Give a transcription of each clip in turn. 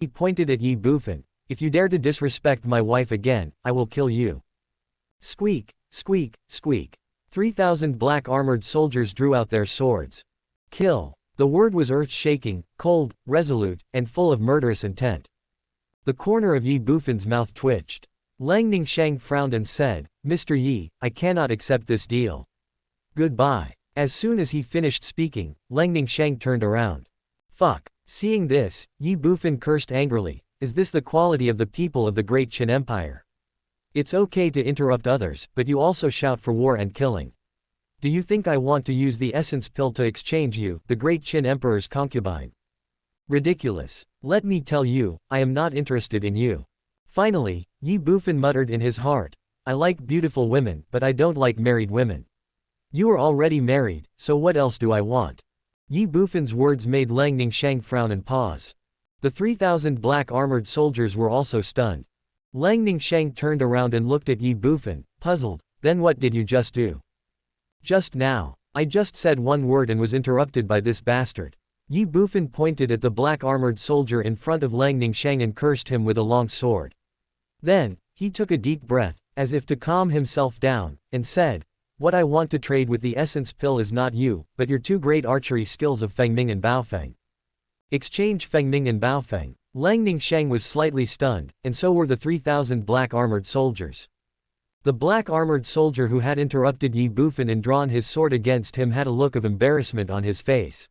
He pointed at Ye Bufan. If you dare to disrespect my wife again, I will kill you. Squeak, squeak, squeak. 3,000 black armored soldiers drew out their swords. Kill. The word was earth-shaking, cold, resolute, and full of murderous intent. The corner of Ye Bufan's mouth twitched. Lang Ningshang frowned and said, Mr. Yi, I cannot accept this deal. Goodbye. As soon as he finished speaking, Lang Ningshang turned around. Fuck. Seeing this, Ye Bufan cursed angrily. Is this the quality of the people of the Great Qin Empire? It's okay to interrupt others, but you also shout for war and killing. Do you think I want to use the essence pill to exchange you, the Great Qin Emperor's concubine? Ridiculous. Let me tell you, I am not interested in you. Finally, Ye Bufan muttered in his heart, I like beautiful women, but I don't like married women. You are already married, so what else do I want? Ye Bufan's words made Lang Ningshang frown and pause. The 3,000 black armored soldiers were also stunned. Lang Ningshang turned around and looked at Ye Bufan, puzzled. Then what did you just do? Just now. I just said one word and was interrupted by this bastard. Ye Bufan pointed at the black armored soldier in front of Lang Ningshang and cursed him with a long sword. Then, he took a deep breath, as if to calm himself down, and said, What I want to trade with the essence pill is not you, but your two great archery skills of Fengming and Baofeng. Exchange Fengming and Baofeng. Lang Ningshang was slightly stunned, and so were the 3,000 black armored soldiers. The black armored soldier who had interrupted Ye Bufan and drawn his sword against him had a look of embarrassment on his face.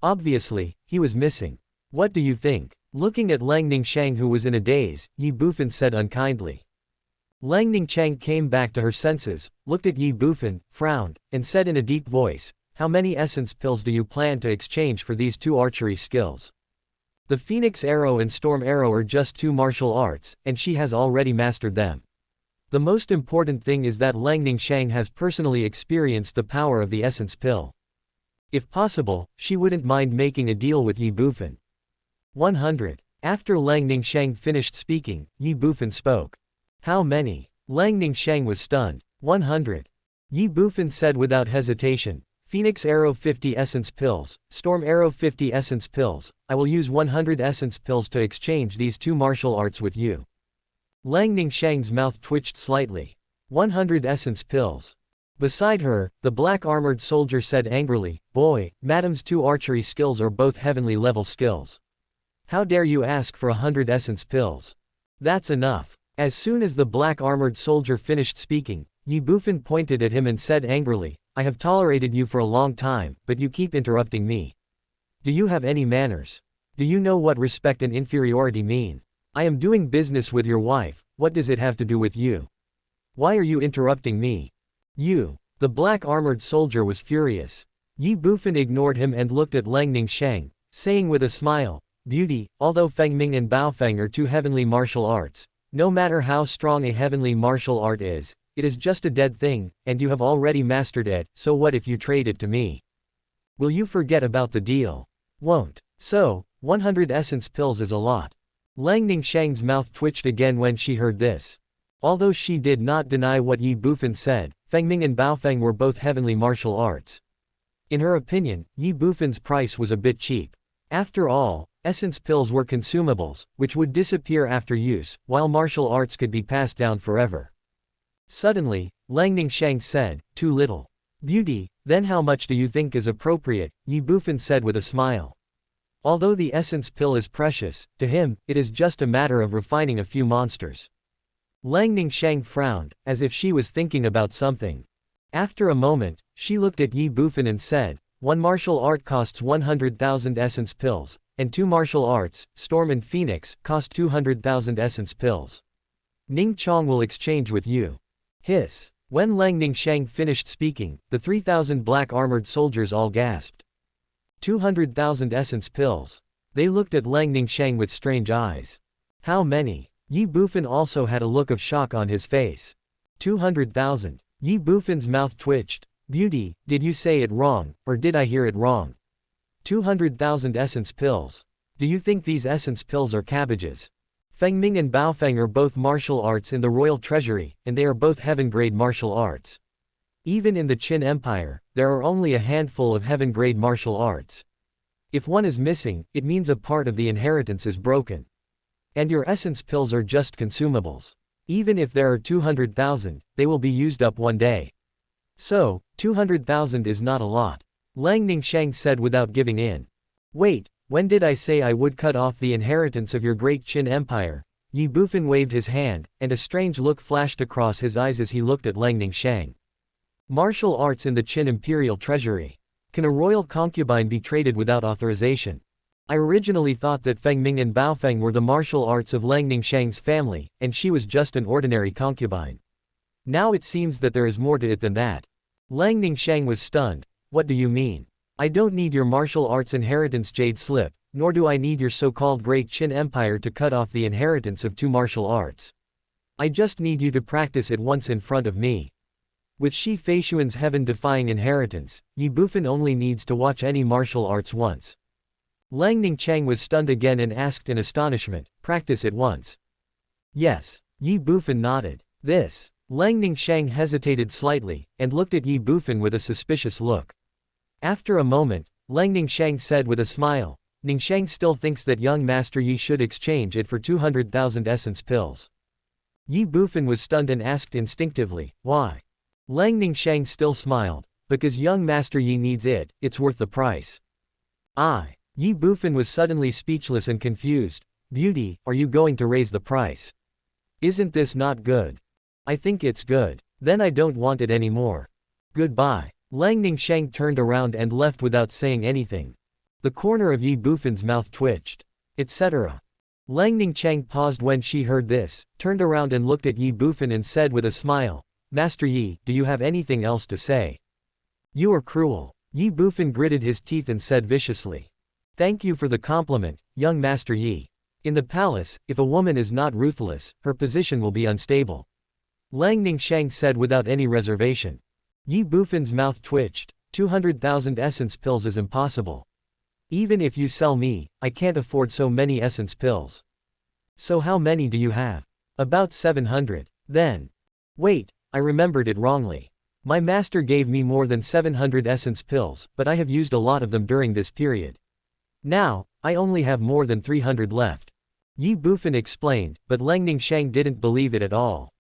Obviously, he was missing. What do you think? Looking at Lang Ningshang who was in a daze, Ye Bufan said unkindly. Lang Ningshang came back to her senses, looked at Ye Bufan, frowned, and said in a deep voice, How many essence pills do you plan to exchange for these two archery skills? The Phoenix Arrow and Storm Arrow are just two martial arts, and she has already mastered them. The most important thing is that Lang Ningshang has personally experienced the power of the essence pill. If possible, she wouldn't mind making a deal with Ye Bufan. 100. After Lang Ningshang finished speaking, Ye Bufan spoke. How many? Lang Ningshang was stunned. 100. Ye Bufan said without hesitation, Phoenix Arrow 50 essence pills, Storm Arrow 50 essence pills, I will use 100 essence pills to exchange these two martial arts with you. Lang Ningshang's mouth twitched slightly. 100 essence pills. Beside her, the black armored soldier said angrily, Boy, Madam's two archery skills are both heavenly level skills. How dare you ask for 100 essence pills? That's enough. As soon as the black armored soldier finished speaking, Ye Bufan pointed at him and said angrily, I have tolerated you for a long time, but you keep interrupting me. Do you have any manners? Do you know what respect and inferiority mean? I am doing business with your wife, what does it have to do with you? Why are you interrupting me? You. The black armored soldier was furious. Ye Bufan ignored him and looked at Lang Ningshang, saying with a smile, Beauty, although Fengming and Baofeng are two heavenly martial arts, no matter how strong a heavenly martial art is, it is just a dead thing, and you have already mastered it, so what if you trade it to me? Will you forget about the deal? Won't. So, 100 essence pills is a lot. Lang Ningshang's mouth twitched again when she heard this. Although she did not deny what Ye Bufan said, Fengming and Baofeng were both heavenly martial arts. In her opinion, Ye Bufan's price was a bit cheap. After all, essence pills were consumables, which would disappear after use, while martial arts could be passed down forever. Suddenly, Lang Ningshang said, Too little. Beauty, then how much do you think is appropriate? Ye Bufan said with a smile. Although the essence pill is precious, to him, it is just a matter of refining a few monsters. Lang Ningshang frowned, as if she was thinking about something. After a moment, she looked at Ye Bufan and said, One martial art costs 100,000 essence pills, and two martial arts, Storm and Phoenix, cost 200,000 essence pills. Ning Chong will exchange with you. Hiss. When Lang Ningshang finished speaking, the 3,000 black armored soldiers all gasped. 200,000 essence pills. They looked at Lang Ningshang with strange eyes. How many? Ye Bufan also had a look of shock on his face. 200,000. Ye Bufan's mouth twitched. Beauty, did you say it wrong, or did I hear it wrong? 200,000 essence pills. Do you think these essence pills are cabbages? Fengming and Baofeng are both martial arts in the royal treasury, and they are both heaven-grade martial arts. Even in the Qin Empire, there are only a handful of heaven-grade martial arts. If one is missing, it means a part of the inheritance is broken. And your essence pills are just consumables. Even if there are 200,000, they will be used up one day. So, 200,000 is not a lot. Lang Ningshang said without giving in. Wait, when did I say I would cut off the inheritance of your great Qin Empire? Ye Bufan waved his hand, and a strange look flashed across his eyes as he looked at Lang Ningshang. Martial arts in the Qin Imperial Treasury. Can a royal concubine be traded without authorization? I originally thought that Feng Ming and Baofeng were the martial arts of Lang Ningshang's family, and she was just an ordinary concubine. Now it seems that there is more to it than that. Lang Ningshang was stunned. What do you mean? I don't need your martial arts inheritance jade slip, nor do I need your so-called Great Qin Empire to cut off the inheritance of two martial arts. I just need you to practice it once in front of me. With Shi Feishuan's heaven-defying inheritance, Ye Bufan only needs to watch any martial arts once. Lang Ningchang was stunned again and asked in astonishment, practice it once. Yes. Ye Bufan nodded. This. Lang Ningshang hesitated slightly, and looked at Ye Bufan with a suspicious look. After a moment, Lang Ningshang said with a smile, Ningshang still thinks that young Master Yi should exchange it for 200,000 essence pills. Ye Bufan was stunned and asked instinctively, why? Lang Ningshang still smiled, because young Master Yi needs it, it's worth the price. Ye Bufan was suddenly speechless and confused. Beauty, are you going to raise the price? Isn't this not good? I think it's good. Then I don't want it anymore. Goodbye. Lang Ningshang turned around and left without saying anything. The corner of Ye Bufan's mouth twitched. Etc. Lang Ningchang paused when she heard this, turned around and looked at Ye Bufan and said with a smile, Master Yi, do you have anything else to say? You are cruel. Ye Bufan gritted his teeth and said viciously. Thank you for the compliment, young Master Yi. In the palace, if a woman is not ruthless, her position will be unstable. Lang Ningshang said without any reservation. Ye Bufan's mouth twitched. 200,000 essence pills is impossible. Even if you sell me, I can't afford so many essence pills. So how many do you have? About 700. Then. Wait, I remembered it wrongly. My master gave me more than 700 essence pills, but I have used a lot of them during this period. Now, I only have more than 300 left. Ye Bufan explained, but Lang Ningshang didn't believe it at all.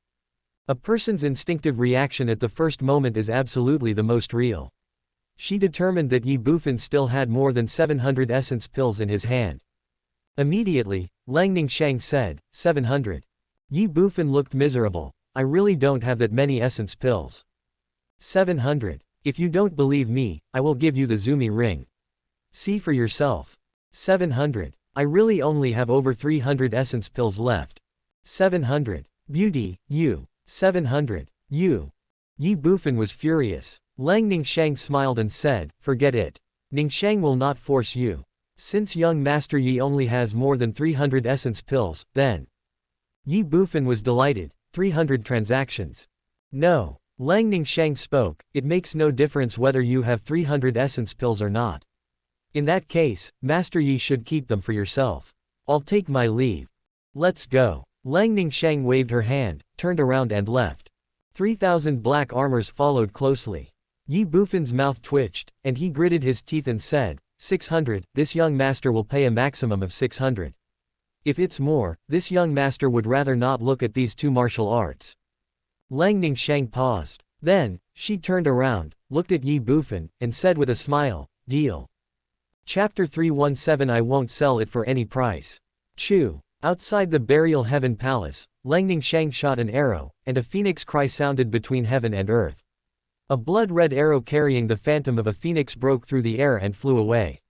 A person's instinctive reaction at the first moment is absolutely the most real. She determined that Ye Bufan still had more than 700 essence pills in his hand. Immediately, Lang Ningshang said, 700. Ye Bufan looked miserable. I really don't have that many essence pills. 700. If you don't believe me, I will give you the Zumi ring. See for yourself. 700. I really only have over 300 essence pills left. 700. Beauty, you. 700. You. Ye Bufan was furious. Lang Ningshang smiled and said, forget it. Ningshang will not force you. Since young Master Yi only has more than 300 essence pills, then. Ye Bufan was delighted. 300 transactions. No. Lang Ningshang spoke, it makes no difference whether you have 300 essence pills or not. In that case, Master Yi should keep them for yourself. I'll take my leave. Let's go. Lang Ningshang waved her hand, turned around and left. 3,000 black armors followed closely. Ye Bufan's mouth twitched, and he gritted his teeth and said, 600, this young master will pay a maximum of 600. If it's more, this young master would rather not look at these two martial arts. Lang Ningshang paused. Then, she turned around, looked at Ye Bufan, and said with a smile, deal. Chapter 317 I won't sell it for any price. Chu. Outside the Burial Heaven Palace, Lang Ningshang shot an arrow, and a phoenix cry sounded between heaven and earth. A blood-red arrow carrying the phantom of a phoenix broke through the air and flew away.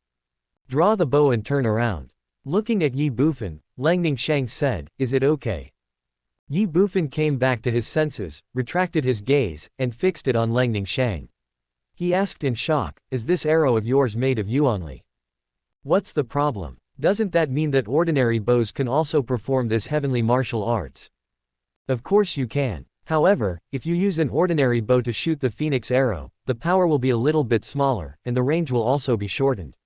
Draw the bow and turn around. Looking at Ye Bufan, Lang Ningshang said, is it okay? Ye Bufan came back to his senses, retracted his gaze, and fixed it on Lang Ningshang. He asked in shock, is this arrow of yours made of yuanli? What's the problem? Doesn't that mean that ordinary bows can also perform this heavenly martial arts? Of course you can. However, if you use an ordinary bow to shoot the phoenix arrow, the power will be a little bit smaller, and the range will also be shortened.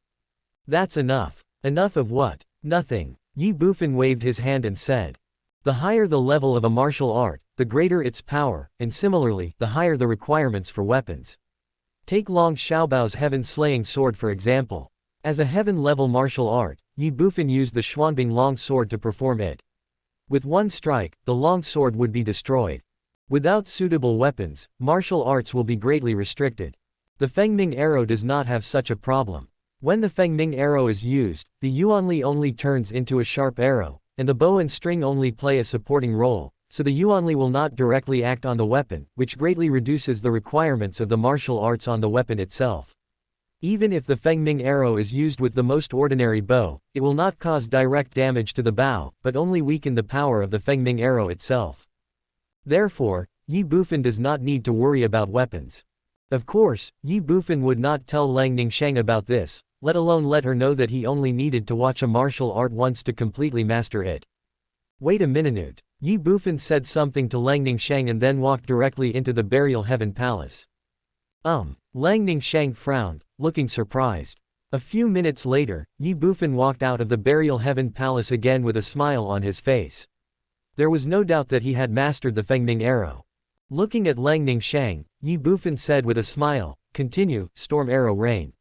That's enough. Enough of what? Nothing. Ye Bufan waved his hand and said. The higher the level of a martial art, the greater its power, and similarly, the higher the requirements for weapons. Take Long Xiaobao's heaven-slaying sword for example. As a heaven-level martial art, Ye Bufan used the Xuanbing long sword to perform it. With one strike, the long sword would be destroyed. Without suitable weapons, martial arts will be greatly restricted. The Fengming arrow does not have such a problem. When the Fengming arrow is used, the Yuanli only turns into a sharp arrow, and the bow and string only play a supporting role, so the Yuanli will not directly act on the weapon, which greatly reduces the requirements of the martial arts on the weapon itself. Even if the Fengming arrow is used with the most ordinary bow, it will not cause direct damage to the bow, but only weaken the power of the Fengming arrow itself. Therefore, Ye Bufan does not need to worry about weapons. Of course, Ye Bufan would not tell Lang Ningsheng about this, let alone let her know that he only needed to watch a martial art once to completely master it. Wait a minute. Ye Bufan said something to Lang Ningsheng and then walked directly into the Burial Heaven Palace. Lang Ningsheng frowned, looking surprised. A few minutes later, Ye Bufan walked out of the Burial Heaven Palace again with a smile on his face. There was no doubt that he had mastered the Fengming arrow. Looking at Lang Ningsheng, Ye Bufan said with a smile, "Continue, Storm Arrow Rain."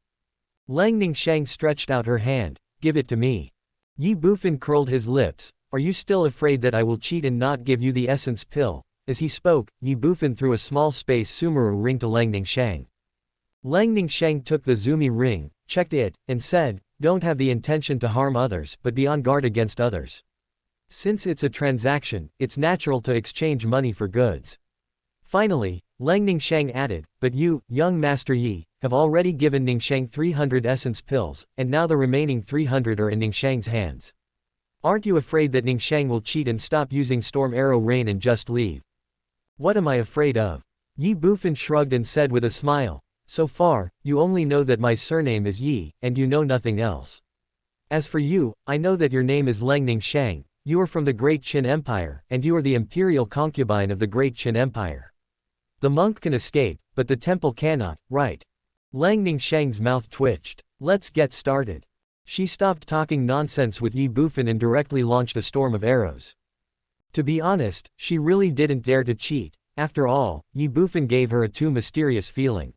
Lang Ningsheng stretched out her hand, "Give it to me." Ye Bufan curled his lips, "Are you still afraid that I will cheat and not give you the essence pill?" As he spoke, Ye Bufan threw a small space Sumeru ring to Lang Ningsheng. Lang Ningsheng took the Zumi ring, checked it, and said, "Don't have the intention to harm others, but be on guard against others. Since it's a transaction, it's natural to exchange money for goods." Finally, Lang Ningsheng added, "But you, young Master Yi, have already given Ningsheng 300 essence pills, and now the remaining 300 are in Ningsheng's hands. Aren't you afraid that Ningsheng will cheat and stop using Storm Arrow Rain and just leave?" "What am I afraid of?" Ye Bufan shrugged and said with a smile, "So far, you only know that my surname is Yi, and you know nothing else. As for you, I know that your name is Lang Ningsheng, you are from the Great Qin Empire, and you are the imperial concubine of the Great Qin Empire. The monk can escape, but the temple cannot, right?" Lang Ningsheng's mouth twitched. "Let's get started." She stopped talking nonsense with Ye Bufan and directly launched a storm of arrows. To be honest, she really didn't dare to cheat. After all, Ye Bufan gave her a too mysterious feeling.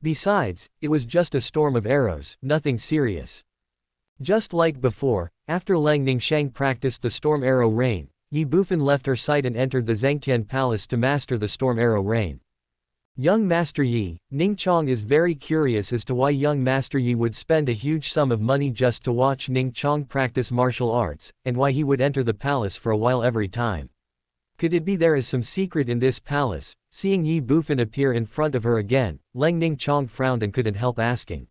Besides, it was just a storm of arrows, nothing serious. Just like before, after Lang Ningsheng practiced the Storm Arrow Rain, Ye Bufan left her sight and entered the Zhangtian Palace to master the Storm Arrow Rain. Young Master Yi, Ning Chong is very curious as to why young Master Yi would spend a huge sum of money just to watch Ning Chong practice martial arts, and why he would enter the palace for a while every time. Could it be there is some secret in this palace? Seeing Ye Bufan appear in front of her again, Lang Ning Chong frowned and couldn't help asking.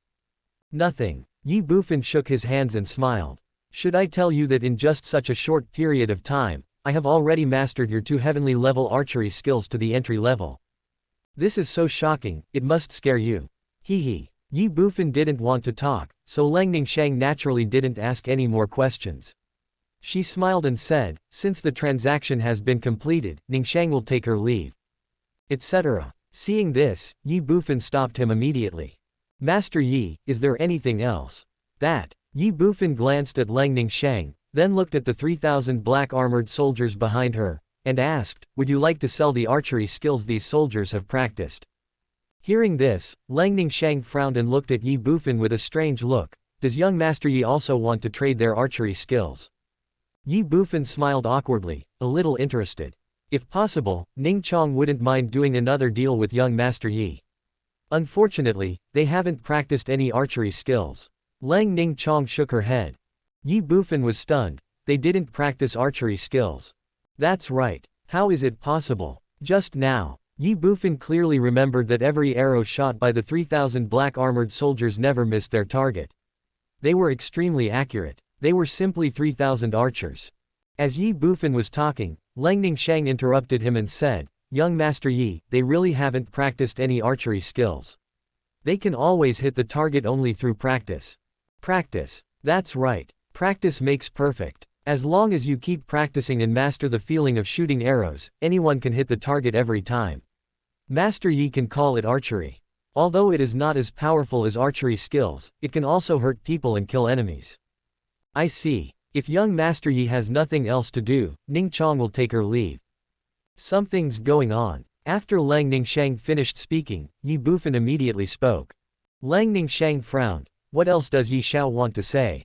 "Nothing." Ye Bufan shook his hands and smiled. "Should I tell you that in just such a short period of time, I have already mastered your 2 heavenly level archery skills to the entry level? This is so shocking, it must scare you." Hee. Ye Bufan didn't want to talk, so Lang Ningsheng naturally didn't ask any more questions. She smiled and said, "Since the transaction has been completed, Ningsheng will take her leave," etc. Seeing this, Ye Bufan stopped him immediately. "Master Yi, is there anything else?" "That." Ye Bufan glanced at Lang Ningsheng, then looked at the 3,000 black armored soldiers behind her, and asked, "Would you like to sell the archery skills these soldiers have practiced?" Hearing this, Lang Ningsheng frowned and looked at Ye Bufan with a strange look. Does young Master Yi also want to trade their archery skills? Ye Bufan smiled awkwardly, a little interested. If possible, Ning Chong wouldn't mind doing another deal with young Master Yi. Unfortunately, they haven't practiced any archery skills. Lang Ning Chong shook her head. Ye Bufan was stunned. They didn't practice archery skills. That's right. How is it possible? Just now, Ye Bufan clearly remembered that every arrow shot by the 3,000 black armored soldiers never missed their target. They were extremely accurate. They were simply 3,000 archers. As Ye Bufan was talking, Lang Ningsheng interrupted him and said, "Young Master Yi, they really haven't practiced any archery skills. They can always hit the target only through practice." Practice. That's right. Practice makes perfect. As long as you keep practicing and master the feeling of shooting arrows, anyone can hit the target every time. Master Yi can call it archery. Although it is not as powerful as archery skills, it can also hurt people and kill enemies. I see. If young Master Yi has nothing else to do, Ning Chong will take her leave. Something's going on. After Lang Ningsheng finished speaking, Ye Bufan immediately spoke. Lang Ningsheng frowned. what else does Ye Xiao want to say?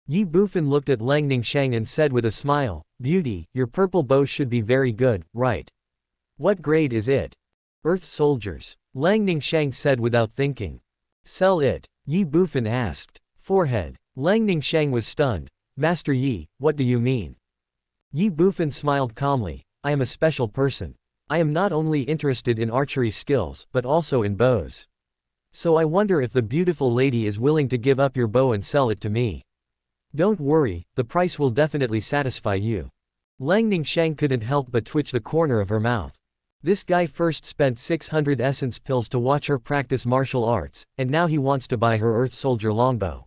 Ye Bufan looked at Lang Ningsheng and said with a smile, "Beauty, your purple bow should be very good, right? What grade is it?" "Earth soldiers," Lang Ningsheng said without thinking. "Sell it?" Ye Bufan asked. Forehead. Lang Ningsheng was stunned. "Master Yi, what do you mean?" Ye Bufan smiled calmly. "I am a special person. I am not only interested in archery skills, but also in bows. So I wonder if the beautiful lady is willing to give up your bow and sell it to me. Don't worry, the price will definitely satisfy you." Lang Ningsheng couldn't help but twitch the corner of her mouth. This guy first spent 600 essence pills to watch her practice martial arts, and now he wants to buy her Earth Soldier longbow.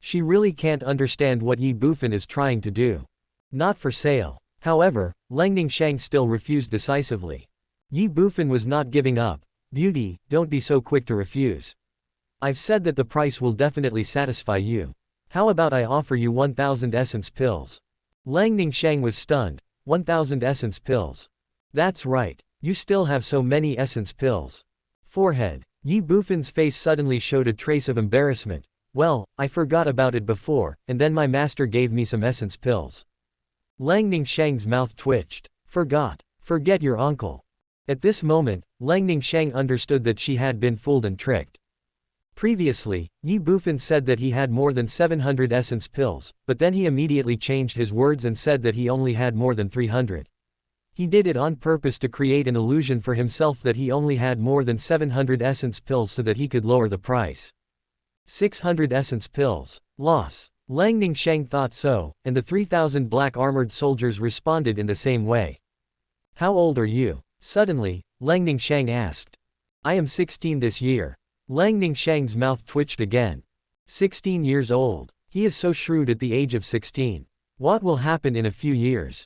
She really can't understand what Ye Bufan is trying to do. Not for sale. However, Lang Ningsheng still refused decisively. Ye Bufan was not giving up. "Beauty, don't be so quick to refuse. I've said that the price will definitely satisfy you. How about I offer you 1,000 essence pills?" Lang Ningsheng was stunned. 1,000 essence pills. That's right. You still have so many essence pills. Forehead. Ye Bufan's face suddenly showed a trace of embarrassment. "Well, I forgot about it before, and then my master gave me some essence pills." Lang Ningsheng's mouth twitched. "Forgot. Forget your uncle." At this moment, Lang Ningsheng understood that she had been fooled and tricked. Previously, Ye Bufan said that he had more than 700 essence pills, but then he immediately changed his words and said that he only had more than 300. He did it on purpose to create an illusion for himself that he only had more than 700 essence pills so that he could lower the price. 600 essence pills. Loss. Lang Ningsheng thought so, and the 3,000 black armored soldiers responded in the same way. "How old are you?" Suddenly, Lang Ningsheng asked. "I am 16 this year." Lang Ningsheng's mouth twitched again. 16 years old. He is so shrewd at the age of 16. What will happen in a few years?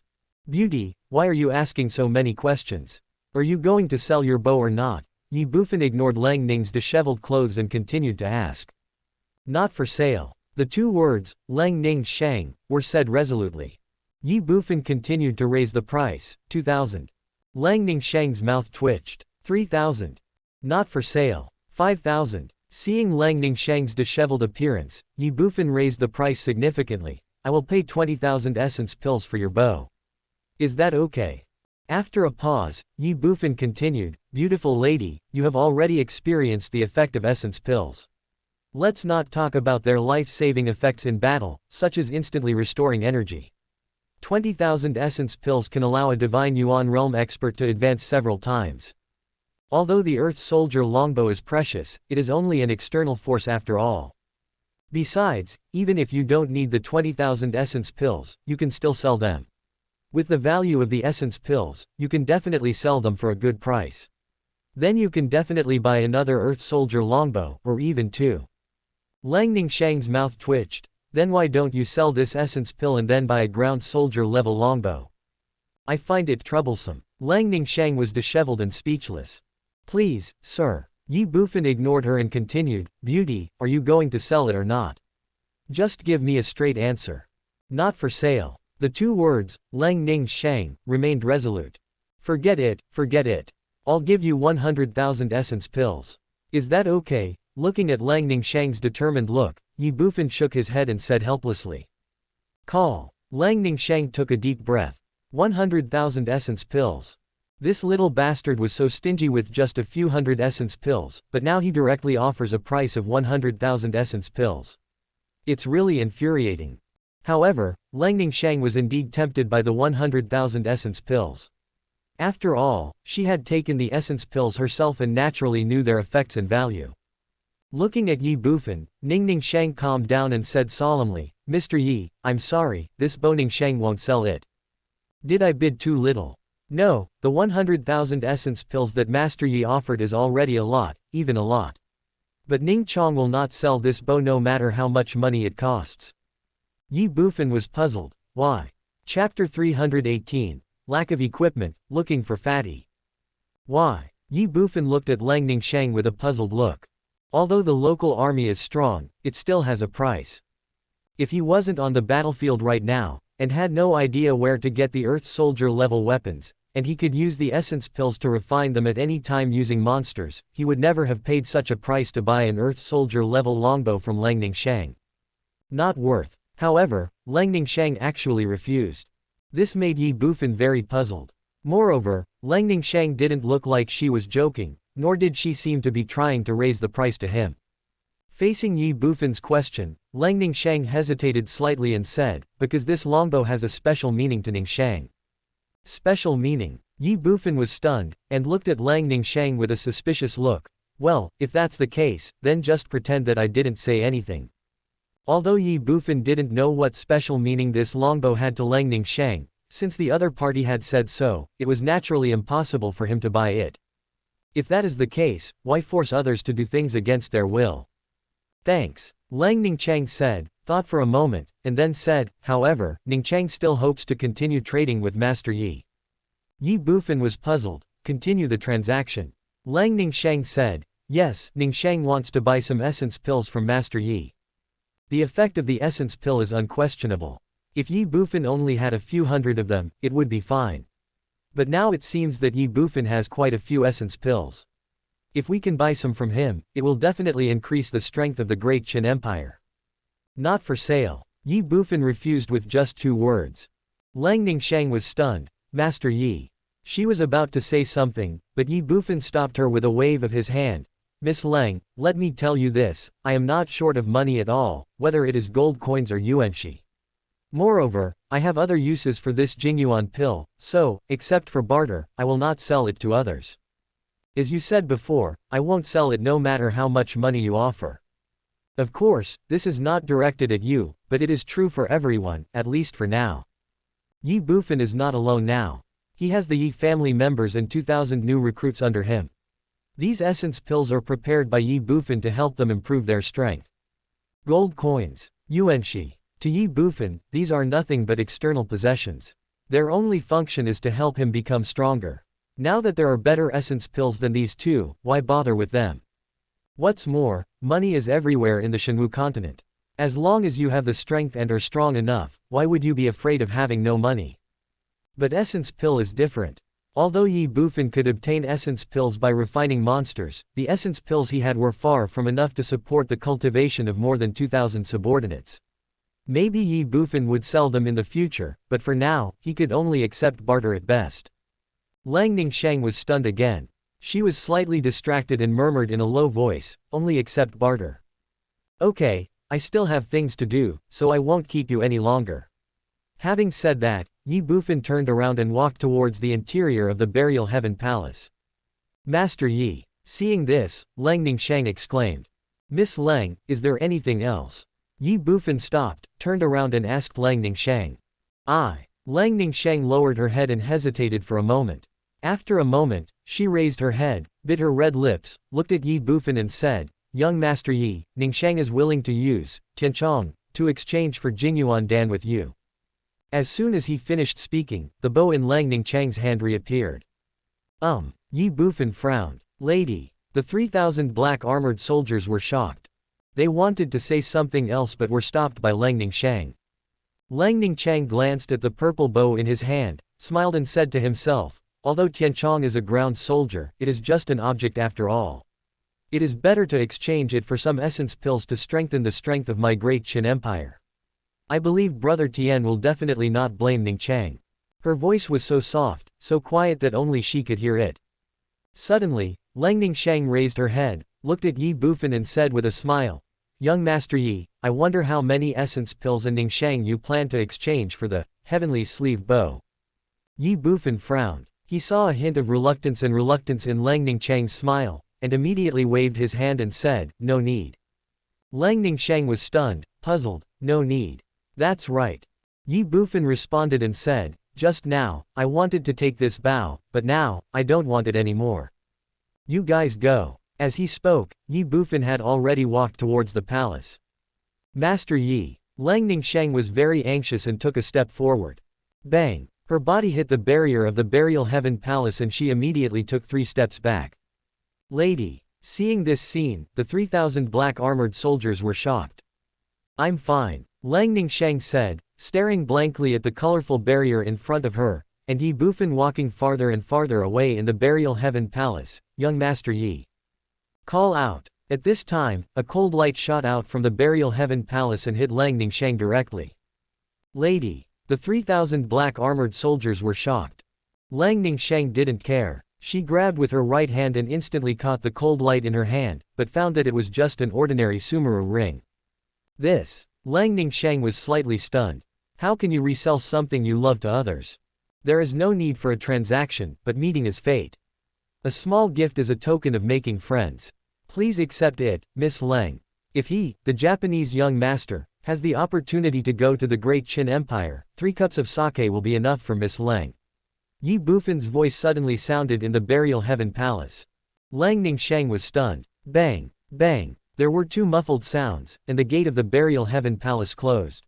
"Beauty, why are you asking so many questions? Are you going to sell your bow or not?" Ye Bufan ignored Lang Ning's disheveled clothes and continued to ask. "Not for sale." The two words, Lang Ningsheng, were said resolutely. Ye Bufan continued to raise the price, 2,000. Lang Ningsheng's mouth twitched. 3,000. Not for sale. 5,000. Seeing Lang Ningsheng's disheveled appearance, Ye Bufan raised the price significantly. "I will pay 20,000 essence pills for your bow. Is that okay?" After a pause, Ye Bufan continued, "Beautiful lady, you have already experienced the effect of essence pills. Let's not talk about their life-saving effects in battle, such as instantly restoring energy. 20,000 essence pills can allow a divine Yuan realm expert to advance several times. Although the Earth Soldier longbow is precious, it is only an external force after all. Besides, even if you don't need the 20,000 essence pills, you can still sell them. With the value of the essence pills, you can definitely sell them for a good price. Then you can definitely buy another Earth Soldier longbow, or even two." Lang Ningsheng's mouth twitched. "Then why don't you sell this essence pill and then buy a ground soldier level longbow? I find it troublesome." Lang Ningsheng was disheveled and speechless. "Please, sir." Ye Bufan ignored her and continued, "Beauty, are you going to sell it or not? Just give me a straight answer." "Not for sale." The two words, Lang Ningsheng, remained resolute. Forget it, forget it. I'll give you 100,000 essence pills. Is that okay?" Looking at Lang Ningsheng's determined look, Ye Bufan shook his head and said helplessly. "Call." Lang Ningsheng took a deep breath. 100,000 essence pills. This little bastard was so stingy with just a few hundred essence pills, but now he directly offers a price of 100,000 essence pills. It's really infuriating. However, Lang Ningsheng was indeed tempted by the 100,000 essence pills. After all, she had taken the essence pills herself and naturally knew their effects and value. Looking at Ye Bufan, Ningsheng calmed down and said solemnly, "Mr. Yi, I'm sorry, this bow Ningsheng won't sell it. Did I bid too little? No, the 100,000 essence pills that Master Yi offered is already a lot, even a lot. But Ning Chong will not sell this bow no matter how much money it costs." Ye Bufan was puzzled. Why? Chapter 318. Lack of equipment, looking for fatty. Why? Ye Bufan looked at Lang Ningsheng with a puzzled look. Although the local army is strong, it still has a price. If he wasn't on the battlefield right now, and had no idea where to get the Earth Soldier level weapons, and he could use the essence pills to refine them at any time using monsters, he would never have paid such a price to buy an Earth Soldier level longbow from Langning Shang. Not worth. However, Langning Shang actually refused. This made Ye Bufan very puzzled. Moreover, Langning Shang didn't look like she was joking, nor did she seem to be trying to raise the price to him. Facing Ye Bufan's question, Langning Shang hesitated slightly and said, because this longbow has a special meaning to Ning Shang. Special meaning? Ye Bufan was stunned, and looked at Langning Shang with a suspicious look. Well, if that's the case, then just pretend that I didn't say anything. Although Ye Bufan didn't know what special meaning this longbow had to Langning Shang, since the other party had said so, it was naturally impossible for him to buy it. If that is the case, why force others to do things against their will? Thanks. Langning Shang said, thought for a moment, and then said, however, Ning Shang still hopes to continue trading with Master Yi. Ye Bufan was puzzled. Continue the transaction. Langning Shang said, yes, Ning Shang wants to buy some essence pills from Master Yi. The effect of the essence pill is unquestionable. If Ye Bufan only had a few hundred of them, it would be fine. But now it seems that Ye Bufan has quite a few essence pills. If we can buy some from him, it will definitely increase the strength of the Great Qin Empire. Not for sale. Ye Bufan refused with just 2 words. Langning Shang was stunned. Master Yi. She was about to say something, but Ye Bufan stopped her with a wave of his hand. Miss Lang, let me tell you this, I am not short of money at all, whether it is gold coins or yuanxi. Moreover, I have other uses for this Jingyuan pill, so, except for barter, I will not sell it to others. As you said before, I won't sell it no matter how much money you offer. Of course, this is not directed at you, but it is true for everyone, at least for now. Ye Bufan is not alone now. He has the Yi family members and 2,000 new recruits under him. These essence pills are prepared by Ye Bufan to help them improve their strength. Gold coins. Yuanxi. To Ye Bufan, these are nothing but external possessions. Their only function is to help him become stronger. Now that there are better essence pills than these 2, why bother with them? What's more, money is everywhere in the Shenwu continent. As long as you have the strength and are strong enough, why would you be afraid of having no money? But essence pill is different. Although Ye Bufan could obtain essence pills by refining monsters, the essence pills he had were far from enough to support the cultivation of more than 2,000 subordinates. Maybe Ye Bufan would sell them in the future, but for now, he could only accept barter at best. Langning Shang was stunned again. She was slightly distracted and murmured in a low voice, only accept barter. Okay, I still have things to do, so I won't keep you any longer. Having said that, Ye Bufan turned around and walked towards the interior of the Burial Heaven Palace. Master Yi. Seeing this, Langning Shang exclaimed. Miss Lang, is there anything else? Ye Bufan stopped, turned around and asked Langning Shang. Langning Shang lowered her head and hesitated for a moment. After a moment, she raised her head, bit her red lips, looked at Ye Bufan and said, Young Master Yi, Ning Shang is willing to use Tianchong to exchange for Jingyuan Dan with you. As soon as he finished speaking, the bow in Langning Shang's hand reappeared. Ye Bufan frowned. Lady. The 3,000 black armored soldiers were shocked. They wanted to say something else but were stopped by Langning Shang. Langning Shang glanced at the purple bow in his hand, smiled and said to himself, although Tianchong is a ground soldier, it is just an object after all. It is better to exchange it for some essence pills to strengthen the strength of my great Qin Empire. I believe Brother Tian will definitely not blame Ning Shang. Her voice was so soft, so quiet that only she could hear it. Suddenly, Langning Shang raised her head, looked at Ye Bufan and said with a smile, Young Master Yi, I wonder how many essence pills and Ning Shang you plan to exchange for the heavenly sleeve bow. Ye Bufan frowned. He saw a hint of reluctance in Langning Shang's smile, and immediately waved his hand and said, no need. Langning Shang was stunned, puzzled, no need. That's right. Ye Bufan responded and said, just now, I wanted to take this bow, but now, I don't want it anymore. You guys go. As he spoke, Ye Bufan had already walked towards the palace. Master Yi. Langning Shang was very anxious and took a step forward. Bang. Her body hit the barrier of the Burial Heaven Palace and she immediately took 3 steps back. Lady. Seeing this scene, the 3,000 black armored soldiers were shocked. I'm fine. Langning Shang said, staring blankly at the colorful barrier in front of her, and Ye Bufan walking farther and farther away in the burial heaven palace. Young Master Ye. Call out. At this time, a cold light shot out from the burial heaven palace and hit Lang Ningsheng directly. Lady. The 3,000 black armored soldiers were shocked. Lang Ningsheng didn't care. She grabbed with her right hand and instantly caught the cold light in her hand, but found that it was just an ordinary Sumeru ring. This. Lang Ningsheng was slightly stunned. How can you resell something you love to others? There is no need for a transaction, but meeting is fate. A small gift is a token of making friends. Please accept it, Miss Lang. If he, the Japanese young master, has the opportunity to go to the Great Qin Empire, 3 cups of sake will be enough for Miss Lang. Ye Bufan's voice suddenly sounded in the burial heaven palace. Lang Ningsheng was stunned. Bang, bang, there were 2 muffled sounds, and the gate of the burial heaven palace closed.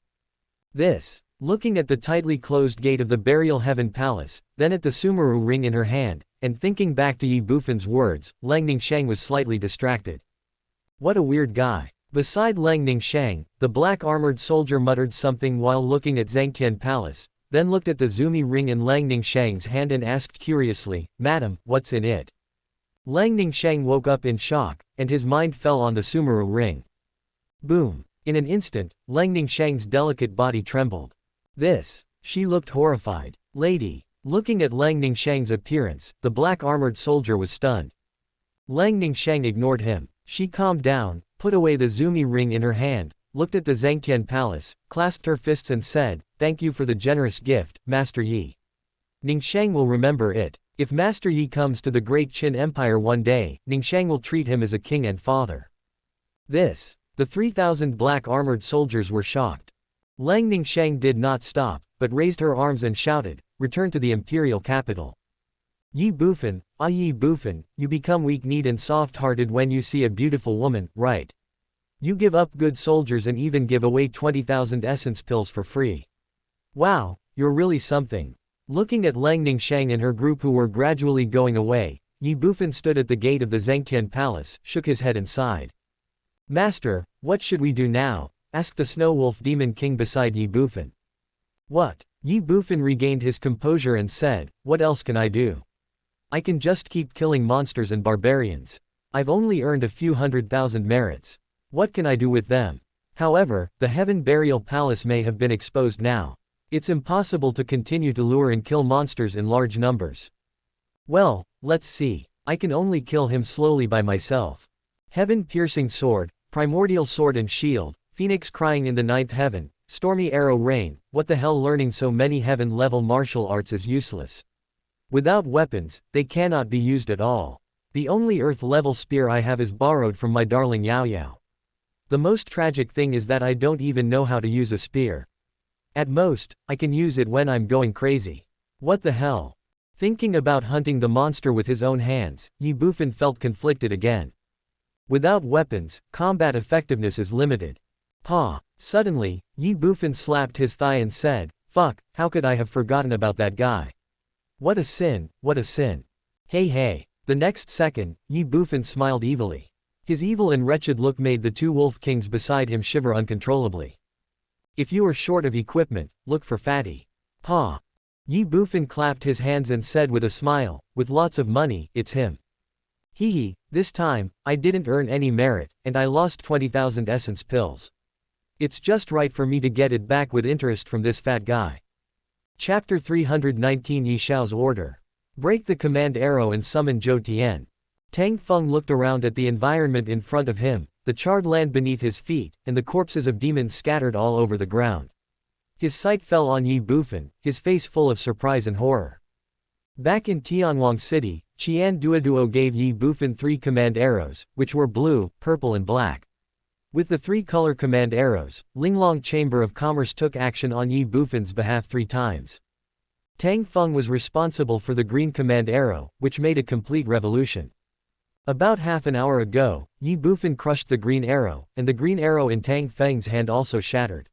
This. Looking at the tightly closed gate of the burial heaven palace, then at the Sumeru ring in her hand, and thinking back to Ye Bufan's words, Lang Ningsheng was slightly distracted. What a weird guy. Beside Lang Ningsheng, the black armored soldier muttered something while looking at Zhangtian Palace, then looked at the Zumi ring in Lang Ningsheng's hand and asked curiously, Madam, what's in it? Lang Ningsheng woke up in shock, and his mind fell on the Sumeru ring. Boom. In an instant, Lang Ningsheng's delicate body trembled. This. She looked horrified. Lady. Looking at Lang Ningsheng's appearance, the black armored soldier was stunned. Lang Ningsheng ignored him. She calmed down, put away the Zumi ring in her hand, looked at the Zhangtian Palace, clasped her fists and said, Thank you for the generous gift, Master Yi. Ningsheng will remember it. If Master Yi comes to the Great Qin Empire one day, Ningsheng will treat him as a king and father. This. The 3,000 black armored soldiers were shocked. Lang Ningsheng did not stop, but raised her arms and shouted, Return to the imperial capital. Ye Bufan, ah Ye Bufan, you become weak-kneed and soft-hearted when you see a beautiful woman, right? You give up good soldiers and even give away 20,000 essence pills for free. Wow, you're really something. Looking at Lang Ningsheng and her group who were gradually going away, Ye Bufan stood at the gate of the Zhangtian Palace, shook his head and sighed. Master, what should we do now? Asked the Snow Wolf Demon King beside Ye Bufan. What? Ye Bufan regained his composure and said, What else can I do? I can just keep killing monsters and barbarians. I've only earned a few 100,000 merits. What can I do with them? However, the Heaven Burial Palace may have been exposed now. It's impossible to continue to lure and kill monsters in large numbers. Well, let's see. I can only kill him slowly by myself. Heaven-piercing sword, primordial sword and shield, phoenix crying in the 9th heaven, stormy arrow rain, what the hell, learning so many heaven-level martial arts is useless. Without weapons, they cannot be used at all. The only earth-level spear I have is borrowed from my darling Yao Yao. The most tragic thing is that I don't even know how to use a spear. At most, I can use it when I'm going crazy. What the hell? Thinking about hunting the monster with his own hands, Ye Bufan felt conflicted again. Without weapons, combat effectiveness is limited. Paw. Suddenly, Ye Bufan slapped his thigh and said, Fuck, how could I have forgotten about that guy? What a sin, what a sin. Hey hey. The next second, Ye Bufan smiled evilly. His evil and wretched look made the 2 wolf kings beside him shiver uncontrollably. If you are short of equipment, look for Fatty. Paw. Ye Bufan clapped his hands and said with a smile, with lots of money, it's him. Hee hee, this time, I didn't earn any merit, and I lost 20,000 essence pills. It's just right for me to get it back with interest from this fat guy. Chapter 319 Yi Xiao's Order. Break the command arrow and summon Zhou Tian. Tang Feng looked around at the environment in front of him, the charred land beneath his feet, and the corpses of demons scattered all over the ground. His sight fell on Ye Bufan, his face full of surprise and horror. Back in Tianwang City, Qian Duoduo gave Ye Bufan 3 command arrows, which were blue, purple and black. With the 3-color command arrows, Linglong Chamber of Commerce took action on Ye Bufan's behalf 3 times. Tang Feng was responsible for the green command arrow, which made a complete revolution. About half an hour ago, Ye Bufan crushed the green arrow, and the green arrow in Tang Feng's hand also shattered.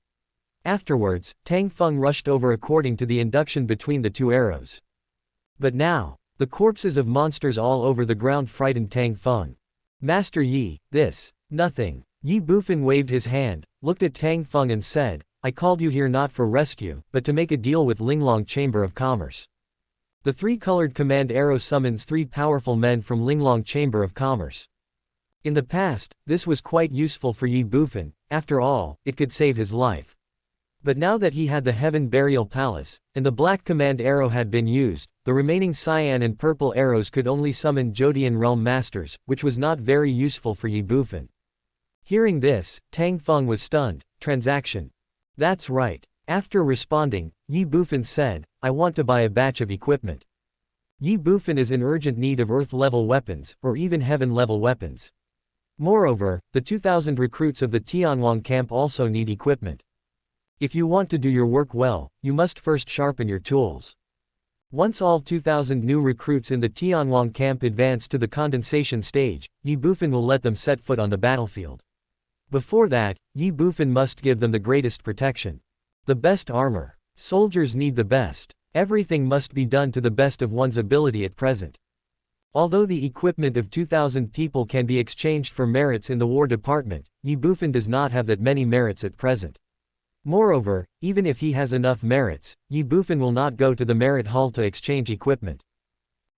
Afterwards, Tang Feng rushed over according to the induction between the 2 arrows. But now, the corpses of monsters all over the ground frightened Tang Feng. Master Yi, this. Nothing. Ye Bufan waved his hand, looked at Tang Feng and said, I called you here not for rescue, but to make a deal with Linglong Chamber of Commerce. The three-colored command arrow summons three powerful men from Linglong Chamber of Commerce. In the past, this was quite useful for Ye Bufan, after all, it could save his life. But now that he had the Heaven Burial Palace, and the black command arrow had been used, the remaining cyan and purple arrows could only summon Jodian Realm Masters, which was not very useful for Ye Bufan. Hearing this, Tang Feng was stunned. Transaction. That's right. After responding, Ye Bufan said, I want to buy a batch of equipment. Ye Bufan is in urgent need of Earth-level weapons, or even Heaven-level weapons. Moreover, the 2,000 recruits of the Tianwang camp also need equipment. If you want to do your work well, you must first sharpen your tools. Once all 2,000 new recruits in the Tianwang camp advance to the condensation stage, Ye Bufan will let them set foot on the battlefield. Before that, Ye Bufan must give them the greatest protection. The best armor. Soldiers need the best. Everything must be done to the best of one's ability at present. Although the equipment of 2,000 people can be exchanged for merits in the War Department, Ye Bufan does not have that many merits at present. Moreover, even if he has enough merits, Ye Bufan will not go to the merit hall to exchange equipment.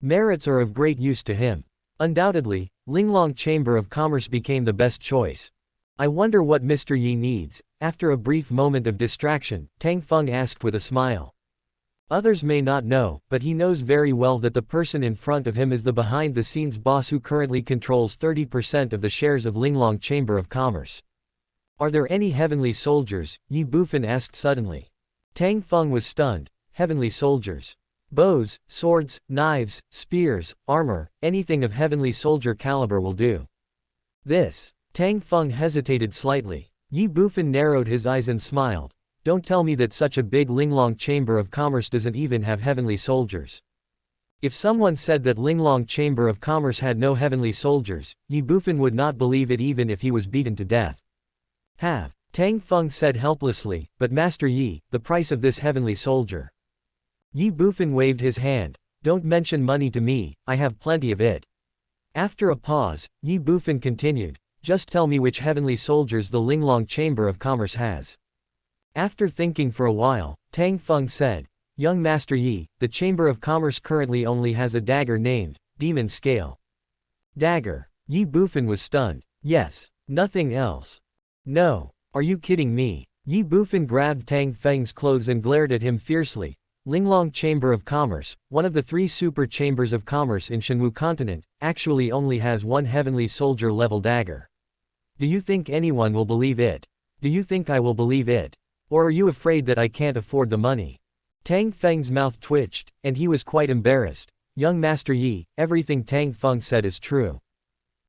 Merits are of great use to him. Undoubtedly, Linglong Chamber of Commerce became the best choice. I wonder what Mr. Yi needs. After a brief moment of distraction, Tang Feng asked with a smile. Others may not know, but he knows very well that the person in front of him is the behind-the-scenes boss who currently controls 30% of the shares of Linglong Chamber of Commerce. Are there any heavenly soldiers? Ye Bufan asked suddenly. Tang Feng was stunned. Heavenly soldiers. Bows, swords, knives, spears, armor, anything of heavenly soldier caliber will do. This. Tang Feng hesitated slightly. Ye Bufan narrowed his eyes and smiled. Don't tell me that such a big Linglong Chamber of Commerce doesn't even have heavenly soldiers. If someone said that Linglong Chamber of Commerce had no heavenly soldiers, Ye Bufan would not believe it even if he was beaten to death. Have. Tang Feng said helplessly, but Master Yi, the price of this heavenly soldier. Ye Bufan waved his hand. Don't mention money to me, I have plenty of it. After a pause, Ye Bufan continued, just tell me which heavenly soldiers the Linglong Chamber of Commerce has. After thinking for a while, Tang Feng said, Young Master Yi, the Chamber of Commerce currently only has a dagger named Demon Scale. Dagger. Ye Bufan was stunned. Yes. Nothing else. No. Are you kidding me? Ye Bufan grabbed Tang Feng's clothes and glared at him fiercely. Linglong Chamber of Commerce, one of the 3 super chambers of commerce in Shenwu continent, actually only has one heavenly soldier level dagger. Do you think anyone will believe it? Do you think I will believe it? Or are you afraid that I can't afford the money? Tang Feng's mouth twitched, and he was quite embarrassed. Young Master Yi, everything Tang Feng said is true.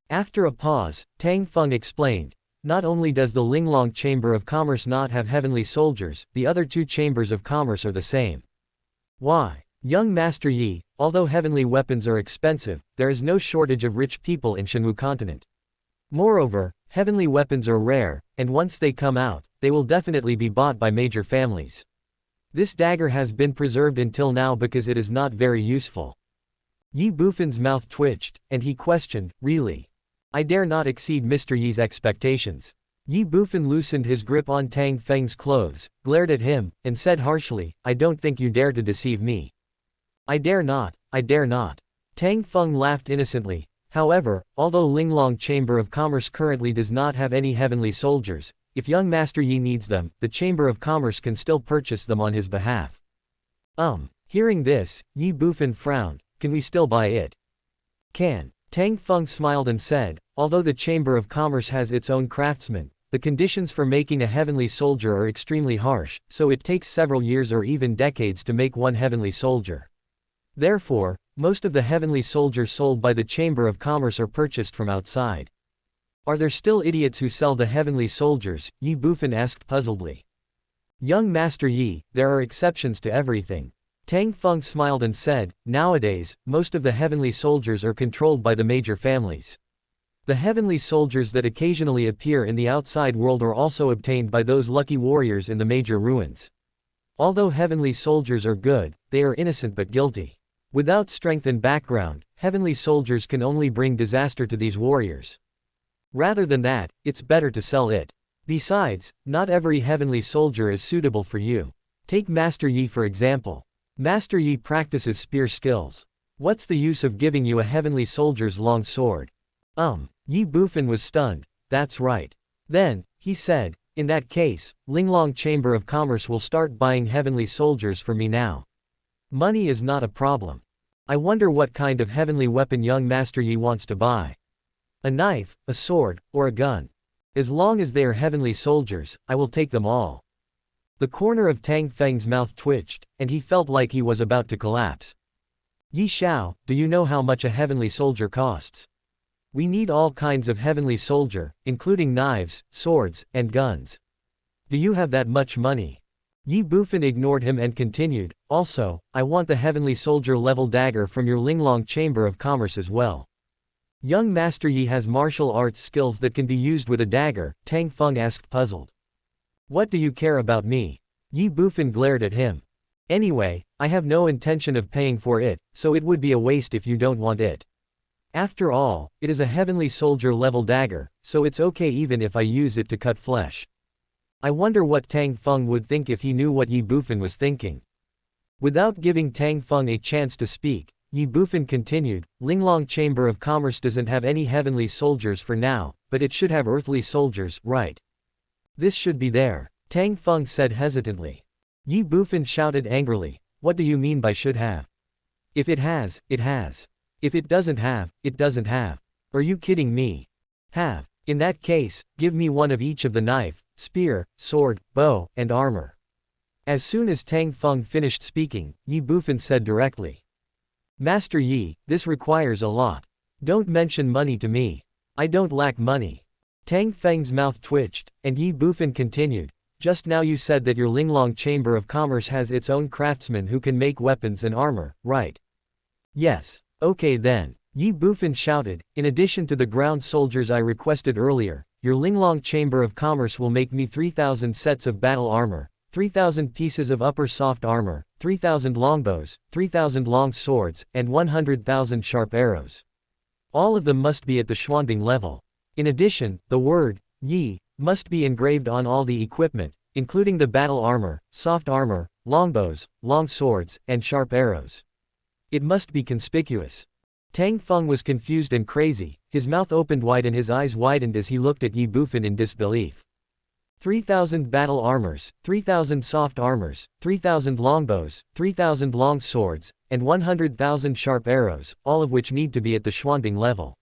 After a pause, Tang Feng explained. Not only does the Linglong Chamber of Commerce not have heavenly soldiers, the other 2 chambers of commerce are the same. Why? Young Master Yi, although heavenly weapons are expensive, there is no shortage of rich people in Shenwu continent. Moreover, heavenly weapons are rare, and once they come out, they will definitely be bought by major families. This dagger has been preserved until now because it is not very useful. Ye Bufan's mouth twitched, and he questioned, really? I dare not exceed Mr. Yi's expectations. Ye Bufan loosened his grip on Tang Feng's clothes, glared at him, and said harshly, I don't think you dare to deceive me. I dare not, I dare not. Tang Feng laughed innocently. However, although Linglong Chamber of Commerce currently does not have any heavenly soldiers, if young Master Yi needs them, the Chamber of Commerce can still purchase them on his behalf. Hearing this, Ye Bufan frowned. Can we still buy it? Can. Tang Feng smiled and said, although the Chamber of Commerce has its own craftsmen, the conditions for making a heavenly soldier are extremely harsh, so it takes several years or even decades to make one heavenly soldier. Therefore, most of the heavenly soldiers sold by the Chamber of Commerce are purchased from outside. Are there still idiots who sell the heavenly soldiers? Ye Bufan asked puzzledly. Young Master Yi, there are exceptions to everything. Tang Feng smiled and said, nowadays, most of the heavenly soldiers are controlled by the major families. The heavenly soldiers that occasionally appear in the outside world are also obtained by those lucky warriors in the major ruins. Although heavenly soldiers are good, they are innocent but guilty. Without strength and background, heavenly soldiers can only bring disaster to these warriors. Rather than that, it's better to sell it. Besides, not every heavenly soldier is suitable for you. Take Master Yi for example. Master Yi practices spear skills. What's the use of giving you a heavenly soldier's long sword? Ye Bufan was stunned. That's right. Then, he said, in that case, Linglong Chamber of Commerce will start buying heavenly soldiers for me now. Money is not a problem. I wonder what kind of heavenly weapon young Master Yi wants to buy. A knife, a sword, or a gun. As long as they are heavenly soldiers, I will take them all. The corner of Tang Feng's mouth twitched, and he felt like he was about to collapse. Yi Xiao, do you know how much a heavenly soldier costs? We need all kinds of heavenly soldier, including knives, swords, and guns. Do you have that much money? Ye Bufan ignored him and continued, also, I want the heavenly soldier level dagger from your Linglong Chamber of Commerce as well. Young Master Yi has martial arts skills that can be used with a dagger, Tang Feng asked puzzled. What do you care about me? Ye Bufan glared at him. Anyway, I have no intention of paying for it, so it would be a waste if you don't want it. After all, it is a heavenly soldier level dagger, so it's okay even if I use it to cut flesh. I wonder what Tang Feng would think if he knew what Ye Bufan was thinking. Without giving Tang Feng a chance to speak, Ye Bufan continued, Linglong Chamber of Commerce doesn't have any heavenly soldiers for now, but it should have earthly soldiers, right? This should be there, Tang Feng said hesitantly. Ye Bufan shouted angrily, what do you mean by should have? If it has, it has. If it doesn't have, it doesn't have. Are you kidding me? Have. In that case, give me one of each of the knife, spear, sword, bow, and armor. As soon as Tang Feng finished speaking, Ye Bufan said directly. Master Yi, this requires a lot. Don't mention money to me. I don't lack money. Tang Feng's mouth twitched, and Ye Bufan continued, just now you said that your Linglong Chamber of Commerce has its own craftsmen who can make weapons and armor, right? Yes. Okay then, Ye Bufan shouted, in addition to the ground soldiers I requested earlier, your Linglong Chamber of Commerce will make me 3,000 sets of battle armor, 3,000 pieces of upper soft armor, 3,000 longbows, 3,000 long swords, and 100,000 sharp arrows. All of them must be at the Xuanbing level. In addition, the word, Yi, must be engraved on all the equipment, including the battle armor, soft armor, longbows, long swords, and sharp arrows. It must be conspicuous. Tang Feng was confused and crazy, his mouth opened wide and his eyes widened as he looked at Ye Bufan in disbelief. 3,000 battle armors, 3,000 soft armors, 3,000 longbows, 3,000 long swords, and 100,000 sharp arrows, all of which need to be at the Xuanbing level.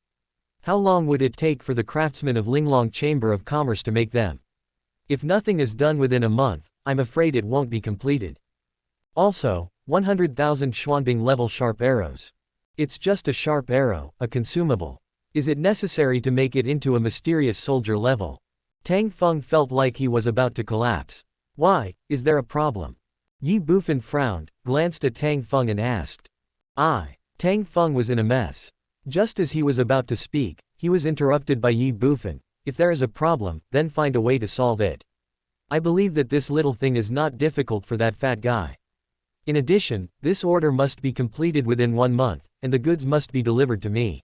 How long would it take for the craftsmen of Linglong Chamber of Commerce to make them? If nothing is done within a month, I'm afraid it won't be completed. Also, 100,000 Xuanbing level sharp arrows. It's just a sharp arrow, a consumable. Is it necessary to make it into a mysterious soldier level? Tang Feng felt like he was about to collapse. Why, is there a problem? Ye Bufan frowned, glanced at Tang Feng and asked. Tang Feng was in a mess. Just as he was about to speak, he was interrupted by Ye Bufan. If there is a problem, then find a way to solve it. I believe that this little thing is not difficult for that fat guy. In addition, this order must be completed within 1 month, and the goods must be delivered to me.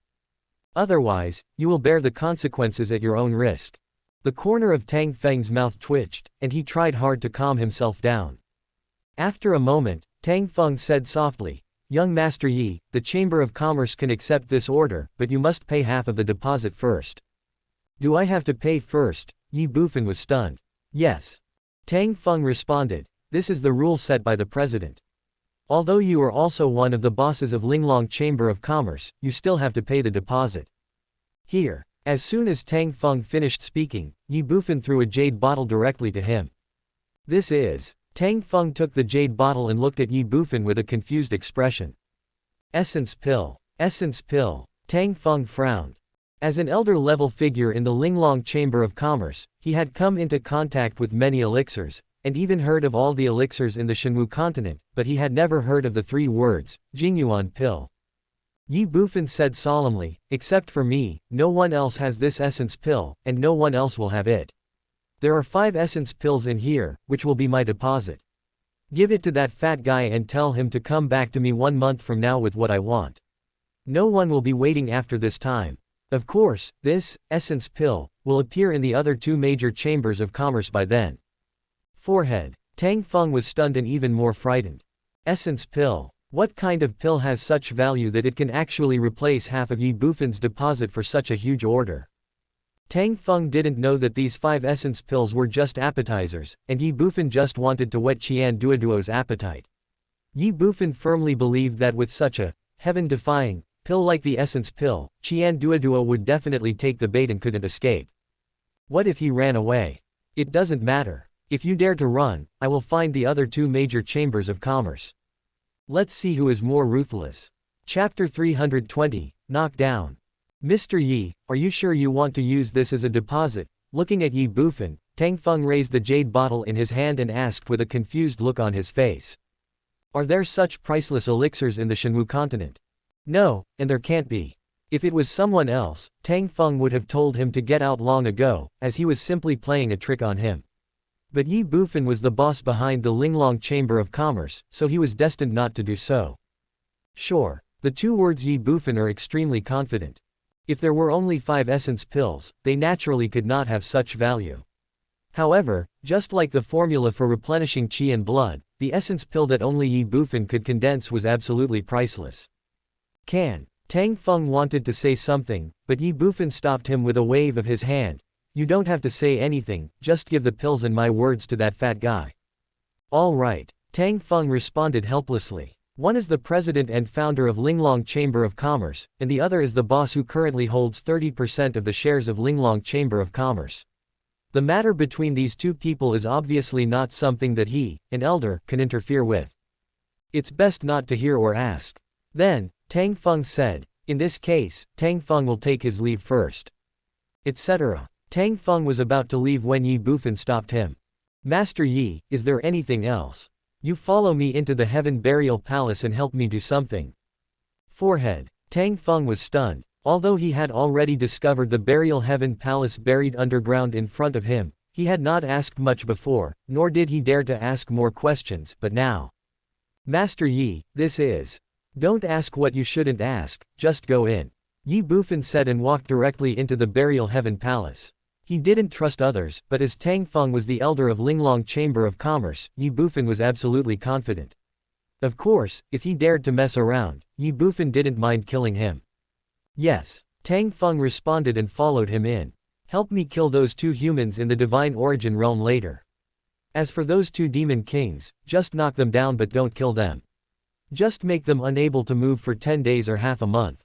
Otherwise, you will bear the consequences at your own risk. The corner of Tang Feng's mouth twitched, and he tried hard to calm himself down. After a moment, Tang Feng said softly, Young Master Yi, the Chamber of Commerce can accept this order, but you must pay half of the deposit first. Do I have to pay first? Ye Bufan was stunned. Yes. Tang Feng responded, this is the rule set by the president. Although you are also one of the bosses of Linglong Chamber of Commerce, you still have to pay the deposit. Here. As soon as Tang Feng finished speaking, Ye Bufan threw a jade bottle directly to him. This is. Tang Feng took the jade bottle and looked at Ye Bufan with a confused expression. Essence pill. Essence pill. Tang Feng frowned. As an elder-level figure in the Linglong Chamber of Commerce, he had come into contact with many elixirs, and even heard of all the elixirs in the Shenwu continent, but he had never heard of the 3 words, Jingyuan pill. Ye Bufan said solemnly, except for me, no one else has this essence pill, and no one else will have it. There are 5 essence pills in here, which will be my deposit. Give it to that fat guy and tell him to come back to me 1 month from now with what I want. No one will be waiting after this time. Of course, this essence pill will appear in the other 2 major chambers of commerce by then. Forehead. Tang Feng was stunned and even more frightened. Essence pill. What kind of pill has such value that it can actually replace half of Ye Bufan's deposit for such a huge order? Tang Feng didn't know that these 5 essence pills were just appetizers, and Ye Bufan just wanted to whet Qian Duoduo's appetite. Ye Bufan firmly believed that with such a heaven-defying pill like the essence pill, Qian Duoduo would definitely take the bait and couldn't escape. What if he ran away? It doesn't matter. If you dare to run, I will find the other 2 major chambers of commerce. Let's see who is more ruthless. Chapter 320, Knockdown. Mr. Yi, are you sure you want to use this as a deposit? Looking at Ye Bufan, Tang Feng raised the jade bottle in his hand and asked with a confused look on his face. Are there such priceless elixirs in the Shenwu continent? No, and there can't be. If it was someone else, Tang Feng would have told him to get out long ago, as he was simply playing a trick on him. But Ye Bufan was the boss behind the Linglong Chamber of Commerce, so he was destined not to do so. Sure, the 2 words Ye Bufan are extremely confident. If there were only 5 essence pills, they naturally could not have such value. However, just like the formula for replenishing qi and blood, the essence pill that only Ye Bufan could condense was absolutely priceless. Tang Feng wanted to say something, but Ye Bufan stopped him with a wave of his hand. You don't have to say anything, just give the pills and my words to that fat guy. All right, Tang Feng responded helplessly. One is the president and founder of Linglong Chamber of Commerce, and the other is the boss who currently holds 30% of the shares of Linglong Chamber of Commerce. The matter between these 2 people is obviously not something that he, an elder, can interfere with. It's best not to hear or ask. Then, Tang Feng said, in this case, Tang Feng will take his leave first. Etc. Tang Feng was about to leave when Ye Bufan stopped him. Master Yi, is there anything else? You follow me into the Heaven Burial Palace and help me do something. Forehead. Tang Feng was stunned. Although he had already discovered the Burial Heaven Palace buried underground in front of him, he had not asked much before, nor did he dare to ask more questions, but now. Master Yi, this is. Don't ask what you shouldn't ask, just go in. Ye Bufan said and walked directly into the Burial Heaven Palace. He didn't trust others, but as Tang Feng was the elder of Linglong Chamber of Commerce, Ye Bufan was absolutely confident. Of course, if he dared to mess around, Ye Bufan didn't mind killing him. Yes. Tang Feng responded and followed him in. Help me kill those 2 humans in the Divine Origin realm later. As for those 2 demon kings, just knock them down but don't kill them. Just make them unable to move for 10 days or half a month.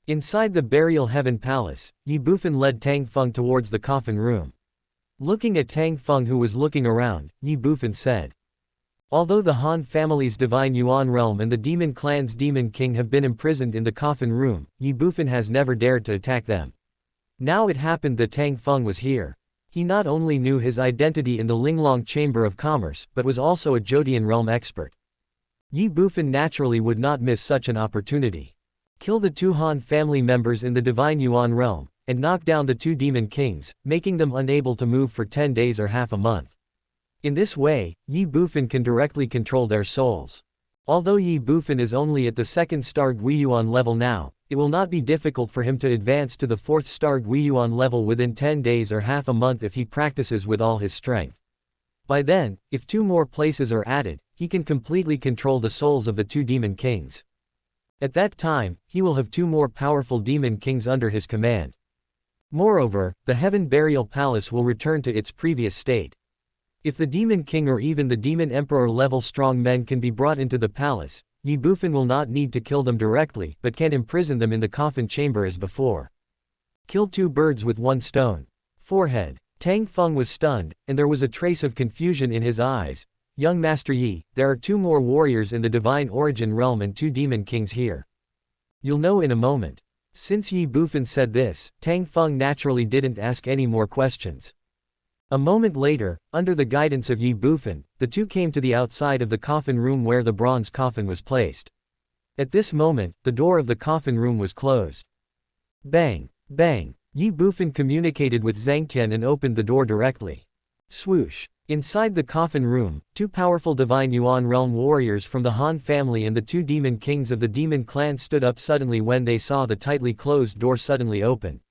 Inside the Burial Heaven Palace, Ye Bufan led Tang Feng towards the coffin room. Looking at Tang Feng who was looking around, Ye Bufan said. Although the Han family's Divine Yuan realm and the Demon Clan's Demon King have been imprisoned in the coffin room, Ye Bufan has never dared to attack them. Now it happened that Tang Feng was here. He not only knew his identity in the Linglong Chamber of Commerce but was also a Jodian realm expert. Ye Bufan naturally would not miss such an opportunity. Kill the 2 Han family members in the Divine Yuan realm, and knock down the 2 demon kings, making them unable to move for 10 days or half a month. In this way, Ye Bufan can directly control their souls. Although Ye Bufan is only at the 2nd star Guiyuan level now, it will not be difficult for him to advance to the 4th star Guiyuan level within 10 days or half a month if he practices with all his strength. By then, if 2 more places are added, he can completely control the souls of the 2 demon kings. At that time, he will have 2 more powerful demon kings under his command. Moreover, the Heaven Burial Palace will return to its previous state. If the Demon King or even the Demon Emperor level strong men can be brought into the palace, Ye Bufan will not need to kill them directly but can imprison them in the coffin chamber as before. Kill 2 birds with 1 stone. Forehead. Tang Feng was stunned, and there was a trace of confusion in his eyes. Young Master Yi, there are 2 more warriors in the Divine Origin realm and 2 demon kings here. You'll know in a moment. Since Ye Bufan said this, Tang Feng naturally didn't ask any more questions. A moment later, under the guidance of Ye Bufan, the 2 came to the outside of the coffin room where the bronze coffin was placed. At this moment, the door of the coffin room was closed. Bang! Bang! Ye Bufan communicated with Zhang Tian and opened the door directly. Swoosh! Inside the coffin room, 2 powerful Divine Yuan realm warriors from the Han family and the 2 demon kings of the demon clan stood up suddenly when they saw the tightly closed door suddenly open.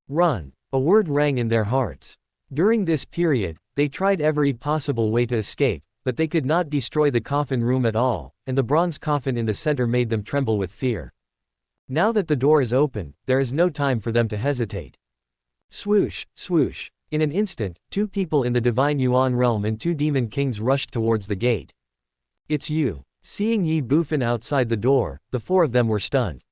Run! A word rang in their hearts. During this period, they tried every possible way to escape, but they could not destroy the coffin room at all, and the bronze coffin in the center made them tremble with fear. Now that the door is open, there is no time for them to hesitate. Swoosh, swoosh. In an instant, 2 people in the divine Yuan realm and 2 demon kings rushed towards the gate. It's you. Seeing Ye Bufan outside the door, the 4 of them were stunned.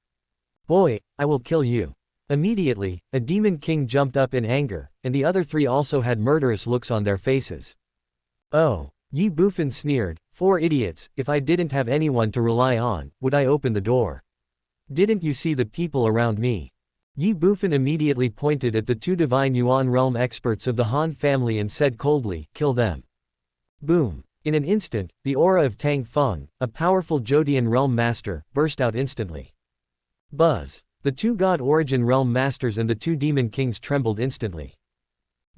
Boy, I will kill you. Immediately, a demon king jumped up in anger, and the other 3 also had murderous looks on their faces. Oh, Ye Bufan sneered, 4 idiots, if I didn't have anyone to rely on, would I open the door? Didn't you see the people around me? Ye Bufan immediately pointed at the 2 divine Yuan realm experts of the Han family and said coldly, kill them. Boom. In an instant, the aura of Tang Feng, a powerful Zhodian realm master, burst out instantly. Buzz. The 2 god origin realm masters and the 2 demon kings trembled instantly.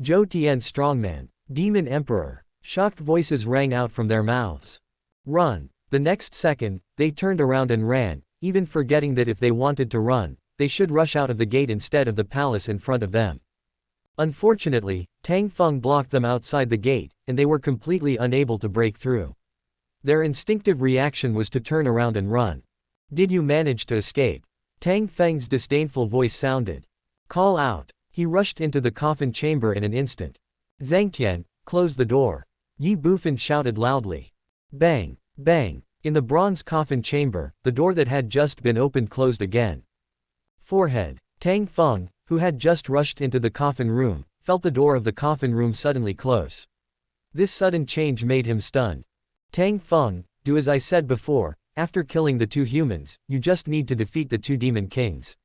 Zhou Tian strongman. Demon emperor. Shocked voices rang out from their mouths. Run. The next second, they turned around and ran, even forgetting that if they wanted to run, they should rush out of the gate instead of the palace in front of them. Unfortunately, Tang Feng blocked them outside the gate, and they were completely unable to break through. Their instinctive reaction was to turn around and run. Did you manage to escape? Tang Feng's disdainful voice sounded. Call out. He rushed into the coffin chamber in an instant. Zhangtian, close the door. Ye Bufan shouted loudly. Bang, bang. In the bronze coffin chamber, the door that had just been opened closed again. Forehead. Tang Feng, who had just rushed into the coffin room, felt the door of the coffin room suddenly close. This sudden change made him stunned. Tang Feng, do as I said before, after killing the 2 humans, you just need to defeat the 2 demon kings.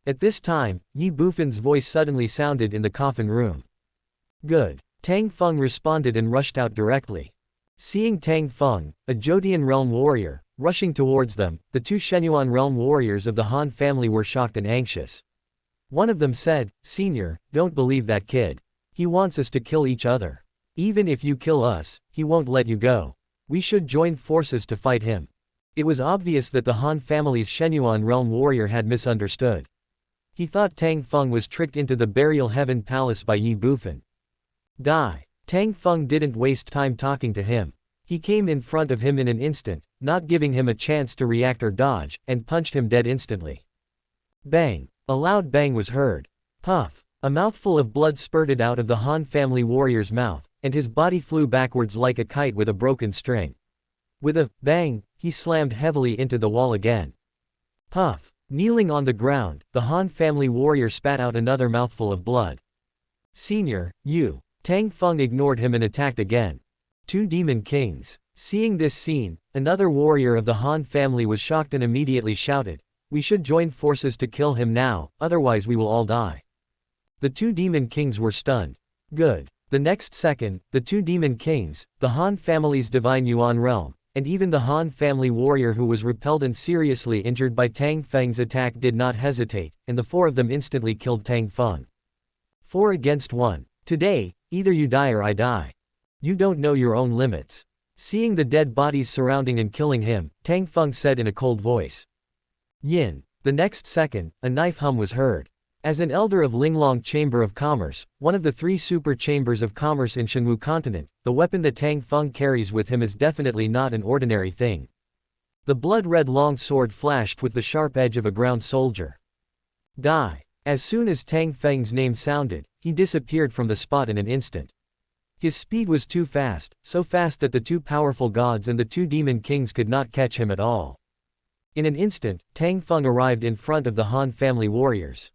At this time, Ye Bufan's voice suddenly sounded in the coffin room. Good. Tang Feng responded and rushed out directly. Seeing Tang Feng, a Zhodian realm warrior, rushing towards them, the 2 Shenyuan realm warriors of the Han family were shocked and anxious. One of them said, Senior, don't believe that kid. He wants us to kill each other. Even if you kill us, he won't let you go. We should join forces to fight him. It was obvious that the Han family's Shenyuan realm warrior had misunderstood. He thought Tang Feng was tricked into the burial heaven palace by Ye Bufan. Die. Tang Feng didn't waste time talking to him. He came in front of him in an instant, not giving him a chance to react or dodge, and punched him dead instantly. Bang. A loud bang was heard. Puff. A mouthful of blood spurted out of the Han family warrior's mouth, and his body flew backwards like a kite with a broken string. With a bang, he slammed heavily into the wall again. Puff. Kneeling on the ground, the Han family warrior spat out another mouthful of blood. Senior, you. Tang Feng ignored him and attacked again. 2 demon kings. Seeing this scene, another warrior of the Han family was shocked and immediately shouted, we should join forces to kill him now, otherwise we will all die. The 2 demon kings were stunned. Good. The next second, the 2 demon kings, the Han family's divine Yuan realm, and even the Han family warrior who was repelled and seriously injured by Tang Feng's attack did not hesitate, and the 4 of them instantly killed Tang Feng. 4 against 1. Today, either you die or I die. You don't know your own limits. Seeing the dead bodies surrounding and killing him, Tang Feng said in a cold voice. Yin. The next second, a knife hum was heard. As an elder of Linglong Chamber of Commerce, one of the 3 super chambers of commerce in Shenwu continent, the weapon that Tang Feng carries with him is definitely not an ordinary thing. The blood-red long sword flashed with the sharp edge of a ground soldier. Die. As soon as Tang Feng's name sounded, he disappeared from the spot in an instant. His speed was too fast, so fast that the 2 powerful gods and the 2 demon kings could not catch him at all. In an instant, Tang Feng arrived in front of the Han family warriors.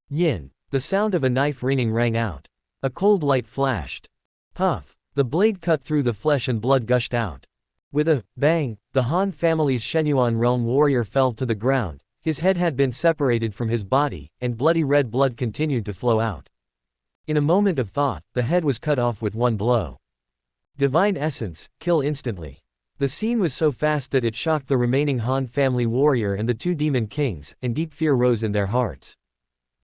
Yin. The sound of a knife ringing rang out. A cold light flashed. Puff. The blade cut through the flesh and blood gushed out. With a bang, the Han family's Shenyuan realm warrior fell to the ground. His head had been separated from his body, and bloody red blood continued to flow out. In a moment of thought, the head was cut off with one blow. Divine essence, kill instantly. The scene was so fast that it shocked the remaining Han family warrior and the 2 demon kings, and deep fear rose in their hearts.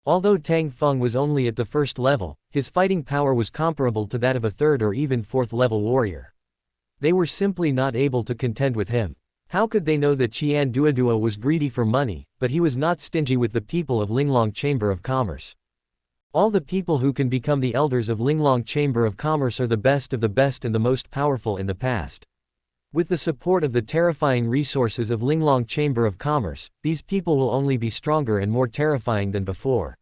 Although Tang Feng was only at the 1st level, his fighting power was comparable to that of a 3rd or even 4th level warrior. They were simply not able to contend with him. How could they know that Qian Duodua was greedy for money, but he was not stingy with the people of Linglong Chamber of Commerce. All the people who can become the elders of Linglong Chamber of Commerce are the best of the best and the most powerful in the past. With the support of the terrifying resources of Linglong Chamber of Commerce, these people will only be stronger and more terrifying than before.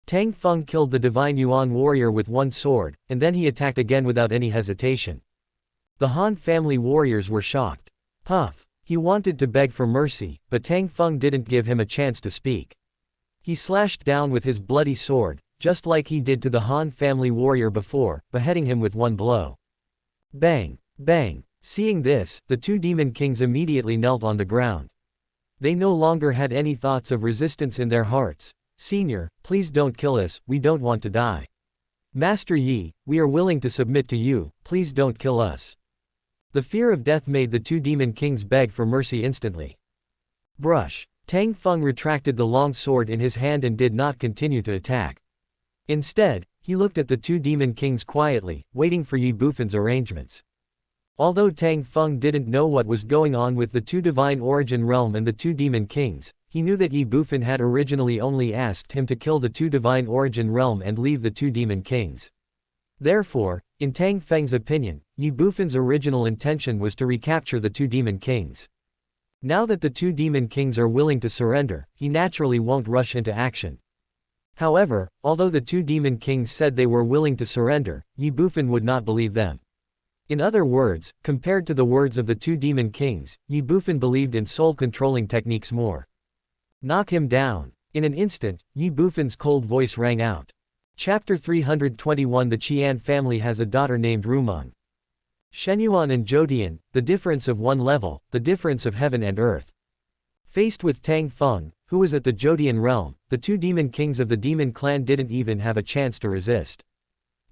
Tang Feng killed the Divine Yuan warrior with one sword, and then he attacked again without any hesitation. The Han family warriors were shocked. Puff. He wanted to beg for mercy, but Tang Feng didn't give him a chance to speak. He slashed down with his bloody sword, just like he did to the Han family warrior before, beheading him with one blow. Bang! Bang! Seeing this, the two demon kings immediately knelt on the ground. They no longer had any thoughts of resistance in their hearts. Senior, please don't kill us, we don't want to die. Master Yi, we are willing to submit to you, please don't kill us. The fear of death made the two demon kings beg for mercy instantly. Brush. Tang Feng retracted the long sword in his hand and did not continue to attack. Instead, he looked at the two demon kings quietly, waiting for Ye Bufan's arrangements. Although Tang Feng didn't know what was going on with the two divine origin realm and the two demon kings, he knew that Ye Bufan had originally only asked him to kill the two divine origin realm and leave the two demon kings. Therefore, in Tang Feng's opinion, Ye Bufan's original intention was to recapture the two demon kings. Now that the two demon kings are willing to surrender, he naturally won't rush into action. However, although the two demon kings said they were willing to surrender, Ye Bufan would not believe them. In other words, compared to the words of the two demon kings, Ye Bufan believed in soul-controlling techniques more. Knock him down. In an instant, Ye Bufan's cold voice rang out. Chapter 321. The Qian family has a daughter named Rumong. Shenyuan and Zhodian, the difference of one level, the difference of heaven and earth. Faced with Tang Feng, who was at the Zhodian realm, the two demon kings of the demon clan didn't even have a chance to resist.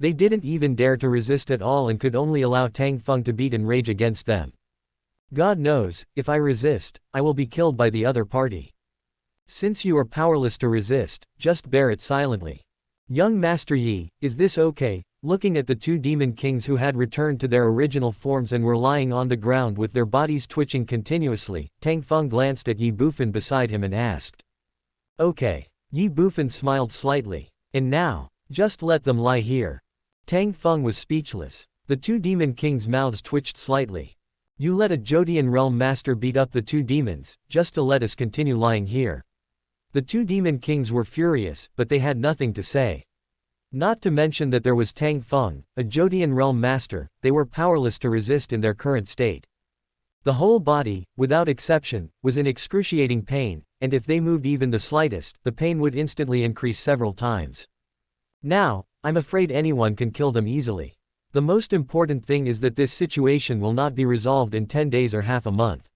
They didn't even dare to resist at all and could only allow Tang Feng to beat and rage against them. God knows, if I resist, I will be killed by the other party. Since you are powerless to resist, just bear it silently. Young Master Yi, is this okay? Looking at the two demon kings who had returned to their original forms and were lying on the ground with their bodies twitching continuously, Tang Feng glanced at Ye Bufan beside him and asked. Okay. Ye Bufan smiled slightly. And now, just let them lie here. Tang Feng was speechless. The two demon kings' mouths twitched slightly. You let a Zhodian realm master beat up the two demons, just to let us continue lying here. The two demon kings were furious, but they had nothing to say. Not to mention that there was Tang Feng, a Zhodian realm master, they were powerless to resist in their current state. The whole body, without exception, was in excruciating pain, and if they moved even the slightest, the pain would instantly increase several times. Now, I'm afraid anyone can kill them easily. The most important thing is that this situation will not be resolved in 10 days or half a month.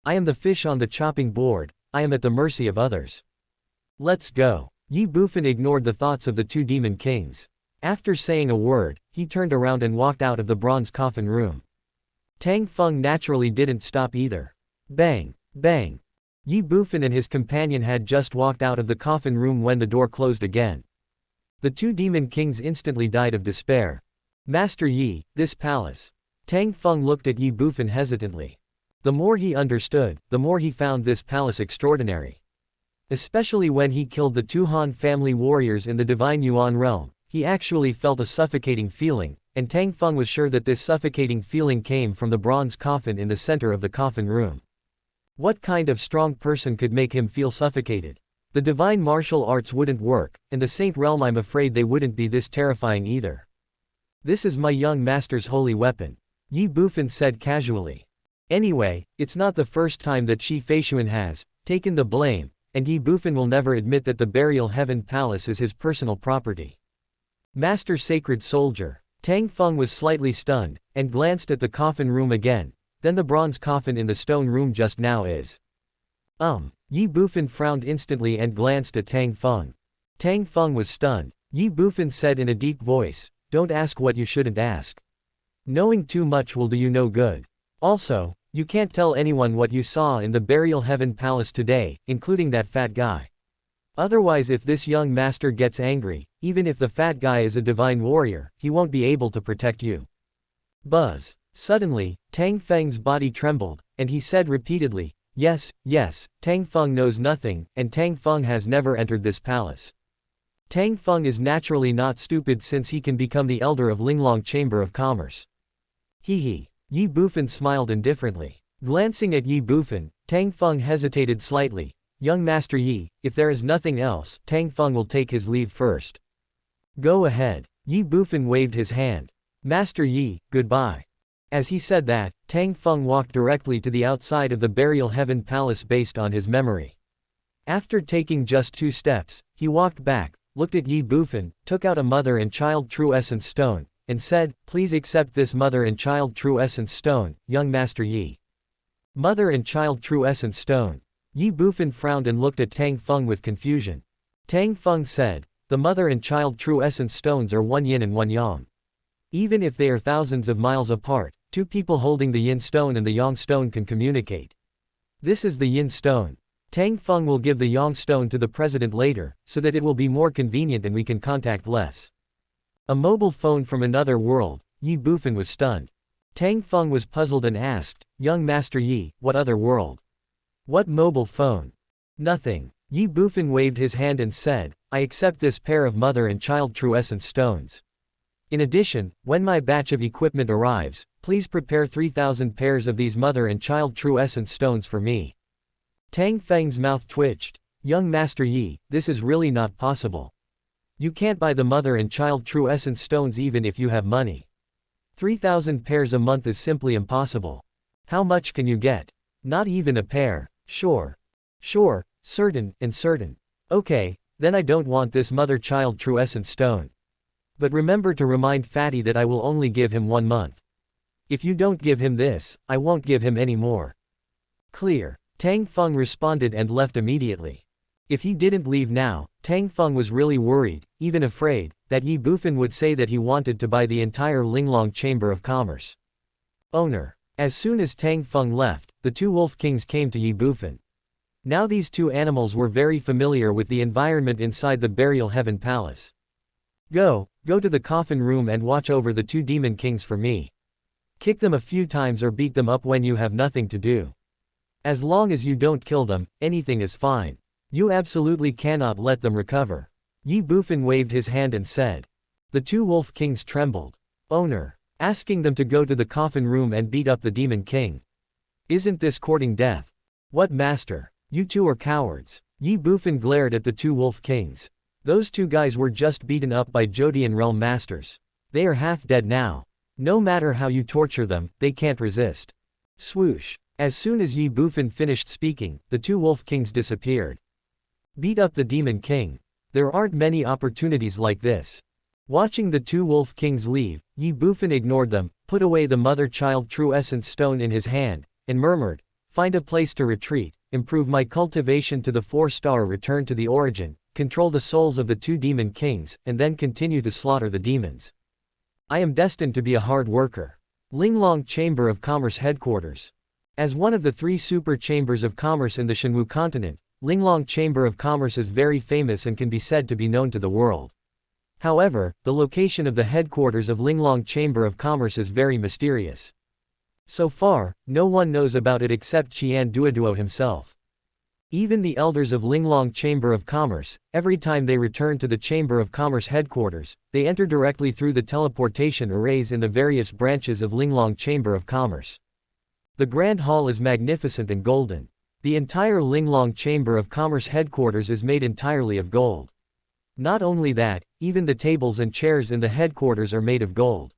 I am the fish on the chopping board, I am at the mercy of others. Let's go. Ye Bufan ignored the thoughts of the two demon kings. After saying a word, he turned around and walked out of the bronze coffin room. Tang Feng naturally didn't stop either. Bang! Bang! Ye Bufan and his companion had just walked out of the coffin room when the door closed again. The two demon kings instantly died of despair. Master Yi, this palace. Tang Feng looked at Ye Bufan hesitantly. The more he understood, the more he found this palace extraordinary. Especially when he killed the two Han family warriors in the Divine Yuan realm, he actually felt a suffocating feeling, and Tang Feng was sure that this suffocating feeling came from the bronze coffin in the center of the coffin room. What kind of strong person could make him feel suffocated? The divine martial arts wouldn't work, and the Saint realm I'm afraid they wouldn't be this terrifying either. This is my young master's holy weapon, Ye Bufan said casually. Anyway, it's not the first time that Shi Feishuan has taken the blame, and Ye Bufan will never admit that the Burial Heaven Palace is his personal property. Master Sacred Soldier. Tang Feng was slightly stunned, and glanced at the coffin room again, then the bronze coffin in the stone room just now is. Ye Bufan frowned instantly and glanced at Tang Feng. Tang Feng was stunned. Ye Bufan said in a deep voice, don't ask what you shouldn't ask. Knowing too much will do you no good. Also, you can't tell anyone what you saw in the Burial Heaven Palace today, including that fat guy. Otherwise, if this young master gets angry, even if the fat guy is a divine warrior, he won't be able to protect you. Buzz. Suddenly, Tang Feng's body trembled, and he said repeatedly, yes, yes, Tang Feng knows nothing, and Tang Feng has never entered this palace. Tang Feng is naturally not stupid since he can become the elder of Linglong Chamber of Commerce. Hee hee. Ye Bufan smiled indifferently. Glancing at Ye Bufan, Tang Feng hesitated slightly. Young Master Yi, if there is nothing else, Tang Feng will take his leave first. Go ahead. Ye Bufan waved his hand. Master Yi, goodbye. As he said that, Tang Feng walked directly to the outside of the Burial Heaven Palace based on his memory. After taking just 2 steps, he walked back, looked at Ye Bufan, took out a Mother and Child True Essence Stone, and said, please accept this Mother and Child True Essence Stone, young Master Yi. Mother and Child True Essence Stone. Ye Bufan frowned and looked at Tang Feng with confusion. Tang Feng said, the Mother and Child True Essence Stones are one yin and one yang. Even if they are thousands of miles apart, 2 people holding the yin stone and the yang stone can communicate. This is the yin stone. Tang Feng will give the yang stone to the president later, so that it will be more convenient and we can contact less. A mobile phone from another world. Ye Bufan was stunned. Tang Feng was puzzled and asked, young Master Yi, what other world? What mobile phone? Nothing. Ye Bufan waved his hand and said, I accept this pair of Mother and Child True Essence Stones. In addition, when my batch of equipment arrives, please prepare 3,000 pairs of these Mother and Child True Essence Stones for me. Tang Feng's mouth twitched. Young Master Yi, this is really not possible. You can't buy the Mother and Child True Essence Stones even if you have money. 3,000 pairs a month is simply impossible. How much can you get? Not even a pair. Sure. Sure, certain, and certain. Okay, then I don't want this Mother-Child True Essence Stone. But remember to remind Fatty that I will only give him 1 month. If you don't give him this, I won't give him any more. Clear. Tang Feng responded and left immediately. If he didn't leave now, Tang Feng was really worried, even afraid, that Ye Bufan would say that he wanted to buy the entire Linglong Chamber of Commerce. Owner. As soon as Tang Feng left, the 2 Wolf Kings came to Ye Bufan. Now these 2 animals were very familiar with the environment inside the Burial Heaven Palace. Go to the coffin room and watch over the 2 Demon Kings for me. Kick them a few times or beat them up when you have nothing to do. As long as you don't kill them, anything is fine. You absolutely cannot let them recover. Ye Bufan waved his hand and said. The 2 Wolf Kings trembled. Owner. Asking them to go to the coffin room and beat up the Demon King. Isn't this courting death? What master? You 2 are cowards. Ye Bufan glared at the 2 Wolf Kings. Those 2 guys were just beaten up by Jodian Realm Masters. They are half dead now. No matter how you torture them, they can't resist. Swoosh. As soon as Ye Bufan finished speaking, the 2 Wolf Kings disappeared. Beat up the Demon King. There aren't many opportunities like this. Watching the 2 Wolf Kings leave, Ye Bufan ignored them, put away the Mother-Child True Essence Stone in his hand, and murmured, find a place to retreat, improve my cultivation to the 4-star, return to the origin, control the souls of the 2 Demon Kings, and then continue to slaughter the demons. I am destined to be a hard worker. Linglong Chamber of Commerce Headquarters. As one of the 3 super chambers of commerce in the Shenwu continent, Linglong Chamber of Commerce is very famous and can be said to be known to the world. However, the location of the headquarters of Linglong Chamber of Commerce is very mysterious. So far, no one knows about it except Qian Duoduo himself. Even the elders of Linglong Chamber of Commerce, every time they return to the Chamber of Commerce headquarters, they enter directly through the teleportation arrays in the various branches of Linglong Chamber of Commerce. The Grand Hall is magnificent and golden. The entire Linglong Chamber of Commerce headquarters is made entirely of gold. Not only that, even the tables and chairs in the headquarters are made of gold.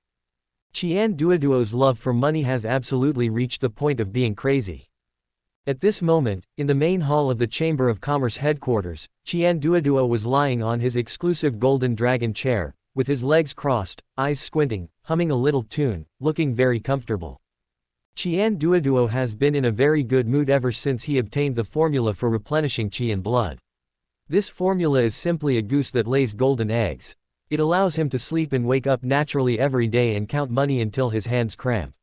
Qian Duoduo's love for money has absolutely reached the point of being crazy. At this moment, in the main hall of the Chamber of Commerce headquarters, Qian Duoduo was lying on his exclusive golden dragon chair, with his legs crossed, eyes squinting, humming a little tune, looking very comfortable. Qian Duoduo has been in a very good mood ever since he obtained the formula for replenishing qi and blood. This formula is simply a goose that lays golden eggs. It allows him to sleep and wake up naturally every day and count money until his hands cramp.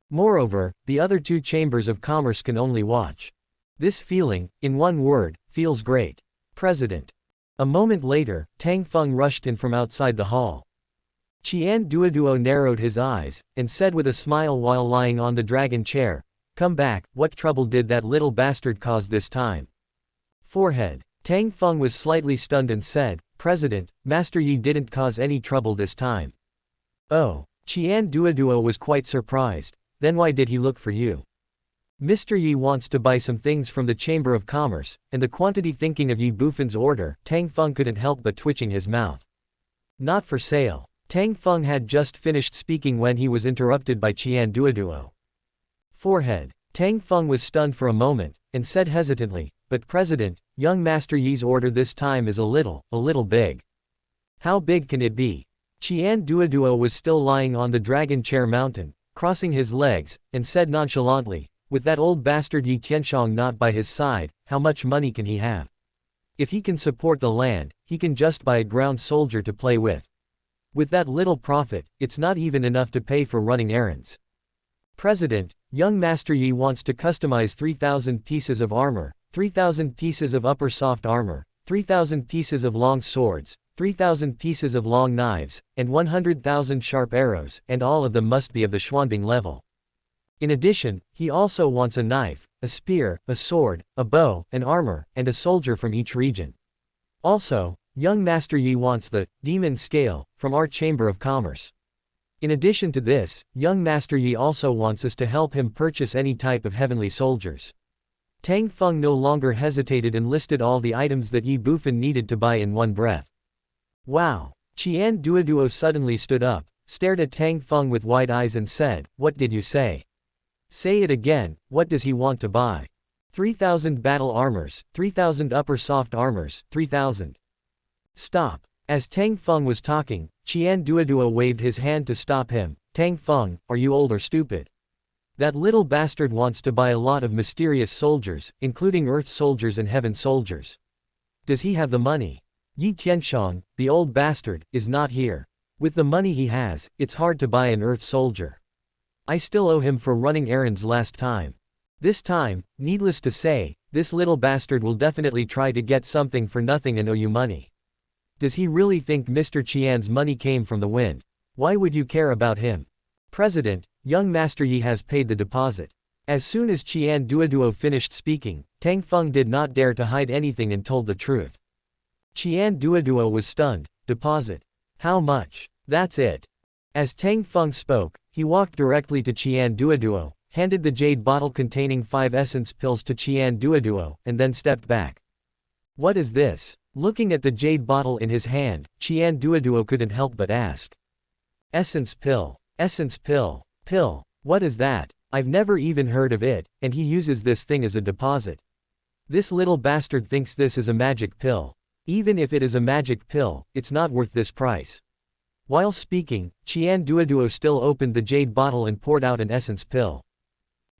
Moreover, the other 2 chambers of commerce can only watch. This feeling, in one word, feels great. President. A moment later, Tang Feng rushed in from outside the hall. Qian Duoduo narrowed his eyes, and said with a smile while lying on the dragon chair, come back, what trouble did that little bastard cause this time? Forehead. Tang Feng was slightly stunned and said, President, Master Yi didn't cause any trouble this time. Oh. Qian Duoduo was quite surprised. then why did he look for you? Mr. Yi wants to buy some things from the Chamber of Commerce, and the quantity thinking of Ye Bufan's order, Tang Feng couldn't help but twitching his mouth. Not for sale. Tang Feng had just finished speaking when he was interrupted by Qian Duoduo. Forehead. Tang Feng was stunned for a moment, and said hesitantly, but President, young Master Yi's order this time is a little big. How big can it be? Qian Duoduo was still lying on the dragon chair mountain, crossing his legs, and said nonchalantly, with that old bastard Yi Tianshong not by his side, how much money can he have? If he can support the land, he can just buy a ground soldier to play with. With that little profit, it's not even enough to pay for running errands. President, young Master Yi wants to customize 3,000 pieces of armor, 3,000 pieces of upper soft armor, 3,000 pieces of long swords, 3,000 pieces of long knives, and 100,000 sharp arrows, and all of them must be of the Xuanbing level. In addition, he also wants a knife, a spear, a sword, a bow, an armor, and a soldier from each region. Also, young Master Yi wants the demon scale from our Chamber of Commerce. In addition to this, young Master Yi also wants us to help him purchase any type of heavenly soldiers. Tang Feng no longer hesitated and listed all the items that Ye Bufan needed to buy in one breath. Wow! Qian Duoduo suddenly stood up, stared at Tang Feng with wide eyes and said, "What did you say? Say it again, what does he want to buy?" 3,000 battle armors, 3,000 upper soft armors, 3,000. Stop. As Tang Feng was talking, Qian Duoduo waved his hand to stop him. Tang Feng, are you old or stupid? That little bastard wants to buy a lot of mysterious soldiers, including earth soldiers and heaven soldiers. Does he have the money? Yi Tianshong, the old bastard, is not here. With the money he has, it's hard to buy an earth soldier. I still owe him for running errands last time. This time, needless to say, this little bastard will definitely try to get something for nothing and owe you money. Does he really think Mr. Qian's money came from the wind? Why would you care about him? President, young Master Yi has paid the deposit. As soon as Qian Duoduo finished speaking, Tang Feng did not dare to hide anything and told the truth. Qian Duoduo was stunned. Deposit? How much? That's it. As Tang Feng spoke, he walked directly to Qian Duoduo, handed the jade bottle containing 5 essence pills to Qian Duoduo, and then stepped back. What is this? Looking at the jade bottle in his hand, Qian Duoduo couldn't help but ask. Essence pill. Essence pill. Pill. What is that? I've never even heard of it, and he uses this thing as a deposit. This little bastard thinks this is a magic pill. Even if it is a magic pill, it's not worth this price. While speaking, Qian Duoduo still opened the jade bottle and poured out an essence pill.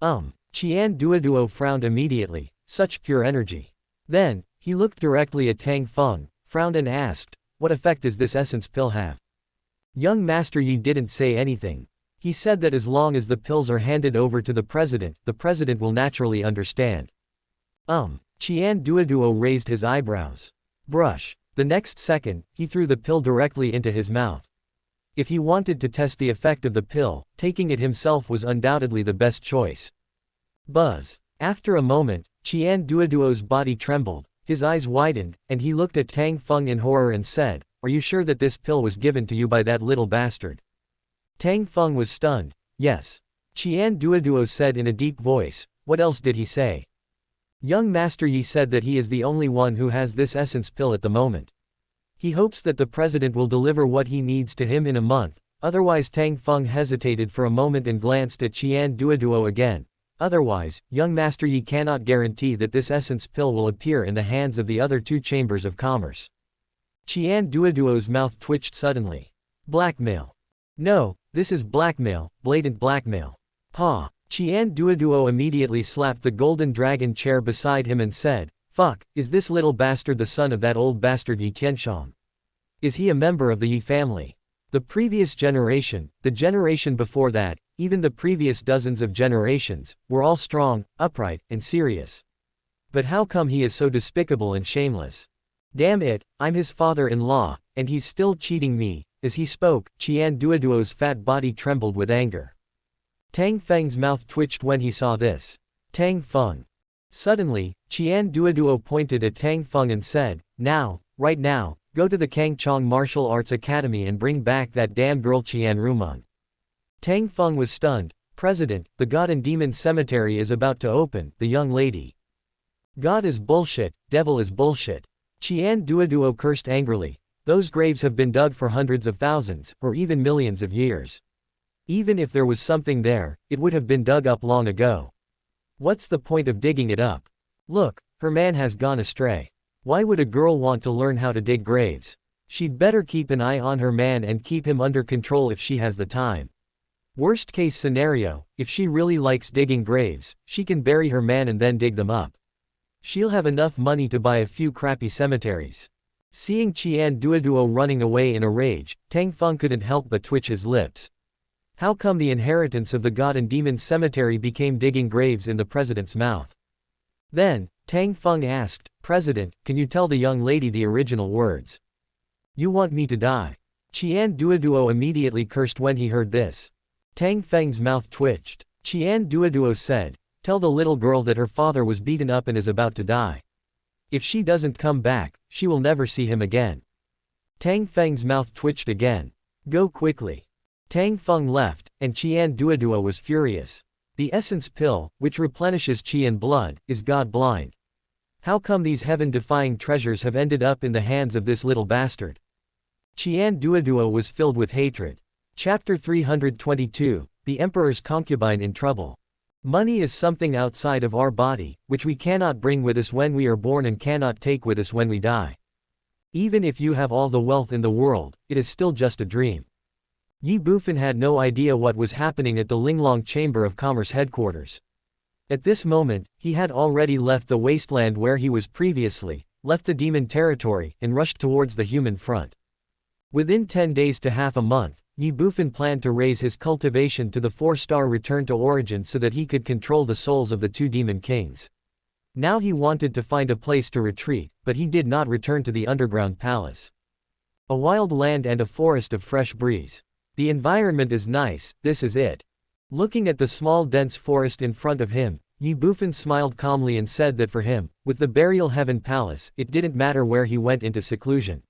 Qian Duoduo frowned immediately, such pure energy. Then, he looked directly at Tang Feng, frowned and asked, what effect does this essence pill have? Young Master Yi didn't say anything. He said that as long as the pills are handed over to the president will naturally understand. Qian Duoduo raised his eyebrows. Brush. The next second, he threw the pill directly into his mouth. If he wanted to test the effect of the pill, taking it himself was undoubtedly the best choice. Buzz. After a moment, Qian Duoduo's body trembled, his eyes widened, and he looked at Tang Feng in horror and said, "Are you sure that this pill was given to you by that little bastard?" Tang Feng was stunned. Yes. Qian Duoduo said in a deep voice. What else did he say? Young Master Yi said that he is the only one who has this essence pill at the moment. He hopes that the president will deliver what he needs to him in a month, otherwise Tang Feng hesitated for a moment and glanced at Qian Duoduo again. Otherwise, young Master Yi cannot guarantee that this essence pill will appear in the hands of the other 2 chambers of commerce. Qian Duoduo's mouth twitched suddenly. Blackmail. No, this is blackmail, blatant blackmail. Pa. Qian Duoduo immediately slapped the golden dragon chair beside him and said, "Fuck, is this little bastard the son of that old bastard Yi Tianshong? Is he a member of the Yi family? The previous generation, the generation before that, even the previous dozens of generations, were all strong, upright, and serious. But how come he is so despicable and shameless? Damn it, I'm his father-in-law, and he's still cheating me." As he spoke, Qian Duoduo's fat body trembled with anger. Tang Feng's mouth twitched when he saw this. Tang Feng. Suddenly, Qian Duoduo pointed at Tang Feng and said, "Now, right now, go to the Kangchong Martial Arts Academy and bring back that damn girl Qian Rumon." Tang Feng was stunned. President, the God and Demon Cemetery is about to open, the young lady. God is bullshit, devil is bullshit. Qian Duoduo cursed angrily. Those graves have been dug for hundreds of thousands, or even millions of years. Even if there was something there, it would have been dug up long ago. What's the point of digging it up? Look, her man has gone astray. Why would a girl want to learn how to dig graves? She'd better keep an eye on her man and keep him under control if she has the time. Worst case scenario, if she really likes digging graves, she can bury her man and then dig them up. She'll have enough money to buy a few crappy cemeteries. Seeing Qian Duoduo running away in a rage, Tang Feng couldn't help but twitch his lips. How come the inheritance of the God and Demon Cemetery became digging graves in the president's mouth? Then, Tang Feng asked, President, can you tell the young lady the original words? You want me to die? Qian Duoduo immediately cursed when he heard this. Tang Feng's mouth twitched. Qian Duoduo said, tell the little girl that her father was beaten up and is about to die. If she doesn't come back, she will never see him again. Tang Feng's mouth twitched again. Go quickly. Tang Feng left, and Qian Duoduo was furious. The essence pill, which replenishes qi and blood, is god blind. How come these heaven-defying treasures have ended up in the hands of this little bastard? Qian Duoduo was filled with hatred. Chapter 322, The Emperor's Concubine in Trouble. Money is something outside of our body, which we cannot bring with us when we are born and cannot take with us when we die. Even if you have all the wealth in the world, it is still just a dream. Ye Bufan had no idea what was happening at the Linglong Chamber of Commerce headquarters. At this moment, he had already left the wasteland where he was previously, left the demon territory, and rushed towards the human front. Within 10 days to half a month, Ye Bufan planned to raise his cultivation to the 4-star return to origin so that he could control the souls of the 2 demon kings. Now he wanted to find a place to retreat, but he did not return to the underground palace. A wild land and a forest of fresh breeze. The environment is nice, this is it. Looking at the small dense forest in front of him, Ye Bufan smiled calmly and said that for him, with the burial heaven palace, it didn't matter where he went into seclusion.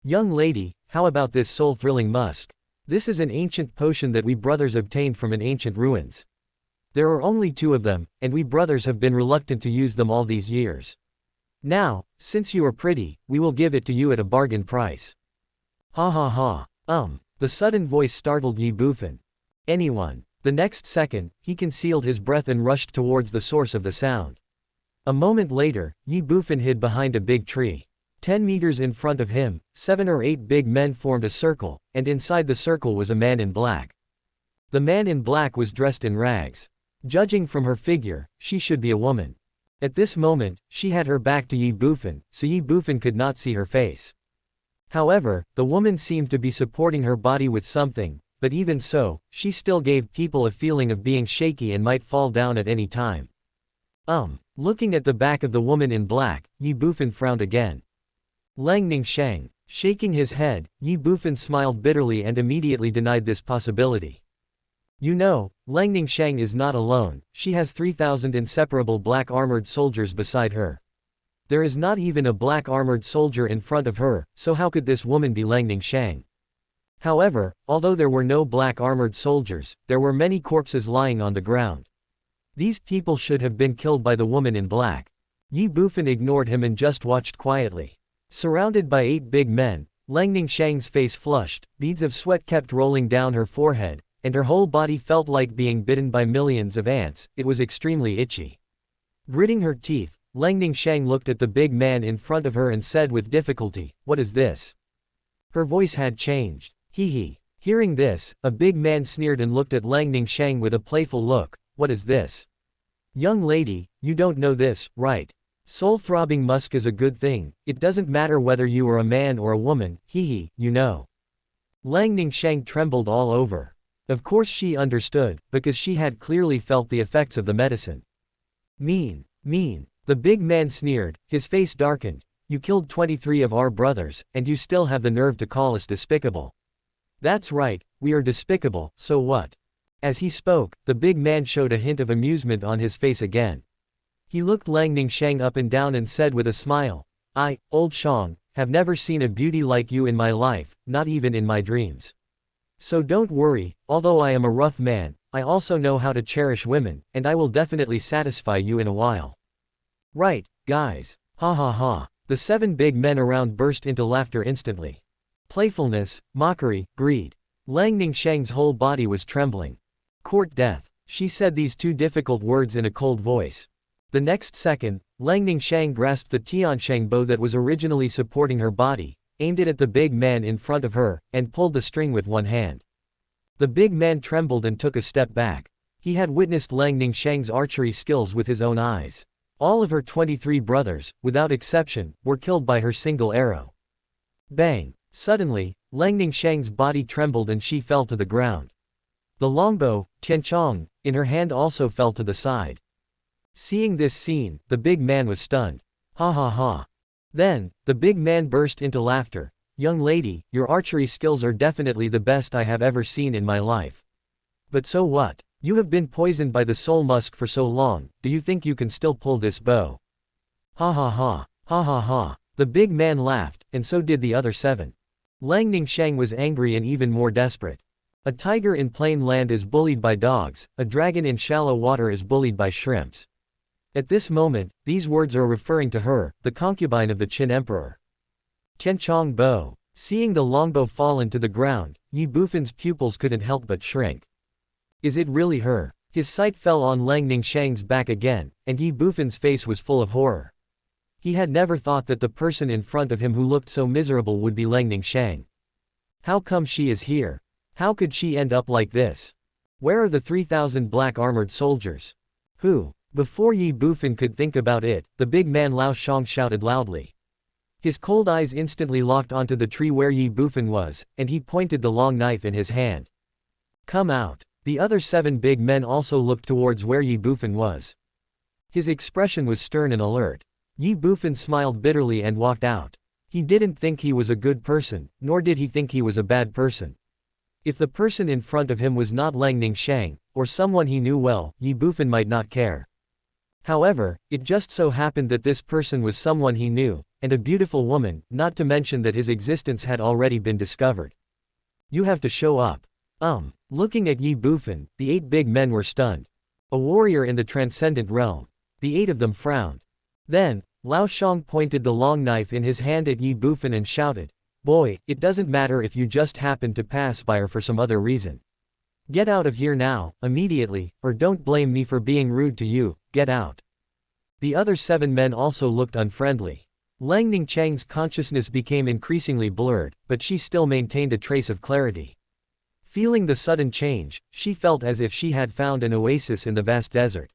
Young lady, how about this soul-thrilling musk? This is an ancient potion that we brothers obtained from an ancient ruins. There are only 2 of them, and we brothers have been reluctant to use them all these years. Now, since you are pretty, we will give it to you at a bargain price. Ha ha ha, the sudden voice startled Ye Bufan. Anyone. The next second, he concealed his breath and rushed towards the source of the sound. A moment later, Ye Bufan hid behind a big tree. 10 meters in front of him, 7 or 8 big men formed a circle, and inside the circle was a man in black. The man in black was dressed in rags. Judging from her figure, she should be a woman. At this moment, she had her back to Ye Bufan, so Ye Bufan could not see her face. However, the woman seemed to be supporting her body with something, but even so, she still gave people a feeling of being shaky and might fall down at any time. Looking at the back of the woman in black, Ye Bufan frowned again. Langning Shang. Shaking his head, Ye Bufan smiled bitterly and immediately denied this possibility. You know, Langning Shang is not alone, she has 3,000 inseparable black armored soldiers beside her. There is not even a black armored soldier in front of her, so how could this woman be Langning Shang? However, although there were no black armored soldiers, there were many corpses lying on the ground. These people should have been killed by the woman in black. Ye Bufan ignored him and just watched quietly. Surrounded by 8 big men, Langning Shang's face flushed, beads of sweat kept rolling down her forehead, and her whole body felt like being bitten by millions of ants. It was extremely itchy. Gritting her teeth, Langning Shang looked at the big man in front of her and said with difficulty, "What is this?" Her voice had changed. Hee hee. Hearing this, a big man sneered and looked at Langning Shang with a playful look. What is this? Young lady, you don't know this, right? Soul-throbbing musk is a good thing, it doesn't matter whether you are a man or a woman, hee hee, you know. Langning Shang trembled all over. Of course she understood, because she had clearly felt the effects of the medicine. Mean. The big man sneered, his face darkened. You killed 23 of our brothers, and you still have the nerve to call us despicable. That's right, we are despicable, so what? As he spoke, the big man showed a hint of amusement on his face again. He looked Langning Shang up and down and said with a smile, I, old Shang, have never seen a beauty like you in my life, not even in my dreams. So don't worry, although I am a rough man, I also know how to cherish women, and I will definitely satisfy you in a while. Right, guys. Ha ha ha. The 7 big men around burst into laughter instantly. Playfulness, mockery, greed. Lang Ningshang's whole body was trembling. Court death. She said these 2 difficult words in a cold voice. The next second, Lang Ningshang grasped the Tiansheng bow that was originally supporting her body, aimed it at the big man in front of her, and pulled the string with one hand. The big man trembled and took a step back. He had witnessed Lang Ningshang's archery skills with his own eyes. All of her 23 brothers, without exception, were killed by her single arrow. Bang! Suddenly, Lang Ningshang's body trembled and she fell to the ground. The longbow, Tianchong, in her hand also fell to the side. Seeing this scene, the big man was stunned. Ha ha ha. Then, the big man burst into laughter. Young lady, your archery skills are definitely the best I have ever seen in my life. But so what? You have been poisoned by the soul musk for so long, do you think you can still pull this bow? Ha ha ha. Ha ha ha. The big man laughed, and so did the other 7. Lang Ningshang was angry and even more desperate. A tiger in plain land is bullied by dogs, a dragon in shallow water is bullied by shrimps. At this moment, these words are referring to her, the concubine of the Qin emperor. Tianchong bow. Seeing the longbow fall into the ground, Ye Bufan's pupils couldn't help but shrink. Is it really her? His sight fell on Lang Ningshang's back again, and Ye Bufan's face was full of horror. He had never thought that the person in front of him who looked so miserable would be Lang Ningshang. How come she is here? How could she end up like this? Where are the 3,000 black armored soldiers? Who? Before Ye Bufan could think about it, the big man Lao Shang shouted loudly. His cold eyes instantly locked onto the tree where Ye Bufan was, and he pointed the long knife in his hand. Come out. The other 7 big men also looked towards where Ye Bufan was. His expression was stern and alert. Ye Bufan smiled bitterly and walked out. He didn't think he was a good person, nor did he think he was a bad person. If the person in front of him was not Lang Ningshang, or someone he knew well, Ye Bufan might not care. However, it just so happened that this person was someone he knew, and a beautiful woman, not to mention that his existence had already been discovered. You have to show up. Looking at Ye Bufan, the 8 big men were stunned. A warrior in the transcendent realm. The 8 of them frowned. Then, Lao Shang pointed the long knife in his hand at Ye Bufan and shouted, "Boy, it doesn't matter if you just happened to pass by or for some other reason. Get out of here now, immediately, or don't blame me for being rude to you, get out." The other 7 men also looked unfriendly. Lang Ningchang's consciousness became increasingly blurred, but she still maintained a trace of clarity. Feeling the sudden change, she felt as if she had found an oasis in the vast desert.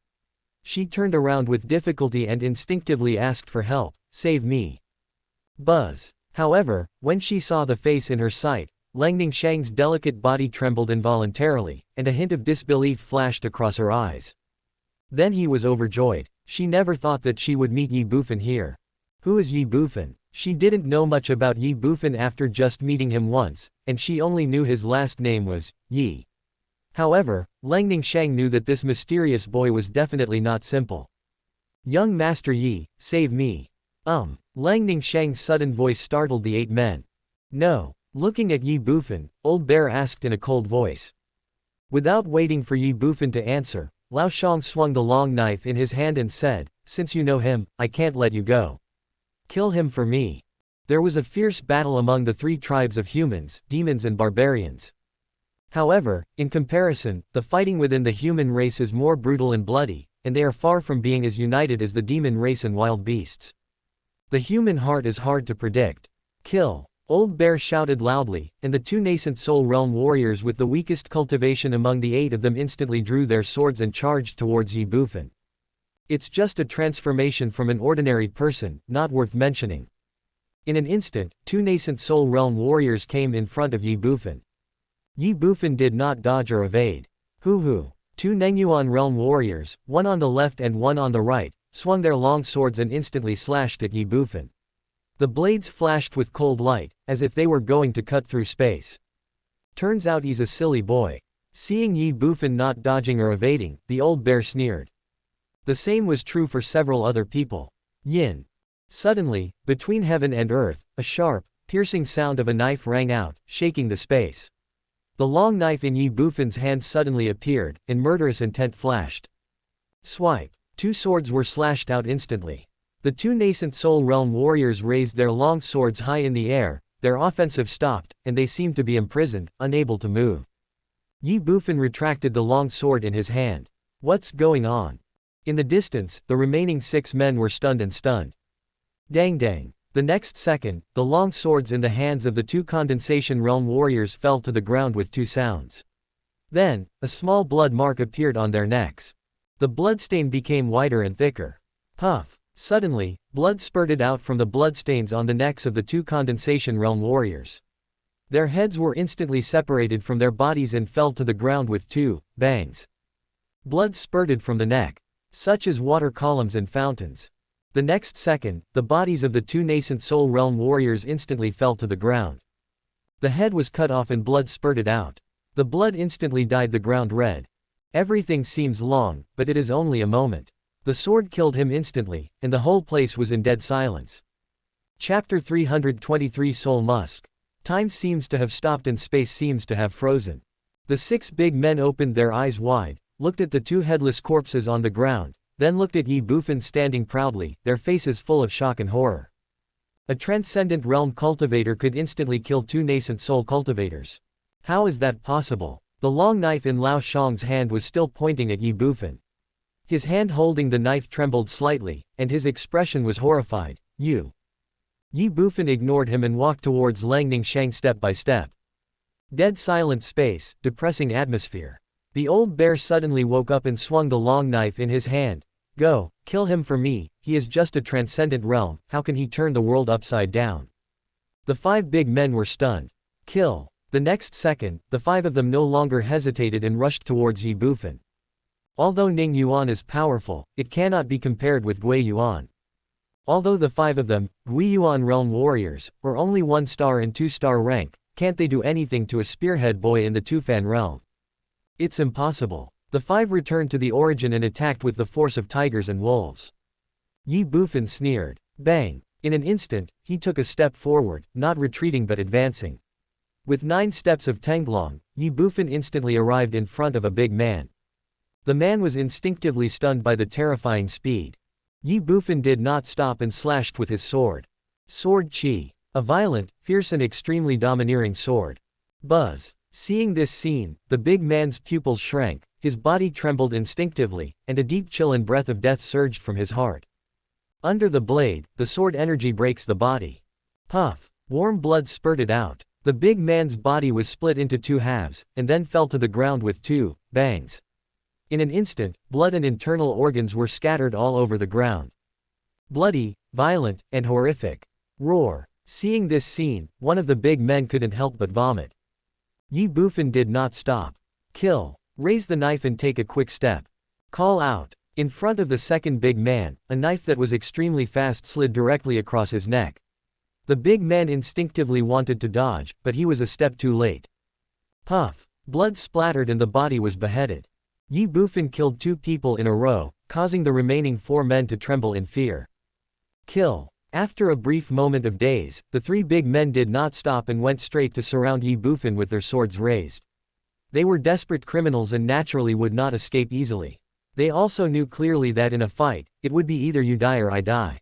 She turned around with difficulty and instinctively asked for help, "Save me." Buzz. However, when she saw the face in her sight, Lang Ningshang's delicate body trembled involuntarily, and a hint of disbelief flashed across her eyes. Then he was overjoyed. She never thought that she would meet Ye Bufan here. Who is Ye Bufan? She didn't know much about Ye Bufan after just meeting him once, and she only knew his last name was Yi. However, Lang Ningshang knew that this mysterious boy was definitely not simple. "Young Master Yi, save me." Lang Ningshang's sudden voice startled the 8 men. "No." Looking at Ye Bufan, Old Bear asked in a cold voice. Without waiting for Ye Bufan to answer, Lao Shang swung the long knife in his hand and said, "Since you know him, I can't let you go. Kill him for me." There was a fierce battle among the 3 tribes of humans, demons and barbarians. However, in comparison, the fighting within the human race is more brutal and bloody, and they are far from being as united as the demon race and wild beasts. The human heart is hard to predict. "Kill!" Old Bear shouted loudly, and the 2 nascent Soul Realm warriors with the weakest cultivation among the 8 of them instantly drew their swords and charged towards Ye Bufan. It's just a transformation from an ordinary person, not worth mentioning. In an instant, 2 nascent Soul Realm warriors came in front of Ye Bufan. Ye Bufan did not dodge or evade. Hoo-hoo. 2 Nengyuan Realm warriors, one on the left and one on the right, swung their long swords and instantly slashed at Ye Bufan. The blades flashed with cold light, as if they were going to cut through space. Turns out he's a silly boy. Seeing Ye Bufan not dodging or evading, the Old Bear sneered. The same was true for several other people. Yin. Suddenly, between heaven and earth, a sharp, piercing sound of a knife rang out, shaking the space. The long knife in Ye Bufan's hand suddenly appeared, and murderous intent flashed. Swipe. Two swords were slashed out instantly. The two nascent Soul Realm warriors raised their long swords high in the air, their offensive stopped, and they seemed to be imprisoned, unable to move. Ye Bufan retracted the long sword in his hand. What's going on? In the distance, the remaining 6 men were stunned and stunned. Dang dang. The next second, the long swords in the hands of the two Condensation Realm warriors fell to the ground with 2 sounds. Then, a small blood mark appeared on their necks. The bloodstain became wider and thicker. Puff. Suddenly, blood spurted out from the bloodstains on the necks of the two Condensation Realm warriors. Their heads were instantly separated from their bodies and fell to the ground with 2 bangs. Blood spurted from the neck, such as water columns and fountains. The next second, the bodies of the 2 nascent Soul Realm warriors instantly fell to the ground. The head was cut off and blood spurted out. The blood instantly dyed the ground red. Everything seems long, but it is only a moment. The sword killed him instantly, and the whole place was in dead silence. Chapter 323 Soul Musk. Time seems to have stopped and space seems to have frozen. The 6 big men opened their eyes wide, looked at the 2 headless corpses on the ground, then looked at Ye Bufan standing proudly, their faces full of shock and horror. A transcendent realm cultivator could instantly kill 2 nascent soul cultivators. How is that possible? The long knife in Lao Shang's hand was still pointing at Ye Bufan. His hand holding the knife trembled slightly, and his expression was horrified. You. Ye Bufan ignored him and walked towards Lang Ningxiang step by step. Dead silent space, depressing atmosphere. The old bear suddenly woke up and swung the long knife in his hand. Go, kill him for me, he is just a transcendent realm, how can he turn the world upside down? The 5 big men were stunned. Kill. The next second, the 5 of them no longer hesitated and rushed towards Ye Bufan. Although Ning Yuan is powerful, it cannot be compared with Gui Yuan. Although the 5 of them, Gui Yuan realm warriors, were only 1-star and 2-star rank, can't they do anything to a spearhead boy in the Tufan realm? It's impossible. The 5 returned to the origin and attacked with the force of tigers and wolves. Ye Bufan sneered. Bang! In an instant, he took a step forward, not retreating but advancing. With 9 steps of Tenglong, Ye Bufan instantly arrived in front of a big man. The man was instinctively stunned by the terrifying speed. Ye Bufan did not stop and slashed with his sword. Sword Chi. A violent, fierce and extremely domineering sword. Buzz. Seeing this scene, the big man's pupils shrank, his body trembled instinctively, and a deep chill and breath of death surged from his heart. Under the blade, the sword energy breaks the body. Puff. Warm blood spurted out. The big man's body was split into 2 halves, and then fell to the ground with 2 bangs. In an instant, blood and internal organs were scattered all over the ground. Bloody, violent, and horrific. Roar. Seeing this scene, one of the big men couldn't help but vomit. Ye Bufan did not stop. Kill. Raise the knife and take a quick step. Call out. In front of the second big man, a knife that was extremely fast slid directly across his neck. The big man instinctively wanted to dodge, but he was a step too late. Puff. Blood splattered and the body was beheaded. Ye Bufan killed 2 people in a row, causing the remaining 4 men to tremble in fear. Kill. After a brief moment of daze, the 3 big men did not stop and went straight to surround Ye Bufan with their swords raised. They were desperate criminals and naturally would not escape easily. They also knew clearly that in a fight, it would be either you die or I die.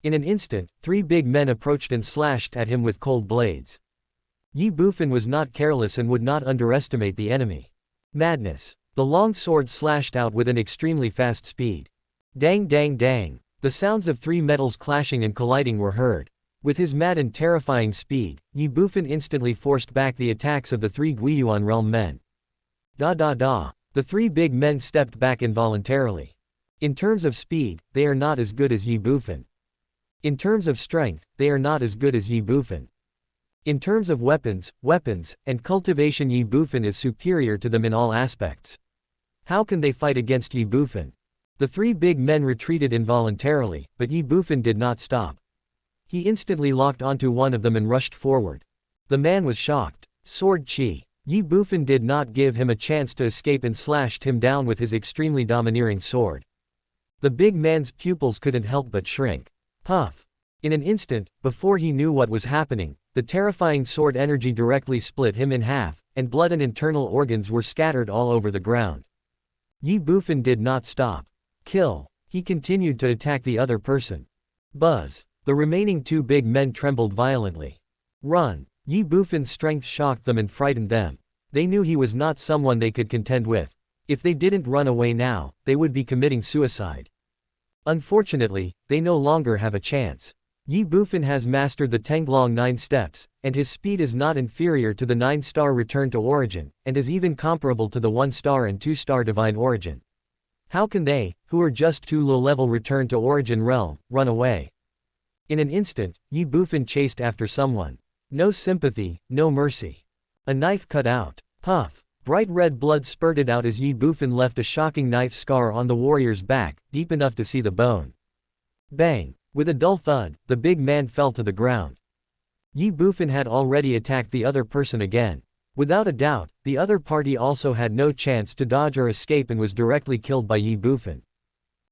In an instant, 3 big men approached and slashed at him with cold blades. Ye Bufan was not careless and would not underestimate the enemy. Madness. The long sword slashed out with an extremely fast speed. Dang dang dang. The sounds of 3 metals clashing and colliding were heard. With his mad and terrifying speed, Ye Bufan instantly forced back the attacks of the 3 Guiyuan realm men. Da da da. The 3 big men stepped back involuntarily. In terms of speed, they are not as good as Ye Bufan. In terms of strength, they are not as good as Ye Bufan. In terms of weapons, and cultivation, Ye Bufan is superior to them in all aspects. How can they fight against Ye Bufan? The 3 big men retreated involuntarily, but Ye Bufan did not stop. He instantly locked onto one of them and rushed forward. The man was shocked. Sword Chi. Ye Bufan did not give him a chance to escape and slashed him down with his extremely domineering sword. The big man's pupils couldn't help but shrink. Puff. In an instant, before he knew what was happening, the terrifying sword energy directly split him in half, and blood and internal organs were scattered all over the ground. Ye Bufan did not stop. Kill. He continued to attack the other person. Buzz. The remaining two big men trembled violently. Run. Ye Bufan's strength shocked them and frightened them. They knew he was not someone they could contend with. If they didn't run away now, they would be committing suicide. Unfortunately, they no longer have a chance. Ye Bufan has mastered the Tenglong 9 steps, and his speed is not inferior to the 9-star Return to Origin, and is even comparable to the 1-star and 2-star Divine Origin. How can they, who are just too low-level Return to Origin realm, run away? In an instant, Ye Bufan chased after someone. No sympathy, no mercy. A knife cut out. Puff. Bright red blood spurted out as Ye Bufan left a shocking knife scar on the warrior's back, deep enough to see the bone. Bang. With a dull thud, the big man fell to the ground. Ye Bufan had already attacked the other person again. Without a doubt, the other party also had no chance to dodge or escape and was directly killed by Ye Bufan.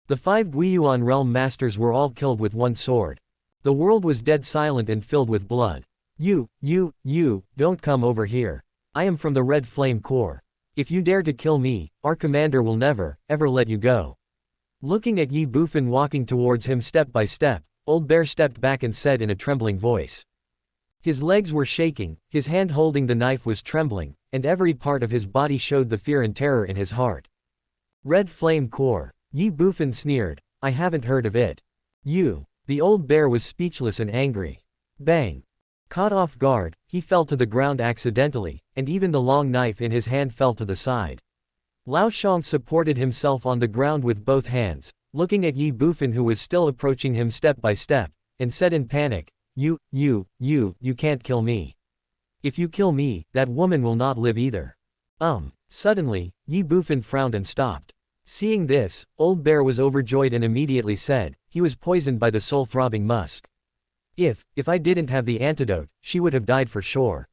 The 5 Guiyuan realm masters were all killed with one sword. The world was dead silent and filled with blood. You, don't come over here. I am from the Red Flame Corps. If you dare to kill me, our commander will never, ever let you go. Looking at Ye Bufan walking towards him step by step, Old Bear stepped back and said in a trembling voice. His legs were shaking, his hand holding the knife was trembling, and every part of his body showed the fear and terror in his heart. Red Flame Corps. Ye Bufan sneered, I haven't heard of it. You. The old bear was speechless and angry. Bang. Caught off guard, he fell to the ground accidentally, and even the long knife in his hand fell to the side. Lao Shang supported himself on the ground with both hands, looking at Ye Bufan who was still approaching him step by step, and said in panic, You can't kill me. If you kill me, that woman will not live either. Suddenly, Ye Bufan frowned and stopped. Seeing this, Old Bear was overjoyed and immediately said, he was poisoned by the soul-throbbing musk. If I didn't have the antidote, she would have died for sure.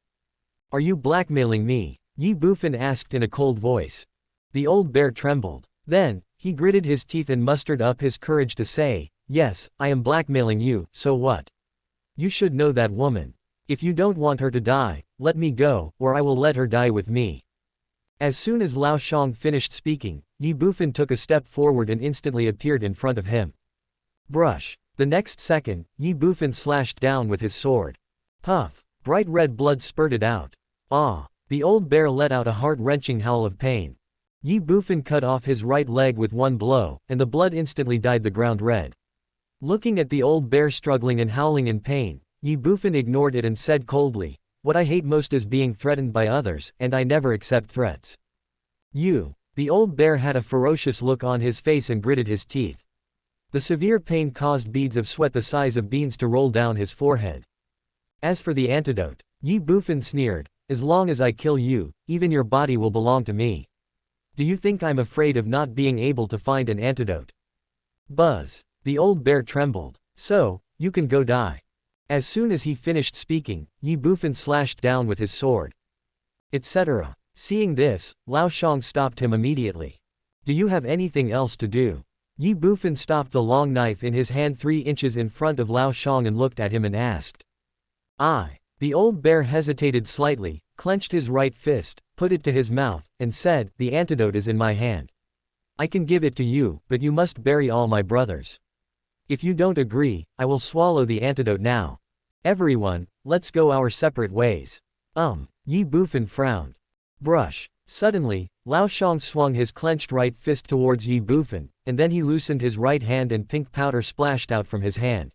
Are you blackmailing me? Ye Bufan asked in a cold voice. The old bear trembled. Then, he gritted his teeth and mustered up his courage to say, yes, I am blackmailing you, so what? You should know that woman. If you don't want her to die, let me go, or I will let her die with me. As soon as Lao Shang finished speaking, Ye Bufan took a step forward and instantly appeared in front of him. Brush. The next second, Ye Bufan slashed down with his sword. Puff. Bright red blood spurted out. Ah! The old bear let out a heart-wrenching howl of pain. Ye Bufan cut off his right leg with one blow, and the blood instantly dyed the ground red. Looking at the old bear struggling and howling in pain, Ye Bufan ignored it and said coldly, what I hate most is being threatened by others, and I never accept threats. You. The old bear had a ferocious look on his face and gritted his teeth. The severe pain caused beads of sweat the size of beans to roll down his forehead. As for the antidote, Ye Bufan sneered, as long as I kill you, even your body will belong to me. Do you think I'm afraid of not being able to find an antidote? Buzz. The old bear trembled. So, you can go die. As soon as he finished speaking, Ye Bufan slashed down with his sword. Etc. Seeing this, Lao Shang stopped him immediately. Do you have anything else to do? Ye Bufan stopped the long knife in his hand 3 inches in front of Lao Shang and looked at him and asked. The old bear hesitated slightly, clenched his right fist, put it to his mouth, and said, the antidote is in my hand. I can give it to you, but you must bury all my brothers. If you don't agree, I will swallow the antidote now. Everyone, let's go our separate ways. Ye Bufan frowned. Brush. Suddenly, Lao Shang swung his clenched right fist towards Ye Bufan, and then he loosened his right hand and pink powder splashed out from his hand.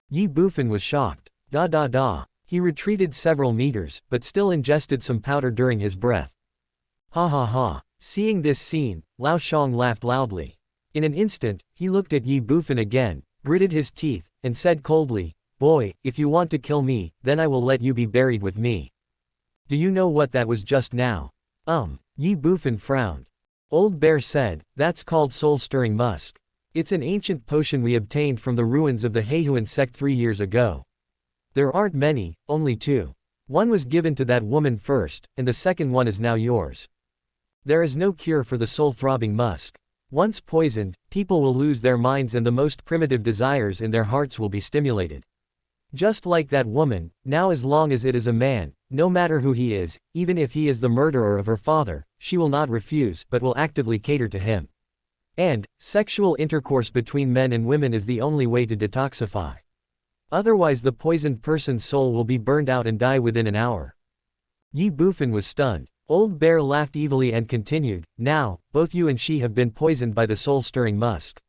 Ye Bufan was shocked. Da. He retreated several meters, but still ingested some powder during his breath. Ha. Seeing this scene, Lao Shang laughed loudly. In an instant, he looked at Ye Bufan again, gritted his teeth, and said coldly, boy, if you want to kill me, then I will let you be buried with me. Do you know what that was just now? Ye Bufan frowned. Old Bear said, that's called soul-stirring musk. It's an ancient potion we obtained from the ruins of the Heihuan sect 3 years ago. There aren't many, only 2. One was given to that woman first, and the second one is now yours. There is no cure for the soul-throbbing musk. Once poisoned, people will lose their minds and the most primitive desires in their hearts will be stimulated. Just like that woman, now as long as it is a man, no matter who he is, even if he is the murderer of her father, she will not refuse but will actively cater to him. And, sexual intercourse between men and women is the only way to detoxify. Otherwise the poisoned person's soul will be burned out and die within an hour. Ye Bufan was stunned. Old Bear laughed evilly and continued, now, both you and she have been poisoned by the soul-stirring musk.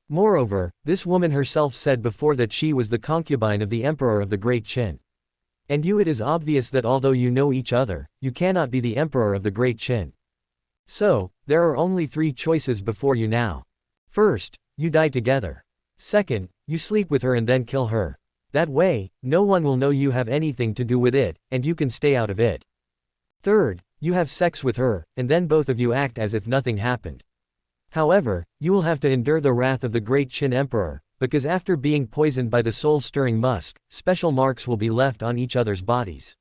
Moreover, this woman herself said before that she was the concubine of the Emperor of the Great Qin. And you, it is obvious that although you know each other, you cannot be the Emperor of the Great Qin. So, there are only 3 choices before you now. First, you die together. Second, you sleep with her and then kill her. That way, no one will know you have anything to do with it, and you can stay out of it. Third, you have sex with her, and then both of you act as if nothing happened. However, you will have to endure the wrath of the Great Qin Emperor, because after being poisoned by the soul-stirring musk, special marks will be left on each other's bodies.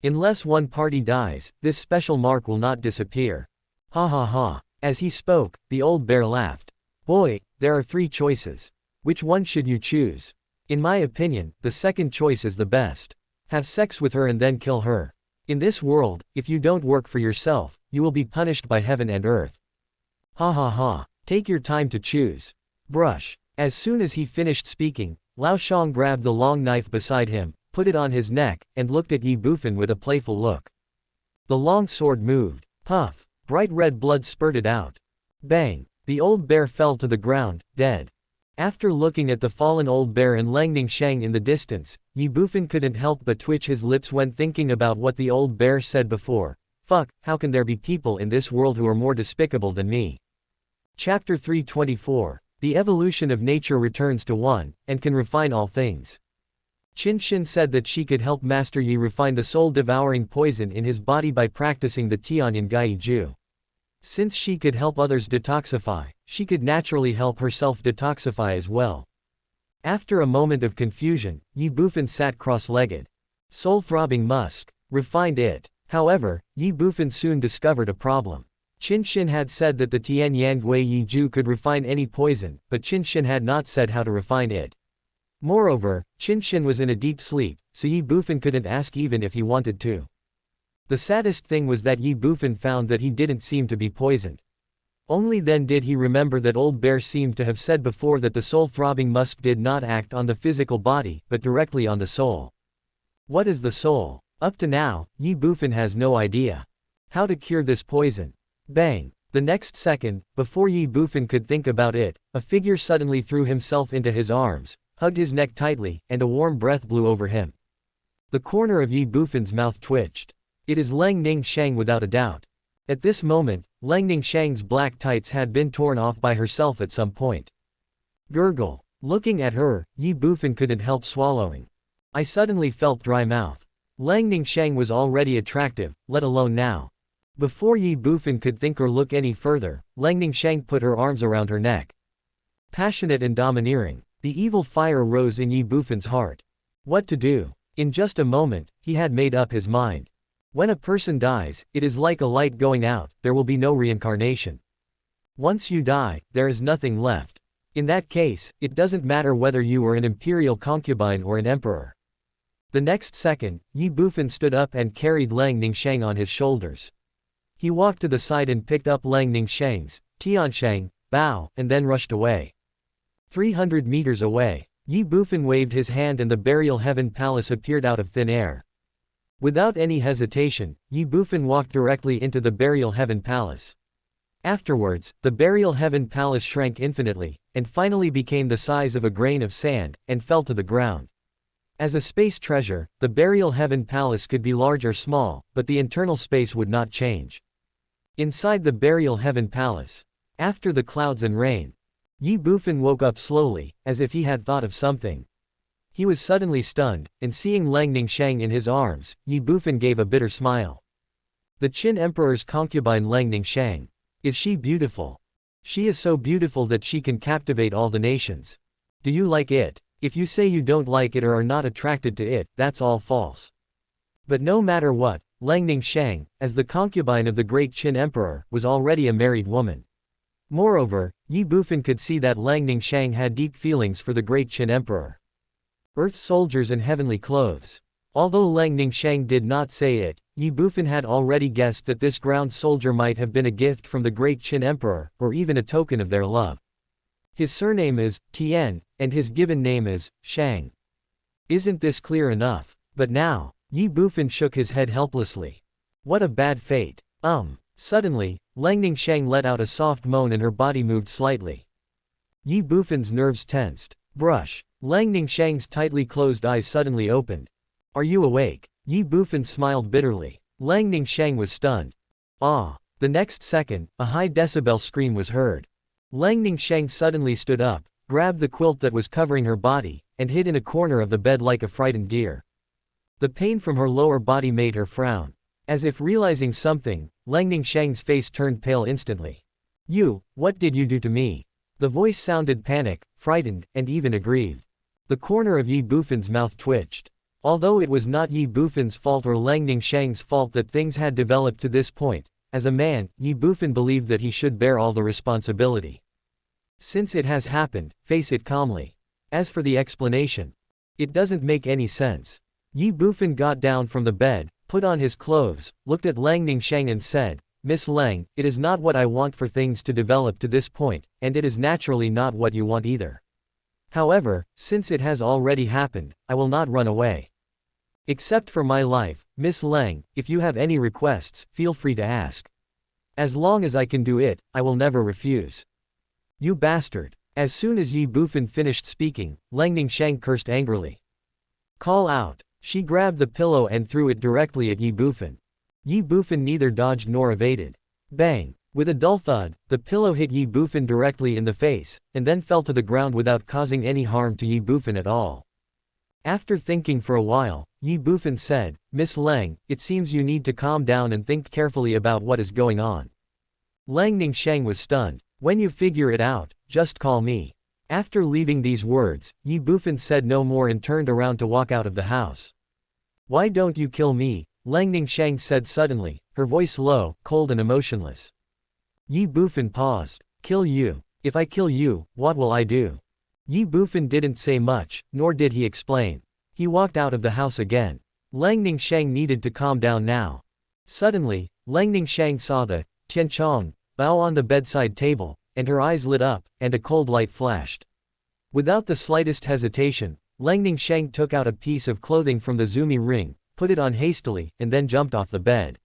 Unless one party dies, this special mark will not disappear. Ha ha ha. As he spoke, the old bear laughed. Boy, there are 3 choices. Which one should you choose? In my opinion, the second choice is the best. Have sex with her and then kill her. In this world, if you don't work for yourself, you will be punished by heaven and earth. Ha ha ha. Take your time to choose. Brush. As soon as he finished speaking, Lao Shang grabbed the long knife beside him, put it on his neck, and looked at Ye Bufan with a playful look. The long sword moved. Puff. Bright red blood spurted out. Bang. The old bear fell to the ground, dead. After looking at the fallen old bear and Langning Shang in the distance, Ye Bufan couldn't help but twitch his lips when thinking about what the old bear said before. Fuck, how can there be people in this world who are more despicable than me? Chapter 324. The evolution of nature returns to one, and can refine all things. Qin Shin said that she could help Master Yi refine the soul-devouring poison in his body by practicing the Tianyan Gai Ju. Since she could help others detoxify, she could naturally help herself detoxify as well. After a moment of confusion, Ye Bufan sat cross-legged. Soul-throbbing musk. Refined it. However, Ye Bufan soon discovered a problem. Qin Shin had said that the Tianyan Gui Yi Ju could refine any poison, but Qin Shin had not said how to refine it. Moreover, Qin Shin was in a deep sleep, so Ye Bufan couldn't ask even if he wanted to. The saddest thing was that Ye Bufan found that he didn't seem to be poisoned. Only then did he remember that old bear seemed to have said before that the soul-throbbing musk did not act on the physical body, but directly on the soul. What is the soul? Up to now, Ye Bufan has no idea. How to cure this poison? Bang! The next second, before Ye Bufan could think about it, a figure suddenly threw himself into his arms, hugged his neck tightly, and a warm breath blew over him. The corner of Ye Bufan's mouth twitched. It is Langning Shang without a doubt. At this moment, Langning Shang's black tights had been torn off by herself at some point. Gurgle. Looking at her, Ye Bufan couldn't help swallowing. I suddenly felt dry mouth. Langning Shang was already attractive, let alone now. Before Ye Bufan could think or look any further, Langning Shang put her arms around her neck. Passionate and domineering, the evil fire rose in Ye Bufan's heart. What to do? In just a moment, he had made up his mind. When a person dies, it is like a light going out, there will be no reincarnation. Once you die, there is nothing left. In that case, it doesn't matter whether you were an imperial concubine or an emperor. The next second, Ye Bufan stood up and carried Langning Shang on his shoulders. He walked to the side and picked up Langning Shang's Tianshang bow, and then rushed away. 300 meters away, Ye Bufan waved his hand and the Burial Heaven Palace appeared out of thin air. Without any hesitation, Ye Bufan walked directly into the Burial Heaven Palace. Afterwards, the Burial Heaven Palace shrank infinitely, and finally became the size of a grain of sand, and fell to the ground. As a space treasure, the Burial Heaven Palace could be large or small, but the internal space would not change. Inside the Burial Heaven Palace. After the clouds and rain. Ye Bufan woke up slowly, as if he had thought of something. He was suddenly stunned, and seeing Langning Shang in his arms, Ye Bufan gave a bitter smile. The Qin Emperor's concubine Langning Shang. Is she beautiful? She is so beautiful that she can captivate all the nations. Do you like it? If you say you don't like it or are not attracted to it, that's all false. But no matter what, Langning Shang, as the concubine of the great Qin Emperor, was already a married woman. Moreover, Ye Bufan could see that Langning Shang had deep feelings for the great Qin Emperor. Earth soldiers in heavenly clothes. Although Lang Ningshang did not say it, Ye Bufan had already guessed that this ground soldier might have been a gift from the great Qin Emperor, or even a token of their love. His surname is Tian, and his given name is Shang. Isn't this clear enough? But now, Ye Bufan shook his head helplessly. What a bad fate. Suddenly, Lang Ningshang let out a soft moan and her body moved slightly. Ye Bufan's nerves tensed. Brush. Lang Ningshang's tightly closed eyes suddenly opened. Are you awake? Ye Bufan smiled bitterly. Lang Ningshang was stunned. Ah! The next second, a high decibel scream was heard. Lang Ningshang suddenly stood up, grabbed the quilt that was covering her body, and hid in a corner of the bed like a frightened deer. The pain from her lower body made her frown. As if realizing something, Lang Ningshang's face turned pale instantly. You, what did you do to me? The voice sounded panicked, frightened, and even aggrieved. The corner of Ye Bufan's mouth twitched. Although it was not Ye Bufan's fault or Lang Ningshang's fault that things had developed to this point, as a man, Ye Bufan believed that he should bear all the responsibility. Since it has happened, face it calmly. As for the explanation, it doesn't make any sense. Ye Bufan got down from the bed, put on his clothes, looked at Lang Ningshang and said, Miss Lang, it is not what I want for things to develop to this point, and it is naturally not what you want either. However, since it has already happened, I will not run away. Except for my life, Miss Lang, if you have any requests, feel free to ask. As long as I can do it, I will never refuse. You bastard. As soon as Ye Bufan finished speaking, Lang Ningshang cursed angrily. Call out. She grabbed the pillow and threw it directly at Ye Bufan. Ye Bufan neither dodged nor evaded. Bang! With a dull thud, the pillow hit Ye Bufan directly in the face, and then fell to the ground without causing any harm to Ye Bufan at all. After thinking for a while, Ye Bufan said, Miss Lang, it seems you need to calm down and think carefully about what is going on. Lang Ningshang was stunned. When you figure it out, just call me. After leaving these words, Ye Bufan said no more and turned around to walk out of the house. Why don't you kill me? Lang Ningshang said suddenly, her voice low, cold and emotionless. Ye Bufan paused. Kill you? If I kill you, what will I do? Ye Bufan didn't say much, nor did he explain. He walked out of the house again. Lang Ningshang needed to calm down now. Suddenly, Lang Ningshang saw the Tianchong bow on the bedside table, and her eyes lit up, and a cold light flashed. Without the slightest hesitation, Lang Ningshang took out a piece of clothing from the Zumi ring, put it on hastily, and then jumped off the bed.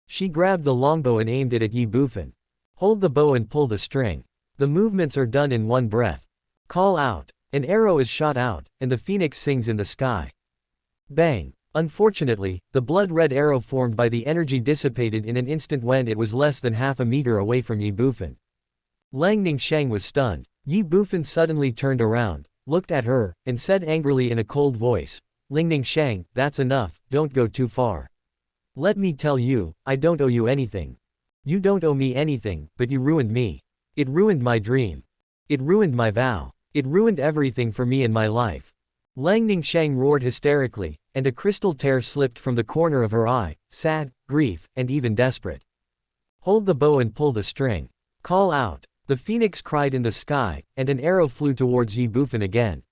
She grabbed the longbow and aimed it at Ye Bufan. Hold the bow and pull the string. The movements are done in one breath. Call out. An arrow is shot out, and the phoenix sings in the sky. Bang! Unfortunately, the blood-red arrow formed by the energy dissipated in an instant when it was less than half a meter away from Ye Bufan. Lang Ningshang was stunned. Ye Bufan suddenly turned around, looked at her, and said angrily in a cold voice, Lang Ningshang, that's enough, don't go too far. Let me tell you, I don't owe you anything. You don't owe me anything, but you ruined me. It ruined my dream. It ruined my vow. It ruined everything for me in my life. Lang Ningshang roared hysterically, and a crystal tear slipped from the corner of her eye, sad, grief, and even desperate. Hold the bow and pull the string. Call out. The phoenix cried in the sky, and an arrow flew towards Ye Bufan again.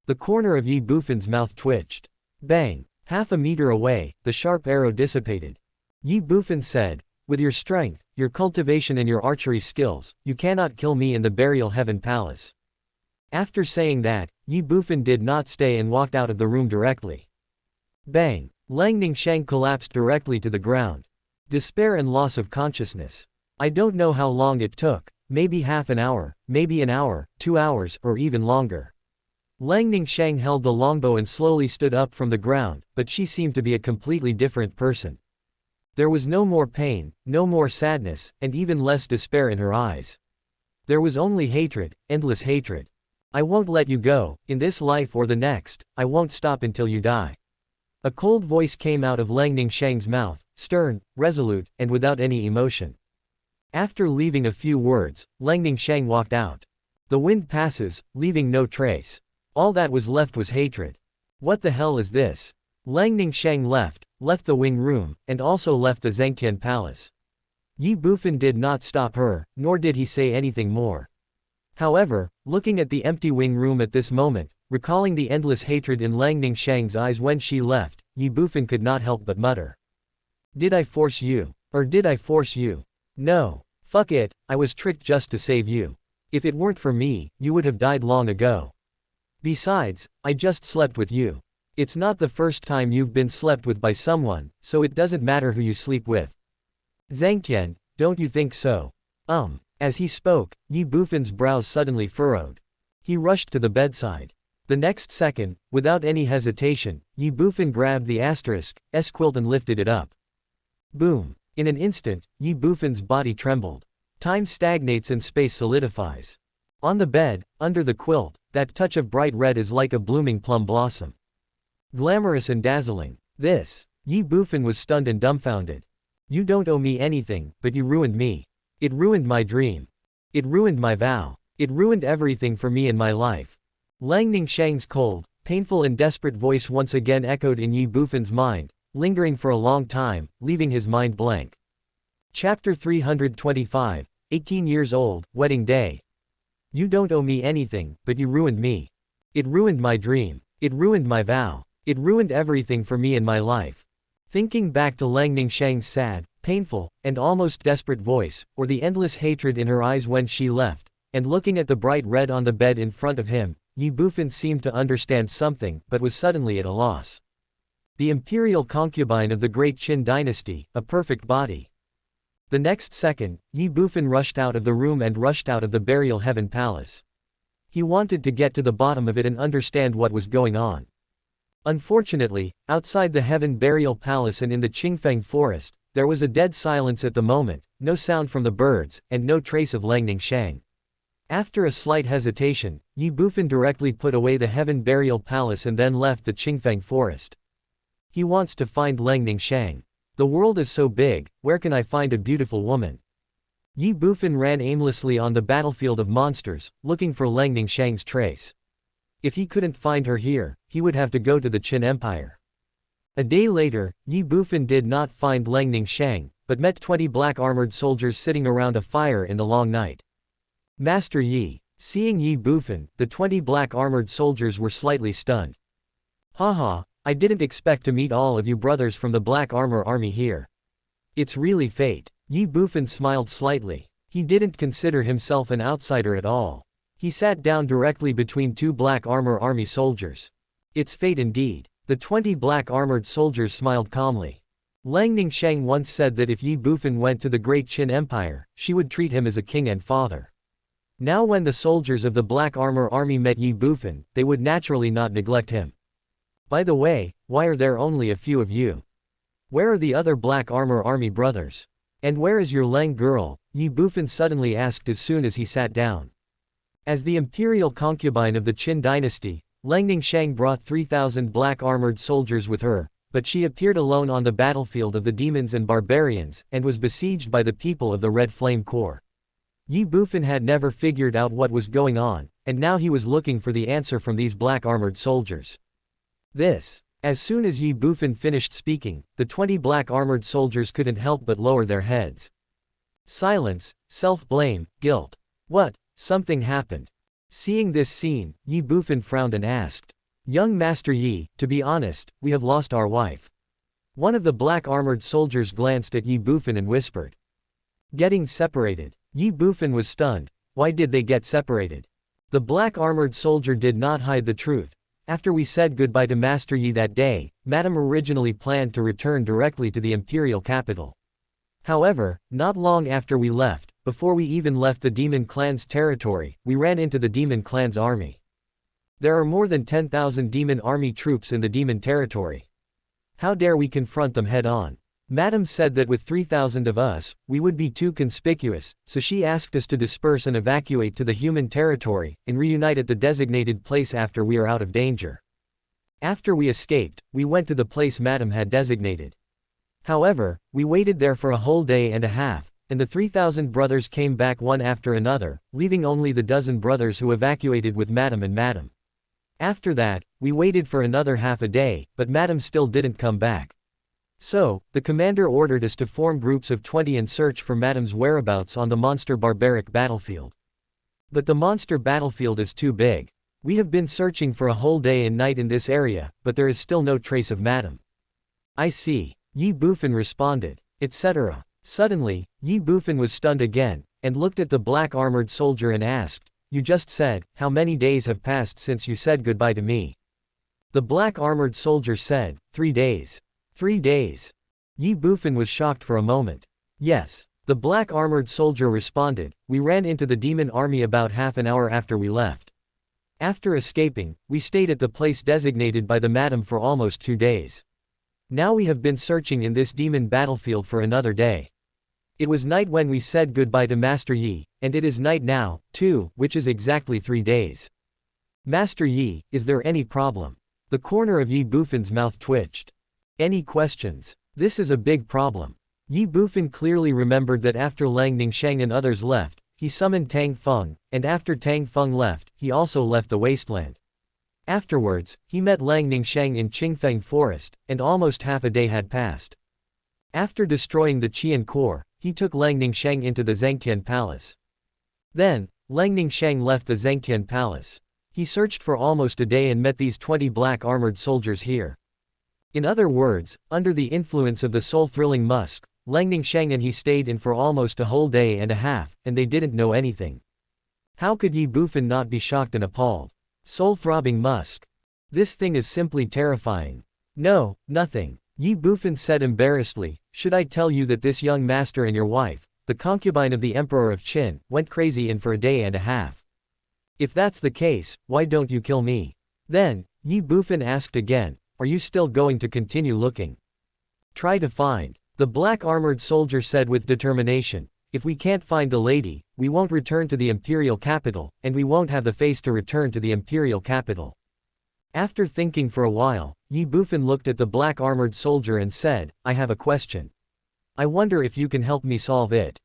The corner of Ye Bufan's mouth twitched. Bang! Half a meter away, the sharp arrow dissipated. Ye Bufan said, with your strength, your cultivation and your archery skills, you cannot kill me in the burial heaven palace. After saying that, Ye Bufan did not stay and walked out of the room directly. Bang! Lang Ningshang collapsed directly to the ground. Despair and loss of consciousness. I don't know how long it took, maybe half an hour, maybe an hour, 2 hours, or even longer. Lang Ningshang held the longbow and slowly stood up from the ground, but she seemed to be a completely different person. There was no more pain, no more sadness, and even less despair in her eyes. There was only hatred, endless hatred. I won't let you go, in this life or the next, I won't stop until you die. A cold voice came out of Lang Ningshang's mouth, stern, resolute, and without any emotion. After leaving a few words, Lang Ningshang walked out. The wind passes, leaving no trace. All that was left was hatred. What the hell is this? Lang Ningshang left the wing room, and also left the Zhangtian palace. Ye Bufan did not stop her, nor did he say anything more. However, looking at the empty wing room at this moment, Recalling the endless hatred in Lang Ningxiang's eyes when she left, Ye Bufan could not help but mutter. Did I force you? Or did I force you? No. Fuck it, I was tricked just to save you. If it weren't for me, you would have died long ago. Besides, I just slept with you. It's not the first time you've been slept with by someone, so it doesn't matter who you sleep with. Zhangtian, don't you think so? As he spoke, Ye Bufan's brows suddenly furrowed. He rushed to the bedside. The next second, without any hesitation, Ye Bufan grabbed the *S quilt and lifted it up. Boom. In an instant, Ye Bufan's body trembled. Time stagnates and space solidifies. On the bed, under the quilt, that touch of bright red is like a blooming plum blossom. Glamorous and dazzling. This. Ye Bufan was stunned and dumbfounded. You don't owe me anything, but you ruined me. It ruined my dream. It ruined my vow. It ruined everything for me in my life. Lang Ningxiang's cold, painful and desperate voice once again echoed in Ye Bufan's mind, lingering for a long time, leaving his mind blank. Chapter 325, 18 years old, Wedding Day. You don't owe me anything, but you ruined me. It ruined my dream. It ruined my vow. It ruined everything for me in my life. Thinking back to Lang Ningxiang's sad, painful, and almost desperate voice, or the endless hatred in her eyes when she left, and looking at the bright red on the bed in front of him, Ye Bufan seemed to understand something but was suddenly at a loss. The imperial concubine of the great Qin dynasty, a perfect body. The next second, Ye Bufan rushed out of the room and rushed out of the burial heaven palace. He wanted to get to the bottom of it and understand what was going on. Unfortunately, outside the heaven burial palace and in the Qingfeng forest, there was a dead silence at the moment, no sound from the birds, and no trace of Lang Ningxiang. After a slight hesitation, Ye Bufan directly put away the heaven burial palace and then left the Qingfeng forest. He wants to find Lang Ningxiang. The world is so big, where can I find a beautiful woman? Ye Bufan ran aimlessly on the battlefield of monsters, looking for Lang Ningxiang's trace. If he couldn't find her here, he would have to go to the Qin Empire. A day later, Ye Bufan did not find Lang Ningxiang, but met 20 black armored soldiers sitting around a fire in the long night. Master Yi. Seeing Ye Bufan, the 20 black armored soldiers were slightly stunned. Haha, I didn't expect to meet all of you brothers from the Black Armor Army here. It's really fate. Ye Bufan smiled slightly. He didn't consider himself an outsider at all. He sat down directly between 2 Black Armor Army soldiers. It's fate indeed. The 20 black armored soldiers smiled calmly. Lang Ningxiang once said that if Ye Bufan went to the great Qin Empire, she would treat him as a king and father. Now when the soldiers of the Black Armor Army met Ye Bufan, they would naturally not neglect him. By the way, why are there only a few of you? Where are the other Black Armor Army brothers? And where is your Lang girl? Ye Bufan suddenly asked as soon as he sat down. As the imperial concubine of the Qin dynasty, Lang Ningxiang brought 3,000 black armored soldiers with her, but she appeared alone on the battlefield of the demons and barbarians, and was besieged by the people of the Red Flame Corps. Ye Bufan had never figured out what was going on, and now he was looking for the answer from these black armored soldiers. As soon as Ye Bufan finished speaking, the 20 black armored soldiers couldn't help but lower their heads. Silence, self-blame, guilt. What? Something happened. Seeing this scene, Ye Bufan frowned and asked. Young Master Yi, to be honest, we have lost our wife. One of the black armored soldiers glanced at Ye Bufan and whispered. Getting separated. Ye Bufan was stunned. Why did they get separated? The black armored soldier did not hide the truth. After we said goodbye to Master Yi that day, Madame originally planned to return directly to the imperial capital. However, not long after we left, before we even left the demon clan's territory, we ran into the demon clan's army. There are more than 10,000 demon army troops in the demon territory. How dare we confront them head-on? Madame said that with 3,000 of us, we would be too conspicuous, so she asked us to disperse and evacuate to the human territory, and reunite at the designated place after we are out of danger. After we escaped, we went to the place Madame had designated. However, we waited there for a whole day and a half, and the 3,000 brothers came back one after another, leaving only the dozen brothers who evacuated with Madame and Madame. After that, we waited for another half a day, but Madame still didn't come back. So, the commander ordered us to form groups of 20 and search for Madame's whereabouts on the monster barbaric battlefield. But the monster battlefield is too big. We have been searching for a whole day and night in this area, but there is still no trace of Madam. I see. Ye Bufan responded, etc. Suddenly, Ye Bufan was stunned again, and looked at the black armored soldier and asked, "You just said, how many days have passed since you said goodbye to me?" The black armored soldier said, 3 days. 3 days. Ye Bufan was shocked for a moment. Yes. The black armored soldier responded, "We ran into the demon army about half an hour after we left. After escaping, we stayed at the place designated by the madam for almost 2 days. Now we have been searching in this demon battlefield for another day. It was night when we said goodbye to Master Yi, and it is night now, too, which is exactly 3 days. Master Yi, is there any problem?" The corner of Ye Bufan's mouth twitched. "Any questions? This is a big problem." Ye Bufan clearly remembered that after Lang Ningsheng and others left, he summoned Tang Feng, and after Tang Feng left, he also left the wasteland. Afterwards, he met Lang Ningsheng in Qingfeng Forest, and almost half a day had passed. After destroying the Qian core, he took Lang Ningsheng into the Zhangtian Palace. Then, Lang Ningsheng left the Zhangtian Palace. He searched for almost a day and met these 20 black armored soldiers here. In other words, under the influence of the soul-thrilling musk, Lang Ningsheng and he stayed in for almost a whole day and a half, and they didn't know anything. How could Ye Bufan not be shocked and appalled? Soul-throbbing musk. This thing is simply terrifying. No, nothing. Ye Bufan said embarrassedly, "Should I tell you that this young master and your wife, the concubine of the Emperor of Qin, went crazy in for a day and a half? If that's the case, why don't you kill me?" Then, Ye Bufan asked again, "Are you still going to continue looking? Try to find." The black armored soldier said with determination, "If we can't find the lady, we won't return to the imperial capital, and we won't have the face to return to the imperial capital." After thinking for a while, Ye Bufan looked at the black armored soldier and said, "I have a question. I wonder if you can help me solve it.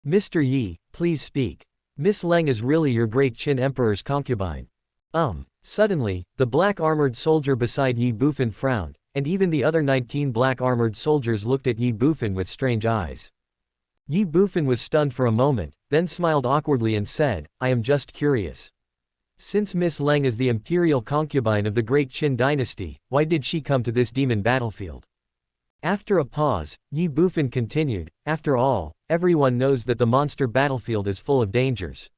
Mr. Yi, please speak. Miss Leng is really your great Qin emperor's concubine." Suddenly, the black armored soldier beside Ye Bufan frowned, and even the other 19 black armored soldiers looked at Ye Bufan with strange eyes. Ye Bufan was stunned for a moment, then smiled awkwardly and said, "I am just curious. Since Miss Leng is the imperial concubine of the great Qin dynasty, why did she come to this demon battlefield?" After a pause, Ye Bufan continued, "After all, everyone knows that the monster battlefield is full of dangers.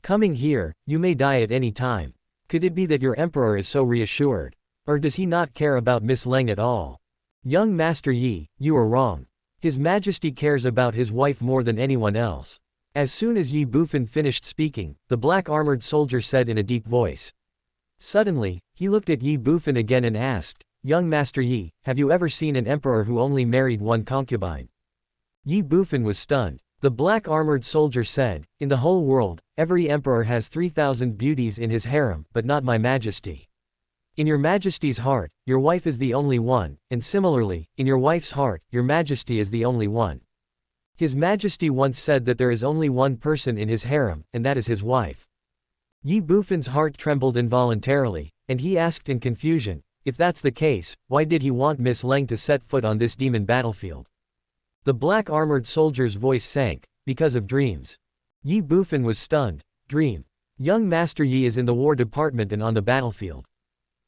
Coming here, you may die at any time. Could it be that your emperor is so reassured? Or does he not care about Miss Leng at all? Young Master Yi, you are wrong. His Majesty cares about his wife more than anyone else." As soon as Ye Bufan finished speaking, the black armored soldier said in a deep voice. Suddenly, he looked at Ye Bufan again and asked, "Young Master Yi, have you ever seen an emperor who only married one concubine?" Ye Bufan was stunned. The black armored soldier said, "In the whole world, every emperor has 3,000 beauties in his harem, but not my majesty. In your majesty's heart, your wife is the only one, and similarly, in your wife's heart, your majesty is the only one. His majesty once said that there is only one person in his harem, and that is his wife." Ye Bufan's heart trembled involuntarily, and he asked in confusion, "If that's the case, why did he want Miss Leng to set foot on this demon battlefield?" The black armored soldier's voice sank, "Because of dreams." Ye Bufan was stunned. "Dream? Young Master Yi is in the war department and on the battlefield.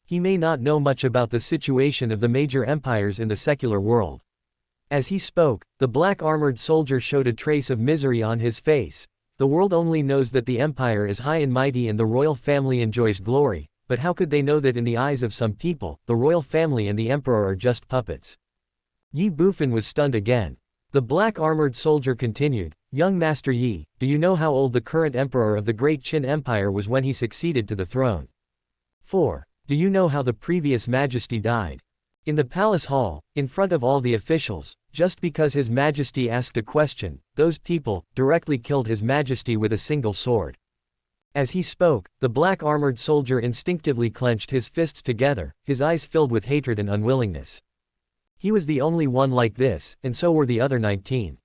He may not know much about the situation of the major empires in the secular world." As he spoke, the black armored soldier showed a trace of misery on his face. "The world only knows that the empire is high and mighty and the royal family enjoys glory, but how could they know that in the eyes of some people, the royal family and the emperor are just puppets?" Ye Bufan was stunned again. The black armored soldier continued, "Young Master Yi, do you know how old the current emperor of the great Qin Empire was when he succeeded to the throne? 4. Do you know how the previous majesty died? In the palace hall, in front of all the officials, just because his majesty asked a question, those people directly killed his majesty with a single sword." As he spoke, the black armored soldier instinctively clenched his fists together, his eyes filled with hatred and unwillingness. He was the only one like this, and so were the other 19.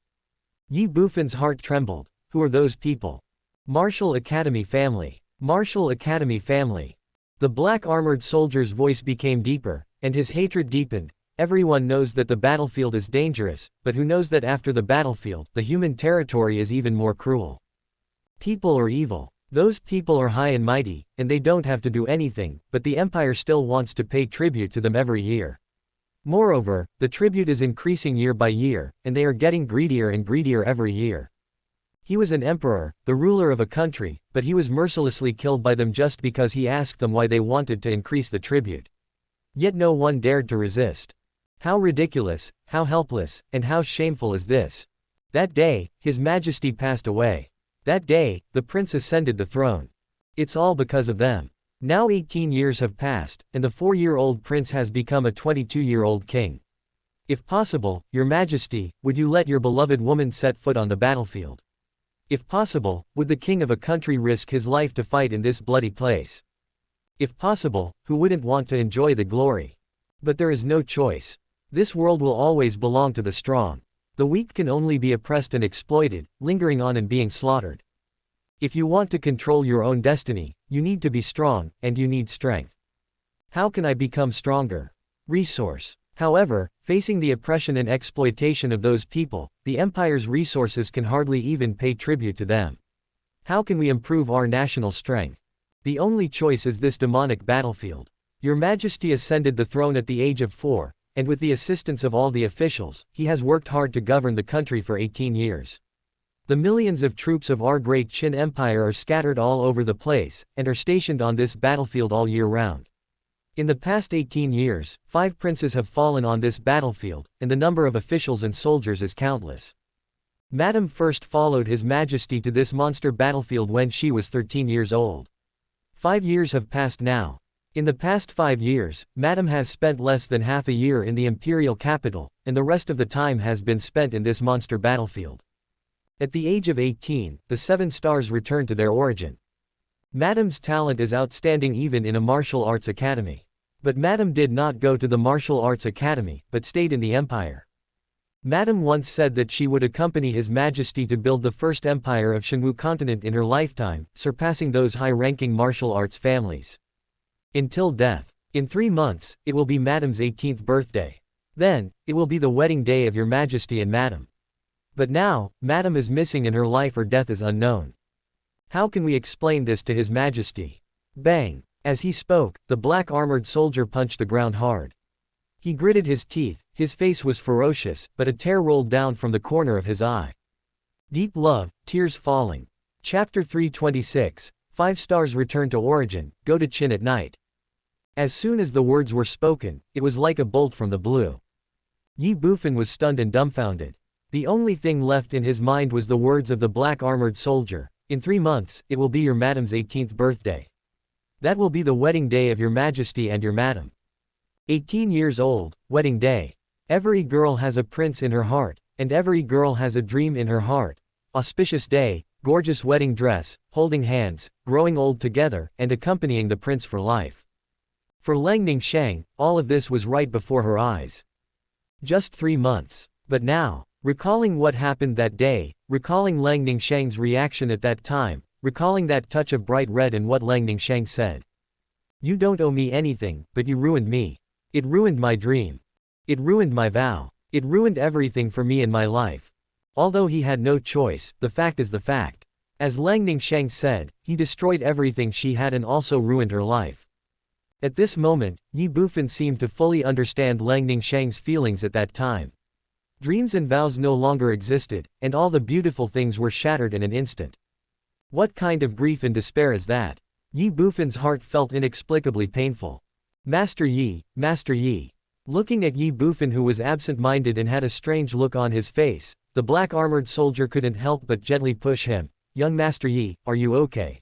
Ye Bufan's heart trembled. Who are those people? Martial Academy family. Martial Academy family. The black armored soldier's voice became deeper, and his hatred deepened. Everyone knows that the battlefield is dangerous, but who knows that after the battlefield, the human territory is even more cruel? People are evil. Those people are high and mighty, and they don't have to do anything, but the empire still wants to pay tribute to them every year. Moreover, the tribute is increasing year by year, and they are getting greedier and greedier every year. He was an emperor, the ruler of a country, but he was mercilessly killed by them just because he asked them why they wanted to increase the tribute. Yet no one dared to resist. How ridiculous, how helpless, and how shameful is this? That day, His Majesty passed away. That day, the prince ascended the throne. It's all because of them. Now 18 years have passed, and the 4-year-old prince has become a 22-year-old king. If possible, Your Majesty, would you let your beloved woman set foot on the battlefield? If possible, would the king of a country risk his life to fight in this bloody place? If possible, who wouldn't want to enjoy the glory? But there is no choice. This world will always belong to the strong. The weak can only be oppressed and exploited, lingering on and being slaughtered. If you want to control your own destiny, you need to be strong, and you need strength. How can I become stronger? Resource. However, facing the oppression and exploitation of those people, the empire's resources can hardly even pay tribute to them. How can we improve our national strength? The only choice is this demonic battlefield. Your Majesty ascended the throne at the age of 4, and with the assistance of all the officials, he has worked hard to govern the country for 18 years. The millions of troops of our great Qin Empire are scattered all over the place, and are stationed on this battlefield all year round. In the past 18 years, 5 princes have fallen on this battlefield, and the number of officials and soldiers is countless. Madame first followed His Majesty to this monster battlefield when she was 13 years old. 5 years have passed now. In the past 5 years, Madame has spent less than half a year in the imperial capital, and the rest of the time has been spent in this monster battlefield. At the age of 18, the 7 stars returned to their origin. Madame's talent is outstanding even in a martial arts academy. But Madame did not go to the martial arts academy, but stayed in the empire. Madame once said that she would accompany His Majesty to build the first empire of Shenwu continent in her lifetime, surpassing those high-ranking martial arts families. Until death. In 3 months, it will be Madame's 18th birthday. Then, it will be the wedding day of Your Majesty and Madame. But now, Madame is missing and her life or death is unknown. How can we explain this to His Majesty? Bang! As he spoke, the black armored soldier punched the ground hard. He gritted his teeth, his face was ferocious, but a tear rolled down from the corner of his eye. Deep love, tears falling. Chapter 326, 5 stars return to origin, go to Qin at night. As soon as the words were spoken, it was like a bolt from the blue. Ye Bufan was stunned and dumbfounded. The only thing left in his mind was the words of the black armored soldier. In 3 months, it will be your Madame's 18th birthday. That will be the wedding day of Your Majesty and your Madame. 18 years old, wedding day. Every girl has a prince in her heart, and every girl has a dream in her heart. Auspicious day, gorgeous wedding dress, holding hands, growing old together, and accompanying the prince for life. For Lang Ningxiang, all of this was right before her eyes. Just 3 months. But now, recalling what happened that day, recalling Lang Ningxiang's reaction at that time, recalling that touch of bright red and what Lang Ningxiang said. You don't owe me anything, but you ruined me. It ruined my dream. It ruined my vow. It ruined everything for me in my life. Although he had no choice, the fact is the fact. As Lang Ningxiang said, he destroyed everything she had and also ruined her life. At this moment, Ye Bufan seemed to fully understand Lang Ningxiang's feelings at that time. Dreams and vows no longer existed, and all the beautiful things were shattered in an instant. What kind of grief and despair is that? Ye Bufan's heart felt inexplicably painful. Master Yi, Master Yi. Looking at Ye Bufan, who was absent-minded and had a strange look on his face, the black armored soldier couldn't help but gently push him. Young Master Yi, are you okay?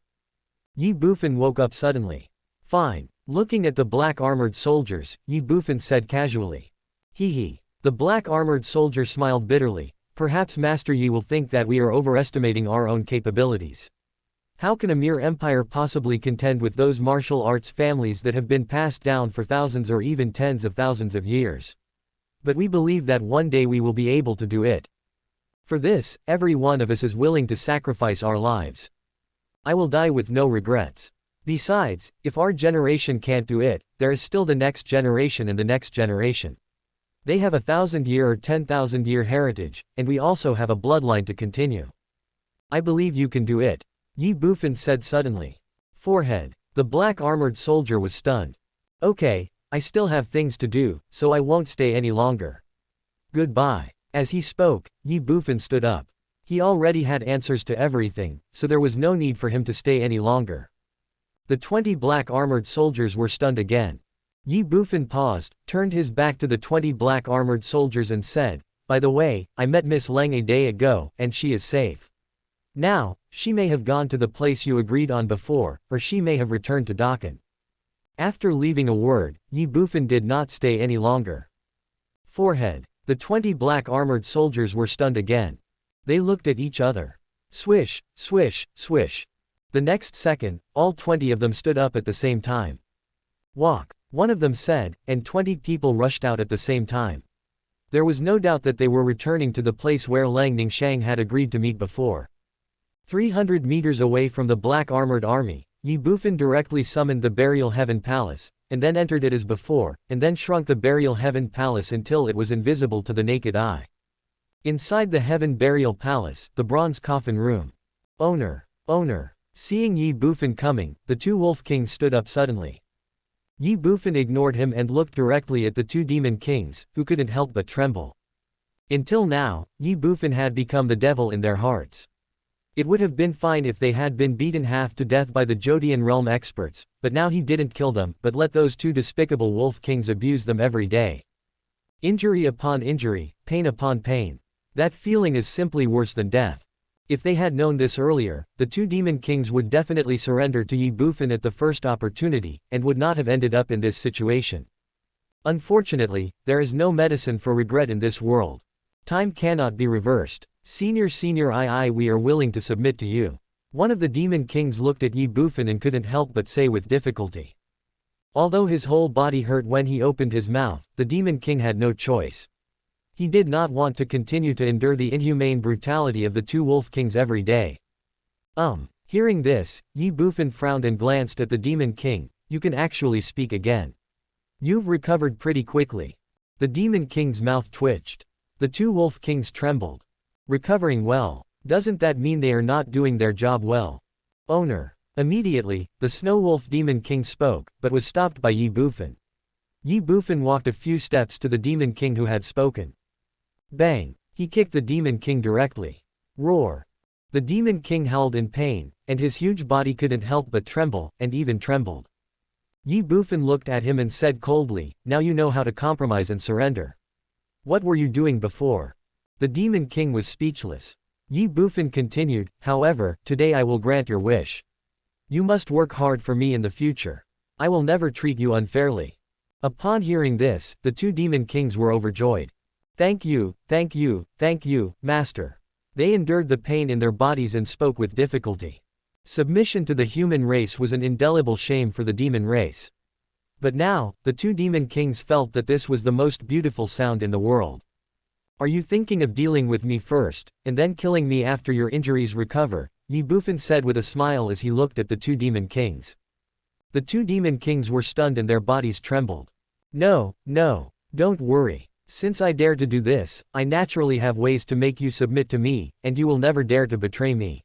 Ye Bufan woke up suddenly. Fine. Looking at the black armored soldiers, Ye Bufan said casually. Hee. The black armored soldier smiled bitterly. Perhaps Master Yi will think that we are overestimating our own capabilities. How can a mere empire possibly contend with those martial arts families that have been passed down for thousands or even tens of thousands of years? But we believe that one day we will be able to do it. For this, every one of us is willing to sacrifice our lives. I will die with no regrets. Besides, if our generation can't do it, there is still the next generation and the next generation. They have 1,000-year or 10,000-year heritage, and we also have a bloodline to continue. I believe you can do it. Ye Bufan said suddenly. Forehead. The black armored soldier was stunned. Okay, I still have things to do, so I won't stay any longer. Goodbye. As he spoke, Ye Bufan stood up. He already had answers to everything, so there was no need for him to stay any longer. The 20 black armored soldiers were stunned again. Ye Bufan paused, turned his back to the 20 black armored soldiers and said, by the way, I met Miss Leng a day ago, and she is safe. Now, she may have gone to the place you agreed on before, or she may have returned to Dakan. After leaving a word, Ye Bufan did not stay any longer. Forehead. The 20 black armored soldiers were stunned again. They looked at each other. Swish, swish, swish. The next second, all 20 of them stood up at the same time. Walk, one of them said, and 20 people rushed out at the same time. There was no doubt that they were returning to the place where Lang Ningxiang had agreed to meet before. 300 meters away from the black armored army, Ye Bufan directly summoned the Burial Heaven Palace, and then entered it as before, and then shrunk the Burial Heaven Palace until it was invisible to the naked eye. Inside the Heaven Burial Palace, the bronze coffin room. Owner. Seeing Ye Bufan coming, the 2 Wolf Kings stood up suddenly. Ye Bufan ignored him and looked directly at the 2 Demon Kings, who couldn't help but tremble. Until now, Ye Bufan had become the devil in their hearts. It would have been fine if they had been beaten half to death by the Jodian realm experts, but now he didn't kill them, but let those 2 despicable Wolf Kings abuse them every day. Injury upon injury, pain upon pain. That feeling is simply worse than death. If they had known this earlier, the 2 Demon Kings would definitely surrender to Ye Bufan at the first opportunity, and would not have ended up in this situation. Unfortunately, there is no medicine for regret in this world. Time cannot be reversed. Senior we are willing to submit to you. One of the Demon Kings looked at Ye Bufan and couldn't help but say with difficulty. Although his whole body hurt when he opened his mouth, the Demon King had no choice. He did not want to continue to endure the inhumane brutality of the 2 Wolf Kings every day. Hearing this, Ye Bufan frowned and glanced at the Demon King. You can actually speak again. You've recovered pretty quickly. The Demon King's mouth twitched. The 2 Wolf Kings trembled. Recovering well. Doesn't that mean they are not doing their job well? Owner. Immediately, the Snow Wolf Demon King spoke, but was stopped by Ye Bufan. Ye Bufan walked a few steps to the Demon King who had spoken. Bang! He kicked the Demon King directly. Roar! The Demon King howled in pain, and his huge body couldn't help but tremble, and even trembled. Ye Bufan looked at him and said coldly, now you know how to compromise and surrender. What were you doing before? The Demon King was speechless. Ye Bufan continued, however, today I will grant your wish. You must work hard for me in the future. I will never treat you unfairly. Upon hearing this, the 2 Demon Kings were overjoyed. Thank you, Master. They endured the pain in their bodies and spoke with difficulty. Submission to the human race was an indelible shame for the demon race. But now, the 2 Demon Kings felt that this was the most beautiful sound in the world. Are you thinking of dealing with me first, and then killing me after your injuries recover? Ye Bufan said with a smile as he looked at the 2 Demon Kings. The 2 Demon Kings were stunned and their bodies trembled. No, don't worry. Since I dare to do this, I naturally have ways to make you submit to me, and you will never dare to betray me.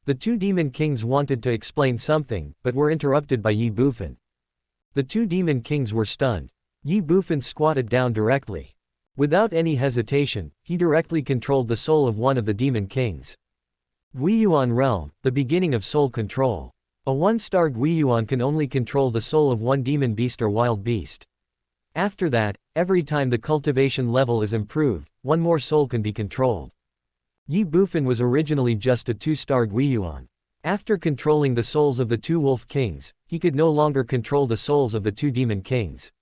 The 2 Demon Kings wanted to explain something, but were interrupted by Ye Bufan. The 2 Demon Kings were stunned. Ye Bufan squatted down directly. Without any hesitation, he directly controlled the soul of one of the Demon Kings. Guiyuan Realm, the beginning of soul control. A 1-star Guiyuan can only control the soul of one demon beast or wild beast. After that, every time the cultivation level is improved, one more soul can be controlled. Ye Bufan was originally just a 2-star Guiyuan. After controlling the souls of the 2 Wolf Kings, he could no longer control the souls of the 2 Demon Kings.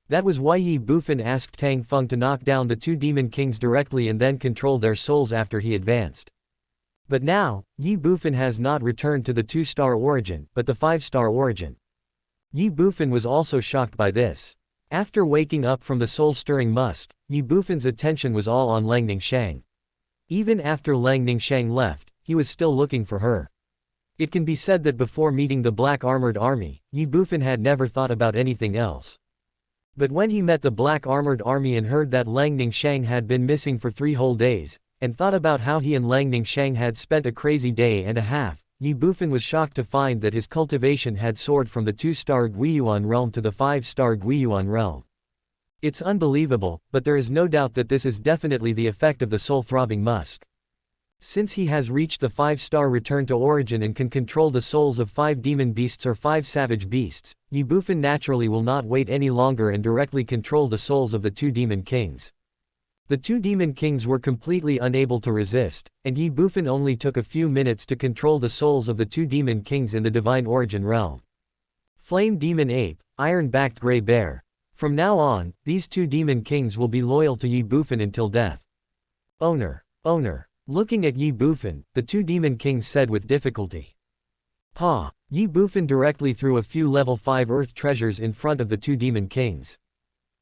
That was why Ye Bufan asked Tang Feng to knock down the 2 Demon Kings directly and then control their souls after he advanced. But now, Ye Bufan has not returned to the 2-star origin, but the 5-star origin. Ye Bufan was also shocked by this. After waking up from the soul-stirring musk, Ye Bufan's attention was all on Lang Ningxiang. Even after Lang Ningxiang left, he was still looking for her. It can be said that before meeting the Black Armored Army, Ye Bufan had never thought about anything else. But when he met the Black Armored Army and heard that Lang Ningxiang had been missing for 3 whole days, and thought about how he and Lang Ningxiang had spent a crazy day and a half, Ye Bufan was shocked to find that his cultivation had soared from the 2-star Guiyuan realm to the 5-star Guiyuan realm. It's unbelievable, but there is no doubt that this is definitely the effect of the soul-throbbing musk. Since he has reached the 5-star return to origin and can control the souls of 5 demon beasts or 5 savage beasts, Ye Bufan naturally will not wait any longer and directly control the souls of the 2 demon kings. The 2 demon kings were completely unable to resist, and Ye Bufan only took a few minutes to control the souls of the 2 demon kings in the divine origin realm. Flame Demon Ape, Iron-backed Grey Bear. From now on, these 2 demon kings will be loyal to Ye Bufan until death. Owner. Looking at Ye Bufan, the 2 demon kings said with difficulty. Pa. Ye Bufan directly threw a few level 5 earth treasures in front of the 2 demon kings.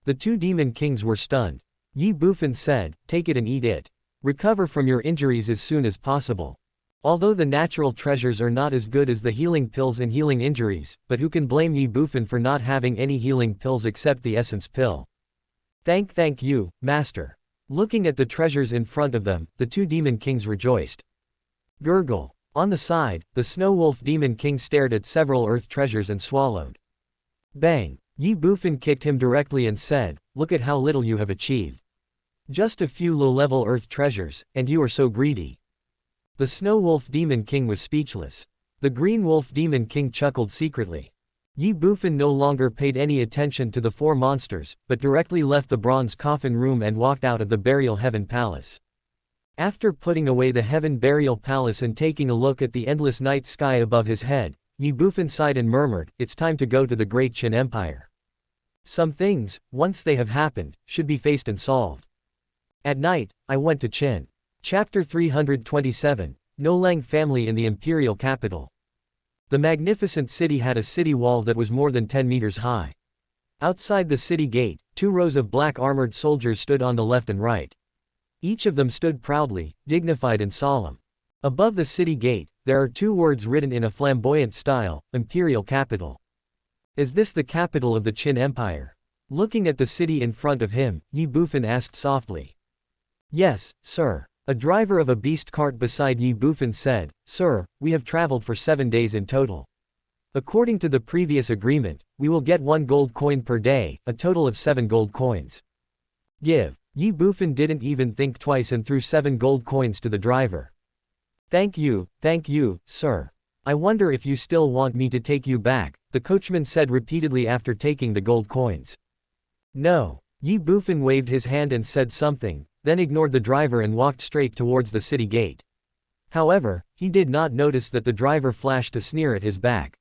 The 2 demon kings were stunned. Ye Bufan said, take it and eat it. Recover from your injuries as soon as possible. Although the natural treasures are not as good as the healing pills and healing injuries, but who can blame Ye Bufan for not having any healing pills except the essence pill? Thank you, master. Looking at the treasures in front of them, the 2 demon kings rejoiced. Gurgle. On the side, the Snow Wolf demon king stared at several earth treasures and swallowed. Bang. Ye Bufan kicked him directly and said, look at how little you have achieved. Just a few low-level earth treasures, and you are so greedy. The Snow Wolf demon king was speechless. The Green Wolf demon king chuckled secretly. Ye Bufan no longer paid any attention to the 4 monsters, but directly left the bronze coffin room and walked out of the Burial Heaven Palace. After putting away the Heaven Burial Palace and taking a look at the endless night sky above his head, Ye Bufan sighed and murmured, it's time to go to the Great Qin Empire. Some things, once they have happened, should be faced and solved. At night, I went to Qin. Chapter 327, No Lang family in the imperial capital. The magnificent city had a city wall that was more than 10 meters high. Outside the city gate, 2 rows of black armored soldiers stood on the left and right. Each of them stood proudly, dignified and solemn. Above the city gate, there are 2 words written in a flamboyant style, Imperial Capital. Is this the capital of the Qin Empire? Looking at the city in front of him, Ye Bufan asked softly. Yes, sir. A driver of a beast cart beside Ye Bufan said, Sir, we have traveled for 7 days in total. According to the previous agreement, we will get 1 gold coin per day, a total of 7 gold coins. Give. Ye Bufan didn't even think twice and threw 7 gold coins to the driver. Thank you, sir. I wonder if you still want me to take you back, the coachman said repeatedly after taking the gold coins. No. Ye Bufan waved his hand and said something, then ignored the driver and walked straight towards the city gate. However, he did not notice that the driver flashed a sneer at his back.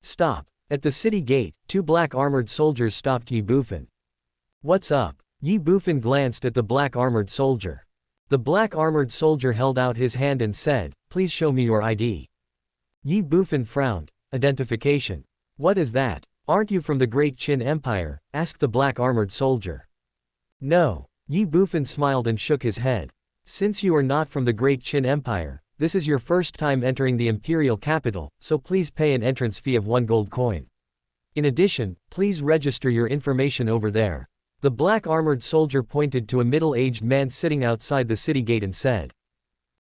Stop. At the city gate, 2 black armored soldiers stopped Ye Bufan. What's up? Ye Bufan glanced at the black armored soldier. The black armored soldier held out his hand and said, please show me your ID. Ye Bufan frowned. Identification. What is that? Aren't you from the Great Qin Empire? Asked the black armored soldier. No. Ye Bufan smiled and shook his head. Since you are not from the Great Qin Empire, this is your first time entering the imperial capital, so please pay an entrance fee of 1 gold coin. In addition, please register your information over there. The black armored soldier pointed to a middle-aged man sitting outside the city gate and said.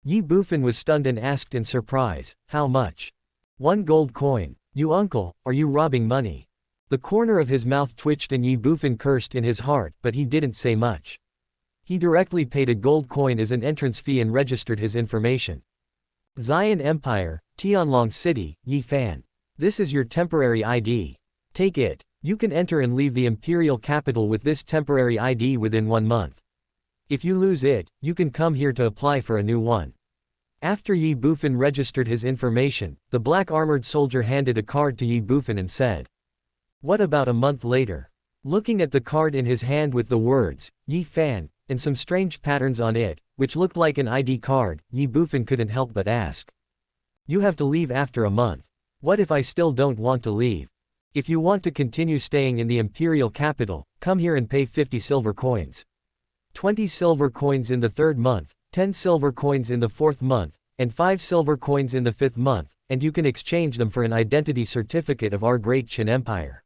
Ye Bufan was stunned and asked in surprise, how much? 1 gold coin. You uncle, are you robbing money? The corner of his mouth twitched and Ye Bufan cursed in his heart, but he didn't say much. He directly paid a gold coin as an entrance fee and registered his information. Xian Empire, Tianlong City, Ye Fan. This is your temporary ID. Take it. You can enter and leave the imperial capital with this temporary ID within 1 month. If you lose it, you can come here to apply for a new one. After Ye Bufan registered his information, the black armored soldier handed a card to Ye Bufan and said. What about a month later? Looking at the card in his hand with the words, Ye Fan, and some strange patterns on it, which looked like an ID card, Ye Bufan couldn't help but ask. You have to leave after a month. What if I still don't want to leave? If you want to continue staying in the imperial capital, come here and pay 50 silver coins. 20 silver coins in the 3rd month, 10 silver coins in the 4th month, and 5 silver coins in the 5th month, and you can exchange them for an identity certificate of our Great Qin Empire.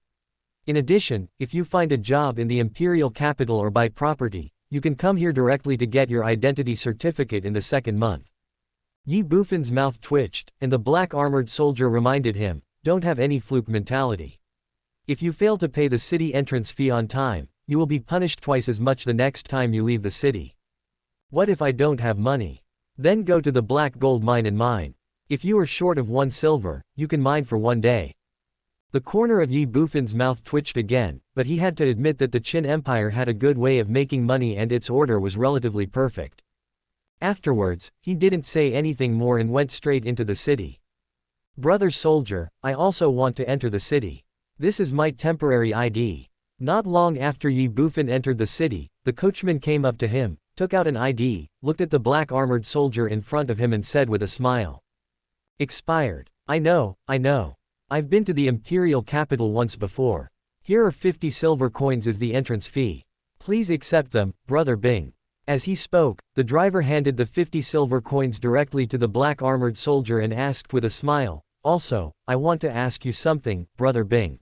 In addition, if you find a job in the imperial capital or buy property, you can come here directly to get your identity certificate in the 2nd month. Ye Bufan's mouth twitched, and the black armored soldier reminded him, don't have any fluke mentality. If you fail to pay the city entrance fee on time, you will be punished twice as much the next time you leave the city. What if I don't have money? Then go to the black gold mine and mine. If you are short of 1 silver, you can mine for 1 day. The corner of Ye Bufan's mouth twitched again, but he had to admit that the Qin Empire had a good way of making money and its order was relatively perfect. Afterwards, he didn't say anything more and went straight into the city. Brother soldier, I also want to enter the city. This is my temporary ID. Not long after Ye Bufan entered the city, the coachman came up to him, took out an ID, looked at the black armored soldier in front of him and said with a smile. Expired. I know. I've been to the imperial capital once before. Here are 50 silver coins as the entrance fee. Please accept them, Brother Bing. As he spoke, the driver handed the 50 silver coins directly to the black armored soldier and asked with a smile, also, I want to ask you something, Brother Bing.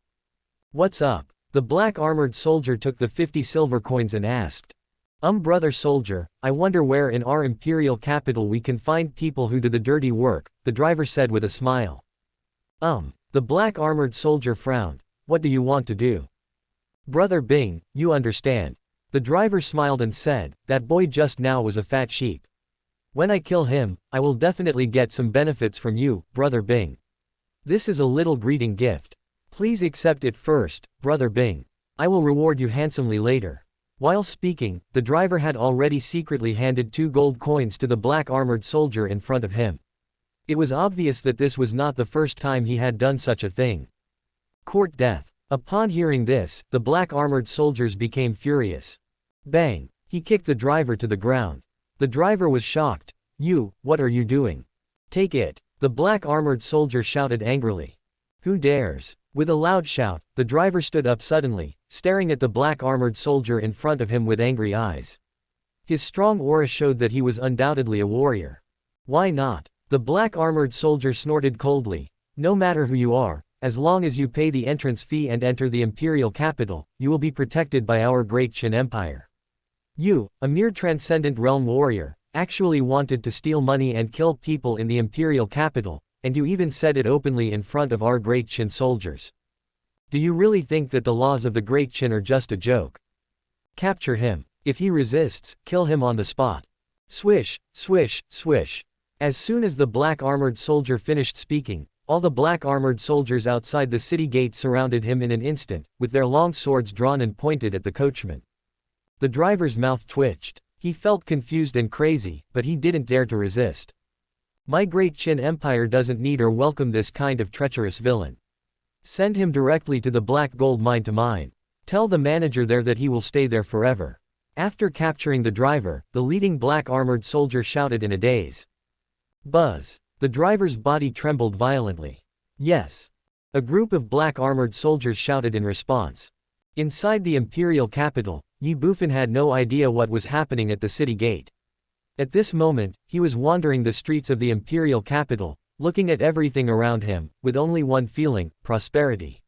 What's up? The black armored soldier took the 50 silver coins and asked. Brother soldier, I wonder where in our imperial capital we can find people who do the dirty work, the driver said with a smile. The black armored soldier frowned. What do you want to do? Brother Bing, you understand. The driver smiled and said, that boy just now was a fat sheep. When I kill him, I will definitely get some benefits from you, Brother Bing. This is a little greeting gift. Please accept it first, Brother Bing. I will reward you handsomely later. While speaking, the driver had already secretly handed 2 gold coins to the black armored soldier in front of him. It was obvious that this was not the first time he had done such a thing. Court death. Upon hearing this, the black armored soldiers became furious. Bang! He kicked the driver to the ground. The driver was shocked. You, what are you doing? Take it. The black armored soldier shouted angrily. Who dares? With a loud shout, the driver stood up suddenly, staring at the black armored soldier in front of him with angry eyes. His strong aura showed that he was undoubtedly a warrior. Why not? The black armored soldier snorted coldly. No matter who you are, as long as you pay the entrance fee and enter the imperial capital, you will be protected by our great Qin Empire. You, a mere transcendent realm warrior, actually wanted to steal money and kill people in the imperial capital, and you even said it openly in front of our great Qin soldiers. Do you really think that the laws of the great Qin are just a joke? Capture him. If he resists, kill him on the spot. Swish, swish, swish. As soon as the black armored soldier finished speaking, all the black armored soldiers outside the city gate surrounded him in an instant, with their long swords drawn and pointed at the coachman. The driver's mouth twitched. He felt confused and crazy, but he didn't dare to resist. My great Qin Empire doesn't need or welcome this kind of treacherous villain. Send him directly to the black gold mine to mine. Tell the manager there that he will stay there forever. After capturing the driver, the leading black armored soldier shouted in a daze. Buzz. The driver's body trembled violently. Yes. A group of black armored soldiers shouted in response. Inside the imperial capital, Ye Bufan had no idea what was happening at the city gate. At this moment, he was wandering the streets of the imperial capital, looking at everything around him, with only one feeling, prosperity.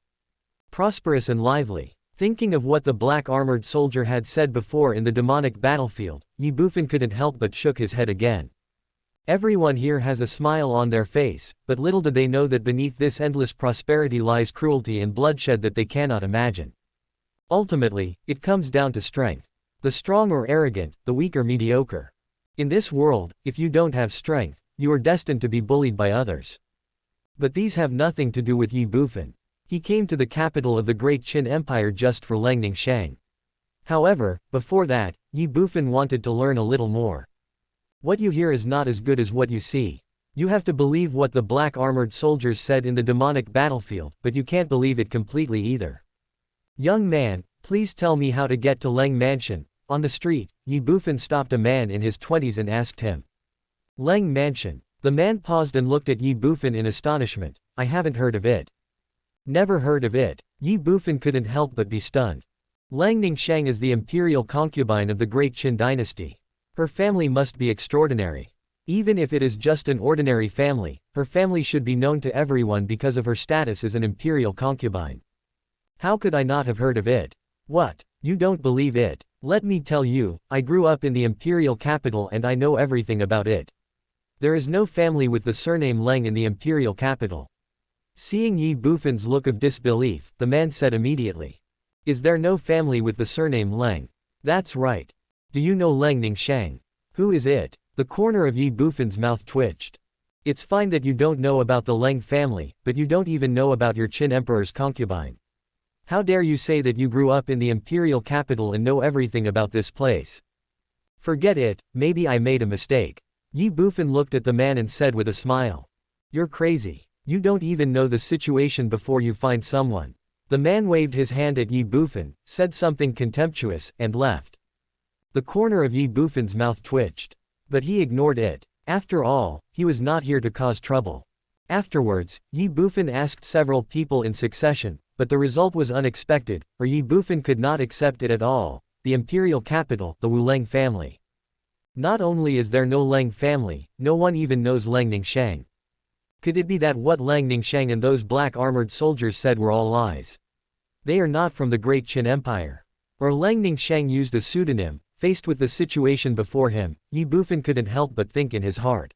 Prosperous and lively. Thinking of what the black armored soldier had said before in the demonic battlefield, Ye Bufan couldn't help but shook his head again. Everyone here has a smile on their face, but little do they know that beneath this endless prosperity lies cruelty and bloodshed that they cannot imagine. Ultimately, it comes down to strength. The strong are arrogant, the weak are mediocre. In this world, if you don't have strength, you are destined to be bullied by others. But these have nothing to do with Ye Bufan. He came to the capital of the great Qin Empire just for Langning Shang. However, before that, Ye Bufan wanted to learn a little more. What you hear is not as good as what you see. You have to believe what the black armored soldiers said in the demonic battlefield, but you can't believe it completely either. Young man, please tell me how to get to Leng Mansion. On the street, Ye Bufan stopped a man in his 20s and asked him. Leng Mansion. The man paused and looked at Ye Bufan in astonishment. I haven't heard of it. Never heard of it. Ye Bufan couldn't help but be stunned. Langning Shang is the imperial concubine of the great Qin dynasty. Her family must be extraordinary. Even if it is just an ordinary family, her family should be known to everyone because of her status as an imperial concubine. How could I not have heard of it? What? You don't believe it? Let me tell you, I grew up in the imperial capital and I know everything about it. There is no family with the surname Leng in the imperial capital. Seeing Ye Bufan's look of disbelief, the man said immediately. Is there no family with the surname Leng? That's right. Do you know Leng Ningshang? Who is it? The corner of Ye Bufan's mouth twitched. It's fine that you don't know about the Leng family, but you don't even know about your Qin Emperor's concubine. How dare you say that you grew up in the imperial capital and know everything about this place? Forget it, maybe I made a mistake. Ye Bufan looked at the man and said with a smile. You're crazy. You don't even know the situation before you find someone. The man waved his hand at Ye Bufan, said something contemptuous, and left. The corner of Ye Bufan's mouth twitched. But he ignored it. After all, he was not here to cause trouble. Afterwards, Ye Bufan asked several people in succession, but the result was unexpected, or Ye Bufan could not accept it at all. The imperial capital, the Wu Leng family. Not only is there no Leng family, no one even knows Leng Ningshang. Could it be that what Leng Ningshang and those black armored soldiers said were all lies? They are not from the great Qin Empire. Or Leng Ningshang used a pseudonym. Faced with the situation before him, Ye Bufan couldn't help but think in his heart.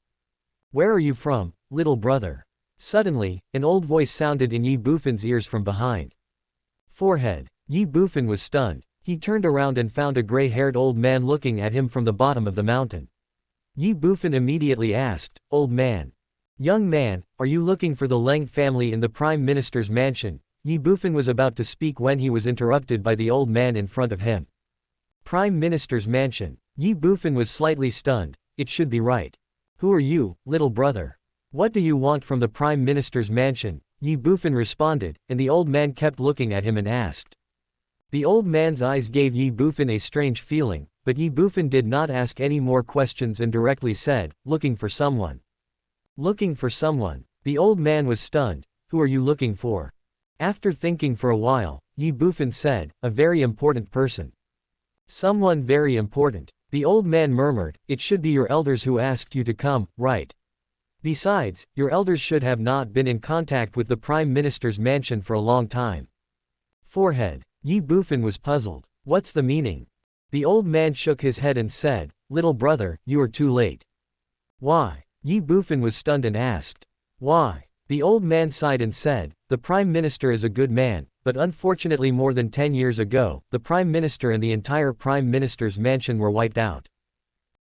Where are you from, little brother? Suddenly, an old voice sounded in Ye Bufan's ears from behind. Forehead. Ye Bufan was stunned. He turned around and found a gray-haired old man looking at him from the bottom of the mountain. Ye Bufan immediately asked, Old man. Young man, are you looking for the Leng family in the Prime Minister's mansion? Ye Bufan was about to speak when he was interrupted by the old man in front of him. Prime Minister's mansion. Ye Bufan was slightly stunned. It should be right. Who are you, little brother? What do you want from the Prime Minister's mansion? Ye Bufan responded, and the old man kept looking at him and asked. The old man's eyes gave Ye Bufan a strange feeling, but Ye Bufan did not ask any more questions and directly said, looking for someone. Looking for someone. The old man was stunned. Who are you looking for? After thinking for a while, Ye Bufan said, a very important person. Someone very important. The old man murmured, it should be your elders who asked you to come, right? Besides, your elders should have not been in contact with the Prime Minister's mansion for a long time. Forehead. Ye Bufan was puzzled. What's the meaning? The old man shook his head and said, little brother, you are too late. Why? Ye Bufan was stunned and asked. Why? The old man sighed and said, the Prime Minister is a good man, but unfortunately more than 10 years ago, the Prime Minister and the entire Prime Minister's mansion were wiped out.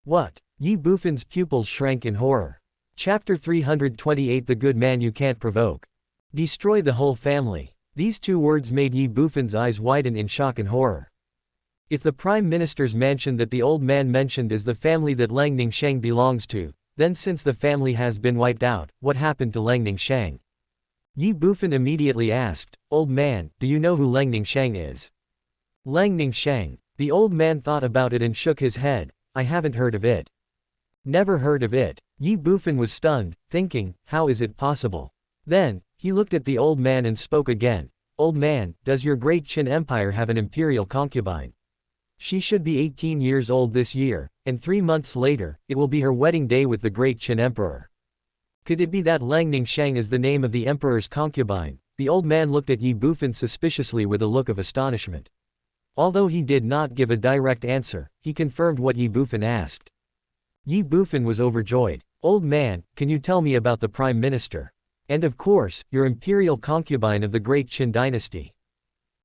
What? Ye Bufan's pupils shrank in horror. Chapter 328 The Good Man You Can't Provoke. Destroy the whole family. These two words made Ye Bufan's eyes widen in shock and horror. If the Prime Minister's mansion that the old man mentioned is the family that Leng Ningshang belongs to, then since the family has been wiped out, what happened to Leng Ningshang? Ye Bufan immediately asked, Old man, do you know who Leng Ningshang is? Leng Ningshang. The old man thought about it and shook his head. I haven't heard of it. Never heard of it. Ye Bufan was stunned, thinking, how is it possible? Then, he looked at the old man and spoke again. Old man, does your great Qin Empire have an imperial concubine? She should be 18 years old this year, and 3 months later, it will be her wedding day with the great Qin Emperor. Could it be that Leng Ningshang is the name of the emperor's concubine? The old man looked at Ye Bufan suspiciously with a look of astonishment. Although he did not give a direct answer, he confirmed what Ye Bufan asked. Ye Bufan was overjoyed. Old man, can you tell me about the Prime Minister? And of course, your imperial concubine of the great Qin dynasty.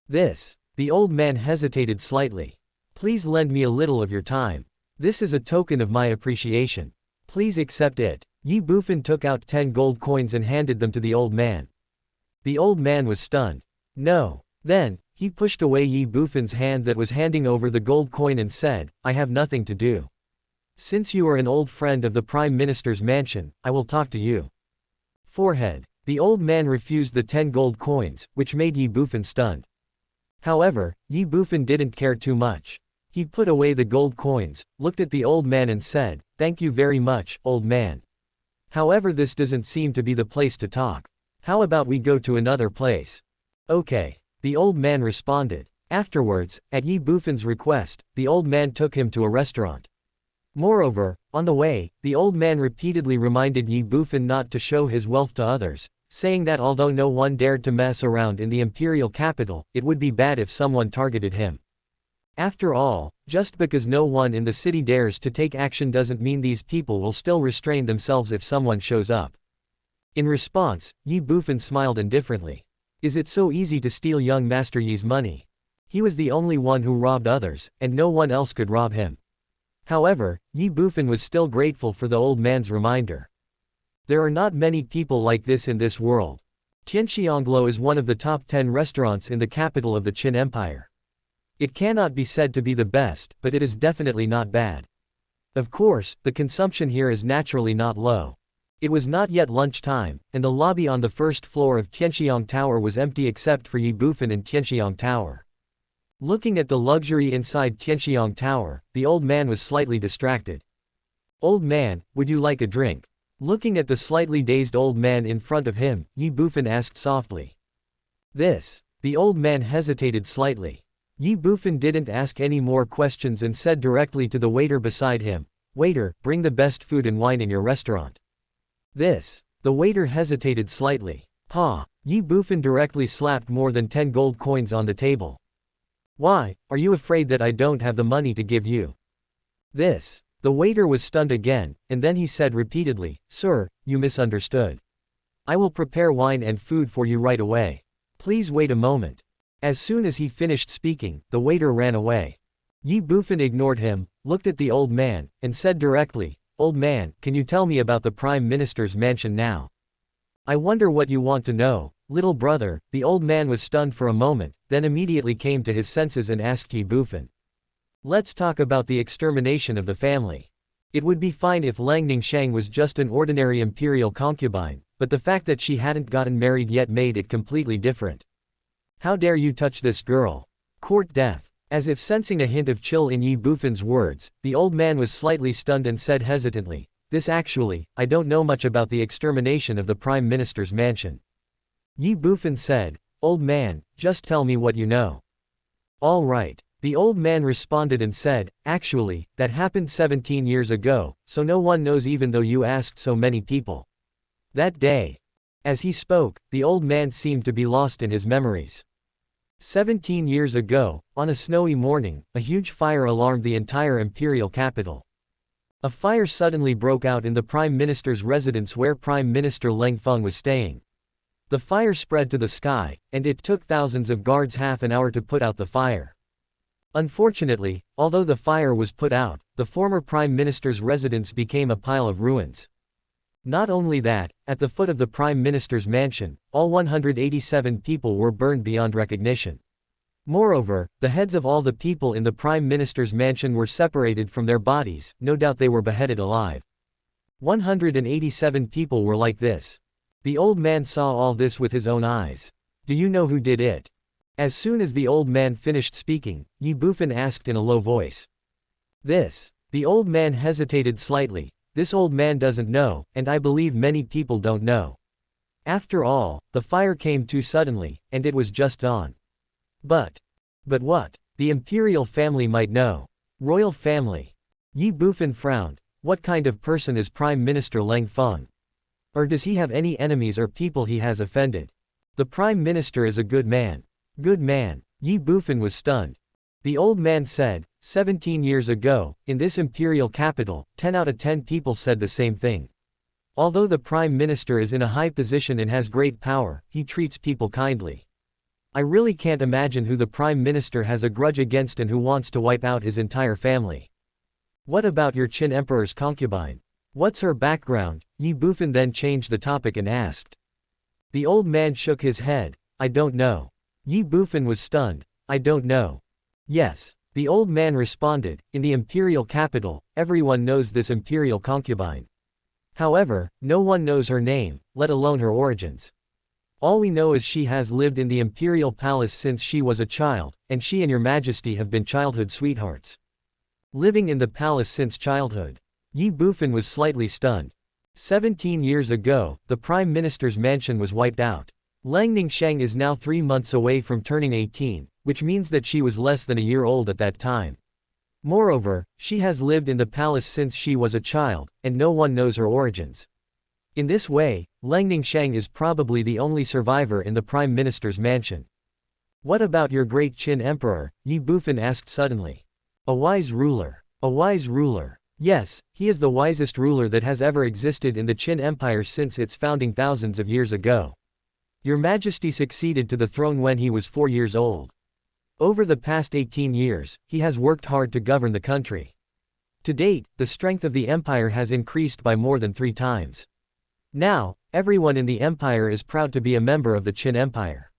This. The old man hesitated slightly. Please lend me a little of your time. This is a token of my appreciation. Please accept it. Ye Bufan took out 10 gold coins and handed them to the old man. The old man was stunned. No. Then, he pushed away Ye Bufan's hand that was handing over the gold coin and said, I have nothing to do. Since you are an old friend of the Prime Minister's mansion, I will talk to you. Forehead. The old man refused the 10 gold coins, which made Ye Bufan stunned. However, Ye Bufan didn't care too much. He put away the gold coins, looked at the old man and said, Thank you very much, old man. However, this doesn't seem to be the place to talk. How about we go to another place? Okay. The old man responded. Afterwards, at Ye Bufan's request, the old man took him to a restaurant. Moreover, on the way, the old man repeatedly reminded Ye Bufan not to show his wealth to others, saying that although no one dared to mess around in the imperial capital, it would be bad if someone targeted him. After all, just because no one in the city dares to take action doesn't mean these people will still restrain themselves if someone shows up. In response, Ye Bufan smiled indifferently. Is it so easy to steal young Master Ye's money? He was the only one who robbed others, and no one else could rob him. However, Ye Bufan was still grateful for the old man's reminder. There are not many people like this in this world. Tianxianglo is one of the top 10 restaurants in the capital of the Qin Empire. It cannot be said to be the best, but it is definitely not bad. Of course, the consumption here is naturally not low. It was not yet lunchtime, and the lobby on the first floor of Tianxiang Tower was empty except for Ye Bufan and Tianxiang Tower. Looking at the luxury inside Tianxiang Tower, the old man was slightly distracted. Old man, would you like a drink? Looking at the slightly dazed old man in front of him, Ye Bufan asked softly. The old man hesitated slightly. Ye Bufan didn't ask any more questions and said directly to the waiter beside him, "Waiter, bring the best food and wine in your restaurant." The waiter hesitated slightly. Pa! Ye Bufan directly slapped more than 10 gold coins on the table. Why, are you afraid that I don't have the money to give you? The waiter was stunned again, and then he said repeatedly, "Sir, you misunderstood. I will prepare wine and food for you right away. Please wait a moment." As soon as he finished speaking, the waiter ran away. Ye Bufan ignored him, looked at the old man, and said directly, "Old man, can you tell me about the Prime Minister's mansion now?" "I wonder what you want to know, little brother." The old man was stunned for a moment, then immediately came to his senses and asked Ye Bufan. "Let's talk about the extermination of the family. It would be fine if Langning Shang was just an ordinary imperial concubine, but the fact that she hadn't gotten married yet made it completely different. How dare you touch this girl? Court death." As if sensing a hint of chill in Ye Bufan's words, the old man was slightly stunned and said hesitantly, I don't know much about the extermination of the Prime Minister's mansion." Ye Bufan said, "Old man, just tell me what you know." "All right." The old man responded and said, "Actually, that happened 17 years ago, so no one knows even though you asked so many people. That day." As he spoke, the old man seemed to be lost in his memories. 17 years ago, on a snowy morning, a huge fire alarmed the entire imperial capital. A fire suddenly broke out in the Prime Minister's residence where Prime Minister Leng Feng was staying. The fire spread to the sky, and it took thousands of guards half an hour to put out the fire. Unfortunately, although the fire was put out, the former Prime Minister's residence became a pile of ruins. Not only that, at the foot of the Prime Minister's mansion, all 187 people were burned beyond recognition. Moreover, the heads of all the people in the Prime Minister's mansion were separated from their bodies, no doubt they were beheaded alive. 187 people were like this. The old man saw all this with his own eyes. "Do you know who did it?" As soon as the old man finished speaking, Ye Bufan asked in a low voice. The old man hesitated slightly. This old man doesn't know, and I believe many people don't know. After all, the fire came too suddenly, and it was just on. But what? The imperial family might know. Royal family. Ye Bufan frowned. What kind of person is Prime Minister Leng Feng? Or does he have any enemies or people he has offended? The Prime Minister is a good man. Good man. Ye Bufan was stunned. The old man said, 17 years ago, in this imperial capital, 10 out of 10 people said the same thing. Although the Prime Minister is in a high position and has great power, he treats people kindly. I really can't imagine who the Prime Minister has a grudge against and who wants to wipe out his entire family. What about your Qin Emperor's concubine? What's her background? Ye Bufan then changed the topic and asked. The old man shook his head. I don't know. Ye Bufan was stunned. I don't know. Yes. The old man responded, in the imperial capital, everyone knows this imperial concubine. However, no one knows her name, let alone her origins. All we know is she has lived in the imperial palace since she was a child, and she and your majesty have been childhood sweethearts. Living in the palace since childhood. Ye Bufan was slightly stunned. 17 years ago, the Prime Minister's mansion was wiped out. Langning Shang is now 3 months away from turning 18, which means that she was less than a year old at that time. Moreover, she has lived in the palace since she was a child, and no one knows her origins. In this way, Langning Shang is probably the only survivor in the Prime Minister's mansion. What about your great Qin emperor? Ye Bufan asked suddenly. A wise ruler. A wise ruler. Yes, he is the wisest ruler that has ever existed in the Qin Empire since its founding thousands of years ago. Your Majesty succeeded to the throne when he was 4 years old. Over the past 18 years, he has worked hard to govern the country. To date, the strength of the empire has increased by more than 3 times. Now, everyone in the empire is proud to be a member of the Qin Empire.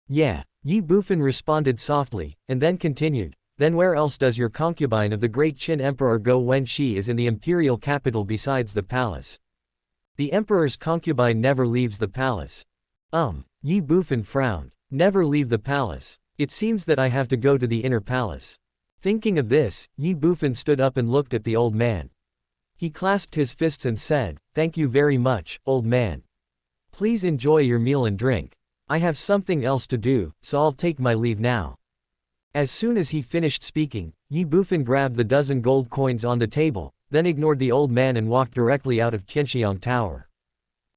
Yeah, Ye Bufan responded softly, and then continued, then where else does your concubine of the great Qin Emperor go when she is in the imperial capital besides the palace? The emperor's concubine never leaves the palace. Ye Bufan frowned. Never leave the palace. It seems that I have to go to the inner palace. Thinking of this, Ye Bufan stood up and looked at the old man. He clasped his fists and said, thank you very much, old man. Please enjoy your meal and drink. I have something else to do, so I'll take my leave now. As soon as he finished speaking, Ye Bufan grabbed the dozen gold coins on the table, then ignored the old man and walked directly out of Tianxiang Tower.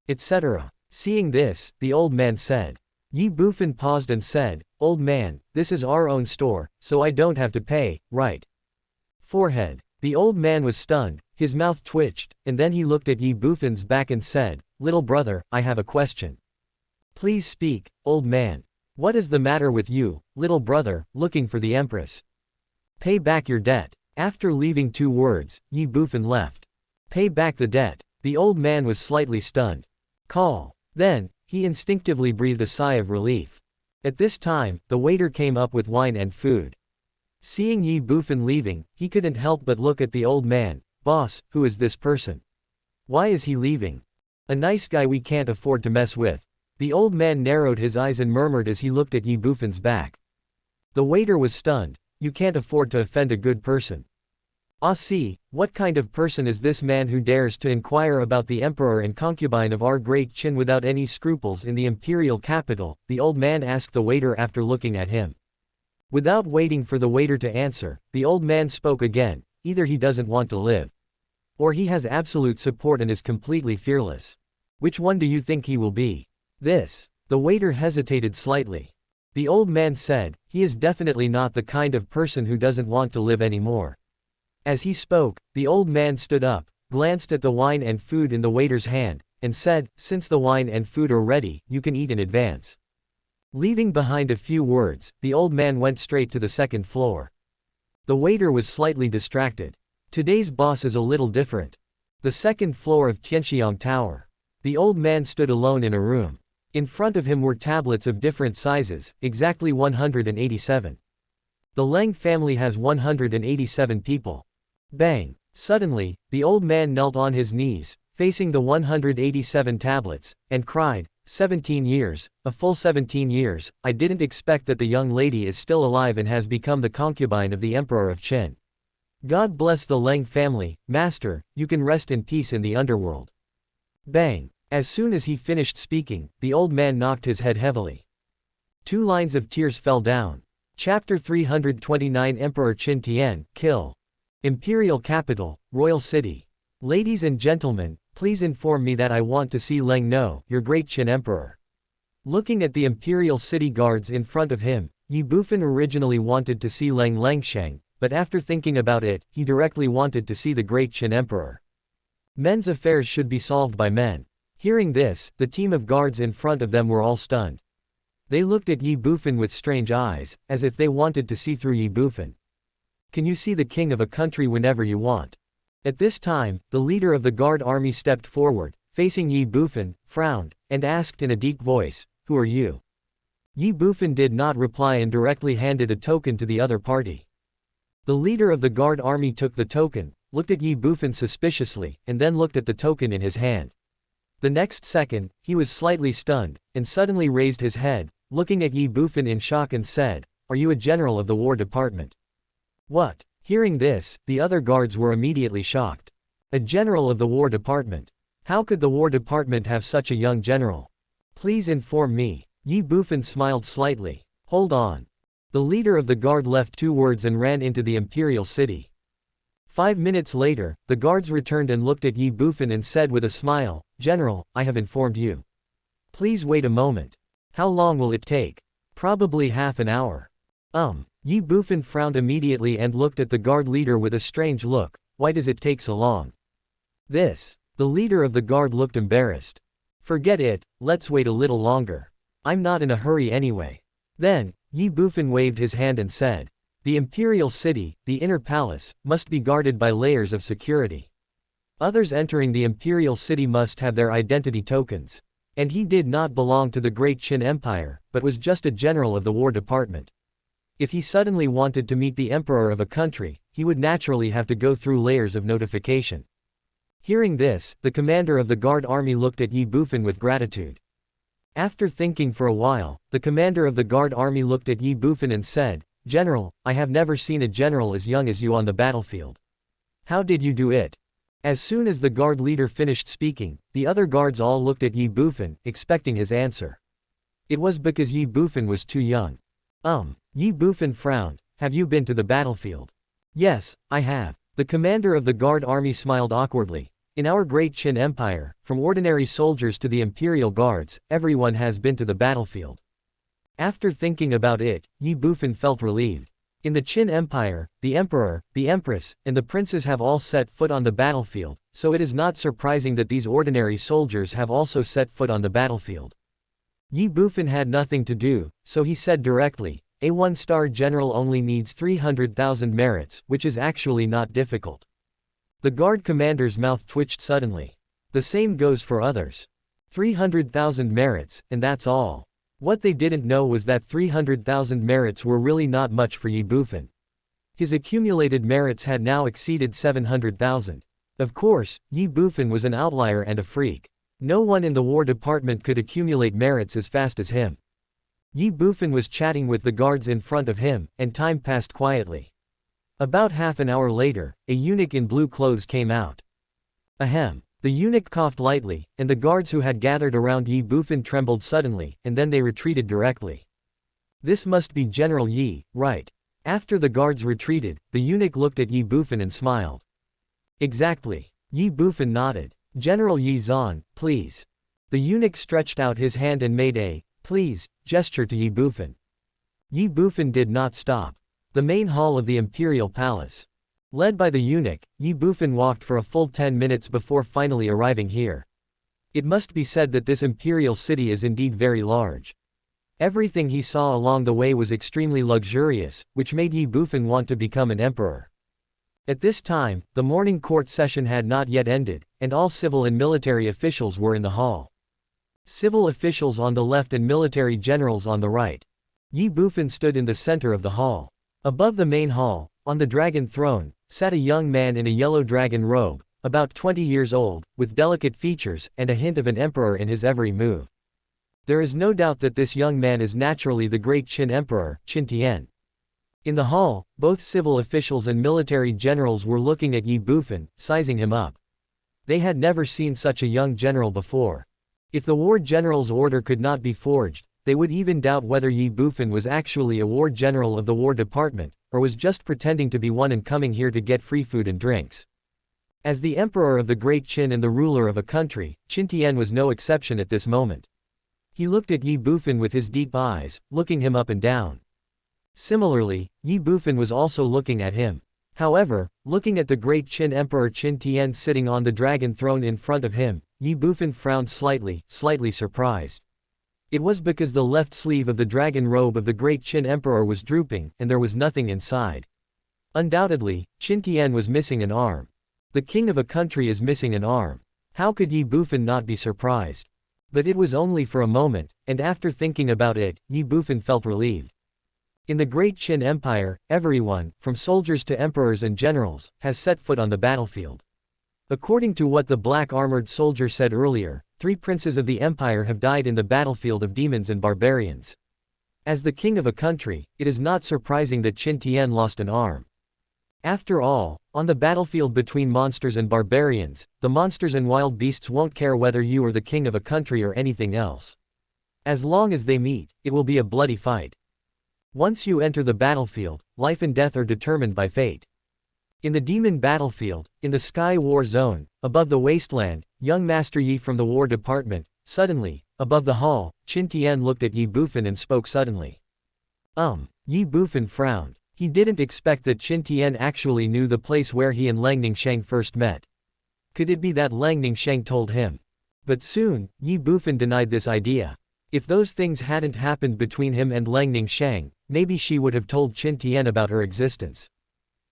Etc. Seeing this, the old man said. Ye Bufan paused and said, old man, this is our own store, so I don't have to pay, right? Forehead. The old man was stunned, his mouth twitched, and then he looked at Ye Bufan's back and said, little brother, I have a question. Please speak, old man. What is the matter with you, little brother, looking for the empress? Pay back your debt. After leaving 2 words, Ye Bufan left. Pay back the debt. The old man was slightly stunned. Call. Then, he instinctively breathed a sigh of relief. At this time, the waiter came up with wine and food. Seeing Ye Bufan leaving, he couldn't help but look at the old man. Boss, who is this person? Why is he leaving? A nice guy we can't afford to mess with. The old man narrowed his eyes and murmured as he looked at Ye Bufan's back. The waiter was stunned. You can't afford to offend a good person. Ah see, what kind of person is this man who dares to inquire about the emperor and concubine of our great Qin without any scruples in the imperial capital? The old man asked the waiter after looking at him. Without waiting for the waiter to answer, the old man spoke again, either he doesn't want to live. Or he has absolute support and is completely fearless. Which one do you think he will be? This. The waiter hesitated slightly. The old man said, he is definitely not the kind of person who doesn't want to live anymore. As he spoke, the old man stood up, glanced at the wine and food in the waiter's hand, and said, since the wine and food are ready, you can eat in advance. Leaving behind a few words, the old man went straight to the 2nd floor. The waiter was slightly distracted. Today's boss is a little different. The 2nd floor of Tianxiang Tower. The old man stood alone in a room. In front of him were tablets of different sizes, exactly 187. The Leng family has 187 people. Bang! Suddenly, the old man knelt on his knees, facing the 187 tablets, and cried, 17 years, a full 17 years, I didn't expect that the young lady is still alive and has become the concubine of the Emperor of Qin. God bless the Leng family, master, you can rest in peace in the underworld. Bang! As soon as he finished speaking, the old man knocked his head heavily. 2 lines of tears fell down. Chapter 329 Emperor Qin Tian, Kill. Imperial Capital, Royal City. Ladies and gentlemen, please inform me that I want to see Leng No, your great Qin Emperor. Looking at the Imperial City guards in front of him, Ye Bufan originally wanted to see Leng Langsheng, but after thinking about it, he directly wanted to see the great Qin Emperor. Men's affairs should be solved by men. Hearing this, the team of guards in front of them were all stunned. They looked at Ye Bufan with strange eyes, as if they wanted to see through Ye Bufan. Can you see the king of a country whenever you want? At this time, the leader of the guard army stepped forward, facing Ye Bufan, frowned, and asked in a deep voice, who are you? Ye Bufan did not reply and directly handed a token to the other party. The leader of the guard army took the token, looked at Ye Bufan suspiciously, and then looked at the token in his hand. The next second, he was slightly stunned, and suddenly raised his head, looking at Ye Bufan in shock and said, are you a general of the War Department? What? Hearing this, the other guards were immediately shocked. A general of the War Department? How could the War Department have such a young general? Please inform me. Ye Bufan smiled slightly. Hold on. The leader of the guard left 2 words and ran into the Imperial City. 5 minutes later, the guards returned and looked at Ye Bufan and said with a smile, General, I have informed you. Please wait a moment. How long will it take? Probably half an hour. Ye Bufan frowned immediately and looked at the guard leader with a strange look. Why does it take so long? The leader of the guard looked embarrassed. Forget it, let's wait a little longer. I'm not in a hurry anyway. Then, Ye Bufan waved his hand and said, the imperial city, the inner palace, must be guarded by layers of security. Others entering the imperial city must have their identity tokens. And he did not belong to the Great Qin Empire, but was just a general of the War Department. If he suddenly wanted to meet the emperor of a country, he would naturally have to go through layers of notification. Hearing this, the commander of the guard army looked at Ye Bufan with gratitude. After thinking for a while, the commander of the guard army looked at Ye Bufan and said, General, I have never seen a general as young as you on the battlefield. How did you do it? As soon as the guard leader finished speaking, the other guards all looked at Ye Bufan, expecting his answer. It was because Ye Bufan was too young. Ye Bufan frowned. Have you been to the battlefield? Yes, I have. The commander of the guard army smiled awkwardly. In our Great Qin Empire, from ordinary soldiers to the imperial guards, everyone has been to the battlefield. After thinking about it, Ye Bufan felt relieved. In the Qin Empire, the emperor, the empress, and the princes have all set foot on the battlefield, so it is not surprising that these ordinary soldiers have also set foot on the battlefield. Ye Bufan had nothing to do, so he said directly, a one-star general only needs 300,000 merits, which is actually not difficult. The guard commander's mouth twitched suddenly. The same goes for others. 300,000 merits, and that's all. What they didn't know was that 300,000 merits were really not much for Ye Bufan. His accumulated merits had now exceeded 700,000. Of course, Ye Bufan was an outlier and a freak. No one in the War Department could accumulate merits as fast as him. Ye Bufan was chatting with the guards in front of him, and time passed quietly. About half an hour later, a eunuch in blue clothes came out. Ahem. The eunuch coughed lightly, and the guards who had gathered around Ye Bufan trembled suddenly, and then they retreated directly. This must be General Ye, right? After the guards retreated, the eunuch looked at Ye Bufan and smiled. Exactly. Ye Bufan nodded. General Ye Zhan, please. The eunuch stretched out his hand and made a, please, gesture to Ye Bufan. Ye Bufan did not stop. The main hall of the imperial palace. Led by the eunuch, Ye Bufan walked for a full 10 minutes before finally arriving here. It must be said that this imperial city is indeed very large. Everything he saw along the way was extremely luxurious, which made Ye Bufan want to become an emperor. At this time, the morning court session had not yet ended, and all civil and military officials were in the hall. Civil officials on the left and military generals on the right. Ye Bufan stood in the center of the hall. Above the main hall, on the dragon throne, sat a young man in a yellow dragon robe, about 20 years old, with delicate features, and a hint of an emperor in his every move. There is no doubt that this young man is naturally the great Qin Emperor, Qin Tian. In the hall, both civil officials and military generals were looking at Ye Bufan, sizing him up. They had never seen such a young general before. If the war general's order could not be forged, they would even doubt whether Ye Bufan was actually a war general of the War Department, or was just pretending to be one and coming here to get free food and drinks. As the emperor of the Great Qin and the ruler of a country, Qin Tian was no exception at this moment. He looked at Ye Bufan with his deep eyes, looking him up and down. Similarly, Ye Bufan was also looking at him. However, looking at the great Qin Emperor Qin Tian sitting on the dragon throne in front of him, Ye Bufan frowned slightly surprised. It was because the left sleeve of the dragon robe of the great Qin Emperor was drooping, and there was nothing inside. Undoubtedly, Qin Tian was missing an arm. The king of a country is missing an arm. How could Ye Bufan not be surprised? But it was only for a moment, and after thinking about it, Ye Bufan felt relieved. In the Great Qin Empire, everyone, from soldiers to emperors and generals, has set foot on the battlefield. According to what the black armored soldier said earlier, 3 princes of the empire have died in the battlefield of demons and barbarians. As the king of a country, it is not surprising that Qin Tian lost an arm. After all, on the battlefield between monsters and barbarians, the monsters and wild beasts won't care whether you are the king of a country or anything else. As long as they meet, it will be a bloody fight. Once you enter the battlefield, life and death are determined by fate. In the demon battlefield, in the sky war zone, above the wasteland, young Master Yi from the War Department, suddenly, above the hall, Qin Tian looked at Ye Bufan and spoke suddenly. Ye Bufan frowned. He didn't expect that Qin Tian actually knew the place where he and Lang Ningsheng first met. Could it be that Lang Ningsheng told him? But soon, Ye Bufan denied this idea. If those things hadn't happened between him and Lang Ningsheng, maybe she would have told Qin Tian about her existence.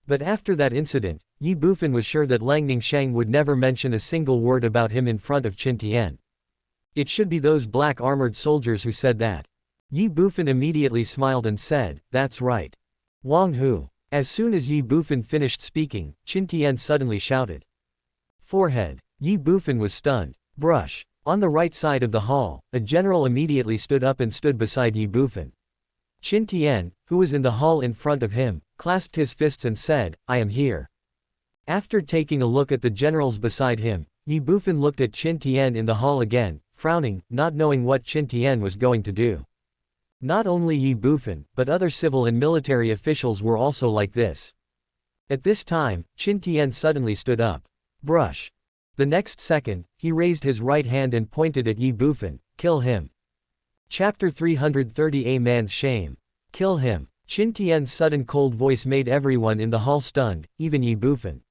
But after that incident, Ye Bufan was sure that Lang Ningsheng would never mention a single word about him in front of Qin Tian. It should be those black armored soldiers who said that. Ye Bufan immediately smiled and said, "That's right. Wang Hu." As soon as Ye Bufan finished speaking, Qin Tian suddenly shouted. Forehead. Ye Bufan was stunned. Brush. On the right side of the hall, a general immediately stood up and stood beside Ye Bufan. Qin Tian, who was in the hall in front of him, clasped his fists and said, "I am here." After taking a look at the generals beside him, Ye Bufan looked at Qin Tian in the hall again, frowning, not knowing what Qin Tian was going to do. Not only Ye Bufan, but other civil and military officials were also like this. At this time, Qin Tian suddenly stood up. Brush. The next second, he raised his right hand and pointed at Ye Bufan. Kill him. Chapter 330. A Man's Shame. Kill him. Qin Tian's sudden cold voice made everyone in the hall stunned, even Ye Bufan.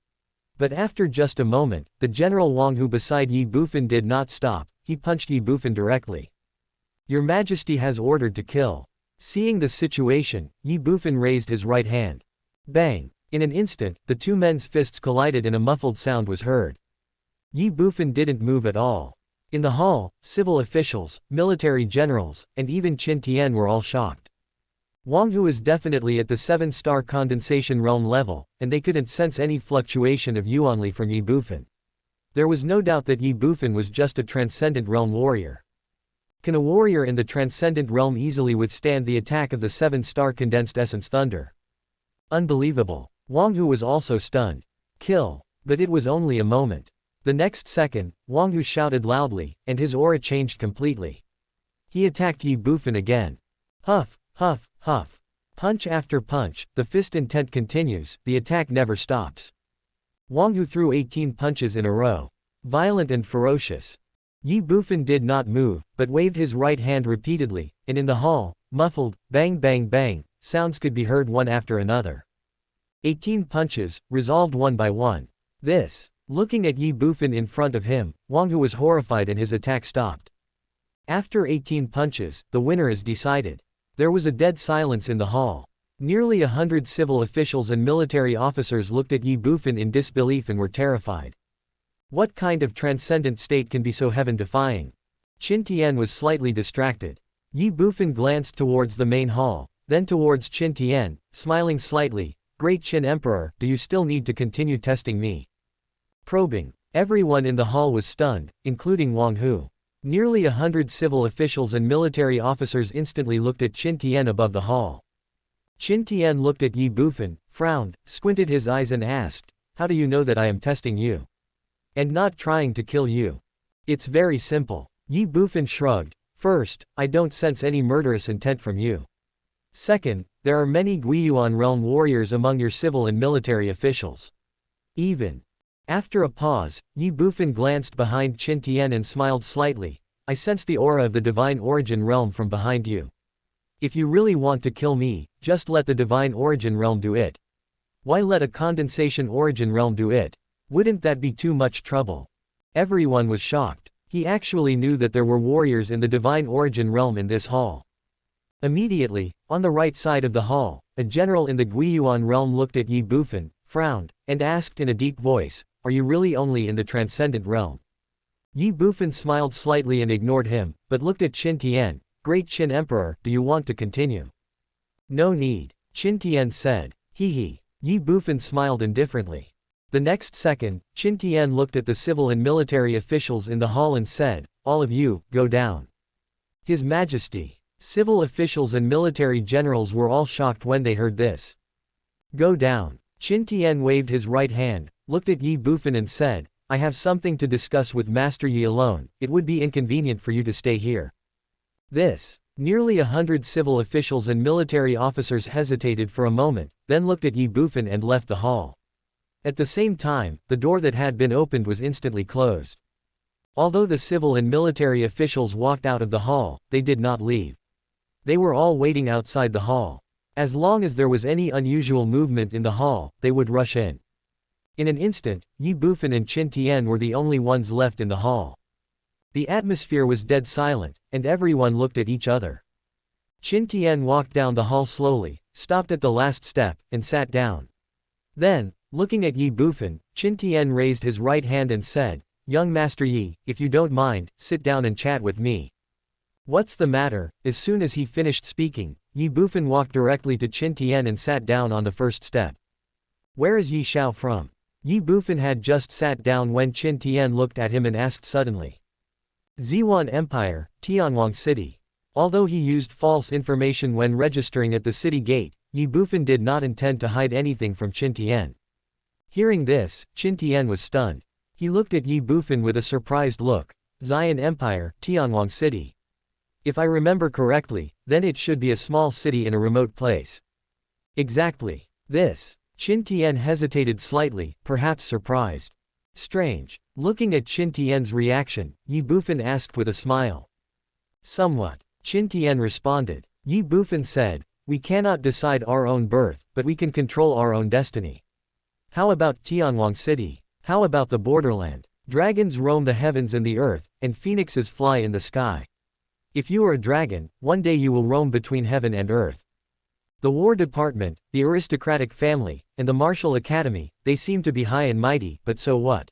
But after just a moment, the General Wang Hu beside Ye Bufan did not stop. He punched Ye Bufan directly. "Your Majesty has ordered to kill." Seeing the situation, Ye Bufan raised his right hand. Bang! In an instant, the two men's fists collided and a muffled sound was heard. Ye Bufan didn't move at all. In the hall, civil officials, military generals, and even Qin Tian were all shocked. Wang Hu is definitely at the 7-star condensation realm level, and they couldn't sense any fluctuation of Yuanli from Ye Bufan. There was no doubt that Ye Bufan was just a transcendent realm warrior. Can a warrior in the transcendent realm easily withstand the attack of the 7-star condensed essence thunder? Unbelievable. Wang Hu was also stunned. Kill. But it was only a moment. The next second, Wang Hu shouted loudly, and his aura changed completely. He attacked Ye Bufan again. Huff, huff, huff. Punch after punch, the fist intent continues, the attack never stops. Wang Hu threw 18 punches in a row. Violent and ferocious. Ye Bufan did not move, but waved his right hand repeatedly, and in the hall, muffled, bang bang bang, sounds could be heard one after another. 18 punches, resolved one by one. This. Looking at Ye Bufan in front of him, Wang Hu was horrified and his attack stopped. After 18 punches, the winner is decided. There was a dead silence in the hall. Nearly 100 civil officials and military officers looked at Ye Bufan in disbelief and were terrified. What kind of transcendent state can be so heaven-defying? Qin Tian was slightly distracted. Ye Bufan glanced towards the main hall, then towards Qin Tian, smiling slightly. "Great Qin Emperor, do you still need to continue testing me?" Probing. Everyone in the hall was stunned, including Wang Hu. Nearly 100 civil officials and military officers instantly looked at Qin Tian above the hall. Qin Tian looked at Ye Bufan, frowned, squinted his eyes and asked, "How do you know that I am testing you? And not trying to kill you?" "It's very simple." Ye Bufan shrugged. "First, I don't sense any murderous intent from you. Second, there are many Guiyuan realm warriors among your civil and military officials. Even." After a pause, Ye Bufan glanced behind Qin Tian and smiled slightly. "I sense the aura of the divine origin realm from behind you. If you really want to kill me, just let the divine origin realm do it. Why let a condensation origin realm do it? Wouldn't that be too much trouble?" Everyone was shocked. He actually knew that there were warriors in the divine origin realm in this hall. Immediately, on the right side of the hall, a general in the Guiyuan realm looked at Ye Bufan, frowned, and asked in a deep voice, "Are you really only in the transcendent realm?" Ye Bufan smiled slightly and ignored him, but looked at Qin Tian. "Great Qin Emperor, do you want to continue?" "No need," Qin Tian said. Hee. Ye Bufan smiled indifferently. The next second, Qin Tian looked at the civil and military officials in the hall and said, "All of you, go down." His Majesty. Civil officials and military generals were all shocked when they heard this. "Go down." Qin Tian waved his right hand, looked at Ye Bufan and said, "I have something to discuss with Master Yi alone. It would be inconvenient for you to stay here." This. Nearly 100 civil officials and military officers hesitated for a moment, then looked at Ye Bufan and left the hall. At the same time, the door that had been opened was instantly closed. Although the civil and military officials walked out of the hall, they did not leave. They were all waiting outside the hall. As long as there was any unusual movement in the hall, they would rush in. In an instant, Ye Bufan and Qin Tian were the only ones left in the hall. The atmosphere was dead silent, and everyone looked at each other. Qin Tian walked down the hall slowly, stopped at the last step, and sat down. Then, looking at Ye Bufan, Qin Tian raised his right hand and said, "Young Master Yi, if you don't mind, sit down and chat with me." "What's the matter?" As soon as he finished speaking, Ye Bufan walked directly to Qin Tian and sat down on the first step. "Where is Ye Xiao from?" Ye Bufan had just sat down when Qin Tian looked at him and asked suddenly. "Ziyuan Empire, Tianwang City." Although he used false information when registering at the city gate, Ye Bufan did not intend to hide anything from Qin Tian. Hearing this, Qin Tian was stunned. He looked at Ye Bufan with a surprised look. "Zion Empire, Tianwang City. If I remember correctly, then it should be a small city in a remote place." "Exactly. This." Qin Tian hesitated slightly, perhaps surprised. "Strange." Looking at Qin Tian's reaction, Ye Bufan asked with a smile. "Somewhat." Qin Tian responded. Ye Bufan said, "We cannot decide our own birth, but we can control our own destiny. How about Tianwang City? How about the borderland? Dragons roam the heavens and the earth, and phoenixes fly in the sky. If you are a dragon, one day you will roam between heaven and earth. The War Department, the aristocratic family, and the Martial Academy, they seem to be high and mighty, but so what?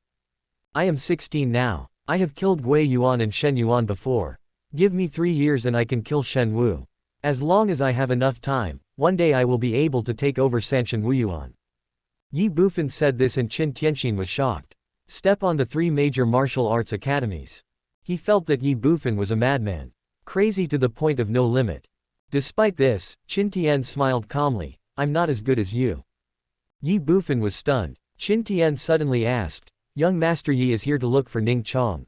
I am 16 now. I have killed Gui Yuan and Shen Yuan before. Give me 3 years and I can kill Shen Wu. As long as I have enough time, one day I will be able to take over Sanshan Wuyuan." Ye Bufan said this and Qin Tianxin was shocked. Step on the 3 major martial arts academies. He felt that Ye Bufan was a madman. Crazy to the point of no limit. Despite this, Qin Tian smiled calmly, "I'm not as good as you." Ye Bufan was stunned. Qin Tian suddenly asked, "Young Master Yi is here to look for Ning Chong."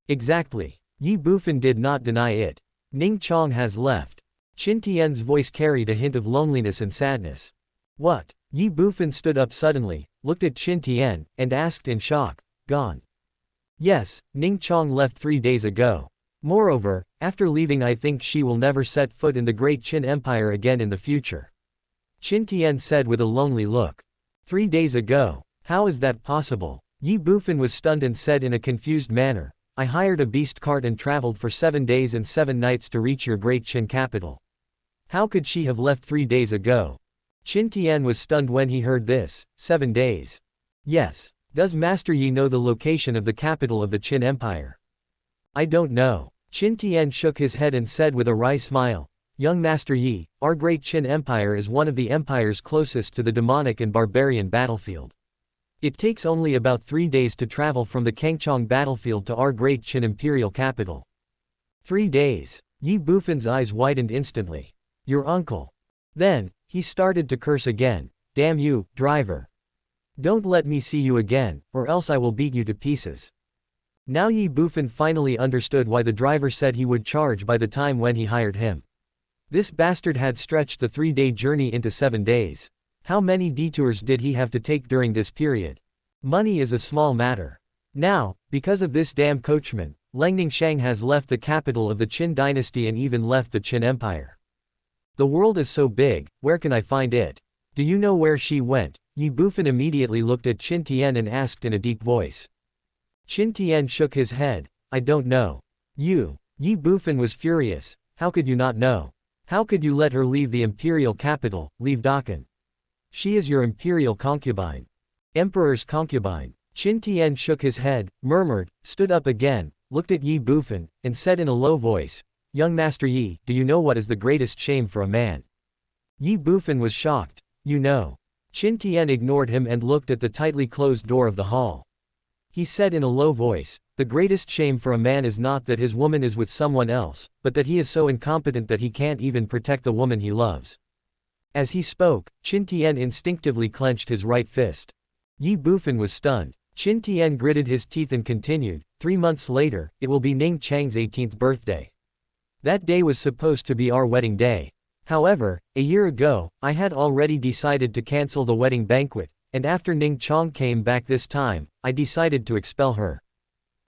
"Exactly." Ye Bufan did not deny it. "Ning Chong has left." Qin Tian's voice carried a hint of loneliness and sadness. "What?" Ye Bufan stood up suddenly, looked at Qin Tian, and asked in shock, "Gone?" "Yes, Ning Chong left 3 days ago. Moreover, after leaving I think she will never set foot in the great Qin Empire again in the future." Qin Tian said with a lonely look. 3 days ago? How is that possible? Ye Bufan was stunned and said in a confused manner, "I hired a beast cart and traveled for 7 days and 7 nights to reach your great Qin capital. How could she have left 3 days ago?" Qin Tian was stunned when he heard this. 7 days. "Yes. Does Master Yi know the location of the capital of the Qin Empire?" "I don't know." Qin Tian shook his head and said with a wry smile, "Young Master Yi, our great Qin Empire is one of the empires closest to the demonic and barbarian battlefield. It takes only about 3 days to travel from the Kangchong battlefield to our great Qin imperial capital." 3 days. Ye Bufan's eyes widened instantly. "Your uncle." Then, he started to curse again. "Damn you, driver. Don't let me see you again, or else I will beat you to pieces." Now Ye Bufan finally understood why the driver said he would charge by the time when he hired him. This bastard had stretched the 3-day journey into 7 days. How many detours did he have to take during this period? Money is a small matter. Now, because of this damn coachman, Langning Shang has left the capital of the Qin dynasty and even left the Qin Empire. The world is so big, where can I find it? Do you know where she went? Ye Bufan immediately looked at Qin Tian and asked in a deep voice. Qin Tian shook his head. "I don't know." "You." Ye Bufan was furious. "How could you not know? How could you let her leave the imperial capital, leave Dakan? She is your imperial concubine. Emperor's concubine." Qin Tian shook his head, murmured, stood up again, looked at Ye Bufan, and said in a low voice, "Young Master Yi, do you know what is the greatest shame for a man?" Ye Bufan was shocked. "You know." Qin Tian ignored him and looked at the tightly closed door of the hall. He said in a low voice, "The greatest shame for a man is not that his woman is with someone else, but that he is so incompetent that he can't even protect the woman he loves." As he spoke, Qin Tian instinctively clenched his right fist. Ye Bufan was stunned. Qin Tian gritted his teeth and continued, 3 months later, it will be Ning Chang's 18th birthday. That day was supposed to be our wedding day. However, a year ago, I had already decided to cancel the wedding banquet, and after Ning Chong came back this time, I decided to expel her."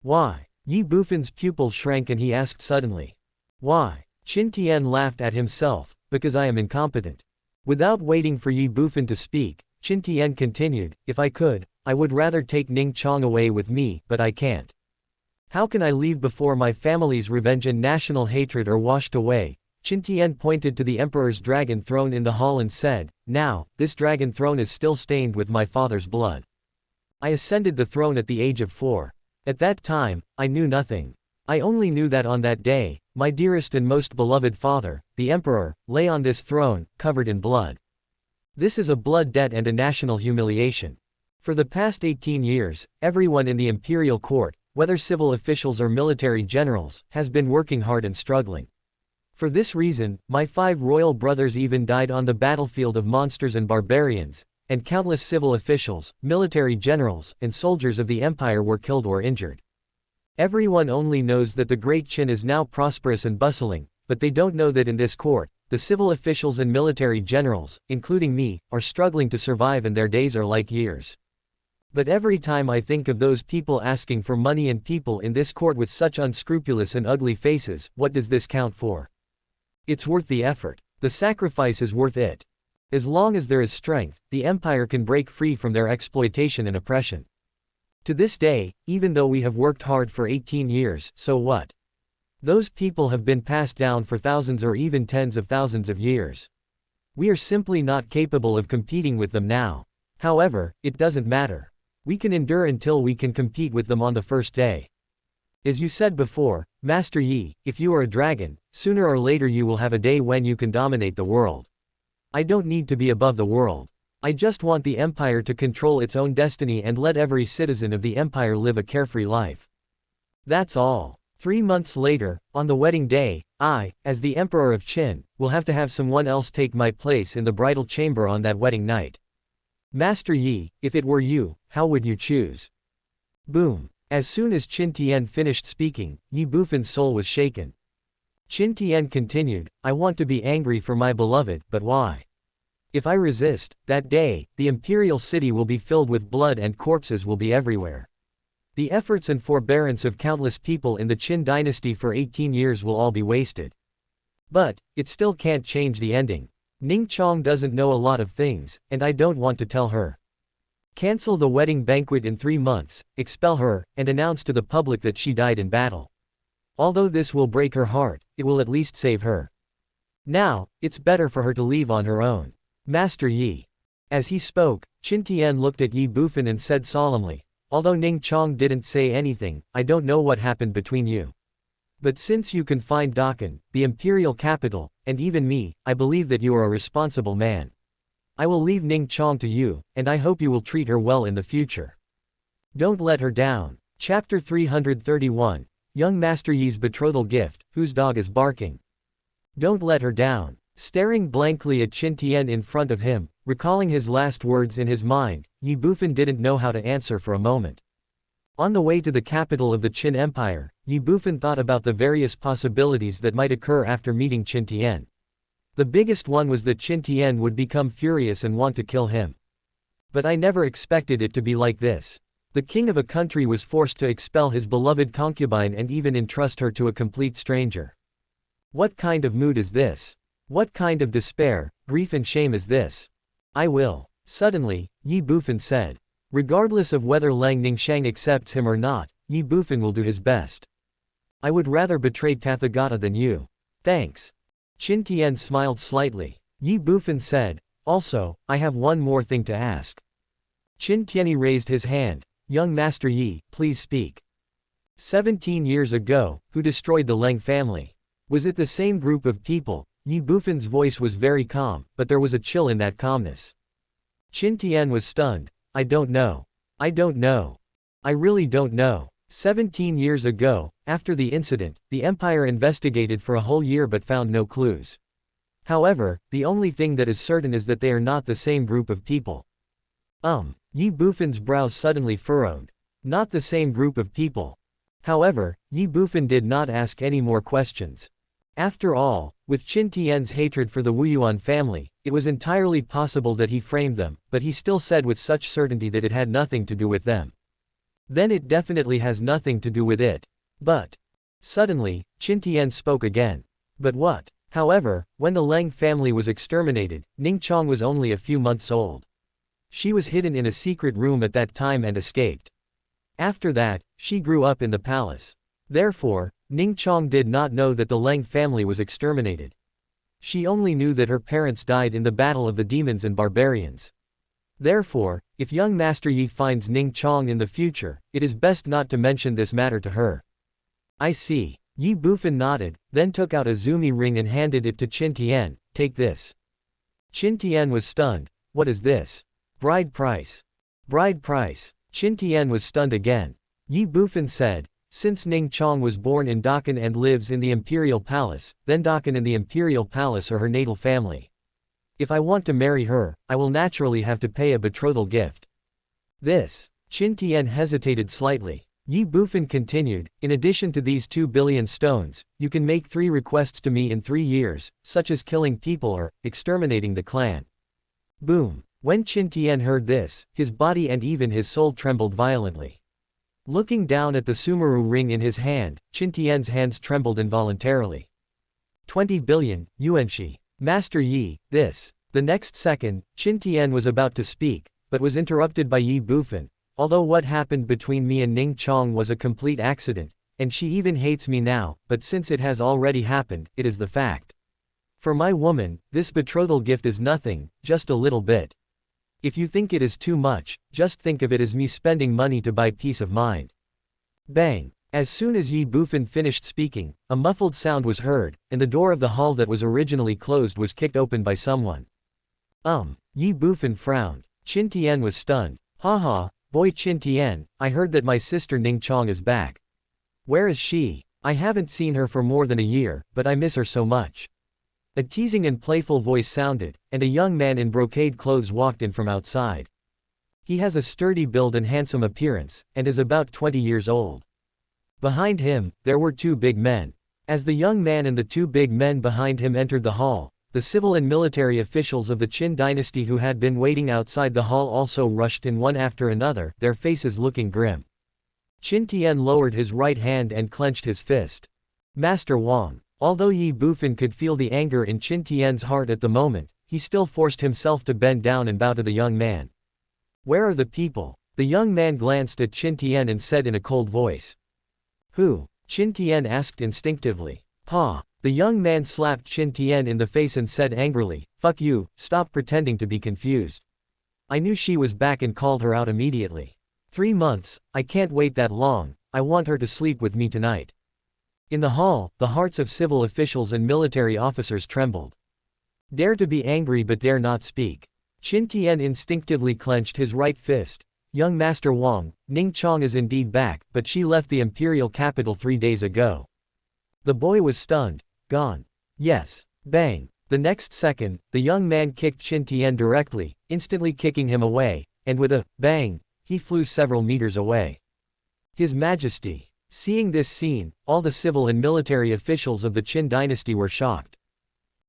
"Why?" Ye Bufan's pupils shrank and he asked suddenly. "Why?" Qin Tian laughed at himself, because I am incompetent. Without waiting for Ye Bufan to speak, Qin Tian continued, if I could, I would rather take Ning Chong away with me, but I can't. How can I leave before my family's revenge and national hatred are washed away? Qin Tian pointed to the emperor's dragon throne in the hall and said, now, this dragon throne is still stained with my father's blood. I ascended the throne at the age of 4. At that time, I knew nothing. I only knew that on that day, my dearest and most beloved father, the emperor, lay on this throne, covered in blood. This is a blood debt and a national humiliation. For the past 18 years, everyone in the imperial court, whether civil officials or military generals, has been working hard and struggling. For this reason, my 5 royal brothers even died on the battlefield of monsters and barbarians, and countless civil officials, military generals, and soldiers of the empire were killed or injured. Everyone only knows that the Great Qin is now prosperous and bustling, but they don't know that in this court, the civil officials and military generals, including me, are struggling to survive and their days are like years. But every time I think of those people asking for money and people in this court with such unscrupulous and ugly faces, what does this count for? It's worth the effort. The sacrifice is worth it. As long as there is strength, the empire can break free from their exploitation and oppression. To this day, even though we have worked hard for 18 years, so what? Those people have been passed down for thousands or even tens of thousands of years. We are simply not capable of competing with them now. However, it doesn't matter. We can endure until we can compete with them on the first day. As you said before, Master Yi, if you are a dragon, sooner or later you will have a day when you can dominate the world. I don't need to be above the world. I just want the empire to control its own destiny and let every citizen of the empire live a carefree life. That's all. 3 months later, on the wedding day, I, as the Emperor of Qin, will have to have someone else take my place in the bridal chamber on that wedding night. Master Yi, if it were you, how would you choose? Boom. As soon as Qin Tian finished speaking, Ye Bufan's soul was shaken. Qin Tian continued, I want to be angry for my beloved, but why? If I resist, that day, the imperial city will be filled with blood and corpses will be everywhere. The efforts and forbearance of countless people in the Qin dynasty for 18 years will all be wasted. But, it still can't change the ending. Ning Chong doesn't know a lot of things, and I don't want to tell her. Cancel the wedding banquet in 3 months, expel her, and announce to the public that she died in battle. Although this will break her heart, it will at least save her. Now, it's better for her to leave on her own. Master Yi. As he spoke, Qin Tian looked at Ye Bufan and said solemnly, although Ning Chong didn't say anything, I don't know what happened between you. But since you confined Dakan, the imperial capital, and even me, I believe that you are a responsible man. I will leave Ning Chong to you, and I hope you will treat her well in the future. Don't let her down. Chapter 331. Young Master Yi's betrothal gift, whose dog is barking. Don't let her down. Staring blankly at Qin Tian in front of him, recalling his last words in his mind, Ye Bufan didn't know how to answer for a moment. On the way to the capital of the Qin Empire, Ye Bufan thought about the various possibilities that might occur after meeting Qin Tian. The biggest one was that Qin Tian would become furious and want to kill him. But I never expected it to be like this. The king of a country was forced to expel his beloved concubine and even entrust her to a complete stranger. What kind of mood is this? What kind of despair, grief and shame is this? I will. Suddenly, Ye Bufan said. Regardless of whether Lang Ningshang accepts him or not, Ye Bufan will do his best. I would rather betray Tathagata than you. Thanks. Qin Tian smiled slightly. Ye Bufan said, also, I have one more thing to ask. Qin Tian raised his hand. Young Master Yi, please speak. 17 years ago, who destroyed the Lang family? Was it the same group of people? Ye Bufan's voice was very calm, but there was a chill in that calmness. Qin Tian was stunned. I don't know. I don't know. I really don't know. 17 years ago, after the incident, the empire investigated for a whole year but found no clues. However, the only thing that is certain is that they are not the same group of people. Ye Bufan's brows suddenly furrowed. Not the same group of people. However, Ye Bufan did not ask any more questions. After all, with Qin Tian's hatred for the Wuyuan family, it was entirely possible that he framed them, but he still said with such certainty that it had nothing to do with them. Then it definitely has nothing to do with it. But. Suddenly, Qin Tian spoke again. But what? However, when the Leng family was exterminated, Ning Chong was only a few months old. She was hidden in a secret room at that time and escaped. After that, she grew up in the palace. Therefore, Ning Chong did not know that the Leng family was exterminated. She only knew that her parents died in the battle of the demons and barbarians. Therefore, if young Master Yi finds Ning Chong in the future, it is best not to mention this matter to her. I see. Ye Bufan nodded, then took out a zumi ring and handed it to Qin Tian. Take this. Qin Tian was stunned. What is this? Bride price. Bride price. Qin Tian was stunned again. Ye Bufan said, since Ning Chong was born in Dakan and lives in the Imperial Palace, then Dakan and the Imperial Palace are her natal family. If I want to marry her, I will naturally have to pay a betrothal gift. This. Qin Tian hesitated slightly. Ye Bufan continued, in addition to these 2 billion stones, you can make 3 requests to me in 3 years, such as killing people or exterminating the clan. Boom. When Qin Tian heard this, his body and even his soul trembled violently. Looking down at the Sumeru ring in his hand, Qin Tian's hands trembled involuntarily. 20 billion, yuanxi. Master Yi, this. The next second, Qin Tian was about to speak, but was interrupted by Ye Bufan. Although what happened between me and Ning Chong was a complete accident, and she even hates me now, but since it has already happened, it is the fact. For my woman, this betrothal gift is nothing, just a little bit. If you think it is too much, just think of it as me spending money to buy peace of mind. Bang! As soon as Ye Bufan finished speaking, a muffled sound was heard, and the door of the hall that was originally closed was kicked open by someone. Ye Bufan frowned. Qin Tian was stunned. Haha, boy Qin Tian, I heard that my sister Ning Chong is back. Where is she? I haven't seen her for more than a year, but I miss her so much. A teasing and playful voice sounded, and a young man in brocade clothes walked in from outside. He has a sturdy build and handsome appearance, and is about 20 years old. Behind him, there were 2 big men. As the young man and the 2 big men behind him entered the hall, the civil and military officials of the Qin dynasty who had been waiting outside the hall also rushed in one after another, their faces looking grim. Qin Tian lowered his right hand and clenched his fist. Master Wang. Although Ye Bufan could feel the anger in Qin Tian's heart at the moment, he still forced himself to bend down and bow to the young man. Where are the people? The young man glanced at Qin Tian and said in a cold voice. Who? Qin Tian asked instinctively. Pa. The young man slapped Qin Tian in the face and said angrily, fuck you, stop pretending to be confused. I knew she was back and called her out immediately. 3 months, I can't wait that long, I want her to sleep with me tonight. In the hall, the hearts of civil officials and military officers trembled. Dare to be angry but dare not speak. Qin Tian instinctively clenched his right fist. Young Master Wang, Ning Chong is indeed back, but she left the imperial capital 3 days ago. The boy was stunned. Gone. Yes. Bang. The next second, the young man kicked Qin Tian directly, instantly kicking him away, and with a bang, he flew several meters away. His Majesty. Seeing this scene, all the civil and military officials of the Qin dynasty were shocked.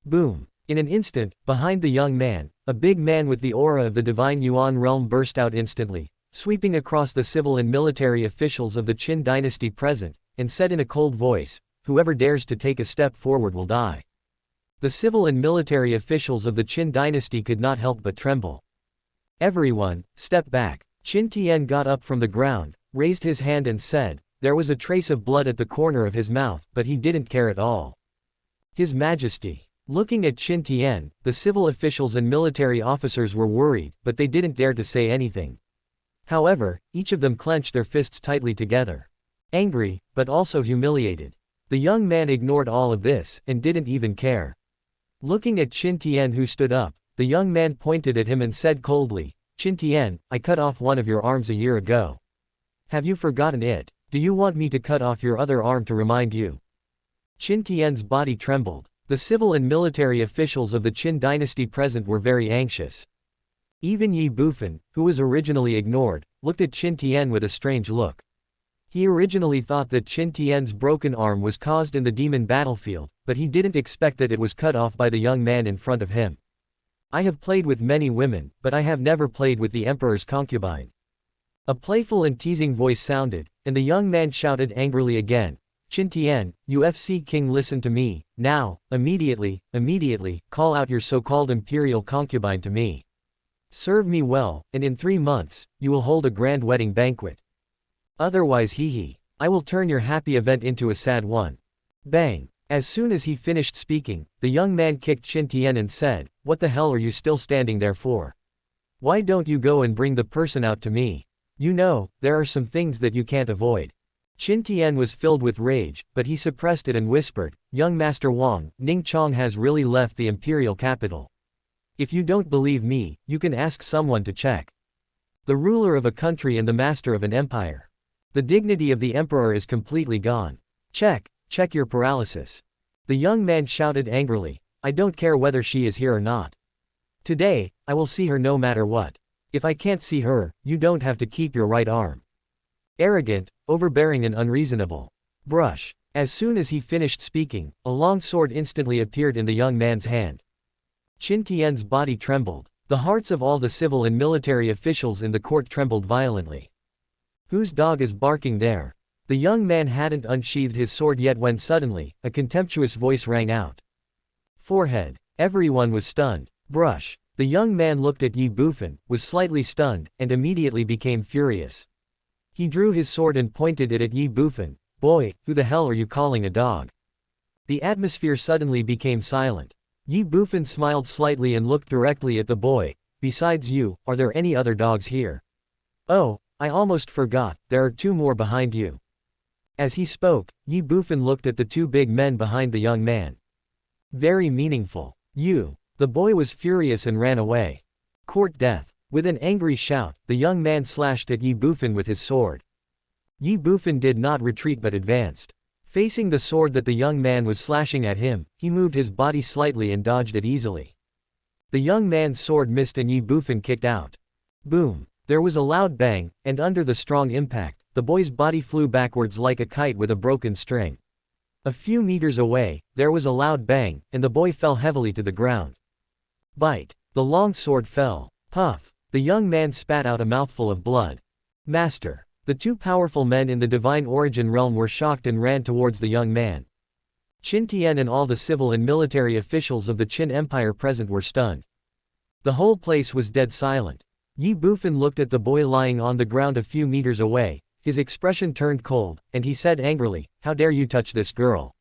Boom. In an instant, behind the young man, a big man with the aura of the divine Yuan realm burst out instantly, sweeping across the civil and military officials of the Qin dynasty present, and said in a cold voice, whoever dares to take a step forward will die. The civil and military officials of the Qin dynasty could not help but tremble. Everyone, step back. Qin Tian got up from the ground, raised his hand and said, there was a trace of blood at the corner of his mouth, but he didn't care at all. His Majesty. Looking at Qin Tian, the civil officials and military officers were worried, but they didn't dare to say anything. However, each of them clenched their fists tightly together. Angry, but also humiliated. The young man ignored all of this, and didn't even care. Looking at Qin Tian who stood up, the young man pointed at him and said coldly, Qin Tian, I cut off one of your arms a year ago. Have you forgotten it? Do you want me to cut off your other arm to remind you? Qin Tian's body trembled. The civil and military officials of the Qin dynasty present were very anxious. Even Ye Bufan, who was originally ignored, looked at Qin Tian with a strange look. He originally thought that Qin Tian's broken arm was caused in the demon battlefield, but he didn't expect that it was cut off by the young man in front of him. I have played with many women, but I have never played with the emperor's concubine. A playful and teasing voice sounded, and the young man shouted angrily again, Qin Tian, UFC king, listen to me, now, immediately, call out your so-called imperial concubine to me. Serve me well, and in 3 months, you will hold a grand wedding banquet. Otherwise I will turn your happy event into a sad one. Bang! As soon as he finished speaking, the young man kicked Qin Tian and said, what the hell are you still standing there for? Why don't you go and bring the person out to me? You know, there are some things that you can't avoid. Qin Tian was filled with rage, but he suppressed it and whispered, young Master Wang, Ning Chong has really left the imperial capital. If you don't believe me, you can ask someone to check. The ruler of a country and the master of an empire. The dignity of the emperor is completely gone. Check your paralysis. The young man shouted angrily, I don't care whether she is here or not. Today, I will see her no matter what. If I can't see her, you don't have to keep your right arm. Arrogant, overbearing and unreasonable. Brush. As soon as he finished speaking, a long sword instantly appeared in the young man's hand. Qin Tian's body trembled. The hearts of all the civil and military officials in the court trembled violently. Whose dog is barking there? The young man hadn't unsheathed his sword yet when suddenly, a contemptuous voice rang out. Forehead. Everyone was stunned. Brush. The young man looked at Ye Bufan, was slightly stunned, and immediately became furious. He drew his sword and pointed it at Ye Bufan. Boy, who the hell are you calling a dog? The atmosphere suddenly became silent. Ye Bufan smiled slightly and looked directly at the boy. Besides you, are there any other dogs here? Oh, I almost forgot, there are 2 more behind you. As he spoke, Ye Bufan looked at the 2 big men behind the young man. Very meaningful. You. The boy was furious and ran away. Court death. With an angry shout, the young man slashed at Ye Bufan with his sword. Ye Bufan did not retreat but advanced. Facing the sword that the young man was slashing at him, he moved his body slightly and dodged it easily. The young man's sword missed and Ye Bufan kicked out. Boom. There was a loud bang, and under the strong impact, the boy's body flew backwards like a kite with a broken string. A few meters away, there was a loud bang, and the boy fell heavily to the ground. Bite. The long sword fell. Puff. The young man spat out a mouthful of blood. Master. The 2 powerful men in the divine origin realm were shocked and ran towards the young man. Qin Tian and all the civil and military officials of the Qin Empire present were stunned. The whole place was dead silent. Ye Bufan looked at the boy lying on the ground a few meters away, his expression turned cold, and he said angrily, how dare you touch this girl?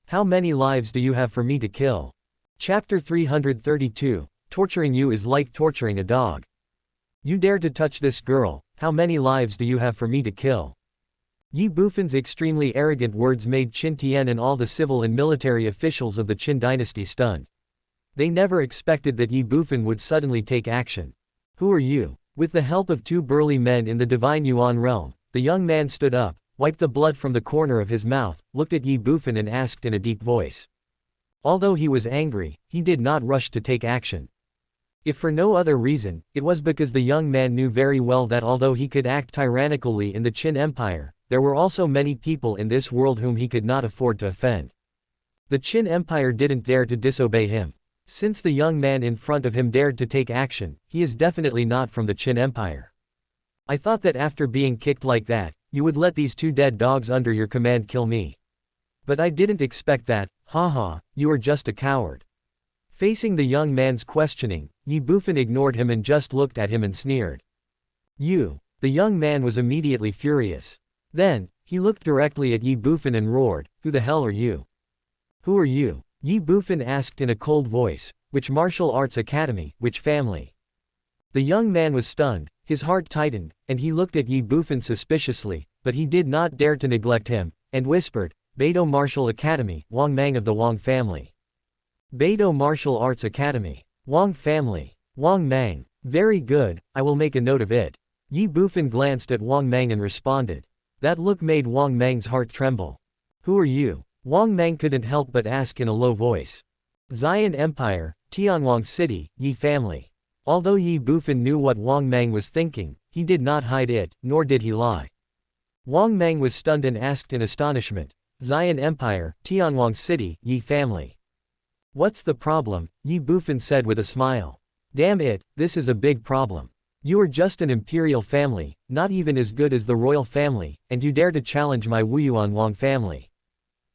How many lives do you have for me to kill? Chapter 332, Torturing you is like torturing a dog. You dare to touch this girl, how many lives do you have for me to kill? Ye Bufan's extremely arrogant words made Qin Tian and all the civil and military officials of the Qin dynasty stunned. They never expected that Ye Bufan would suddenly take action. Who are you? With the help of 2 burly men in the divine Yuan realm, the young man stood up, wiped the blood from the corner of his mouth, looked at Ye Bufan and asked in a deep voice. Although he was angry, he did not rush to take action. If for no other reason, it was because the young man knew very well that although he could act tyrannically in the Qin Empire, there were also many people in this world whom he could not afford to offend. The Qin Empire didn't dare to disobey him. Since the young man in front of him dared to take action, he is definitely not from the Qin Empire. I thought that after being kicked like that, you would let these 2 dead dogs under your command kill me. But I didn't expect that, haha, you are just a coward. Facing the young man's questioning, Ye Bufan ignored him and just looked at him and sneered. You. The young man was immediately furious. Then, he looked directly at Ye Bufan and roared, who the hell are you? Who are you? Ye Bufan asked in a cold voice, which martial arts academy, which family? The young man was stunned, his heart tightened, and he looked at Ye Bufan suspiciously, but he did not dare to neglect him, and whispered, Beidou Martial Academy, Wang Mang of the Wang family. Beidou Martial Arts Academy. Wang family. Wang Mang. Very good, I will make a note of it. Ye Bufan glanced at Wang Mang and responded. That look made Wang Mang's heart tremble. Who are you? Wang Mang couldn't help but ask in a low voice. Xian Empire, Tianwang City, Ye family. Although Ye Bufan knew what Wang Mang was thinking, he did not hide it, nor did he lie. Wang Mang was stunned and asked in astonishment. Xian Empire, Tianwang City, Ye family. What's the problem? Ye Bufan said with a smile. Damn it, this is a big problem. You are just an imperial family, not even as good as the royal family, and you dare to challenge my Wuyuan Wang family.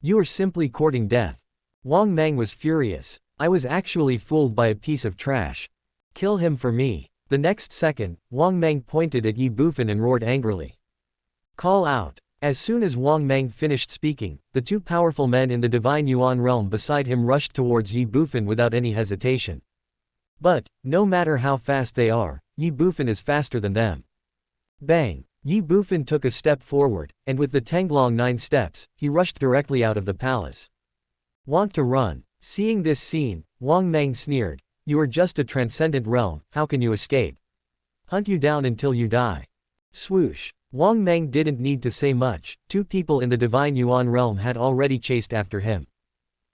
You are simply courting death. Wang Mang was furious. I was actually fooled by a piece of trash. Kill him for me. The next second, Wang Mang pointed at Ye Bufan and roared angrily. Call out. As soon as Wang Mang finished speaking, the two powerful men in the Divine Yuan realm beside him rushed towards Ye Bufan without any hesitation. But, no matter how fast they are, Ye Bufan is faster than them. Bang! Ye Bufan took a step forward, and with the Tenglong 9 steps, he rushed directly out of the palace. Want to run? Seeing this scene, Wang Mang sneered. You are just a transcendent realm, how can you escape? Hunt you down until you die. Swoosh. Wang Mang didn't need to say much, two people in the Divine Yuan realm had already chased after him.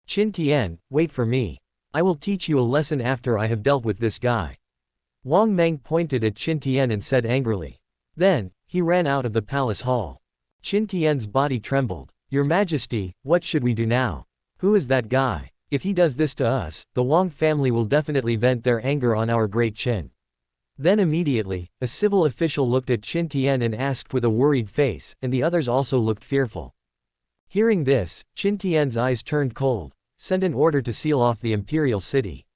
Qin Tian, wait for me. I will teach you a lesson after I have dealt with this guy. Wang Mang pointed at Qin Tian and said angrily. Then, he ran out of the palace hall. Qin Tian's body trembled. Your Majesty, what should we do now? Who is that guy? If he does this to us, the Wang family will definitely vent their anger on our great Qin. Then immediately, a civil official looked at Qin Tian and asked with a worried face, and the others also looked fearful. Hearing this, Qin Tian's eyes turned cold. Send an order to seal off the imperial city.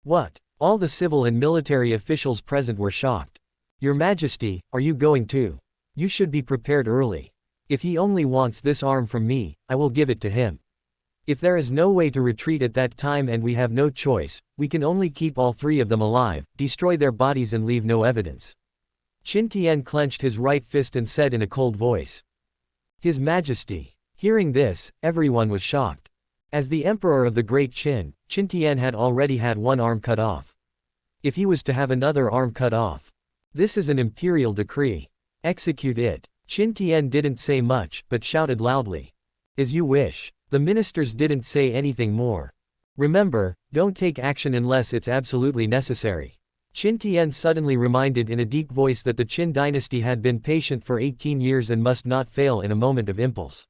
What? All the civil and military officials present were shocked. Your Majesty, are you going to? You should be prepared early. If he only wants this arm from me, I will give it to him. If there is no way to retreat at that time and we have no choice, we can only keep all three of them alive, destroy their bodies and leave no evidence. Qin Tian clenched his right fist and said in a cold voice. His Majesty. Hearing this, everyone was shocked. As the emperor of the great Qin, Qin Tian had already had one arm cut off. If he was to have another arm cut off. This is an imperial decree. Execute it. Qin Tian didn't say much, but shouted loudly. As you wish. The ministers didn't say anything more. Remember, don't take action unless it's absolutely necessary. Qin Tian suddenly reminded in a deep voice that the Qin dynasty had been patient for 18 years and must not fail in a moment of impulse.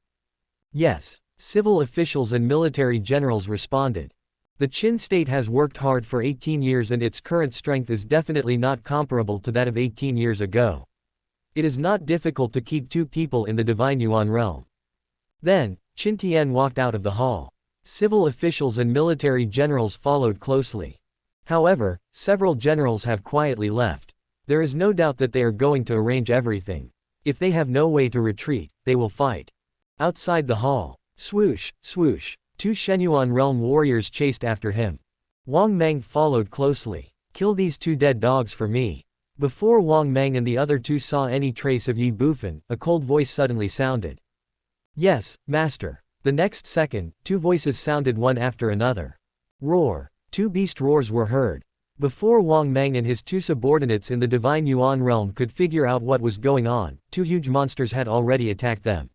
Yes. Civil officials and military generals responded. The Qin state has worked hard for 18 years and its current strength is definitely not comparable to that of 18 years ago. It is not difficult to keep two people in the Divine Yuan realm. Then, Qin Tian walked out of the hall. Civil officials and military generals followed closely. However, several generals have quietly left. There is no doubt that they are going to arrange everything. If they have no way to retreat, they will fight. Outside the hall, swoosh, swoosh, two Shenyuan realm warriors chased after him. Wang Mang followed closely. Kill these two dead dogs for me. Before Wang Mang and the other two saw any trace of Ye Bufan, a cold voice suddenly sounded. Yes, master. The next second, two voices sounded one after another. Roar. Two beast roars were heard. Before Wang Mang and his two subordinates in the Divine Yuan realm could figure out what was going on, two huge monsters had already attacked them.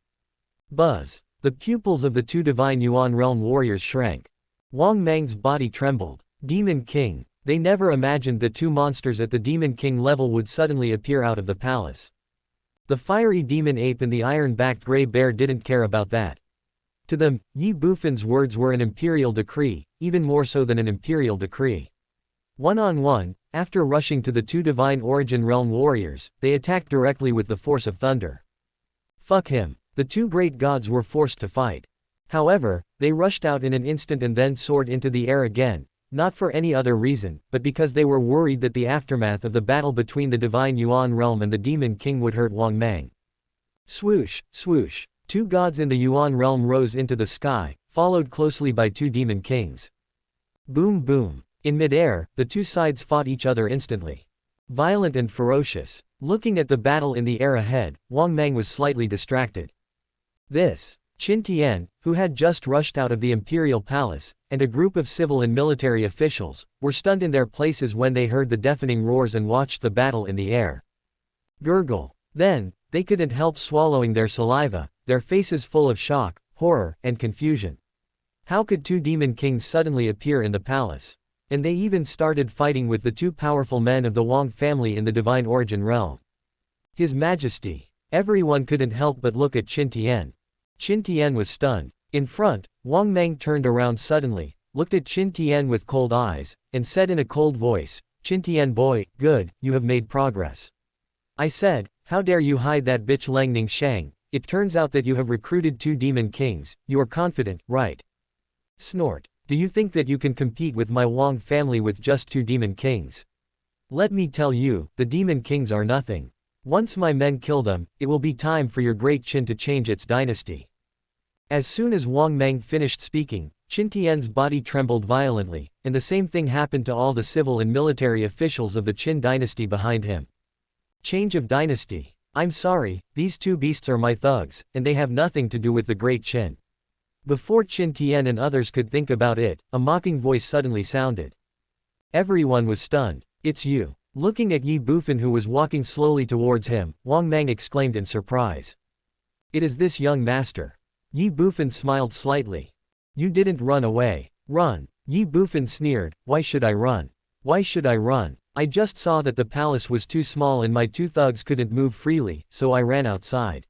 Buzz. The pupils of the two Divine Yuan realm warriors shrank. Wang Mang's body trembled. Demon King. They never imagined that two monsters at the Demon King level would suddenly appear out of the palace. The fiery demon ape and the iron-backed gray bear didn't care about that. To them, Ye Bufan's words were an imperial decree, even more so than an imperial decree. One-on-one, after rushing to the two Divine Origin Realm warriors, they attacked directly with the force of thunder. Fuck him. The two great gods were forced to fight. However, they rushed out in an instant and then soared into the air again, not for any other reason, but because they were worried that the aftermath of the battle between the Divine Yuan realm and the Demon King would hurt Wang Mang. Swoosh, swoosh. Two gods in the Yuan realm rose into the sky, followed closely by two Demon Kings. Boom boom. In midair, the two sides fought each other instantly. Violent and ferocious. Looking at the battle in the air ahead, Wang Mang was slightly distracted. Qin Tian, who had just rushed out of the imperial palace, and a group of civil and military officials, were stunned in their places when they heard the deafening roars and watched the battle in the air. Gurgle. Then, they couldn't help swallowing their saliva, their faces full of shock, horror, and confusion. How could two demon kings suddenly appear in the palace? And they even started fighting with the two powerful men of the Wang family in the Divine Origin realm. His Majesty. Everyone couldn't help but look at Qin Tian. Qin Tian was stunned. In front, Wang Mang turned around suddenly, looked at Qin Tian with cold eyes, and said in a cold voice, Qin Tian boy, good, you have made progress. I said, how dare you hide that bitch Langning Shang, it turns out that you have recruited 2 demon kings, you are confident, right? Snort. Do you think that you can compete with my Wang family with just 2 demon kings? Let me tell you, the demon kings are nothing. Once my men kill them, it will be time for your great Qin to change its dynasty. As soon as Wang Mang finished speaking, Qin Tian's body trembled violently, and the same thing happened to all the civil and military officials of the Qin dynasty behind him. Change of dynasty. I'm sorry, these 2 beasts are my thugs, and they have nothing to do with the great Qin. Before Qin Tian and others could think about it, a mocking voice suddenly sounded. Everyone was stunned. It's you. Looking at Ye Bufan who was walking slowly towards him, Wang Mang exclaimed in surprise. It is this young master. Ye Bufan smiled slightly. You didn't run away. Run. Ye Bufan sneered, why should I run? Why should I run? I just saw that the palace was too small and my 2 thugs couldn't move freely, so I ran outside.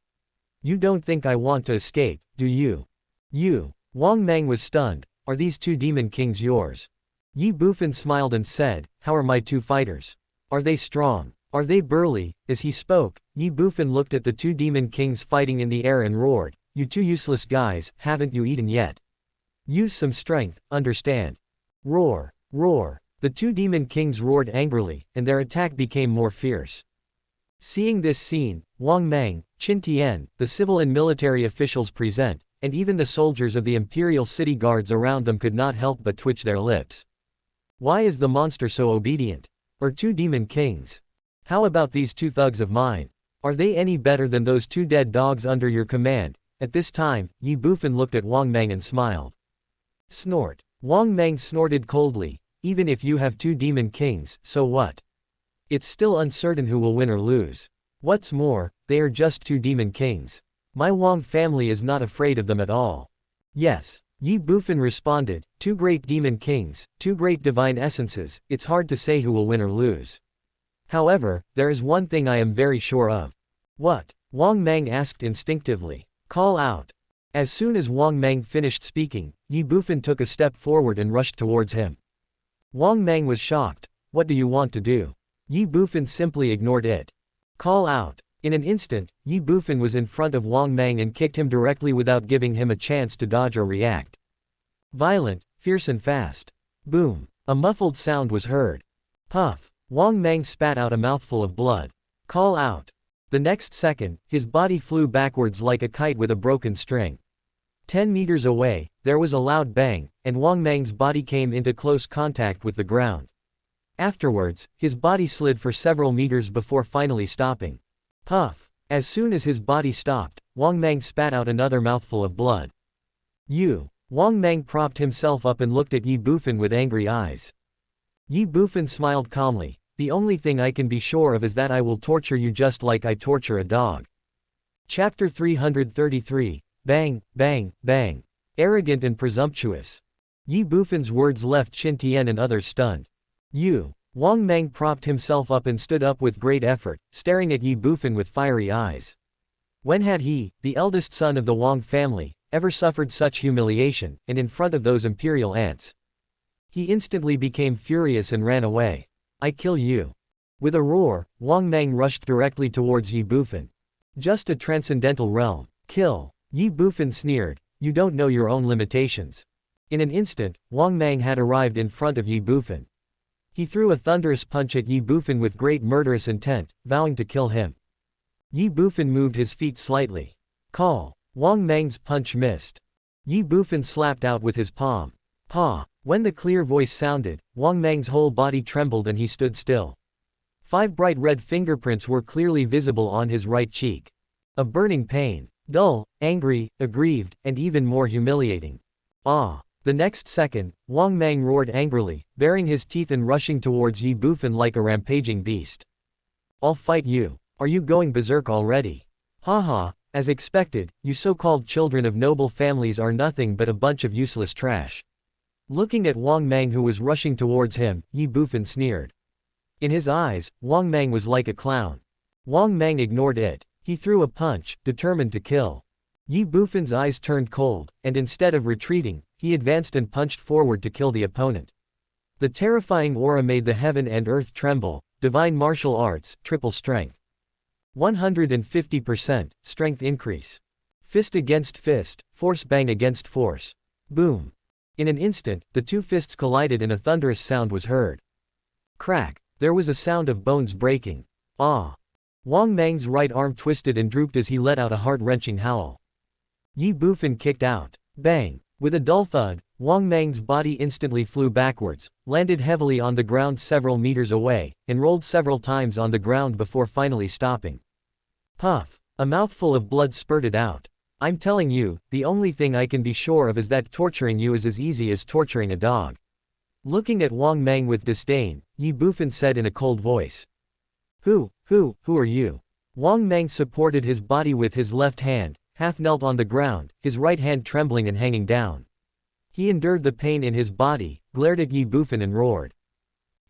You don't think I want to escape, do you? You. Wang Mang was stunned. Are these 2 demon kings yours? Ye Bufan smiled and said, how are my 2 fighters? Are they strong? Are they burly? As he spoke, Ye Bufan looked at the 2 demon kings fighting in the air and roared, you 2 useless guys, haven't you eaten yet? Use some strength, understand? Roar, roar. The 2 demon kings roared angrily, and their attack became more fierce. Seeing this scene, Wang Mang, Qin Tian, the civil and military officials present, and even the soldiers of the imperial city guards around them could not help but twitch their lips. Why is the monster so obedient? Or 2 demon kings? How about these 2 thugs of mine? Are they any better than those 2 dead dogs under your command? At this time, Ye Bufan looked at Wang Mang and smiled. Snort. Wang Mang snorted coldly. Even if you have 2 demon kings, so what? It's still uncertain who will win or lose. What's more, they are just 2 demon kings. My Wang family is not afraid of them at all. Yes. Ye Bufan responded, 2 great demon kings, 2 great divine essences, it's hard to say who will win or lose. However, there is one thing I am very sure of. What? Wang Mang asked instinctively. Call out. As soon as Wang Mang finished speaking, Ye Bufan took a step forward and rushed towards him. Wang Mang was shocked. What do you want to do? Ye Bufan simply ignored it. Call out. In an instant, Ye Bufan was in front of Wang Mang and kicked him directly without giving him a chance to dodge or react. Violent, fierce and fast. Boom. A muffled sound was heard. Puff. Wang Mang spat out a mouthful of blood. Call out. The next second, his body flew backwards like a kite with a broken string. 10 meters away, there was a loud bang, and Wang Mang's body came into close contact with the ground. Afterwards, his body slid for several meters before finally stopping. Puff. As soon as his body stopped, Wang Mang spat out another mouthful of blood. You. Wang Mang propped himself up and looked at Ye Bufan with angry eyes. Ye Bufan smiled calmly. The only thing I can be sure of is that I will torture you just like I torture a dog. Chapter 333. Bang, bang, bang. Arrogant and presumptuous. Ye Bufan's words left Qin Tian and others stunned. You. Wang Mang propped himself up and stood up with great effort, staring at Ye Bufan with fiery eyes. When had he, the eldest son of the Wang family, ever suffered such humiliation, and in front of those imperial ants? He instantly became furious and ran away. I kill you. With a roar, Wang Mang rushed directly towards Ye Bufan. Just a transcendental realm. Kill. Ye Bufan sneered, you don't know your own limitations. In an instant, Wang Mang had arrived in front of Ye Bufan. He threw a thunderous punch at Ye Bufan with great murderous intent, vowing to kill him. Ye Bufan moved his feet slightly. Call. Wang Mang's punch missed. Ye Bufan slapped out with his palm. Paw. When the clear voice sounded, Wang Mang's whole body trembled and he stood still. 5 bright red fingerprints were clearly visible on his right cheek. A burning pain. Dull, angry, aggrieved, and even more humiliating. Ah. The next second, Wang Mang roared angrily, baring his teeth and rushing towards Ye Bufan like a rampaging beast. I'll fight you. Are you going berserk already? Haha, as expected, you so-called children of noble families are nothing but a bunch of useless trash. Looking at Wang Mang who was rushing towards him, Ye Bufan sneered. In his eyes, Wang Mang was like a clown. Wang Mang ignored it. He threw a punch, determined to kill. Ye Bufan's eyes turned cold, and instead of retreating, he advanced and punched forward to kill the opponent. The terrifying aura made the heaven and earth tremble. Divine martial arts, triple strength. 150%, strength increase. Fist against fist, force bang against force. Boom. In an instant, the two fists collided and a thunderous sound was heard. Crack. There was a sound of bones breaking. Ah. Wang Mang's right arm twisted and drooped as he let out a heart-wrenching howl. Ye Bufan kicked out. Bang. With a dull thud, Wang Mang's body instantly flew backwards, landed heavily on the ground several meters away, and rolled several times on the ground before finally stopping. Puff. A mouthful of blood spurted out. I'm telling you, the only thing I can be sure of is that torturing you is as easy as torturing a dog. Looking at Wang Mang with disdain, Ye Bufan said in a cold voice. Who are you? Wang Mang supported his body with his left hand, half knelt on the ground, his right hand trembling and hanging down. He endured the pain in his body, glared at Ye Bufan and roared.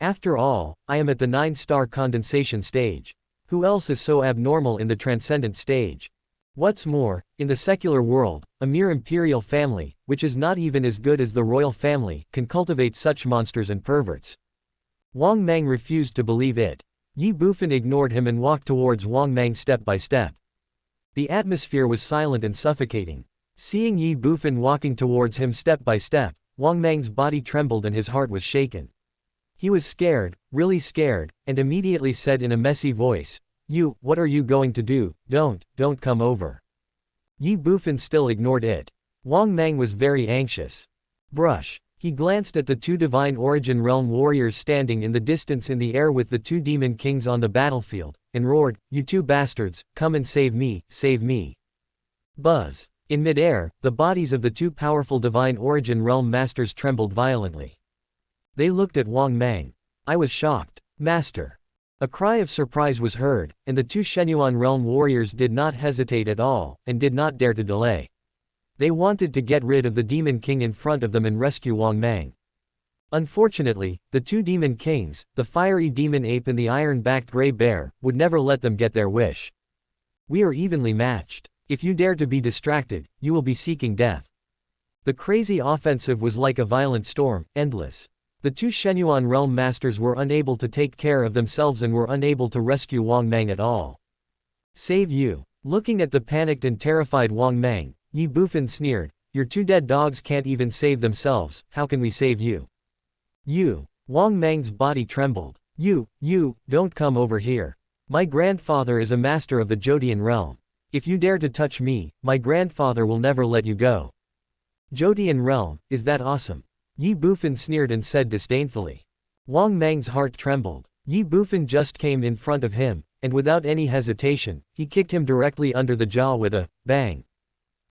After all, I am at the 9-star condensation stage. Who else is so abnormal in the transcendent stage? What's more, in the secular world, a mere imperial family, which is not even as good as the royal family, can cultivate such monsters and perverts. Wang Mang refused to believe it. Ye Bufan ignored him and walked towards Wang Mang step by step. The atmosphere was silent and suffocating. Seeing Ye Bufan walking towards him step by step, Wang Mang's body trembled and his heart was shaken. He was scared, really scared, and immediately said in a messy voice, what are you going to do? Don't come over. Ye Bufan still ignored it. Wang Mang was very anxious. Brush. He glanced at the two Divine Origin Realm warriors standing in the distance in the air with the two demon kings on the battlefield, and roared, You two bastards, come and save me, save me. Buzz. In midair, the bodies of the two powerful Divine Origin Realm masters trembled violently. They looked at Wang Mang. I was shocked. Master. A cry of surprise was heard, and the two Shenyuan Realm warriors did not hesitate at all, and did not dare to delay. They wanted to get rid of the Demon King in front of them and rescue Wang Mang. Unfortunately, the two Demon Kings, the fiery Demon Ape and the iron-backed Grey Bear, would never let them get their wish. We are evenly matched. If you dare to be distracted, you will be seeking death. The crazy offensive was like a violent storm, endless. The two Shenyuan Realm Masters were unable to take care of themselves and were unable to rescue Wang Mang at all. Save you. Looking at the panicked and terrified Wang Mang, Ye Bufan sneered, Your two dead dogs can't even save themselves, how can we save you? You. Wang Mang's body trembled. You, don't come over here. My grandfather is a master of the Jodian realm. If you dare to touch me, my grandfather will never let you go. Jodian realm, is that awesome? Ye Bufan sneered and said disdainfully. Wang Mang's heart trembled. Ye Bufan just came in front of him, and without any hesitation, he kicked him directly under the jaw with a bang.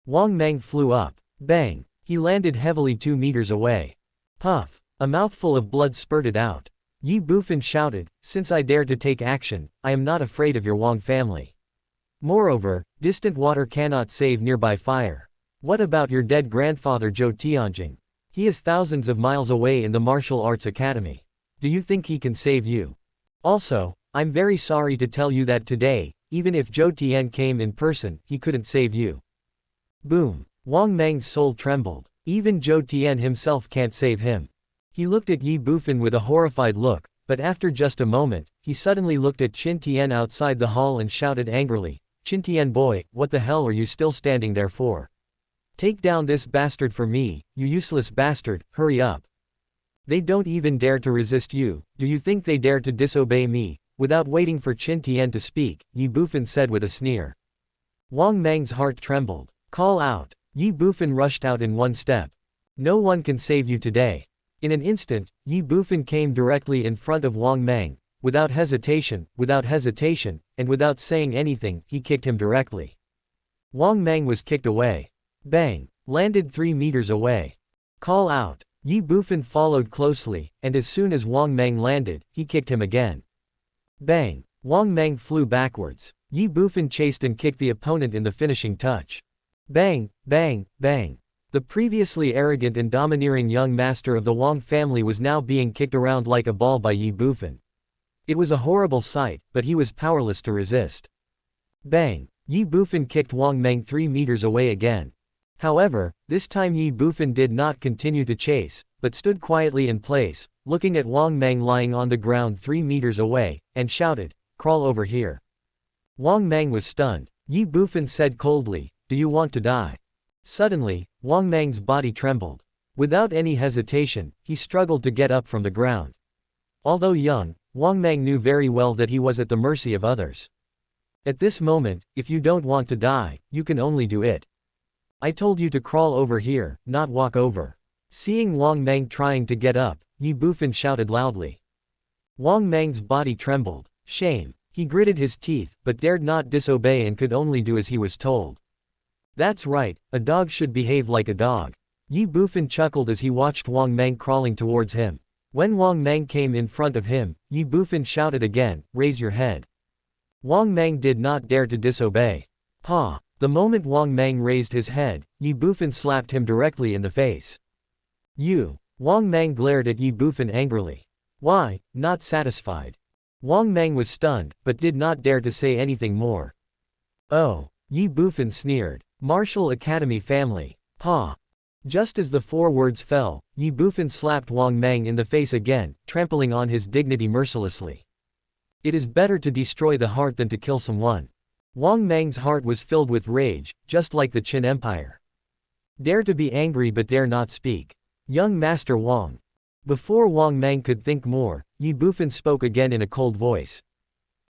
Wang Mang flew up. Bang. He landed heavily 2 meters away. Puff. A mouthful of blood spurted out. Ye Bufan shouted, Since I dare to take action, I am not afraid of your Wang family. Moreover, distant water cannot save nearby fire. What about your dead grandfather Zhou Tianjing? He is thousands of miles away in the martial arts academy. Do you think he can save you? Also, I'm very sorry to tell you that today, even if Zhou Tian came in person, he couldn't save you. Boom. Wang Mang's soul trembled. Even Zhou Tian himself can't save him. He looked at Ye Bufan with a horrified look, but after just a moment, he suddenly looked at Qin Tian outside the hall and shouted angrily, Qin Tian boy, what the hell are you still standing there for? Take down this bastard for me, you useless bastard, hurry up. They don't even dare to resist you, do you think they dare to disobey me? Without waiting for Qin Tian to speak, Ye Bufan said with a sneer. Wang Mang's heart trembled. Call out. Ye Bufan rushed out in one step. No one can save you today. In an instant, Ye Bufan came directly in front of Wang Mang. Without hesitation, and without saying anything, he kicked him directly. Wang Mang was kicked away. Bang. Landed 3 meters away. Call out. Ye Bufan followed closely, and as soon as Wang Mang landed, he kicked him again. Bang. Wang Mang flew backwards. Ye Bufan chased and kicked the opponent in the finishing touch. Bang, bang, bang. The previously arrogant and domineering young master of the Wang family was now being kicked around like a ball by Ye Bufan. It was a horrible sight, but he was powerless to resist. Bang. Ye Bufan kicked Wang Mang 3 meters away again. However, this time Ye Bufan did not continue to chase, but stood quietly in place, looking at Wang Mang lying on the ground 3 meters away, and shouted, Crawl over here. Wang Mang was stunned. Ye Bufan said coldly, "Do you want to die?" Suddenly, Wang Mang's body trembled. Without any hesitation, he struggled to get up from the ground. Although young, Wang Mang knew very well that he was at the mercy of others. At this moment, if you don't want to die, you can only do it. I told you to crawl over here, not walk over. Seeing Wang Mang trying to get up, Ye Bufan shouted loudly. Wang Mang's body trembled. Shame. He gritted his teeth, but dared not disobey and could only do as he was told. That's right, a dog should behave like a dog. Ye Bufan chuckled as he watched Wang Mang crawling towards him. When Wang Mang came in front of him, Ye Bufan shouted again, "Raise your head." Wang Mang did not dare to disobey. Paw. The moment Wang Mang raised his head, Ye Bufan slapped him directly in the face. You. Wang Mang glared at Ye Bufan angrily. Why? Not satisfied. Wang Mang was stunned, but did not dare to say anything more. Oh. Ye Bufan sneered. Martial Academy family. Paw. Just as the four words fell, Ye Bufan slapped Wang Mang in the face again, trampling on his dignity mercilessly. It is better to destroy the heart than to kill someone. Wang Mang's heart was filled with rage, just like the Qin Empire. Dare to be angry but dare not speak. Young Master Wang. Before Wang Mang could think more, Ye Bufan spoke again in a cold voice.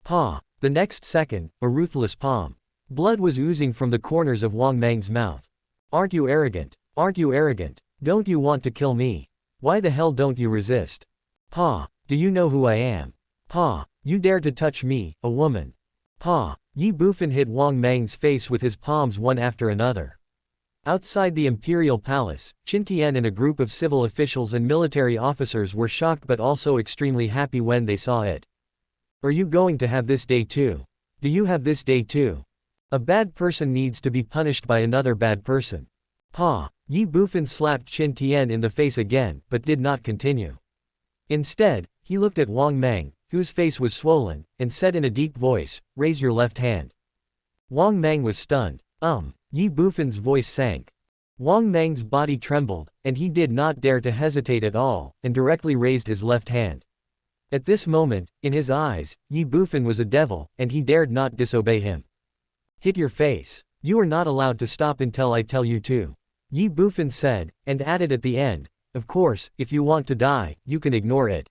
Paw. The next second, a ruthless palm. Blood was oozing from the corners of Wang Mang's mouth. Aren't you arrogant? Aren't you arrogant? Don't you want to kill me? Why the hell don't you resist? Paw. Do you know who I am? Paw. You dare to touch me, a woman. Paw. Ye Bufan hit Wang Mang's face with his palms one after another. Outside the imperial palace, Qin Tian and a group of civil officials and military officers were shocked but also extremely happy when they saw it. Are you going to have this day too? Do you have this day too? A bad person needs to be punished by another bad person. Paw. Ye Bufan slapped Qin Tian in the face again, but did not continue. Instead, he looked at Wang Mang, whose face was swollen, and said in a deep voice, "Raise your left hand." Wang Mang was stunned. Ye Bufan's voice sank. Wang Mang's body trembled, and he did not dare to hesitate at all, and directly raised his left hand. At this moment, in his eyes, Ye Bufan was a devil, and he dared not disobey him. Hit your face. You are not allowed to stop until I tell you to. Ye Bufan said, and added at the end, of course, if you want to die, you can ignore it.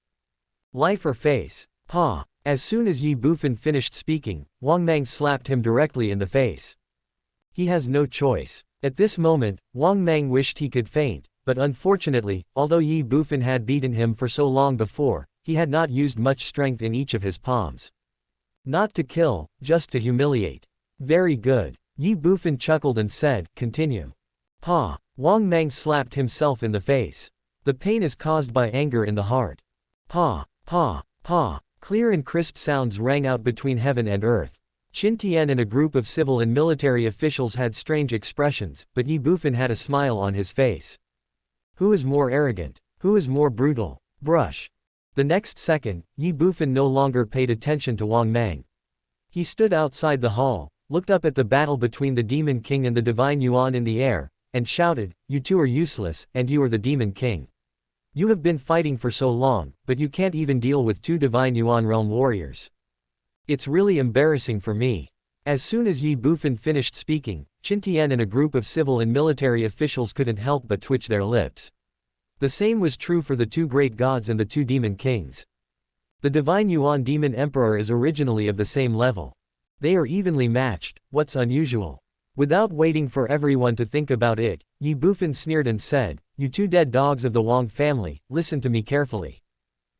Life or face. Paw. As soon as Ye Bufan finished speaking, Wang Mang slapped him directly in the face. He has no choice. At this moment, Wang Mang wished he could faint, but unfortunately, although Ye Bufan had beaten him for so long before, he had not used much strength in each of his palms. Not to kill, just to humiliate. Very good. Ye Bufan chuckled and said, continue. Paw. Wang Mang slapped himself in the face. The pain is caused by anger in the heart. Paw. Paw. Paw. Clear and crisp sounds rang out between heaven and earth. Qin Tian and a group of civil and military officials had strange expressions, but Ye Bufan had a smile on his face. Who is more arrogant? Who is more brutal? Brush. The next second, Ye Bufan no longer paid attention to Wang Mang. He stood outside the hall, looked up at the battle between the Demon King and the Divine Yuan in the air, and shouted, "You two are useless, and you are the Demon King. You have been fighting for so long, but you can't even deal with two Divine Yuan realm warriors. It's really embarrassing for me." As soon as Ye Bufan finished speaking, Qin Tian and a group of civil and military officials couldn't help but twitch their lips. The same was true for the two great gods and the two demon kings. The Divine Yuan Demon Emperor is originally of the same level. They are evenly matched. What's unusual? Without waiting for everyone to think about it, Ye Bufan sneered and said, "You two dead dogs of the Wang family, listen to me carefully.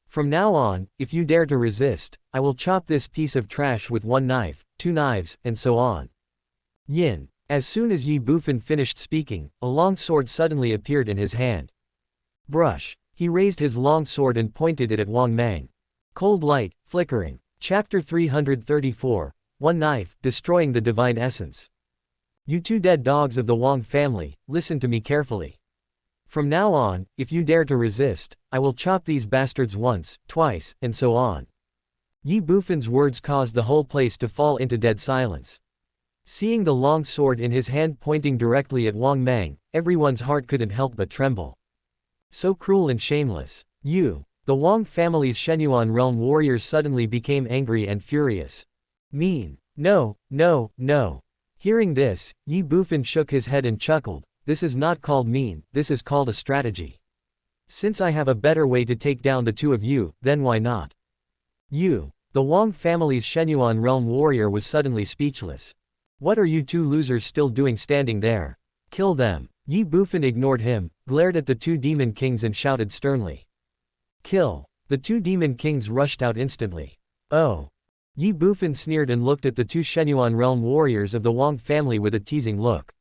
From now on, if you dare to resist, I will chop this piece of trash with one knife, two knives, and so on." Yin. As soon as Ye Bufan finished speaking, a long sword suddenly appeared in his hand. Brush. He raised his long sword and pointed it at Wang Mang. Cold light, flickering. Chapter 334. One knife, destroying the divine essence. You two dead dogs of the Wang family, listen to me carefully. From now on, if you dare to resist, I will chop these bastards once, twice, and so on. Ye Bufan's words caused the whole place to fall into dead silence. Seeing the long sword in his hand pointing directly at Wang Mang, everyone's heart couldn't help but tremble. So cruel and shameless. You. The Wang family's Shenyuan realm warriors suddenly became angry and furious. Mean. No, no, no. Hearing this, Ye Bufan shook his head and chuckled. This is not called mean, this is called a strategy. Since I have a better way to take down the two of you, then why not? You. The Wang family's Shenyuan realm warrior was suddenly speechless. What are you two losers still doing standing there? Kill them. Ye Bufan ignored him, glared at the two demon kings and shouted sternly. Kill. The two demon kings rushed out instantly. Oh. Ye Bufan sneered and looked at the two Shenyuan realm warriors of the Wang family with a teasing look.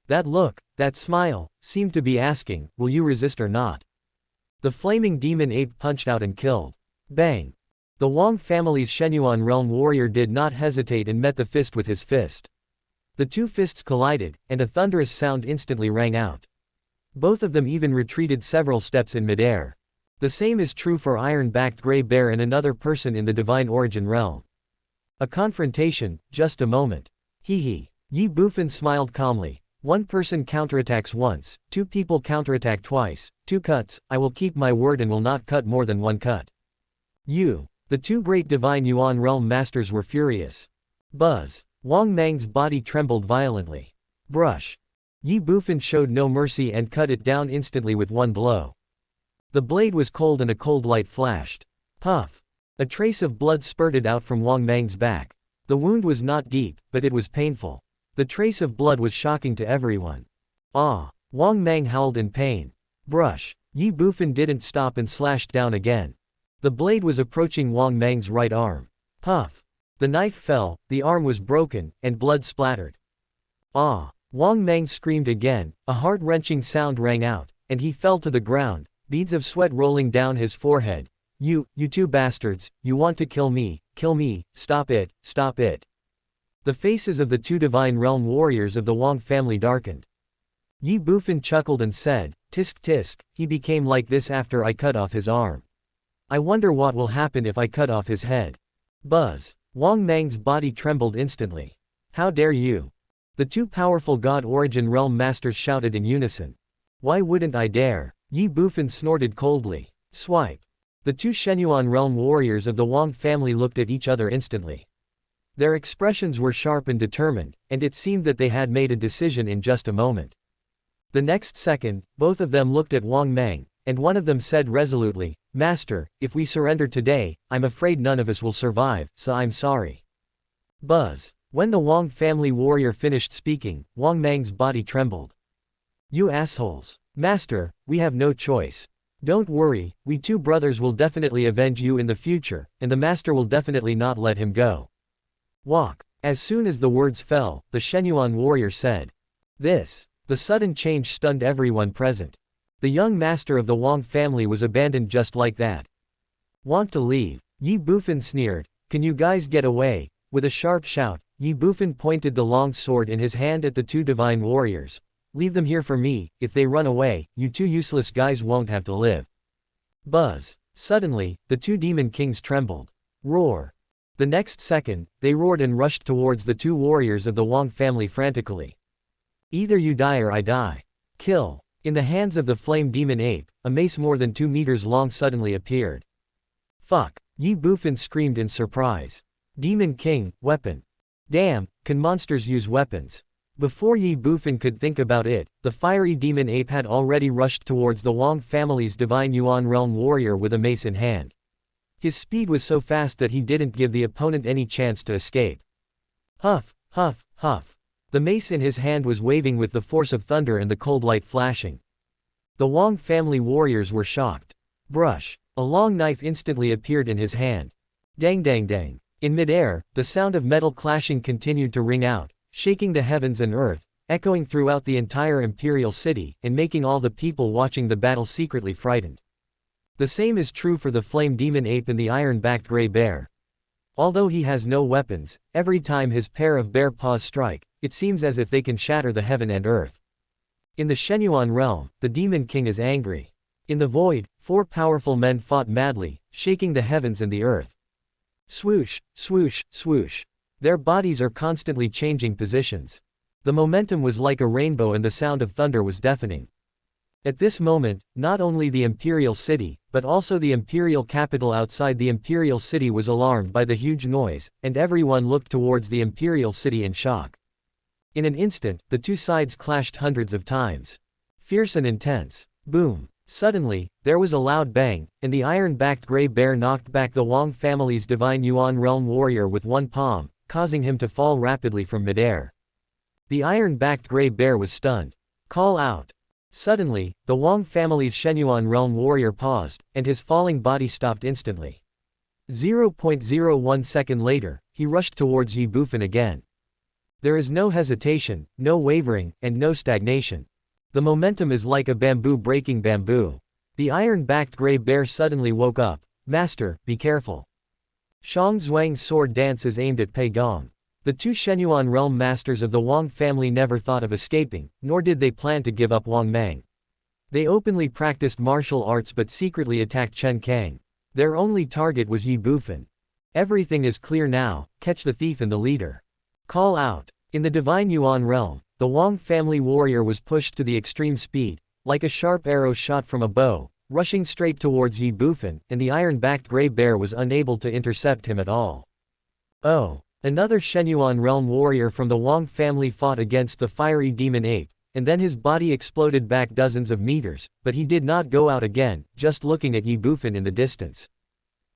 That look, that smile, seemed to be asking, will you resist or not? The flaming demon ape punched out and killed. Bang. The Wang family's Shenyuan realm warrior did not hesitate and met the fist with his fist. The two fists collided, and a thunderous sound instantly rang out. Both of them even retreated several steps in midair. The same is true for iron-backed gray bear and another person in the divine origin realm. A confrontation, just a moment. Hee hee. Ye Bufan smiled calmly. One person counterattacks once, two people counterattack twice, two cuts, I will keep my word and will not cut more than one cut. You. The two great divine Yuan realm masters were furious. Buzz. Wang Mang's body trembled violently. Brush. Ye Bufan showed no mercy and cut it down instantly with one blow. The blade was cold and a cold light flashed. Puff. A trace of blood spurted out from Wang Mang's back. The wound was not deep, but it was painful. The trace of blood was shocking to everyone. Ah! Wang Mang howled in pain. Brush. Ye Bufan didn't stop and slashed down again. The blade was approaching Wang Mang's right arm. Puff. The knife fell, the arm was broken, and blood splattered. Ah! Wang Mang screamed again, a heart-wrenching sound rang out, and he fell to the ground, beads of sweat rolling down his forehead. You two bastards, you want to kill me, stop it, stop it. The faces of the two divine realm warriors of the Wang family darkened. Ye Bufan chuckled and said, tisk tisk, he became like this after I cut off his arm. I wonder what will happen if I cut off his head. Buzz. Wang Mang's body trembled instantly. How dare you? The two powerful God Origin realm masters shouted in unison. Why wouldn't I dare? Ye Bufan snorted coldly. Swipe. The two Shenyuan realm warriors of the Wang family looked at each other instantly. Their expressions were sharp and determined, and it seemed that they had made a decision in just a moment. The next second, both of them looked at Wang Mang, and one of them said resolutely, Master, if we surrender today, I'm afraid none of us will survive, so I'm sorry. Buzz. When the Wang family warrior finished speaking, Wang Mang's body trembled. You assholes. Master, we have no choice. Don't worry, we two brothers will definitely avenge you in the future, and the master will definitely not let him go. Walk. As soon as the words fell, the Shenyuan warrior said. This. The sudden change stunned everyone present. The young master of the Wang family was abandoned just like that. Want to leave? Ye Bufan sneered. Can you guys get away? With a sharp shout, Ye Bufan pointed the long sword in his hand at the two divine warriors. Leave them here for me, if they run away, you two useless guys won't have to live. Buzz. Suddenly, the two demon kings trembled. Roar. The next second, they roared and rushed towards the two warriors of the Wang family frantically. Either you die or I die. Kill. In the hands of the flame demon ape, a mace more than 2 meters long suddenly appeared. Fuck. Ye Bufan screamed in surprise. Demon King, weapon. Damn, can monsters use weapons? Before Ye Bufan could think about it, the fiery demon ape had already rushed towards the Wang family's divine Yuan realm warrior with a mace in hand. His speed was so fast that he didn't give the opponent any chance to escape. Huff, huff, huff. The mace in his hand was waving with the force of thunder and the cold light flashing. The Wang family warriors were shocked. Brush. A long knife instantly appeared in his hand. Dang dang dang. In midair, the sound of metal clashing continued to ring out, shaking the heavens and earth, echoing throughout the entire imperial city, and making all the people watching the battle secretly frightened. The same is true for the flame demon ape and the iron-backed gray bear. Although he has no weapons, every time his pair of bear paws strike, it seems as if they can shatter the heaven and earth. In the Shenyuan realm, the demon king is angry. In the void, 4 powerful men fought madly, shaking the heavens and the earth. Swoosh, swoosh, swoosh. Their bodies are constantly changing positions. The momentum was like a rainbow and the sound of thunder was deafening. At this moment, not only the imperial city, but also the imperial capital outside the imperial city was alarmed by the huge noise, and everyone looked towards the imperial city in shock. In an instant, the two sides clashed hundreds of times. Fierce and intense. Boom. Suddenly, there was a loud bang, and the iron-backed gray bear knocked back the Wang family's divine Yuan realm warrior with one palm, causing him to fall rapidly from midair. The iron-backed gray bear was stunned. Call out. Suddenly, the Wang family's Shenyuan realm warrior paused, and his falling body stopped instantly. 0.01 second later, he rushed towards Ye Bufan again. There is no hesitation, no wavering, and no stagnation. The momentum is like a bamboo breaking bamboo. The iron-backed gray bear suddenly woke up. Master, be careful. Shang Zhuang's sword dance is aimed at Pei Gong. The two Shenyuan realm masters of the Wang family never thought of escaping, nor did they plan to give up Wang Mang. They openly practiced martial arts but secretly attacked Chen Kang. Their only target was Ye Bufan. Everything is clear now, catch the thief and the leader. Call out. In the divine Yuan realm, the Wang family warrior was pushed to the extreme speed, like a sharp arrow shot from a bow, rushing straight towards Ye Bufan, and the iron-backed gray bear was unable to intercept him at all. Oh! Another Shenyuan realm warrior from the Wang family fought against the fiery demon ape, and then his body exploded back dozens of meters, but he did not go out again, just looking at Ye Bufan in the distance.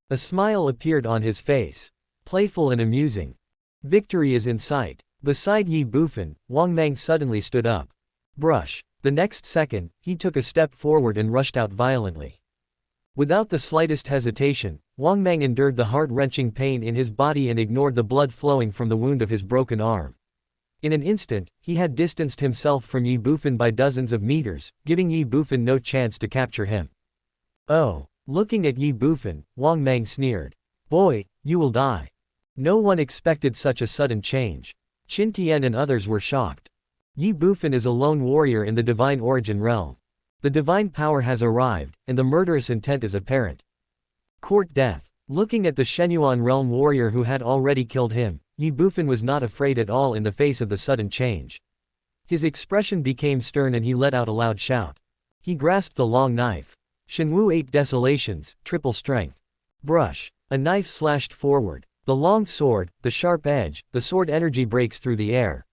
A smile appeared on his face. Playful and amusing. Victory is in sight. Beside Ye Bufan, Wang Mang suddenly stood up. Brush. The next second, he took a step forward and rushed out violently. Without the slightest hesitation, Wang Mang endured the heart-wrenching pain in his body and ignored the blood flowing from the wound of his broken arm. In an instant, he had distanced himself from Ye Bufan by dozens of meters, giving Ye Bufan no chance to capture him. Oh! Looking at Ye Bufan, Wang Mang sneered. Boy, you will die. No one expected such a sudden change. Qin Tian and others were shocked. Ye Bufan is a lone warrior in the divine origin realm. The divine power has arrived, and the murderous intent is apparent. Court death. Looking at the Shenyuan realm warrior who had already killed him, Ye Bufan was not afraid at all in the face of the sudden change. His expression became stern and he let out a loud shout. He grasped the long knife. Shenwu 8 Desolations, triple strength. Brush. A knife slashed forward. The long sword, the sharp edge, the sword energy breaks through the air.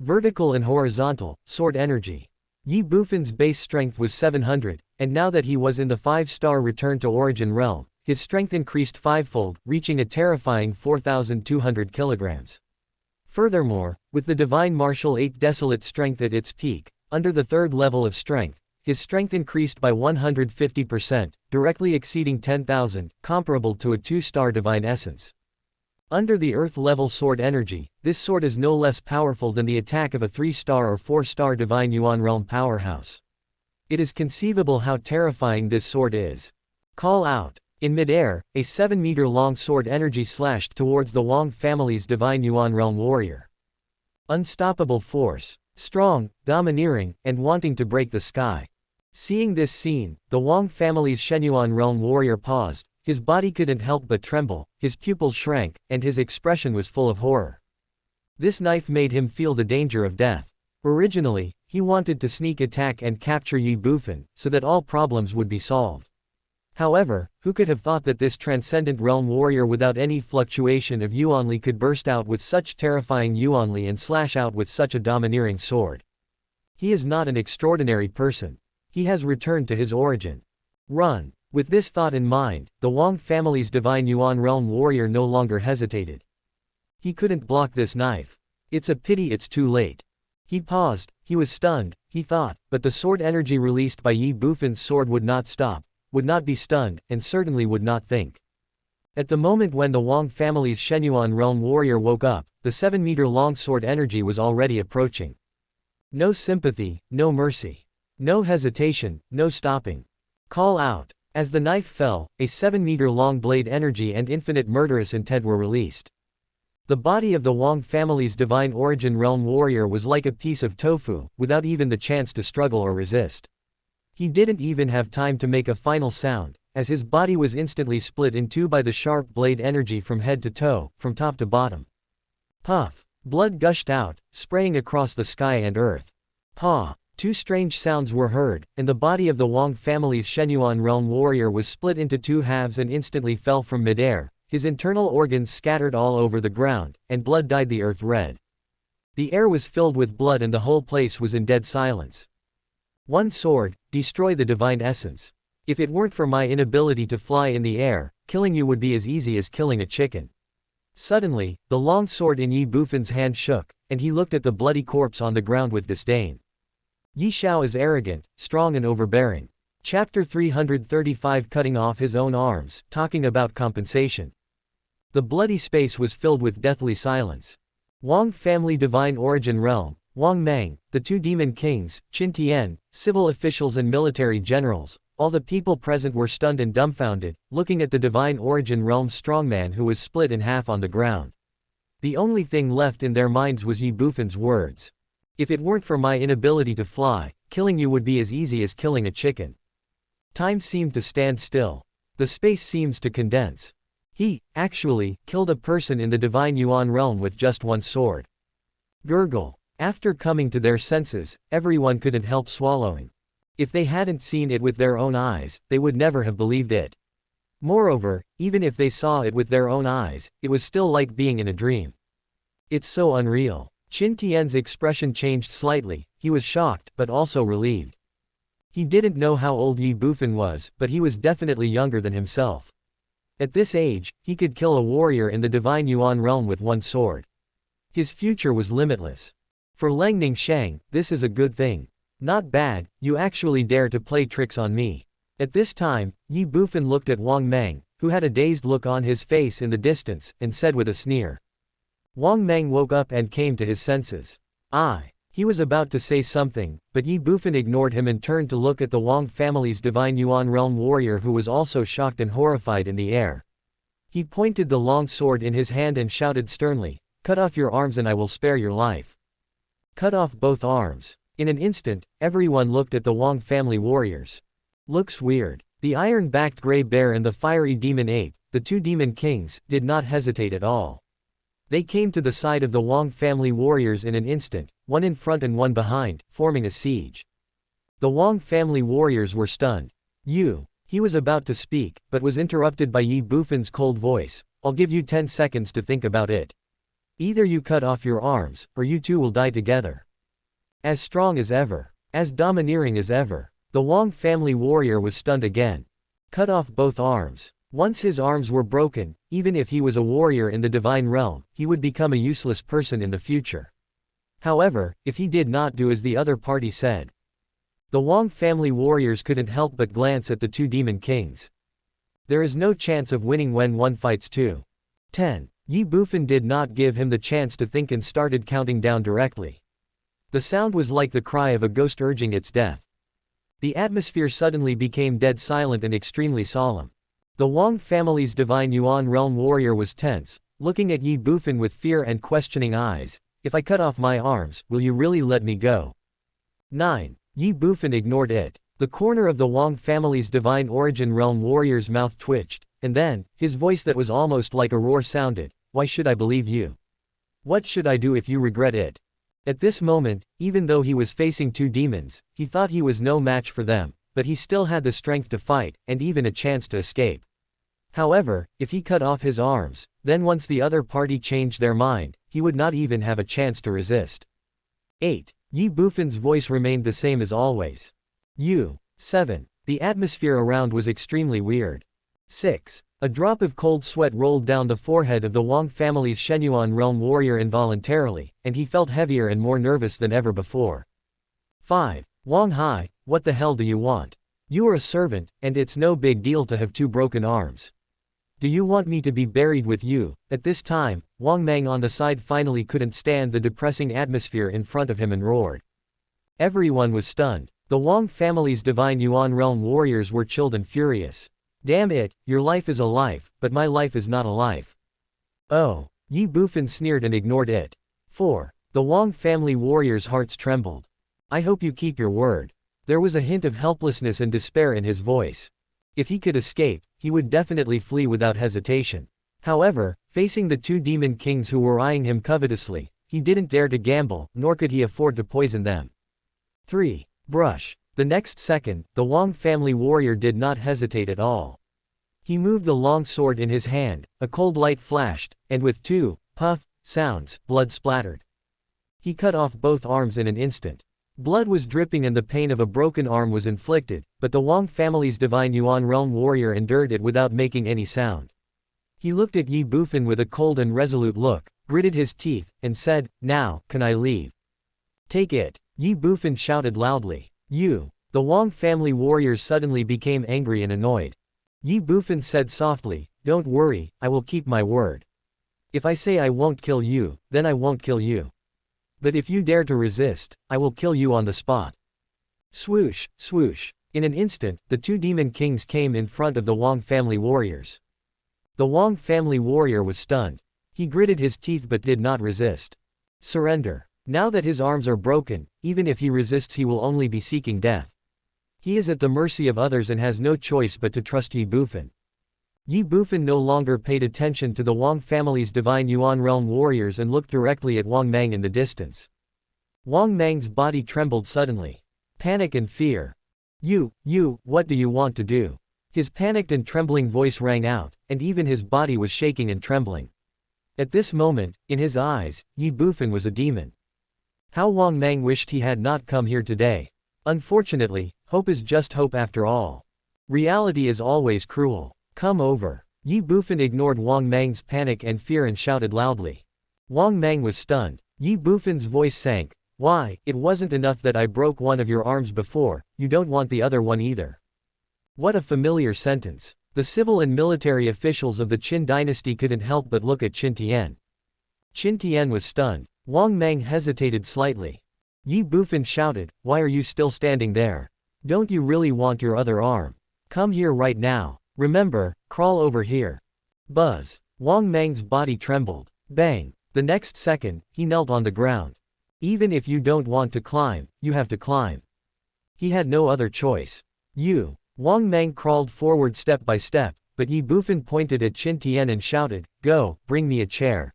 Vertical and horizontal, sword energy. Ye Bufan's base strength was 700, and now that he was in the 5-star return to origin realm, his strength increased fivefold, reaching a terrifying 4,200 kilograms. Furthermore, with the divine martial 8 desolate strength at its peak, under the 3rd level of strength, his strength increased by 150%, directly exceeding 10,000, comparable to a 2-star divine essence. Under the Earth-level sword energy, this sword is no less powerful than the attack of a 3-star or 4-star divine Yuan realm powerhouse. It is conceivable how terrifying this sword is. Call out. In mid-air, a 7-meter-long sword energy slashed towards the Wang family's divine Yuan realm warrior. Unstoppable force. Strong, domineering, and wanting to break the sky. Seeing this scene, the Wang family's Shenyuan realm warrior paused. His body couldn't help but tremble, his pupils shrank, and his expression was full of horror. This knife made him feel the danger of death. Originally, he wanted to sneak attack and capture Ye Bufan, so that all problems would be solved. However, who could have thought that this transcendent realm warrior without any fluctuation of Yuanli could burst out with such terrifying Yuanli and slash out with such a domineering sword? He is not an extraordinary person. He has returned to his origin. Run. With this thought in mind, the Wang family's divine Yuan realm warrior no longer hesitated. He couldn't block this knife. It's a pity it's too late. He paused, he was stunned, he thought, but the sword energy released by Ye Bufan's sword would not stop, would not be stunned, and certainly would not think. At the moment when the Wang family's Shenyuan realm warrior woke up, the 7-meter-long sword energy was already approaching. No sympathy, no mercy. No hesitation, no stopping. Call out. As the knife fell, a 7-meter-long blade energy and infinite murderous intent were released. The body of the Wang family's divine origin realm warrior was like a piece of tofu, without even the chance to struggle or resist. He didn't even have time to make a final sound, as his body was instantly split in two by the sharp blade energy from head to toe, from top to bottom. Puff! Blood gushed out, spraying across the sky and earth. Paw! Two strange sounds were heard, and the body of the Wang family's Shenyuan realm warrior was split into two halves and instantly fell from midair, his internal organs scattered all over the ground, and blood dyed the earth red. The air was filled with blood and the whole place was in dead silence. One sword, destroy the divine essence. If it weren't for my inability to fly in the air, killing you would be as easy as killing a chicken. Suddenly, the long sword in Ye Bufan's hand shook, and he looked at the bloody corpse on the ground with disdain. Ye Xiao is arrogant, strong and overbearing. Chapter 335 Cutting off his own arms, talking about compensation. The bloody space was filled with deathly silence. Wang family divine origin realm, Wang Mang, the two demon kings, Qin Tian, civil officials and military generals, all the people present were stunned and dumbfounded, looking at the divine origin realm's strongman who was split in half on the ground. The only thing left in their minds was Ye Bufan's words. If it weren't for my inability to fly, killing you would be as easy as killing a chicken. Time seemed to stand still. The space seems to condense. He, actually, killed a person in the divine Yuan realm with just one sword. Gurgle. After coming to their senses, everyone couldn't help swallowing. If they hadn't seen it with their own eyes, they would never have believed it. Moreover, even if they saw it with their own eyes, it was still like being in a dream. It's so unreal. Qin Tian's expression changed slightly, he was shocked, but also relieved. He didn't know how old Ye Bufan was, but he was definitely younger than himself. At this age, he could kill a warrior in the divine Yuan realm with one sword. His future was limitless. For Leng Ningshang, this is a good thing. Not bad, you actually dare to play tricks on me. At this time, Ye Bufan looked at Wang Mang, who had a dazed look on his face in the distance, and said with a sneer. Wang Mang woke up and came to his senses. He was about to say something, but Ye Bufan ignored him and turned to look at the Wang family's divine Yuan realm warrior who was also shocked and horrified in the air. He pointed the long sword in his hand and shouted sternly, "Cut off your arms and I will spare your life." Cut off both arms. In an instant, everyone looked at the Wang family warriors. Looks weird. The iron-backed gray bear and the fiery demon ape, the two demon kings, did not hesitate at all. They came to the side of the Wang family warriors in an instant, one in front and one behind, forming a siege. The Wang family warriors were stunned. He was about to speak, but was interrupted by Ye Bufan's cold voice. I'll give you 10 seconds to think about it. Either you cut off your arms, or you two will die together. As strong as ever. As domineering as ever. The Wang family warrior was stunned again. Cut off both arms. Once his arms were broken, even if he was a warrior in the divine realm, he would become a useless person in the future. However, if he did not do as the other party said. The Wang family warriors couldn't help but glance at the two demon kings. There is no chance of winning when one fights two. 10. Ye Bufan did not give him the chance to think and started counting down directly. The sound was like the cry of a ghost urging its death. The atmosphere suddenly became dead silent and extremely solemn. The Wang family's divine Yuan realm warrior was tense, looking at Ye Bufan with fear and questioning eyes. If I cut off my arms, will you really let me go? 9. Ye Bufan ignored it. The corner of the Wang family's divine origin realm warrior's mouth twitched, and then, his voice that was almost like a roar sounded. Why should I believe you? What should I do if you regret it? At this moment, even though he was facing two demons, he thought he was no match for them, but he still had the strength to fight, and even a chance to escape. However, if he cut off his arms, then once the other party changed their mind, he would not even have a chance to resist. 8. Ye Bufan's voice remained the same as always. 7. The atmosphere around was extremely weird. 6. A drop of cold sweat rolled down the forehead of the Wang family's Shenyuan realm warrior involuntarily, and he felt heavier and more nervous than ever before. 5. Wang Hai, what the hell do you want? You are a servant, and it's no big deal to have two broken arms. Do you want me to be buried with you? At this time, Wang Mang on the side finally couldn't stand the depressing atmosphere in front of him and roared. Everyone was stunned. The Wang family's divine Yuan realm warriors were chilled and furious. Damn it, your life is a life, but my life is not a life. Oh. Ye Bufan sneered and ignored it. 4. The Wang family warriors' hearts trembled. I hope you keep your word. There was a hint of helplessness and despair in his voice. If he could escape, he would definitely flee without hesitation. However, facing the two demon kings who were eyeing him covetously, he didn't dare to gamble, nor could he afford to poison them. 3. Brush. The next second, the Wang family warrior did not hesitate at all. He moved the long sword in his hand, a cold light flashed, and with two, puff, sounds, blood splattered. He cut off both arms in an instant. Blood was dripping and the pain of a broken arm was inflicted, but the Wang family's divine Yuan realm warrior endured it without making any sound. He looked at Ye Bufan with a cold and resolute look, gritted his teeth, and said, "Now, can I leave?" "Take it!" Ye Bufan shouted loudly. "You!" The Wang family warriors suddenly became angry and annoyed. Ye Bufan said softly, "Don't worry, I will keep my word. If I say I won't kill you, then I won't kill you. But if you dare to resist, I will kill you on the spot." Swoosh, swoosh. In an instant, the two demon kings came in front of the Wang family warriors. The Wang family warrior was stunned. He gritted his teeth but did not resist. Surrender. Now that his arms are broken, even if he resists he will only be seeking death. He is at the mercy of others and has no choice but to trust Ye Bufan. Ye Bufan no longer paid attention to the Wang family's divine Yuan realm warriors and looked directly at Wang Mang in the distance. Wang Mang's body trembled suddenly. Panic and fear. You, what do you want to do?" His panicked and trembling voice rang out, and even his body was shaking and trembling. At this moment, in his eyes, Ye Bufan was a demon. How Wang Mang wished he had not come here today. Unfortunately, hope is just hope after all. Reality is always cruel. "Come over." Ye Bufan ignored Wang Mang's panic and fear and shouted loudly. Wang Mang was stunned. Ye Bufan's voice sank. "Why, it wasn't enough that I broke one of your arms before, you don't want the other one either." What a familiar sentence. The civil and military officials of the Qin dynasty couldn't help but look at Qin Tian. Qin Tian was stunned. Wang Mang hesitated slightly. Ye Bufan shouted, "Why are you still standing there? Don't you really want your other arm? Come here right now. Remember, crawl over here." Buzz. Wang Mang's body trembled. Bang. The next second, he knelt on the ground. Even if you don't want to climb, you have to climb. He had no other choice. Wang Mang crawled forward step by step, but Ye Bufan pointed at Qin Tian and shouted, "Go, bring me a chair."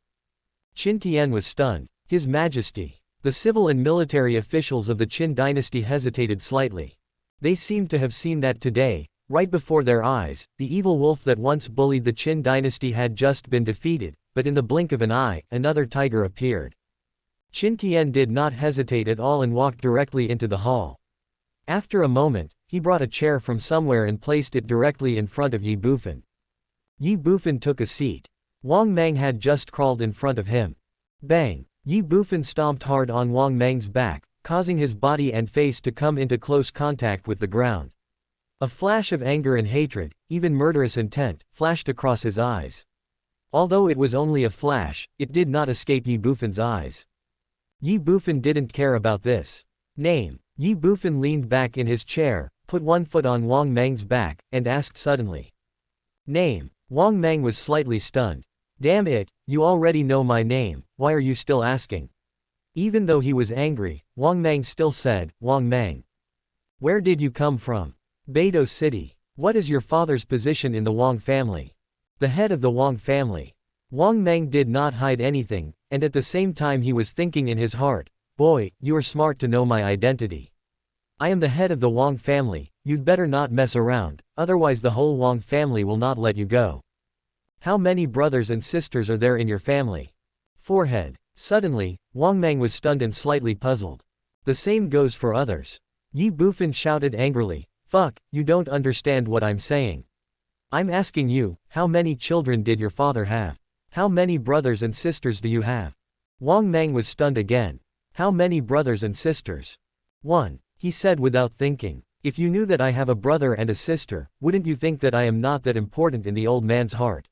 Qin Tian was stunned. His Majesty. The civil and military officials of the Qin dynasty hesitated slightly. They seemed to have seen that today, right before their eyes, the evil wolf that once bullied the Qin dynasty had just been defeated, but in the blink of an eye, another tiger appeared. Qin Tian did not hesitate at all and walked directly into the hall. After a moment, he brought a chair from somewhere and placed it directly in front of Ye Bufan. Ye Bufan took a seat. Wang Mang had just crawled in front of him. Bang! Ye Bufan stomped hard on Wang Mang's back, causing his body and face to come into close contact with the ground. A flash of anger and hatred, even murderous intent, flashed across his eyes. Although it was only a flash, it did not escape Ye Bufan's eyes. Ye Bufan didn't care about this. Name. Ye Bufan leaned back in his chair, put one foot on Wang Mang's back, and asked suddenly. Name. Wang Mang was slightly stunned. Damn it, you already know my name, why are you still asking? Even though he was angry, Wang Mang still said, Wang Mang. Where did you come from? Beidou City. What is your father's position in the Wang family? The head of the Wang family. Wang Mang did not hide anything, and at the same time he was thinking in his heart, boy, you are smart to know my identity. I am the head of the Wang family, you'd better not mess around, otherwise the whole Wang family will not let you go. How many brothers and sisters are there in your family? Forehead. Suddenly, Wang Mang was stunned and slightly puzzled. The same goes for others. Ye Bufan shouted angrily, fuck, you don't understand what I'm saying. I'm asking you, how many children did your father have? How many brothers and sisters do you have? Wang Mang was stunned again. How many brothers and sisters? One, he said without thinking. If you knew that I have a brother and a sister, wouldn't you think that I am not that important in the old man's heart?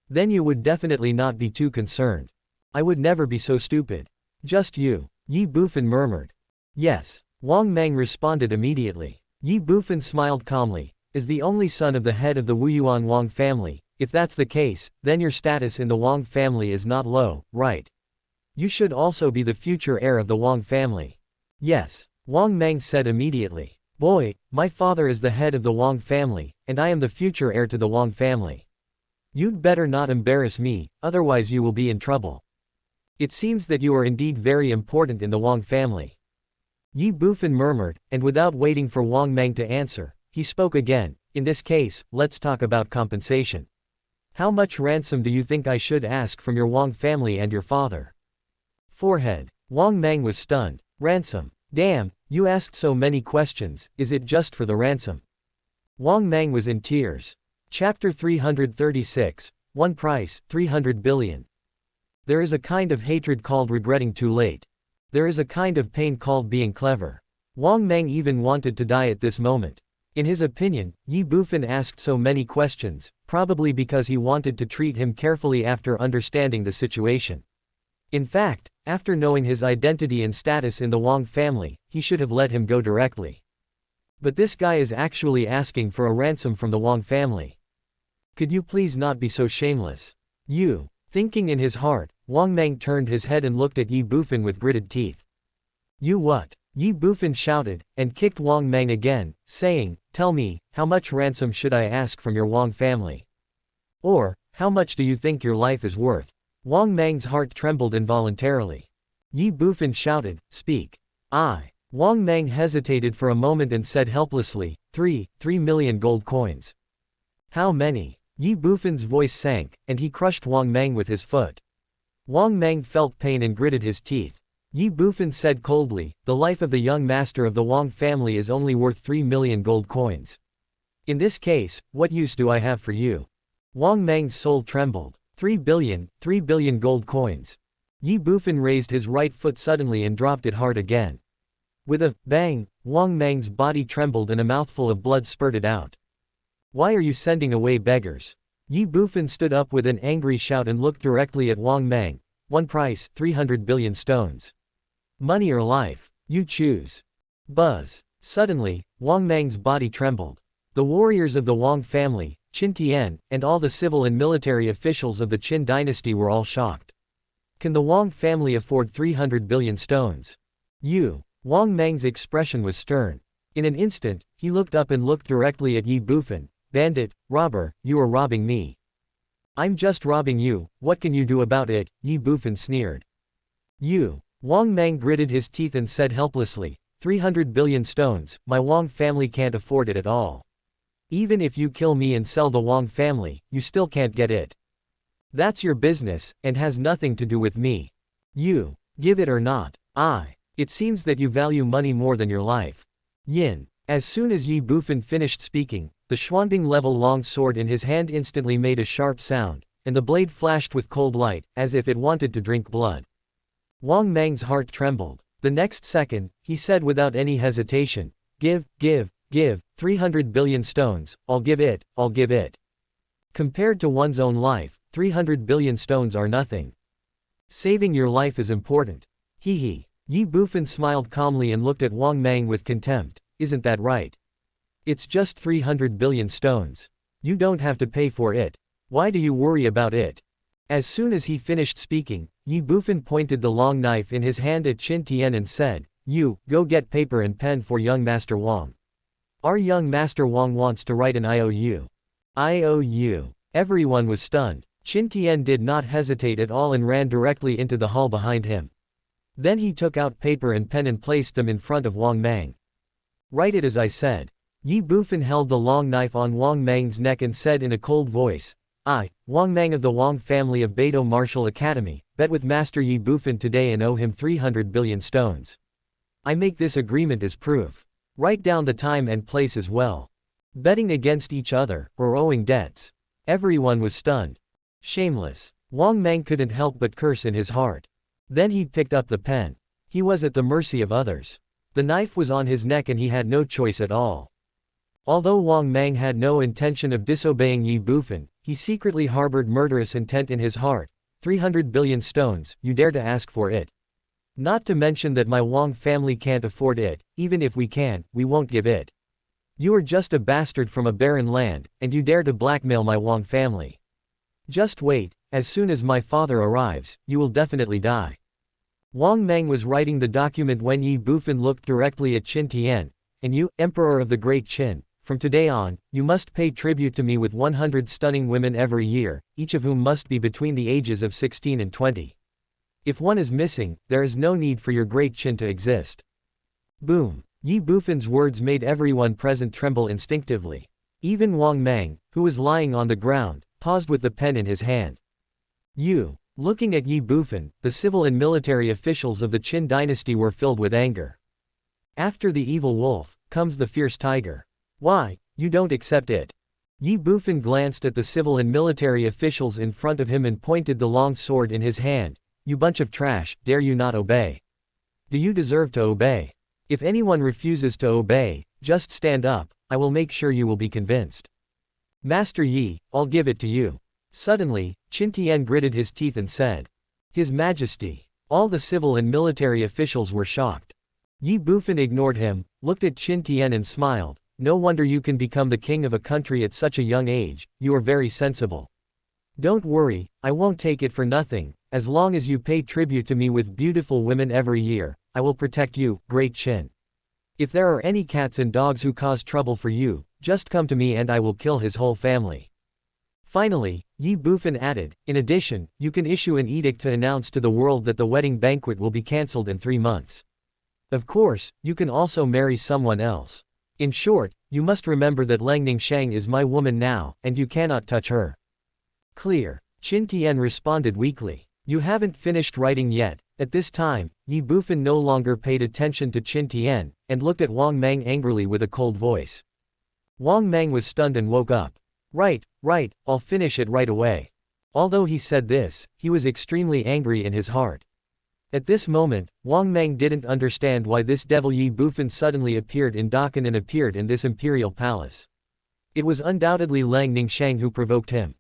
Then you would definitely not be too concerned. I would never be so stupid. Just you. Ye Bufan murmured. Yes. Wang Mang responded immediately. Ye Bufan smiled calmly. Is the only son of the head of the Wuyuan Wang family. If that's the case, then your status in the Wang family is not low, right? You should also be the future heir of the Wang family. Yes. Wang Mang said immediately. Boy, my father is the head of the Wang family, and I am the future heir to the Wang family. You'd better not embarrass me, otherwise you will be in trouble. It seems that you are indeed very important in the Wang family. Ye Bufan murmured, and without waiting for Wang Mang to answer, he spoke again. In this case, let's talk about compensation. How much ransom do you think I should ask from your Wang family and your father? Forehead. Wang Mang was stunned. Ransom. Damn, you asked so many questions, is it just for the ransom? Wang Mang was in tears. Chapter 336, One Price, 300 billion. There is a kind of hatred called regretting too late. There is a kind of pain called being clever. Wang Mang even wanted to die at this moment. In his opinion, Ye Bufan asked so many questions, probably because he wanted to treat him carefully after understanding the situation. In fact, after knowing his identity and status in the Wang family, he should have let him go directly. But this guy is actually asking for a ransom from the Wang family. Could you please not be so shameless? You. Thinking in his heart, Wang Mang turned his head and looked at Ye Bufan with gritted teeth. You what? Ye Bufan shouted, and kicked Wang Mang again, saying, tell me, how much ransom should I ask from your Wang family? Or, how much do you think your life is worth? Wang Mang's heart trembled involuntarily. Ye Bufan shouted, speak. I. Wang Mang hesitated for a moment and said helplessly, 3 million gold coins. How many? Ye Bufan's voice sank, and he crushed Wang Mang with his foot. Wang Mang felt pain and gritted his teeth. Ye Bufan said coldly, the life of the young master of the Wang family is only worth 3 million gold coins. In this case, what use do I have for you? Wang Mang's soul trembled. 3 billion gold coins. Ye Bufan raised his right foot suddenly and dropped it hard again. With a bang, Wang Mang's body trembled and a mouthful of blood spurted out. Why are you sending away beggars? Ye Bufan stood up with an angry shout and looked directly at Wang Mang. One price, 300 billion stones. Money or life, you choose. Buzz. Suddenly, Wang Mang's body trembled. The warriors of the Wang family, Qin Tian, and all the civil and military officials of the Qin dynasty were all shocked. Can the Wang family afford 300 billion stones? You. Wang Mang's expression was stern. In an instant, he looked up and looked directly at Ye Bufan. Bandit, robber, you are robbing me. I'm just robbing you, what can you do about it? Ye Bufan sneered. You. Wang Mang gritted his teeth and said helplessly, 300 billion stones, my Wang family can't afford it at all. Even if you kill me and sell the Wang family, you still can't get it. That's your business, and has nothing to do with me. You. Give it or not. It seems that you value money more than your life. Yin. As soon as Ye Bufan finished speaking, the Xuanbing-level long sword in his hand instantly made a sharp sound, and the blade flashed with cold light, as if it wanted to drink blood. Wang Mang's heart trembled. The next second, he said without any hesitation, give, 300 billion stones, I'll give it. Compared to one's own life, 300 billion stones are nothing. Saving your life is important. Hee. Ye Bufan smiled calmly and looked at Wang Mang with contempt. Isn't that right? It's just 300 billion stones. You don't have to pay for it. Why do you worry about it? As soon as he finished speaking, Ye Bufan pointed the long knife in his hand at Qin Tian and said, you, go get paper and pen for young Master Wang. Our young Master Wang wants to write an IOU. IOU. Everyone was stunned. Qin Tian did not hesitate at all and ran directly into the hall behind him. Then he took out paper and pen and placed them in front of Wang Mang. Write it as I said. Ye Bufan held the long knife on Wang Mang's neck and said in a cold voice, I, Wang Mang of the Wang family of Beidou Martial Academy, bet with Master Ye Bufan today and owe him 300 billion stones. I make this agreement as proof. Write down the time and place as well. Betting against each other, or owing debts. Everyone was stunned. Shameless. Wang Mang couldn't help but curse in his heart. Then he picked up the pen. He was at the mercy of others. The knife was on his neck and he had no choice at all. Although Wang Mang had no intention of disobeying Ye Bufan, he secretly harbored murderous intent in his heart. 300 billion stones, you dare to ask for it. Not to mention that my Wang family can't afford it, even if we can, we won't give it. You are just a bastard from a barren land, and you dare to blackmail my Wang family. Just wait, as soon as my father arrives, you will definitely die. Wang Mang was writing the document when Ye Bufan looked directly at Qin Tian. And you, Emperor of the Great Qin, from today on, you must pay tribute to me with 100 stunning women every year, each of whom must be between the ages of 16 and 20. If one is missing, there is no need for your Great Qin to exist. Boom! Ye Bufan's words made everyone present tremble instinctively. Even Wang Mang, who was lying on the ground, paused with the pen in his hand. Looking at Ye Bufan, the civil and military officials of the Qin dynasty were filled with anger. After the evil wolf, comes the fierce tiger. Why, you don't accept it? Ye Bufan glanced at the civil and military officials in front of him and pointed the long sword in his hand. You bunch of trash, dare you not obey? Do you deserve to obey? If anyone refuses to obey, just stand up, I will make sure you will be convinced. Master Yi, I'll give it to you. Suddenly, Qin Tian gritted his teeth and said, His Majesty. All the civil and military officials were shocked. Ye Bufan ignored him, looked at Qin Tian and smiled. No wonder you can become the king of a country at such a young age, you are very sensible. Don't worry, I won't take it for nothing, as long as you pay tribute to me with beautiful women every year, I will protect you, great Qin. If there are any cats and dogs who cause trouble for you, just come to me and I will kill his whole family. Finally, Ye Bufan added, in addition, you can issue an edict to announce to the world that the wedding banquet will be cancelled in 3 months. Of course, you can also marry someone else. In short, you must remember that Langning Shang is my woman now, and you cannot touch her. Clear. Qin Tian responded weakly. You haven't finished writing yet. At this time, Ye Bufan no longer paid attention to Qin Tian, and looked at Wang Mang angrily with a cold voice. Wang Mang was stunned and woke up. Right, I'll finish it right away. Although he said this, he was extremely angry in his heart. At this moment, Wang Mang didn't understand why this devil Ye Bufan suddenly appeared in Dakan and appeared in this imperial palace. It was undoubtedly Langning Shang who provoked him.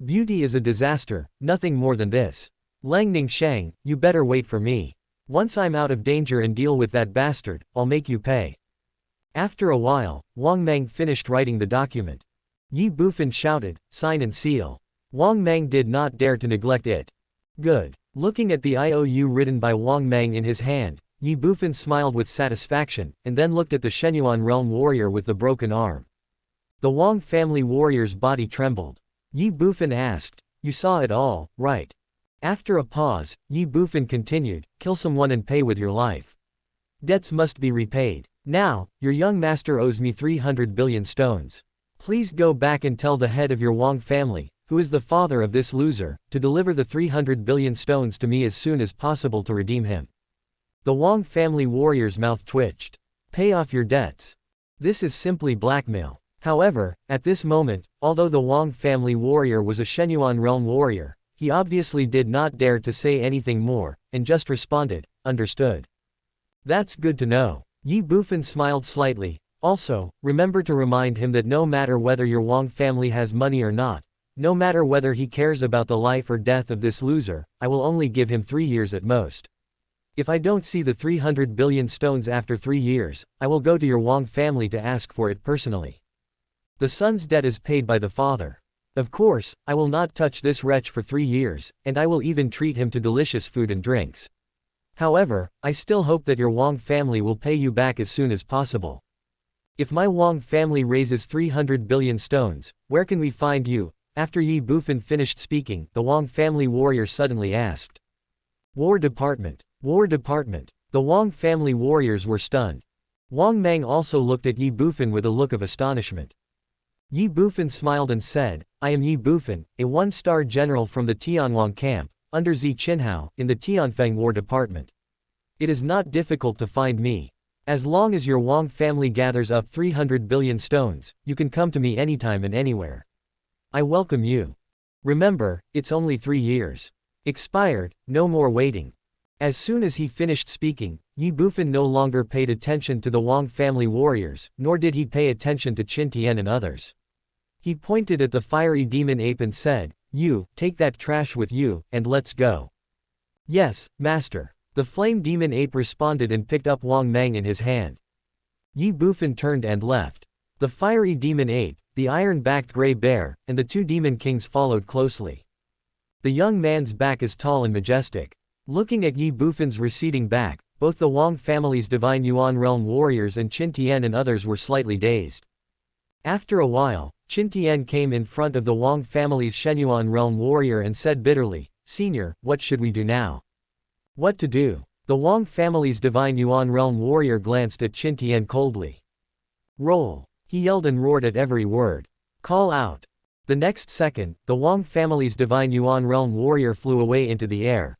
Beauty is a disaster, nothing more than this. Langning Shang, you better wait for me. Once I'm out of danger and deal with that bastard, I'll make you pay. After a while, Wang Mang finished writing the document. Ye Bufan shouted, sign and seal. Wang Mang did not dare to neglect it. Good. Looking at the IOU written by Wang Mang in his hand, Ye Bufan smiled with satisfaction, and then looked at the Shenyuan realm warrior with the broken arm. The Wang family warrior's body trembled. Ye Bufan asked, you saw it all, right? After a pause, Ye Bufan continued, kill someone and pay with your life. Debts must be repaid. Now, your young master owes me 300 billion stones. Please go back and tell the head of your Wang family, who is the father of this loser, to deliver the 300 billion stones to me as soon as possible to redeem him. The Wang family warrior's mouth twitched. Pay off your debts. This is simply blackmail. However, at this moment, although the Wang family warrior was a Shenyuan realm warrior, he obviously did not dare to say anything more, and just responded, understood. That's good to know. Ye Bufan smiled slightly. Also, remember to remind him that no matter whether your Wang family has money or not, no matter whether he cares about the life or death of this loser, I will only give him 3 years at most. If I don't see the 300 billion stones after 3 years, I will go to your Wang family to ask for it personally. The son's debt is paid by the father. Of course, I will not touch this wretch for 3 years, and I will even treat him to delicious food and drinks. However, I still hope that your Wang family will pay you back as soon as possible. If my Wang family raises 300 billion stones, where can we find you? After Ye Bufan finished speaking, the Wang family warrior suddenly asked. War Department. War Department. The Wang family warriors were stunned. Wang Mang also looked at Ye Bufan with a look of astonishment. Ye Bufan smiled and said, I am Ye Bufan, a 1-star general from the Tianwang camp, under Zi Qinhao, in the Tianfeng War Department. It is not difficult to find me. As long as your Wang family gathers up 300 billion stones, you can come to me anytime and anywhere. I welcome you. Remember, it's only 3 years. Expired, no more waiting. As soon as he finished speaking, Ye Bufan no longer paid attention to the Wang family warriors, nor did he pay attention to Qin Tian and others. He pointed at the fiery demon ape and said, you, take that trash with you, and let's go. Yes, master. The flame demon ape responded and picked up Wang Mang in his hand. Ye Bufan turned and left. The fiery demon ape, the iron-backed gray bear, and the 2 demon kings followed closely. The young man's back is tall and majestic. Looking at Ye Bufan's receding back, both the Wang family's divine Yuan realm warriors and Qin Tian and others were slightly dazed. After a while, Qin Tian came in front of the Wang family's Shenyuan realm warrior and said bitterly, Senior, what should we do now? What to do? The Wang family's divine Yuan realm warrior glanced at Qin Tian coldly. Roll! He yelled and roared at every word. Call out! The next second, the Wang family's divine Yuan realm warrior flew away into the air.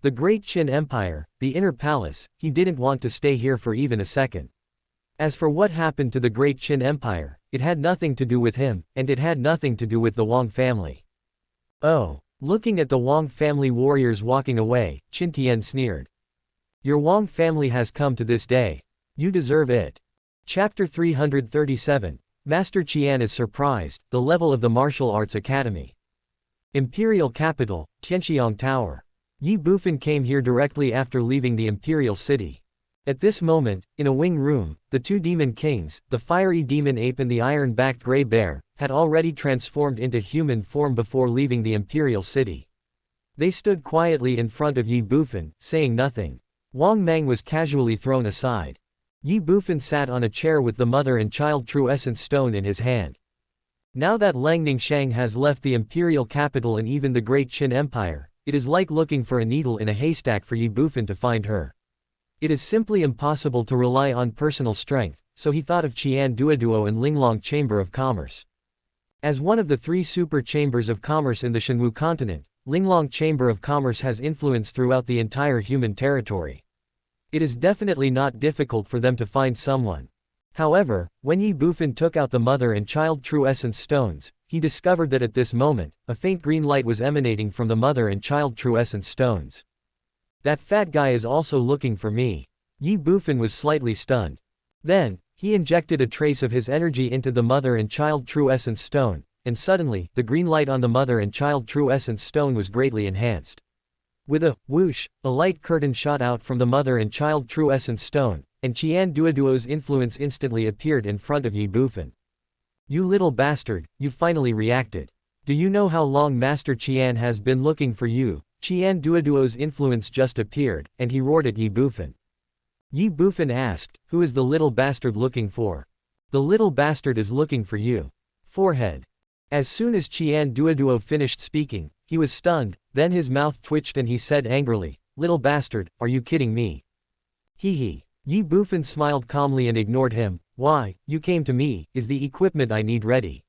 The great Qin Empire, the inner palace, he didn't want to stay here for even a second. As for what happened to the great Qin Empire, it had nothing to do with him, and it had nothing to do with the Wang family. Oh! Looking at the Wang family warriors walking away, Qin Tian sneered. Your Wang family has come to this day. You deserve it. Chapter 337. Master Qian is surprised, the level of the Martial Arts Academy. Imperial Capital, Tianxiang Tower. Ye Bufan came here directly after leaving the Imperial City. At this moment, in a wing room, the two demon kings, the fiery demon ape and the iron-backed gray bear, had already transformed into human form before leaving the Imperial City. They stood quietly in front of Ye Bufan, saying nothing. Wang Meng was casually thrown aside. Ye Bufan sat on a chair with the Mother and Child True Essence Stone in his hand. Now that Langning Shang has left the imperial capital and even the great Qin Empire, it is like looking for a needle in a haystack for Ye Bufan to find her. It is simply impossible to rely on personal strength, so he thought of Qian Duoduo and Linglong Chamber of Commerce. As one of the three super chambers of commerce in the Shenwu continent, Linglong Chamber of Commerce has influence throughout the entire human territory. It is definitely not difficult for them to find someone. However, when Ye Bufan took out the Mother and Child True Essence stones, he discovered that at this moment, a faint green light was emanating from the Mother and Child True Essence stones. That fat guy is also looking for me. Ye Bufan was slightly stunned. Then, he injected a trace of his energy into the Mother and Child True Essence stone, and suddenly, the green light on the Mother and Child True Essence stone was greatly enhanced. With a whoosh, a light curtain shot out from the Mother and Child True Essence stone, and Qian Duoduo's influence instantly appeared in front of Ye Bufan. You little bastard, you finally reacted. Do you know how long Master Qian has been looking for you? Qian Duoduo's influence just appeared, and he roared at Ye Bufan. Ye Bufan asked, who is the little bastard looking for? The little bastard is looking for you. Forehead. As soon as Qian Duoduo finished speaking, he was stunned, then his mouth twitched and he said angrily, little bastard, are you kidding me? Hee hee. Ye Bufan smiled calmly and ignored him. Why, you came to me, is the equipment I need ready?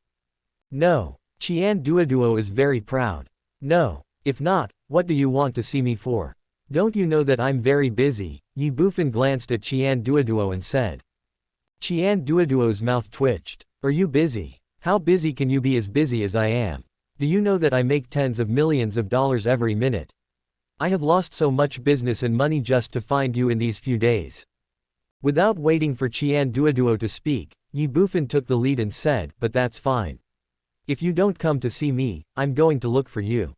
No. Qian Duoduo is very proud. No. If not, what do you want to see me for? Don't you know that I'm very busy? Ye Bufan glanced at Qian Duoduo and said. Qian Duoduo's mouth twitched. Are you busy? How busy can you be as busy as I am? Do you know that I make tens of millions of dollars every minute? I have lost so much business and money just to find you in these few days. Without waiting for Qian Duoduo to speak, Ye Bufan took the lead and said, but that's fine. If you don't come to see me, I'm going to look for you.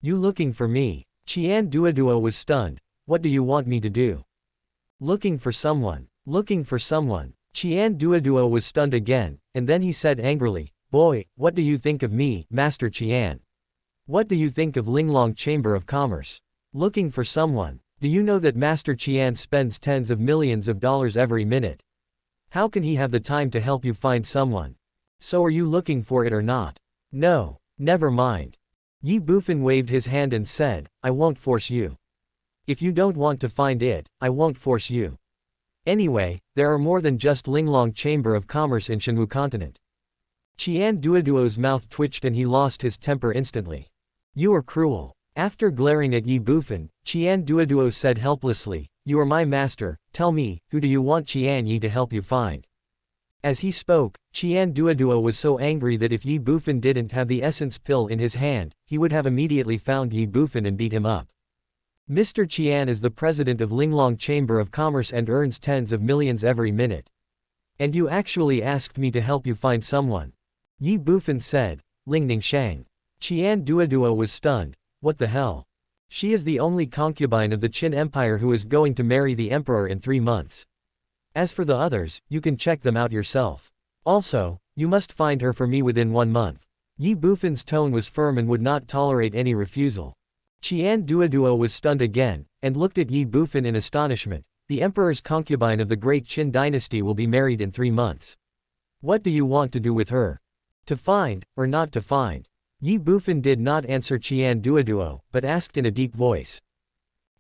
You looking for me? Qian Duoduo was stunned. What do you want me to do? Looking for someone. Looking for someone. Qian Duoduo was stunned again, and then he said angrily, boy, what do you think of me, Master Qian? What do you think of Linglong Chamber of Commerce? Looking for someone. Do you know that Master Qian spends tens of millions of dollars every minute? How can he have the time to help you find someone? So are you looking for it or not? No. Never mind. Ye Bufan waved his hand and said, I won't force you. If you don't want to find it, I won't force you. Anyway, there are more than just Linglong Chamber of Commerce in Shenwu continent. Qian Duoduo's mouth twitched and he lost his temper instantly. You are cruel. After glaring at Ye Bufan, Qian Duoduo said helplessly, you are my master, tell me, who do you want Qian Yi to help you find? As he spoke, Qian Duoduo was so angry that if Ye Bufan didn't have the essence pill in his hand, he would have immediately found Ye Bufan and beat him up. Mr. Qian is the president of Linglong Chamber of Commerce and earns tens of millions every minute. And you actually asked me to help you find someone. Ye Bufan said, Lingning Shang. Qian Duoduo was stunned. What the hell? She is the only concubine of the Qin Empire who is going to marry the emperor in 3 months. As for the others, you can check them out yourself. Also, you must find her for me within 1 month. Ye Bufan's tone was firm and would not tolerate any refusal. Qian Duoduo was stunned again, and looked at Ye Bufan in astonishment. The emperor's concubine of the great Qin dynasty will be married in 3 months. What do you want to do with her? To find, or not to find? Ye Bufan did not answer Qian Duoduo, but asked in a deep voice.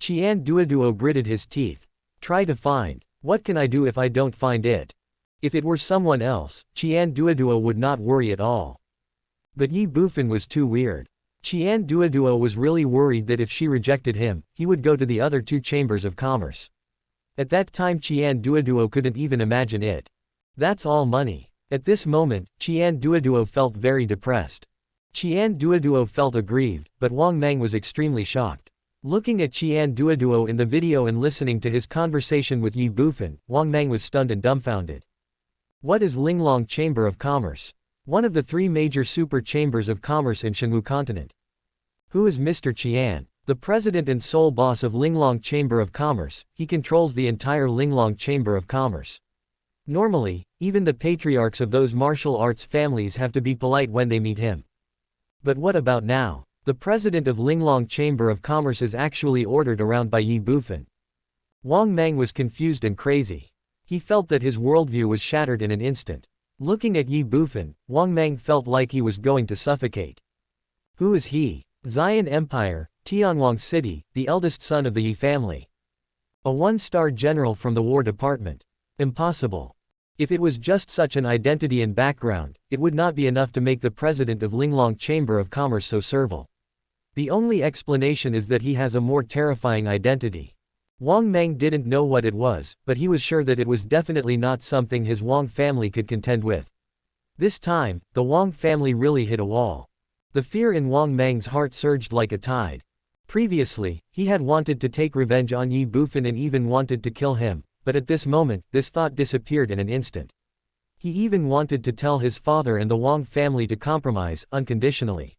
Qian Duoduo gritted his teeth. Try to find. What can I do if I don't find it? If it were someone else, Qian Duoduo would not worry at all. But Ye Bufan was too weird. Qian Duoduo was really worried that if she rejected him, he would go to the other two chambers of commerce. At that time Qian Duoduo couldn't even imagine it. That's all money. At this moment, Qian Duoduo felt very depressed. Qian Duoduo felt aggrieved, but Wang Mang was extremely shocked. Looking at Qian Duoduo in the video and listening to his conversation with Ye Bufan, Wang Mang was stunned and dumbfounded. What is Linglong Chamber of Commerce? One of the three major super chambers of commerce in Shenwu continent. Who is Mr. Qian? The president and sole boss of Linglong Chamber of Commerce, he controls the entire Linglong Chamber of Commerce. Normally, even the patriarchs of those martial arts families have to be polite when they meet him. But what about now? The president of Linglong Chamber of Commerce is actually ordered around by Ye Bufan. Wang Mang was confused and crazy. He felt that his worldview was shattered in an instant. Looking at Ye Bufan, Wang Mang felt like he was going to suffocate. Who is he? Xian Empire, Tianwang City, the eldest son of the Ye family. A one-star general from the War Department. Impossible. If it was just such an identity and background, it would not be enough to make the president of Linglong Chamber of Commerce so servile. The only explanation is that he has a more terrifying identity. Wang Mang didn't know what it was, but he was sure that it was definitely not something his Wang family could contend with. This time, the Wang family really hit a wall. The fear in Wang Mang's heart surged like a tide. Previously, he had wanted to take revenge on Ye Bufan and even wanted to kill him, but at this moment, this thought disappeared in an instant. He even wanted to tell his father and the Wang family to compromise, unconditionally.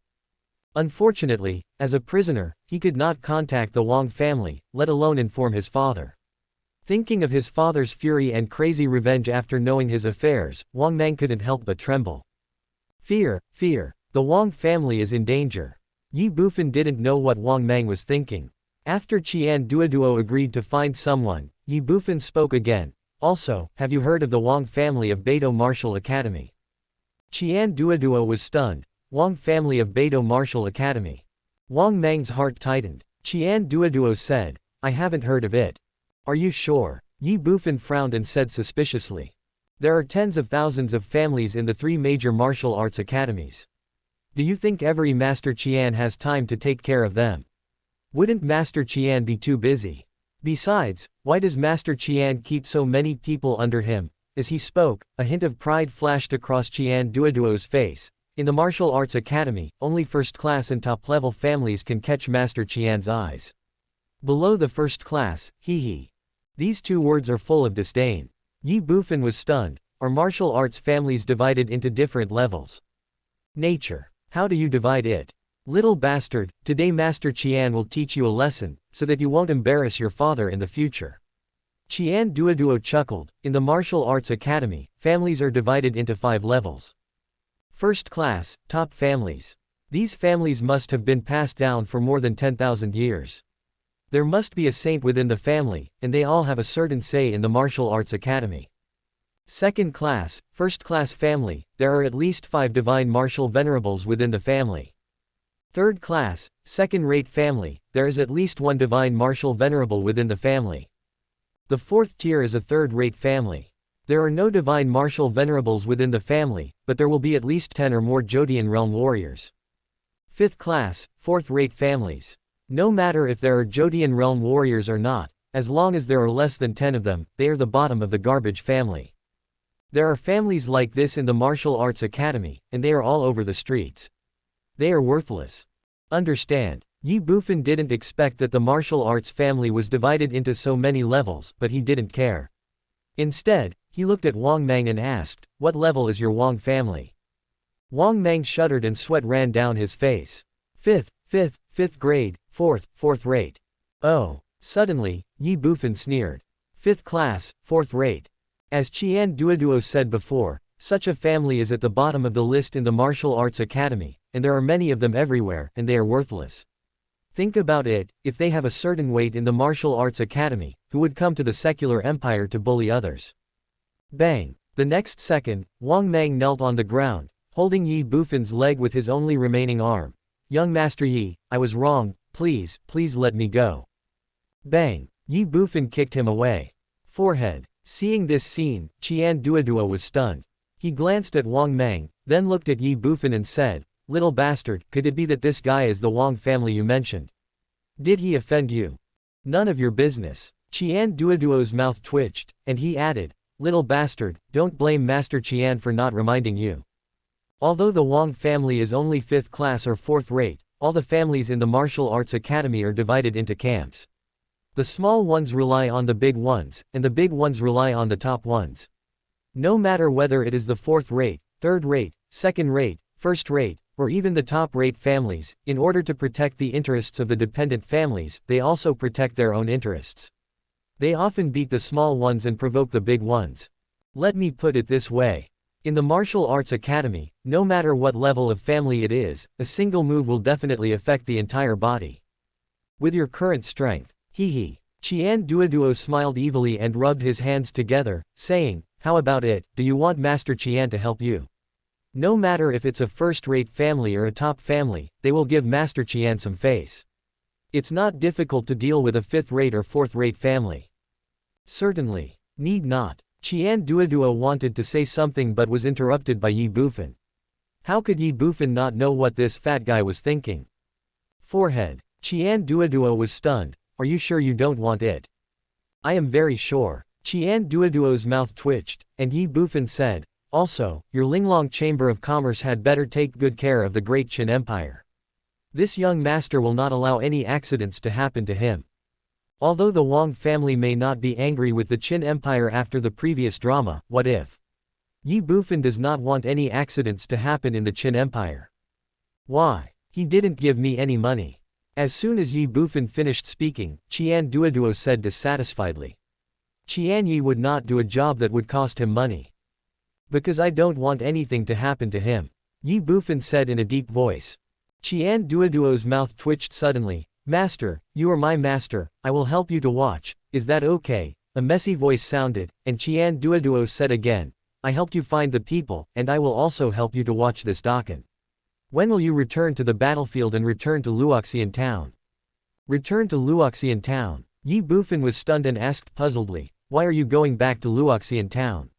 Unfortunately, as a prisoner, he could not contact the Wang family, let alone inform his father. Thinking of his father's fury and crazy revenge after knowing his affairs, Wang Mang couldn't help but tremble. Fear, fear. The Wang family is in danger. Ye Bufan didn't know what Wang Mang was thinking. After Qian Duoduo agreed to find someone, Ye Bufan spoke again. Also, have you heard of the Wang family of Beidou Martial Academy? Qian Duoduo was stunned. Wang family of Beidou Martial Academy. Wang Mang's heart tightened. Qian Duoduo said, I haven't heard of it. Are you sure? Ye Bufan frowned and said suspiciously. There are tens of thousands of families in the three major martial arts academies. Do you think every Master Qian has time to take care of them? Wouldn't Master Qian be too busy? Besides, why does Master Qian keep so many people under him? As he spoke, a hint of pride flashed across Qian Duoduo's face. In the martial arts academy, only first-class and top-level families can catch Master Qian's eyes. Below the first class, hee. These two words are full of disdain. Ye Bufan was stunned. Are martial arts families divided into different levels? Nature. How do you divide it? Little bastard, today Master Qian will teach you a lesson, so that you won't embarrass your father in the future. Qian Duoduo chuckled. In the martial arts academy, families are divided into 5 levels. First class, top families. These families must have been passed down for more than 10,000 years. There must be a saint within the family, and they all have a certain say in the martial arts academy. Second class, first class family, there are at least 5 divine martial venerables within the family. Third class, second-rate family, there is at least 1 divine martial venerable within the family. The fourth tier is a third-rate family. There are no divine martial venerables within the family, but there will be at least 10 or more Jodian realm warriors. Fifth class, fourth-rate families. No matter if there are Jodian realm warriors or not, as long as there are less than 10 of them, they are the bottom of the garbage family. There are families like this in the martial arts academy, and they are all over the streets. They are worthless. Understand, Ye Bufan didn't expect that the martial arts family was divided into so many levels, but he didn't care. Instead, he looked at Wang Mang and asked, what level is your Wang family? Wang Mang shuddered and sweat ran down his face. Fifth grade, fourth rate. Oh. Suddenly, Ye Bufan sneered. 5th class, 4th rate. As Qian Duoduo said before, such a family is at the bottom of the list in the martial arts academy, and there are many of them everywhere, and they are worthless. Think about it, if they have a certain weight in the martial arts academy, who would come to the secular empire to bully others? Bang! The next second, Wang Mang knelt on the ground, holding Ye Bufan's leg with his only remaining arm. Young Master Yi, I was wrong, please let me go. Bang! Ye Bufan kicked him away. Forehead. Seeing this scene, Qian Duoduo was stunned. He glanced at Wang Meng, then looked at Ye Bufan and said, "Little bastard, could it be that this guy is the Wang family you mentioned? Did he offend you? None of your business." Qian Duoduo's mouth twitched, and he added, "Little bastard, don't blame Master Qian for not reminding you. Although the Wang family is only 5th class or 4th rate, all the families in the martial arts academy are divided into camps. The small ones rely on the big ones, and the big ones rely on the top ones. No matter whether it is the 4th rate, 3rd rate, 2nd rate, 1st rate, or even the top rate families, in order to protect the interests of the dependent families, they also protect their own interests. They often beat the small ones and provoke the big ones. Let me put it this way. In the martial arts academy, no matter what level of family it is, a single move will definitely affect the entire body. With your current strength, hee. Qian Duoduo smiled evilly and rubbed his hands together, saying, "How about it, do you want Master Qian to help you? No matter if it's a first-rate family or a top family, they will give Master Qian some face. It's not difficult to deal with a 5th-rate or 4th-rate family." "Certainly. Need not." Qian Duoduo wanted to say something but was interrupted by Ye Bufan. How could Ye Bufan not know what this fat guy was thinking? Forehead. Qian Duoduo was stunned. "Are you sure you don't want it?" "I am very sure." Qian Duoduo's mouth twitched, and Ye Bufan said, "Also, your Linglong Chamber of Commerce had better take good care of the Great Qin Empire. This young master will not allow any accidents to happen to him. Although the Wang family may not be angry with the Qin Empire after the previous drama, what if Ye Bufan does not want any accidents to happen in the Qin Empire? Why? He didn't give me any money." As soon as Ye Bufan finished speaking, Qian Duoduo said dissatisfiedly, "Qian Yi would not do a job that would cost him money. Because I don't want anything to happen to him," Ye Bufan said in a deep voice. Qian Duoduo's mouth twitched suddenly. "Master, you are my master, I will help you to watch, is that okay?" A messy voice sounded, and Qian Duoduo said again, "I helped you find the people, and I will also help you to watch this Dakan. When will you return to the battlefield and return to Luoxian town?" "Return to Luoxian town?" Ye Bufan was stunned and asked puzzledly, "Why are you going back to Luoxian town?"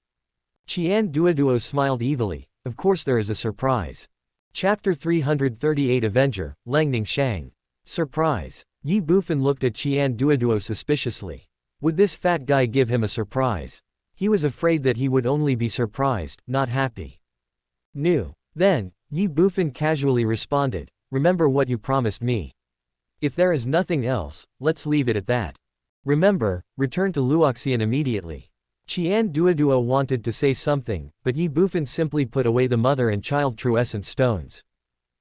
Qian Duoduo smiled evilly, "Of course there is a surprise." Chapter 338 Avenger, Langning Shang. Surprise. Ye Bufan looked at Qian Duoduo suspiciously. Would this fat guy give him a surprise? He was afraid that he would only be surprised, not happy. "New." Then, Ye Bufan casually responded, "Remember what you promised me. If there is nothing else, let's leave it at that. Remember, return to Luoxian immediately." Qian Duoduo wanted to say something, but Ye Bufan simply put away the mother and child true essence stones.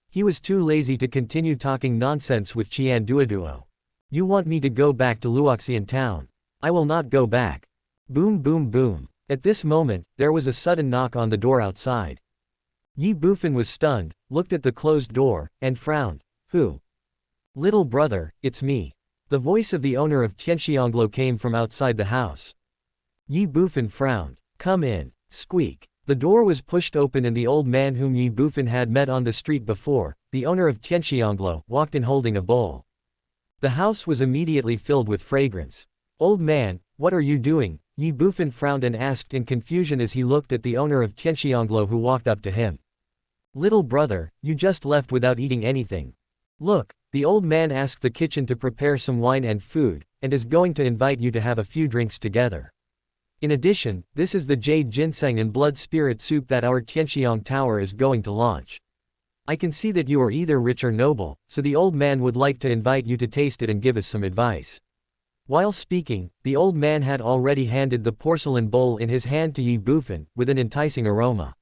He was too lazy to continue talking nonsense with Qian Duoduo. "You want me to go back to Luoxian town? I will not go back." Boom boom boom. At this moment, there was a sudden knock on the door outside. Ye Bufan was stunned, looked at the closed door, and frowned. "Who?" "Little brother, it's me." The voice of the owner of Tianxianglo came from outside the house. Ye Bufan frowned. "Come in." Squeak. The door was pushed open and the old man whom Ye Bufan had met on the street before, the owner of Tianxianglo, walked in holding a bowl. The house was immediately filled with fragrance. "Old man, what are you doing?" Ye Bufan frowned and asked in confusion as he looked at the owner of Tianxianglo who walked up to him. "Little brother, you just left without eating anything. Look, the old man asked the kitchen to prepare some wine and food, and is going to invite you to have a few drinks together. In addition, this is the jade ginseng and blood spirit soup that our Tianxiang tower is going to launch. I can see that you are either rich or noble, so the old man would like to invite you to taste it and give us some advice." While speaking, the old man had already handed the porcelain bowl in his hand to Ye Bufan, with an enticing aroma.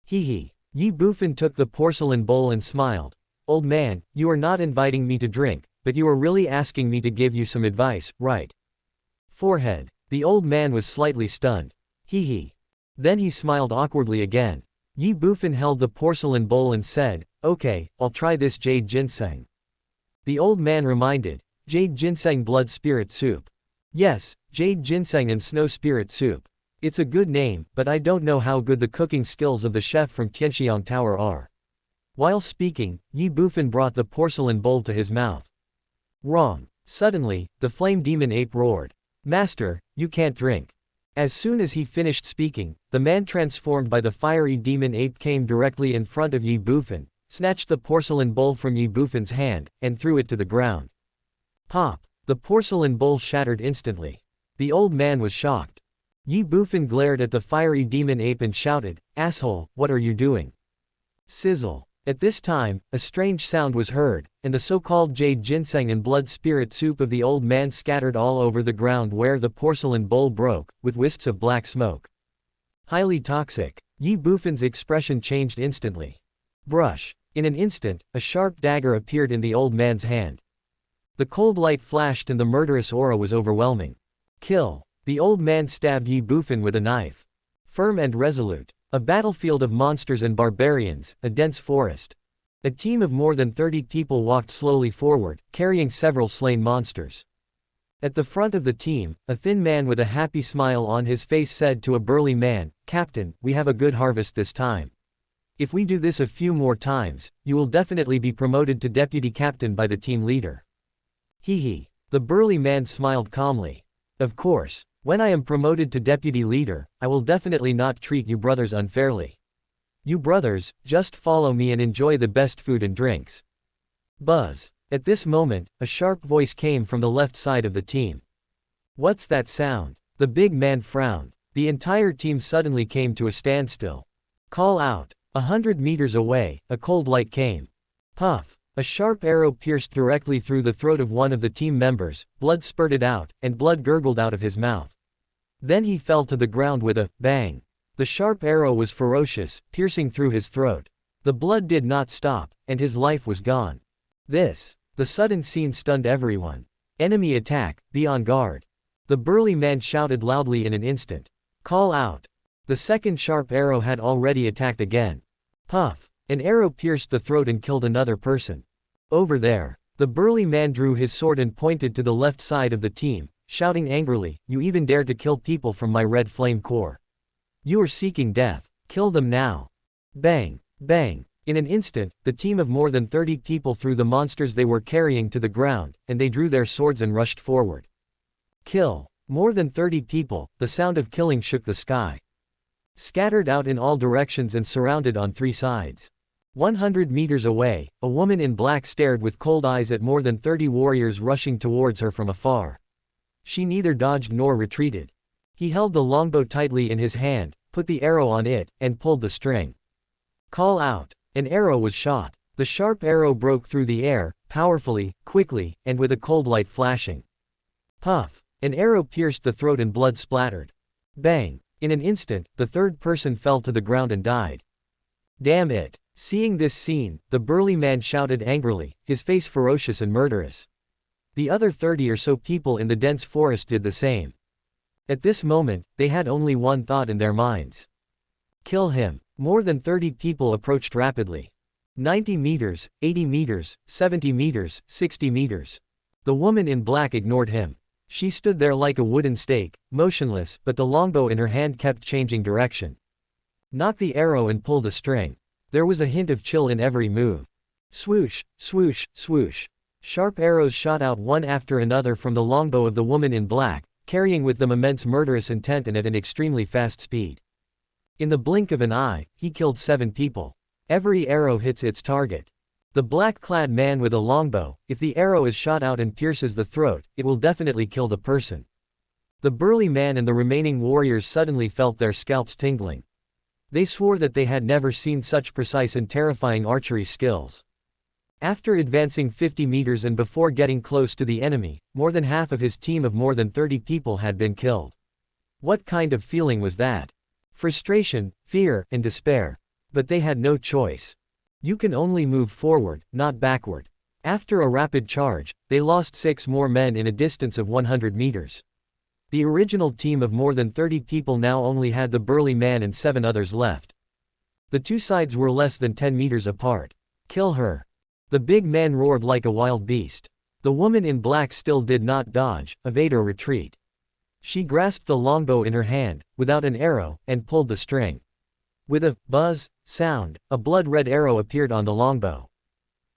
Hee. Ye Bufan took the porcelain bowl and smiled. "Old man, you are not inviting me to drink, but you are really asking me to give you some advice, right?" Forehead. The old man was slightly stunned. Hee. Then he smiled awkwardly again. Ye Bufan held the porcelain bowl and said, "Okay, I'll try this jade ginseng." The old man reminded, "Jade ginseng blood spirit soup." "Yes, jade ginseng and snow spirit soup. It's a good name, but I don't know how good the cooking skills of the chef from Tianxiang Tower are." While speaking, Ye Bufan brought the porcelain bowl to his mouth. "Wrong." Suddenly, the flame demon ape roared. Master, you can't drink. As soon as he finished speaking, the man transformed by the fiery demon ape came directly in front of Ye Bufan, snatched the porcelain bowl from Ye Bufan's hand, and threw it to the ground. Pop! The porcelain bowl shattered instantly. The old man was shocked. Ye Bufan glared at the fiery demon ape and shouted, "Asshole, what are you doing?" Sizzle. At this time, a strange sound was heard, and the so-called jade ginseng and blood spirit soup of the old man scattered all over the ground where the porcelain bowl broke, with wisps of black smoke. Highly toxic. Ye Bufan's expression changed instantly. Brush. In an instant, a sharp dagger appeared in the old man's hand. The cold light flashed and the murderous aura was overwhelming. Kill. The old man stabbed Ye Bufan with a knife. Firm and resolute. A battlefield of monsters and barbarians, a dense forest. A team of more than 30 people walked slowly forward, carrying several slain monsters. At the front of the team, a thin man with a happy smile on his face said to a burly man, "Captain, we have a good harvest this time. If we do this a few more times, you will definitely be promoted to deputy captain by the team leader." Hee hee. The burly man smiled calmly. Of course. When I am promoted to deputy leader, I will definitely not treat you brothers unfairly. You brothers, just follow me and enjoy the best food and drinks. Buzz. At this moment, a sharp voice came from the left side of the team. What's that sound? The big man frowned. The entire team suddenly came to a standstill. Call out. 100 meters away, a cold light came. Puff. A sharp arrow pierced directly through the throat of one of the team members, blood spurted out, and blood gurgled out of his mouth. Then he fell to the ground with a bang. The sharp arrow was ferocious, piercing through his throat. The blood did not stop, and his life was gone. The sudden scene stunned everyone. Enemy attack, be on guard. The burly man shouted loudly in an instant. Call out. The second sharp arrow had already attacked again. Puff. An arrow pierced the throat and killed another person. Over there. The burly man drew his sword and pointed to the left side of the team, shouting angrily, "You even dare to kill people from my red flame core. You are seeking death. Kill them now." Bang! Bang! In an instant, the team of more than 30 people threw the monsters they were carrying to the ground, and they drew their swords and rushed forward. Kill. More than 30 people, the sound of killing shook the sky. Scattered out in all directions and surrounded on 3 sides. 100 meters away, a woman in black stared with cold eyes at more than 30 warriors rushing towards her from afar. She neither dodged nor retreated. He held the longbow tightly in his hand, put the arrow on it, and pulled the string. Call out. An arrow was shot. The sharp arrow broke through the air, powerfully, quickly, and with a cold light flashing. Puff. An arrow pierced the throat and blood splattered. Bang. In an instant, the third person fell to the ground and died. Damn it. Seeing this scene, the burly man shouted angrily, his face ferocious and murderous. The other 30 or so people in the dense forest did the same. At this moment, they had only one thought in their minds. Kill him. More than 30 people approached rapidly. 90 meters, 80 meters, 70 meters, 60 meters. The woman in black ignored him. She stood there like a wooden stake, motionless, but the longbow in her hand kept changing direction. Knock the arrow and pull the string. There was a hint of chill in every move. Swoosh, swoosh, swoosh. Sharp arrows shot out one after another from the longbow of the woman in black, carrying with them immense murderous intent and at an extremely fast speed. In the blink of an eye, he killed 7 people. Every arrow hits its target. The black-clad man with a longbow, if the arrow is shot out and pierces the throat, it will definitely kill the person. The burly man and the remaining warriors suddenly felt their scalps tingling. They swore that they had never seen such precise and terrifying archery skills. After advancing 50 meters and before getting close to the enemy, more than half of his team of more than 30 people had been killed. What kind of feeling was that? Frustration, fear, and despair. But they had no choice. You can only move forward, not backward. After a rapid charge, they lost 6 more men in a distance of 100 meters. The original team of more than 30 people now only had the burly man and 7 others left. The 2 sides were less than 10 meters apart. Kill her. The big man roared like a wild beast. The woman in black still did not dodge, evade or retreat. She grasped the longbow in her hand, without an arrow, and pulled the string. With a buzz sound, a blood-red arrow appeared on the longbow.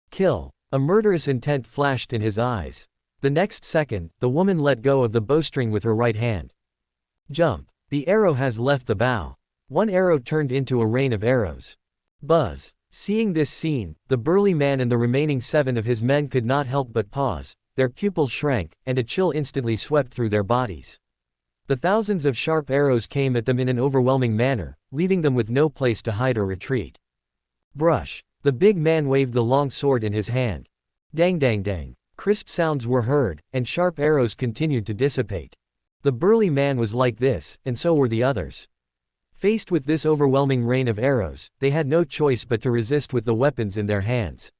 Kill. A murderous intent flashed in his eyes. The next second, the woman let go of the bowstring with her right hand. Jump. The arrow has left the bow. One arrow turned into a rain of arrows. Buzz. Seeing this scene, the burly man and the remaining 7 of his men could not help but pause, their pupils shrank, and a chill instantly swept through their bodies. The thousands of sharp arrows came at them in an overwhelming manner, leaving them with no place to hide or retreat. Brush. The big man waved the long sword in his hand. Dang dang dang. Crisp sounds were heard, and sharp arrows continued to dissipate. The burly man was like this, and so were the others. Faced with this overwhelming rain of arrows, they had no choice but to resist with the weapons in their hands.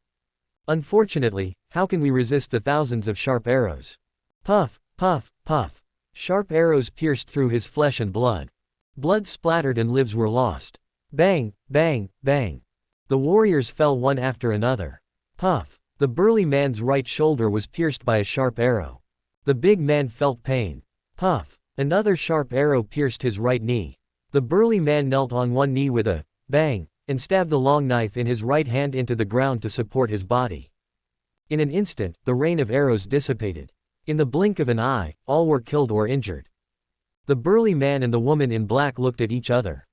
Unfortunately, how can we resist the thousands of sharp arrows? Puff, puff, puff. Sharp arrows pierced through his flesh and blood. Blood splattered and lives were lost. Bang, bang, bang. The warriors fell one after another. Puff. The burly man's right shoulder was pierced by a sharp arrow. The big man felt pain. Puff. Another sharp arrow pierced his right knee. The burly man knelt on one knee with a bang, and stabbed the long knife in his right hand into the ground to support his body. In an instant, the rain of arrows dissipated. In the blink of an eye, all were killed or injured. The burly man and the woman in black looked at each other.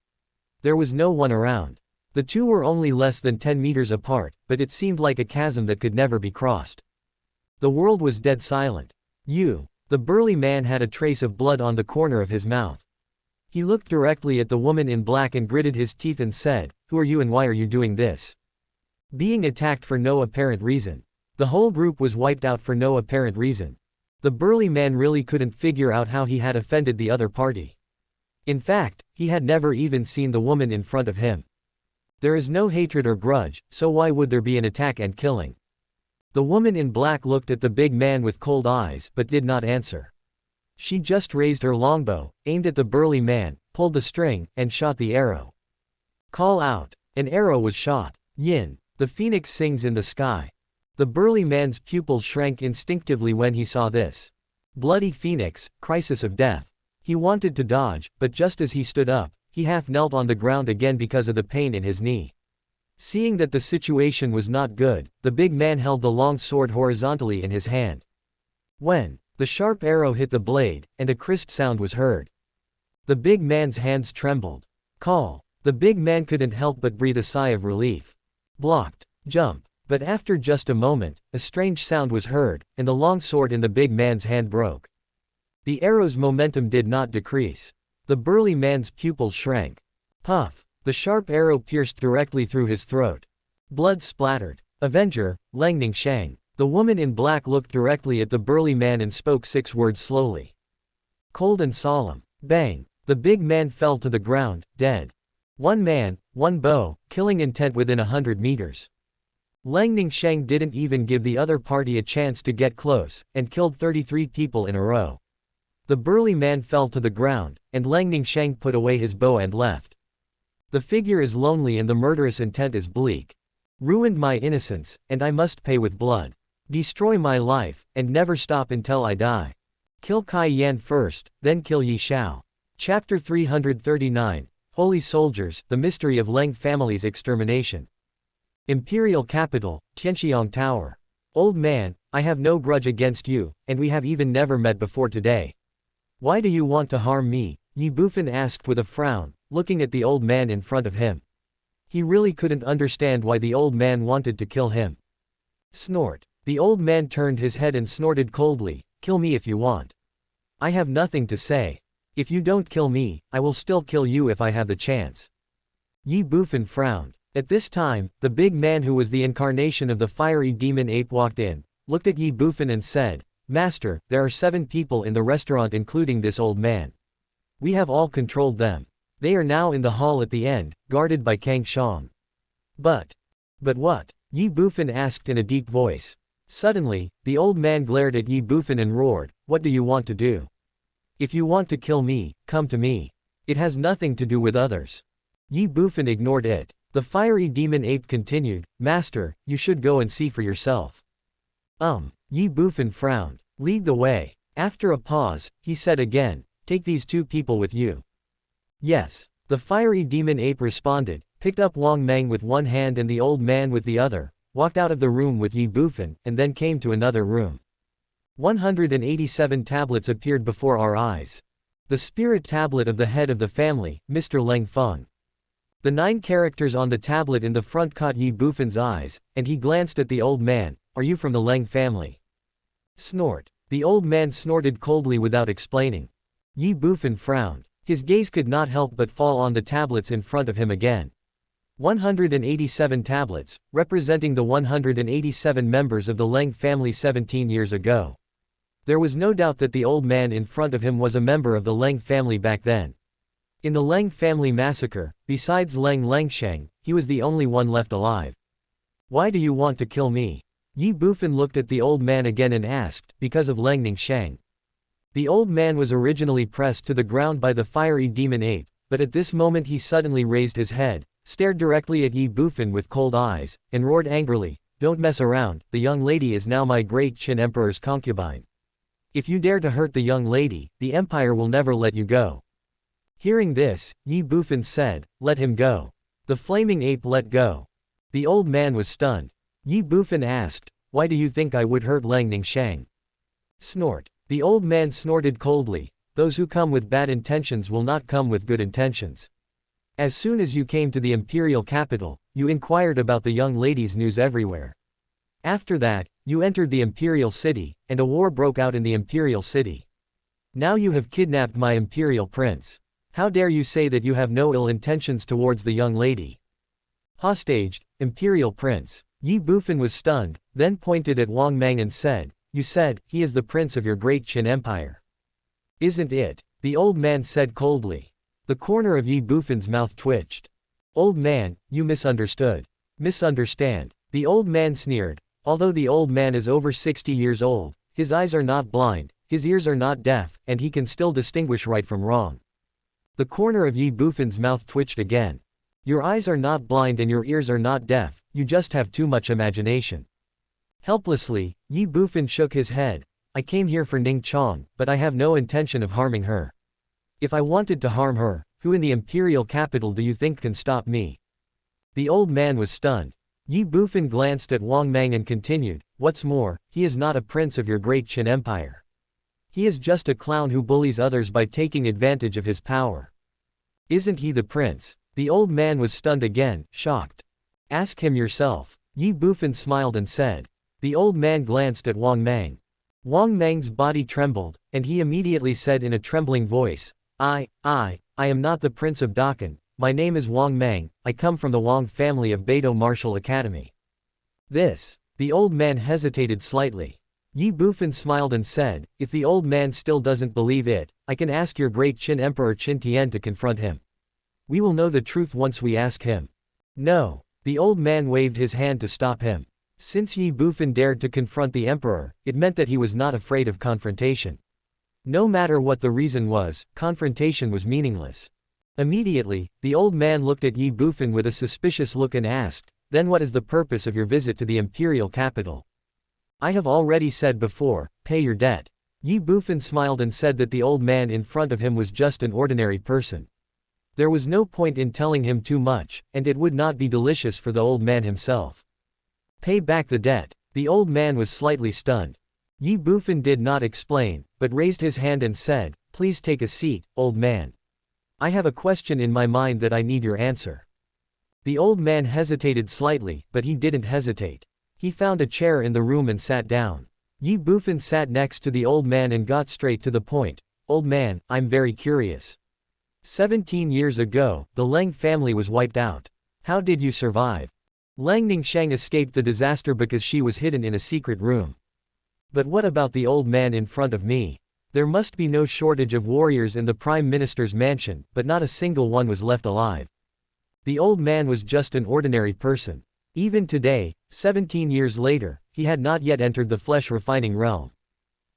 There was no one around. The two were only less than 10 meters apart, but it seemed like a chasm that could never be crossed. The world was dead silent. The burly man had a trace of blood on the corner of his mouth. He looked directly at the woman in black and gritted his teeth and said, "Who are you and why are you doing this?" Being attacked for no apparent reason. The whole group was wiped out for no apparent reason. The burly man really couldn't figure out how he had offended the other party. In fact, he had never even seen the woman in front of him. There is no hatred or grudge, so why would there be an attack and killing? The woman in black looked at the big man with cold eyes but did not answer. She just raised her longbow, aimed at the burly man, pulled the string, and shot the arrow. Call out. An arrow was shot. Yin. The phoenix sings in the sky. The burly man's pupils shrank instinctively when he saw this. Bloody phoenix, crisis of death. He wanted to dodge, but just as he stood up, he half knelt on the ground again because of the pain in his knee. Seeing that the situation was not good, the big man held the long sword horizontally in his hand. When the sharp arrow hit the blade, and a crisp sound was heard. The big man's hands trembled. Call. The big man couldn't help but breathe a sigh of relief. Blocked. Jump. But after just a moment, a strange sound was heard, and the long sword in the big man's hand broke. The arrow's momentum did not decrease. The burly man's pupils shrank. Puff. The sharp arrow pierced directly through his throat. Blood splattered. Avenger, Langning Shang. The woman in black looked directly at the burly man and spoke 6 words slowly. Cold and solemn. Bang. The big man fell to the ground, dead. One man, one bow, killing intent within 100 meters. Langning Shang didn't even give the other party a chance to get close, and killed 33 people in a row. The burly man fell to the ground, and Langning Shang put away his bow and left. The figure is lonely and the murderous intent is bleak. Ruined my innocence, and I must pay with blood. Destroy my life, and never stop until I die. Kill Kai Yan first, then kill Yi Xiao. Chapter 339, Holy Soldiers, The Mystery of Leng Family's Extermination. Imperial Capital, Tianxiang Tower. Old man, I have no grudge against you, and we have even never met before today. Why do you want to harm me? Ye Bufan asked with a frown, looking at the old man in front of him. He really couldn't understand why the old man wanted to kill him. Snort. The old man turned his head and snorted coldly, "Kill me if you want. I have nothing to say. If you don't kill me, I will still kill you if I have the chance." Ye Bufan frowned. At this time, the big man who was the incarnation of the fiery demon ape walked in, looked at Ye Bufan and said, "Master, there are 7 people in the restaurant including this old man. We have all controlled them. They are now in the hall at the end, guarded by Kang Shang." But what? Ye Bufan asked in a deep voice. Suddenly, the old man glared at Ye Bufan and roared, "What do you want to do? If you want to kill me, come to me. It has nothing to do with others." Ye Bufan ignored it. The fiery demon ape continued, "Master, you should go and see for yourself." Ye Bufan frowned. "Lead the way." After a pause, he said again, "Take these 2 people with you." "Yes." The fiery demon ape responded, picked up Wang Meng with one hand and the old man with the other, walked out of the room with Ye Bufan, and then came to another room. 187 tablets appeared before our eyes. The spirit tablet of the head of the family, Mr. Leng Feng. The 9 characters on the tablet in the front caught Ye Bufan's eyes, and he glanced at the old man. Are you from the Leng family? Snort. The old man snorted coldly without explaining. Ye Bufan frowned. His gaze could not help but fall on the tablets in front of him again. 187 tablets, representing the 187 members of the Leng family 17 years ago. There was no doubt that the old man in front of him was a member of the Leng family back then. In the Leng family massacre, besides Leng Lengsheng, he was the only one left alive. Why do you want to kill me? Ye Bufan looked at the old man again and asked, because of Leng Ningsheng. The old man was originally pressed to the ground by the fiery demon ape, but at this moment he suddenly raised his head, stared directly at Ye Bufan with cold eyes, and roared angrily, "Don't mess around, the young lady is now my great Qin emperor's concubine. If you dare to hurt the young lady, the empire will never let you go." Hearing this, Ye Bufan said, "Let him go." The flaming ape let go. The old man was stunned. Ye Bufan asked, "Why do you think I would hurt Leng Ningsheng?" Snort. The old man snorted coldly, "Those who come with bad intentions will not come with good intentions. As soon as you came to the imperial capital, you inquired about the young lady's news everywhere. After that, you entered the imperial city, and a war broke out in the imperial city. Now you have kidnapped my imperial prince. How dare you say that you have no ill intentions towards the young lady?" Hostaged, imperial prince. Ye Bufan was stunned, then pointed at Wang Mang and said, "You said, he is the prince of your great Qin empire. Isn't it?" The old man said coldly. The corner of Ye Bufan's mouth twitched. "Old man, you misunderstood." "Misunderstand." The old man sneered. Although the old man is over 60 years old, his eyes are not blind, his ears are not deaf, and he can still distinguish right from wrong. The corner of Ye Bufan's mouth twitched again. "Your eyes are not blind and your ears are not deaf, you just have too much imagination." Helplessly, Ye Bufan shook his head. "I came here for Ning Chong, but I have no intention of harming her. If I wanted to harm her, who in the imperial capital do you think can stop me?" The old man was stunned. Ye Bufan glanced at Wang Mang and continued, "What's more, he is not a prince of your great Qin empire. He is just a clown who bullies others by taking advantage of his power." "Isn't he the prince?" The old man was stunned again, shocked. "Ask him yourself." Ye Bufan smiled and said. The old man glanced at Wang Mang. Wang Mang's body trembled, and he immediately said in a trembling voice, I am not the Prince of Dakan, my name is Wang Mang, I come from the Wang family of Beidou Martial Academy." The old man hesitated slightly. Ye Bufan smiled and said, "If the old man still doesn't believe it, I can ask your great Qin Emperor Qin Tian to confront him. We will know the truth once we ask him." "No." The old man waved his hand to stop him. Since Ye Bufan dared to confront the emperor, it meant that he was not afraid of confrontation. No matter what the reason was, confrontation was meaningless. Immediately, the old man looked at Ye Bufan with a suspicious look and asked, "Then what is the purpose of your visit to the imperial capital?" "I have already said before, pay your debt." Ye Bufan smiled and said that the old man in front of him was just an ordinary person. There was no point in telling him too much, and it would not be delicious for the old man himself. "Pay back the debt." The old man was slightly stunned. Ye Bufan did not explain, but raised his hand and said, "Please take a seat, old man. I have a question in my mind that I need your answer." The old man hesitated slightly, but he didn't hesitate. He found a chair in the room and sat down. Ye Bufan sat next to the old man and got straight to the point. "Old man, I'm very curious. 17 years ago, the Leng family was wiped out. How did you survive?" Leng Ningsheng escaped the disaster because she was hidden in a secret room. "But what about the old man in front of me? There must be no shortage of warriors in the Prime Minister's mansion, but not a single one was left alive. The old man was just an ordinary person. Even today, 17 years later, he had not yet entered the flesh-refining realm."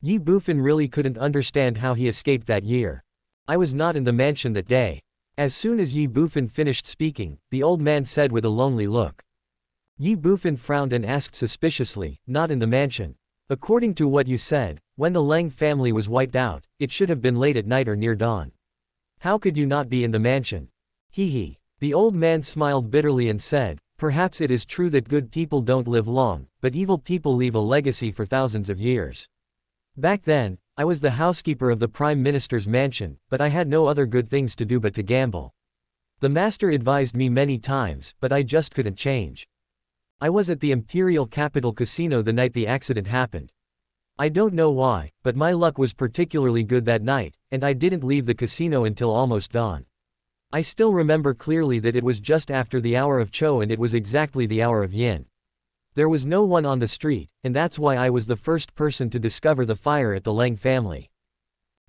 Ye Bufan really couldn't understand how he escaped that year. "I was not in the mansion that day." As soon as Ye Bufan finished speaking, the old man said with a lonely look. Ye Bufan frowned and asked suspiciously, "Not in the mansion? According to what you said, when the Leng family was wiped out, it should have been late at night or near dawn. How could you not be in the mansion?" He. The old man smiled bitterly and said, "Perhaps it is true that good people don't live long, but evil people leave a legacy for thousands of years. Back then, I was the housekeeper of the Prime Minister's mansion, but I had no other good things to do but to gamble. The master advised me many times, but I just couldn't change. I was at the Imperial Capital Casino the night the accident happened. I don't know why, but my luck was particularly good that night, and I didn't leave the casino until almost dawn. I still remember clearly that it was just after the hour of Cho and it was exactly the hour of Yin. There was no one on the street, and that's why I was the first person to discover the fire at the Leng family.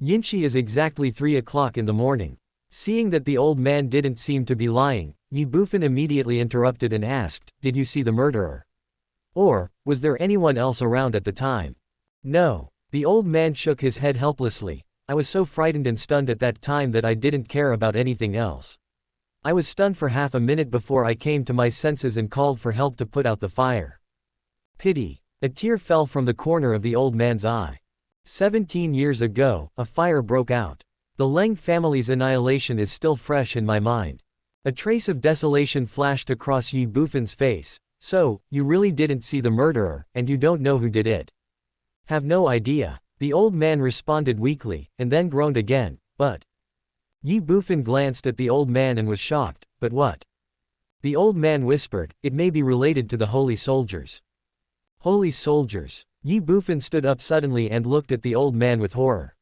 Yinshi is exactly 3 o'clock in the morning. Seeing that the old man didn't seem to be lying, Ye Bufan immediately interrupted and asked, "Did you see the murderer? Or, was there anyone else around at the time?" "No." The old man shook his head helplessly. "I was so frightened and stunned at that time that I didn't care about anything else. I was stunned for half a minute before I came to my senses and called for help to put out the fire." Pity. A tear fell from the corner of the old man's eye. 17 years ago, a fire broke out. The Leng family's annihilation is still fresh in my mind. A trace of desolation flashed across Ye Bufan's face. "So, you really didn't see the murderer, and you don't know who did it?" "Have no idea." The old man responded weakly, and then groaned again, "But..." Ye Bufan glanced at the old man and was shocked. "But what?" The old man whispered, "It may be related to the holy soldiers." Holy soldiers. Ye Bufan stood up suddenly and looked at the old man with horror.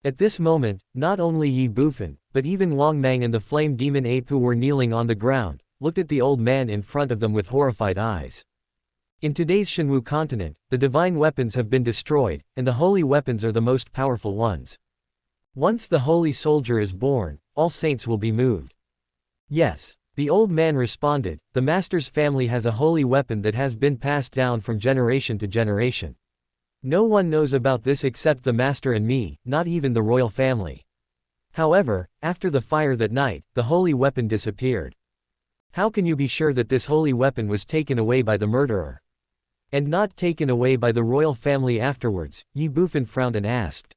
At this moment, not only Ye Bufan, but even Wang Mang and the flame demon ape who were kneeling on the ground, looked at the old man in front of them with horrified eyes. In today's Shenwu continent, the divine weapons have been destroyed, and the holy weapons are the most powerful ones. Once the holy soldier is born, all saints will be moved. Yes. The old man responded, "The master's family has a holy weapon that has been passed down from generation to generation. No one knows about this except the master and me, not even the royal family. However, after the fire that night, the holy weapon disappeared. How can you be sure that this holy weapon was taken away by the murderer? And not taken away by the royal family afterwards?" Ye Bufan frowned and asked.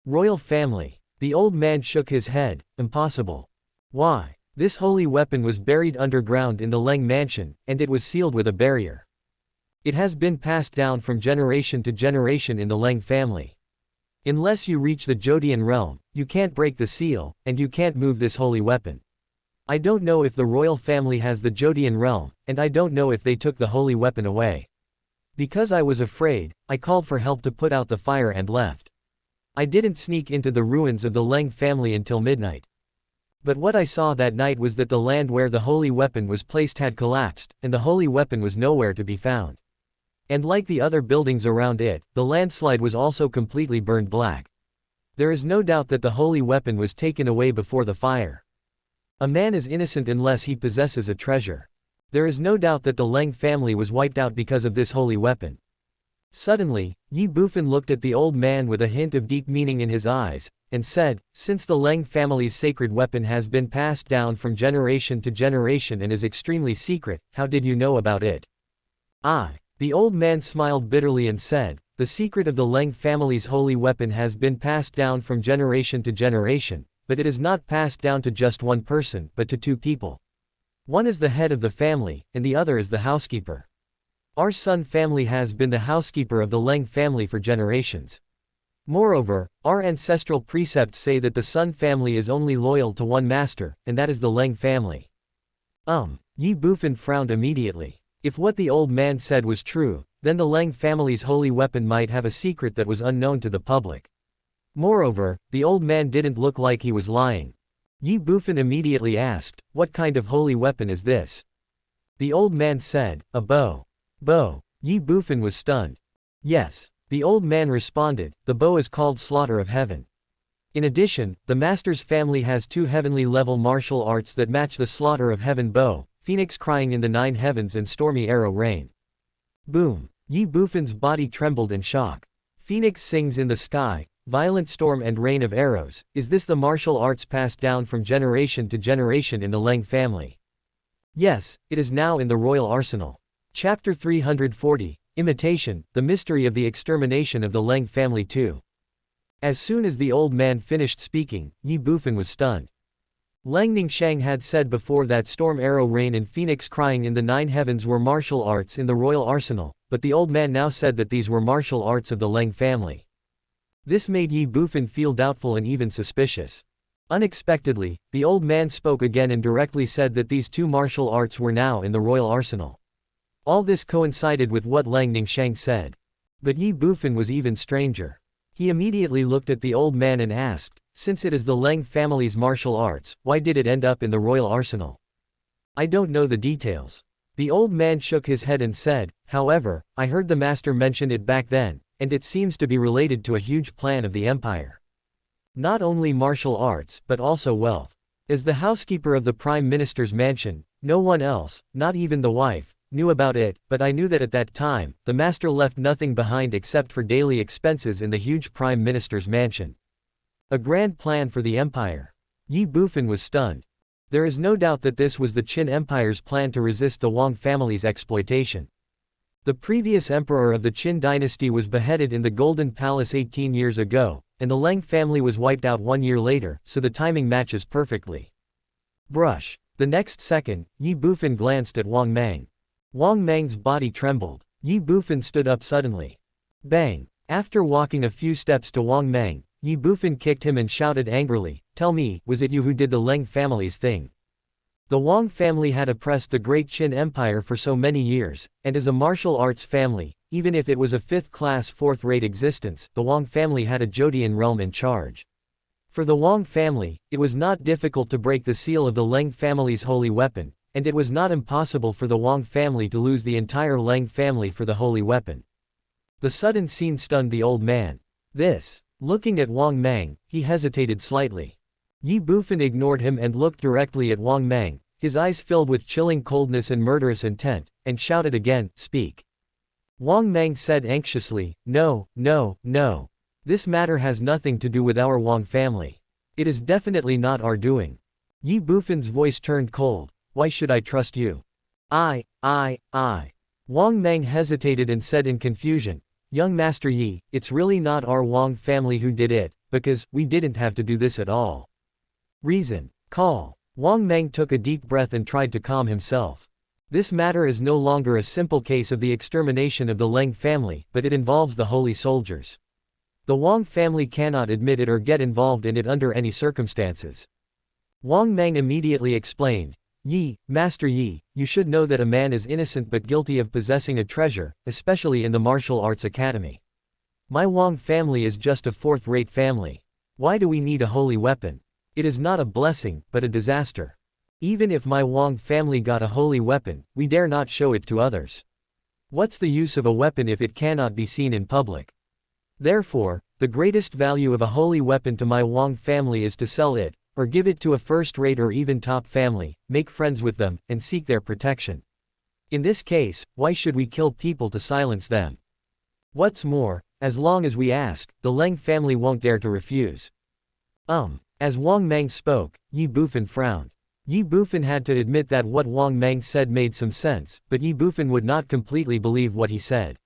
"Royal family?" The old man shook his head. "Impossible. Why? This holy weapon was buried underground in the Leng mansion, and it was sealed with a barrier. It has been passed down from generation to generation in the Leng family. Unless you reach the Jodian realm, you can't break the seal, and you can't move this holy weapon. I don't know if the royal family has the Jodian realm, and I don't know if they took the holy weapon away. Because I was afraid, I called for help to put out the fire and left. I didn't sneak into the ruins of the Leng family until midnight. But what I saw that night was that the land where the holy weapon was placed had collapsed, and the holy weapon was nowhere to be found. And like the other buildings around it, the landslide was also completely burned black. There is no doubt that the holy weapon was taken away before the fire. A man is innocent unless he possesses a treasure. There is no doubt that the Leng family was wiped out because of this holy weapon." Suddenly, Ye Bufan looked at the old man with a hint of deep meaning in his eyes, and said, "Since the Leng family's sacred weapon has been passed down from generation to generation and is extremely secret, how did you know about it?" The old man smiled bitterly and said, "The secret of the Leng family's holy weapon has been passed down from generation to generation, but it is not passed down to just one person, but to two people. One is the head of the family, and the other is the housekeeper. Our Sun family has been the housekeeper of the Leng family for generations. Moreover, our ancestral precepts say that the Sun family is only loyal to one master, and that is the Leng family." Ye Bufan frowned immediately. If what the old man said was true, then the Leng family's holy weapon might have a secret that was unknown to the public. Moreover, the old man didn't look like he was lying. Ye Bufan immediately asked, "What kind of holy weapon is this?" The old man said, "A bow." "Bow?" Ye Bufan was stunned. "Yes." The old man responded, "The bow is called Slaughter of Heaven. In addition, the master's family has two heavenly level martial arts that match the Slaughter of Heaven bow, Phoenix Crying in the Nine Heavens and Stormy Arrow Rain." Boom. Ye Bufan's body trembled in shock. Phoenix sings in the sky, violent storm and rain of arrows. Is this the martial arts passed down from generation to generation in the Leng family? Yes, it is now in the royal arsenal. Chapter 340, Imitation, the Mystery of the Extermination of the Leng Family 2. As soon as the old man finished speaking, Ye Bufan was stunned. Lang Ningxiang had said before that Storm Arrow Rain and Phoenix Crying in the Nine Heavens were martial arts in the royal arsenal, but the old man now said that these were martial arts of the Leng family. This made Ye Bufan feel doubtful and even suspicious. Unexpectedly, the old man spoke again and directly said that these two martial arts were now in the royal arsenal. All this coincided with what Lang Ningshang said. But Ye Bufan was even stranger. He immediately looked at the old man and asked, since it is the Lang family's martial arts, why did it end up in the royal arsenal? I don't know the details. The old man shook his head and said, however, I heard the master mention it back then, and it seems to be related to a huge plan of the empire. Not only martial arts, but also wealth. As the housekeeper of the prime minister's mansion, no one else, not even the wife, knew about it, but I knew that at that time, the master left nothing behind except for daily expenses in the huge prime minister's mansion. A grand plan for the empire. Ye Bufan was stunned. There is no doubt that this was the Qin Empire's plan to resist the Wang family's exploitation. The previous emperor of the Qin dynasty was beheaded in the Golden Palace 18 years ago, and the Lang family was wiped out 1 year later, so the timing matches perfectly. Brush. The next second, Ye Bufan glanced at Wang Mang. Wang Mang's body trembled. Ye Bufan stood up suddenly. Bang! After walking a few steps to Wang Mang, Ye Bufan kicked him and shouted angrily, tell me, was it you who did the Lang family's thing? The Wang family had oppressed the great Qin Empire for so many years, and as a martial arts family, even if it was a fifth-class fourth-rate existence, the Wang family had a Zhoutian realm in charge. For the Wang family, it was not difficult to break the seal of the Lang family's holy weapon, and it was not impossible for the Wang family to lose the entire Lang family for the holy weapon. The sudden scene stunned the old man. Looking at Wang Mang, he hesitated slightly. Ye Bufan ignored him and looked directly at Wang Mang, his eyes filled with chilling coldness and murderous intent, and shouted again, speak. Wang Mang said anxiously, no, no, no. This matter has nothing to do with our Wang family. It is definitely not our doing. Ye Bufan's voice turned cold, why should I trust you? I. Wang Mang hesitated and said in confusion, young Master Yi, it's really not our Wang family who did it, because, we didn't have to do this at all. Reason. Call. Wang Mang took a deep breath and tried to calm himself. This matter is no longer a simple case of the extermination of the Lang family, but it involves the holy soldiers. The Wang family cannot admit it or get involved in it under any circumstances. Wang Mang immediately explained, Master Yi, you should know that a man is innocent but guilty of possessing a treasure, especially in the martial arts academy. My Wang family is just a fourth-rate family. Why do we need a holy weapon? It is not a blessing, but a disaster. Even if my Wang family got a holy weapon, we dare not show it to others. What's the use of a weapon if it cannot be seen in public? Therefore, the greatest value of a holy weapon to my Wang family is to sell it, or give it to a first-rate or even top family, make friends with them, and seek their protection. In this case, why should we kill people to silence them? What's more, as long as we ask, the Lang family won't dare to refuse. As Wang Mang spoke, Ye Bufan frowned. Ye Bufan had to admit that what Wang Mang said made some sense, but Ye Bufan would not completely believe what he said.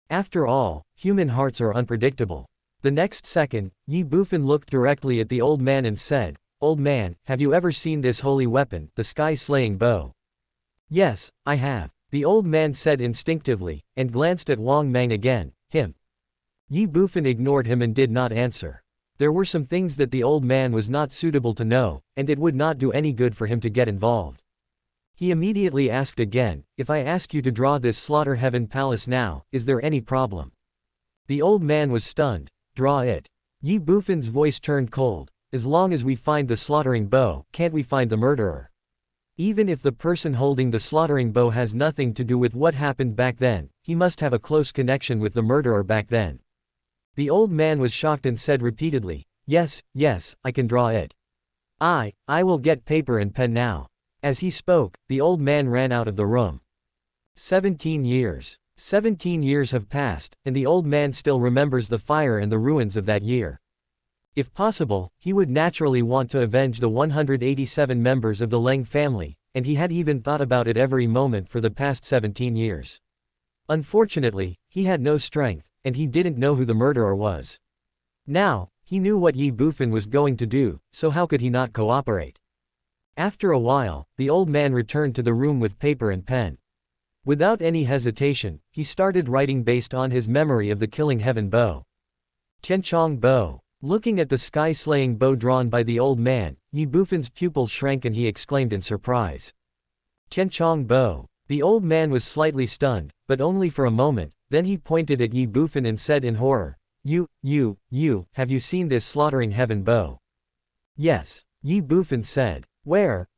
After all, human hearts are unpredictable. The next second, Ye Bufan looked directly at the old man and said, old man, have you ever seen this holy weapon, the sky-slaying bow? Yes, I have, the old man said instinctively, and glanced at Wang Mang again, him. Ye Bufan ignored him and did not answer. There were some things that the old man was not suitable to know, and it would not do any good for him to get involved. He immediately asked again, if I ask you to draw this slaughter heaven palace now, is there any problem? The old man was stunned. Draw it. Ye Bufan's voice turned cold. As long as we find the slaughtering bow, can't we find the murderer? Even if the person holding the slaughtering bow has nothing to do with what happened back then, he must have a close connection with the murderer back then. The old man was shocked and said repeatedly, yes, I can draw it. I will get paper and pen now. As he spoke, the old man ran out of the room. 17 years. 17 years have passed, and the old man still remembers the fire and the ruins of that year. If possible, he would naturally want to avenge the 187 members of the Lang family, and he had even thought about it every moment for the past 17 years. Unfortunately, he had no strength, and he didn't know who the murderer was. Now, he knew what Ye Bufan was going to do, so how could he not cooperate? After a while, the old man returned to the room with paper and pen. Without any hesitation, he started writing based on his memory of the killing heaven bow. Tianchong bow. Looking at the sky-slaying bow drawn by the old man, Ye Bufan's pupils shrank and he exclaimed in surprise. Tianchong bow. The old man was slightly stunned, but only for a moment, then he pointed at Ye Bufan and said in horror, You, have you seen this slaughtering heaven bow? Yes, Ye Bufan said. Where?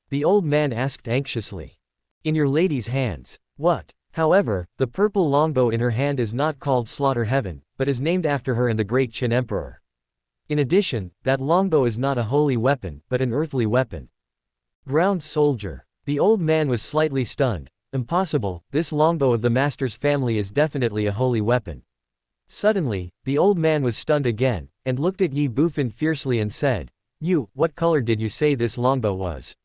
The old man asked anxiously. In your lady's hands. What? However, the purple longbow in her hand is not called Slaughter Heaven, but is named after her and the great Qin Emperor. In addition, that longbow is not a holy weapon, but an earthly weapon. Ground soldier. The old man was slightly stunned. Impossible, this longbow of the master's family is definitely a holy weapon. Suddenly, the old man was stunned again, and looked at Ye Bufan fiercely and said, What color did you say this longbow was?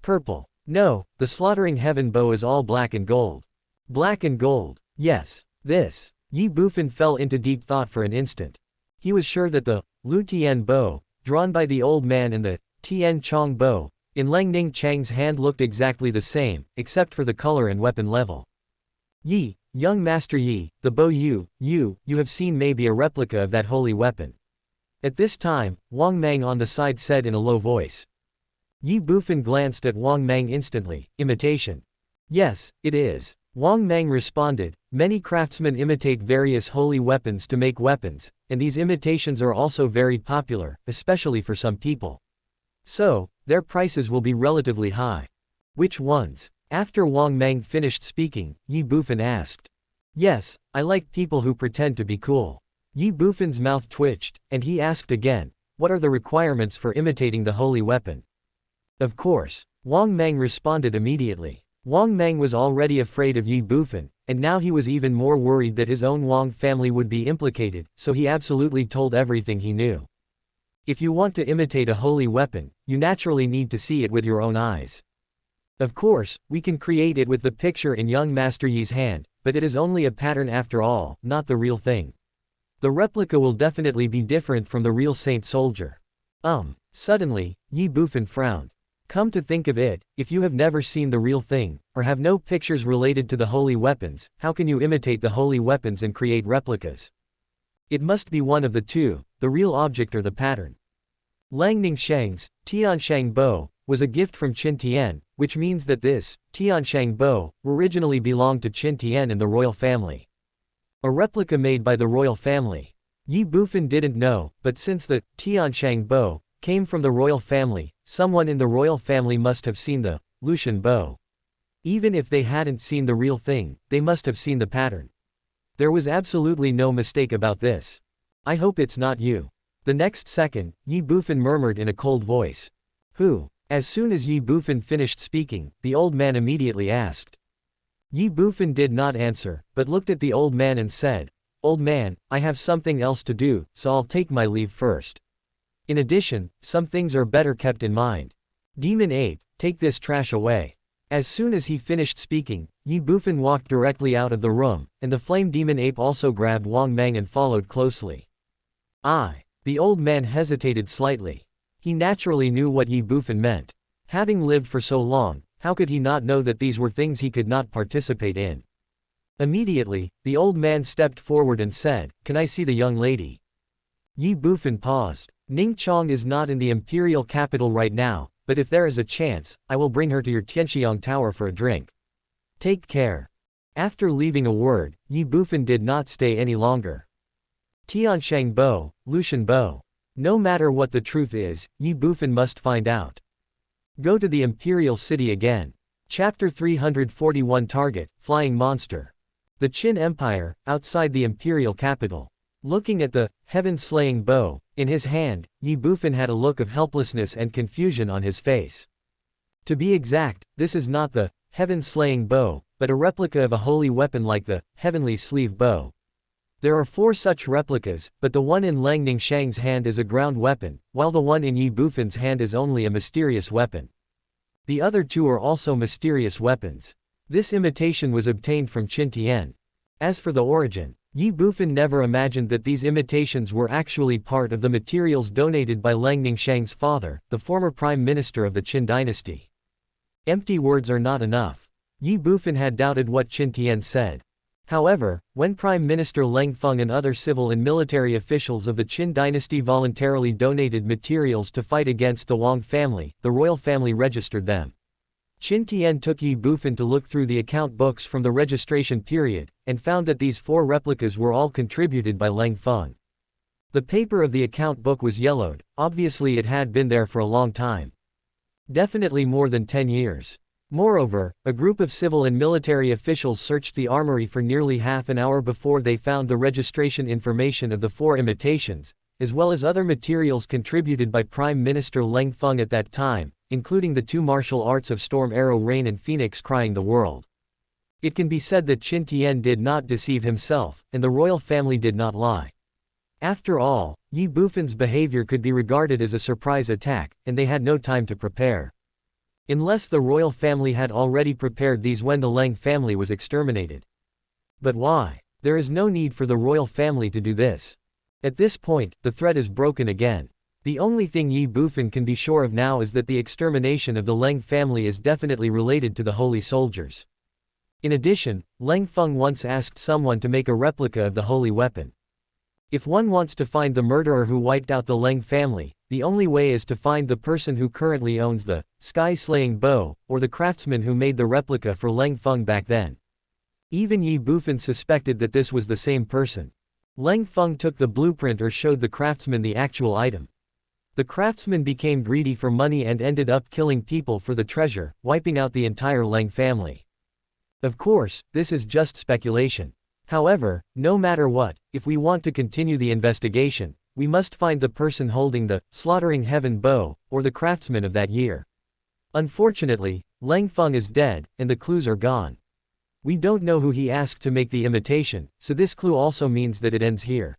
Purple. No, the slaughtering heaven bow is all black and gold. Black and gold. Yes. This. Ye Bufan fell into deep thought for an instant. He was sure that the Lu Tian bow, drawn by the old man and the Tian Chong bow, in Langning Chang's hand looked exactly the same, except for the color and weapon level. Yi, young Master Yi, the bow you have seen may be a replica of that holy weapon. At this time, Wang Mang on the side said in a low voice. Ye Bufan glanced at Wang Mang instantly. Imitation. Yes, it is. Wang Mang responded, many craftsmen imitate various holy weapons to make weapons, and these imitations are also very popular, especially for some people. So, their prices will be relatively high. Which ones? After Wang Mang finished speaking, Ye Bufan asked. Yes, I like people who pretend to be cool. Ye Bufan's mouth twitched, and he asked again, what are the requirements for imitating the holy weapon? Of course. Wang Mang responded immediately. Wang Mang was already afraid of Ye Bufan, and now he was even more worried that his own Wang family would be implicated, so he absolutely told everything he knew. If you want to imitate a holy weapon, you naturally need to see it with your own eyes. Of course, we can create it with the picture in young Master Yi's hand, but it is only a pattern after all, not the real thing. The replica will definitely be different from the real saint soldier. Suddenly, Ye Bufan frowned. Come to think of it, if you have never seen the real thing, or have no pictures related to the holy weapons, how can you imitate the holy weapons and create replicas? It must be one of the two, the real object or the pattern. Langning Shang's Tianshang bow was a gift from Qin Tian, which means that this Tianshang bow originally belonged to Qin Tian and the royal family. A replica made by the royal family. Ye Bufan didn't know, but since the Tianshang bow came from the royal family, someone in the royal family must have seen the Lushan bow. Even if they hadn't seen the real thing, they must have seen the pattern. There was absolutely no mistake about this. I hope it's not you. The next second, Ye Bufan murmured in a cold voice. Who? As soon as Ye Bufan finished speaking, the old man immediately asked. Ye Bufan did not answer, but looked at the old man and said, Old man, I have something else to do, so I'll take my leave first. In addition, some things are better kept in mind. Demon Ape, take this trash away. As soon as he finished speaking, Ye Bufan walked directly out of the room, and the flame demon ape also grabbed Wang Mang and followed closely. The old man hesitated slightly. He naturally knew what Ye Bufan meant. Having lived for so long, how could he not know that these were things he could not participate in? Immediately, the old man stepped forward and said, Can I see the young lady? Ye Bufan paused. Ningchong is not in the imperial capital right now, but if there is a chance, I will bring her to your Tianxiang tower for a drink. Take care. After leaving a word, Ye Bufan did not stay any longer. Tianshang bow, Lushan bow. No matter what the truth is, Ye Bufan must find out. Go to the imperial city again. Chapter 341 Target, Flying Monster. The Qin Empire, outside the imperial capital. Looking at the heaven-slaying bow in his hand, Ye Bufan had a look of helplessness and confusion on his face. To be exact, this is not the heaven-slaying bow, but a replica of a holy weapon like the heavenly sleeve bow. There are 4 such replicas, but the one in Langning Shang's hand is a ground weapon, while the one in Ye Bufan's hand is only a mysterious weapon. The other 2 are also mysterious weapons. This imitation was obtained from Qin Tian. As for the origin, Ye Bufan never imagined that these imitations were actually part of the materials donated by Langning Shang's father, the former prime minister of the Qin dynasty. Empty words are not enough. Ye Bufan had doubted what Qin Tian said. However, when Prime Minister Leng Feng and other civil and military officials of the Qin dynasty voluntarily donated materials to fight against the Wang family, the royal family registered them. Qin Tian took Ye Bufan to look through the account books from the registration period, and found that these 4 replicas were all contributed by Leng Feng. The paper of the account book was yellowed, obviously it had been there for a long time. Definitely more than 10 years. Moreover, a group of civil and military officials searched the armory for nearly half an hour before they found the registration information of the 4 imitations, as well as other materials contributed by Prime Minister Leng Feng at that time, including the 2 martial arts of Storm Arrow Rain and Phoenix Crying the World. It can be said that Qin Tian did not deceive himself, and the royal family did not lie. After all, Ye Bufan's behavior could be regarded as a surprise attack, and they had no time to prepare. Unless the royal family had already prepared these when the Leng family was exterminated. But why? There is no need for the royal family to do this. At this point, the thread is broken again. The only thing Ye Bufan can be sure of now is that the extermination of the Leng family is definitely related to the holy soldiers. In addition, Leng Feng once asked someone to make a replica of the holy weapon. If one wants to find the murderer who wiped out the Leng family, the only way is to find the person who currently owns the sky-slaying bow, or the craftsman who made the replica for Leng Feng back then. Even Ye Bufan suspected that this was the same person. Leng Feng took the blueprint or showed the craftsman the actual item. The craftsman became greedy for money and ended up killing people for the treasure, wiping out the entire Leng family. Of course, this is just speculation. However, no matter what, if we want to continue the investigation, we must find the person holding the slaughtering heaven bow, or the craftsman of that year. Unfortunately, Leng Feng is dead, and the clues are gone. We don't know who he asked to make the imitation, so this clue also means that it ends here.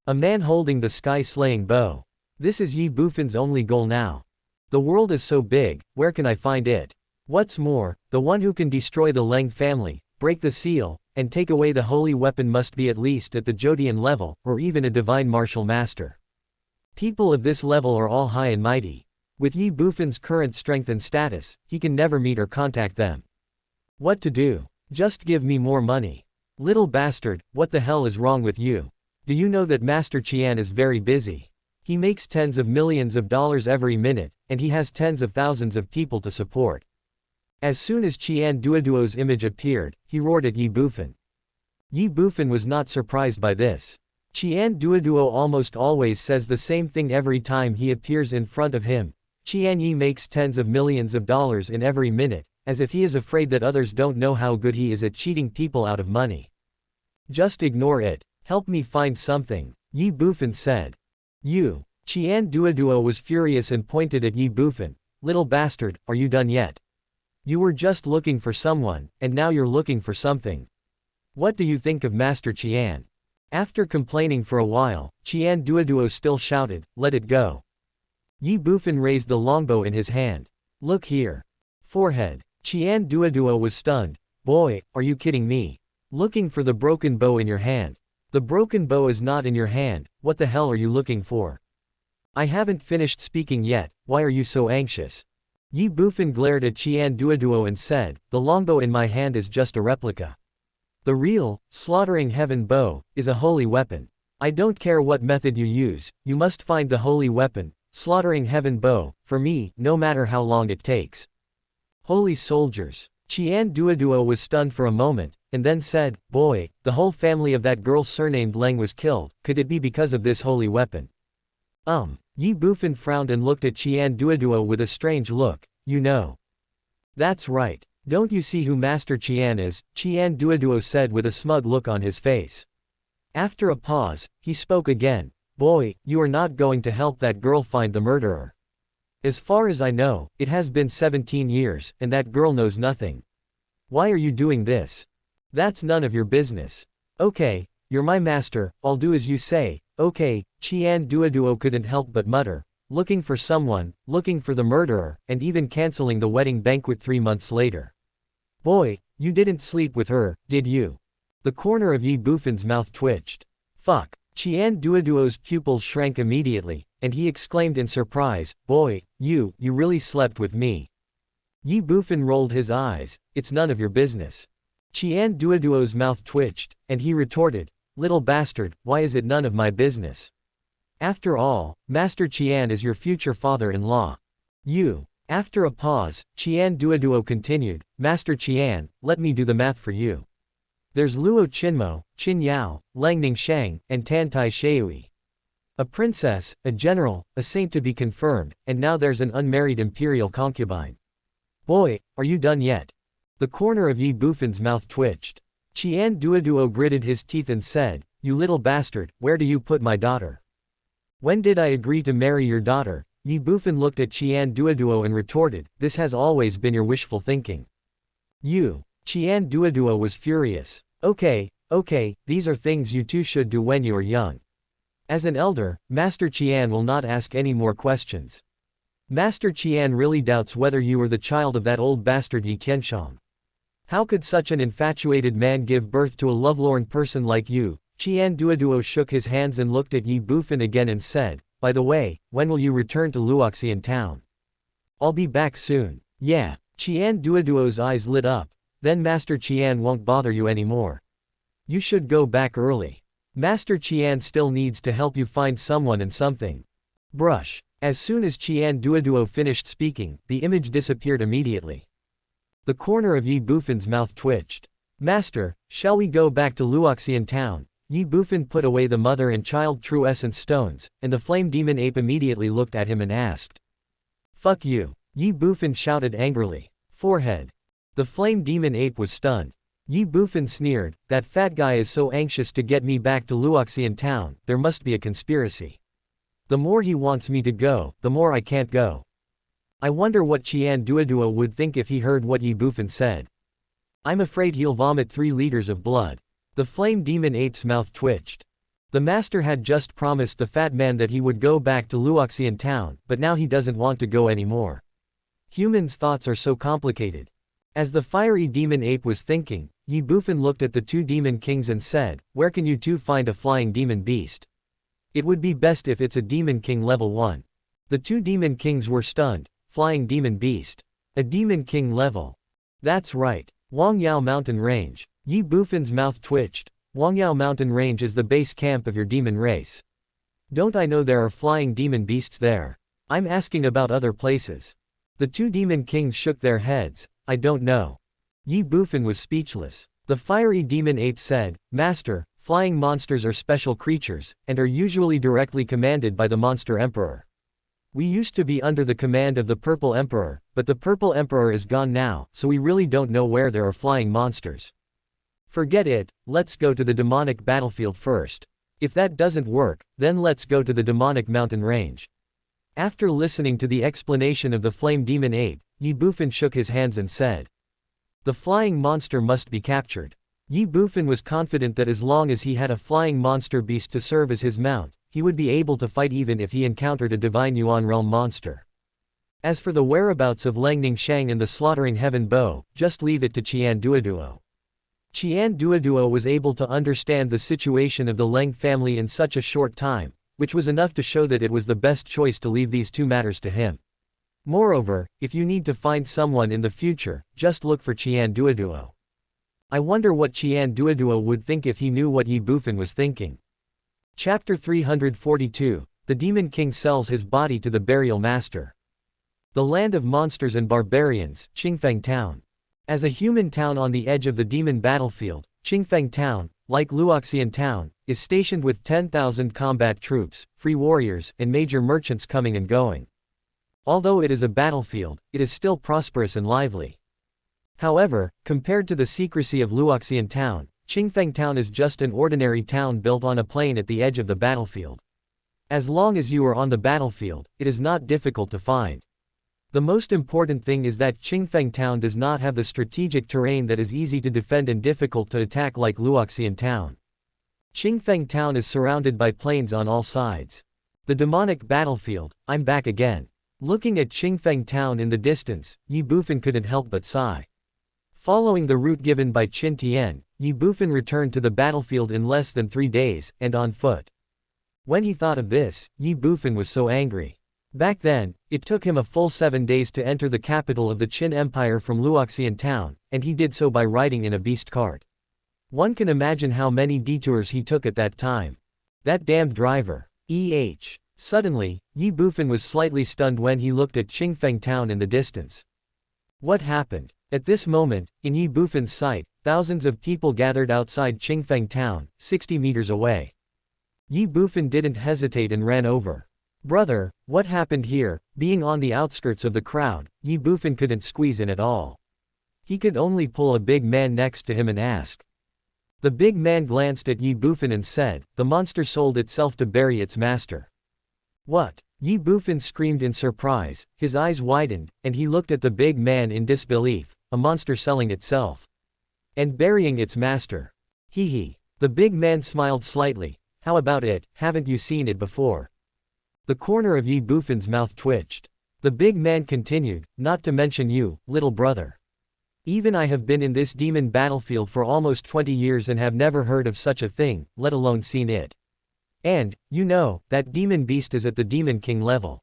A man holding the sky-slaying bow. This is Ye Bufan's only goal now. The world is so big, where can I find it? What's more, the one who can destroy the Leng family, break the seal, and take away the holy weapon must be at least at the Jodian level, or even a divine martial master. People of this level are all high and mighty. With Ye Bufan's current strength and status, he can never meet or contact them. What to do? Just give me more money. Little bastard, what the hell is wrong with you? Do you know that Master Qian is very busy? He makes tens of millions of dollars every minute, and he has tens of thousands of people to support. As soon as Qian Duoduo's image appeared, he roared at Ye Bufan. Ye Bufan was not surprised by this. Qian Duoduo almost always says the same thing every time he appears in front of him. Qian Yi makes tens of millions of dollars in every minute, as if he is afraid that others don't know how good he is at cheating people out of money. Just ignore it. Help me find something, Ye Bufan said. You. Qian Duoduo was furious and pointed at Ye Bufan. Little bastard, are you done yet? You were just looking for someone, and now you're looking for something. What do you think of Master Qian? After complaining for a while, Qian Duoduo still shouted, let it go. Ye Bufan raised the longbow in his hand. Look here. Forehead. Qian Duoduo was stunned. Boy, are you kidding me? Looking for the broken bow in your hand. The broken bow is not in your hand, what the hell are you looking for? I haven't finished speaking yet, why are you so anxious? Ye Bufan glared at Qian Duoduo and said, the longbow in my hand is just a replica. The real, slaughtering heaven bow, is a holy weapon. I don't care what method you use, you must find the holy weapon, slaughtering heaven bow, for me, no matter how long it takes. Holy soldiers. Qian Duoduo was stunned for a moment, and then said, boy, the whole family of that girl surnamed Leng was killed, could it be because of this holy weapon? Ye Bufan frowned and looked at Qian Duoduo with a strange look, you know. That's right. Don't you see who Master Qian is? Qian Duoduo said with a smug look on his face. After a pause, he spoke again, boy, you are not going to help that girl find the murderer. As far as I know, it has been 17 years, and that girl knows nothing. Why are you doing this? That's none of your business. Okay, you're my master, I'll do as you say. Okay, Qian Duoduo couldn't help but mutter, looking for someone, looking for the murderer, and even canceling the wedding banquet 3 months later. Boy, you didn't sleep with her, did you? The corner of Ye Bufan's mouth twitched. Fuck. Qian Duoduo's pupils shrank immediately, and he exclaimed in surprise, boy, you really slept with me. Ye Bufan rolled his eyes, it's none of your business. Qian Duoduo's mouth twitched, and he retorted, "Little bastard, why is it none of my business? After all, Master Qian is your future father-in-law. You." After a pause, Qian Duoduo continued, "Master Qian, let me do the math for you. There's Luo Qinmo, Qin Yao, Langning Shang, and Tan Tai Shui. A princess, a general, a saint to be confirmed, and now there's an unmarried imperial concubine. Boy, are you done yet?" The corner of Ye Bufan's mouth twitched. Qian Duoduo gritted his teeth and said, "You little bastard, where do you put my daughter?" "When did I agree to marry your daughter?" Ye Bufan looked at Qian Duoduo and retorted, "This has always been your wishful thinking." "You." Qian Duoduo was furious. Okay, these are things you two should do when you are young. As an elder, Master Qian will not ask any more questions. Master Qian really doubts whether you are the child of that old bastard Ye Tianshang. How could such an infatuated man give birth to a lovelorn person like you? Qian Duoduo shook his hands and looked at Ye Bufan again and said, "By the way, when will you return to Luoxian town?" "I'll be back soon." "Yeah." Qian Duoduo's eyes lit up. "Then Master Qian won't bother you anymore. You should go back early. Master Qian still needs to help you find someone and something. Brush." As soon as Qian Duoduo finished speaking, the image disappeared immediately. The corner of Ye Bufan's mouth twitched. "Master, shall we go back to Luoxian town?" Ye Bufan put away the mother and child true essence stones, and the flame demon ape immediately looked at him and asked. "Fuck you." Ye Bufan shouted angrily. Forehead. The flame demon ape was stunned. Ye Bufan sneered, "That fat guy is so anxious to get me back to Luoxian town, there must be a conspiracy. The more he wants me to go, the more I can't go. I wonder what Qian Duoduo would think if he heard what Ye Bufan said. I'm afraid he'll vomit 3 liters of blood." The flame demon ape's mouth twitched. The master had just promised the fat man that he would go back to Luoxian town, but now he doesn't want to go anymore. Humans' thoughts are so complicated. As the fiery demon ape was thinking, Ye Bufan looked at the 2 demon kings and said, "Where can you two find a flying demon beast? It would be best if it's a demon king level 1. The 2 demon kings were stunned. Flying demon beast. A demon king level. That's right. Wangyao Mountain Range. Ye Bufan's mouth twitched. Wangyao Mountain Range is the base camp of your demon race. Don't I know there are flying demon beasts there? I'm asking about other places. The 2 demon kings shook their heads. I don't know. Ye Bufan was speechless. The fiery demon ape said, "Master, flying monsters are special creatures, and are usually directly commanded by the Monster Emperor. We used to be under the command of the Purple Emperor, but the Purple Emperor is gone now, so we really don't know where there are flying monsters. Forget it, let's go to the demonic battlefield first. If that doesn't work, then let's go to the demonic mountain range." After listening to the explanation of the flame demon ape, Ye Bufan shook his hands and said, "The flying monster must be captured." Ye Bufan was confident that as long as he had a flying monster beast to serve as his mount, he would be able to fight even if he encountered a divine Yuan realm monster. As for the whereabouts of Langning Shang and the slaughtering heaven bow, just leave it to Qian Duoduo. Qian Duoduo was able to understand the situation of the Leng family in such a short time, which was enough to show that it was the best choice to leave these 2 matters to him. Moreover, if you need to find someone in the future, just look for Qian Duoduo. I wonder what Qian Duoduo would think if he knew what Ye Bufan was thinking. Chapter 342, The Demon King sells his body to the burial master. The land of monsters and barbarians, Qingfeng Town. As a human town on the edge of the demon battlefield, Qingfeng Town, like Luoxian Town, is stationed with 10,000 combat troops, free warriors, and major merchants coming and going. Although it is a battlefield, it is still prosperous and lively. However, compared to the secrecy of Luoxian Town, Qingfeng Town is just an ordinary town built on a plain at the edge of the battlefield. As long as you are on the battlefield, it is not difficult to find. The most important thing is that Qingfeng Town does not have the strategic terrain that is easy to defend and difficult to attack like Luoxian Town. Qingfeng Town is surrounded by plains on all sides. The demonic battlefield, I'm back again. Looking at Qingfeng Town in the distance, Ye Bufan couldn't help but sigh. Following the route given by Qin Tian, Ye Bufan returned to the battlefield in less than 3 days, and on foot. When he thought of this, Ye Bufan was so angry. Back then, it took him a full 7 days to enter the capital of the Qin Empire from Luoxian town, and he did so by riding in a beast cart. One can imagine how many detours he took at that time. That damned driver. Suddenly, Ye Bufan was slightly stunned when he looked at Qingfeng town in the distance. What happened? At this moment, in Ye Bufan's sight, thousands of people gathered outside Qingfeng town, 60 meters away. Ye Bufan didn't hesitate and ran over. Brother, what happened here? Being on the outskirts of the crowd, Ye Bufan couldn't squeeze in at all. He could only pull a big man next to him and ask. The big man glanced at Ye Bufan and said, "The monster sold itself to bury its master." What? Ye Bufan screamed in surprise, his eyes widened, and he looked at the big man in disbelief. A monster selling itself. And burying its master. Hee hee. The big man smiled slightly. How about it, haven't you seen it before? The corner of Ye Bufan's mouth twitched. The big man continued, not to mention you, little brother. Even I have been in this demon battlefield for almost 20 years and have never heard of such a thing, let alone seen it. And, you know, that demon beast is at the Demon King level.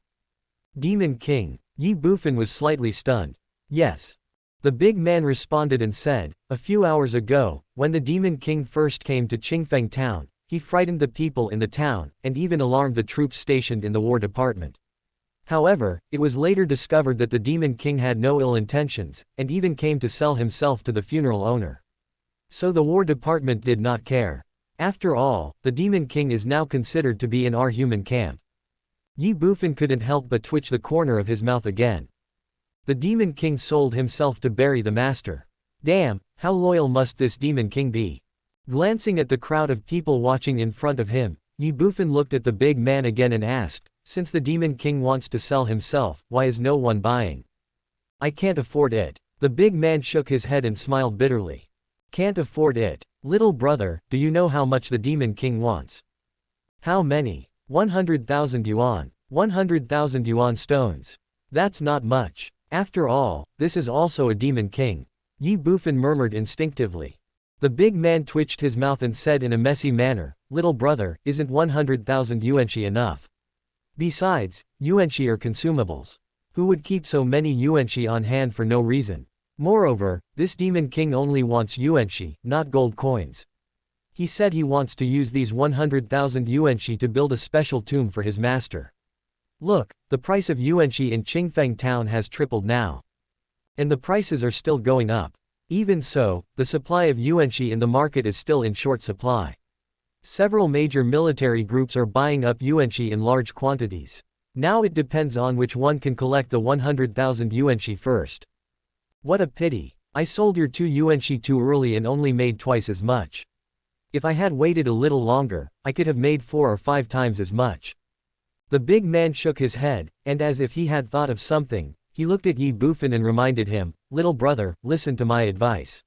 Demon King. Ye Bufan was slightly stunned. Yes. The big man responded and said, a few hours ago, when the Demon King first came to Qingfeng town, he frightened the people in the town, and even alarmed the troops stationed in the War Department. However, it was later discovered that the Demon King had no ill intentions, and even came to sell himself to the funeral owner. So the War Department did not care. After all, the Demon King is now considered to be in our human camp. Ye Bufan couldn't help but twitch the corner of his mouth again. The Demon King sold himself to bury the master. Damn, how loyal must this Demon King be? Glancing at the crowd of people watching in front of him, Ye Bufan looked at the big man again and asked, since the Demon King wants to sell himself, why is no one buying? I can't afford it. The big man shook his head and smiled bitterly. Can't afford it. Little brother, do you know how much the Demon King wants? How many? 100,000 yuan. 100,000 yuan stones. That's not much. After all, this is also a Demon King. Ye Bufan murmured instinctively. The big man twitched his mouth and said in a messy manner, little brother, isn't 100,000 yuanshi enough? Besides, yuanshi are consumables. Who would keep so many yuanshi on hand for no reason? Moreover, this Demon King only wants yuanshi, not gold coins. He said he wants to use these 100,000 yuanshi to build a special tomb for his master. Look, the price of yuanshi in Qingfeng town has tripled now. And the prices are still going up. Even so, the supply of yuanshi in the market is still in short supply. Several major military groups are buying up yuanshi in large quantities. Now it depends on which one can collect the 100,000 yuanshi first. What a pity. I sold your 2 yuanshi too early and only made twice as much. If I had waited a little longer, I could have made 4 or 5 times as much. The big man shook his head, and as if he had thought of something, he looked at Ye Bufan and reminded him, little brother, listen to my advice.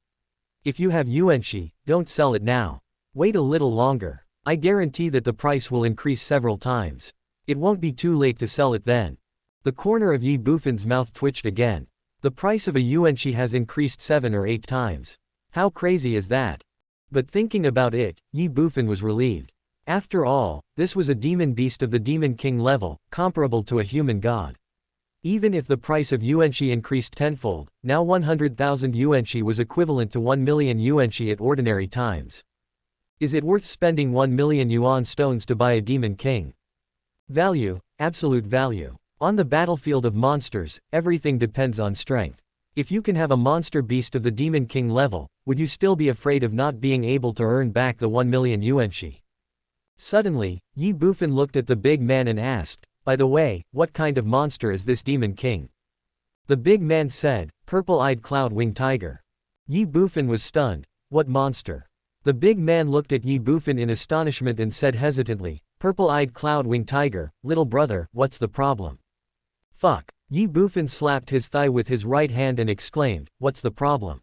If you have yuanshi, don't sell it now. Wait a little longer. I guarantee that the price will increase several times. It won't be too late to sell it then. The corner of Ye Bufan's mouth twitched again. The price of a yuanshi has increased 7 or 8 times. How crazy is that? But thinking about it, Ye Bufan was relieved. After all, this was a demon beast of the Demon King level, comparable to a human god. Even if the price of yuanshi increased tenfold, now 100,000 yuanshi was equivalent to 1 million yuanshi at ordinary times. Is it worth spending 1 million yuan stones to buy a Demon King? Value, absolute value. On the battlefield of monsters, everything depends on strength. If you can have a monster beast of the Demon King level, would you still be afraid of not being able to earn back the 1 million yuanshi? Suddenly, Ye Bufan looked at the big man and asked, by the way, what kind of monster is this Demon King? The big man said, purple-eyed cloud-winged tiger. Ye Bufan was stunned. What monster? The big man looked at Ye Bufan in astonishment and said hesitantly, purple-eyed cloud-winged tiger, little brother, what's the problem? Fuck. Ye Bufan slapped his thigh with his right hand and exclaimed, what's the problem?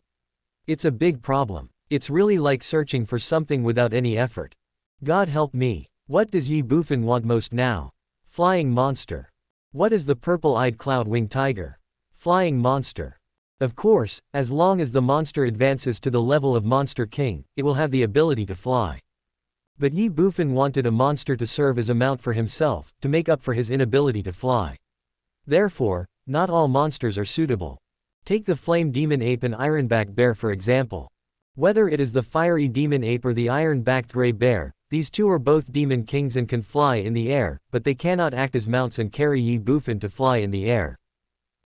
It's a big problem. It's really like searching for something without any effort. God help me. What does Ye Bufan want most now? Flying monster. What is the purple-eyed cloud-winged tiger? Flying monster. Of course, as long as the monster advances to the level of Monster King, it will have the ability to fly. But Ye Bufan wanted a monster to serve as a mount for himself, to make up for his inability to fly. Therefore, not all monsters are suitable. Take the flame demon ape and ironback bear for example. Whether it is the fiery demon ape or the iron-backed gray bear, these two are both demon kings and can fly in the air, but they cannot act as mounts and carry Ye Bufan to fly in the air.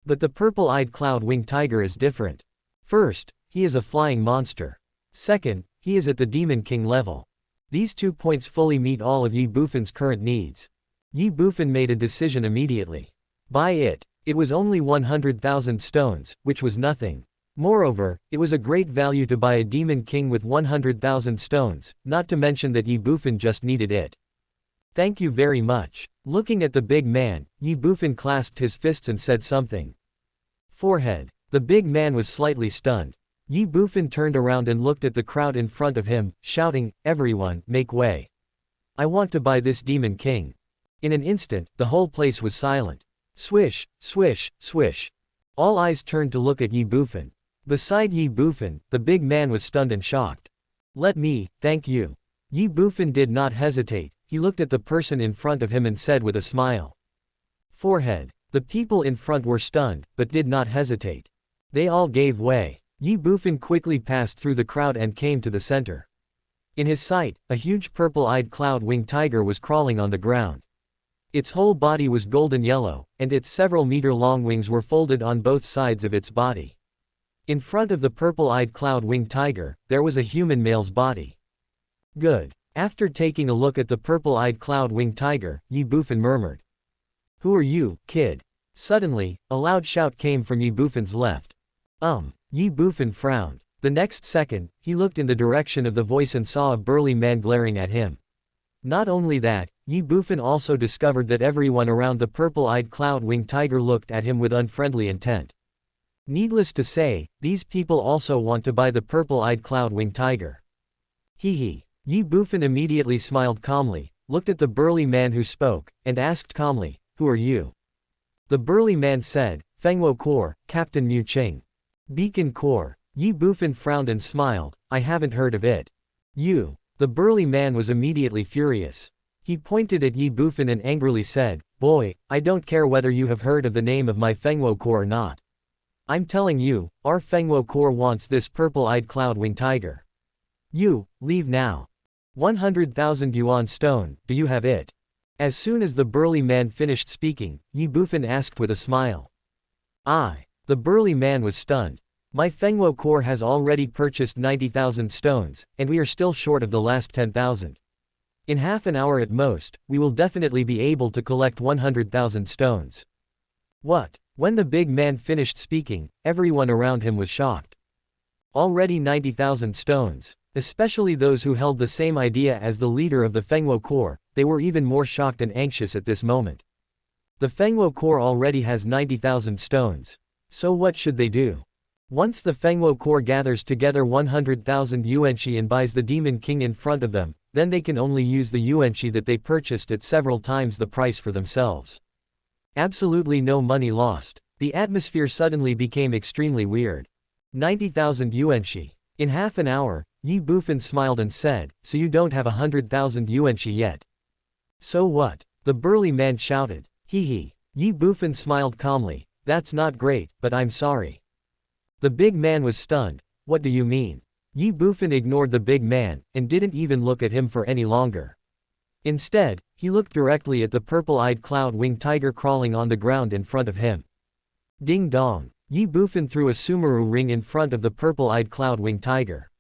But the purple-eyed cloud-winged tiger is different. First, he is a flying monster. Second, he is at the demon king level. These 2 points fully meet all of Ye Bufan's current needs. Ye Bufan made a decision immediately. Buy it. It was only 100,000 stones, which was nothing. Moreover, it was a great value to buy a demon king with 100,000 stones, not to mention that Ye Bufan just needed it. Thank you very much. Looking at the big man, Ye Bufan clasped his fists and said something. Forehead. The big man was slightly stunned. Ye Bufan turned around and looked at the crowd in front of him, shouting, "Everyone, make way. I want to buy this demon king." In an instant, the whole place was silent. Swish, swish, swish. All eyes turned to look at Ye Bufan. Beside Ye Bufan, the big man was stunned and shocked. "Let me, thank you." Ye Bufan did not hesitate, he looked at the person in front of him and said with a smile. Forehead. The people in front were stunned, but did not hesitate. They all gave way. Ye Bufan quickly passed through the crowd and came to the center. In his sight, a huge purple-eyed cloud-winged tiger was crawling on the ground. Its whole body was golden yellow, and its several meter-long wings were folded on both sides of its body. In front of the purple-eyed cloud-winged tiger, there was a human male's body. Good. After taking a look at the purple-eyed cloud-winged tiger, Ye Bufan murmured. "Who are you, kid?" Suddenly, a loud shout came from Ye Bufan's left. Ye Bufan frowned. The next second, he looked in the direction of the voice and saw a burly man glaring at him. Not only that, Ye Bufan also discovered that everyone around the purple-eyed cloud-winged tiger looked at him with unfriendly intent. Needless to say, these people also want to buy the purple-eyed cloud-winged tiger. Hee. Ye Bufan immediately smiled calmly, looked at the burly man who spoke, and asked calmly, "Who are you?" The burly man said, "Fengwo Corps, Captain Mu Qing." Beacon Corps. Ye Bufan frowned and smiled, "I haven't heard of it." "You." The burly man was immediately furious. He pointed at Ye Bufan and angrily said, "Boy, I don't care whether you have heard of the name of my Fengwo Corps or not. I'm telling you, our Fengwo Corps wants this purple-eyed cloud-winged tiger. You, leave now. 100,000 yuan stone, do you have it?" As soon as the burly man finished speaking, Ye Bufan asked with a smile. "I." The burly man was stunned. "My Fengwo Corps has already purchased 90,000 stones, and we are still short of the last 10,000. In half an hour at most, we will definitely be able to collect 100,000 stones." "What?" When the big man finished speaking, everyone around him was shocked. Already 90,000 stones. Especially those who held the same idea as the leader of the Fengwo Corps, they were even more shocked and anxious at this moment. The Fengwo Corps already has 90,000 stones. So what should they do? Once the Fengwo Corps gathers together 100,000 yuanshi and buys the Demon King in front of them, then they can only use the yuanshi that they purchased at several times the price for themselves. Absolutely no money lost. The atmosphere suddenly became extremely weird. 90,000 yuanshi. In half an hour, Ye Bufan smiled and said, "So you don't have 100,000 yuanshi yet?" "So what?" the burly man shouted. Hee. Ye Bufan smiled calmly, "That's not great, but I'm sorry." The big man was stunned. "What do you mean?" Ye Bufan ignored the big man, and didn't even look at him for any longer. Instead, he looked directly at the purple-eyed cloud-winged tiger crawling on the ground in front of him. Ding dong. Ye Bufan threw a sumaru ring in front of the purple-eyed cloud-winged tiger.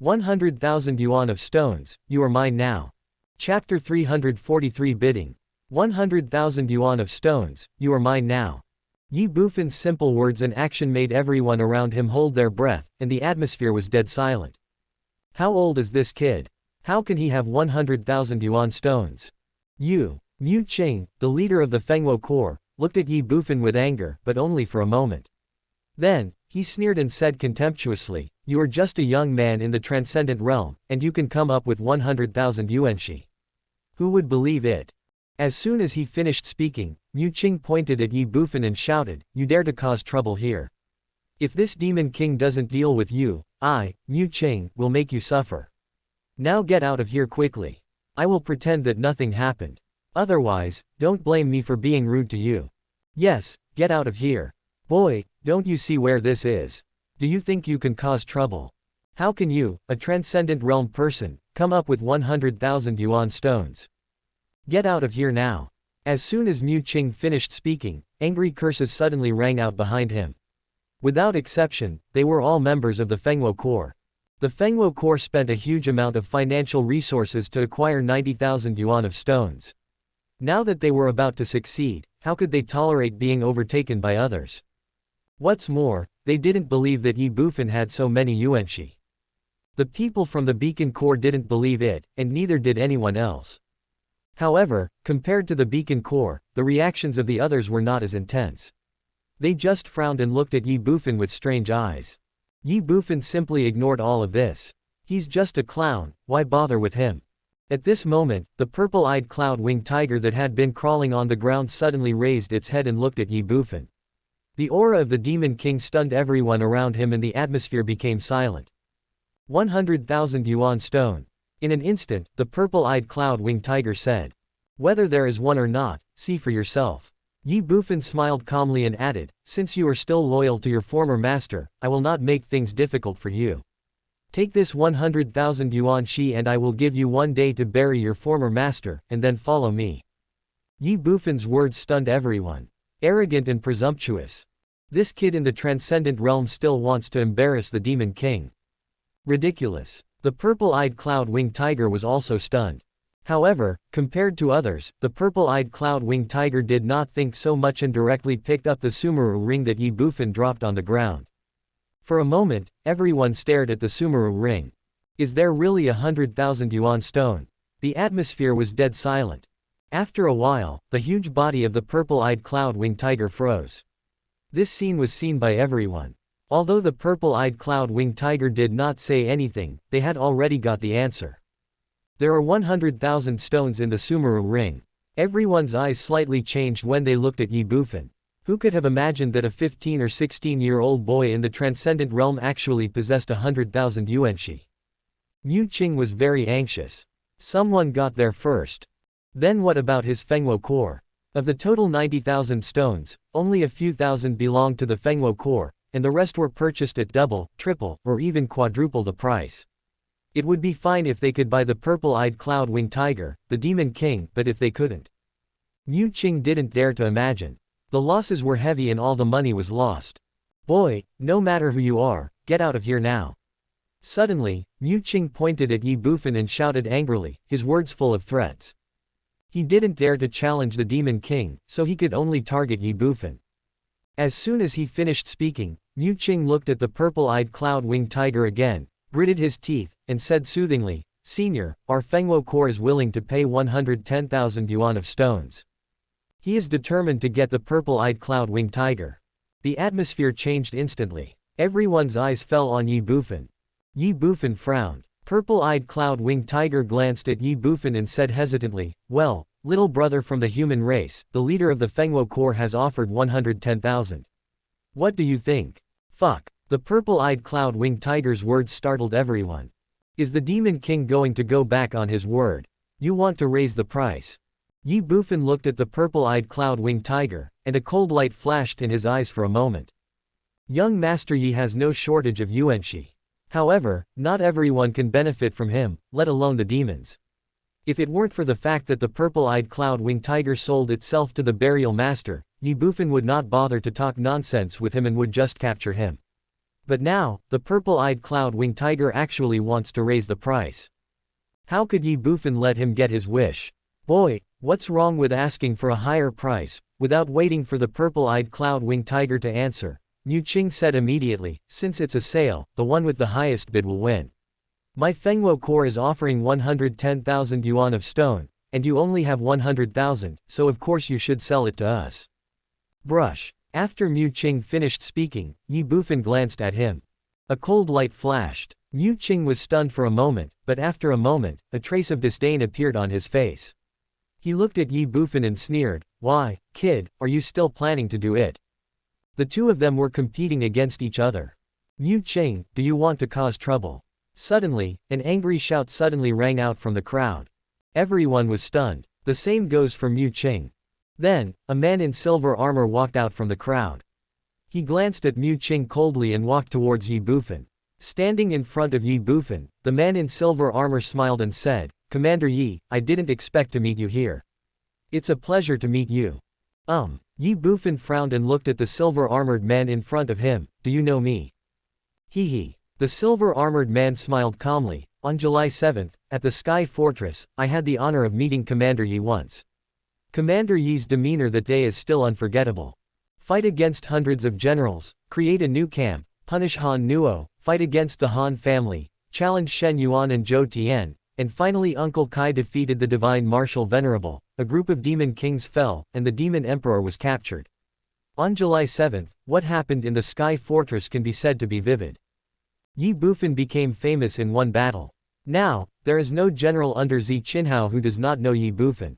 100,000 yuan of stones, you are mine now. Chapter 343 Bidding. 100,000 yuan of stones, you are mine now. Ye Bufan's simple words and action made everyone around him hold their breath, and the atmosphere was dead silent. How old is this kid? How can he have 100,000 yuan stones? Mu Qing, the leader of the Fengwo Corps, looked at Ye Bufan with anger, but only for a moment. Then, he sneered and said contemptuously, "You are just a young man in the transcendent realm, and you can come up with 100,000 yuanshi. Who would believe it?" As soon as he finished speaking, Mu Qing pointed at Ye Bufan and shouted, "You dare to cause trouble here. If this Demon King doesn't deal with you, I, Mu Qing, will make you suffer. Now get out of here quickly. I will pretend that nothing happened. Otherwise, don't blame me for being rude to you." Yes, get out of here. Boy, don't you see where this is? Do you think you can cause trouble? How can you, a transcendent realm person, come up with 100,000 yuan stones? Get out of here now. As soon as Mu Qing finished speaking, angry curses suddenly rang out behind him. Without exception, they were all members of the Fengwo Corps. The Fengwo Corps spent a huge amount of financial resources to acquire 90,000 yuan of stones. Now that they were about to succeed, how could they tolerate being overtaken by others? What's more, they didn't believe that Ye Bufan had so many yuanshi. The people from the Beacon Corps didn't believe it, and neither did anyone else. However, compared to the Beacon Corps, the reactions of the others were not as intense. They just frowned and looked at Ye Bufan with strange eyes. Ye Bufan simply ignored all of this. He's just a clown, why bother with him? At this moment, the purple-eyed cloud-winged tiger that had been crawling on the ground suddenly raised its head and looked at Ye Bufan. The aura of the Demon King stunned everyone around him and the atmosphere became silent. 100,000 yuan stone. In an instant, the purple-eyed cloud-winged tiger said. Whether there is one or not, see for yourself. Ye Bufan smiled calmly and added, since you are still loyal to your former master, I will not make things difficult for you. Take this 100,000 yuan shi and I will give you 1 day to bury your former master, and then follow me. Ye Bufan's words stunned everyone. Arrogant and presumptuous. This kid in the transcendent realm still wants to embarrass the Demon King. Ridiculous. The purple-eyed cloud-winged tiger was also stunned. However, compared to others, the purple-eyed cloud-winged tiger did not think so much and directly picked up the Sumeru ring that Ye Bufan dropped on the ground. For a moment, everyone stared at the Sumeru ring. Is there really 100,000 yuan stone? The atmosphere was dead silent. After a while, the huge body of the purple-eyed cloud-winged tiger froze. This scene was seen by everyone. Although the purple-eyed cloud-winged tiger did not say anything, they had already got the answer. There are 100,000 stones in the Sumeru ring. Everyone's eyes slightly changed when they looked at Ye Bufan. Who could have imagined that a 15 or 16-year-old boy in the transcendent realm actually possessed 100,000 yuanshi? Mu Qing was very anxious. Someone got there first. Then what about his Fengwo Corps? Of the total 90,000 stones, only a few thousand belonged to the Fengwo Corps, and the rest were purchased at double, triple, or even quadruple the price. It would be fine if they could buy the purple-eyed cloud-winged tiger, the Demon King, but if they couldn't. Mu Qing didn't dare to imagine. The losses were heavy and all the money was lost. Boy, no matter who you are, get out of here now. Suddenly, Mu Qing pointed at Ye Bufan and shouted angrily, his words full of threats. He didn't dare to challenge the Demon King, so he could only target Ye Bufan. As soon as he finished speaking, Mu Qing looked at the purple-eyed cloud-winged tiger again, gritted his teeth, and said soothingly, Senior, our Fengwo Corps is willing to pay 110,000 yuan of stones. He is determined to get the purple-eyed cloud-winged tiger. The atmosphere changed instantly. Everyone's eyes fell on Ye Bufan. Ye Bufan frowned. Purple-eyed cloud-winged tiger glanced at Ye Bufan and said hesitantly, well, little brother from the human race, the leader of the Fengwo Corps has offered 110,000. What do you think? Fuck. The purple-eyed cloud-winged tiger's words startled everyone. Is the Demon King going to go back on his word? You want to raise the price? Ye Bufan looked at the purple-eyed cloud-winged tiger, and a cold light flashed in his eyes for a moment. Young Master Yi has no shortage of yuanshi. However, not everyone can benefit from him, let alone the demons. If it weren't for the fact that the purple-eyed cloud-winged tiger sold itself to the burial master, Ye Bufan would not bother to talk nonsense with him and would just capture him. But now, the purple-eyed cloud-winged tiger actually wants to raise the price. How could Ye Bufan let him get his wish? Boy, what's wrong with asking for a higher price? Without waiting for the purple-eyed cloud-winged tiger to answer, Mu Qing said immediately, since it's a sale, the one with the highest bid will win. My Fengwo Corps is offering 110,000 yuan of stone, and you only have 100,000, so of course you should sell it to us. Brush. After Mu Qing finished speaking, Ye Bufan glanced at him. A cold light flashed. Mu Qing was stunned for a moment, but after a moment, a trace of disdain appeared on his face. He looked at Ye Bufan and sneered, why, kid, are you still planning to do it? The two of them were competing against each other. Mu Qing, do you want to cause trouble? Suddenly, an angry shout suddenly rang out from the crowd. Everyone was stunned. The same goes for Mu Qing. Then, a man in silver armor walked out from the crowd. He glanced at Mu Qing coldly and walked towards Ye Bufan. Standing in front of Ye Bufan, the man in silver armor smiled and said, "Commander Yi, I didn't expect to meet you here. It's a pleasure to meet you." Ye Bufan frowned and looked at the silver-armored man in front of him. "Do you know me?" He. The silver-armored man smiled calmly. "On July 7th, at the Sky Fortress, I had the honor of meeting Commander Yi once." Commander Yi's demeanor that day is still unforgettable. Fight against hundreds of generals, create a new camp, punish Han Nuo, fight against the Han family, challenge Shen Yuan and Zhou Tian, and finally Uncle Kai defeated the Divine Marshal Venerable. A group of demon kings fell, and the demon emperor was captured. On July 7th, what happened in the Sky Fortress can be said to be vivid. Ye Bufan became famous in one battle. Now, there is no general under Zi Qinhao who does not know Ye Bufan.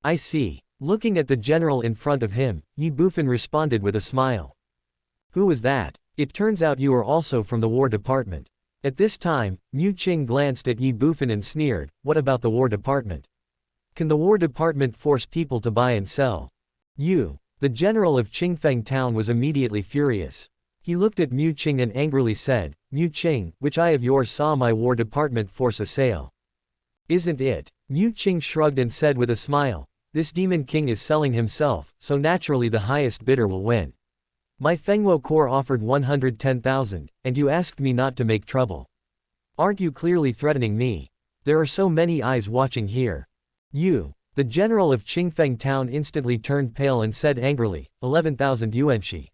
I see. Looking at the general in front of him, Ye Bufan responded with a smile. Who was that? It turns out you are also from the War Department. At this time, Mu Qing glanced at Ye Bufan and sneered, what about the War Department? Can the War Department force people to buy and sell? You. The general of Qingfeng town was immediately furious. He looked at Mu Qing and angrily said, Mu Qing, which eye of yours saw my War Department force a sale? Isn't it? Mu Qing shrugged and said with a smile, this demon king is selling himself, so naturally the highest bidder will win. My Fengwo Corps offered 110,000, and you asked me not to make trouble. Aren't you clearly threatening me? There are so many eyes watching here. You. The general of Qingfeng town instantly turned pale and said angrily, 11,000 yuanxi.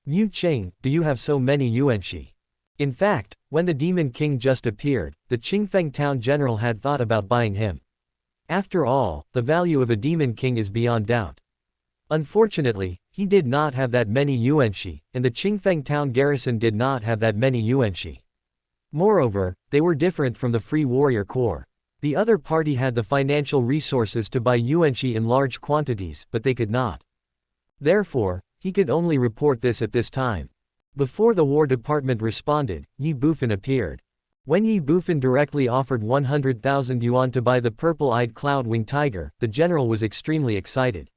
Mu Qing, do you have so many yuanxi? In fact, when the demon king just appeared, the Qingfeng town general had thought about buying him. After all, the value of a demon king is beyond doubt. Unfortunately, he did not have that many yuanxi, and the Qingfeng town garrison did not have that many yuanxi. Moreover, they were different from the Free Warrior Corps. The other party had the financial resources to buy yuanxi in large quantities, but they could not. Therefore, he could only report this at this time. Before the War Department responded, Ye Bufan appeared. When Ye Bufan directly offered 100,000 yuan to buy the purple-eyed cloud-winged tiger, the general was extremely excited.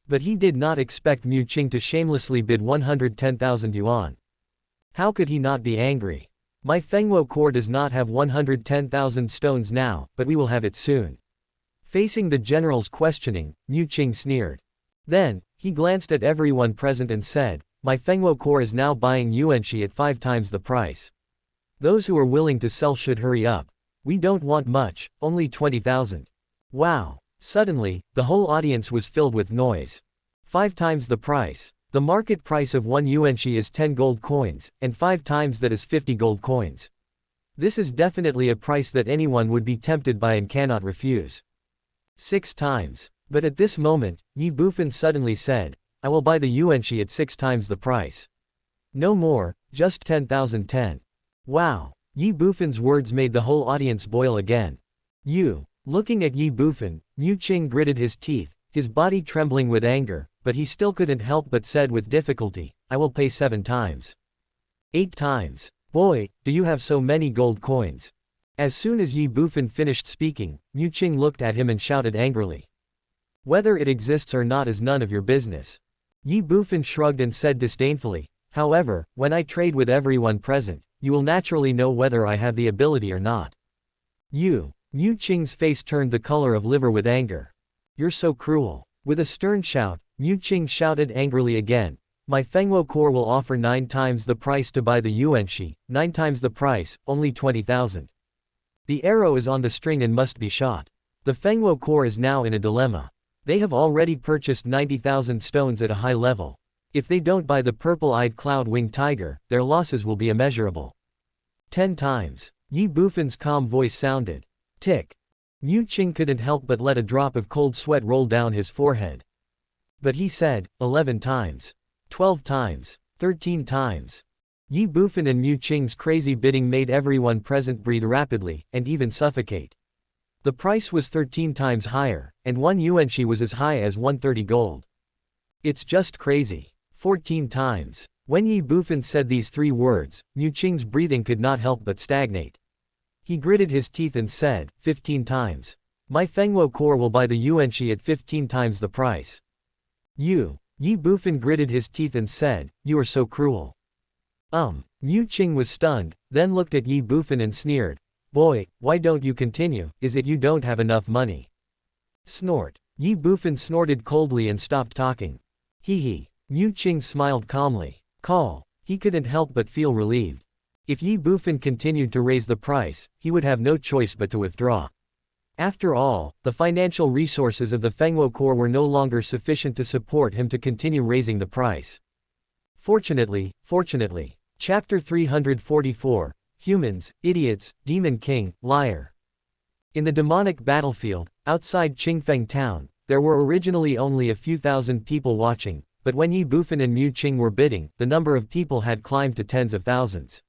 But he did not expect Mu Qing to shamelessly bid 110,000 yuan. How could he not be angry? My Fengwo Corps does not have 110,000 stones now, but we will have it soon. Facing the general's questioning, Mu Qing sneered. Then, he glanced at everyone present and said, my Fengwo Corps is now buying yuanxi at 5 times the price. Those who are willing to sell should hurry up. We don't want much, only 20,000. Wow. Suddenly, the whole audience was filled with noise. 5 times the price. The market price of 1 yuanxi is 10 gold coins, and 5 times that is 50 gold coins. This is definitely a price that anyone would be tempted by and cannot refuse. 6 times. But at this moment, Ye Bufan suddenly said, I will buy the yuanxi at 6 times the price. No more, just 10,010. Wow. Ye Bufan's words made the whole audience boil again. Looking at Ye Bufan, Mu Qing gritted his teeth, his body trembling with anger, but he still couldn't help but said with difficulty, I will pay 7 times. 8 times. Boy, do you have so many gold coins. As soon as Ye Bufan finished speaking, Mu Qing looked at him and shouted angrily. Whether it exists or not is none of your business. Ye Bufan shrugged and said disdainfully, however, when I trade with everyone present, you will naturally know whether I have the ability or not. Mu Qing's face turned the color of liver with anger. You're so cruel. With a stern shout, Mu Qing shouted angrily again, my Fengwo Corps will offer 9 times the price to buy the yuanxi, 9 times the price, only 20,000. The arrow is on the string and must be shot. The Fengwo Corps is now in a dilemma. They have already purchased 90,000 stones at a high level. If they don't buy the purple-eyed cloud-winged tiger, their losses will be immeasurable. 10 times. Ye Bufan's calm voice sounded. Tick. Mu Qing couldn't help but let a drop of cold sweat roll down his forehead. But he said, 11 times. 12 times. 13 times. Ye Bufan and Mu Qing's crazy bidding made everyone present breathe rapidly, and even suffocate. The price was 13 times higher, and 1 yuanxi was as high as 130 gold. It's just crazy. 14 times. When Ye Bufan said these 3 words, Mu Qing's breathing could not help but stagnate. He gritted his teeth and said, 15 times. My Fengwo Corps will buy the yuanxi at 15 times the price. Ye Bufan gritted his teeth and said, "You are so cruel." Mu Qing was stunned, then looked at Ye Bufan and sneered, "Boy, why don't you continue, is it you don't have enough money?" Snort. Ye Bufan snorted coldly and stopped talking. Hee hee. Mu Qing smiled calmly. Call. He couldn't help but feel relieved. If Ye Bufan continued to raise the price, he would have no choice but to withdraw. After all, the financial resources of the Fengwo Corps were no longer sufficient to support him to continue raising the price. Fortunately. Chapter 344, Humans, Idiots, Demon King, Liar. In the demonic battlefield, outside Qingfeng town, there were originally only a few thousand people watching, but when Ye Bufan and Mu Qing were bidding, the number of people had climbed to tens of thousands.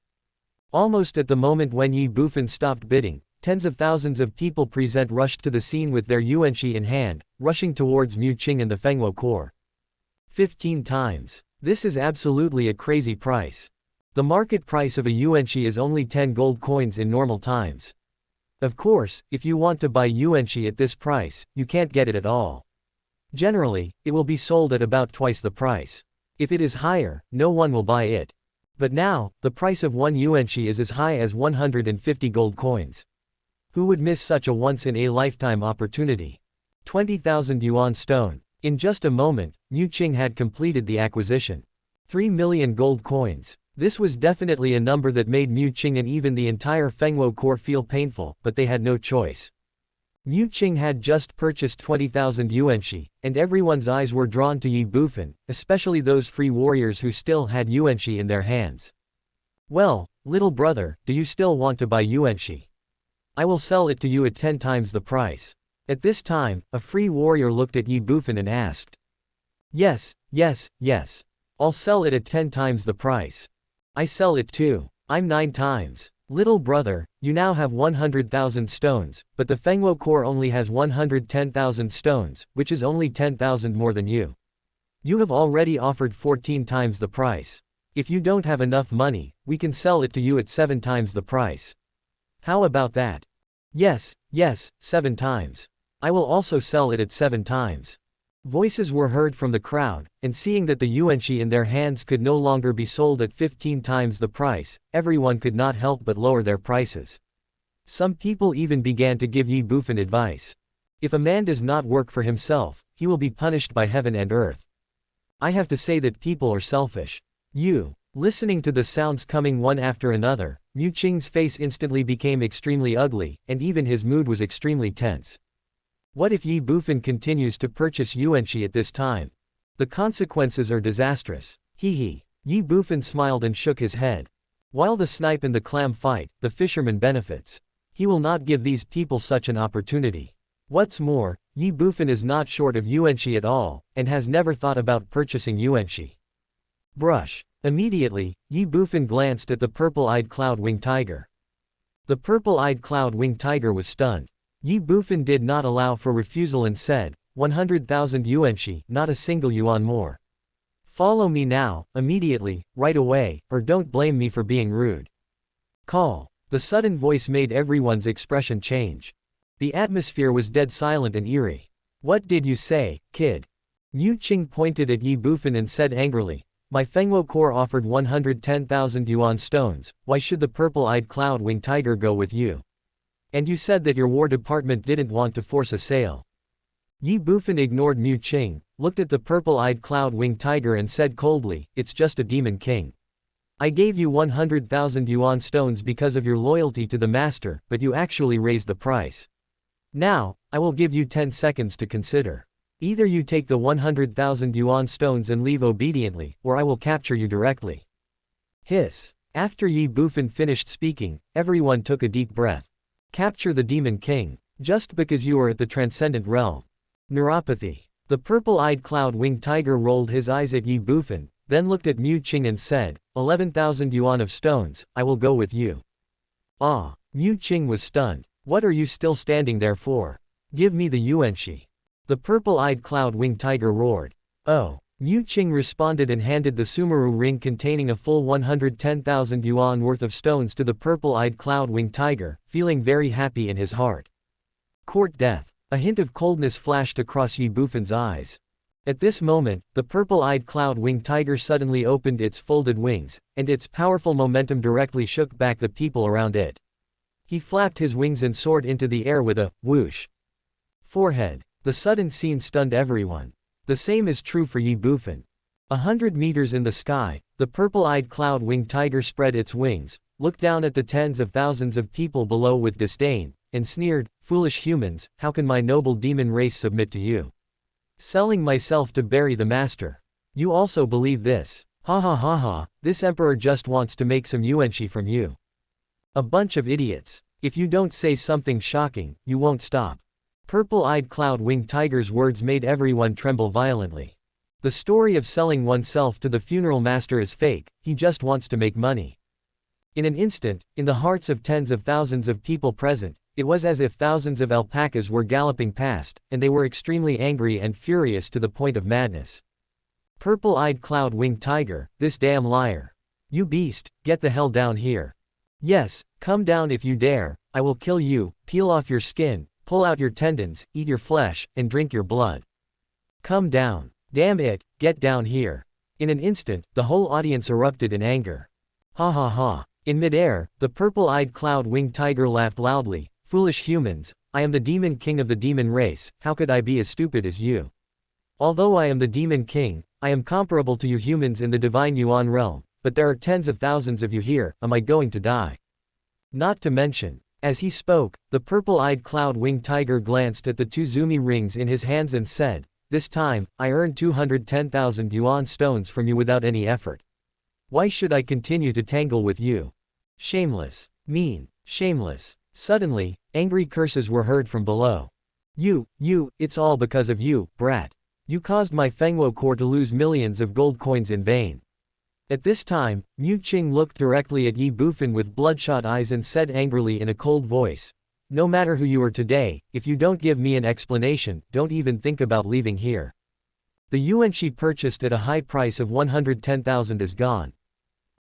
Almost at the moment when Ye Bufan stopped bidding, tens of thousands of people present rushed to the scene with their yuanxi in hand, rushing towards Mu Qing and the Fengwo Corps. 15 times. This is absolutely a crazy price. The market price of a yuanxi is only 10 gold coins in normal times. Of course, if you want to buy yuanxi at this price, you can't get it at all. Generally, it will be sold at about twice the price. If it is higher, no one will buy it. But now, the price of one yuanxi is as high as 150 gold coins. Who would miss such a once-in-a-lifetime opportunity? 20,000 yuan stone. In just a moment, Mu Qing had completed the acquisition. 3 million gold coins. This was definitely a number that made Mu Qing and even the entire Fengwo Corps feel painful, but they had no choice. Mu Qing had just purchased 20,000 yuanxi, and everyone's eyes were drawn to Ye Bufan, especially those free warriors who still had yuanxi in their hands. "Well, little brother, do you still want to buy yuanxi? I will sell it to you at 10 times the price." At this time, a free warrior looked at Ye Bufan and asked. Yes. I'll sell it at 10 times the price. I sell it too. I'm 9 times. Little brother, you now have 100,000 stones, but the Fengwo Corps only has 110,000 stones, which is only 10,000 more than you. You have already offered 14 times the price. If you don't have enough money, we can sell it to you at 7 times the price. How about that? Yes, 7 times. I will also sell it at 7 times. Voices were heard from the crowd, and seeing that the yuanxi in their hands could no longer be sold at 15 times the price, everyone could not help but lower their prices. Some people even began to give Ye Bufan advice. If a man does not work for himself, he will be punished by heaven and earth. I have to say that people are selfish. Listening to the sounds coming one after another, Mu Qing's face instantly became extremely ugly, and even his mood was extremely tense. What if Ye Bufan continues to purchase yuanxi at this time? The consequences are disastrous. Hee. Ye Bufan smiled and shook his head. While the snipe and the clam fight, the fisherman benefits. He will not give these people such an opportunity. What's more, Ye Bufan is not short of yuanxi at all, and has never thought about purchasing yuanxi. Brush. Immediately, Ye Bufan glanced at the purple-eyed cloud-winged tiger. The purple-eyed cloud-winged tiger was stunned. Ye Bufan did not allow for refusal and said, 100,000 yuanxi, not a single yuan more. Follow me now, immediately, right away, or don't blame me for being rude. Call. The sudden voice made everyone's expression change. The atmosphere was dead silent and eerie. What did you say, kid? Mu Qing pointed at Ye Bufan and said angrily, my Fengwo Corps offered 110,000 yuan stones, why should the purple-eyed cloud-winged tiger go with you? And you said that your war department didn't want to force a sale. Ye Bufan ignored Mu Qing, looked at the purple-eyed cloud-winged tiger and said coldly, it's just a demon king. I gave you 100,000 yuan stones because of your loyalty to the master, but you actually raised the price. Now, I will give you 10 seconds to consider. Either you take the 100,000 yuan stones and leave obediently, or I will capture you directly. Hiss. After Ye Bufan finished speaking, everyone took a deep breath. Capture the demon king. Just because you are at the transcendent realm. Neuropathy. The purple-eyed cloud-winged tiger rolled his eyes at Ye Bufan, then looked at Mu Qing and said, 11,000 yuan of stones, I will go with you. Ah! Mu Qing was stunned. What are you still standing there for? Give me the yuanxi. The purple-eyed cloud-winged tiger roared. Oh! Mu Qing responded and handed the Sumeru ring containing a full 110,000 yuan worth of stones to the purple-eyed cloud-winged tiger, feeling very happy in his heart. Court death. A hint of coldness flashed across Ye Bufan's eyes. At this moment, the purple-eyed cloud-winged tiger suddenly opened its folded wings, and its powerful momentum directly shook back the people around it. He flapped his wings and soared into the air with a whoosh. Forehead. The sudden scene stunned everyone. The same is true for Ye Bufan. 100 meters in the sky, the purple-eyed cloud-winged tiger spread its wings, looked down at the tens of thousands of people below with disdain, and sneered, "Foolish humans, how can my noble demon race submit to you? Selling myself to bury the master. You also believe this? Ha ha ha ha, this emperor just wants to make some yuanxi from you. A bunch of idiots. If you don't say something shocking, you won't stop." Purple-eyed cloud-winged tiger's words made everyone tremble violently. The story of selling oneself to the funeral master is fake, he just wants to make money. In an instant, in the hearts of tens of thousands of people present, it was as if thousands of alpacas were galloping past, and they were extremely angry and furious to the point of madness. Purple-eyed cloud-winged tiger, this damn liar. You beast, get the hell down here. Yes, come down if you dare, I will kill you, peel off your skin, pull out your tendons, eat your flesh, and drink your blood. Come down. Damn it, get down here. In an instant, the whole audience erupted in anger. Ha ha ha. In midair, the purple-eyed cloud-winged tiger laughed loudly. "Foolish humans, I am the demon king of the demon race, how could I be as stupid as you? Although I am the demon king, I am comparable to you humans in the divine Yuan realm, but there are tens of thousands of you here, am I going to die? Not to mention." As he spoke, the purple-eyed cloud-winged tiger glanced at the two zumi rings in his hands and said, "This time, I earned 210,000 yuan stones from you without any effort. Why should I continue to tangle with you? Shameless. Mean. Shameless." Suddenly, angry curses were heard from below. You, it's all because of you, brat. You caused my Fengwo core to lose millions of gold coins in vain. At this time, Mu Qing looked directly at Ye Bufan with bloodshot eyes and said angrily in a cold voice, "No matter who you are today, if you don't give me an explanation, don't even think about leaving here. The yuan she purchased at a high price of 110,000 is gone.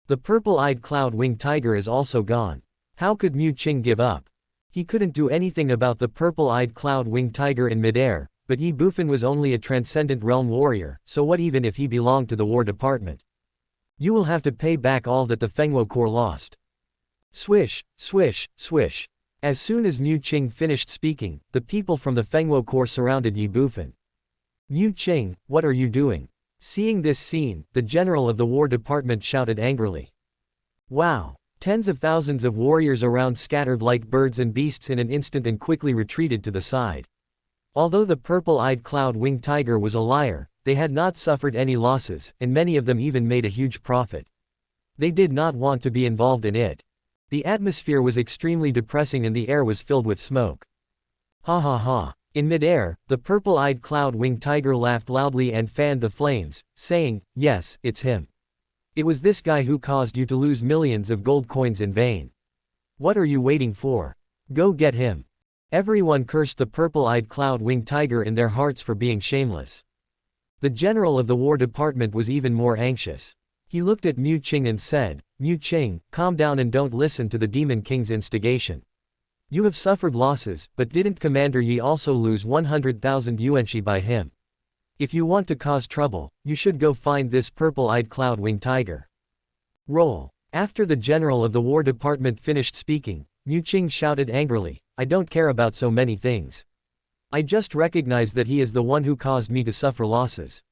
The purple-eyed cloud-winged tiger is also gone." How could Mu Qing give up? He couldn't do anything about the purple-eyed cloud-winged tiger in midair, but Ye Bufan was only a transcendent realm warrior, so what even if he belonged to the War Department? You will have to pay back all that the Fengwo core lost. Swish, swish, swish. As soon as Mu Qing finished speaking, the people from the Fengwo core surrounded Ye Bufan. Mu Qing, what are you doing? Seeing this scene, the general of the War Department shouted angrily. Wow! Tens of thousands of warriors around scattered like birds and beasts in an instant and quickly retreated to the side. Although the purple-eyed cloud-winged tiger was a liar, they had not suffered any losses, and many of them even made a huge profit. They did not want to be involved in it. The atmosphere was extremely depressing and the air was filled with smoke. Ha ha ha. In midair, the purple-eyed cloud-winged tiger laughed loudly and fanned the flames, saying, "Yes, it's him. It was this guy who caused you to lose millions of gold coins in vain. What are you waiting for? Go get him." Everyone cursed the purple-eyed cloud-winged tiger in their hearts for being shameless. The general of the War Department was even more anxious. He looked at Mu Qing and said, "Mu Qing, calm down and don't listen to the Demon King's instigation. You have suffered losses, but didn't Commander Yi also lose 100,000 yuanxi by him? If you want to cause trouble, you should go find this purple-eyed cloud-winged tiger." Roll. After the general of the War Department finished speaking, Mu Qing shouted angrily, "I don't care about so many things. I just recognize that he is the one who caused me to suffer losses.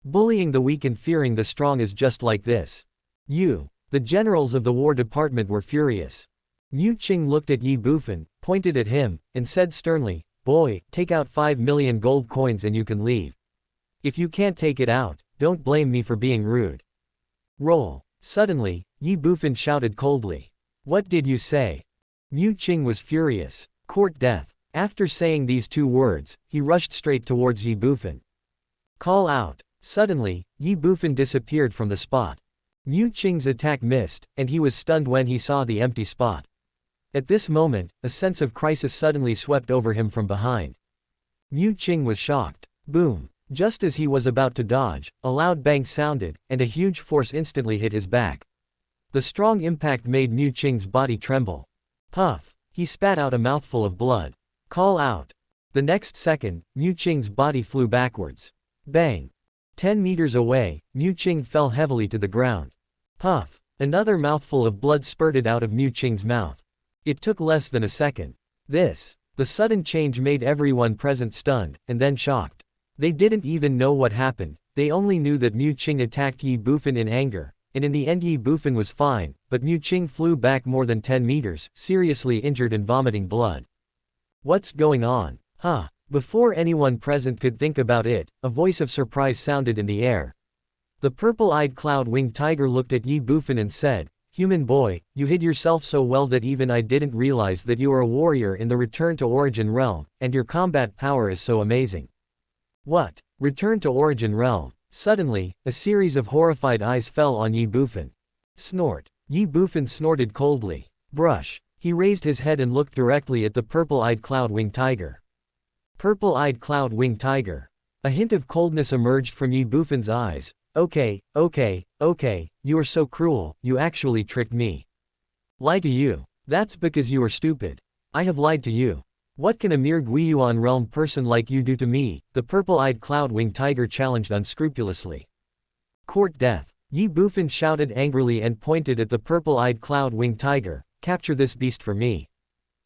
Bullying the weak and fearing the strong is just like this. The generals of the War Department were furious. Mu Qing looked at Ye Bufan, pointed at him, and said sternly, "Boy, take out 5 million gold coins and you can leave. If you can't take it out, don't blame me for being rude." Roll. Suddenly, Ye Bufan shouted coldly, "What did you say?" Mu Qing was furious. Court death. After saying these two words, he rushed straight towards Ye Bufan. Call out. Suddenly, Ye Bufan disappeared from the spot. Mu Qing's attack missed, and he was stunned when he saw the empty spot. At this moment, a sense of crisis suddenly swept over him from behind. Mu Qing was shocked. Boom. Just as he was about to dodge, a loud bang sounded, and a huge force instantly hit his back. The strong impact made Mu Qing's body tremble. Puff. He spat out a mouthful of blood. Call out. The next second, Mu Qing's body flew backwards. Bang! 10 meters away, Mu Qing fell heavily to the ground. Puff! Another mouthful of blood spurted out of Mu Qing's mouth. It took less than a second. The sudden change made everyone present stunned, and then shocked. They didn't even know what happened, they only knew that Mu Qing attacked Ye Bufan in anger, and in the end Ye Bufan was fine, but Mu Qing flew back more than 10 meters, seriously injured and vomiting blood. What's going on? Huh? Before anyone present could think about it, a voice of surprise sounded in the air. The purple-eyed cloud-winged tiger looked at Ye Bufan and said, "Human boy, you hid yourself so well that even I didn't realize that you are a warrior in the Return to Origin realm, and your combat power is so amazing." What? Return to Origin realm? Suddenly, a series of horrified eyes fell on Ye Bufan. Snort. Ye Bufan snorted coldly. Brush. He raised his head and looked directly at the purple-eyed cloud-winged tiger. Purple-eyed cloud-winged tiger. A hint of coldness emerged from Ye Bufan's eyes. Okay, you are so cruel, you actually tricked me. Lie to you. That's because you are stupid. I have lied to you. What can a mere Guiyuan realm person like you do to me? The purple-eyed cloud-winged tiger challenged unscrupulously. Court death. Ye Bufan shouted angrily and pointed at the purple-eyed cloud-winged tiger. Capture this beast for me.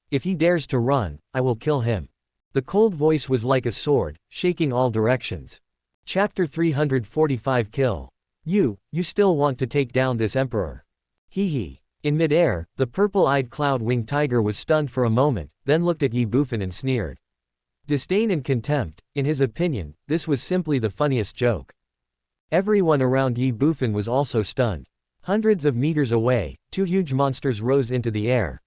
If he dares to run, I will kill him. The cold voice was like a sword, shaking all directions. Chapter 345 Kill. You still want to take down this emperor. Hee hee. In midair, the purple-eyed cloud-winged tiger was stunned for a moment, then looked at Ye Bufan and sneered. Disdain and contempt, in his opinion, this was simply the funniest joke. Everyone around Ye Bufan was also stunned. Hundreds of meters away, two huge monsters rose into the air.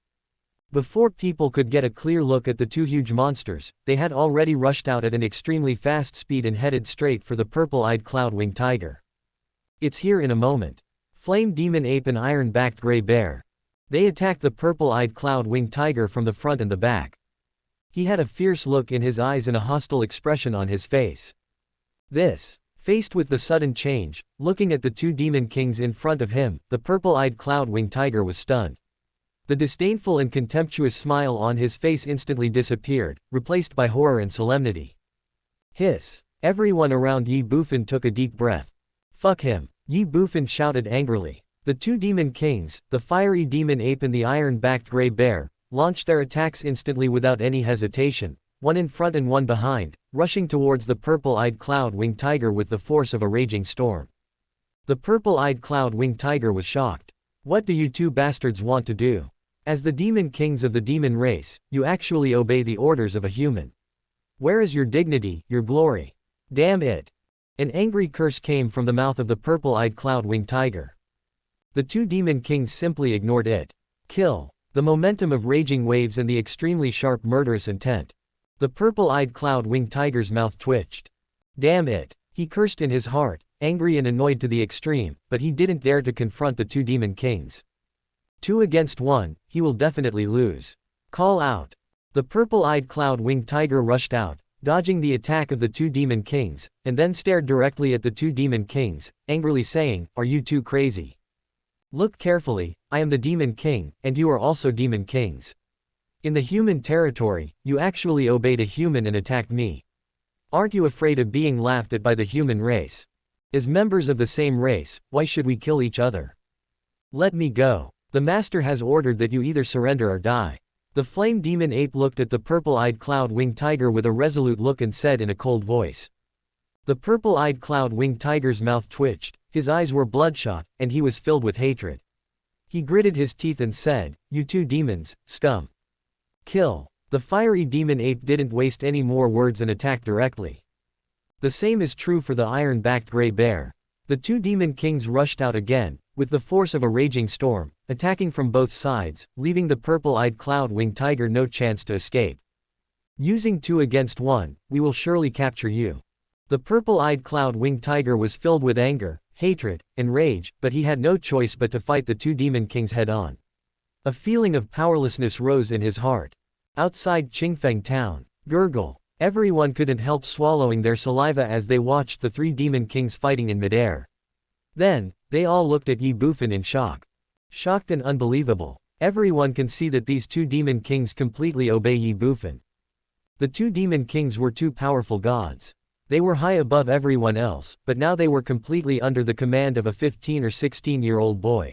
Before people could get a clear look at the two huge monsters, they had already rushed out at an extremely fast speed and headed straight for the purple-eyed cloud-winged tiger. It's here in a moment. Flame Demon Ape and Iron-backed Gray Bear. They attacked the purple-eyed cloud-winged tiger from the front and the back. He had a fierce look in his eyes and a hostile expression on his face. Faced with the sudden change, looking at the two demon kings in front of him, the purple-eyed cloud-winged tiger was stunned. The disdainful and contemptuous smile on his face instantly disappeared, replaced by horror and solemnity. Hiss. Everyone around Ye Bufan took a deep breath. Fuck him. Ye Bufan shouted angrily. The two demon kings, the fiery demon ape and the iron-backed gray bear, launched their attacks instantly without any hesitation, one in front and one behind, rushing towards the purple-eyed cloud-winged tiger with the force of a raging storm. The purple-eyed cloud-winged tiger was shocked. What do you two bastards want to do? As the demon kings of the demon race, you actually obey the orders of a human. Where is your dignity, your glory? Damn it! An angry curse came from the mouth of the purple-eyed cloud-winged tiger. The two demon kings simply ignored it. Kill. The momentum of raging waves and the extremely sharp murderous intent. The purple-eyed cloud-winged tiger's mouth twitched. Damn it! He cursed in his heart, angry and annoyed to the extreme, but he didn't dare to confront the two demon kings. 2 against 1, he will definitely lose. Call out. The purple-eyed cloud-winged tiger rushed out, dodging the attack of the two demon kings, and then stared directly at the two demon kings, angrily saying, "Are you two crazy? Look carefully, I am the demon king, and you are also demon kings. In the human territory, you actually obeyed a human and attacked me. Aren't you afraid of being laughed at by the human race? As members of the same race, why should we kill each other? Let me go. The master has ordered that you either surrender or die." The flame demon ape looked at the purple-eyed cloud-winged tiger with a resolute look and said in a cold voice. The purple-eyed cloud-winged tiger's mouth twitched, his eyes were bloodshot, and he was filled with hatred. He gritted his teeth and said, "You two demons, scum. Kill." The fiery demon ape didn't waste any more words and attacked directly. The same is true for the iron-backed gray bear. The two demon kings rushed out again, with the force of a raging storm, attacking from both sides, leaving the purple-eyed cloud-winged tiger no chance to escape. Using 2 against 1, we will surely capture you. The purple-eyed cloud-winged tiger was filled with anger, hatred, and rage, but he had no choice but to fight the two demon kings head-on. A feeling of powerlessness rose in his heart. Outside Qingfeng town, gurgle. Everyone couldn't help swallowing their saliva as they watched the 3 demon kings fighting in midair. Then, they all looked at Ye Bufan in shock. Shocked and unbelievable. Everyone can see that these 2 demon kings completely obey Ye Bufan. The 2 demon kings were 2 powerful gods. They were high above everyone else, but now they were completely under the command of a 15 or 16-year-old boy.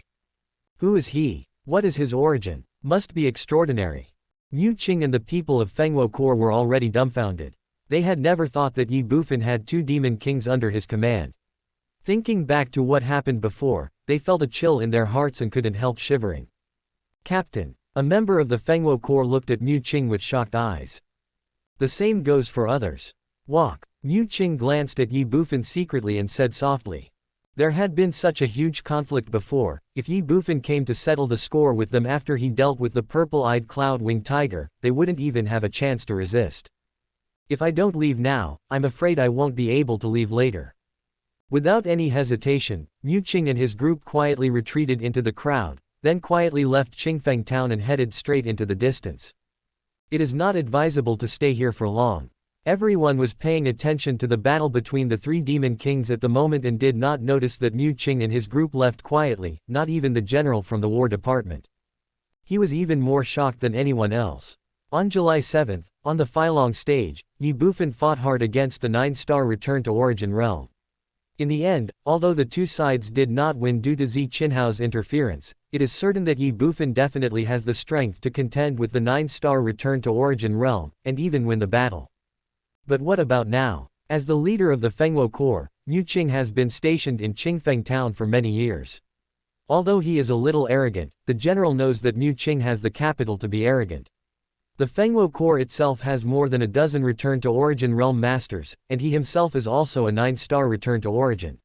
Who is he? What is his origin? Must be extraordinary. Mu Qing and the people of Fengwo Corps were already dumbfounded. They had never thought that Ye Bufan had 2 demon kings under his command. Thinking back to what happened before, they felt a chill in their hearts and couldn't help shivering. Captain, a member of the Fengwo Corps looked at Mu Qing with shocked eyes. The same goes for others. Walk. Mu Qing glanced at Ye Bufan secretly and said softly. There had been such a huge conflict before. If Ye Bufan came to settle the score with them after he dealt with the purple-eyed cloud-winged tiger, they wouldn't even have a chance to resist. If I don't leave now, I'm afraid I won't be able to leave later. Without any hesitation, Mu Qing and his group quietly retreated into the crowd, then quietly left Qingfeng town and headed straight into the distance. It is not advisable to stay here for long. Everyone was paying attention to the battle between the 3 demon kings at the moment and did not notice that Mu Qing and his group left quietly, not even the general from the War Department. He was even more shocked than anyone else. On July 7th, on the Filong stage, Ye Bufan fought hard against the 9-star Return to Origin realm. In the end, although the 2 sides did not win due to Zi Qinhao's interference, it is certain that Ye Bufan definitely has the strength to contend with the 9-star Return to Origin realm, and even win the battle. But what about now? As the leader of the Fengwo Corps, Mu Qing has been stationed in Qingfeng town for many years. Although he is a little arrogant, the general knows that Mu Qing has the capital to be arrogant. The Fengwo Corps itself has more than a dozen Return to Origin realm masters, and he himself is also a 9-star Return to Origin.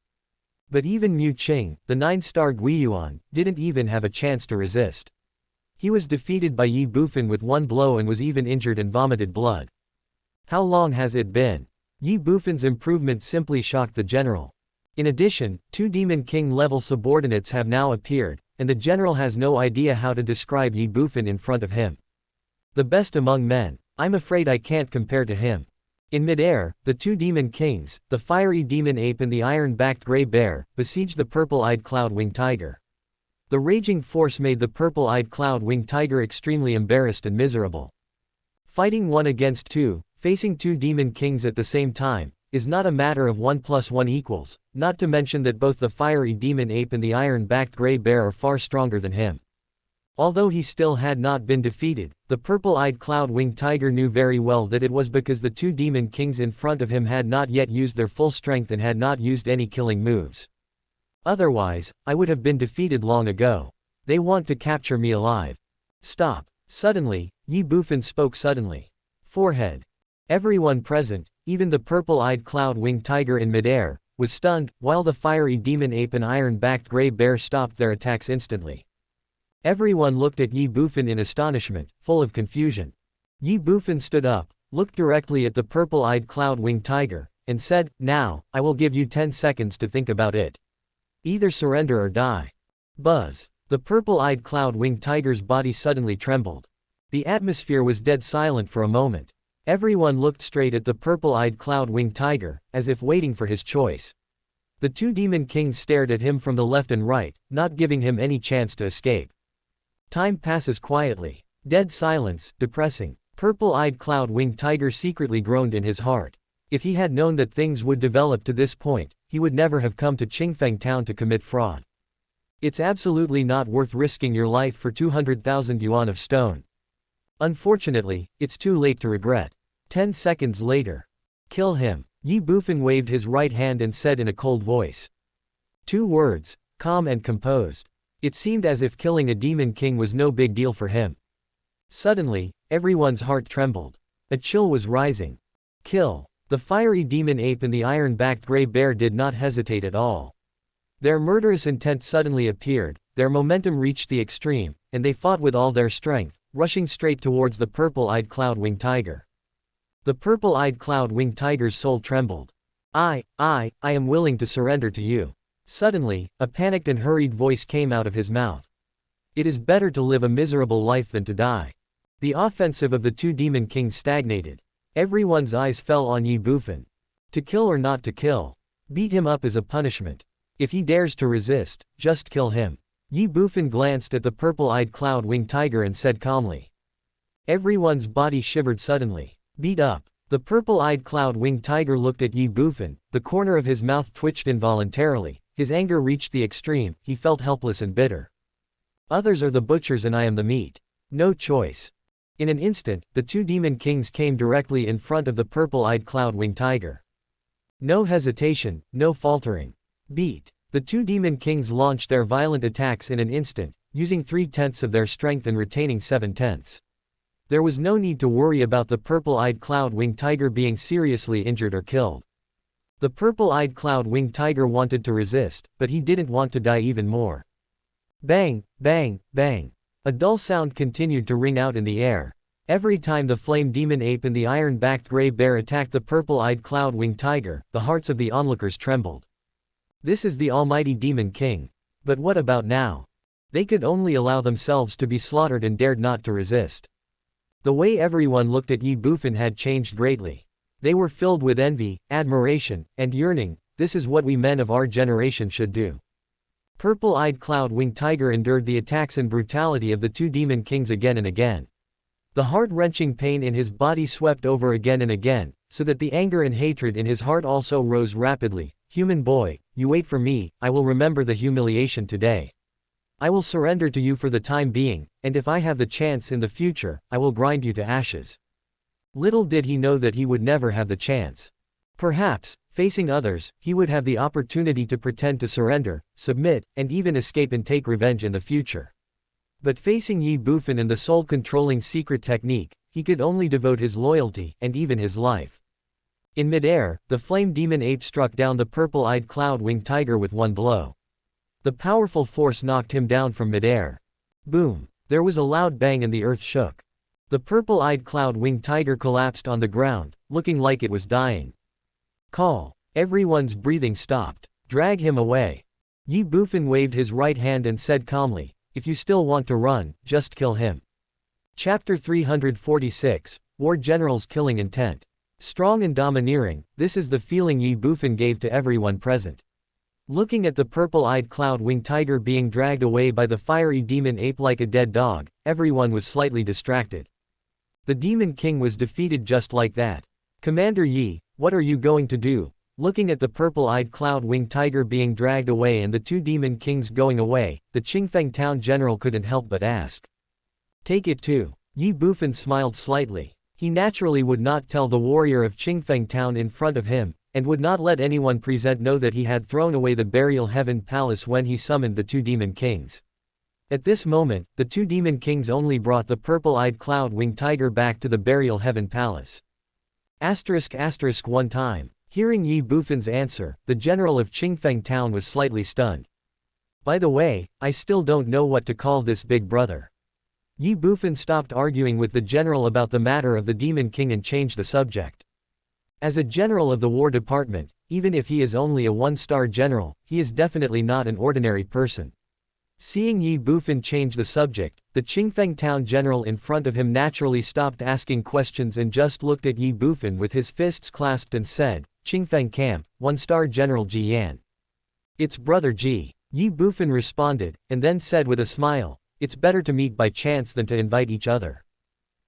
But even Mu Qing, the 9-star Guiyuan, didn't even have a chance to resist. He was defeated by Ye Bufan with 1 blow and was even injured and vomited blood. How long has it been? Ye Bufan's improvement simply shocked the general. In addition, 2 Demon King level subordinates have now appeared, and the general has no idea how to describe Ye Bufan in front of him. The best among men. I'm afraid I can't compare to him. In midair, the 2 demon kings, the fiery demon ape and the iron-backed gray bear, besieged the purple-eyed cloud-winged tiger. The raging force made the purple-eyed cloud-winged tiger extremely embarrassed and miserable. Fighting 1 against 2, facing 2 demon kings at the same time, is not a matter of 1 + 1 equals, not to mention that both the fiery demon ape and the iron-backed gray bear are far stronger than him. Although he still had not been defeated, the purple-eyed cloud-winged tiger knew very well that it was because the 2 demon kings in front of him had not yet used their full strength and had not used any killing moves. Otherwise, I would have been defeated long ago. They want to capture me alive. Stop. Suddenly, Ye Bufan spoke suddenly. Forehead. Everyone present, even the purple-eyed cloud-winged tiger in midair, was stunned, while the fiery demon ape and iron-backed gray bear stopped their attacks instantly. Everyone looked at Ye Bufan in astonishment, full of confusion. Ye Bufan stood up, looked directly at the purple-eyed cloud-winged tiger, and said, "Now, I will give you 10 seconds to think about it. Either surrender or die." Buzz. The purple-eyed cloud-winged tiger's body suddenly trembled. The atmosphere was dead silent for a moment. Everyone looked straight at the purple-eyed cloud-winged tiger, as if waiting for his choice. The 2 demon kings stared at him from the left and right, not giving him any chance to escape. Time passes quietly. Dead silence, depressing. Purple-eyed cloud-winged tiger secretly groaned in his heart. If he had known that things would develop to this point, he would never have come to Qingfeng town to commit fraud. It's absolutely not worth risking your life for 200,000 yuan of stone. Unfortunately, it's too late to regret. 10 seconds later. Kill him. Ye Bufan waved his right hand and said in a cold voice. 2 words, calm and composed. It seemed as if killing a demon king was no big deal for him. Suddenly, everyone's heart trembled. A chill was rising. Kill. The fiery demon ape and the iron-backed gray bear did not hesitate at all. Their murderous intent suddenly appeared, their momentum reached the extreme, and they fought with all their strength, rushing straight towards the purple-eyed cloud-winged tiger. The purple-eyed cloud-winged tiger's soul trembled. I am willing to surrender to you. Suddenly, a panicked and hurried voice came out of his mouth. It is better to live a miserable life than to die. The offensive of the 2 demon kings stagnated. Everyone's eyes fell on Ye Bufan. To kill or not to kill? Beat him up as a punishment. If he dares to resist, just kill him. Ye Bufan glanced at the purple-eyed cloud-winged tiger and said calmly. Everyone's body shivered suddenly. Beat up. The purple-eyed cloud-winged tiger looked at Ye Bufan, the corner of his mouth twitched involuntarily, his anger reached the extreme, he felt helpless and bitter. Others are the butchers and I am the meat. No choice. In an instant, the two demon kings came directly in front of the purple-eyed cloud-winged tiger. No hesitation, no faltering. Beat. The two demon kings launched their violent attacks in an instant, using 3/10 of their strength and retaining 7/10. There was no need to worry about the purple-eyed cloud-winged tiger being seriously injured or killed. The purple-eyed cloud-winged tiger wanted to resist, but he didn't want to die even more. Bang, bang, bang. A dull sound continued to ring out in the air. Every time the flame demon ape and the iron-backed gray bear attacked the purple-eyed cloud-winged tiger, the hearts of the onlookers trembled. This is the almighty demon king. But what about now? They could only allow themselves to be slaughtered and dared not to resist. The way everyone looked at Ye Bufan had changed greatly. They were filled with envy, admiration, and yearning. This is what we men of our generation should do. Purple-eyed cloud-winged tiger endured the attacks and brutality of the two demon kings again and again. The heart-wrenching pain in his body swept over again and again, so that the anger and hatred in his heart also rose rapidly. Human boy, you wait for me, I will remember the humiliation today. I will surrender to you for the time being, and if I have the chance in the future, I will grind you to ashes. Little did he know that he would never have the chance. Perhaps, facing others, he would have the opportunity to pretend to surrender, submit, and even escape and take revenge in the future. But facing Ye Bufan and the soul-controlling secret technique, he could only devote his loyalty, and even his life. In midair, the flame demon ape struck down the purple-eyed cloud-winged tiger with one blow. The powerful force knocked him down from midair. Boom! There was a loud bang and the earth shook. The purple-eyed cloud-winged tiger collapsed on the ground, looking like it was dying. Call. Everyone's breathing stopped. Drag him away. Ye Bufan waved his right hand and said calmly, if you still want to run, just kill him. Chapter 346, War General's Killing Intent. Strong and domineering, this is the feeling Ye Bufan gave to everyone present. Looking at the purple-eyed cloud-winged tiger being dragged away by the fiery demon ape like a dead dog, everyone was slightly distracted. The demon king was defeated just like that. Commander Yi, what are you going to do? Looking at the purple-eyed cloud-winged tiger being dragged away and the two demon kings going away, the Qingfeng town general couldn't help but ask. Take it too. Ye Bufan smiled slightly. He naturally would not tell the warrior of Qingfeng town in front of him, and would not let anyone present know that he had thrown away the burial heaven palace when he summoned the two demon kings. At this moment, the two demon kings only brought the purple-eyed cloud-winged tiger back to the burial heaven palace. One time. Hearing Ye Bufan's answer, the general of Qingfeng town was slightly stunned. By the way, I still don't know what to call this big brother. Ye Bufan stopped arguing with the general about the matter of the demon king and changed the subject. As a general of the War Department, even if he is only a one-star general, he is definitely not an ordinary person. Seeing Ye Bufan change the subject, the Qingfeng town general in front of him naturally stopped asking questions and just looked at Ye Bufan with his fists clasped and said, Qingfeng camp, one-star General Ji Yan. It's brother Ji. Ye Bufan responded, and then said with a smile, it's better to meet by chance than to invite each other.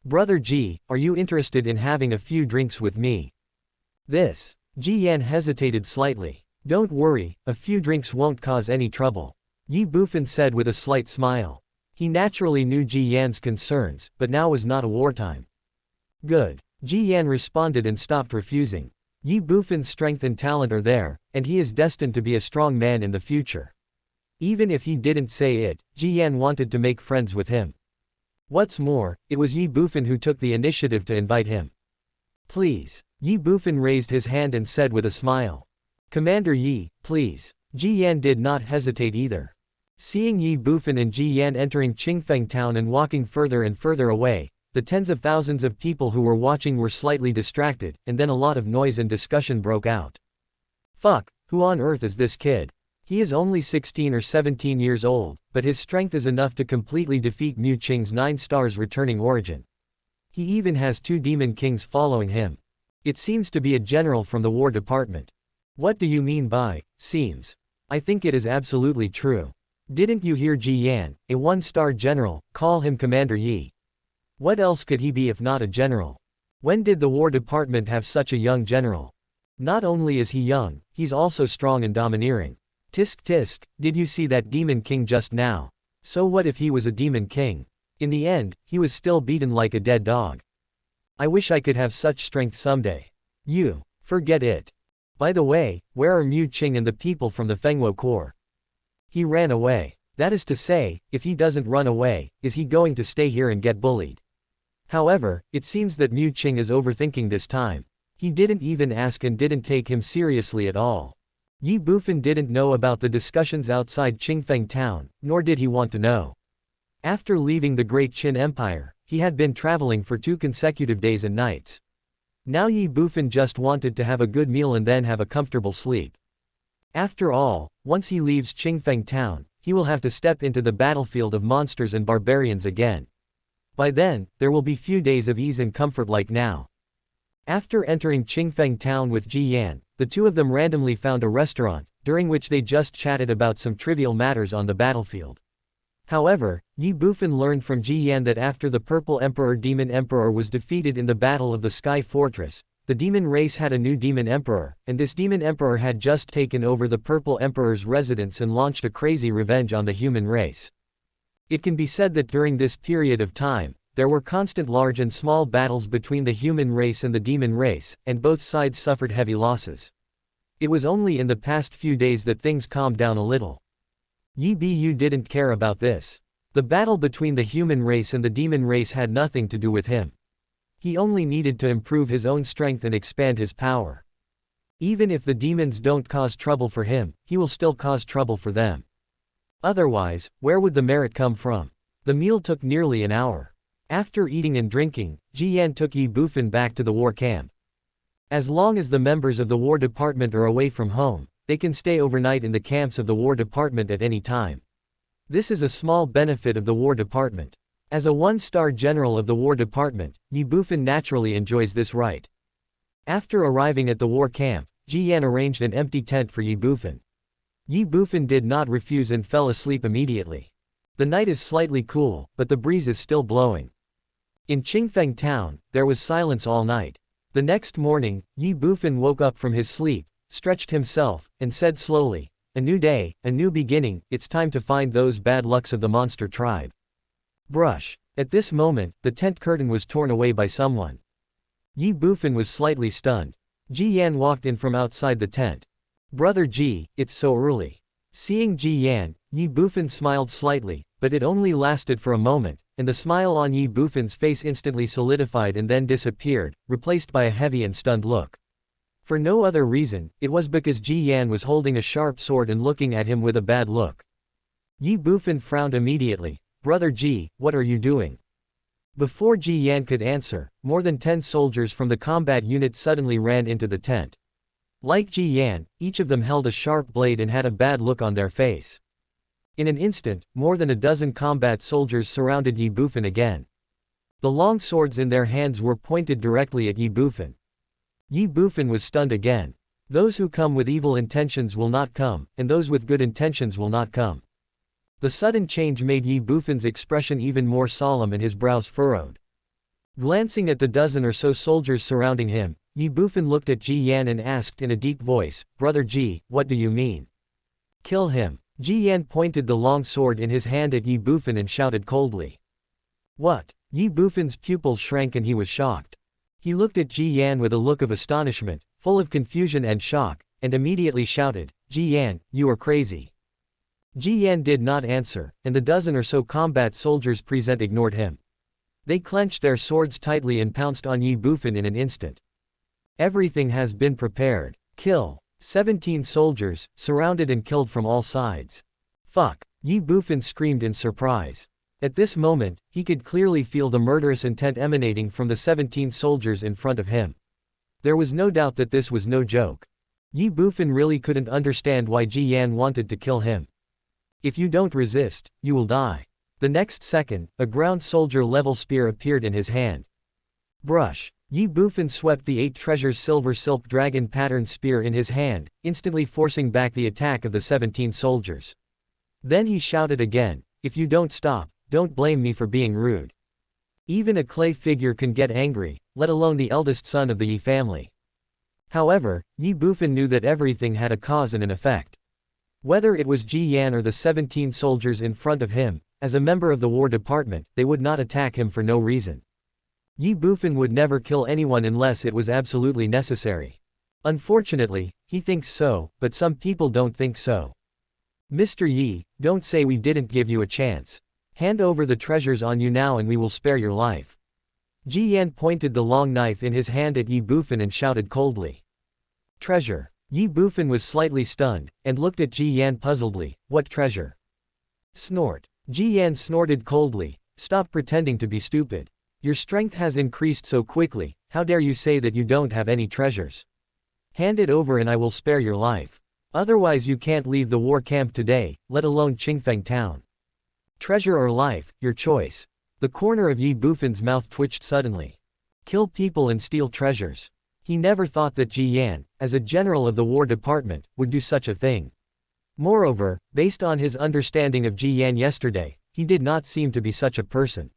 Brother Ji, are you interested in having a few drinks with me? This. Ji Yan hesitated slightly. Don't worry, a few drinks won't cause any trouble. Ye Bufan said with a slight smile. He naturally knew Ji Yan's concerns, but now was not a wartime. Good. Ji Yan responded and stopped refusing. Ye Bufan's strength and talent are there, and he is destined to be a strong man in the future. Even if he didn't say it, Ji Yan wanted to make friends with him. What's more, it was Ye Bufan who took the initiative to invite him. Please. Ye Bufan raised his hand and said with a smile. Commander Yi, please. Ji Yan did not hesitate either. Seeing Ye Bufan and Ji Yan entering Qingfeng town and walking further and further away, the tens of thousands of people who were watching were slightly distracted, and then a lot of noise and discussion broke out. Fuck, who on earth is this kid? He is only 16 or 17 years old, but his strength is enough to completely defeat Mu Qing's 9 stars returning origin. He even has 2 demon kings following him. It seems to be a general from the War Department. What do you mean by, seems? I think it is absolutely true. Didn't you hear Ji Yan, a 1-star general, call him Commander Yi? What else could he be if not a general? When did the War Department have such a young general? Not only is he young, he's also strong and domineering. Tisk tisk, did you see that demon king just now? So what if he was a demon king? In the end, he was still beaten like a dead dog. I wish I could have such strength someday. You, forget it. By the way, where are Mu Qing and the people from the Fengwo Corps? He ran away. That is to say, if he doesn't run away, is he going to stay here and get bullied? However, it seems that Mu Qing is overthinking this time. He didn't even ask and didn't take him seriously at all. Ye Bufan didn't know about the discussions outside Qingfeng town, nor did he want to know. After leaving the Great Qin Empire, he had been traveling for 2 consecutive days and nights. Now Ye Bufan just wanted to have a good meal and then have a comfortable sleep. After all, once he leaves Qingfeng town, he will have to step into the battlefield of monsters and barbarians again. By then, there will be few days of ease and comfort like now. After entering Qingfeng town with Ji Yan, the two of them randomly found a restaurant, during which they just chatted about some trivial matters on the battlefield. However, Ye Bufan learned from Ji Yan that after the Purple Emperor Demon Emperor was defeated in the Battle of the Sky Fortress, the demon race had a new demon emperor, and this demon emperor had just taken over the Purple Emperor's residence and launched a crazy revenge on the human race. It can be said that during this period of time, there were constant large and small battles between the human race and the demon race, and both sides suffered heavy losses. It was only in the past few days that things calmed down a little. Ye Bu didn't care about this. The battle between the human race and the demon race had nothing to do with him. He only needed to improve his own strength and expand his power. Even if the demons don't cause trouble for him, he will still cause trouble for them. Otherwise, where would the merit come from? The meal took nearly an hour. After eating and drinking, Ji Yan took Ye Bufan back to the war camp. As long as the members of the War Department are away from home, they can stay overnight in the camps of the War Department at any time. This is a small benefit of the War Department. As a 1-star general of the War Department, Ye Bufan naturally enjoys this right. After arriving at the war camp, Ji Yan arranged an empty tent for Ye Bufan. Ye Bufan did not refuse and fell asleep immediately. The night is slightly cool, but the breeze is still blowing. In Qingfeng town, there was silence all night. The next morning, Ye Bufan woke up from his sleep, stretched himself, and said slowly, "A new day, a new beginning, it's time to find those bad lucks of the monster tribe." Brush. At this moment, the tent curtain was torn away by someone. Ye Bufan was slightly stunned. Ji Yan walked in from outside the tent. "Brother Ji, it's so early." Seeing Ji Yan, Ye Bufan smiled slightly, but it only lasted for a moment, and the smile on Ye Bufan's face instantly solidified and then disappeared, replaced by a heavy and stunned look. For no other reason, it was because Ji Yan was holding a sharp sword and looking at him with a bad look. Ye Bufan frowned immediately. "Brother Ji, what are you doing?" Before Ji Yan could answer, more than 10 soldiers from the combat unit suddenly ran into the tent. Like Ji Yan, each of them held a sharp blade and had a bad look on their face. In an instant, more than a dozen combat soldiers surrounded Ye Bufan again. The long swords in their hands were pointed directly at Ye Bufan. Ye Bufan was stunned again. Those who come with evil intentions will not come, and those with good intentions will not come. The sudden change made Ye Bufan's expression even more solemn and his brows furrowed. Glancing at the dozen or so soldiers surrounding him, Ye Bufan looked at Ji Yan and asked in a deep voice, "Brother Ji, what do you mean?" "Kill him." Ji Yan pointed the long sword in his hand at Ye Bufan and shouted coldly. "What?" Ye Bufan's pupils shrank and he was shocked. He looked at Ji Yan with a look of astonishment, full of confusion and shock, and immediately shouted, "Ji Yan, you are crazy." Ji Yan did not answer, and the dozen or so combat soldiers present ignored him. They clenched their swords tightly and pounced on Ye Bufan in an instant. Everything has been prepared. Kill. 17 soldiers, surrounded and killed from all sides. Fuck. Ye Bufan screamed in surprise. At this moment, he could clearly feel the murderous intent emanating from the 17 soldiers in front of him. There was no doubt that this was no joke. Ye Bufan really couldn't understand why Ji Yan wanted to kill him. "If you don't resist, you will die." The next second, a ground soldier level spear appeared in his hand. Brush. Ye Bufan swept the 8 treasures silver silk dragon pattern spear in his hand, instantly forcing back the attack of the 17 soldiers. Then he shouted again, "If you don't stop, don't blame me for being rude." Even a clay figure can get angry, let alone the eldest son of the Ye family. However, Ye Bufan knew that everything had a cause and an effect. Whether it was Ji Yan or the 17 soldiers in front of him, as a member of the War Department, they would not attack him for no reason. Ye Bufan would never kill anyone unless it was absolutely necessary. Unfortunately, he thinks so, but some people don't think so. Mr. Yi, don't say we didn't give you a chance. Hand over the treasures on you now and we will spare your life. Ji Yan pointed the long knife in his hand at Ye Bufan and shouted coldly. Treasure. Ye Bufan was slightly stunned, and looked at Ji Yan puzzledly. What treasure? Snort. Ji Yan snorted coldly. Stop pretending to be stupid. Your strength has increased so quickly, how dare you say that you don't have any treasures? Hand it over and I will spare your life. Otherwise you can't leave the war camp today, let alone Qingfeng town. Treasure or life, your choice. The corner of Ye Bufan's mouth twitched suddenly. Kill people and steal treasures. He never thought that Ji Yan, as a general of the War Department, would do such a thing. Moreover, based on his understanding of Ji Yan yesterday, he did not seem to be such a person.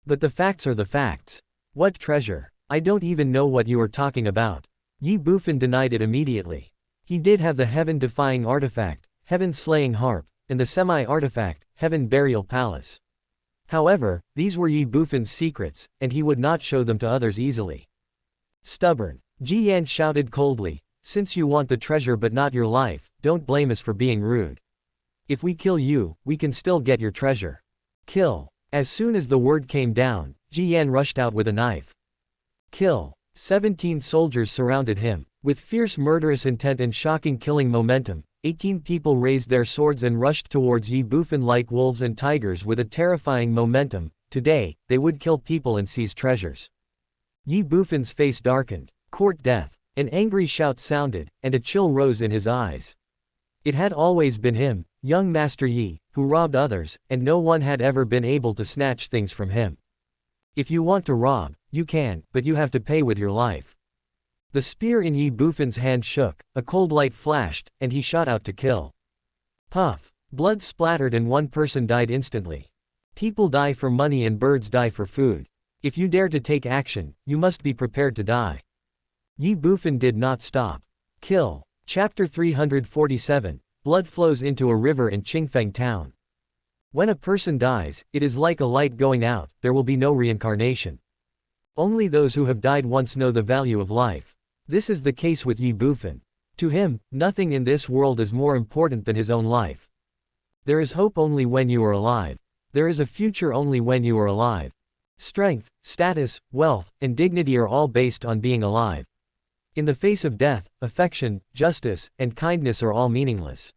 But the facts are the facts. What treasure? I don't even know what you are talking about. Ye Bufan denied it immediately. He did have the heaven-defying artifact, heaven-slaying harp, and the semi-artifact, heaven burial palace. However, these were Ye Bufan's secrets, and he would not show them to others easily. Stubborn. Ji Yan shouted coldly, since you want the treasure but not your life, don't blame us for being rude. If we kill you, we can still get your treasure. Kill. As soon as the word came down, Ji Yan rushed out with a knife. Kill. 17 soldiers surrounded him. With fierce murderous intent and shocking killing momentum, 18 people raised their swords and rushed towards Ye Bufan like wolves and tigers with a terrifying momentum. Today, they would kill people and seize treasures. Ye Bufan's face darkened. Court death. An angry shout sounded, and a chill rose in his eyes. It had always been him, young Master Yi, who robbed others, and no one had ever been able to snatch things from him. If you want to rob, you can, but you have to pay with your life. The spear in Ye Bufan's hand shook, a cold light flashed, and he shot out to kill. Puff. Blood splattered and one person died instantly. People die for money and birds die for food. If you dare to take action, you must be prepared to die. Ye Bufan did not stop. Kill. Chapter 347. Blood flows into a river in Qingfeng town. When a person dies, it is like a light going out, there will be no reincarnation. Only those who have died once know the value of life. This is the case with Ye Bufan. To him, nothing in this world is more important than his own life. There is hope only when you are alive. There is a future only when you are alive. Strength, status, wealth, and dignity are all based on being alive. In the face of death, affection, justice, and kindness are all meaningless.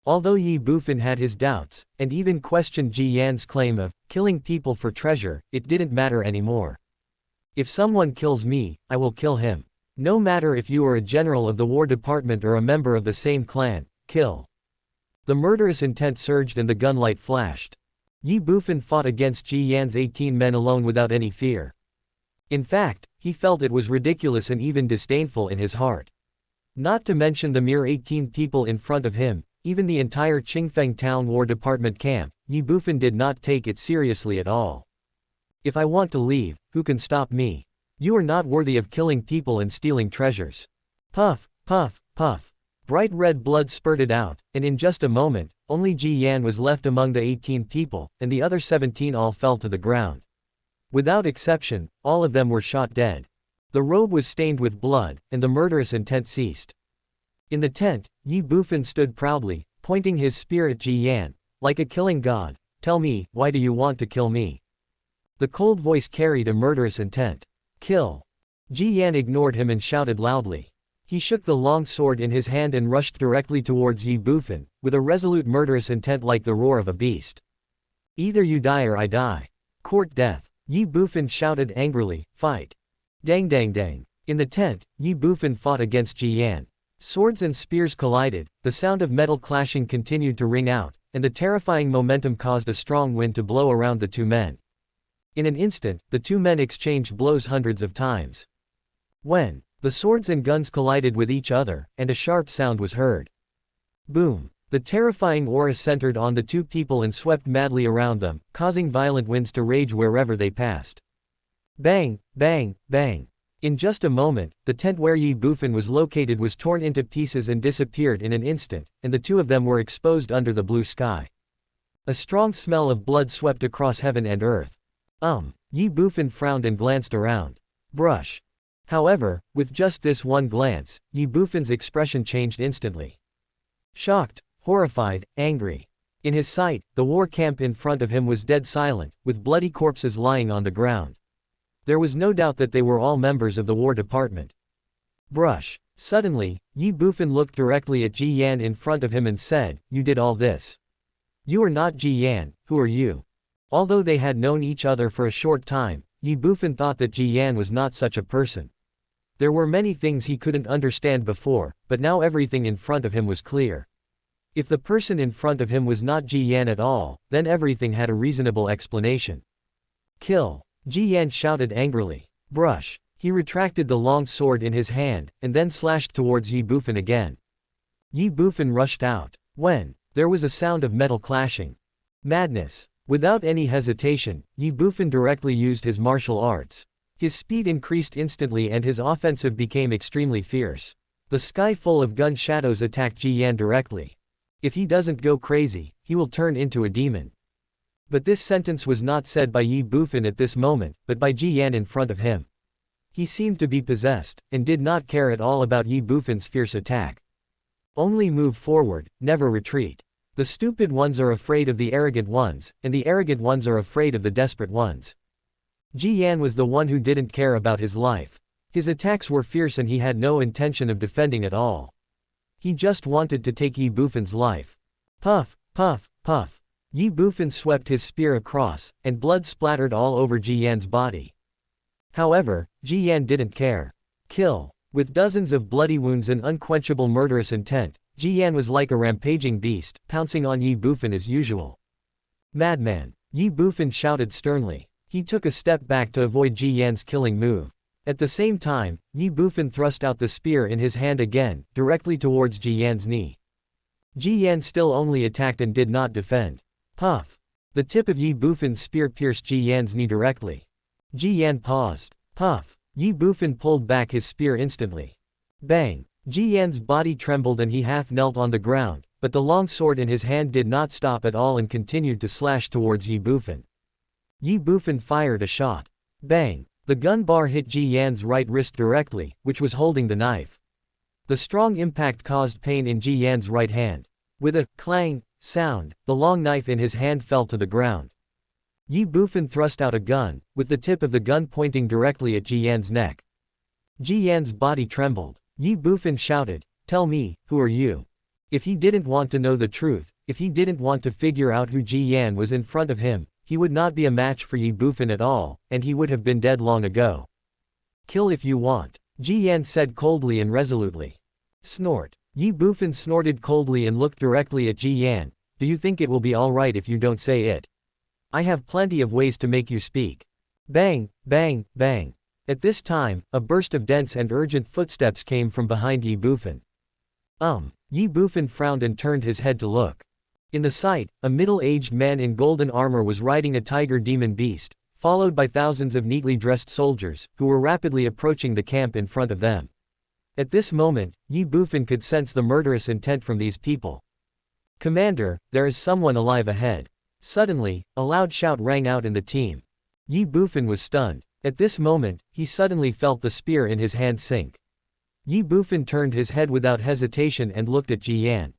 Although Ye Bufan had his doubts, and even questioned Ji Yan's claim of killing people for treasure, it didn't matter anymore. If someone kills me, I will kill him. No matter if you are a general of the War Department or a member of the same clan, kill. The murderous intent surged and the gunlight flashed. Ye Bufan fought against Ji Yan's 18 men alone without any fear. In fact, he felt it was ridiculous and even disdainful in his heart. Not to mention the mere 18 people in front of him, even the entire Qingfeng Town War Department camp, Ye Bufan did not take it seriously at all. If I want to leave, who can stop me? You are not worthy of killing people and stealing treasures. Puff, puff, puff. Bright red blood spurted out, and in just a moment, only Ji Yan was left among the 18 people, and the other 17 all fell to the ground. Without exception, all of them were shot dead. The robe was stained with blood, and the murderous intent ceased. In the tent, Ye Bufan stood proudly, pointing his spear at Ji Yan, like a killing god. Tell me, why do you want to kill me? The cold voice carried a murderous intent. Kill. Ji Yan ignored him and shouted loudly. He shook the long sword in his hand and rushed directly towards Ye Bufan, with a resolute murderous intent like the roar of a beast. Either you die or I die. Court death. Ye Bufan shouted angrily, fight. Dang dang dang. In the tent, Ye Bufan fought against Ji Yan. Swords and spears collided, the sound of metal clashing continued to ring out, and the terrifying momentum caused a strong wind to blow around the two men. In an instant, the two men exchanged blows hundreds of times. When the swords and guns collided with each other, and a sharp sound was heard. Boom. The terrifying aura centered on the two people and swept madly around them, causing violent winds to rage wherever they passed. Bang, bang, bang. In just a moment, the tent where Ye Bufan was located was torn into pieces and disappeared in an instant, and the two of them were exposed under the blue sky. A strong smell of blood swept across heaven and earth. Ye Bufan frowned and glanced around. Brush. However, with just this one glance, Ye Bufan's expression changed instantly. Shocked, horrified, angry. In his sight, the war camp in front of him was dead silent, with bloody corpses lying on the ground. There was no doubt that they were all members of the War Department. Brush. Suddenly, Ye Bufan looked directly at Ji Yan in front of him and said, "You did all this. You are not Ji Yan, who are you?" Although they had known each other for a short time, Ye Bufan thought that Ji Yan was not such a person. There were many things he couldn't understand before, but now everything in front of him was clear. If the person in front of him was not Ji Yan at all, then everything had a reasonable explanation. Kill. Ji Yan shouted angrily. Brush. He retracted the long sword in his hand, and then slashed towards Ye Bufan again. Ye Bufan rushed out. When? There was a sound of metal clashing. Madness. Without any hesitation, Ye Bufan directly used his martial arts. His speed increased instantly and his offensive became extremely fierce. The sky full of gun shadows attacked Ji Yan directly. If he doesn't go crazy, he will turn into a demon. But this sentence was not said by Ye Bufan at this moment, but by Ji Yan in front of him. He seemed to be possessed, and did not care at all about Ye Bufan's fierce attack. Only move forward, never retreat. The stupid ones are afraid of the arrogant ones, and the arrogant ones are afraid of the desperate ones. Ji Yan was the one who didn't care about his life. His attacks were fierce and he had no intention of defending at all. He just wanted to take Ye Bufan's life. Puff, puff, puff. Ye Bufan swept his spear across, and blood splattered all over Ji Yan's body. However, Ji Yan didn't care. Kill. With dozens of bloody wounds and unquenchable murderous intent, Ji Yan was like a rampaging beast, pouncing on Ye Bufan as usual. Madman. Ye Bufan shouted sternly. He took a step back to avoid Ji Yan's killing move. At the same time, Ye Bufan thrust out the spear in his hand again, directly towards Ji Yan's knee. Ji Yan still only attacked and did not defend. Puff. The tip of Ye Bufan's spear pierced Ji Yan's knee directly. Ji Yan paused. Puff. Ye Bufan pulled back his spear instantly. Bang. Ji Yan's body trembled and he half knelt on the ground, but the long sword in his hand did not stop at all and continued to slash towards Ye Bufan. Ye Bufan fired a shot. Bang. The gun bar hit Ji Yan's right wrist directly, which was holding the knife. The strong impact caused pain in Ji Yan's right hand. With a clang sound, the long knife in his hand fell to the ground. Ye Bufan thrust out a gun, with the tip of the gun pointing directly at Ji Yan's neck. Ji Yan's body trembled. Ye Bufan shouted, "Tell me, who are you?" If he didn't want to know the truth, if he didn't want to figure out who Ji Yan was in front of him, he would not be a match for Ye Bufan at all, and he would have been dead long ago. "Kill if you want," Ji Yan said coldly and resolutely. Snort. Ye Bufan snorted coldly and looked directly at Ji Yan. "Do you think it will be alright if you don't say it? I have plenty of ways to make you speak." Bang, bang, bang. At this time, a burst of dense and urgent footsteps came from behind Ye Bufan. Ye Bufan frowned and turned his head to look. In the sight, a middle-aged man in golden armor was riding a tiger demon beast, followed by thousands of neatly dressed soldiers, who were rapidly approaching the camp in front of them. At this moment, Ye Bufan could sense the murderous intent from these people. "Commander, there is someone alive ahead." Suddenly, a loud shout rang out in the team. Ye Bufan was stunned. At this moment, he suddenly felt the spear in his hand sink. Ye Bufan turned his head without hesitation and looked at Ji Yan.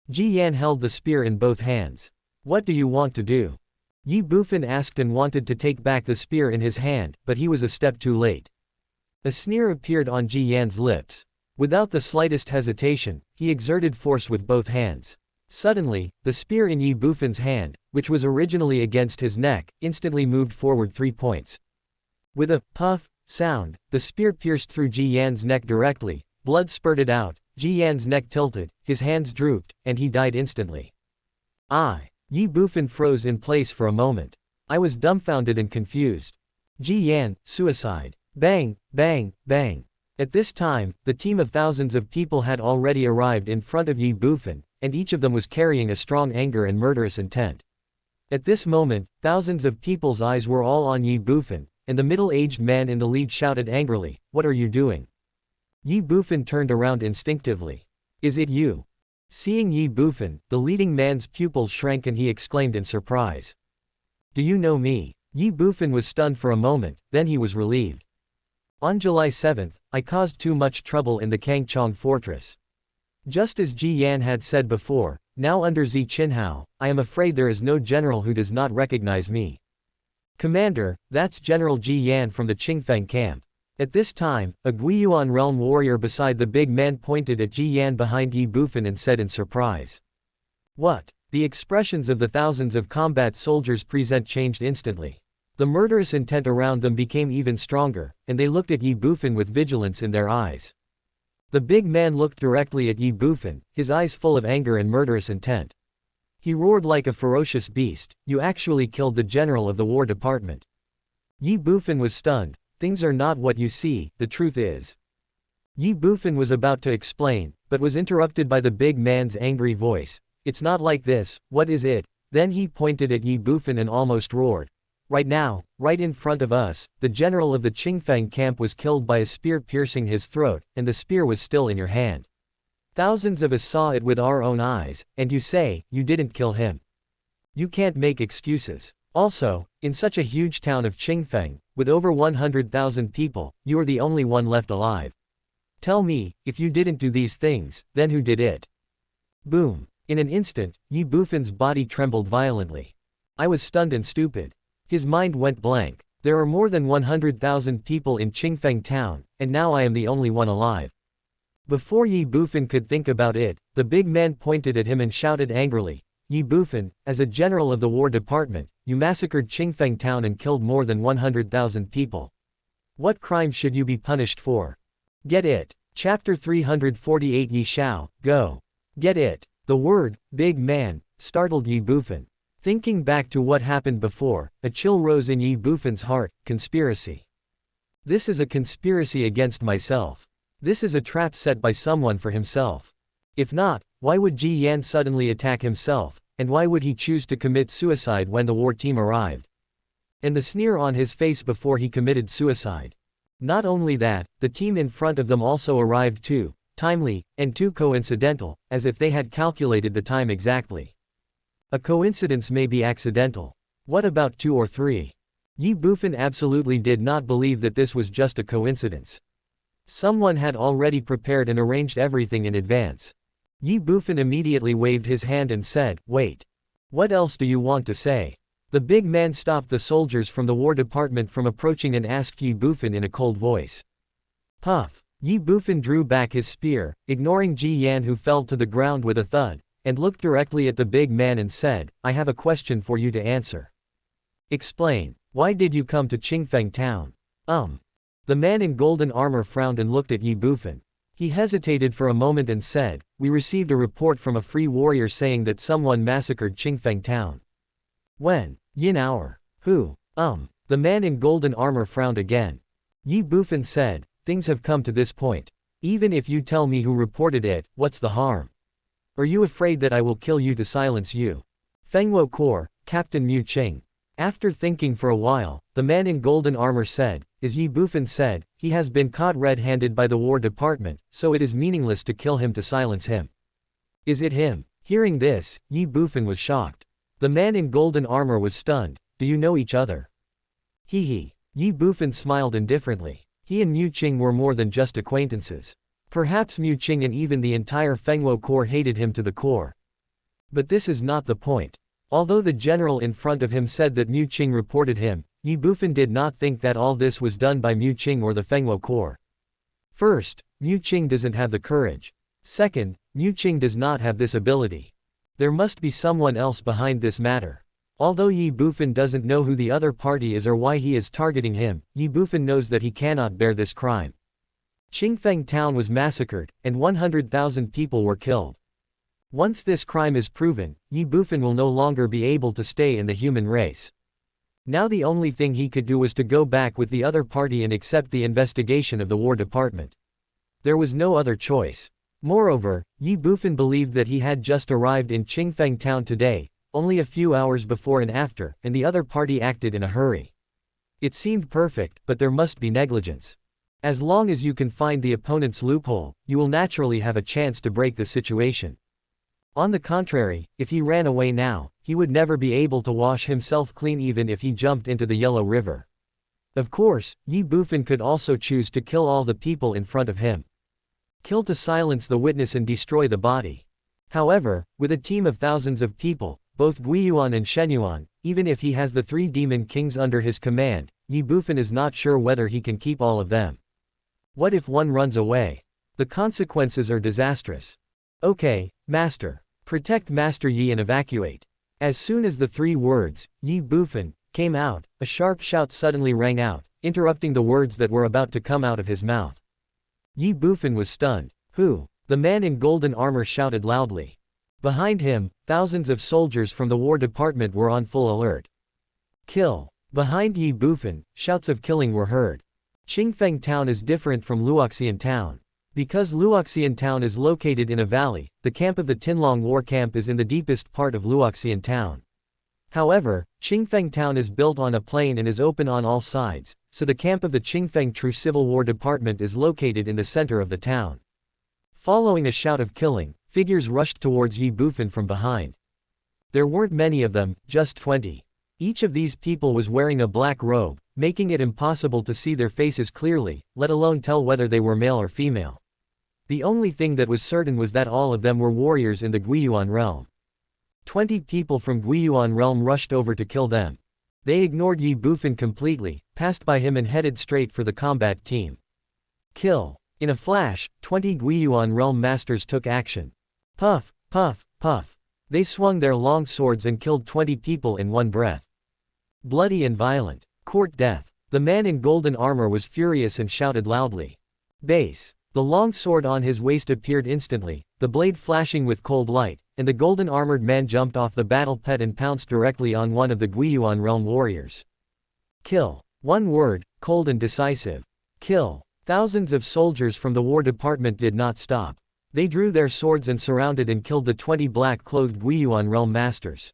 Ji Yan held the spear in both hands. "What do you want to do?" Ye Bufan asked and wanted to take back the spear in his hand, but he was a step too late. A sneer appeared on Ji Yan's lips. Without the slightest hesitation, he exerted force with both hands. Suddenly, the spear in Ye Bufan's hand, which was originally against his neck, instantly moved forward 3 points. With a puff sound, the spear pierced through Ji Yan's neck directly, blood spurted out, Ji Yan's neck tilted, his hands drooped, and he died instantly. Ye Bufan froze in place for a moment. "I was dumbfounded and confused. Ji Yan, suicide." Bang, bang, bang. At this time, the team of thousands of people had already arrived in front of Ye Bufan, and each of them was carrying a strong anger and murderous intent. At this moment, thousands of people's eyes were all on Ye Bufan, and the middle-aged man in the lead shouted angrily, "What are you doing?" Ye Bufan turned around instinctively. "Is it you?" Seeing Ye Bufan, the leading man's pupils shrank and he exclaimed in surprise. "Do you know me?" Ye Bufan was stunned for a moment, then he was relieved. "On July 7th, I caused too much trouble in the Kangchong fortress. Just as Ji Yan had said before, now under Zi Qinhao, I am afraid there is no general who does not recognize me." "Commander, that's General Ji Yan from the Qingfeng camp." At this time, a Guiyuan realm warrior beside the big man pointed at Ji Yan behind Ye Bufan and said in surprise. "What?" The expressions of the thousands of combat soldiers present changed instantly. The murderous intent around them became even stronger, and they looked at Ye Bufan with vigilance in their eyes. The big man looked directly at Ye Bufan, his eyes full of anger and murderous intent. He roared like a ferocious beast, "You actually killed the general of the War Department." Ye Bufan was stunned. "Things are not what you see, the truth is." Ye Bufan was about to explain, but was interrupted by the big man's angry voice. "It's not like this, what is it?" Then he pointed at Ye Bufan and almost roared. "Right now, right in front of us, the general of the Qingfeng camp was killed by a spear piercing his throat, and the spear was still in your hand. Thousands of us saw it with our own eyes, and you say, you didn't kill him. You can't make excuses. Also, in such a huge town of Qingfeng, with over 100,000 people, you are the only one left alive. Tell me, if you didn't do these things, then who did it?" Boom. In an instant, Ye Bufan's body trembled violently. I was stunned and stupid. His mind went blank. There are more than 100,000 people in Qingfeng town, and now I am the only one alive. Before Ye Bufan could think about it, the big man pointed at him and shouted angrily, "Ye Bufan, as a general of the War Department, you massacred Qingfeng town and killed more than 100,000 people. What crime should you be punished for? Get it." Chapter 348 Ye Shao, Go. Get it. The word, big man, startled Ye Bufan. Thinking back to what happened before, a chill rose in Ye Bufan's heart. Conspiracy. This is a conspiracy against myself. This is a trap set by someone for himself. If not, why would Ji Yan suddenly attack himself, and why would he choose to commit suicide when the war team arrived? And the sneer on his face before he committed suicide. Not only that, the team in front of them also arrived too, timely, and too coincidental, as if they had calculated the time exactly. A coincidence may be accidental. What about 2 or 3? Ye Bufan absolutely did not believe that this was just a coincidence. Someone had already prepared and arranged everything in advance. Ye Bufan immediately waved his hand and said, "Wait. What else do you want to say?" The big man stopped the soldiers from the War Department from approaching and asked Ye Bufan in a cold voice. Puff. Ye Bufan drew back his spear, ignoring Ji Yan who fell to the ground with a thud, and looked directly at the big man and said, "I have a question for you to answer." "Explain. Why did you come to Qingfeng town?" The man in golden armor frowned and looked at Ye Bufan. He hesitated for a moment and said, "We received a report from a free warrior saying that someone massacred Qingfeng town." "When?" "Yin hour." "Who?" The man in golden armor frowned again. Ye Bufan said, "Things have come to this point. Even if you tell me who reported it, what's the harm? Are you afraid that I will kill you to silence you?" Fengwo Corps, Captain Mu Qing. After thinking for a while, the man in golden armor said, as Ye Bufan said, he has been caught red-handed by the War Department, so it is meaningless to kill him to silence him. Is it him? Hearing this, Ye Bufan was shocked. The man in golden armor was stunned. Do you know each other? Hee. Ye Bufan smiled indifferently. He and Mu Qing were more than just acquaintances. Perhaps Mu Qing and even the entire Fengwo Corps hated him to the core. But this is not the point. Although the general in front of him said that Mu Qing reported him, Ye Bufan did not think that all this was done by Mu Qing or the Fengwo Corps. First, Mu Qing doesn't have the courage. Second, Mu Qing does not have this ability. There must be someone else behind this matter. Although Ye Bufan doesn't know who the other party is or why he is targeting him, Ye Bufan knows that he cannot bear this crime. Qingfeng town was massacred, and 100,000 people were killed. Once this crime is proven, Ye Bufan will no longer be able to stay in the human race. Now the only thing he could do was to go back with the other party and accept the investigation of the War Department. There was no other choice. Moreover, Ye Bufan believed that he had just arrived in Qingfeng town today, only a few hours before and after, and the other party acted in a hurry. It seemed perfect, but there must be negligence. As long as you can find the opponent's loophole, you will naturally have a chance to break the situation. On the contrary, if he ran away now, he would never be able to wash himself clean even if he jumped into the Yellow River. Of course, Ye Bufan could also choose to kill all the people in front of him. Kill to silence the witness and destroy the body. However, with a team of thousands of people, both Guiyuan and Shenyuan, even if he has the 3 demon kings under his command, Ye Bufan is not sure whether he can keep all of them. What if one runs away? The consequences are disastrous. Okay, Master. Protect Master Yi and evacuate. As soon as the 3 words, Ye Bufan, came out, a sharp shout suddenly rang out, interrupting the words that were about to come out of his mouth. Ye Bufan was stunned. Who? The man in golden armor shouted loudly. Behind him, thousands of soldiers from the War Department were on full alert. Kill. Behind Ye Bufan, shouts of killing were heard. Qingfeng town is different from Luoxian town. Because Luoxian town is located in a valley, the camp of the Tinlong war camp is in the deepest part of Luoxian town. However, Qingfeng town is built on a plain and is open on all sides, so the camp of the Qingfeng True Civil War Department is located in the center of the town. Following a shout of killing, figures rushed towards Ye Bufan from behind. There weren't many of them, just 20. Each of these people was wearing a black robe, making it impossible to see their faces clearly, let alone tell whether they were male or female. The only thing that was certain was that all of them were warriors in the Guiyuan realm. 20 people from Guiyuan realm rushed over to kill them. They ignored Ye Bufan completely, passed by him and headed straight for the combat team. Kill. In a flash, 20 Guiyuan realm masters took action. Puff, puff, puff. They swung their long swords and killed 20 people in one breath. Bloody and violent. Court death. The man in golden armor was furious and shouted loudly. Base. The long sword on his waist appeared instantly, the blade flashing with cold light, and the golden armored man jumped off the battle pet and pounced directly on one of the Guiyuan realm warriors. Kill. One word, cold and decisive. Kill. Thousands of soldiers from the War Department did not stop. They drew their swords and surrounded and killed the 20 black-clothed Guiyuan realm masters.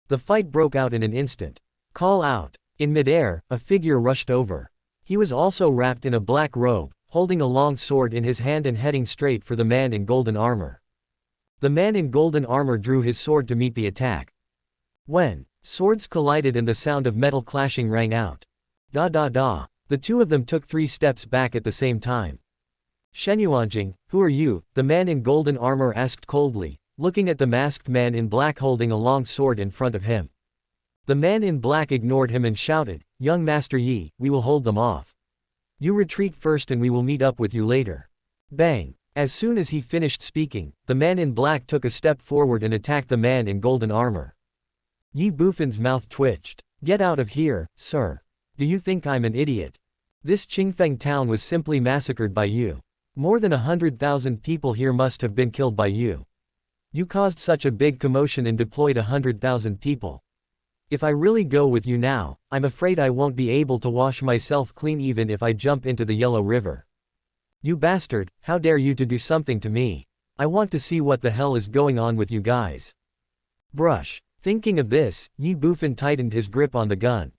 The fight broke out in an instant. Call out. In midair, a figure rushed over. He was also wrapped in a black robe, holding a long sword in his hand and heading straight for the man in golden armor. The man in golden armor drew his sword to meet the attack. When swords collided and the sound of metal clashing rang out. Da da da. The two of them took 3 steps back at the same time. Shenyuanjing, who are you? The man in golden armor asked coldly, looking at the masked man in black holding a long sword in front of him. The man in black ignored him and shouted, Young Master Yi, we will hold them off. You retreat first and we will meet up with you later. Bang. As soon as he finished speaking, the man in black took a step forward and attacked the man in golden armor. Ye Bufan's mouth twitched. Get out of here, sir. Do you think I'm an idiot? This Qingfeng town was simply massacred by you. More than 100,000 people here must have been killed by you. You caused such a big commotion and deployed 100,000 people. If I really go with you now, I'm afraid I won't be able to wash myself clean even if I jump into the Yellow River. You bastard, how dare you to do something to me? I want to see what the hell is going on with you guys. Brush. Thinking of this, Ye Bufan tightened his grip on the gun.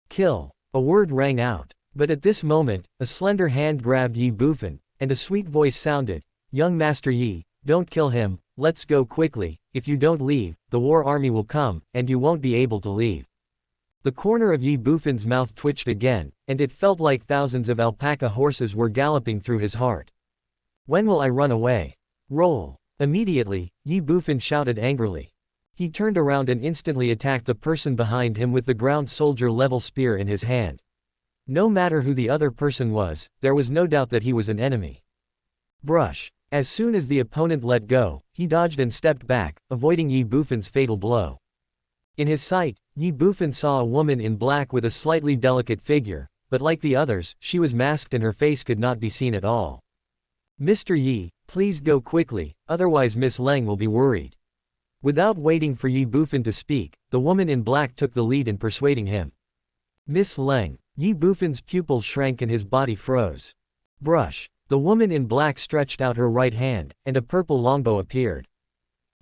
Kill. A word rang out. But at this moment, a slender hand grabbed Ye Bufan, and a sweet voice sounded, Young Master Yi, don't kill him, let's go quickly, if you don't leave, the war army will come, and you won't be able to leave. The corner of Ye Bufan's mouth twitched again, and it felt like thousands of alpaca horses were galloping through his heart. When will I run away? Roll. Immediately, Ye Bufan shouted angrily. He turned around and instantly attacked the person behind him with the ground soldier level spear in his hand. No matter who the other person was, there was no doubt that he was an enemy. Brush. As soon as the opponent let go, he dodged and stepped back, avoiding Ye Bufan's fatal blow. In his sight, Ye Bufan saw a woman in black with a slightly delicate figure, but like the others, she was masked and her face could not be seen at all. Mr. Yi, please go quickly, otherwise Miss Leng will be worried. Without waiting for Ye Bufan to speak, the woman in black took the lead in persuading him. Miss Leng. Ye Bufan's pupils shrank and his body froze. Brush. The woman in black stretched out her right hand, and a purple longbow appeared.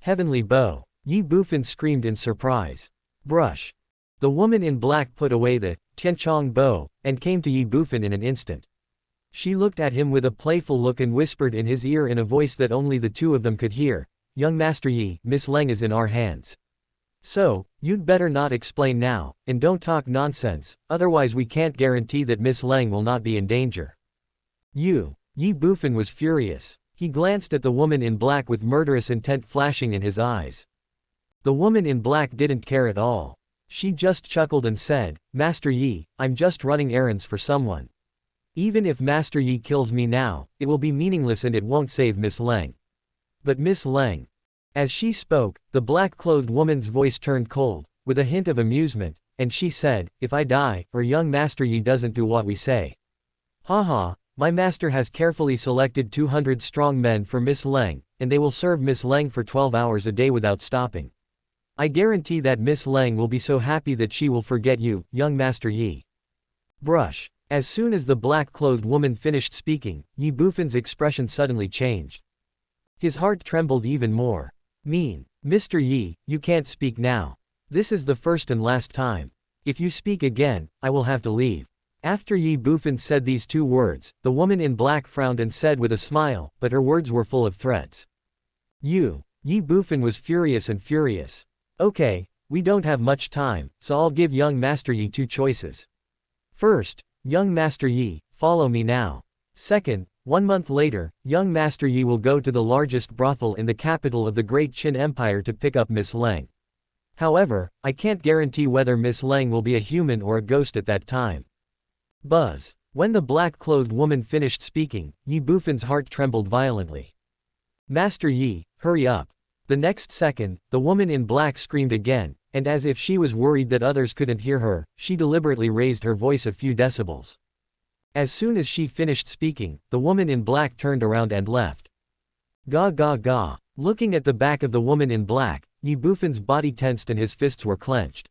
Heavenly bow! Ye Bufan screamed in surprise. Brush! The woman in black put away the Tianchong bow, and came to Ye Bufan in an instant. She looked at him with a playful look and whispered in his ear in a voice that only the two of them could hear, "Young Master Yi, Miss Leng is in our hands. So, you'd better not explain now, and don't talk nonsense, otherwise we can't guarantee that Miss Leng will not be in danger." Ye Bufan was furious. He glanced at the woman in black with murderous intent flashing in his eyes. The woman in black didn't care at all. She just chuckled and said, "Master Yi, I'm just running errands for someone. Even if Master Yi kills me now, it will be meaningless and it won't save Miss Leng." "But Miss Leng..." As she spoke, the black-clothed woman's voice turned cold, with a hint of amusement, and she said, "If I die, or young Master Yi doesn't do what we say. Haha, my master has carefully selected 200 strong men for Miss Leng, and they will serve Miss Leng for 12 hours a day without stopping. I guarantee that Miss Leng will be so happy that she will forget you, young Master Yi." Brush. As soon as the black-clothed woman finished speaking, Ye Bufan's expression suddenly changed. His heart trembled even more. "Mean. Mr. Yi, you can't speak now. This is the first and last time. If you speak again, I will have to leave." After Ye Bufan said these two words, the woman in black frowned and said with a smile, but her words were full of threats. Ye Bufan was furious and furious. "Okay, we don't have much time, so I'll give young Master Yi two choices. First, young Master Yi, follow me now. Second, 1 month later, young Master Yi will go to the largest brothel in the capital of the Great Qin Empire to pick up Miss Leng. However, I can't guarantee whether Miss Leng will be a human or a ghost at that time." Buzz. When the black-clothed woman finished speaking, Ye Bufan's heart trembled violently. "Master Yi, hurry up." The next second, the woman in black screamed again, and as if she was worried that others couldn't hear her, she deliberately raised her voice a few decibels. As soon as she finished speaking, the woman in black turned around and left. Ga ga ga. Looking at the back of the woman in black, Ye Bufan's body tensed and his fists were clenched.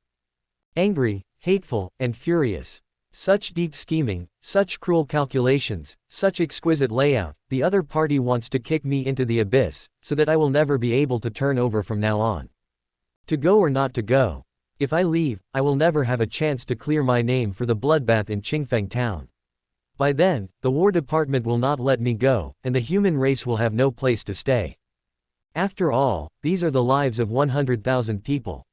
Angry, hateful, and furious. Such deep scheming, such cruel calculations, such exquisite layout, the other party wants to kick me into the abyss, so that I will never be able to turn over from now on. To go or not to go. If I leave, I will never have a chance to clear my name for the bloodbath in Qingfeng town. By then, the War Department will not let me go, and the human race will have no place to stay. After all, these are the lives of 100,000 people.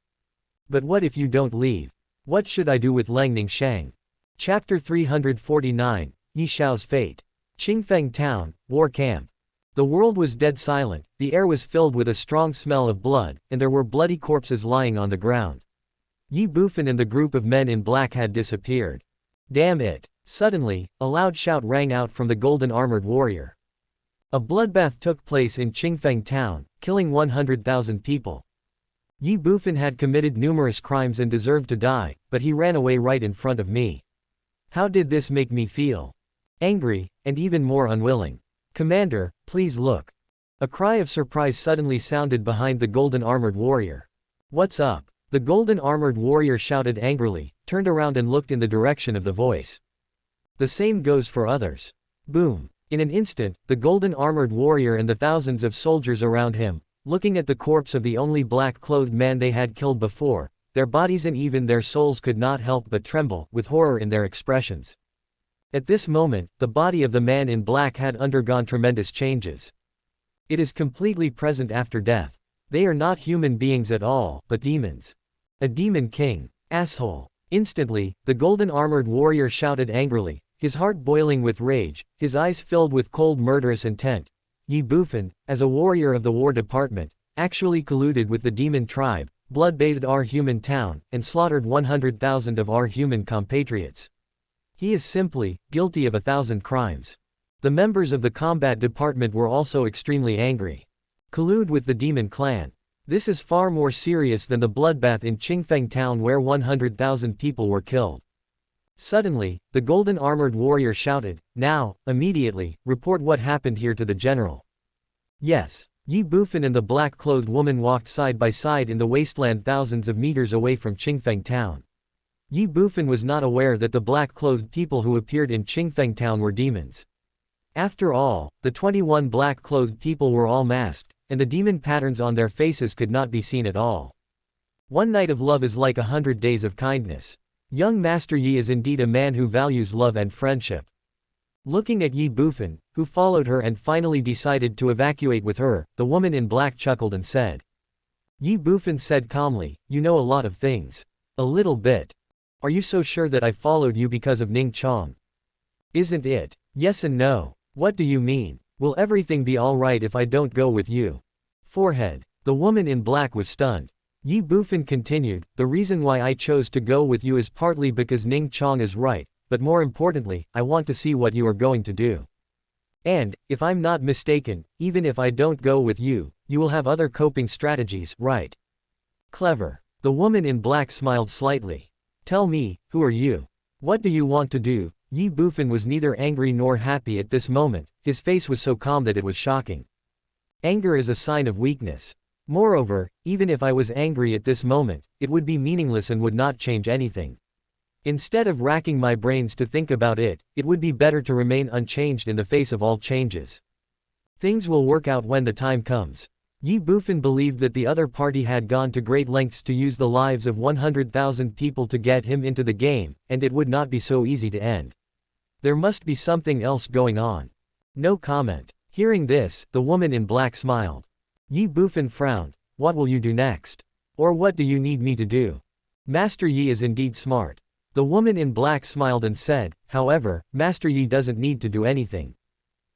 But what if you don't leave? What should I do with Lang Ningshang? Chapter 349, Yi Xiao's Fate. Qingfeng Town, War Camp. The world was dead silent, the air was filled with a strong smell of blood, and there were bloody corpses lying on the ground. Ye Bufan and the group of men in black had disappeared. Damn it! Suddenly, a loud shout rang out from the golden armored warrior. A bloodbath took place in Qingfeng Town, killing 100,000 people. Ye Bufan had committed numerous crimes and deserved to die, but he ran away right in front of me. How did this make me feel? Angry, and even more unwilling. "Commander, please look." A cry of surprise suddenly sounded behind the golden armored warrior. "What's up?" The golden armored warrior shouted angrily, turned around and looked in the direction of the voice. The same goes for others. Boom. In an instant, the golden armored warrior and the thousands of soldiers around him, looking at the corpse of the only black-clothed man they had killed before, their bodies and even their souls could not help but tremble, with horror in their expressions. At this moment, the body of the man in black had undergone tremendous changes. It is completely present after death. They are not human beings at all, but demons. A demon king. Asshole. Instantly, the golden armored warrior shouted angrily, his heart boiling with rage, his eyes filled with cold murderous intent. Ye Bufan, as a warrior of the War Department, actually colluded with the demon tribe, blood-bathed our human town, and slaughtered 100,000 of our human compatriots. He is simply guilty of 1,000 crimes. The members of the combat department were also extremely angry. Collude with the demon clan. This is far more serious than the bloodbath in Qingfeng town where 100,000 people were killed. Suddenly, the golden armored warrior shouted, "Now, immediately, report what happened here to the general." Yes. Ye Bufan and the black-clothed woman walked side by side in the wasteland thousands of meters away from Qingfeng town. Ye Bufan was not aware that the black-clothed people who appeared in Qingfeng town were demons. After all, the 21 black-clothed people were all masked, and the demon patterns on their faces could not be seen at all. One night of love is like 100 days of kindness. Young Master Yi is indeed a man who values love and friendship. Looking at Ye Bufan, who followed her and finally decided to evacuate with her, the woman in black chuckled and said. Ye Bufan said calmly, "You know a lot of things. A little bit. Are you so sure that I followed you because of Ning Chong? Isn't it? Yes and no. What do you mean? Will everything be alright if I don't go with you?" Forehead. The woman in black was stunned. Ye Bufan continued, "The reason why I chose to go with you is partly because Ning Chong is right, but more importantly, I want to see what you are going to do. And, if I'm not mistaken, even if I don't go with you, you will have other coping strategies, right?" Clever. The woman in black smiled slightly. "Tell me, who are you? What do you want to do?" Ye Bufan was neither angry nor happy at this moment, his face was so calm that it was shocking. Anger is a sign of weakness. Moreover, even if I was angry at this moment, it would be meaningless and would not change anything. Instead of racking my brains to think about it, it would be better to remain unchanged in the face of all changes. Things will work out when the time comes. Ye Bufan believed that the other party had gone to great lengths to use the lives of 100,000 people to get him into the game, and it would not be so easy to end. There must be something else going on. No comment. Hearing this, the woman in black smiled. Ye Bufan frowned. "What will you do next? Or what do you need me to do? Master Yi is indeed smart." The woman in black smiled and said, "However, Master Yi doesn't need to do anything.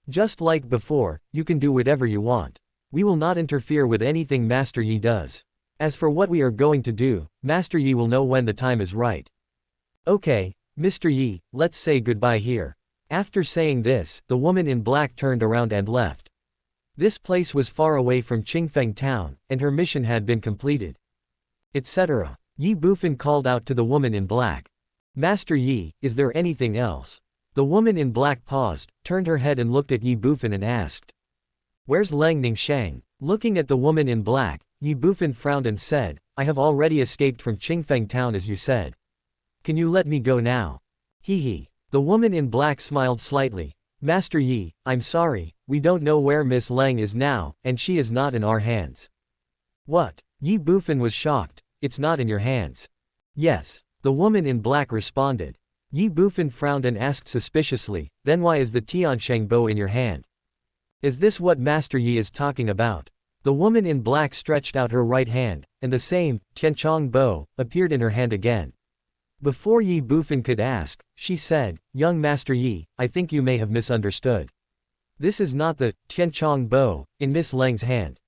Just like before, you can do whatever you want. We will not interfere with anything Master Yi does. As for what we are going to do, Master Yi will know when the time is right. Okay, Mr. Yi, let's say goodbye here." After saying this, the woman in black turned around and left. This place was far away from Qingfeng town, and her mission had been completed. Etc. Ye Bufan called out to the woman in black. "Master Yi, is there anything else?" The woman in black paused, turned her head and looked at Ye Bufan and asked. "Where's Lang Ningshang?" Looking at the woman in black, Ye Bufan frowned and said, "I have already escaped from Qingfeng town as you said. Can you let me go now?" Hee. The woman in black smiled slightly. "Master Yi, I'm sorry, we don't know where Miss Lang is now, and she is not in our hands." "What?" Ye Bufan was shocked. "It's not in your hands?" "Yes." The woman in black responded. Ye Bufan frowned and asked suspiciously, "Then why is the Tiansheng bow in your hand? Is this what Master Yi is talking about?" The woman in black stretched out her right hand, and the same, Tianchong bow, appeared in her hand again. Before Ye Bufan could ask, she said, "Young Master Yi, I think you may have misunderstood. This is not the Tianchong bow in Miss Lang's hand.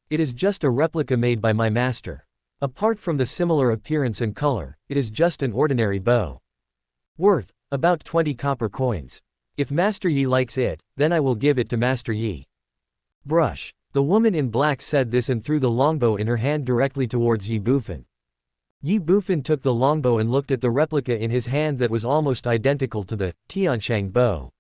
It is just a replica made by my master. Apart from the similar appearance and color, it is just an ordinary bow. Worth about 20 copper coins. If Master Yi likes it, then I will give it to Master Yi." Brush. The woman in black said this and threw the longbow in her hand directly towards Ye Bufan. Ye Bufan took the longbow and looked at the replica in his hand that was almost identical to the Tiansheng bow.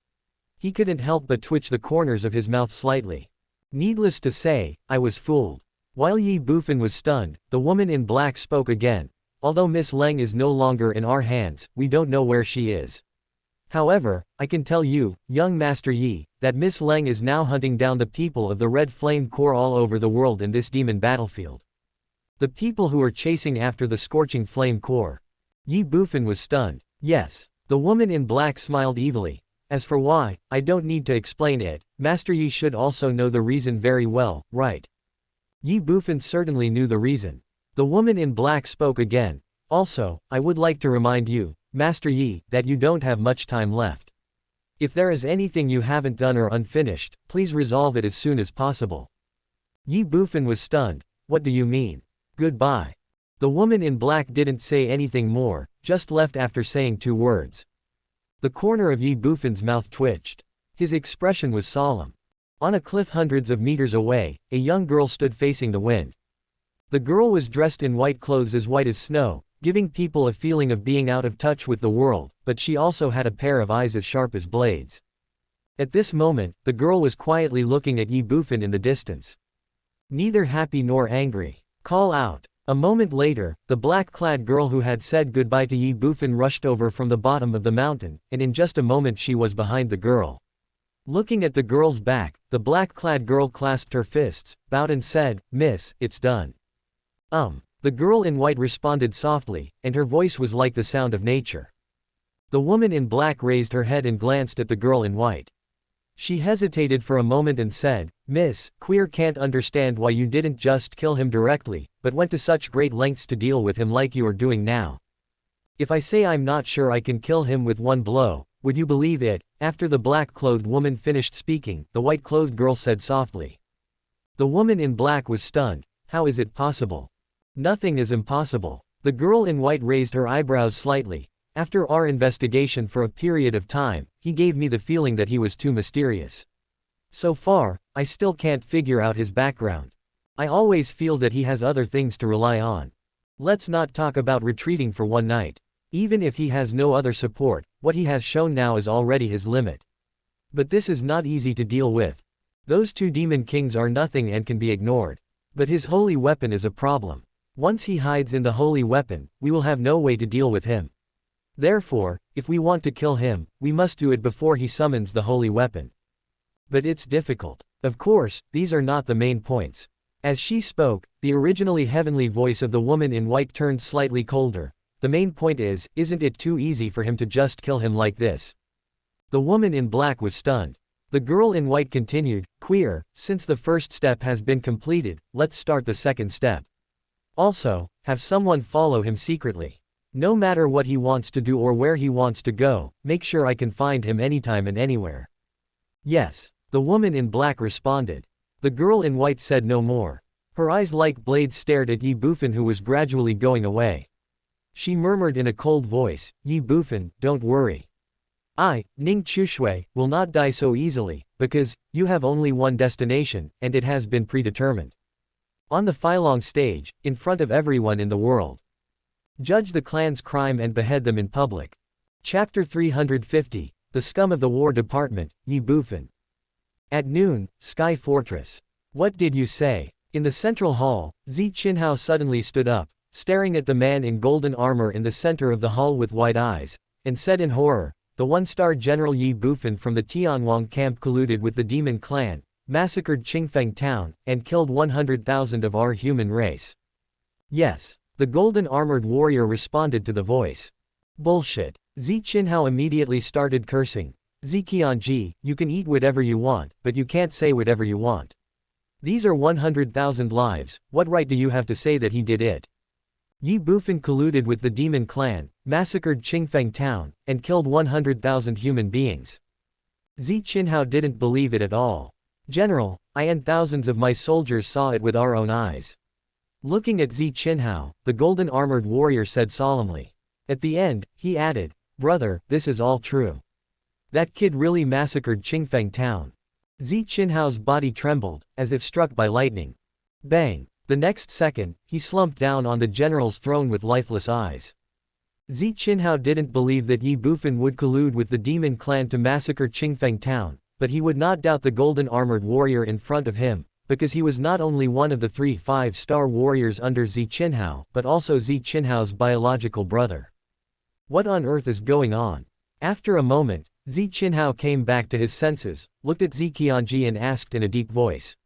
He couldn't help but twitch the corners of his mouth slightly. Needless to say, I was fooled. While Ye Bufan was stunned, the woman in black spoke again. "Although Miss Lang is no longer in our hands, we don't know where she is. However, I can tell you, young Master Yi, that Miss Lang is now hunting down the people of the Red Flame Corps all over the world in this demon battlefield. The people who are chasing after the Scorching Flame Corps." Ye Bufan was stunned. "Yes." The woman in black smiled evilly. "As for why, I don't need to explain it, Master Yi should also know the reason very well, right?" Ye Bufan certainly knew the reason. The woman in black spoke again. "Also, I would like to remind you, Master Yi, that you don't have much time left. If there is anything you haven't done or unfinished, please resolve it as soon as possible." Ye Bufan was stunned. "What do you mean? Goodbye." The woman in black didn't say anything more, just left after saying 2 words. The corner of Ye Bufan's mouth twitched. His expression was solemn. On a cliff hundreds of meters away, a young girl stood facing the wind. The girl was dressed in white clothes as white as snow, giving people a feeling of being out of touch with the world, but she also had a pair of eyes as sharp as blades. At this moment, the girl was quietly looking at Ye Bufan in the distance. Neither happy nor angry. "Call out." A moment later, the black-clad girl who had said goodbye to Ye Bufan rushed over from the bottom of the mountain, and in just a moment she was behind the girl. Looking at the girl's back, the black-clad girl clasped her fists, bowed and said, "Miss, it's done." The girl in white responded softly, and her voice was like the sound of nature. The woman in black raised her head and glanced at the girl in white. She hesitated for a moment and said, "Miss, Queer can't understand why you didn't just kill him directly, but went to such great lengths to deal with him like you are doing now. If I say I'm not sure I can kill him with one blow, would you believe it?" After the black-clothed woman finished speaking, the white-clothed girl said softly. The woman in black was stunned. "How is it possible?" "Nothing is impossible." The girl in white raised her eyebrows slightly. "After our investigation for a period of time, he gave me the feeling that he was too mysterious. So far, I still can't figure out his background. I always feel that he has other things to rely on. Let's not talk about retreating for one night. Even if he has no other support, what he has shown now is already his limit. But this is not easy to deal with. Those two demon kings are nothing and can be ignored. But his holy weapon is a problem. Once he hides in the holy weapon, we will have no way to deal with him. Therefore, if we want to kill him, we must do it before he summons the holy weapon. But it's difficult. Of course, these are not the main points." As she spoke, the originally heavenly voice of the woman in white turned slightly colder. "The main point is, isn't it too easy for him to just kill him like this?" The woman in black was stunned. The girl in white continued, "Queer, since the first step has been completed, let's start the second step. Also, have someone follow him secretly. No matter what he wants to do or where he wants to go, make sure I can find him anytime and anywhere." "Yes," the woman in black responded. The girl in white said no more. Her eyes like blades stared at Ye Bufan, who was gradually going away. She murmured in a cold voice, "Ye Bufan, don't worry. I, Ning Chushui, will not die so easily, because, you have only one destination, and it has been predetermined. On the Phylong stage, in front of everyone in the world. Judge the clan's crime and behead them in public." Chapter 350, The Scum of the War Department, Ye Bufan. At noon, Sky Fortress. "What did you say?" In the central hall, Zi Qinhao suddenly stood up, staring at the man in golden armor in the center of the hall with wide eyes, and said in horror, "The one-star General Ye Bufan from the Tianwang camp colluded with the demon clan, massacred Qingfeng town, and killed 100,000 of our human race." "Yes." The golden armored warrior responded to the voice. "Bullshit." Zi Qinhao immediately started cursing. "Zi Qianji, you can eat whatever you want, but you can't say whatever you want. These are 100,000 lives, what right do you have to say that he did it? Ye Bufan colluded with the demon clan, massacred Qingfeng town, and killed 100,000 human beings." Zi Qinhao didn't believe it at all. "General, I and thousands of my soldiers saw it with our own eyes." Looking at Zi Qinhao, the golden armored warrior said solemnly. At the end, he added, "Brother, this is all true. That kid really massacred Qingfeng town." Zi Qinhao's body trembled, as if struck by lightning. Bang! The next second, he slumped down on the general's throne with lifeless eyes. Zi Qinhao didn't believe that Ye Bufan would collude with the demon clan to massacre Qingfeng town, but he would not doubt the golden armored warrior in front of him, because he was not only one of the 3 5-star warriors under Zi Qinhao, but also Zi Qinhao's biological brother. What on earth is going on? After a moment, Zi Qinhao came back to his senses, looked at Zi Qianji and asked in a deep voice.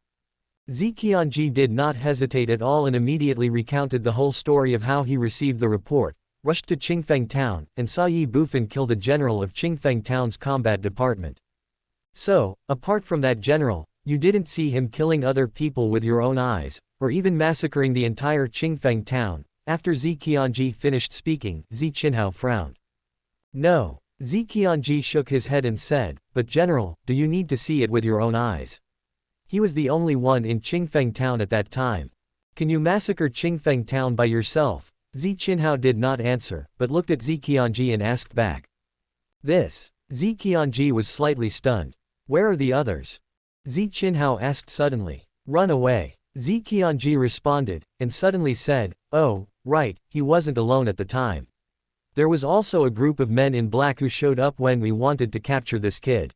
Zi Qianji did not hesitate at all and immediately recounted the whole story of how he received the report, rushed to Qingfeng town, and saw Ye Bufan kill the general of Qingfeng town's combat department. "So, apart from that general, you didn't see him killing other people with your own eyes, or even massacring the entire Qingfeng town?" After Zi Qianji finished speaking, Zi Qinhao frowned. "No." Zi Qianji shook his head and said, "But General, do you need to see it with your own eyes? He was the only one in Qingfeng town at that time. Can you massacre Qingfeng town by yourself?" Zi Qinhao did not answer, but looked at Zi Qianji and asked back. "This." Zi Qianji was slightly stunned. "Where are the others?" Zi Qinhao asked suddenly. "Run away." Zi Qianji responded, and suddenly said, "Oh, right, he wasn't alone at the time. There was also a group of men in black who showed up when we wanted to capture this kid.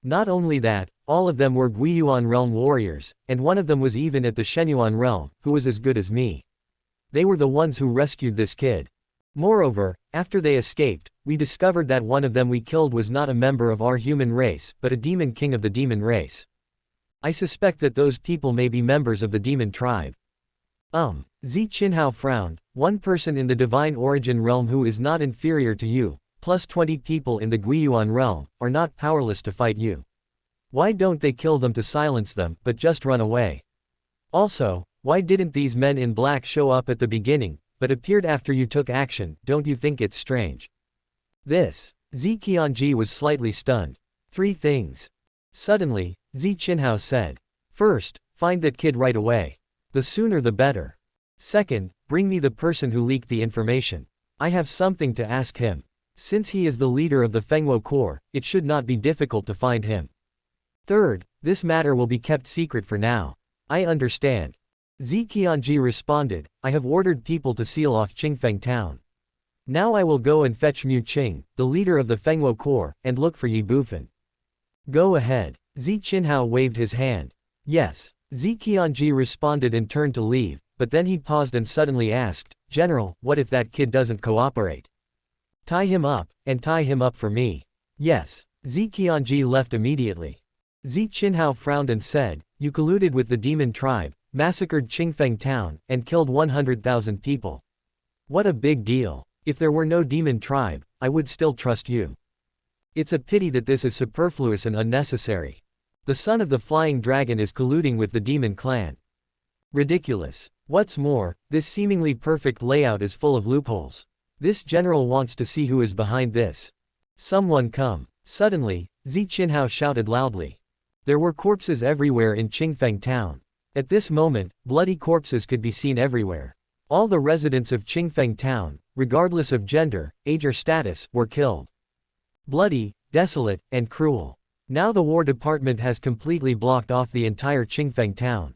Not only that, all of them were Guiyuan realm warriors, and one of them was even at the Shenyuan realm, who was as good as me. They were the ones who rescued this kid. Moreover, after they escaped, we discovered that one of them we killed was not a member of our human race, but a demon king of the demon race. I suspect that those people may be members of the demon tribe. Zi Qinhao frowned. One person in the divine origin realm who is not inferior to you, plus 20 people in the Guiyuan realm, are not powerless to fight you. Why don't they kill them to silence them, but just run away? Also, why didn't these men in black show up at the beginning, but appeared after you took action? Don't you think it's strange? This. Zi Qianji was slightly stunned. 3 things. Suddenly, Zi Qinhao said. First, find that kid right away. The sooner the better. Second, bring me the person who leaked the information. I have something to ask him. Since he is the leader of the Fengwo Corps, it should not be difficult to find him. Third, this matter will be kept secret for now. I understand. Zi Qianji responded, I have ordered people to seal off Qingfeng town. Now I will go and fetch Mu Qing, the leader of the Fengwo Corps, and look for Ye Bufan. Go ahead. Zi Qinhao waved his hand. Yes. Zi Qianji responded and turned to leave, but then he paused and suddenly asked, General, what if that kid doesn't cooperate? Tie him up, and tie him up for me. Yes. Zi Qianji left immediately. Zi Qinhao frowned and said, you colluded with the demon tribe, massacred Qingfeng town, and killed 100,000 people. What a big deal. If there were no demon tribe, I would still trust you. It's a pity that this is superfluous and unnecessary. The son of the flying dragon is colluding with the demon clan. Ridiculous. What's more, this seemingly perfect layout is full of loopholes. This general wants to see who is behind this. Someone come. Suddenly, Zi Qinhao shouted loudly. There were corpses everywhere in Qingfeng town. At this moment, bloody corpses could be seen everywhere. All the residents of Qingfeng town, regardless of gender, age or status, were killed. Bloody, desolate, and cruel. Now the War Department has completely blocked off the entire Qingfeng town.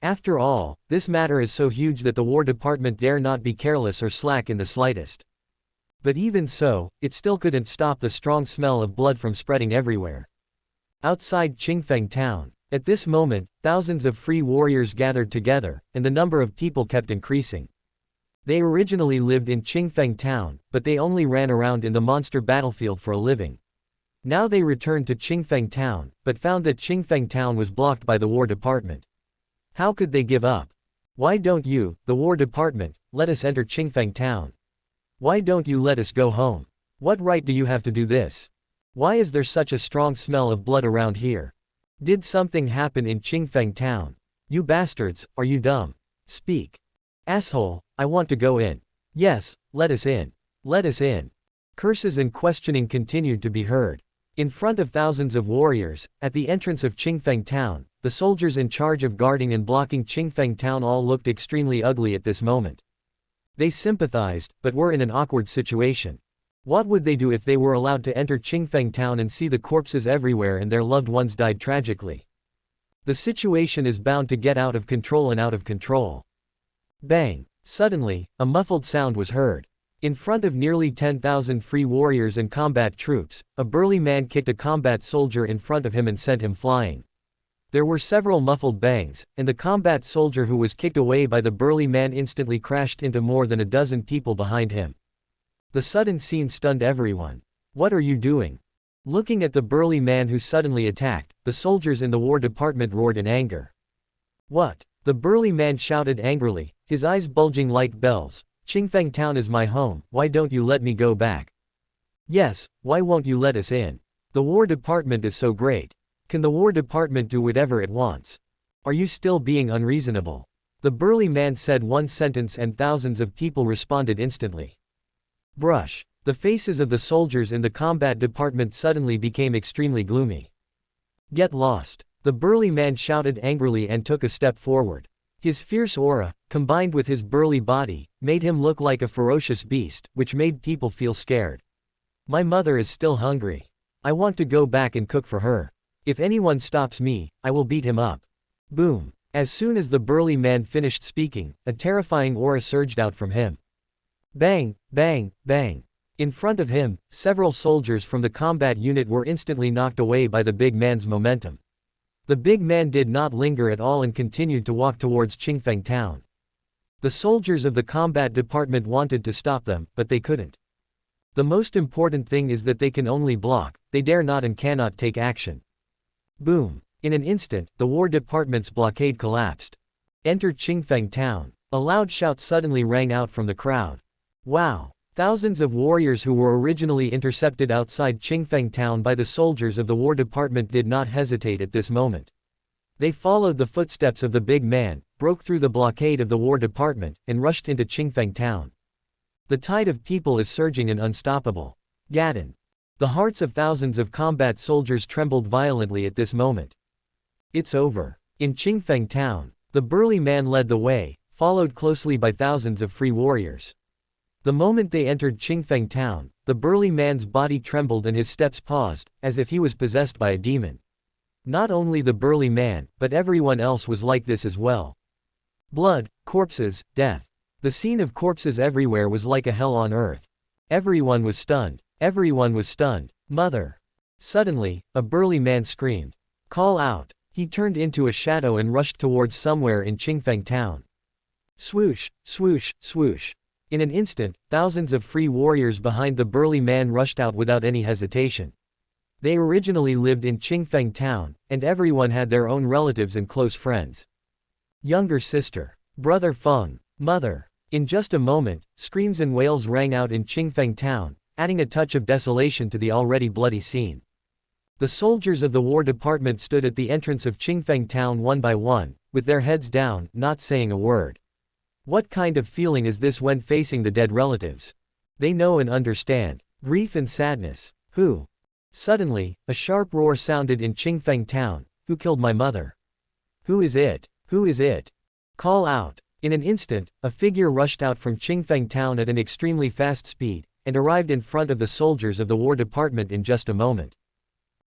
After all, this matter is so huge that the War Department dare not be careless or slack in the slightest. But even so, it still couldn't stop the strong smell of blood from spreading everywhere. Outside Qingfeng town, at this moment, thousands of free warriors gathered together, and the number of people kept increasing. They originally lived in Qingfeng town, but they only ran around in the monster battlefield for a living. Now they returned to Qingfeng town, but found that Qingfeng town was blocked by the War Department. How could they give up? Why don't you, the War Department, let us enter Qingfeng town? Why don't you let us go home? What right do you have to do this? Why is there such a strong smell of blood around here? Did something happen in Qingfeng town? You bastards, are you dumb? Speak. Asshole, I want to go in. Yes, let us in. Let us in. Curses and questioning continued to be heard. In front of thousands of warriors, at the entrance of Qingfeng town, the soldiers in charge of guarding and blocking Qingfeng town all looked extremely ugly at this moment. They sympathized, but were in an awkward situation. What would they do if they were allowed to enter Qingfeng town and see the corpses everywhere and their loved ones died tragically? The situation is bound to get out of control and out of control. Bang! Suddenly, a muffled sound was heard. In front of nearly 10,000 free warriors and combat troops, a burly man kicked a combat soldier in front of him and sent him flying. There were several muffled bangs, and the combat soldier who was kicked away by the burly man instantly crashed into more than a dozen people behind him. The sudden scene stunned everyone. What are you doing? Looking at the burly man who suddenly attacked, the soldiers in the War Department roared in anger. What? The burly man shouted angrily, his eyes bulging like bells. Qingfeng town is my home, why don't you let me go back? Yes, why won't you let us in? The War Department is so great. Can the War Department do whatever it wants? Are you still being unreasonable? The burly man said one sentence and thousands of people responded instantly. Brush. The faces of the soldiers in the combat department suddenly became extremely gloomy. Get lost. The burly man shouted angrily and took a step forward. His fierce aura, combined with his burly body, made him look like a ferocious beast, which made people feel scared. My mother is still hungry. I want to go back and cook for her. If anyone stops me, I will beat him up. Boom. As soon as the burly man finished speaking, a terrifying aura surged out from him. Bang, bang, bang. In front of him, several soldiers from the combat unit were instantly knocked away by the big man's momentum. The big man did not linger at all and continued to walk towards Qingfeng town. The soldiers of the combat department wanted to stop them, but they couldn't. The most important thing is that they can only block, they dare not and cannot take action. Boom. In an instant, the War Department's blockade collapsed. Enter Qingfeng Town. A loud shout suddenly rang out from the crowd. Wow! Thousands of warriors who were originally intercepted outside Qingfeng Town by the soldiers of the War Department did not hesitate at this moment. They followed the footsteps of the big man, broke through the blockade of the War Department, and rushed into Qingfeng Town. The tide of people is surging and unstoppable. Gaddon. The hearts of thousands of combat soldiers trembled violently at this moment. It's over. In Qingfeng Town, the burly man led the way, followed closely by thousands of free warriors. The moment they entered Qingfeng Town, the burly man's body trembled and his steps paused, as if he was possessed by a demon. Not only the burly man, but everyone else was like this as well. Blood, corpses, death. The scene of corpses everywhere was like a hell on earth. Everyone was stunned. Everyone was stunned. Mother! Suddenly, a burly man screamed. Call out! He turned into a shadow and rushed towards somewhere in Qingfeng Town. Swoosh, swoosh, swoosh. In an instant, thousands of free warriors behind the burly man rushed out without any hesitation. They originally lived in Qingfeng Town, and everyone had their own relatives and close friends. Younger sister. Brother Feng. Mother. In just a moment, screams and wails rang out in Qingfeng Town, adding a touch of desolation to the already bloody scene. The soldiers of the War Department stood at the entrance of Qingfeng Town one by one, with their heads down, not saying a word. What kind of feeling is this when facing the dead relatives? They know and understand. Grief and sadness. Who? Suddenly, a sharp roar sounded in Qingfeng Town. Who killed my mother? Who is it? Who is it? Call out. In an instant, a figure rushed out from Qingfeng Town at an extremely fast speed, and arrived in front of the soldiers of the War Department in just a moment.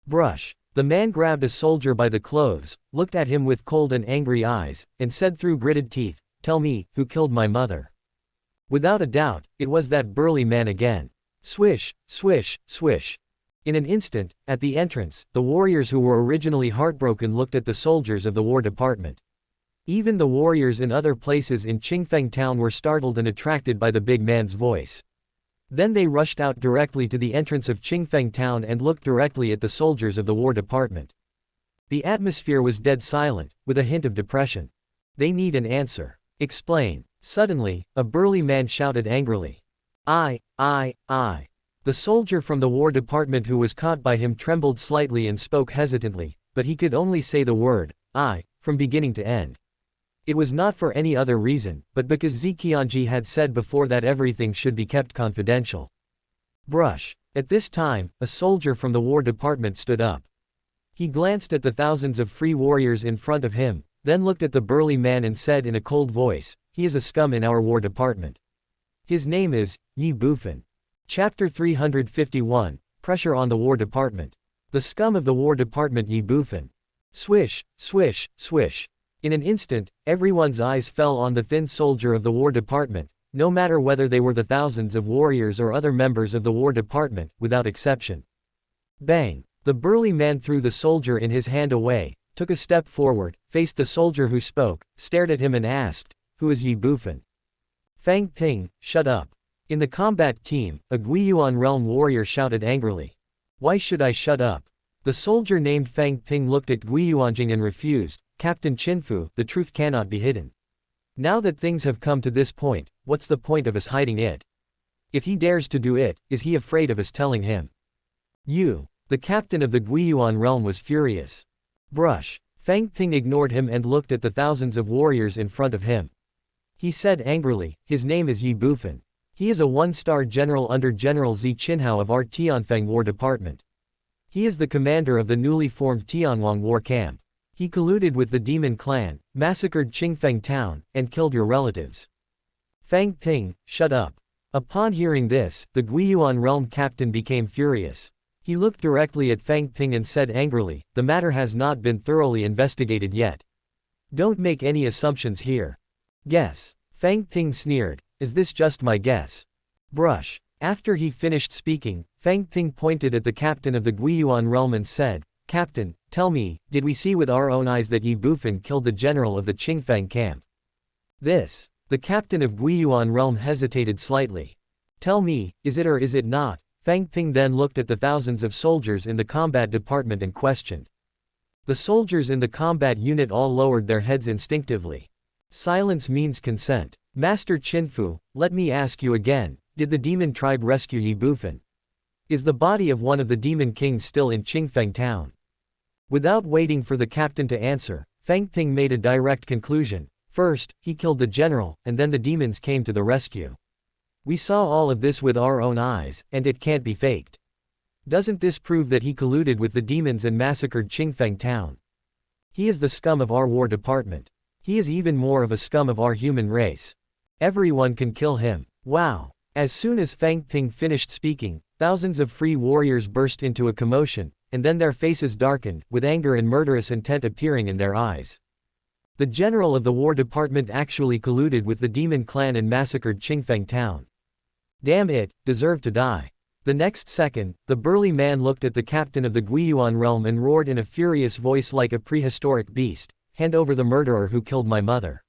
Brush. The man grabbed a soldier by the clothes, looked at him with cold and angry eyes, and said through gritted teeth, Tell me, who killed my mother? Without a doubt, it was that burly man again. Swish, swish, swish. In an instant, at the entrance, the warriors who were originally heartbroken looked at the soldiers of the War Department. Even the warriors in other places in Qingfeng Town were startled and attracted by the big man's voice. Then they rushed out directly to the entrance of Qingfeng Town and looked directly at the soldiers of the War Department. The atmosphere was dead silent, with a hint of depression. They need an answer. Explain. Suddenly, a burly man shouted angrily. I. The soldier from the War Department who was caught by him trembled slightly and spoke hesitantly, but he could only say the word, I, from beginning to end. It was not for any other reason, but because Ziqianji had said before that everything should be kept confidential. Brush. At this time, a soldier from the War Department stood up. He glanced at the thousands of free warriors in front of him, then looked at the burly man and said in a cold voice, He is a scum in our War Department. His name is, Ye Bufan. Chapter 351, Pressure on the War Department. The scum of the War Department Ye Bufan. Swish, swish, swish. In an instant, everyone's eyes fell on the thin soldier of the War Department, no matter whether they were the thousands of warriors or other members of the War Department, without exception. Bang! The burly man threw the soldier in his hand away, took a step forward, faced the soldier who spoke, stared at him and asked, Who is Ye Bufan? Fang Ping, shut up. In the combat team, a Guiyuan realm warrior shouted angrily. Why should I shut up? The soldier named Fang Ping looked at Guiyuanjing and refused. Captain Qinfu, the truth cannot be hidden. Now that things have come to this point, what's the point of us hiding it? If he dares to do it, is he afraid of us telling him? You. The captain of the Guiyuan realm was furious. Brush. Fang Ping ignored him and looked at the thousands of warriors in front of him. He said angrily, His name is Ye Bufan. He is a one-star general under General Zi Qinhao of our Tianfeng War Department. He is the commander of the newly formed Tianwang War Camp. He colluded with the Demon Clan, massacred Qingfeng Town, and killed your relatives. Fang Ping, shut up. Upon hearing this, the Guiyuan realm captain became furious. He looked directly at Fang Ping and said angrily, The matter has not been thoroughly investigated yet. Don't make any assumptions here. Guess. Fang Ping sneered, Is this just my guess? Brush. After he finished speaking, Fang Ping pointed at the captain of the Guiyuan realm and said, Captain, tell me, did we see with our own eyes that Ye Bufan killed the general of the Qingfeng camp? This. The captain of Guiyuan realm hesitated slightly. Tell me, is it or is it not? Fang Ping then looked at the thousands of soldiers in the combat department and questioned. The soldiers in the combat unit all lowered their heads instinctively. Silence means consent. Master Qinfu, let me ask you again, did the demon tribe rescue Ye Bufan? Is the body of one of the demon kings still in Qingfeng town? Without waiting for the captain to answer, Fang Ping made a direct conclusion. First, he killed the general, and then the demons came to the rescue. We saw all of this with our own eyes, and it can't be faked. Doesn't this prove that he colluded with the demons and massacred Qingfeng town? He is the scum of our war department. He is even more of a scum of our human race. Everyone can kill him. Wow. As soon as Fang Ping finished speaking, thousands of free warriors burst into a commotion, and then their faces darkened, with anger and murderous intent appearing in their eyes. The general of the war department actually colluded with the demon clan and massacred Qingfeng town. Damn it, deserved to die. The next second, the burly man looked at the captain of the Guiyuan realm and roared in a furious voice like a prehistoric beast, "Hand over the murderer who killed my mother.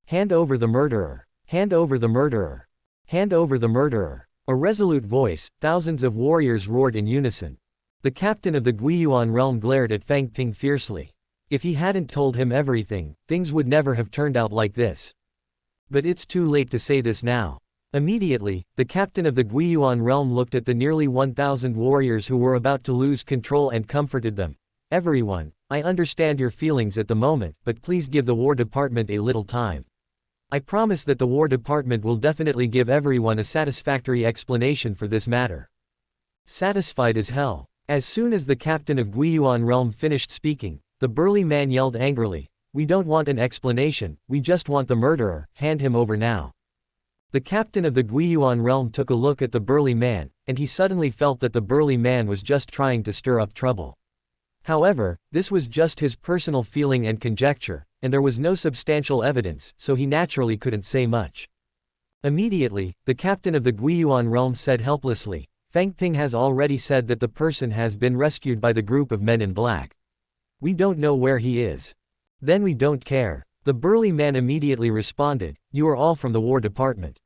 Hand over the murderer. Hand over the murderer. Hand over the murderer." A resolute voice, thousands of warriors roared in unison. The captain of the Guiyuan realm glared at Fang Ping fiercely. If he hadn't told him everything, things would never have turned out like this. But it's too late to say this now. Immediately, the captain of the Guiyuan realm looked at the nearly 1,000 warriors who were about to lose control and comforted them. Everyone, I understand your feelings at the moment, but please give the war department a little time. I promise that the war department will definitely give everyone a satisfactory explanation for this matter. Satisfied as hell. As soon as the captain of Guiyuan realm finished speaking, the burly man yelled angrily, "We don't want an explanation, we just want the murderer, hand him over now." The captain of the Guiyuan realm took a look at the burly man, and he suddenly felt that the burly man was just trying to stir up trouble. However, this was just his personal feeling and conjecture, and there was no substantial evidence, so he naturally couldn't say much. Immediately, the captain of the Guiyuan realm said helplessly, "Fang Ping has already said that the person has been rescued by the group of men in black. We don't know where he is. Then we don't care." The burly man immediately responded, "You are all from the war department.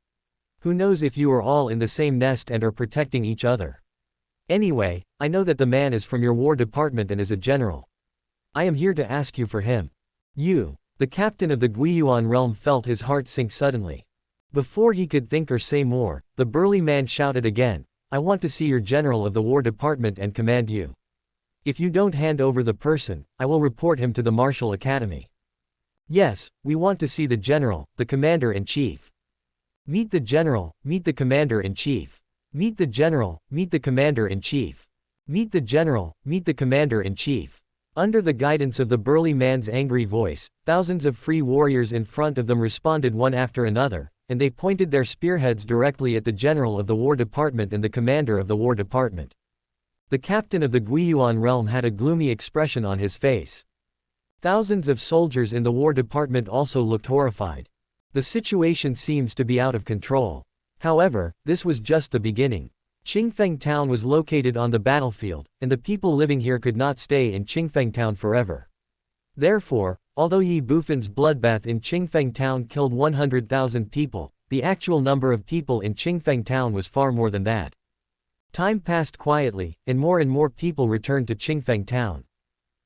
Who knows if you are all in the same nest and are protecting each other? Anyway, I know that the man is from your war department and is a general. I am here to ask you for him." "You." The captain of the Guiyuan realm felt his heart sink suddenly. Before he could think or say more, the burly man shouted again, "I want to see your general of the war department and command you. If you don't hand over the person, I will report him to the Martial Academy. Yes, we want to see the general, the commander-in-chief. Meet the general, meet the commander-in-chief. Meet the general, meet the commander-in-chief. Meet the general, meet the commander-in-chief." Under the guidance of the burly man's angry voice, thousands of free warriors in front of them responded one after another, and they pointed their spearheads directly at the general of the war department and the commander of the war department. The captain of the Guiyuan realm had a gloomy expression on his face. Thousands of soldiers in the war department also looked horrified. The situation seems to be out of control. However, this was just the beginning. Qingfeng town was located on the battlefield, and the people living here could not stay in Qingfeng town forever. Therefore, although Ye Bufan's bloodbath in Qingfeng town killed 100,000 people, the actual number of people in Qingfeng town was far more than that. Time passed quietly, and more people returned to Qingfeng town.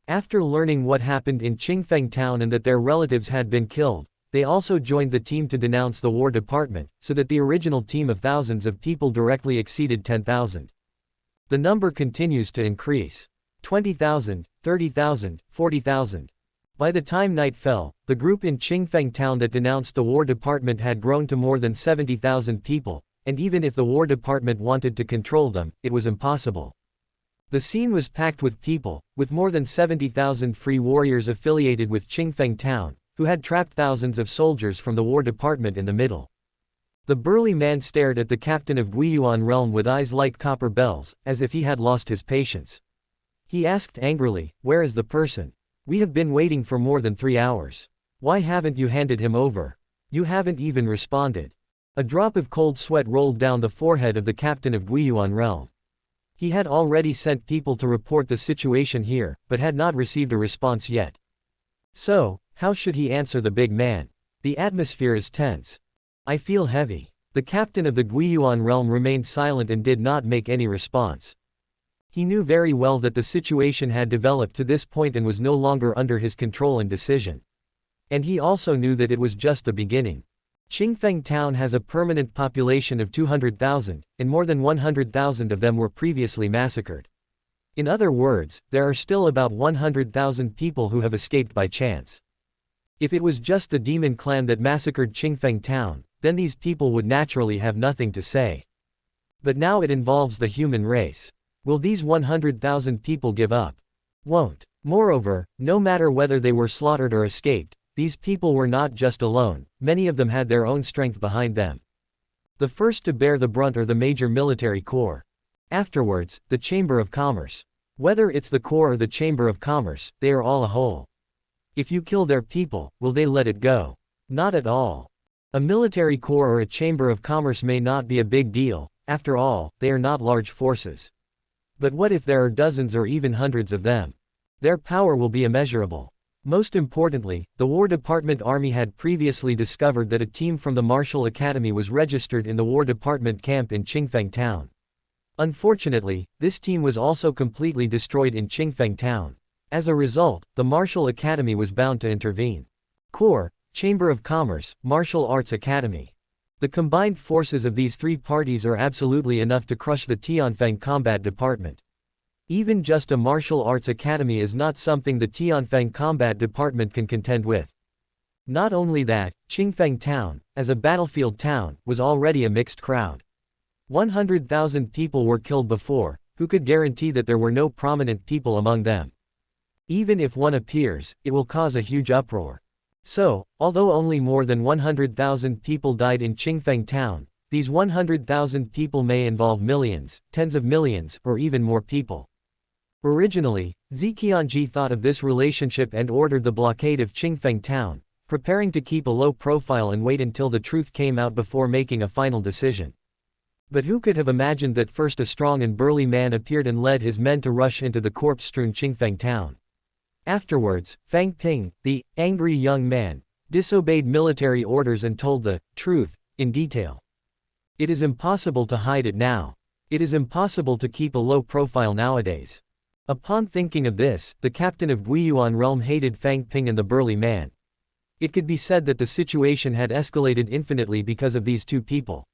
After learning what happened in Qingfeng town and that their relatives had been killed, they also joined the team to denounce the war department, so that the original team of thousands of people directly exceeded 10,000. The number continues to increase. 20,000, 30,000, 40,000. By the time night fell, the group in Qingfeng town that denounced the war department had grown to more than 70,000 people, and even if the war department wanted to control them, it was impossible. The scene was packed with people, with more than 70,000 free warriors affiliated with Qingfeng town, who had trapped thousands of soldiers from the war department in the middle. The burly man stared at the captain of Guiyuan realm with eyes like copper bells, as if he had lost his patience. He asked angrily, "Where is the person? We have been waiting for more than 3 hours. Why haven't you handed him over? You haven't even responded." A drop of cold sweat rolled down the forehead of the captain of Guiyuan realm. He had already sent people to report the situation here, but had not received a response yet. So, how should he answer the big man? The atmosphere is tense. I feel heavy. The captain of the Guiyuan realm remained silent and did not make any response. He knew very well that the situation had developed to this point and was no longer under his control and decision. And he also knew that it was just the beginning. Qingfeng town has a permanent population of 200,000, and more than 100,000 of them were previously massacred. In other words, there are still about 100,000 people who have escaped by chance. If it was just the demon clan that massacred Qingfeng town, then these people would naturally have nothing to say. But now it involves the human race. Will these 100,000 people give up? Won't. Moreover, no matter whether they were slaughtered or escaped, these people were not just alone, many of them had their own strength behind them. The first to bear the brunt are the major military corps. Afterwards, the Chamber of Commerce. Whether it's the corps or the Chamber of Commerce, they are all a whole. If you kill their people, will they let it go? Not at all. A military corps or a Chamber of Commerce may not be a big deal, after all, they are not large forces. But what if there are dozens or even hundreds of them? Their power will be immeasurable. Most importantly, the War Department Army had previously discovered that a team from the Martial Academy was registered in the War Department camp in Qingfeng town. Unfortunately, this team was also completely destroyed in Qingfeng town. As a result, the Martial Academy was bound to intervene. Corps, Chamber of Commerce, Martial Arts Academy. The combined forces of these three parties are absolutely enough to crush the Tianfeng Combat Department. Even just a martial arts academy is not something the Tianfeng Combat Department can contend with. Not only that, Qingfeng town, as a battlefield town, was already a mixed crowd. 100,000 people were killed before, who could guarantee that there were no prominent people among them? Even if one appears, it will cause a huge uproar. So, although only more than 100,000 people died in Qingfeng town, these 100,000 people may involve millions, tens of millions, or even more people. Originally, Ziqianji thought of this relationship and ordered the blockade of Qingfeng town, preparing to keep a low profile and wait until the truth came out before making a final decision. But who could have imagined that first a strong and burly man appeared and led his men to rush into the corpse-strewn Qingfeng town. Afterwards, Fang Ping, the angry young man, disobeyed military orders and told the truth in detail. It is impossible to hide it now. It is impossible to keep a low profile nowadays. Upon thinking of this, the captain of Guiyuan realm hated Fang Ping and the burly man. It could be said that the situation had escalated infinitely because of these two people.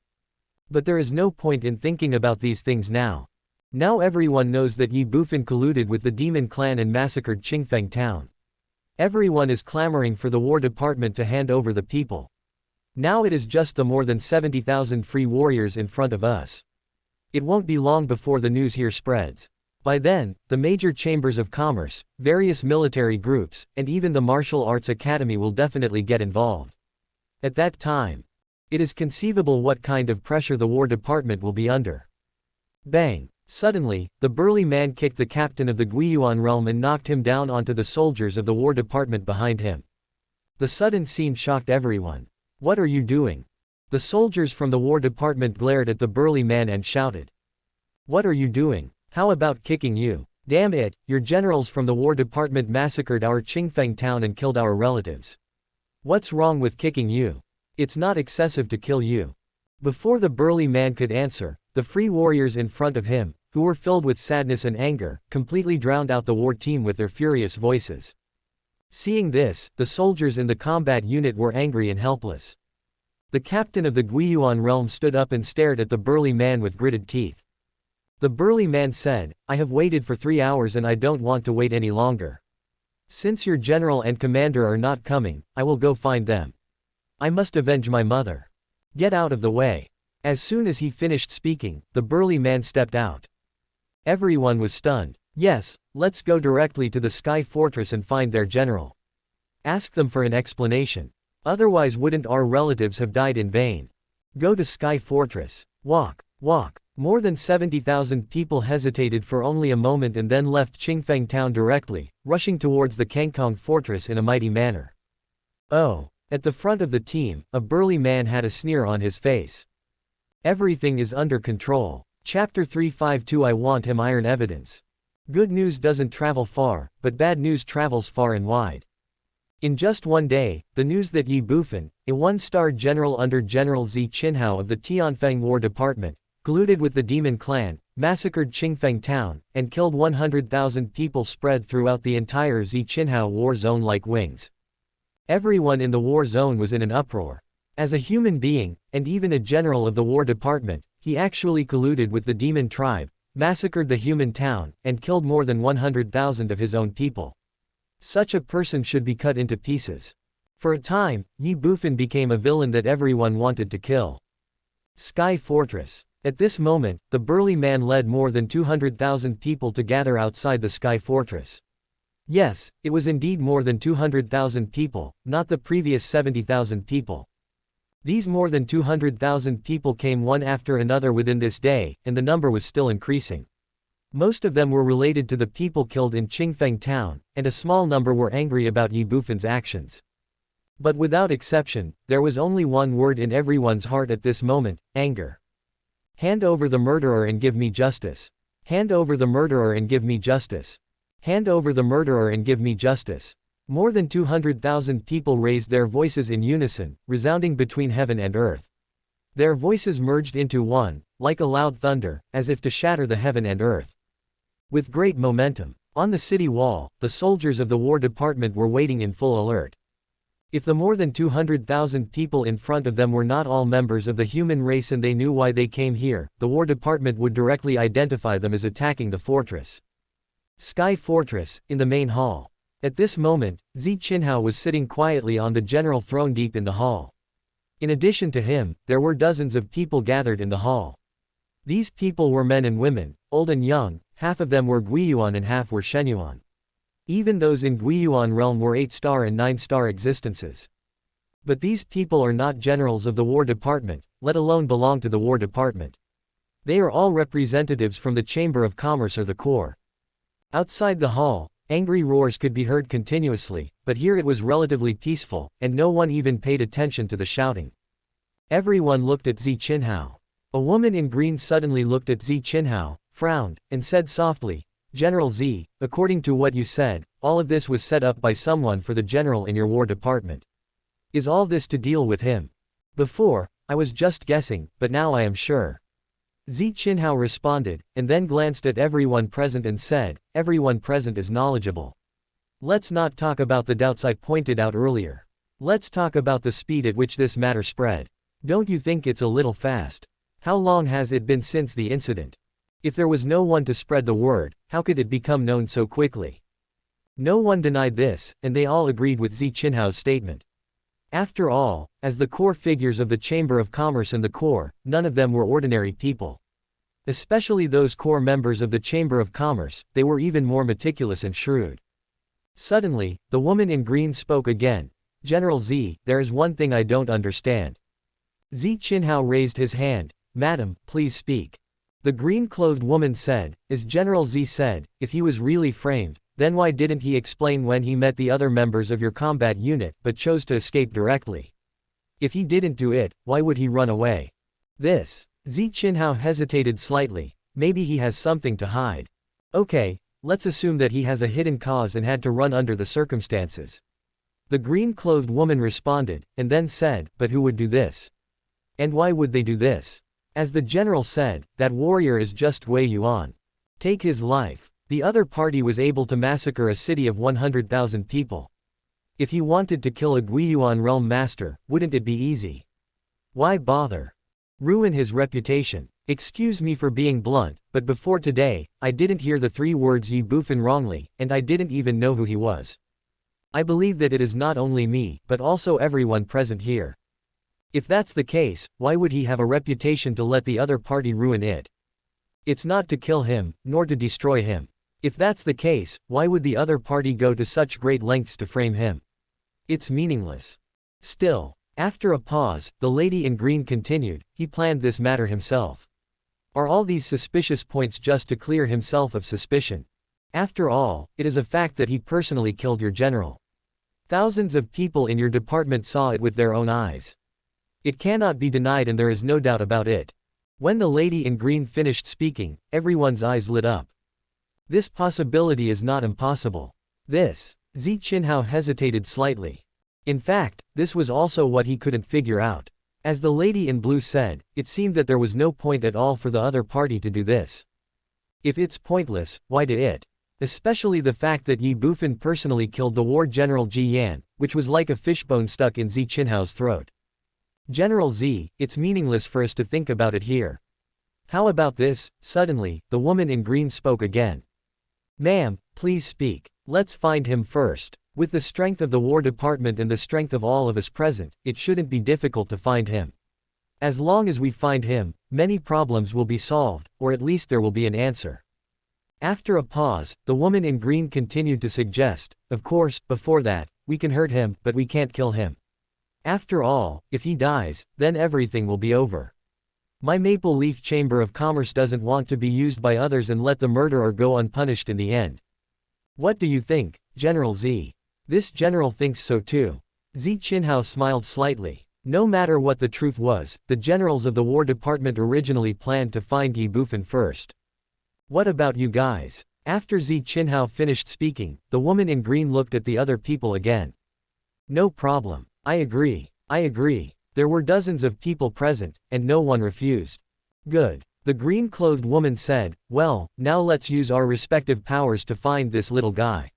But there is no point in thinking about these things now. Now everyone knows that Ye Bufan colluded with the demon clan and massacred Qingfeng town. Everyone is clamoring for the War Department to hand over the people. Now it is just the more than 70,000 free warriors in front of us. It won't be long before the news here spreads. By then, the major chambers of commerce, various military groups, and even the Martial Arts Academy will definitely get involved. At that time, it is conceivable what kind of pressure the War Department will be under. Bang! Suddenly, the burly man kicked the captain of the Guiyuan realm and knocked him down onto the soldiers of the War Department behind him. The sudden scene shocked everyone. What are you doing? The soldiers from the War Department glared at the burly man and shouted. What are you doing? How about kicking you? Damn it, your generals from the War Department massacred our Qingfeng town and killed our relatives. What's wrong with kicking you? It's not excessive to kill you. Before the burly man could answer, the free warriors in front of him, who were filled with sadness and anger, completely drowned out the war team with their furious voices. Seeing this, the soldiers in the combat unit were angry and helpless. The captain of the Guiyuan realm stood up and stared at the burly man with gritted teeth. The burly man said, I have waited for 3 hours and I don't want to wait any longer. Since your general and commander are not coming, I will go find them. I must avenge my mother. Get out of the way. As soon as he finished speaking, the burly man stepped out. Everyone was stunned. Yes, let's go directly to the Sky Fortress and find their general. Ask them for an explanation. Otherwise wouldn't our relatives have died in vain? Go to Sky Fortress. Walk, walk. More than 70,000 people hesitated for only a moment and then left Qingfeng town directly, rushing towards the Kangkong Fortress in a mighty manner. Oh. At the front of the team, a burly man had a sneer on his face. Everything is under control. Chapter 352 I want him iron evidence. Good news doesn't travel far, but bad news travels far and wide. In just one day, the news that Ye Bufan, a one-star general under General Zi Qinhao of the Tianfeng War Department, colluded with the Demon Clan, massacred Qingfeng town, and killed 100,000 people spread throughout the entire Zi Qinhao war zone like wings. Everyone in the war zone was in an uproar. As a human being, and even a general of the War Department, he actually colluded with the demon tribe, massacred the human town, and killed more than 100,000 of his own people. Such a person should be cut into pieces. For a time, Ye Bufan became a villain that everyone wanted to kill. Sky Fortress. At this moment, the burly man led more than 200,000 people to gather outside the Sky Fortress. Yes, it was indeed more than 200,000 people, not the previous 70,000 people. These more than 200,000 people came one after another within this day, and the number was still increasing. Most of them were related to the people killed in Qingfeng town, and a small number were angry about Ye Bufan's actions. But without exception, there was only one word in everyone's heart at this moment: anger. Hand over the murderer and give me justice. Hand over the murderer and give me justice. Hand over the murderer and give me justice. More than 200,000 people raised their voices in unison, resounding between heaven and earth. Their voices merged into one, like a loud thunder, as if to shatter the heaven and earth. With great momentum, on the city wall, the soldiers of the War Department were waiting in full alert. If the more than 200,000 people in front of them were not all members of the human race and they knew why they came here, the War Department would directly identify them as attacking the fortress. Sky Fortress, in the main hall. At this moment, Zi Qinhao was sitting quietly on the general throne deep in the hall. In addition to him, there were dozens of people gathered in the hall. These people were men and women, old and young, half of them were Guiyuan and half were Shenyuan. Even those in Guiyuan realm were 8-star and 9-star existences. But these people are not generals of the War Department, let alone belong to the War Department. They are all representatives from the Chamber of Commerce or the Corps. Outside the hall, angry roars could be heard continuously, but here it was relatively peaceful, and no one even paid attention to the shouting. Everyone looked at Zi Qinhao. A woman in green suddenly looked at Zi Qinhao, frowned, and said softly, "General Zi, according to what you said, all of this was set up by someone for the general in your War Department. Is all this to deal with him? Before, I was just guessing, but now I am sure." Zi Qinhao responded, and then glanced at everyone present and said, "Everyone present is knowledgeable. Let's not talk about the doubts I pointed out earlier. Let's talk about the speed at which this matter spread. Don't you think it's a little fast? How long has it been since the incident? If there was no one to spread the word, how could it become known so quickly?" No one denied this, and they all agreed with Zi Qinhao's statement. After all, as the core figures of the Chamber of Commerce and the Corps, none of them were ordinary people. Especially those core members of the Chamber of Commerce, they were even more meticulous and shrewd. Suddenly, the woman in green spoke again. "General Zi, there is one thing I don't understand." Zi Qinhao raised his hand. "Madam, please speak." The green-clothed woman said, as General Zi said, if he was really framed, then why didn't he explain when he met the other members of your combat unit but chose to escape directly? If he didn't do it, why would he run away? This. Zi Qinhao hesitated slightly. Maybe he has something to hide. Okay, let's assume that he has a hidden cause and had to run under the circumstances. The green-clothed woman responded, and then said, but who would do this? And why would they do this? As the general said, that warrior is just Wei Yuan. Take his life. The other party was able to massacre a city of 100,000 people. If he wanted to kill a Guiyuan realm master, wouldn't it be easy? Why bother? Ruin his reputation. Excuse me for being blunt, but before today, I didn't hear the 3 words Ye Bufan wrongly, and I didn't even know who he was. I believe that it is not only me, but also everyone present here. If that's the case, why would he have a reputation to let the other party ruin it? It's not to kill him, nor to destroy him. If that's the case, why would the other party go to such great lengths to frame him? It's meaningless. Still, after a pause, the lady in green continued, he planned this matter himself. Are all these suspicious points just to clear himself of suspicion? After all, it is a fact that he personally killed your general. Thousands of people in your department saw it with their own eyes. It cannot be denied and there is no doubt about it. When the lady in green finished speaking, everyone's eyes lit up. This possibility is not impossible. This. Zi Qinhao hesitated slightly. In fact, this was also what he couldn't figure out. As the lady in blue said, it seemed that there was no point at all for the other party to do this. If it's pointless, why did it? Especially the fact that Ye Bufan personally killed the war general Ji Yan, which was like a fishbone stuck in Zi Qinhao's throat. General Zi, it's meaningless for us to think about it here. How about this? Suddenly, the woman in green spoke again. Ma'am, please speak. Let's find him first. With the strength of the War Department and the strength of all of us present, it shouldn't be difficult to find him. As long as we find him, many problems will be solved, or at least there will be an answer. After a pause, the woman in green continued to suggest, of course, before that, we can hurt him, but we can't kill him. After all, if he dies, then everything will be over. My Maple Leaf Chamber of Commerce doesn't want to be used by others and let the murderer go unpunished in the end. What do you think, General Zi? This general thinks so too. Zi Qinhao smiled slightly. No matter what the truth was, the generals of the War Department originally planned to find Ye Bufan first. What about you guys? After Zi Qinhao finished speaking, the woman in green looked at the other people again. No problem. I agree. There were dozens of people present, and no one refused. Good. The green-clothed woman said, well, now let's use our respective powers to find this little guy.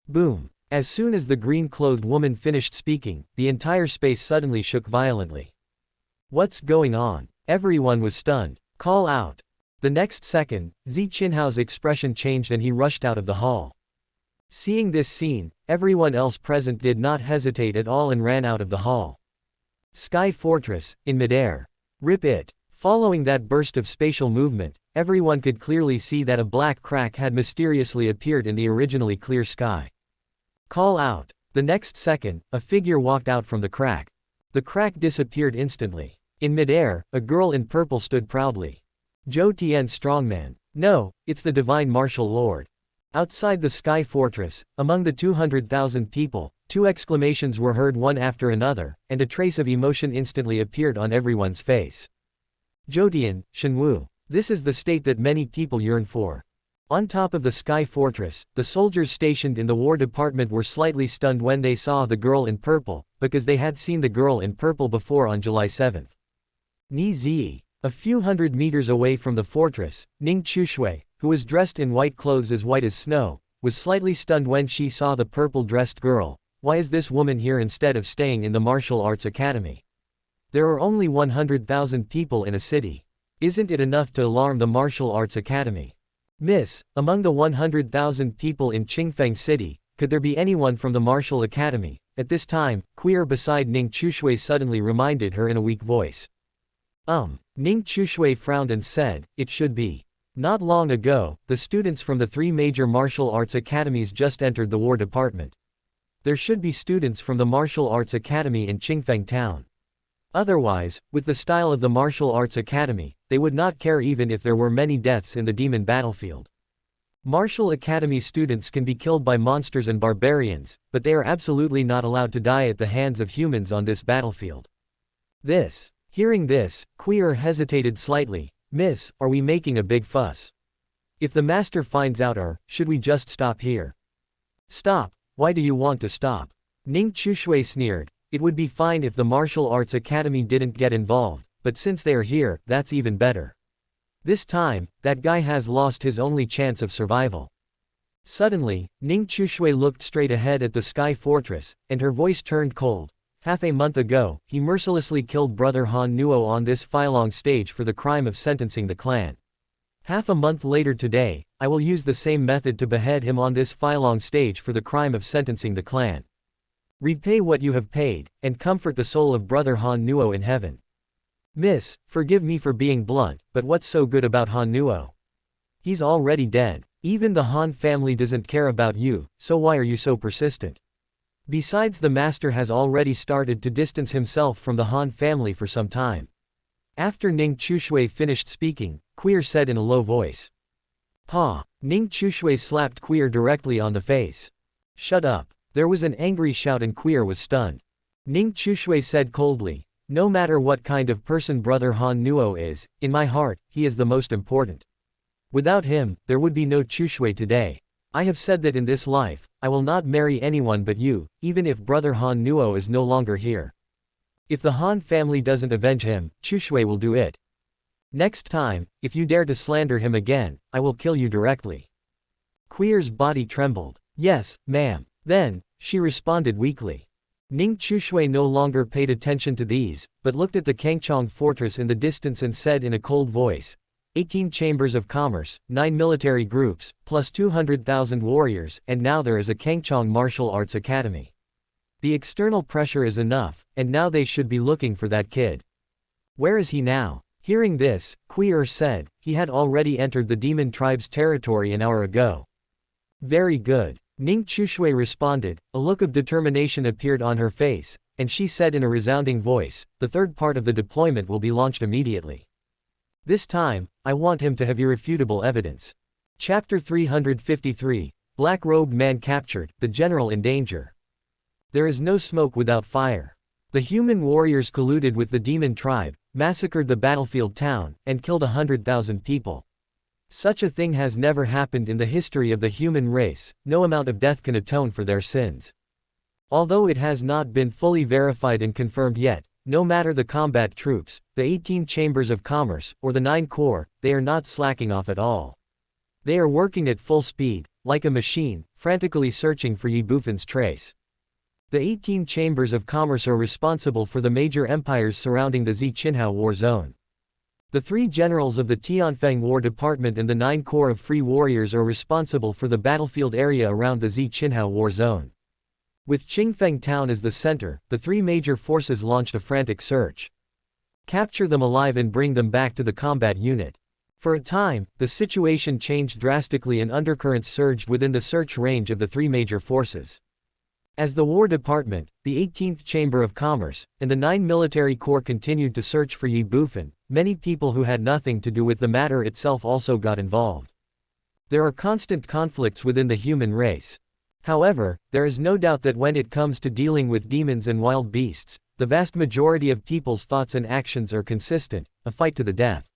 Boom. As soon as the green-clothed woman finished speaking, the entire space suddenly shook violently. What's going on? Everyone was stunned. Call out. The next second, Zi Qinhao's expression changed and he rushed out of the hall. Seeing this scene, everyone else present did not hesitate at all and ran out of the hall. Sky Fortress, in midair. Rip it. Following that burst of spatial movement, everyone could clearly see that a black crack had mysteriously appeared in the originally clear sky. Call out. The next second, a figure walked out from the crack. The crack disappeared instantly. In midair, a girl in purple stood proudly. Zhou Tian Strongman. No, it's the Divine Martial Lord. Outside the Sky Fortress, among the 200,000 people, two exclamations were heard one after another, and a trace of emotion instantly appeared on everyone's face. Zhou Shenwu. This is the state that many people yearn for. On top of the Sky Fortress, the soldiers stationed in the War Department were slightly stunned when they saw the girl in purple, because they had seen the girl in purple before on July 7. Ni Zi. A few hundred meters away from the fortress, Ning Chushui, who was dressed in white clothes as white as snow, was slightly stunned when she saw the purple-dressed girl. Why is this woman here instead of staying in the martial arts academy? There are only 100,000 people in a city. Isn't it enough to alarm the martial arts academy? Miss, among the 100,000 people in Qingfeng City, could there be anyone from the martial academy? At this time, Queer beside Ning Chushui suddenly reminded her in a weak voice. Ning Chushui frowned and said, it should be. Not long ago, the students from the three major martial arts academies just entered the War Department. There should be students from the martial arts academy in Qingfeng town. Otherwise, with the style of the martial arts academy, they would not care even if there were many deaths in the demon battlefield. Martial academy students can be killed by monsters and barbarians, but they are absolutely not allowed to die at the hands of humans on this battlefield. Hearing this, Queer hesitated slightly. Miss, are we making a big fuss? If the master finds out, or should we just stop here? Stop. Why do you want to stop? Ning Chushui sneered. It would be fine if the martial arts academy didn't get involved, but since they are here, that's even better. This time, that guy has lost his only chance of survival. Suddenly, Ning Chushui looked straight ahead at the Sky Fortress, and her voice turned cold. Half a month ago, he mercilessly killed Brother Han Nuo on this Filong stage for the crime of sentencing the clan. Half a month later today, I will use the same method to behead him on this Filong stage for the crime of sentencing the clan. Repay what you have paid, and comfort the soul of Brother Han Nuo in heaven. Miss, forgive me for being blunt, but what's so good about Han Nuo? He's already dead. Even the Han family doesn't care about you, so why are you so persistent? Besides, the master has already started to distance himself from the Han family for some time. After Ning Chushui finished speaking, Queer said in a low voice. Pa! Ning Chushui slapped Queer directly on the face. Shut up. There was an angry shout and Queer was stunned. Ning Chushui said coldly, no matter what kind of person Brother Han Nuo is, in my heart, he is the most important. Without him, there would be no Chushui today. I have said that in this life, I will not marry anyone but you, even if brother Han Nuo is no longer here. If the Han family doesn't avenge him, Chushui will do it. Next time, if you dare to slander him again, I will kill you directly. Queer's body trembled. Yes, ma'am. Then, she responded weakly. Ning Chushui no longer paid attention to these, but looked at the Kangchong fortress in the distance and said in a cold voice, 18 chambers of commerce, 9 military groups, plus 200,000 warriors, and now there is a Kangchong martial arts academy. The external pressure is enough, and now they should be looking for that kid. Where is he now? Hearing this, Queer said, he had already entered the demon tribe's territory an hour ago. Very good. Ning Chushui responded, a look of determination appeared on her face, and she said in a resounding voice, the third part of the deployment will be launched immediately. This time, I want him to have irrefutable evidence. Chapter 353, Black-robed man captured, the general in danger. There is no smoke without fire. The human warriors colluded with the demon tribe, massacred the battlefield town, and killed 100,000 people. Such a thing has never happened in the history of the human race, no amount of death can atone for their sins. Although it has not been fully verified and confirmed yet, no matter the combat troops, the 18 chambers of commerce, or the 9 corps, they are not slacking off at all. They are working at full speed, like a machine, frantically searching for Ye Bufan's trace. The 18 chambers of commerce are responsible for the major empires surrounding the Zichinhao war zone. The 3 generals of the Tianfeng War Department and the 9 corps of free warriors are responsible for the battlefield area around the Zichinhao war zone. With Qingfeng town as the center, the 3 major forces launched a frantic search. Capture them alive and bring them back to the combat unit. For a time, the situation changed drastically and undercurrents surged within the search range of the 3 major forces. As the War Department, the 18th Chamber of Commerce, and the 9 military corps continued to search for Ye Bufan, many people who had nothing to do with the matter itself also got involved. There are constant conflicts within the human race. However, there is no doubt that when it comes to dealing with demons and wild beasts, the vast majority of people's thoughts and actions are consistent, a fight to the death.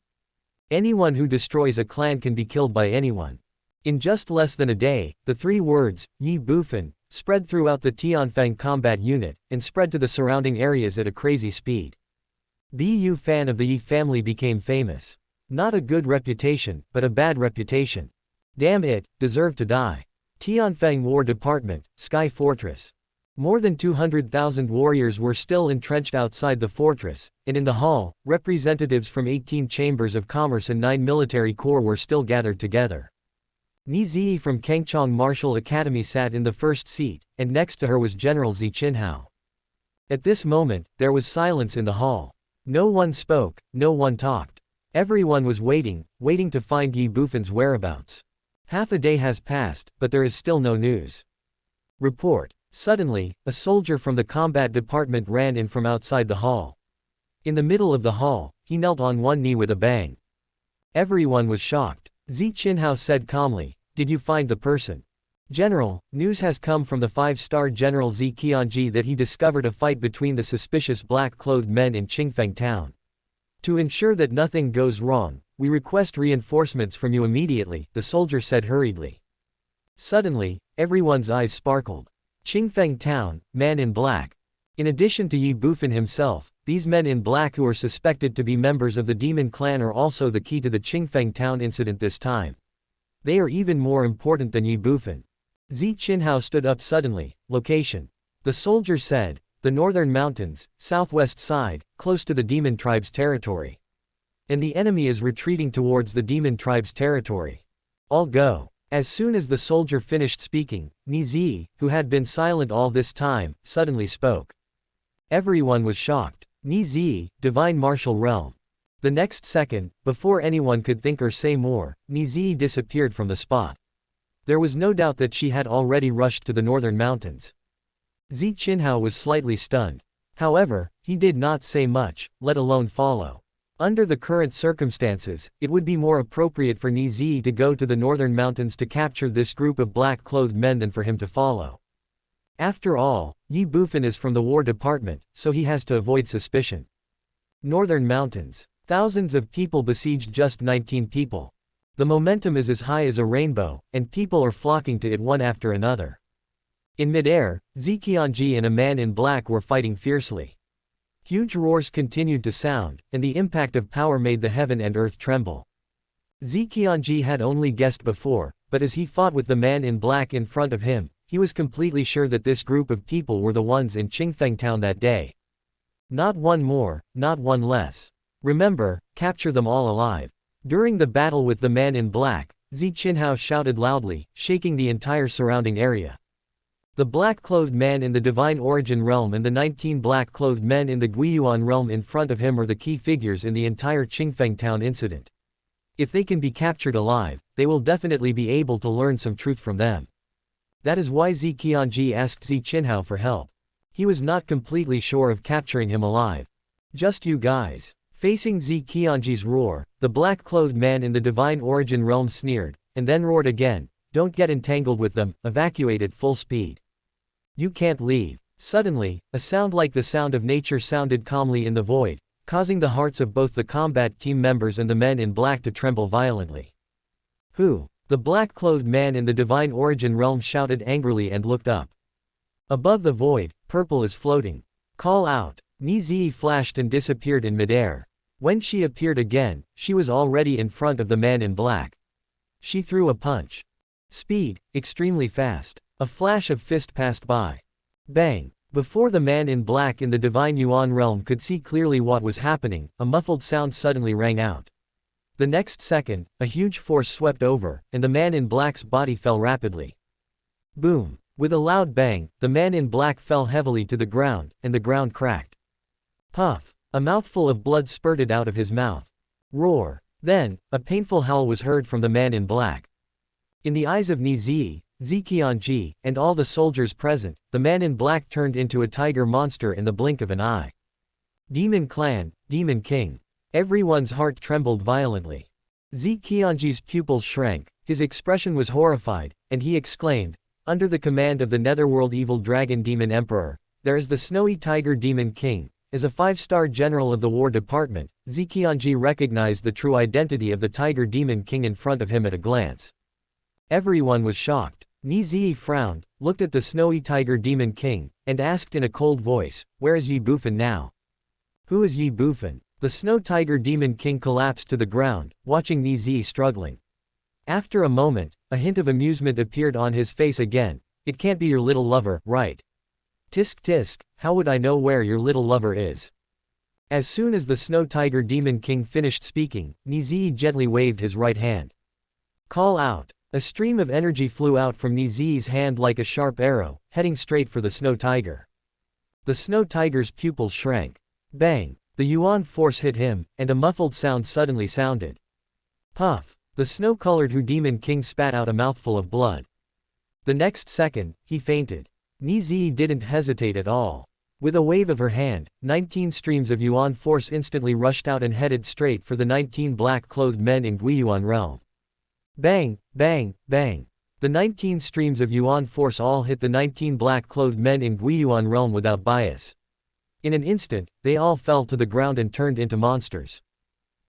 Anyone who destroys a clan can be killed by anyone. In just less than a day, the 3 words, Ye Bufan, spread throughout the Tianfeng combat unit, and spread to the surrounding areas at a crazy speed. The Ye fan of the Ye family became famous. Not a good reputation, but a bad reputation. Damn it, deserved to die. Tianfeng War Department, Sky Fortress. More than 200,000 warriors were still entrenched outside the fortress, and in the hall, representatives from 18 chambers of commerce and 9 military corps were still gathered together. Ni Ziyi from Kangchong Martial Academy sat in the first seat, and next to her was General Zichinhao. At this moment, there was silence in the hall. No one spoke, no one talked. Everyone was waiting to find Ye Bufan's whereabouts. Half a day has passed, but there is still no news. Report. Suddenly, a soldier from the combat department ran in from outside the hall. In the middle of the hall, he knelt on one knee with a bang. Everyone was shocked. Zichinhao said calmly, "Did you find the person?" "General, news has come from the 5-star General Zi Qianji that he discovered a fight between the suspicious black-clothed men in Qingfeng town. To ensure that nothing goes wrong, we request reinforcements from you immediately," the soldier said hurriedly. Suddenly, everyone's eyes sparkled. Qingfeng town, man in black. In addition to Ye Bufan himself, these men in black who are suspected to be members of the demon clan are also the key to the Qingfeng town incident this time. They are even more important than Ye Bufan. Zichinhao stood up suddenly. Location. The soldier said, the northern mountains, southwest side, close to the demon tribe's territory. And the enemy is retreating towards the demon tribe's territory. All go. As soon as the soldier finished speaking, Ni Ziyi, who had been silent all this time, suddenly spoke. Everyone was shocked. Ni Ziyi, divine martial realm. The next second, before anyone could think or say more, Ni Ziyi disappeared from the spot. There was no doubt that she had already rushed to the northern mountains. Zichinhao was slightly stunned. However, he did not say much, let alone follow. Under the current circumstances, it would be more appropriate for Ni Ziyi to go to the northern mountains to capture this group of black-clothed men than for him to follow. After all, Ye Bufan is from the War Department, so he has to avoid suspicion. Northern mountains. Thousands of people besieged just 19 people. The momentum is as high as a rainbow, and people are flocking to it one after another. In midair, Ye Qianji and a man in black were fighting fiercely. Huge roars continued to sound, and the impact of power made the heaven and earth tremble. Ye Qianji had only guessed before, but as he fought with the man in black in front of him, he was completely sure that this group of people were the ones in Qingfeng town that day. Not one more, not one less. Remember, capture them all alive. During the battle with the man in black, Zi Qinhao shouted loudly, shaking the entire surrounding area. The black-clothed man in the Divine Origin realm and the 19 black-clothed men in the Guiyuan realm in front of him are the key figures in the entire Qingfeng town incident. If they can be captured alive, they will definitely be able to learn some truth from them. That is why Ye Qianji asked Zi Qinhao for help. He was not completely sure of capturing him alive. Just you guys. Facing Ye Qianji's roar, the black-clothed man in the Divine Origin realm sneered, and then roared again, "Don't get entangled with them, evacuate at full speed. You can't leave." Suddenly, a sound like the sound of nature sounded calmly in the void, causing the hearts of both the combat team members and the men in black to tremble violently. "Who?" The black-clothed man in the Divine Origin realm shouted angrily and looked up. Above the void, purple is floating. "Call out." Ni Zi flashed and disappeared in midair. When she appeared again, she was already in front of the man in black. She threw a punch. Speed, extremely fast. A flash of fist passed by. Bang! Before the man in black in the Divine Yuan realm could see clearly what was happening, a muffled sound suddenly rang out. The next second, a huge force swept over, and the man in black's body fell rapidly. Boom! With a loud bang, the man in black fell heavily to the ground, and the ground cracked. Puff! A mouthful of blood spurted out of his mouth. Roar! Then, a painful howl was heard from the man in black. In the eyes of Ni Zi, Ye Qianji, and all the soldiers present, the man in black turned into a tiger monster in the blink of an eye. Demon Clan, Demon King. Everyone's heart trembled violently. Ye Qianji's pupils shrank, his expression was horrified, and he exclaimed, "Under the command of the Netherworld Evil Dragon Demon Emperor, there is the Snowy Tiger Demon King." As a 5-star general of the War Department, Ye Qianji recognized the true identity of the Tiger Demon King in front of him at a glance. Everyone was shocked. Ni Zi frowned, looked at the Snowy Tiger Demon King, and asked in a cold voice, "Where is Ye Bufan now?" "Who is Ye Bufan?" The Snow Tiger Demon King collapsed to the ground, watching Ni Zi struggling. After a moment, a hint of amusement appeared on his face again. "It can't be your little lover, right? Tisk tisk, how would I know where your little lover is?" As soon as the Snow Tiger Demon King finished speaking, Ni Zi gently waved his right hand. "Call out." A stream of energy flew out from Ni Zi's hand like a sharp arrow, heading straight for the Snow Tiger. The Snow Tiger's pupils shrank. Bang! The Yuan force hit him, and a muffled sound suddenly sounded. Puff! The snow-colored Hu Demon King spat out a mouthful of blood. The next second, he fainted. Ni Zi didn't hesitate at all. With a wave of her hand, 19 streams of Yuan force instantly rushed out and headed straight for the 19 black-clothed men in Guiyuan realm. Bang, bang, bang. The 19 streams of Yuan force all hit the 19 black-clothed men in Guiyuan realm without bias. In an instant, they all fell to the ground and turned into monsters.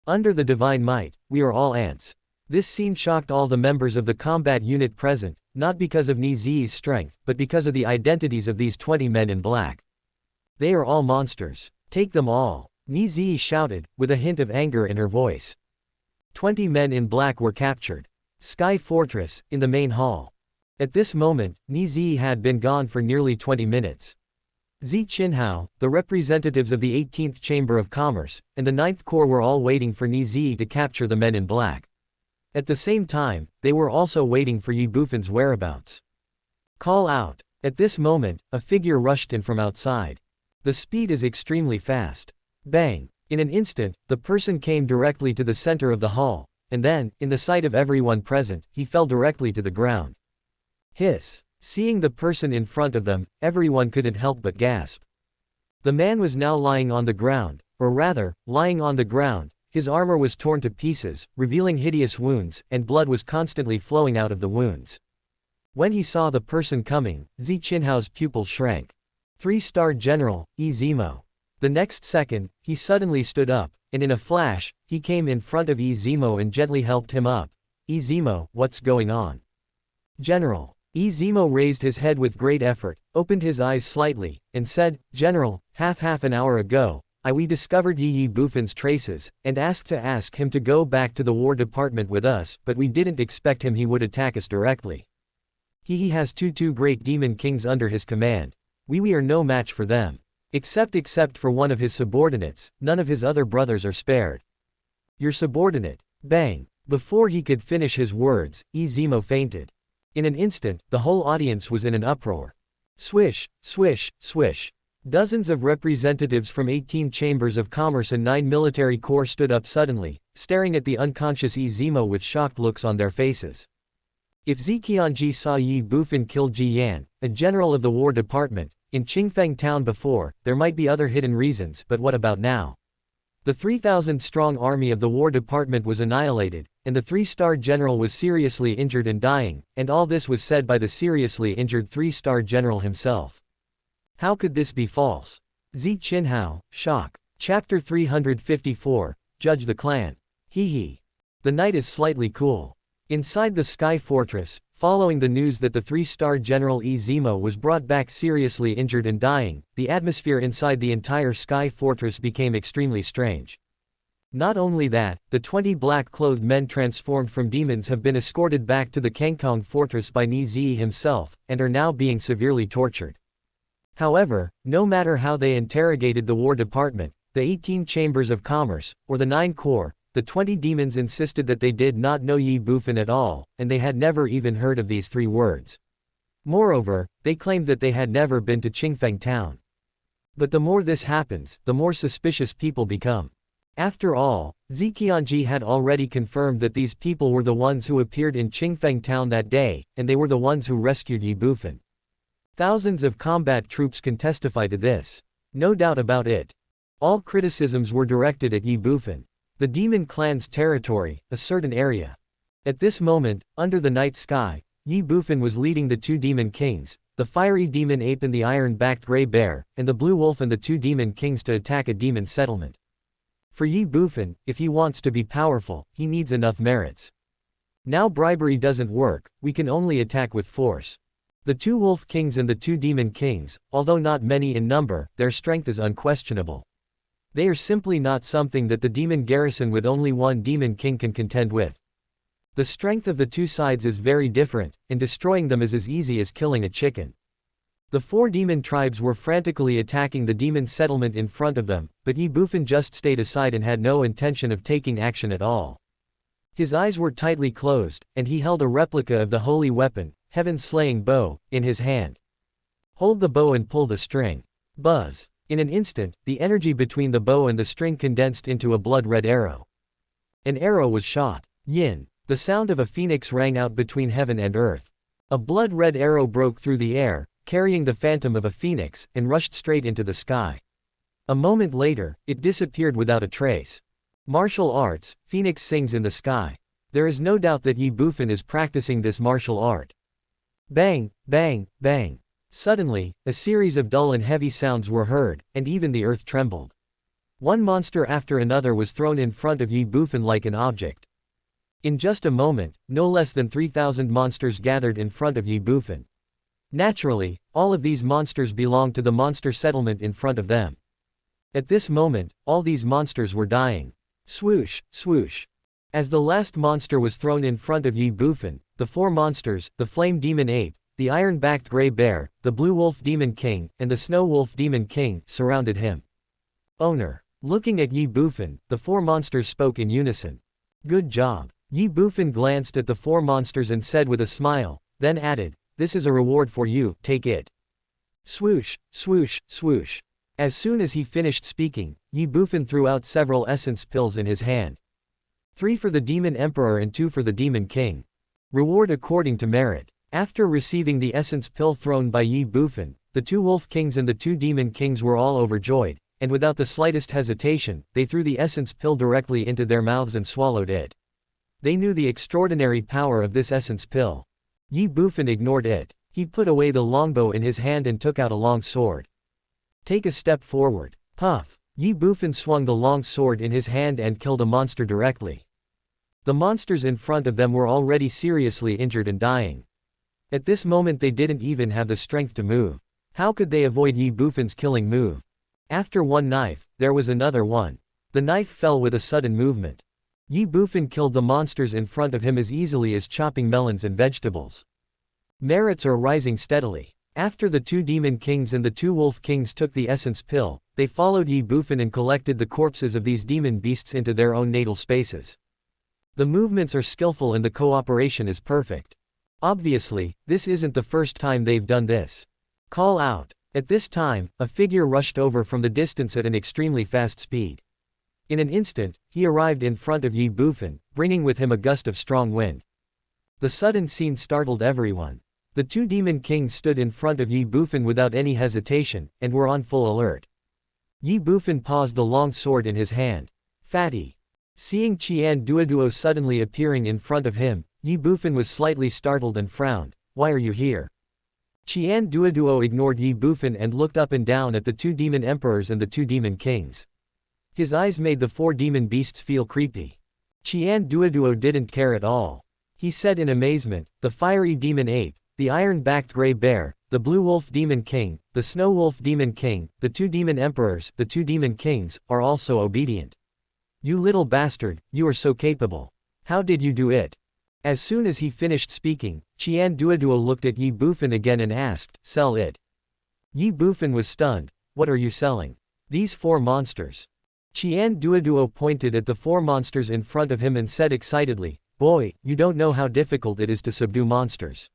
Under the divine might, we are all ants. This scene shocked all the members of the combat unit present, not because of Ni Zi's strength, but because of the identities of these 20 men in black. They are all monsters. Take them all. Ni Zi shouted, with a hint of anger in her voice. 20 men in black were captured. Sky Fortress, in the main hall. At this moment, Ni Zi had been gone for nearly 20 minutes. Zi Qinhao, the representatives of the 18th Chamber of Commerce, and the 9th Corps were all waiting for Ni Zi to capture the men in black. At the same time, they were also waiting for Ye Bufan's whereabouts. Call out. At this moment, a figure rushed in from outside. The speed is extremely fast. Bang! In an instant, the person came directly to the center of the hall, and then, in the sight of everyone present, he fell directly to the ground. Hiss! Seeing the person in front of them, everyone couldn't help but gasp. The man was now lying on the ground, or rather, lying on the ground. His armor was torn to pieces, revealing hideous wounds, and blood was constantly flowing out of the wounds. When he saw the person coming, Zi Qinhao's pupils shrank. 3-star General, Ye Zimo. The next second, he suddenly stood up, and in a flash, he came in front of Ye Zimo and gently helped him up. Zemo, what's going on? General. Zemo raised his head with great effort, opened his eyes slightly, and said, General, half an hour ago, we discovered Ye Bufan's traces, and asked him to go back to the War Department with us, but we didn't expect he would attack us directly. He has two great demon kings under his command. We are no match for them. Except for one of his subordinates, none of his other brothers are spared. Your subordinate. Bang. Before he could finish his words, Zemo fainted. In an instant, the whole audience was in an uproar. Swish, swish, swish. Dozens of representatives from 18 chambers of commerce and 9 military corps stood up suddenly, staring at the unconscious Zemo with shocked looks on their faces. If Ziqianji saw Ye Bufan kill Ji Yan, a general of the War Department, in Qingfeng town before, there might be other hidden reasons, but what about now? The 3,000-strong army of the War Department was annihilated, and the 3-star general was seriously injured and dying, and all this was said by the seriously injured 3-star general himself. How could this be false? Zi Qinhao, shock. Chapter 354, Judge the Clan. Hee. The night is slightly cool. Inside the Sky Fortress, following the news that the 3-star General Zemo was brought back seriously injured and dying, the atmosphere inside the entire Sky Fortress became extremely strange. Not only that, the 20 black-clothed men transformed from demons have been escorted back to the Kangkong Fortress by Ni Zi himself, and are now being severely tortured. However, no matter how they interrogated the War Department, the 18 chambers of commerce, or the 9 corps, the 20 demons insisted that they did not know Ye Bufan at all, and they had never even heard of these 3 words. Moreover, they claimed that they had never been to Qingfeng town. But the more this happens, the more suspicious people become. After all, Ziqianji had already confirmed that these people were the ones who appeared in Qingfeng town that day, and they were the ones who rescued Ye Bufan. Thousands of combat troops can testify to this. No doubt about it. All criticisms were directed at Ye Bufan. The demon clan's territory, a certain area. At this moment, under the night sky, Ye Bufan was leading the 2 demon kings, the fiery demon ape and the iron-backed gray bear, and the blue wolf and the 2 demon kings to attack a demon settlement. For Ye Bufan, if he wants to be powerful, he needs enough merits. Now bribery doesn't work, we can only attack with force. The 2 wolf kings and the 2 demon kings, although not many in number, their strength is unquestionable. They are simply not something that the demon garrison with only 1 demon king can contend with. The strength of the 2 sides is very different, and destroying them is as easy as killing a chicken. The 4 demon tribes were frantically attacking the demon settlement in front of them, but Ye Bufan just stayed aside and had no intention of taking action at all. His eyes were tightly closed, and he held a replica of the holy weapon, heaven-slaying bow, in his hand. Hold the bow and pull the string. Buzz. In an instant, the energy between the bow and the string condensed into a blood-red arrow. An arrow was shot. Yin. The sound of a phoenix rang out between heaven and earth. A blood-red arrow broke through the air, carrying the phantom of a phoenix, and rushed straight into the sky. A moment later, it disappeared without a trace. Martial arts, phoenix sings in the sky. There is no doubt that Ye Bufan is practicing this martial art. Bang, bang, bang. Suddenly, a series of dull and heavy sounds were heard, and even the earth trembled. One monster after another was thrown in front of Ye Bufan like an object. In just a moment, no less than 3,000 monsters gathered in front of Ye Bufan. Naturally, all of these monsters belonged to the monster settlement in front of them. At this moment, all these monsters were dying. Swoosh, swoosh. As the last monster was thrown in front of Ye Bufan, the 4 monsters, the flame demon ape, the iron-backed gray bear, the blue wolf demon king, and the snow wolf demon king, surrounded him. Owner. Looking at Ye Bufan, the 4 monsters spoke in unison. Good job. Ye Bufan glanced at the 4 monsters and said with a smile, then added, this is a reward for you, take it. Swoosh, swoosh, swoosh. As soon as he finished speaking, Ye Bufan threw out several essence pills in his hand. 3 for the demon emperor and 2 for the demon king. Reward according to merit. After receiving the essence pill thrown by Ye Bufan, the 2 wolf kings and the 2 demon kings were all overjoyed, and without the slightest hesitation, they threw the essence pill directly into their mouths and swallowed it. They knew the extraordinary power of this essence pill. Ye Bufan ignored it. He put away the longbow in his hand and took out a long sword. Take a step forward. Puff. Ye Bufan swung the long sword in his hand and killed a monster directly. The monsters in front of them were already seriously injured and dying. At this moment they didn't even have the strength to move. How could they avoid Ye Bufan's killing move? After one knife, there was another one. The knife fell with a sudden movement. Ye Bufan killed the monsters in front of him as easily as chopping melons and vegetables. Merits are rising steadily. After the 2 demon kings and the 2 wolf kings took the essence pill, they followed Ye Bufan and collected the corpses of these demon beasts into their own natal spaces. The movements are skillful and the cooperation is perfect. Obviously, this isn't the first time they've done this. Call out. At this time, a figure rushed over from the distance at an extremely fast speed. In an instant, he arrived in front of Ye Bufan, bringing with him a gust of strong wind. The sudden scene startled everyone. The 2 demon kings stood in front of Ye Bufan without any hesitation, and were on full alert. Ye Bufan paused the long sword in his hand. Fatty. Seeing Qian Duoduo suddenly appearing in front of him, Ye Bufan was slightly startled and frowned. Why are you here? Qian Duoduo ignored Ye Bufan and looked up and down at the 2 demon emperors and the 2 demon kings. His eyes made the 4 demon beasts feel creepy. Qian Duoduo didn't care at all. He said in amazement, the fiery demon ape, the iron-backed gray bear, the blue wolf demon king, the snow wolf demon king, the 2 demon emperors, the 2 demon kings, are also obedient. You little bastard, you are so capable. How did you do it? As soon as he finished speaking, Qian Duoduo looked at Ye Bufan again and asked, sell it. Ye Bufan was stunned. What are you selling? These 4 monsters. Qian Duoduo pointed at the 4 monsters in front of him and said excitedly, boy, you don't know how difficult it is to subdue monsters.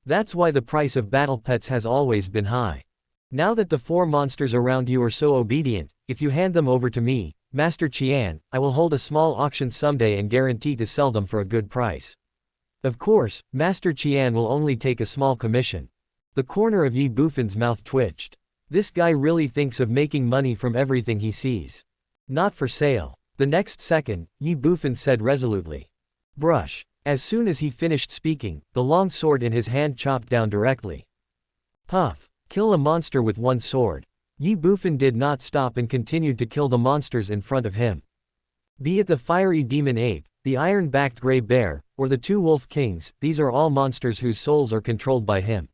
That's why the price of battle pets has always been high. Now that the 4 monsters around you are so obedient, if you hand them over to me, Master Qian, I will hold a small auction someday and guarantee to sell them for a good price. Of course, Master Qian will only take a small commission. The corner of Ye Bufan's mouth twitched. This guy really thinks of making money from everything he sees. Not for sale. The next second, Ye Bufan said resolutely. Brush. As soon as he finished speaking, the long sword in his hand chopped down directly. Puff. Kill a monster with 1 sword. Ye Bufan did not stop and continued to kill the monsters in front of him. Be it the fiery demon ape, the iron-backed gray bear, or the 2 wolf kings, these are all monsters whose souls are controlled by him.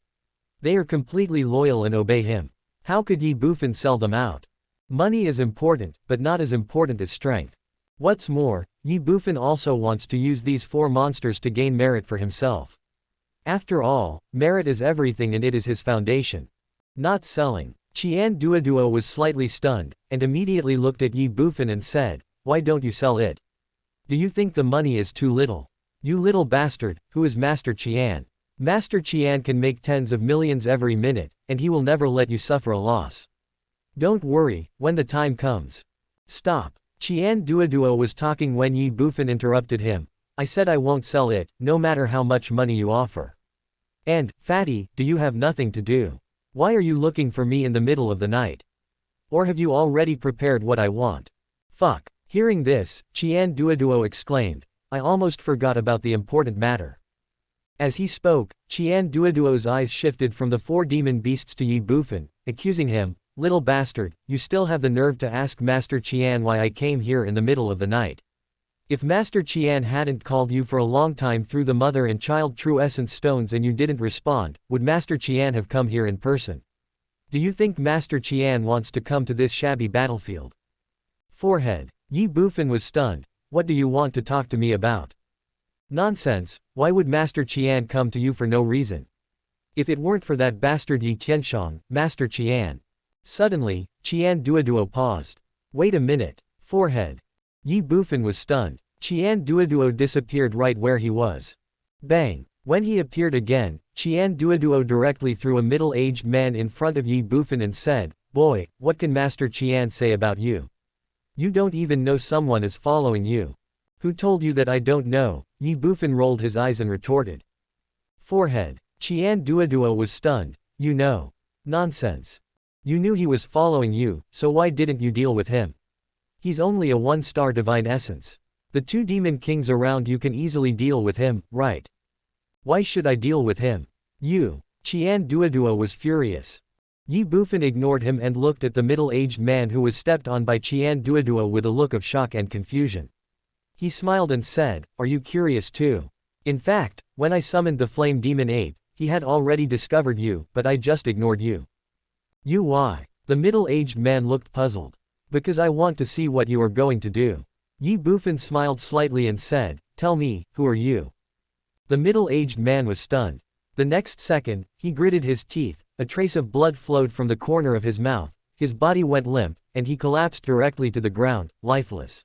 They are completely loyal and obey him. How could Ye Bufan sell them out? Money is important, but not as important as strength. What's more, Ye Bufan also wants to use these 4 monsters to gain merit for himself. After all, merit is everything and it is his foundation. Not selling. Qian Duoduo was slightly stunned, and immediately looked at Ye Bufan and said, why don't you sell it? Do you think the money is too little? You little bastard, who is Master Qian? Master Qian can make tens of millions every minute, and he will never let you suffer a loss. Don't worry, when the time comes. Stop. Qian Duoduo was talking when Ye Bufan interrupted him. I said I won't sell it, no matter how much money you offer. And, fatty, do you have nothing to do? Why are you looking for me in the middle of the night? Or have you already prepared what I want? Fuck. Hearing this, Qian Duoduo exclaimed, I almost forgot about the important matter. As he spoke, Qian Duoduo's eyes shifted from the 4 demon beasts to Ye Bufan, accusing him, little bastard, you still have the nerve to ask Master Qian why I came here in the middle of the night. If Master Qian hadn't called you for a long time through the mother and child true essence stones and you didn't respond, would Master Qian have come here in person? Do you think Master Qian wants to come to this shabby battlefield? Forehead. Ye Bufan was stunned. What do you want to talk to me about? Nonsense, why would Master Qian come to you for no reason? If it weren't for that bastard Yi Tianshang, Master Qian. Suddenly, Qian Duoduo paused. Wait a minute. Forehead. Ye Bufan was stunned. Qian Duoduo disappeared right where he was. Bang. When he appeared again, Qian Duoduo directly threw a middle-aged man in front of Ye Bufan and said, boy, what can Master Qian say about you? You don't even know someone is following you. Who told you that I don't know? Ye Bufan rolled his eyes and retorted. Forehead. Qian Duoduo was stunned. You know. Nonsense. You knew he was following you, so why didn't you deal with him? He's only a 1-star divine essence. The 2 demon kings around you can easily deal with him, right? Why should I deal with him? You. Qian Duoduo was furious. Ye Bufan ignored him and looked at the middle-aged man who was stepped on by Qian Duoduo with a look of shock and confusion. He smiled and said, "Are you curious too? In fact, when I summoned the flame demon ape, he had already discovered you, but I just ignored you." "You why?" The middle-aged man looked puzzled. "Because I want to see what you are going to do." Ye Bufan smiled slightly and said, "Tell me, who are you?" The middle-aged man was stunned. The next second, he gritted his teeth, a trace of blood flowed from the corner of his mouth, his body went limp, and he collapsed directly to the ground, lifeless.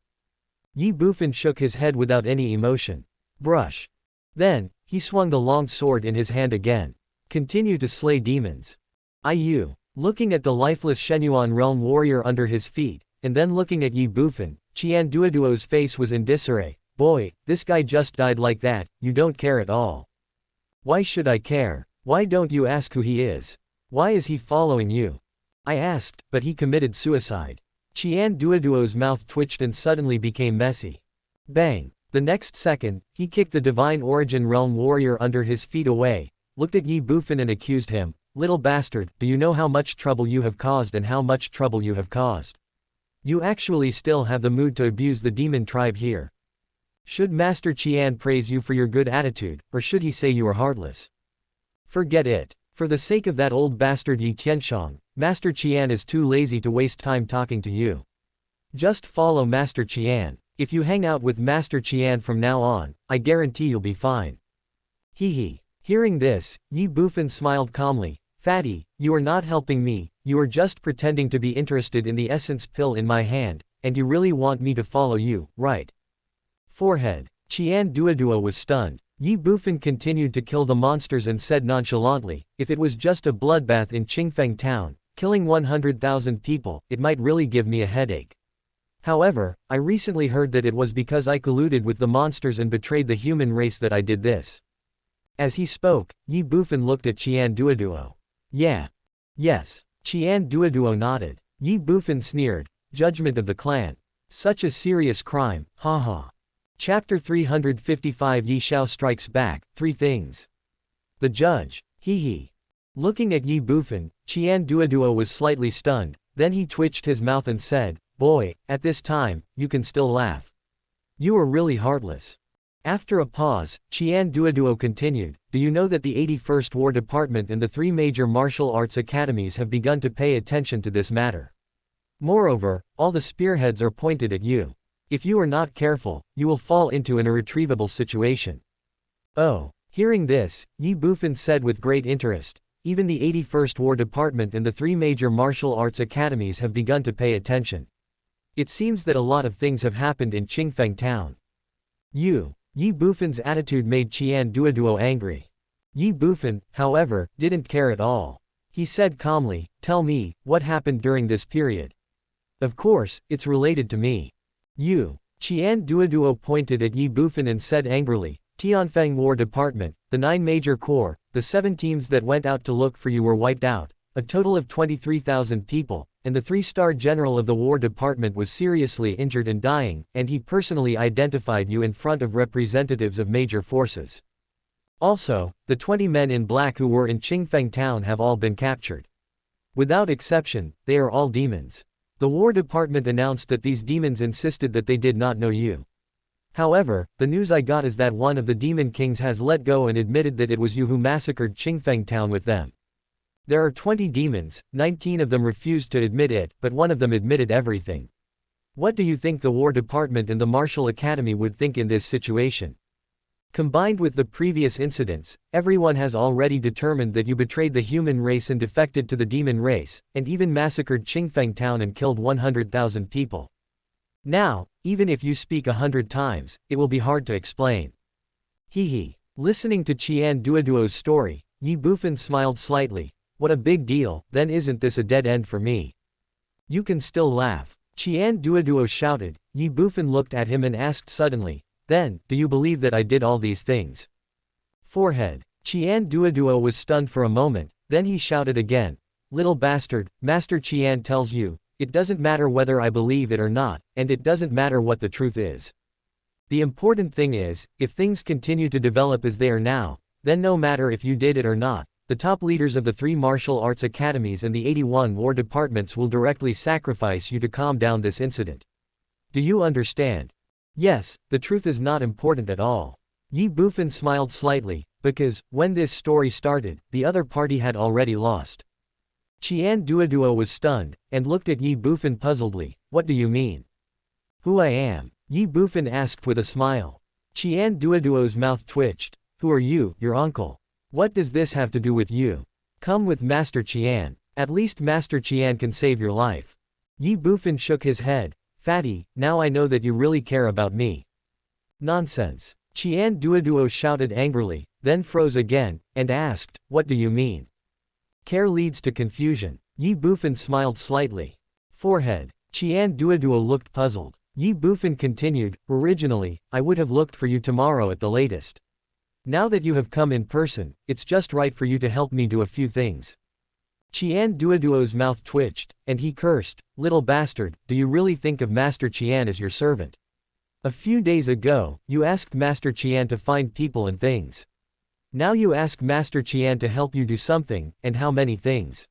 Ye Bufan shook his head without any emotion. Brush. Then, he swung the long sword in his hand again. "Continue to slay demons." You. Looking at the lifeless Shenyuan realm warrior under his feet, and then looking at Ye Bufan, Qian Duoduo's face was in disarray. "Boy, this guy just died like that, you don't care at all." "Why should I care? Why don't you ask who he is? Why is he following you?" "I asked, but he committed suicide." Qian Duoduo's mouth twitched and suddenly became messy. Bang! The next second, he kicked the divine origin realm warrior under his feet away, looked at Ye Bufan and accused him, "Little bastard, do you know how much trouble you have caused and how much trouble you have caused? You actually still have the mood to abuse the demon tribe here. Should Master Qian praise you for your good attitude, or should he say you are heartless? Forget it. For the sake of that old bastard Yi Tianshang, Master Qian is too lazy to waste time talking to you. Just follow Master Qian. If you hang out with Master Qian from now on, I guarantee you'll be fine." Hee. Hearing this, Ye Bufan smiled calmly. "Fatty, you are not helping me, you are just pretending to be interested in the essence pill in my hand, and you really want me to follow you, right?" Forehead. Qian Duoduo was stunned. Ye Bufan continued to kill the monsters and said nonchalantly, "If it was just a bloodbath in Qingfeng town, killing 100,000 people, it might really give me a headache. However, I recently heard that it was because I colluded with the monsters and betrayed the human race that I did this." As he spoke, Ye Bufan looked at Qian Duoduo. "Yeah. Yes." Qian Duoduo nodded. Ye Bufan sneered, "Judgment of the clan. Such a serious crime, haha." Chapter 355 Ye Xiao Strikes Back, 3 Things. The Judge. Hee. Looking at Ye Bufan, Qian Duoduo was slightly stunned, then he twitched his mouth and said, "Boy, at this time, you can still laugh. You are really heartless." After a pause, Qian Duoduo continued, "Do you know that the 81st War Department and the 3 major martial arts academies have begun to pay attention to this matter? Moreover, all the spearheads are pointed at you. If you are not careful, you will fall into an irretrievable situation." Oh. Hearing this, Ye Bufan said with great interest, "Even the 81st War Department and the 3 major martial arts academies have begun to pay attention. It seems that a lot of things have happened in Qingfeng town." Ye Bufan's attitude made Qian Duoduo angry. Ye Bufan, however, didn't care at all. He said calmly, "Tell me, what happened during this period? Of course, it's related to me." Qian Duoduo pointed at Ye Bufan and said angrily, "Tianfeng War Department, the 9 major corps, the 7 teams that went out to look for you were wiped out, a total of 23,000 people, and the 3-star general of the War Department was seriously injured and dying, and he personally identified you in front of representatives of major forces. Also, the 20 men in black who were in Qingfeng town have all been captured. Without exception, they are all demons. The War Department announced that these demons insisted that they did not know you. However, the news I got is that one of the demon kings has let go and admitted that it was you who massacred Qingfeng town with them. There are 20 demons, 19 of them refused to admit it, but one of them admitted everything. What do you think the War Department and the Martial Academy would think in this situation? Combined with the previous incidents, everyone has already determined that you betrayed the human race and defected to the demon race, and even massacred Qingfeng town and killed 100,000 people. Now, even if you speak 100 times, it will be hard to explain." Hee. Listening to Qian Duoduo's story, Ye Bufan smiled slightly. "What a big deal, then isn't this a dead end for me? You can still laugh." Qian Duoduo shouted. Ye Bufan looked at him and asked suddenly, "Then, do you believe that I did all these things?" Forehead. Qian Duoduo was stunned for a moment, then he shouted again, "Little bastard, Master Qian tells you, it doesn't matter whether I believe it or not, and it doesn't matter what the truth is. The important thing is, if things continue to develop as they are now, then no matter if you did it or not, the top leaders of the 3 martial arts academies and the 81 war departments will directly sacrifice you to calm down this incident. Do you understand?" Yes, the truth is not important at all. Ye Bufan smiled slightly, because, when this story started, the other party had already lost. Qian Duoduo was stunned, and looked at Ye Bufan puzzledly. What do you mean? Who I am? Ye Bufan asked with a smile. Qian Duoduo's mouth twitched. Who are you, your uncle? What does this have to do with you? Come with Master Qian. At least Master Qian can save your life. Ye Bufan shook his head. Fatty, now I know that you really care about me. Nonsense. Qian Duoduo shouted angrily, then froze again, and asked, what do you mean? Care leads to confusion. Ye Bufan smiled slightly. Forehead. Qian Duoduo looked puzzled. Ye Bufan continued, originally, I would have looked for you tomorrow at the latest. Now that you have come in person, it's just right for you to help me do a few things. Qian Duoduo's mouth twitched, and he cursed, little bastard, do you really think of Master Qian as your servant? A few days ago, you asked Master Qian to find people and things. Now you ask Master Qian to help you do something, and how many things?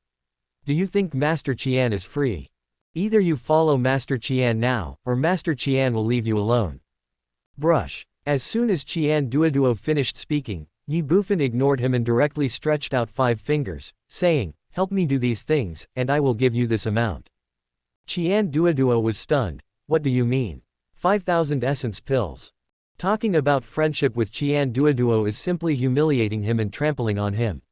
Do you think Master Qian is free? Either you follow Master Qian now, or Master Qian will leave you alone. Brush. As soon as Qian Duoduo finished speaking, Ye Bufan ignored him and directly stretched out 5 fingers, saying, help me do these things, and I will give you this amount. Qian Duoduo was stunned. What do you mean? 5,000 essence pills. Talking about friendship with Qian Duoduo is simply humiliating him and trampling on him.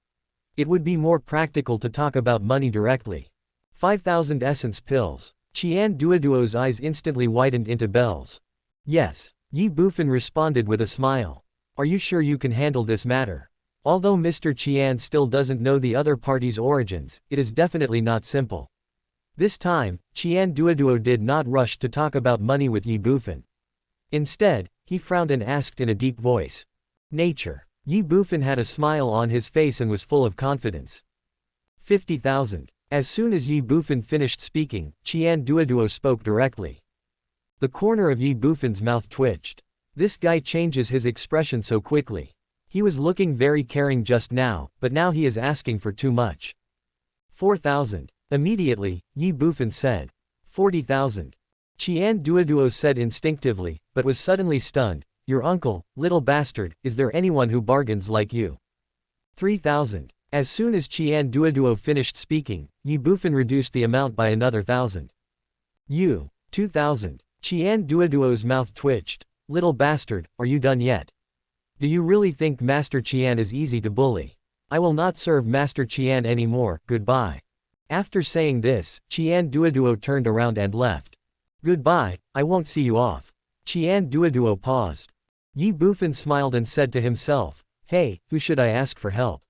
It would be more practical to talk about money directly. 5,000 essence pills. Qian Duoduo's eyes instantly widened into bells. Yes. Ye Bufan responded with a smile. Are you sure you can handle this matter? Although Mr. Qian still doesn't know the other party's origins, it is definitely not simple. This time, Qian Duoduo did not rush to talk about money with Ye Bufan. Instead, he frowned and asked in a deep voice. Nature. Ye Bufan had a smile on his face and was full of confidence. 50,000. As soon as Ye Bufan finished speaking, Qian Duoduo spoke directly. The corner of Ye Bufan's mouth twitched. This guy changes his expression so quickly. He was looking very caring just now, but now he is asking for too much. 4,000. Immediately, Ye Bufan said. 40,000. Qian Duoduo said instinctively, but was suddenly stunned. Your uncle, little bastard, is there anyone who bargains like you? 3,000. As soon as Qian Duoduo finished speaking, Ye Bufan reduced the amount by another 1,000. You. 2,000. Qian Duoduo's mouth twitched. Little bastard, are you done yet? Do you really think Master Qian is easy to bully? I will not serve Master Qian anymore, goodbye. After saying this, Qian Duoduo turned around and left. Goodbye, I won't see you off. Qian Duoduo paused. Ye Bufan smiled and said to himself, hey, who should I ask for help?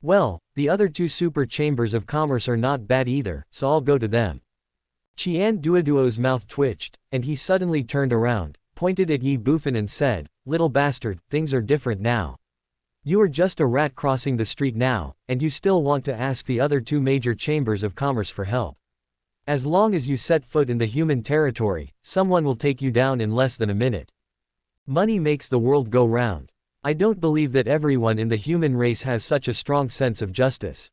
Well, the other 2 super chambers of commerce are not bad either, so I'll go to them. Qian Duoduo's mouth twitched, and he suddenly turned around, pointed at Ye Bufan and said, little bastard, things are different now. You are just a rat crossing the street now, and you still want to ask the other 2 major chambers of commerce for help. As long as you set foot in the human territory, someone will take you down in less than a minute. Money makes the world go round. I don't believe that everyone in the human race has such a strong sense of justice.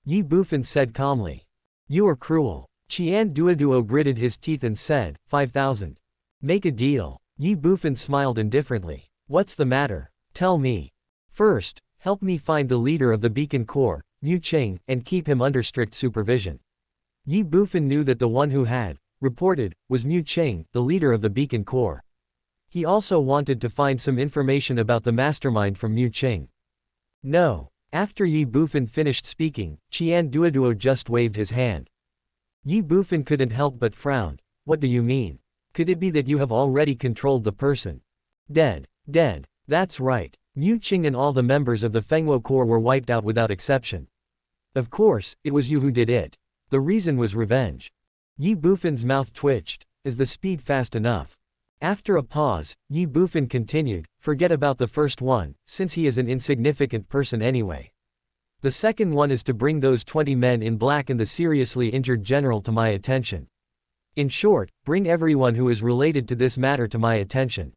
Ye Bufan said calmly. You are cruel. Qian Duoduo gritted his teeth and said, 5,000. Make a deal. Ye Bufan smiled indifferently. What's the matter? Tell me. First, help me find the leader of the Beacon Corps, Mu Qing, and keep him under strict supervision. Ye Bufan knew that the one who had reported was Mu Qing, the leader of the Beacon Corps. He also wanted to find some information about the mastermind from Mu Qing. No. After Ye Bufan finished speaking, Qian Duoduo just waved his hand. Ye Bufan couldn't help but frown. What do you mean? Could it be that you have already controlled the person? Dead. Dead. That's right. Mu Qing and all the members of the Fengwo Corps were wiped out without exception. Of course, it was you who did it. The reason was revenge. Ye Bufan's mouth twitched. Is the speed fast enough? After a pause, Ye Bufan continued, forget about the first one, since he is an insignificant person anyway. The second one is to bring those 20 men in black and the seriously injured general to my attention. In short, bring everyone who is related to this matter to my attention.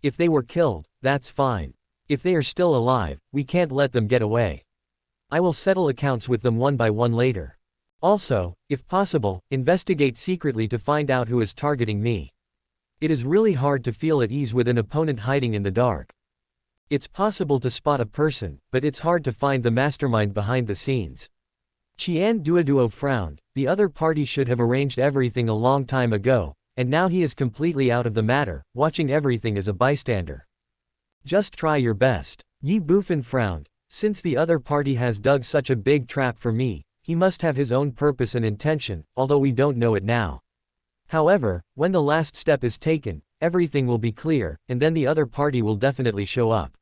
If they were killed, that's fine. If they are still alive, we can't let them get away. I will settle accounts with them one by one later. Also, if possible, investigate secretly to find out who is targeting me. It is really hard to feel at ease with an opponent hiding in the dark. It's possible to spot a person, but it's hard to find the mastermind behind the scenes. Qian Duoduo frowned. The other party should have arranged everything a long time ago, and now he is completely out of the matter, watching everything as a bystander. Just try your best. Ye Bufan frowned. Since the other party has dug such a big trap for me, he must have his own purpose and intention, although we don't know it now. However, when the last step is taken, everything will be clear, and then the other party will definitely show up.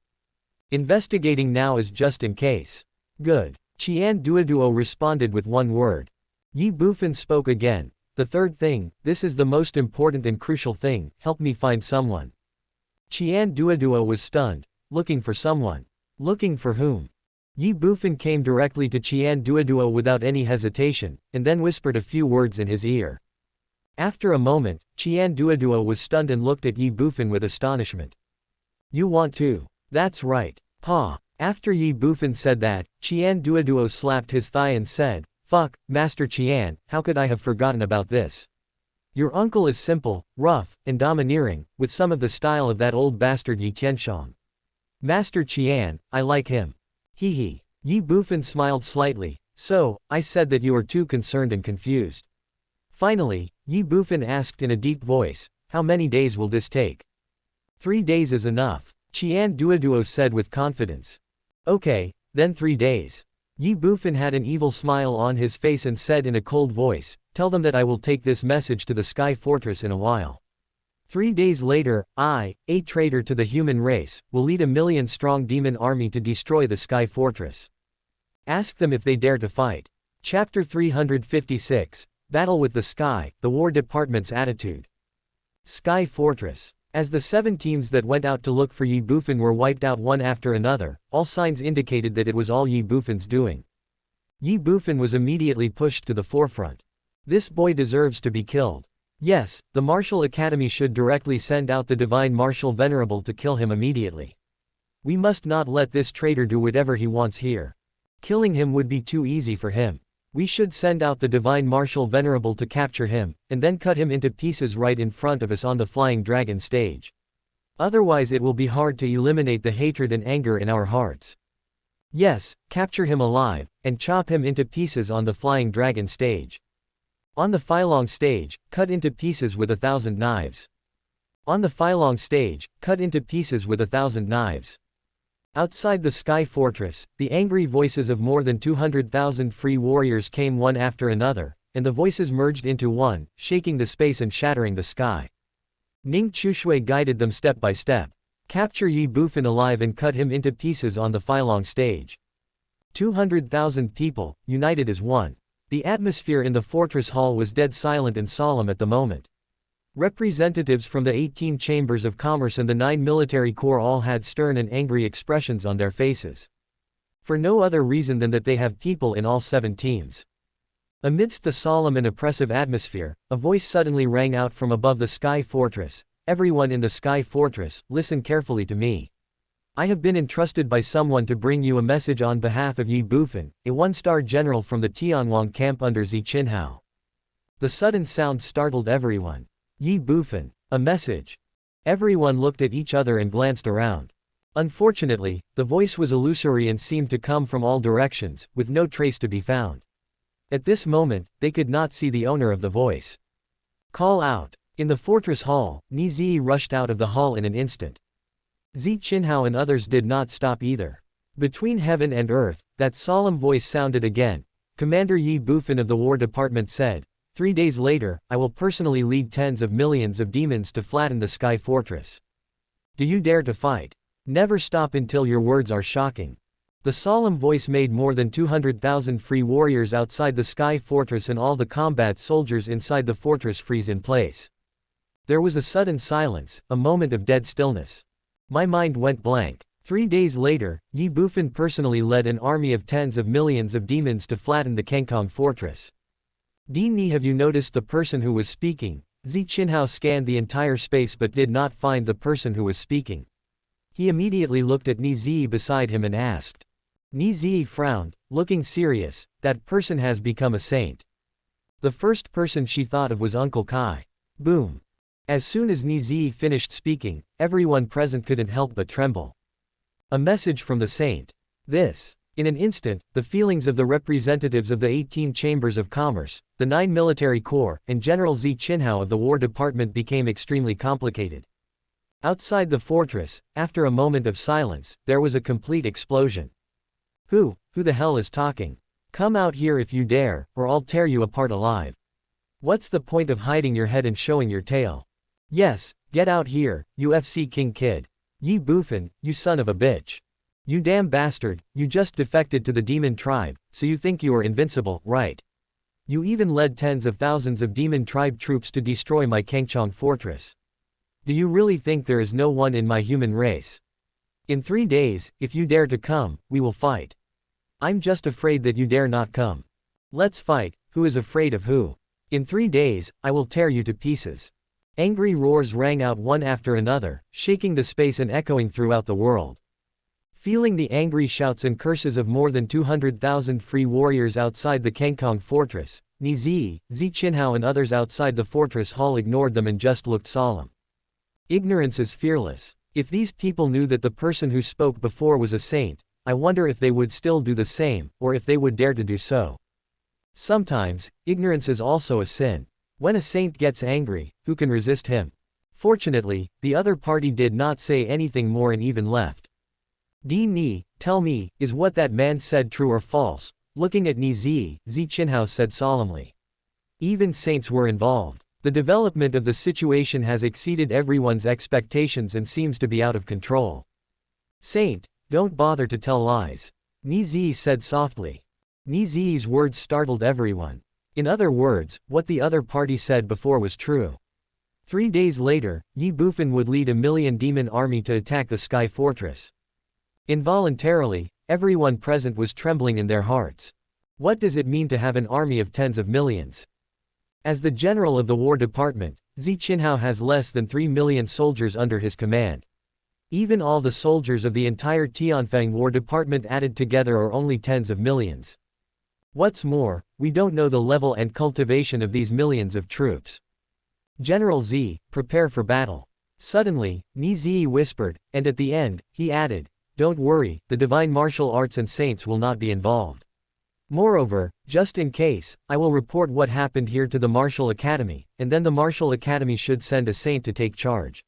Investigating now is just in case. Good. Qian Duoduo responded with one word. Ye Bufan spoke again. The third thing, this is the most important and crucial thing, help me find someone. Qian Duoduo was stunned. Looking for someone. Looking for whom? Ye Bufan came directly to Qian Duoduo without any hesitation, and then whispered a few words in his ear. After a moment, Qian Duoduo was stunned and looked at Ye Bufan with astonishment. You want to? That's right. Pa. After Ye Bufan said that, Qian Duoduo slapped his thigh and said, Fuck, Master Qian, how could I have forgotten about this? Your uncle is simple, rough, and domineering, with some of the style of that old bastard Ye Qianshang. Master Qian, I like him. Hee hee. Ye Bufan smiled slightly. So, I said that you are too concerned and confused. Finally, Ye Bufan asked in a deep voice, how many days will this take? 3 days is enough, Qian Duoduo said with confidence. Okay, then 3 days. Ye Bufan had an evil smile on his face and said in a cold voice, tell them that I will take this message to the Sky Fortress in a while. 3 days later, I, a traitor to the human race, will lead a 1,000,000-strong demon army to destroy the Sky Fortress. Ask them if they dare to fight. Chapter 356, Battle with the Sky, the War Department's attitude. Sky Fortress. As the 7 teams that went out to look for Ye Bufan were wiped out one after another, all signs indicated that it was all Ye Bufan's doing. Ye Bufan was immediately pushed to the forefront. This boy deserves to be killed. Yes, the Martial Academy should directly send out the Divine Martial Venerable to kill him immediately. We must not let this traitor do whatever he wants here. Killing him would be too easy for him. We should send out the Divine Martial Venerable to capture him, and then cut him into pieces right in front of us on the Flying Dragon stage. Otherwise it will be hard to eliminate the hatred and anger in our hearts. Yes, capture him alive, and chop him into pieces on the Flying Dragon stage. On the Phylong stage, cut into pieces with 1,000 knives. On the Phylong stage, cut into pieces with 1,000 knives. Outside the Sky Fortress, the angry voices of more than 200,000 free warriors came one after another, and the voices merged into one, shaking the space and shattering the sky. Ning Chushui guided them step by step. Capture Ye Bufan alive and cut him into pieces on the Phylong stage. 200,000 people, united as one. The atmosphere in the fortress hall was dead silent and solemn at the moment. Representatives from the 18 chambers of commerce and the 9 military corps all had stern and angry expressions on their faces. For no other reason than that they have people in all 7 teams. Amidst the solemn and oppressive atmosphere, a voice suddenly rang out from above the Sky Fortress. Everyone in the Sky Fortress, listen carefully to me. I have been entrusted by someone to bring you a message on behalf of Ye Bufan, a 1-star general from the Tianwang camp under Zi Qinhao. The sudden sound startled everyone. Ye Bufan, a message. Everyone looked at each other and glanced around. Unfortunately, the voice was illusory and seemed to come from all directions, with no trace to be found. At this moment, they could not see the owner of the voice. Call out. In the fortress hall, Ni Zi rushed out of the hall in an instant. Zi Qinhao and others did not stop either. Between heaven and earth, that solemn voice sounded again. Commander Ye Bufan of the War Department said, 3 days later, I will personally lead tens of millions of demons to flatten the Sky Fortress. Do you dare to fight? Never stop until your words are shocking. The solemn voice made more than 200,000 free warriors outside the Sky Fortress and all the combat soldiers inside the fortress freeze in place. There was a sudden silence, a moment of dead stillness. My mind went blank. 3 days later, Ye Bufan personally led an army of tens of millions of demons to flatten the Kangkong Fortress. Di Ni, have you noticed the person who was speaking? Zi Qinhao scanned the entire space but did not find the person who was speaking. He immediately looked at Ni Zi beside him and asked. Ni Zi frowned, looking serious. That person has become a saint. The first person she thought of was Uncle Kai. Boom. As soon as Nizi finished speaking, everyone present couldn't help but tremble. A message from the saint. This. In an instant, the feelings of the representatives of the 18 chambers of commerce, the 9 military corps, and General Zi Qinhao of the War Department became extremely complicated. Outside the fortress, after a moment of silence, there was a complete explosion. Who the hell is talking? Come out here if you dare, or I'll tear you apart alive. What's the point of hiding your head and showing your tail? Yes, get out here, UFC King Kid. Ye Bufan, you son of a bitch. You damn bastard, you just defected to the demon tribe, so you think you are invincible, right? You even led tens of thousands of demon tribe troops to destroy my Kangchong fortress. Do you really think there is no one in my human race? In 3 days, if you dare to come, we will fight. I'm just afraid that you dare not come. Let's fight, who is afraid of who? In 3 days, I will tear you to pieces. Angry roars rang out one after another, shaking the space and echoing throughout the world. Feeling the angry shouts and curses of more than 200,000 free warriors outside the Kangkong fortress, Nizi, Zi Qinhao and others outside the fortress hall ignored them and just looked solemn. Ignorance is fearless. If these people knew that the person who spoke before was a saint, I wonder if they would still do the same, or if they would dare to do so. Sometimes, ignorance is also a sin. When a saint gets angry, who can resist him? Fortunately, the other party did not say anything more and even left. Di Ni, tell me, is what that man said true or false? Looking at Nizi, Zi Qinhao said solemnly. Even saints were involved. The development of the situation has exceeded everyone's expectations and seems to be out of control. Saint, don't bother to tell lies. Nizi said softly. Nizi's words startled everyone. In other words, what the other party said before was true. 3 days later, Ye Bufan would lead a 1,000,000 demon army to attack the Sky Fortress. Involuntarily, everyone present was trembling in their hearts. What does it mean to have an army of tens of millions? As the general of the War Department, Zi Qinhao has less than 3 million soldiers under his command. Even all the soldiers of the entire Tianfeng War Department added together are only tens of millions. What's more, we don't know the level and cultivation of these millions of troops. General Zi, prepare for battle. Suddenly, Nizi whispered, and at the end, he added, don't worry, the divine martial arts and saints will not be involved. Moreover, just in case, I will report what happened here to the Martial Academy, and then the Martial Academy should send a saint to take charge.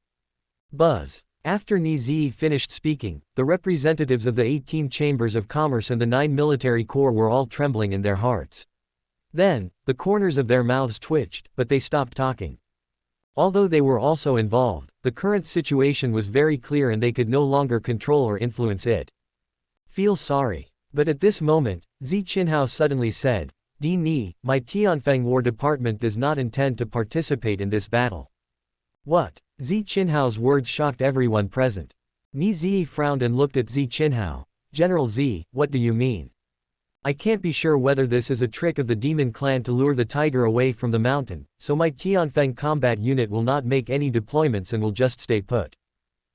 Buzz. After Nizi finished speaking, the representatives of the 18 chambers of commerce and the 9 military corps were all trembling in their hearts. Then, the corners of their mouths twitched, but they stopped talking. Although they were also involved, the current situation was very clear and they could no longer control or influence it. Feel sorry. But at this moment, Zi Qinhao suddenly said, Di Ni, my Tianfeng War Department does not intend to participate in this battle. What? Zi Qinhao's words shocked everyone present. Nizi frowned and looked at Zi Qinhao. General Zi, what do you mean? I can't be sure whether this is a trick of the demon clan to lure the tiger away from the mountain, so my Tianfeng combat unit will not make any deployments and will just stay put.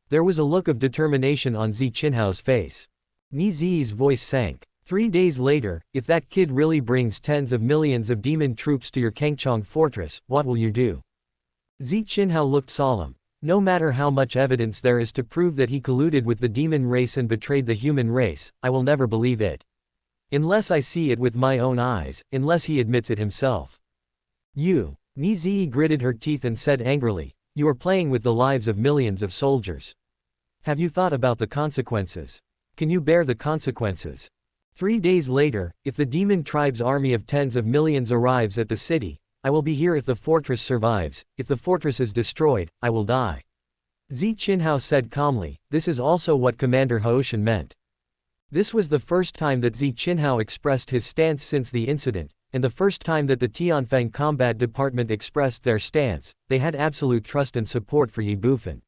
There was a look of determination on Zi Qinhao's face. Nizi's voice sank. 3 days later, if that kid really brings tens of millions of demon troops to your Kangchong fortress, what will you do? Zi Qinhao looked solemn. No matter how much evidence there is to prove that he colluded with the demon race and betrayed the human race, I will never believe it. Unless I see it with my own eyes, unless he admits it himself. You. Nizi gritted her teeth and said angrily, you are playing with the lives of millions of soldiers. Have you thought about the consequences? Can you bear the consequences? 3 days later, if the demon tribe's army of tens of millions arrives at the city, I will be here if the fortress survives. If the fortress is destroyed, I will die. Zi Qinhao said calmly, this is also what Commander Haoshan meant. This was the first time that Zi Qinhao expressed his stance since the incident, and the first time that the Tianfeng Combat Department expressed their stance. They had absolute trust and support for Ye Bufan.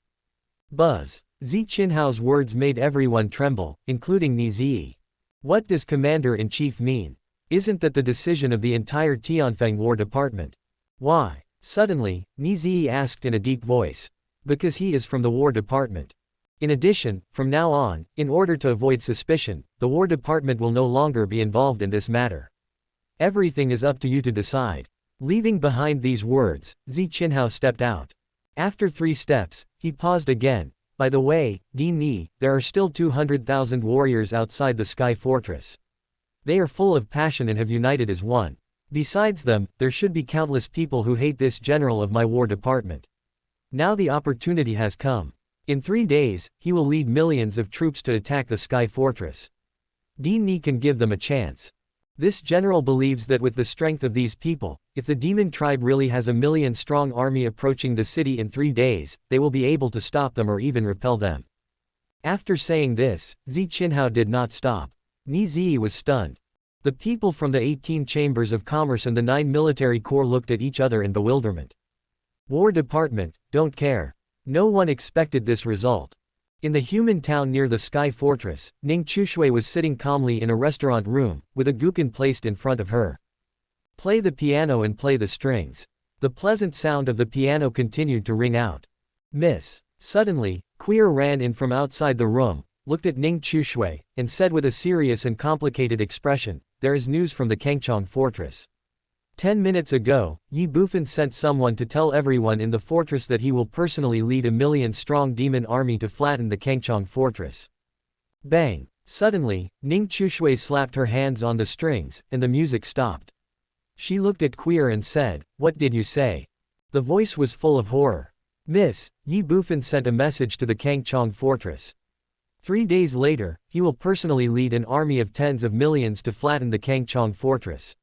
Buzz. Zi Qinhao's words made everyone tremble, including Nizi. What does Commander-in-Chief mean? Isn't that the decision of the entire Tianfeng War Department? Why? Suddenly, Nizi asked in a deep voice. Because he is from the War Department. In addition, from now on, in order to avoid suspicion, the War Department will no longer be involved in this matter. Everything is up to you to decide. Leaving behind these words, Zi Qinhao stepped out. After 3 steps, he paused again. By the way, Ni, there are still 200,000 warriors outside the Sky Fortress. They are full of passion and have united as one. Besides them, there should be countless people who hate this general of my war department. Now the opportunity has come. In 3 days, he will lead millions of troops to attack the Sky Fortress. Ni can give them a chance. This general believes that with the strength of these people, if the demon tribe really has a 1,000,000-strong army approaching the city in 3 days, they will be able to stop them or even repel them. After saying this, Zi Qinhao did not stop. Ni Zi was stunned. The people from the 18 chambers of commerce and the 9 military corps looked at each other in bewilderment. War Department, don't care. No one expected this result. In the human town near the Sky Fortress, Ning Chushui was sitting calmly in a restaurant room, with a guqin placed in front of her. Play the piano and play the strings. The pleasant sound of the piano continued to ring out. Miss. Suddenly, Queer ran in from outside the room, looked at Ning Chushui, and said with a serious and complicated expression, "There is news from the Kangchong Fortress. 10 minutes ago, Ye Bufan sent someone to tell everyone in the fortress that he will personally lead a 1,000,000-strong demon army to flatten the Kangchong Fortress." Bang! Suddenly, Ning Chushui slapped her hands on the strings, and the music stopped. She looked at Queer and said, "What did you say?" The voice was full of horror. "Miss, Ye Bufan sent a message to the Kangchong Fortress. 3 days later, he will personally lead an army of tens of millions to flatten the Kangchong Fortress."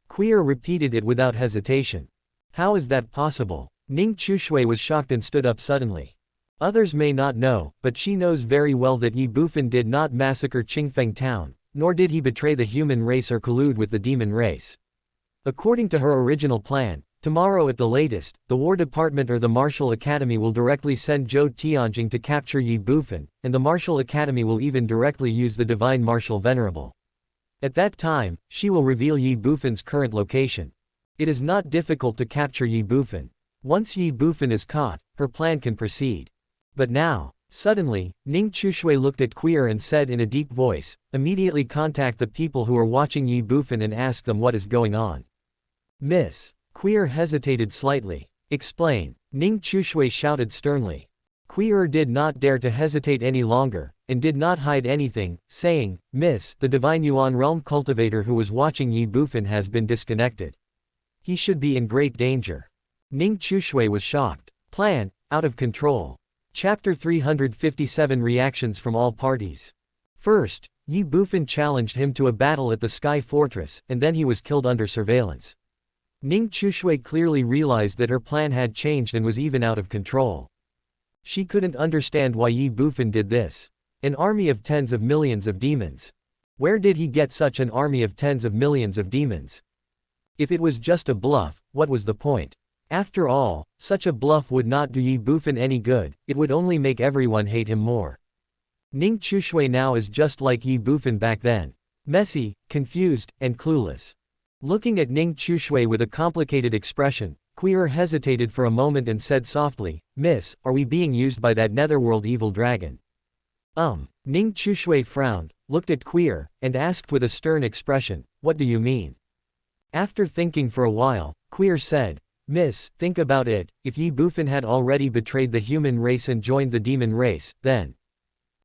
Queer repeated it without hesitation. "How is that possible?" Ning Chushui was shocked and stood up suddenly. Others may not know, but she knows very well that Ye Bufan did not massacre Qingfeng town, nor did he betray the human race or collude with the demon race. According to her original plan, tomorrow at the latest, the War Department or the Martial Academy will directly send Zhou Tianjing to capture Ye Bufan, and the Martial Academy will even directly use the Divine Martial Venerable. At that time, she will reveal Ye Bufan's current location. It is not difficult to capture Ye Bufan. Once Ye Bufan is caught, her plan can proceed. But now, suddenly, Ning Chushui looked at Queer and said in a deep voice, "Immediately contact the people who are watching Ye Bufan and ask them what is going on." Miss. Queer hesitated slightly. "Explain," Ning Chushui shouted sternly. Queer did not dare to hesitate any longer, and did not hide anything, saying, "Miss, the Divine Yuan Realm cultivator who was watching Ye Bufan has been disconnected. He should be in great danger." Ning Chushui was shocked. Plan, out of control. Chapter 357 Reactions from all parties. First, Ye Bufan challenged him to a battle at the Sky Fortress, and then he was killed under surveillance. Ning Chushui clearly realized that her plan had changed and was even out of control. She couldn't understand why Ye Bufan did this. An army of tens of millions of demons. Where did he get such an army of tens of millions of demons? If it was just a bluff, what was the point? After all, such a bluff would not do Ye Bufan any good, it would only make everyone hate him more. Ning Chushui now is just like Ye Bufan back then. Messy, confused, and clueless. Looking at Ning Chushui with a complicated expression, Queer hesitated for a moment and said softly, "Miss, are we being used by that netherworld evil dragon?" Ning Chushui frowned, looked at Queer, and asked with a stern expression, "What do you mean?" After thinking for a while, Queer said, "Miss, think about it, if Ye Bufan had already betrayed the human race and joined the demon race, then—"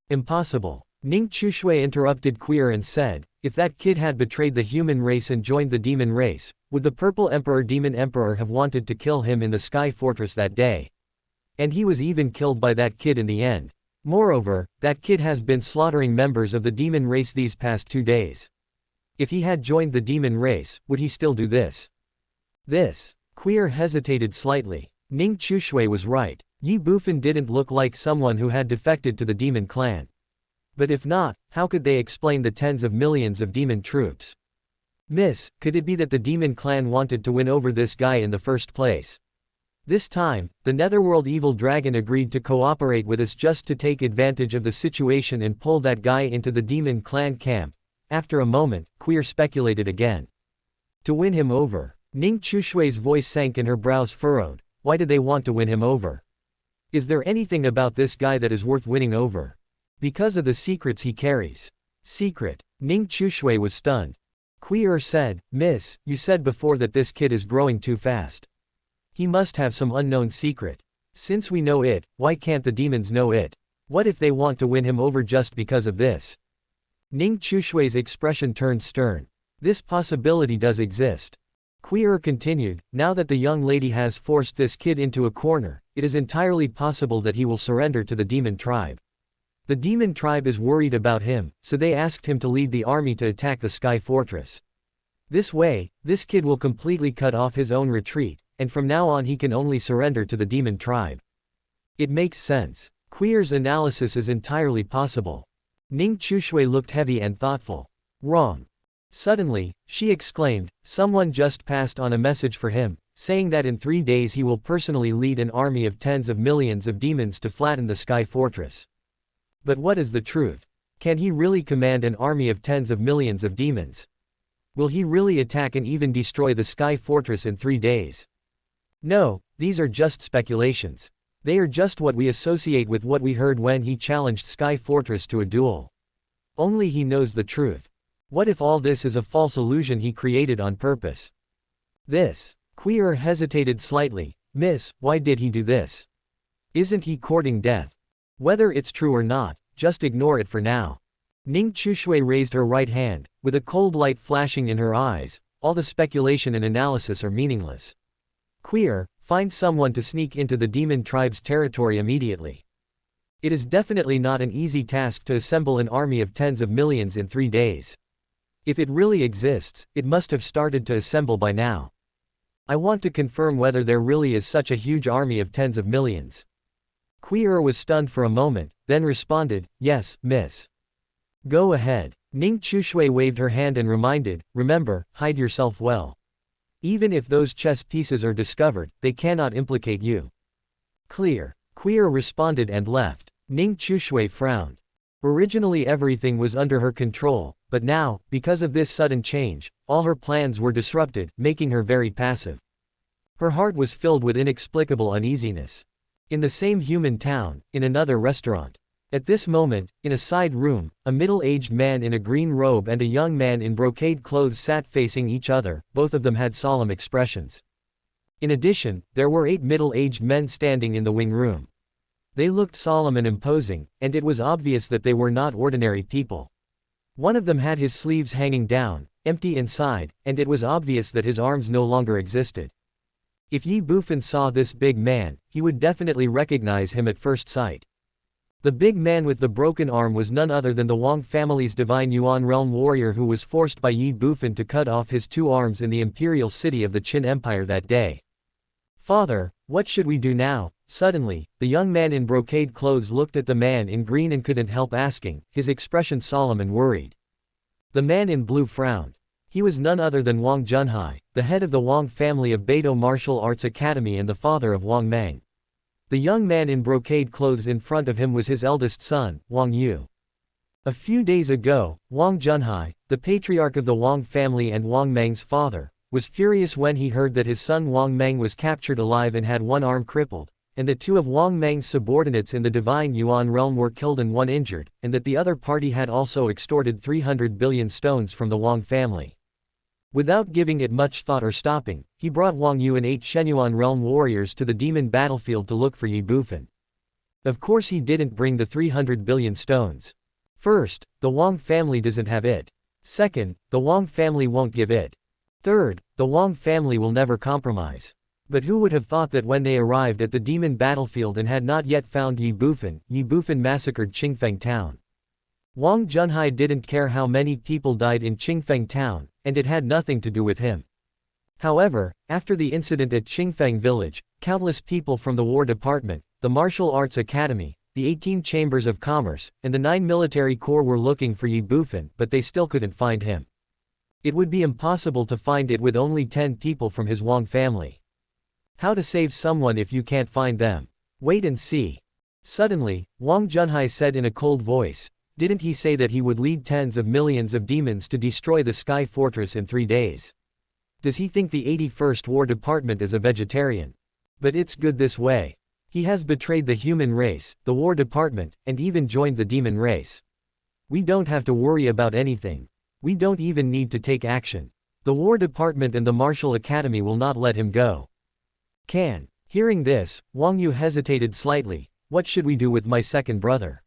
"Impossible." Ning Chushui interrupted Queer and said, "If that kid had betrayed the human race and joined the demon race, would the Purple Emperor Demon Emperor have wanted to kill him in the Sky Fortress that day? And he was even killed by that kid in the end. Moreover, that kid has been slaughtering members of the demon race these past 2 days. If he had joined the demon race, would he still do this?" This. Queer hesitated slightly. Ning Chushui was right. Ye Bufan didn't look like someone who had defected to the demon clan. But if not, how could they explain the tens of millions of demon troops? "Miss, could it be that the demon clan wanted to win over this guy in the first place? This time, the netherworld evil dragon agreed to cooperate with us just to take advantage of the situation and pull that guy into the demon clan camp." After a moment, Queer speculated again. "To win him over." Ning Chushui's voice sank and her brows furrowed. "Why did they want to win him over? Is there anything about this guy that is worth winning over? Because of the secrets he carries." "Secret?" Ning Chushui was stunned. Queer said, "Miss, you said before that this kid is growing too fast. He must have some unknown secret." Since we know it, why can't the demons know it? What if they want to win him over just because of this? Ning Chushui's expression turned stern. This possibility does exist. Queer continued, now that the young lady has forced this kid into a corner, it is entirely possible that he will surrender to the demon tribe. The demon tribe is worried about him, so they asked him to lead the army to attack the Sky Fortress. This way, this kid will completely cut off his own retreat, and from now on he can only surrender to the demon tribe. It makes sense. Queer's analysis is entirely possible. Ning Chushui looked heavy and thoughtful. Wrong. Suddenly, she exclaimed, someone just passed on a message for him, saying that in 3 days he will personally lead an army of tens of millions of demons to flatten the Sky Fortress. But what is the truth? Can he really command an army of tens of millions of demons? Will he really attack and even destroy the Sky Fortress in 3 days? No, these are just speculations. They are just what we associate with what we heard when he challenged Sky Fortress to a duel. Only he knows the truth. What if all this is a false illusion he created on purpose? This. Queer hesitated slightly. Miss, why did he do this? Isn't he courting death? Whether it's true or not, just ignore it for now. Ning Chushui raised her right hand, with a cold light flashing in her eyes. All the speculation and analysis are meaningless. Queer, find someone to sneak into the demon tribe's territory immediately. It is definitely not an easy task to assemble an army of tens of millions in 3 days. If it really exists, it must have started to assemble by now. I want to confirm whether there really is such a huge army of tens of millions. Queer was stunned for a moment, then responded, yes, miss. Go ahead. Ning Chushui waved her hand and reminded, remember, hide yourself well. Even if those chess pieces are discovered, they cannot implicate you. Clear. Queer responded and left. Ning Chushui frowned. Originally everything was under her control, but now, because of this sudden change, all her plans were disrupted, making her very passive. Her heart was filled with inexplicable uneasiness. In the same human town, in another restaurant. At this moment, in a side room, a middle-aged man in a green robe and a young man in brocade clothes sat facing each other, both of them had solemn expressions. In addition, there were 8 middle-aged men standing in the wing room. They looked solemn and imposing, and it was obvious that they were not ordinary people. One of them had his sleeves hanging down, empty inside, and it was obvious that his arms no longer existed. If Ye Bufan saw this big man, he would definitely recognize him at first sight. The big man with the broken arm was none other than the Wang family's divine Yuan realm warrior who was forced by Ye Bufan to cut off his 2 arms in the imperial city of the Qin Empire that day. Father, what should we do now? Suddenly, the young man in brocade clothes looked at the man in green and couldn't help asking, his expression solemn and worried. The man in blue frowned. He was none other than Wang Junhai, the head of the Wang family of Beidou Martial Arts Academy and the father of Wang Mang. The young man in brocade clothes in front of him was his eldest son, Wang Yu. A few days ago, Wang Junhai, the patriarch of the Wang family and Wang Mang's father, was furious when he heard that his son Wang Mang was captured alive and had one arm crippled, and that 2 of Wang Mang's subordinates in the divine Yuan realm were killed and 1 injured, and that the other party had also extorted 300 billion stones from the Wang family. Without giving it much thought or stopping, he brought Wang Yu and 8 Shenyuan realm warriors to the demon battlefield to look for Ye Bufan. Of course he didn't bring the 300 billion stones. First, the Wang family doesn't have it. Second, the Wang family won't give it. Third, the Wang family will never compromise. But who would have thought that when they arrived at the demon battlefield and had not yet found Ye Bufan massacred Qingfeng town. Wang Junhai didn't care how many people died in Qingfeng town, and it had nothing to do with him. However, after the incident at Qingfeng village, countless people from the War Department, the Martial Arts Academy, the 18 Chambers of Commerce, and the 9 military corps were looking for Ye Bufan, but they still couldn't find him. It would be impossible to find it with only 10 people from his Wang family. How to save someone if you can't find them? Wait and see. Suddenly, Wang Junhai said in a cold voice, didn't he say that he would lead tens of millions of demons to destroy the Sky Fortress in 3 days? Does he think the 81st War Department is a vegetarian? But it's good this way. He has betrayed the human race, the War Department, and even joined the demon race. We don't have to worry about anything. We don't even need to take action. The War Department and the Martial Academy will not let him go. Can Hearing this, Wang Yu hesitated slightly. What should we do with my second brother?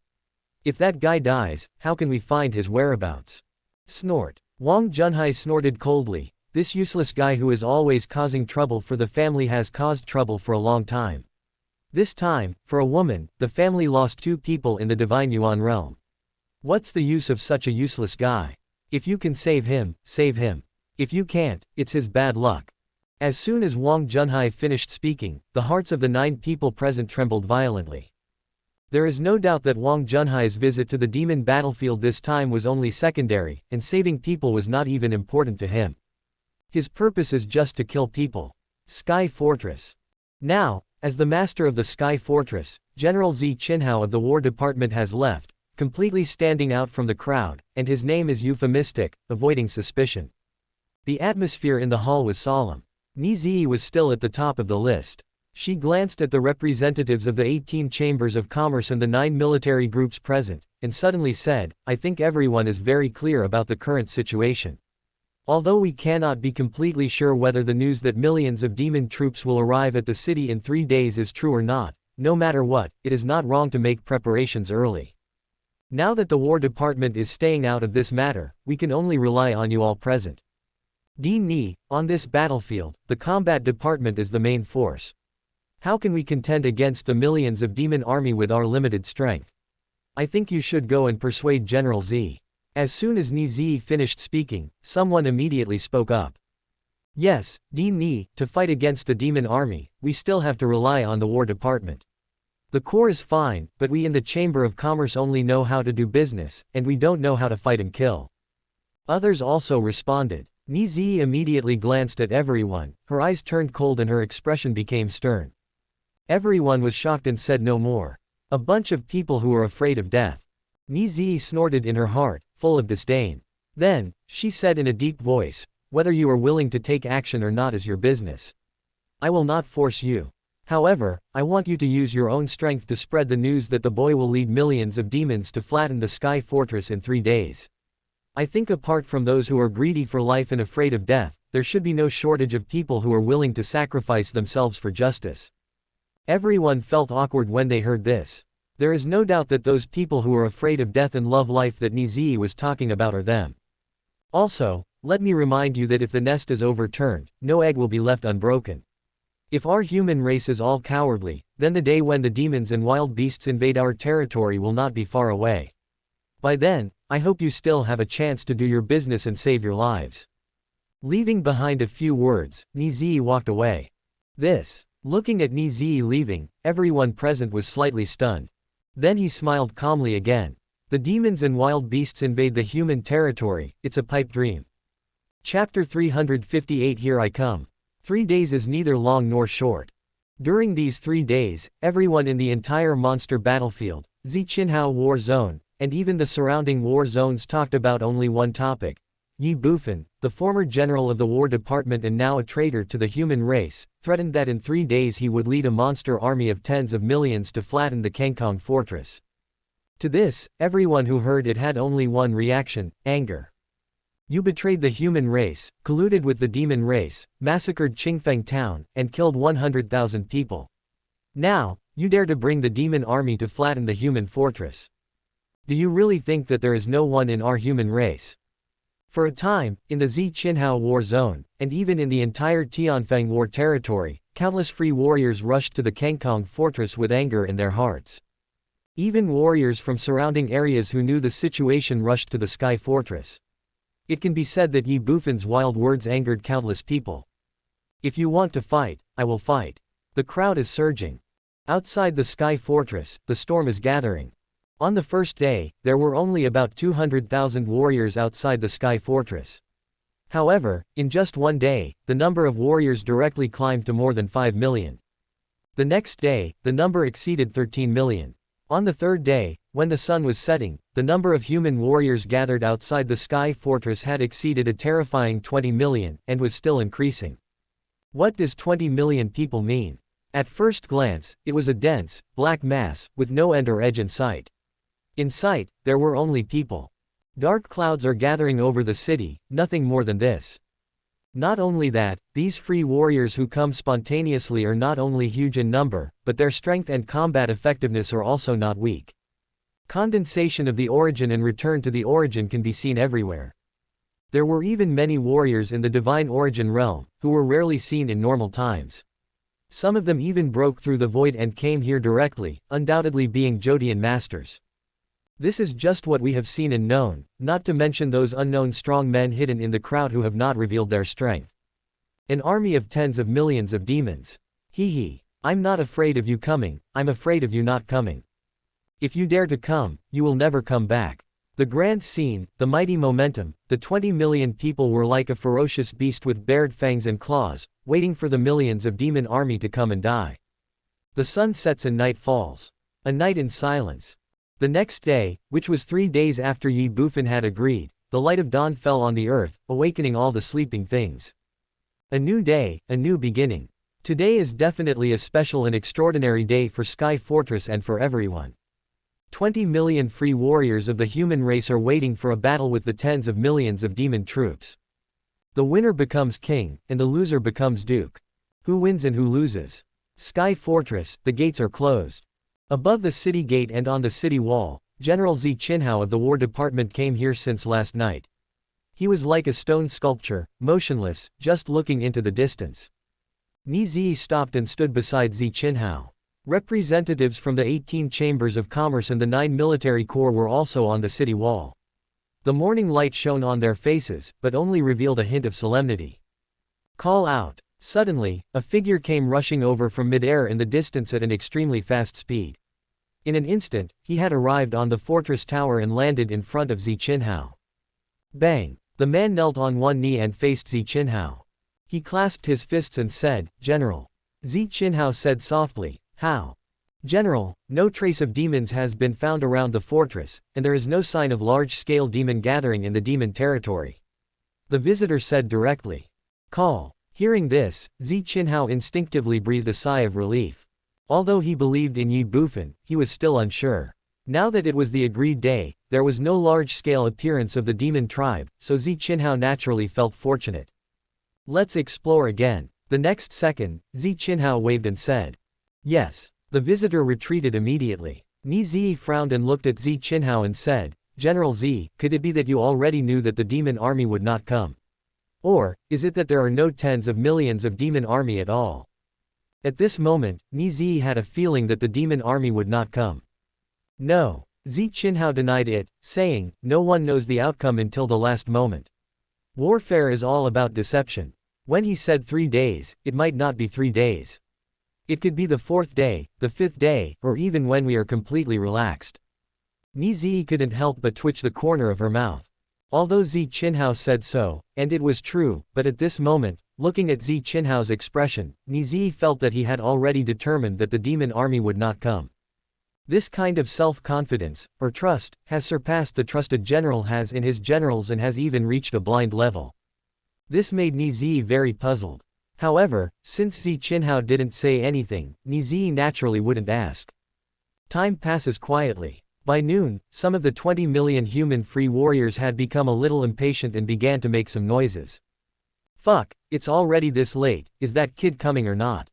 If that guy dies, how can we find his whereabouts? Snort. Wang Junhai snorted coldly. This useless guy who is always causing trouble for the family has caused trouble for a long time. This time, for a woman, the family lost 2 people in the Divine Yuan realm. What's the use of such a useless guy? If you can save him, save him. If you can't, it's his bad luck. As soon as Wang Junhai finished speaking, the hearts of the 9 people present trembled violently. There is no doubt that Wang Junhai's visit to the demon battlefield this time was only secondary, and saving people was not even important to him. His purpose is just to kill people. Sky Fortress. Now, as the master of the Sky Fortress, General Zi Qinhao of the War Department has left, completely standing out from the crowd, and his name is euphemistic, avoiding suspicion. The atmosphere in the hall was solemn. Ni Zi was still at the top of the list. She glanced at the representatives of the 18 chambers of commerce and the 9 military groups present, and suddenly said, I think everyone is very clear about the current situation. Although we cannot be completely sure whether the news that millions of demon troops will arrive at the city in 3 days is true or not, no matter what, it is not wrong to make preparations early. Now that the War Department is staying out of this matter, we can only rely on you all present. Di Ni, on this battlefield, the combat department is the main force. How can we contend against the millions of demon army with our limited strength? I think you should go and persuade General Zi. As soon as Ni Zi finished speaking, someone immediately spoke up. Yes, Di Ni, to fight against the demon army, we still have to rely on the War Department. The core is fine, but we in the Chamber of Commerce only know how to do business, and we don't know how to fight and kill. Others also responded. Ni Zi immediately glanced at everyone, her eyes turned cold and her expression became stern. Everyone was shocked and said no more. A bunch of people who are afraid of death. Ni Zi snorted in her heart, full of disdain. Then, she said in a deep voice, whether you are willing to take action or not is your business. I will not force you. However, I want you to use your own strength to spread the news that the boy will lead millions of demons to flatten the Sky Fortress in 3 days. I think apart from those who are greedy for life and afraid of death, there should be no shortage of people who are willing to sacrifice themselves for justice. Everyone felt awkward when they heard this. There is no doubt that those people who are afraid of death and love life that Ni Zi was talking about are them. Also, let me remind you that if the nest is overturned, no egg will be left unbroken. If our human race is all cowardly, then the day when the demons and wild beasts invade our territory will not be far away. By then, I hope you still have a chance to do your business and save your lives. Leaving behind a few words, Ni Zi walked away. Looking at Ni Zi leaving, everyone present was slightly stunned. Then he smiled calmly again. The demons and wild beasts invade the human territory, it's a pipe dream. Chapter 358 Here I come. 3 days is neither long nor short. During these 3 days, everyone in the entire monster battlefield, Zi Qinhao War Zone, and even the surrounding war zones talked about only one topic. Ye Bufan, the former general of the War Department and now a traitor to the human race, threatened that in 3 days he would lead a monster army of tens of millions to flatten the Kangkong fortress. To this, everyone who heard it had only one reaction, anger. You betrayed the human race, colluded with the demon race, massacred Qingfeng town, and killed 100,000 people. Now, you dare to bring the demon army to flatten the human fortress. Do you really think that there is no one in our human race? For a time, in the Zi Qinhao War Zone, and even in the entire Tianfeng War territory, countless free warriors rushed to the Kangkong fortress with anger in their hearts. Even warriors from surrounding areas who knew the situation rushed to the Sky Fortress. It can be said that Ye Bufan's wild words angered countless people. If you want to fight, I will fight. The crowd is surging. Outside the Sky Fortress, the storm is gathering. On the first day, there were only about 200,000 warriors outside the Sky Fortress. However, in just 1 day, the number of warriors directly climbed to more than 5 million. The next day, the number exceeded 13 million. On the third day, when the sun was setting, the number of human warriors gathered outside the Sky Fortress had exceeded a terrifying 20 million, and was still increasing. What does 20 million people mean? At first glance, it was a dense, black mass, with no end or edge in sight. In sight, there were only people. Dark clouds are gathering over the city, nothing more than this. Not only that, these free warriors who come spontaneously are not only huge in number, but their strength and combat effectiveness are also not weak. Condensation of the origin and return to the origin can be seen everywhere. There were even many warriors in the divine origin realm, who were rarely seen in normal times. Some of them even broke through the void and came here directly, undoubtedly being Jodian masters. This is just what we have seen and known, not to mention those unknown strong men hidden in the crowd who have not revealed their strength. An army of tens of millions of demons. Hee hee. I'm not afraid of you coming, I'm afraid of you not coming. If you dare to come, you will never come back. The grand scene, the mighty momentum, the 20 million people were like a ferocious beast with bared fangs and claws, waiting for the millions of demon army to come and die. The sun sets and night falls. A night in silence. The next day, which was 3 days after Ye Bufan had agreed, the light of dawn fell on the earth, awakening all the sleeping things. A new day, a new beginning. Today is definitely a special and extraordinary day for Sky Fortress and for everyone. 20 million free warriors of the human race are waiting for a battle with the tens of millions of demon troops. The winner becomes king, and the loser becomes duke. Who wins and who loses? Sky Fortress, the gates are closed. Above the city gate and on the city wall, General Zi Qinhao of the War Department came here since last night. He was like a stone sculpture, motionless, just looking into the distance. Ni Zi stopped and stood beside Zi Qinhao. Representatives from the 18 chambers of commerce and the 9 military corps were also on the city wall. The morning light shone on their faces, but only revealed a hint of solemnity. Call out. Suddenly, a figure came rushing over from mid-air in the distance at an extremely fast speed. In an instant, he had arrived on the fortress tower and landed in front of Zi Qinhao. Bang! The man knelt on one knee and faced Zi Qinhao. He clasped his fists and said, "General." Zi Qinhao said softly, "How?" "General, no trace of demons has been found around the fortress, and there is no sign of large-scale demon gathering in the demon territory." The visitor said directly. "Call." Hearing this, Zi Qinhao instinctively breathed a sigh of relief. Although he believed in Ye Bufan, he was still unsure. Now that it was the agreed day, there was no large-scale appearance of the demon tribe, so Zi Qinhao naturally felt fortunate. "Let's explore again." The next second, Zi Qinhao waved and said, "Yes." The visitor retreated immediately. Ni Zi frowned and looked at Zi Qinhao and said, "General Zi, could it be that you already knew that the demon army would not come? Or, is it that there are no tens of millions of demon army at all?" At this moment, Ni Zi had a feeling that the demon army would not come. "No." Zi Qinhao denied it, saying, "No one knows the outcome until the last moment. Warfare is all about deception." When he said 3 days, it might not be 3 days. It could be the 4th day, the 5th day, or even when we are completely relaxed. Ni Zi couldn't help but twitch the corner of her mouth. Although Zi Qinhao said so, and it was true, but at this moment, looking at Zi Qinhao's expression, Ni Zi felt that he had already determined that the demon army would not come. This kind of self-confidence, or trust, has surpassed the trust a general has in his generals and has even reached a blind level. This made Ni Zi very puzzled. However, since Zi Qinhao didn't say anything, Ni Zi naturally wouldn't ask. Time passes quietly. By noon, some of the 20 million human free warriors had become a little impatient and began to make some noises. "Fuck, it's already this late, is that kid coming or not?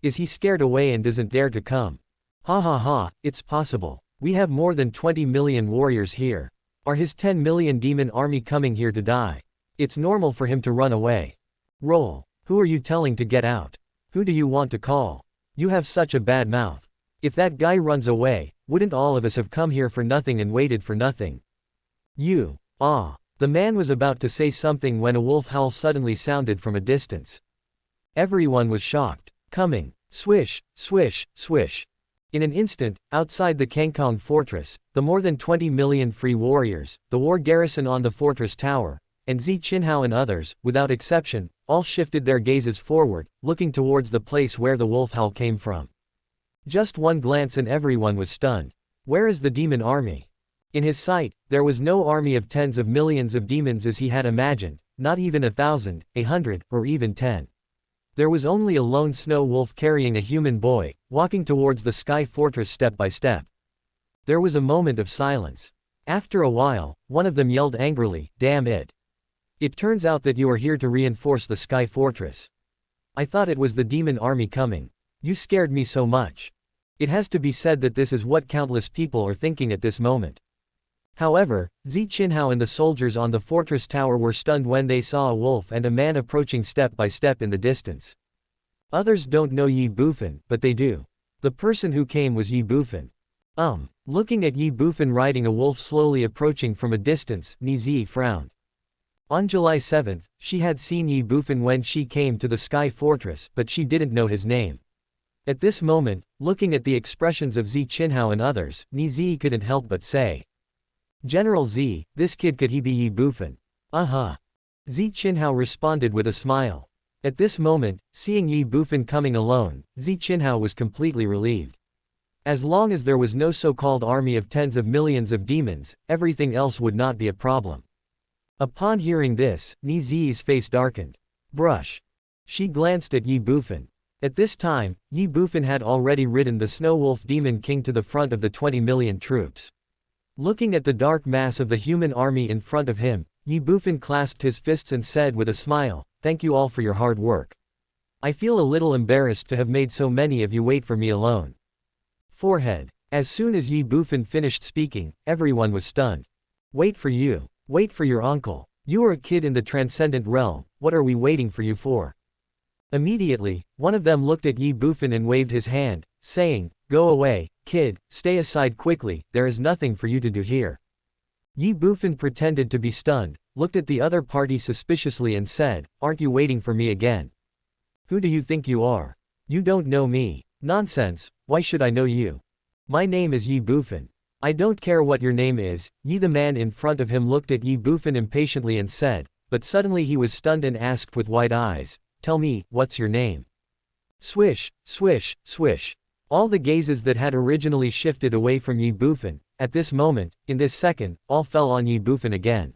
Is he scared away and doesn't dare to come? Ha ha ha, it's possible. We have more than 20 million warriors here. Are his 10 million demon army coming here to die? It's normal for him to run away. Roll. Who are you telling to get out? Who do you want to call? You have such a bad mouth. If that guy runs away, wouldn't all of us have come here for nothing and waited for nothing? You. Ah." The man was about to say something when a wolf howl suddenly sounded from a distance. Everyone was shocked. Coming. Swish, swish, swish. In an instant, outside the Kangkong fortress, the more than 20 million free warriors, the war garrison on the fortress tower, and Zi Qinhao and others, without exception, all shifted their gazes forward, looking towards the place where the wolf howl came from. Just one glance and everyone was stunned. Where is the demon army? In his sight, there was no army of tens of millions of demons as he had imagined, not even 1,000, 100, or even 10. There was only a lone snow wolf carrying a human boy, walking towards the sky fortress step by step. There was a moment of silence. After a while, one of them yelled angrily, "Damn it! It turns out that you are here to reinforce the Sky Fortress. I thought it was the demon army coming. You scared me so much. It has to be said that this is what countless people are thinking at this moment. However, Zi Qinhao and the soldiers on the fortress tower were stunned when they saw a wolf and a man approaching step by step in the distance. Others don't know Ye Bufan, but they do. The person who came was Ye Bufan. Looking at Ye Bufan riding a wolf slowly approaching from a distance, Nizi frowned. On July 7th, she had seen Ye Bufan when she came to the Sky Fortress, but she didn't know his name. At this moment, looking at the expressions of Zi Qinhao and others, Nizi couldn't help but say, "General Zi, this kid, could he be Ye Bufan?" Zi Qinhao responded with a smile. At this moment, seeing Ye Bufan coming alone, Zi Qinhao was completely relieved. As long as there was no so-called army of tens of millions of demons, everything else would not be a problem. Upon hearing this, Nizi's face darkened. Brush. She glanced at Ye Bufan. At this time, Ye Bufan had already ridden the Snow Wolf Demon King to the front of the 20 million troops. Looking at the dark mass of the human army in front of him, Ye Bufan clasped his fists and said with a smile, "Thank you all for your hard work. I feel a little embarrassed to have made so many of you wait for me alone." Forehead. As soon as Ye Bufan finished speaking, everyone was stunned. "Wait for you. Wait for your uncle. You are a kid in the transcendent realm, what are we waiting for you for?" Immediately, one of them looked at Ye Bufan and waved his hand, saying, "Go away, kid, stay aside quickly, there is nothing for you to do here." Ye Bufan pretended to be stunned, looked at the other party suspiciously and said, "Aren't you waiting for me again? Who do you think you are? You don't know me. Nonsense, why should I know you? My name is Ye Bufan. I don't care what your name is." Ye, the man in front of him, looked at Ye Bufan impatiently and said, but suddenly he was stunned and asked with wide eyes, "Tell me, what's your name?" Swish, swish, swish. All the gazes that had originally shifted away from Ye Bufan, at this moment, in this second, all fell on Ye Bufan again.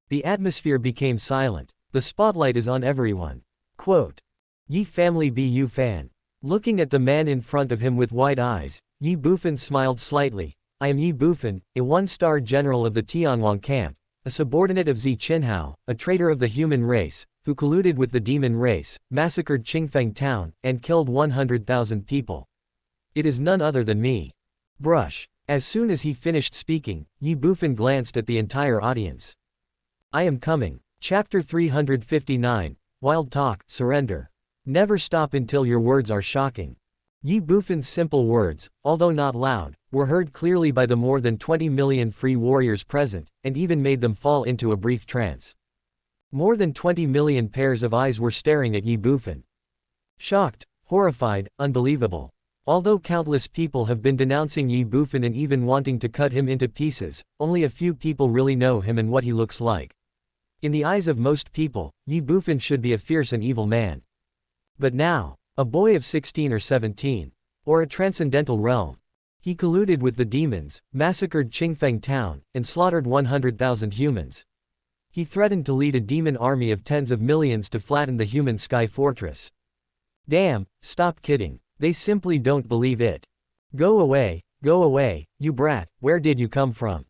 The atmosphere became silent. The spotlight is on everyone. Quote. Ye family Bu fan. Looking at the man in front of him with wide eyes, Ye Bufan smiled slightly. "I am Ye Bufan, a one-star general of the Tianhuang camp, a subordinate of Zi Qinhao, a traitor of the human race, who colluded with the demon race, massacred Qingfeng town, and killed 100,000 people. It is none other than me." Brush. As soon as he finished speaking, Ye Bufan glanced at the entire audience. "I am coming." Chapter 359, Wild Talk, Surrender. Never stop until your words are shocking. Ye Bufan's simple words, although not loud, were heard clearly by the more than 20 million free warriors present, and even made them fall into a brief trance. More than 20 million pairs of eyes were staring at Ye Bufan. Shocked, horrified, unbelievable. Although countless people have been denouncing Ye Bufan and even wanting to cut him into pieces, only a few people really know him and what he looks like. In the eyes of most people, Ye Bufan should be a fierce and evil man. But now, a boy of 16 or 17. Or a transcendental realm. He colluded with the demons, massacred Qingfeng town, and slaughtered 100,000 humans. He threatened to lead a demon army of tens of millions to flatten the human Sky Fortress. Damn, stop kidding. They simply don't believe it. Go away, you brat, where did you come from?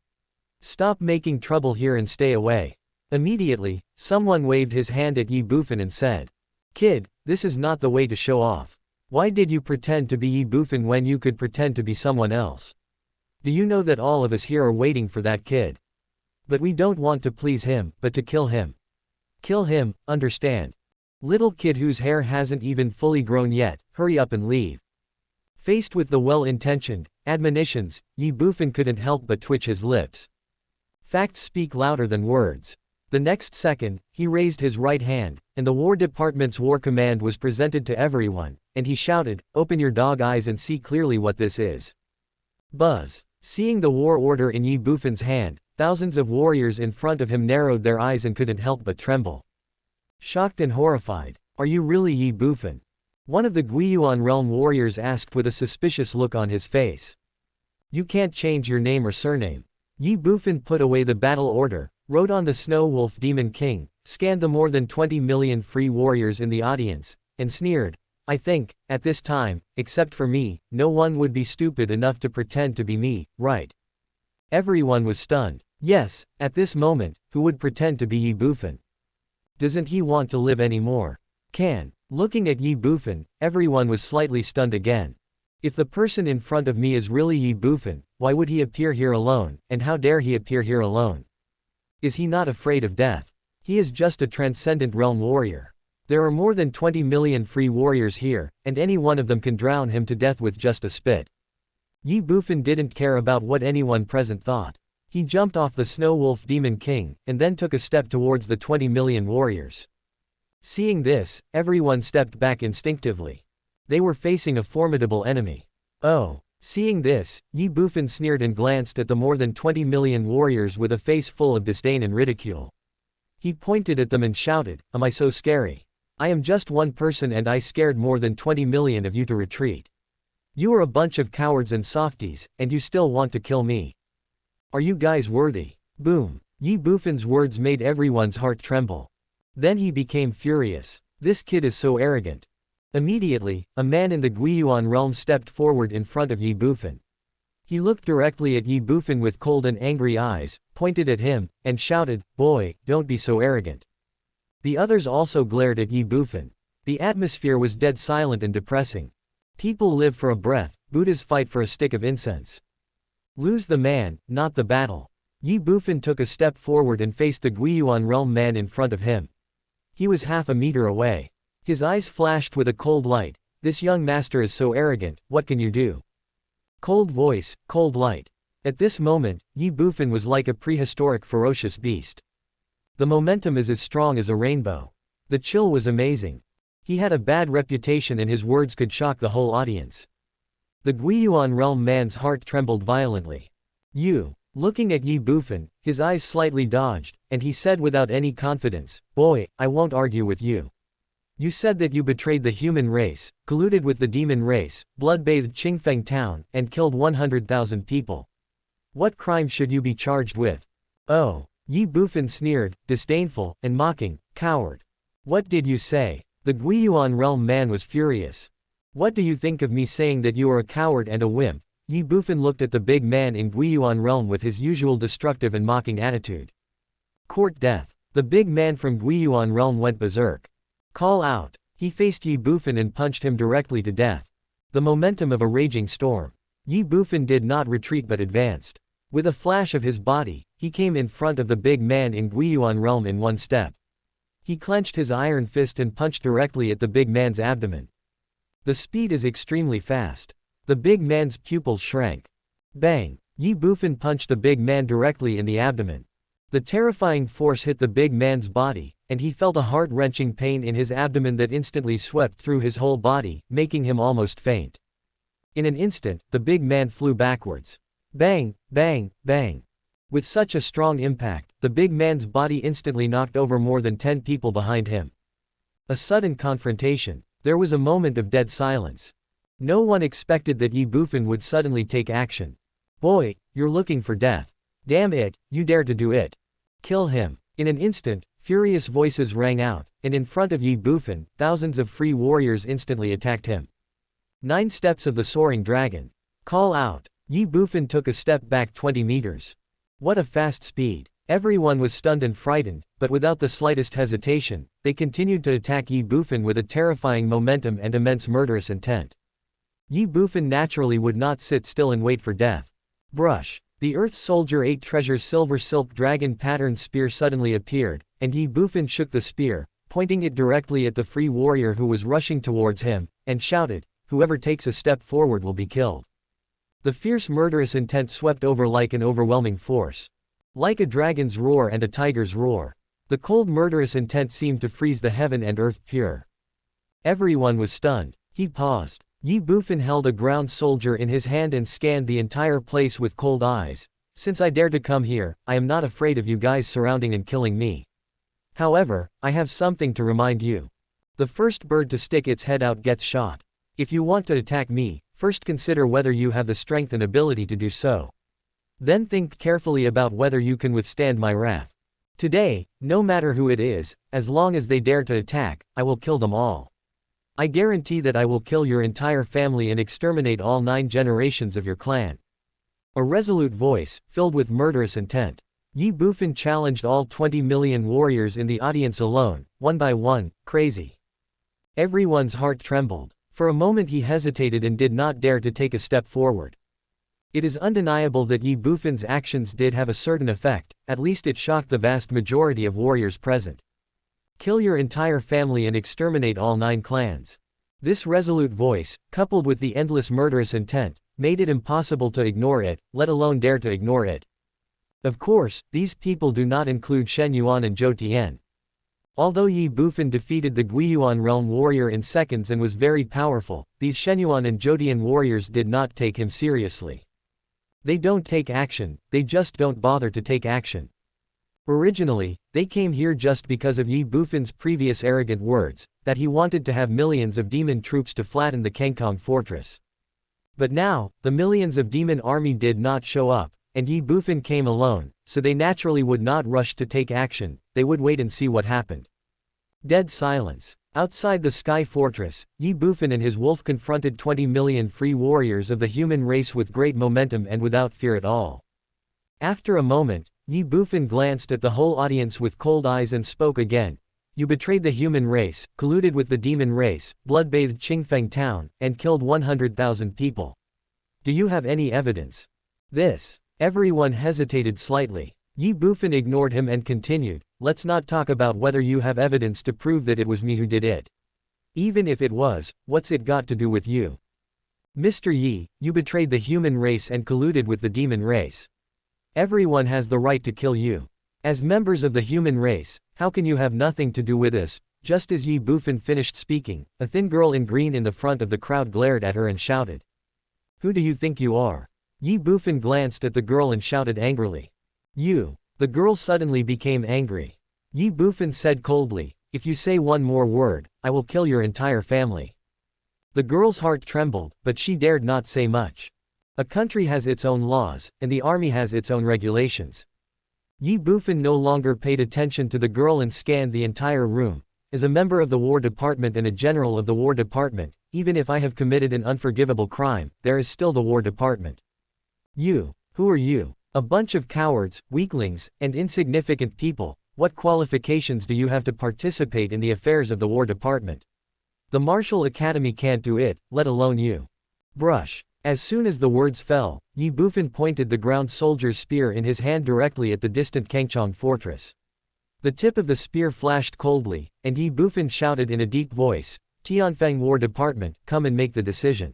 Stop making trouble here and stay away. Immediately, someone waved his hand at Ye Bufan and said, "Kid, this is not the way to show off. Why did you pretend to be Ye Bufan when you could pretend to be someone else? Do you know that all of us here are waiting for that kid? But we don't want to please him, but to kill him. Kill him, understand? Little kid whose hair hasn't even fully grown yet, hurry up and leave." Faced with the well-intentioned admonitions, Ye Bufan couldn't help but twitch his lips. Facts speak louder than words. The next second, he raised his right hand, and the War Department's war command was presented to everyone, and he shouted, "Open your dog eyes and see clearly what this is." Buzz. Seeing the war order in Ye Bufan's hand, thousands of warriors in front of him narrowed their eyes and couldn't help but tremble. Shocked and horrified. "Are you really Ye Bufan?" One of the Guiyuan realm warriors asked with a suspicious look on his face. "You can't change your name or surname." Ye Bufan put away the battle order, rode on the Snow Wolf Demon King, scanned the more than 20 million free warriors in the audience, and sneered, "I think, at this time, except for me, no one would be stupid enough to pretend to be me, right?" Everyone was stunned. Yes, at this moment, who would pretend to be Ye Bufan? Doesn't he want to live anymore? Looking at Ye Bufan, everyone was slightly stunned again. If the person in front of me is really Ye Bufan, why would he appear here alone, and how dare he appear here alone? Is he not afraid of death? He is just a transcendent realm warrior. There are more than 20 million free warriors here, and any one of them can drown him to death with just a spit. Ye Bufan didn't care about what anyone present thought. He jumped off the Snow Wolf Demon King, and then took a step towards the 20 million warriors. Seeing this, everyone stepped back instinctively. They were facing a formidable enemy. Oh. Seeing this, Ye Bufan sneered and glanced at the more than 20 million warriors with a face full of disdain and ridicule. He pointed at them and shouted, "Am I so scary? I am just one person and I scared more than 20 million of you to retreat. You are a bunch of cowards and softies, and you still want to kill me. Are you guys worthy?" Boom. Ye Bufan's words made everyone's heart tremble. Then he became furious. This kid is so arrogant. Immediately, a man in the Guiyuan realm stepped forward in front of Ye Bufan. He looked directly at Ye Bufan with cold and angry eyes, pointed at him, and shouted, "Boy, don't be so arrogant." The others also glared at Ye Bufan. The atmosphere was dead silent and depressing. People live for a breath, Buddhas fight for a stick of incense. Lose the man, not the battle. Ye Bufan took a step forward and faced the Guiyuan realm man in front of him. He was half a meter away. His eyes flashed with a cold light. "This young master is so arrogant, what can you do?" Cold voice, cold light. At this moment, Ye Bufan was like a prehistoric ferocious beast. The momentum is as strong as a rainbow. The chill was amazing. He had a bad reputation and his words could shock the whole audience. The Guiyuan realm man's heart trembled violently. Looking at Ye Bufan, his eyes slightly dodged, and he said without any confidence, "Boy, I won't argue with you. You said that you betrayed the human race, colluded with the demon race, blood-bathed Qingfeng town, and killed 100,000 people. What crime should you be charged with?" "Oh." Ye Bufan sneered, disdainful, and mocking, "Coward. What did you say?" The Guiyuan realm man was furious. "What do you think of me saying that you are a coward and a wimp?" Ye Bufan looked at the big man in Guiyuan realm with his usual destructive and mocking attitude. Court death. The big man from Guiyuan realm went berserk. Call out. He faced Ye Bufan and punched him directly to death. The momentum of a raging storm. Ye Bufan did not retreat but advanced. With a flash of his body, he came in front of the big man in Guiyuan realm in one step. He clenched his iron fist and punched directly at the big man's abdomen. The speed is extremely fast. The big man's pupils shrank. Bang! Ye Bufan punched the big man directly in the abdomen. The terrifying force hit the big man's body, and he felt a heart-wrenching pain in his abdomen that instantly swept through his whole body, making him almost faint. In an instant, the big man flew backwards. Bang, bang, bang. With such a strong impact, the big man's body instantly knocked over more than 10 people behind him. A sudden confrontation. There was a moment of dead silence. No one expected that Ye Bufan would suddenly take action. "Boy, you're looking for death. Damn it, you dare to do it. Kill him." In an instant, furious voices rang out, and in front of Ye Bufan, thousands of free warriors instantly attacked him. 9 steps of the soaring dragon. Call out. Ye Bufan took a step back 20 meters. What a fast speed. Everyone was stunned and frightened, but without the slightest hesitation, they continued to attack Ye Bufan with a terrifying momentum and immense murderous intent. Ye Bufan naturally would not sit still and wait for death. Brush. The Earth Soldier 8 Treasures silver silk dragon pattern spear suddenly appeared, and Ye Bufan shook the spear, pointing it directly at the free warrior who was rushing towards him, and shouted, "Whoever takes a step forward will be killed." The fierce murderous intent swept over like an overwhelming force. Like a dragon's roar and a tiger's roar. The cold murderous intent seemed to freeze the heaven and earth pure. Everyone was stunned. He paused. Ye Bufan held a ground soldier in his hand and scanned the entire place with cold eyes. "Since I dared to come here, I am not afraid of you guys surrounding and killing me. However, I have something to remind you. The first bird to stick its head out gets shot. If you want to attack me, first consider whether you have the strength and ability to do so. Then think carefully about whether you can withstand my wrath. Today, no matter who it is, as long as they dare to attack, I will kill them all. I guarantee that I will kill your entire family and exterminate all 9 generations of your clan." A resolute voice, filled with murderous intent. Ye Bufan challenged all 20 million warriors in the audience alone, one by one, crazy. Everyone's heart trembled. For a moment he hesitated and did not dare to take a step forward. It is undeniable that Ye Bufan's actions did have a certain effect, at least it shocked the vast majority of warriors present. Kill your entire family and exterminate all 9 clans. This resolute voice, coupled with the endless murderous intent, made it impossible to ignore it, let alone dare to ignore it. Of course, these people do not include Shen Yuan and Zhou Tian. Although Ye Bufan defeated the Guiyuan realm warrior in seconds and was very powerful, these Shenyuan and Zhoutian warriors did not take him seriously. They don't take action, they just don't bother to take action. Originally, they came here just because of Ye Bufan's previous arrogant words, that he wanted to have millions of demon troops to flatten the Kangkong fortress. But now, the millions of demon army did not show up, and Ye Bufan came alone, so they naturally would not rush to take action, they would wait and see what happened. Dead silence. Outside the Sky Fortress, Ye Bufan and his wolf confronted 20 million free warriors of the human race with great momentum and without fear at all. After a moment, Ye Bufan glanced at the whole audience with cold eyes and spoke again. You betrayed the human race, colluded with the demon race, blood-bathed Qingfeng town, and killed 100,000 people. Do you have any evidence? This. Everyone hesitated slightly. Ye Bufan ignored him and continued, let's not talk about whether you have evidence to prove that it was me who did it. Even if it was, what's it got to do with you? Mr. Yi, you betrayed the human race and colluded with the demon race. Everyone has the right to kill you. As members of the human race, how can you have nothing to do with us? Just as Ye Bufan finished speaking, a thin girl in green in the front of the crowd glared at her and shouted. Who do you think you are? Ye Bufan glanced at the girl and shouted angrily. You. The girl suddenly became angry. Ye Bufan said coldly, if you say one more word, I will kill your entire family. The girl's heart trembled, but she dared not say much. A country has its own laws, and the army has its own regulations. Ye Bufan no longer paid attention to the girl and scanned the entire room. As a member of the War Department and a general of the War Department, even if I have committed an unforgivable crime, there is still the War Department. You. Who are you? A bunch of cowards, weaklings, and insignificant people. What qualifications do you have to participate in the affairs of the War Department? The Martial Academy can't do it, let alone you. Brush. As soon as the words fell, Ye Bufan pointed the ground soldier's spear in his hand directly at the distant Kangchong fortress. The tip of the spear flashed coldly, and Ye Bufan shouted in a deep voice, Tianfeng War Department, come and make the decision.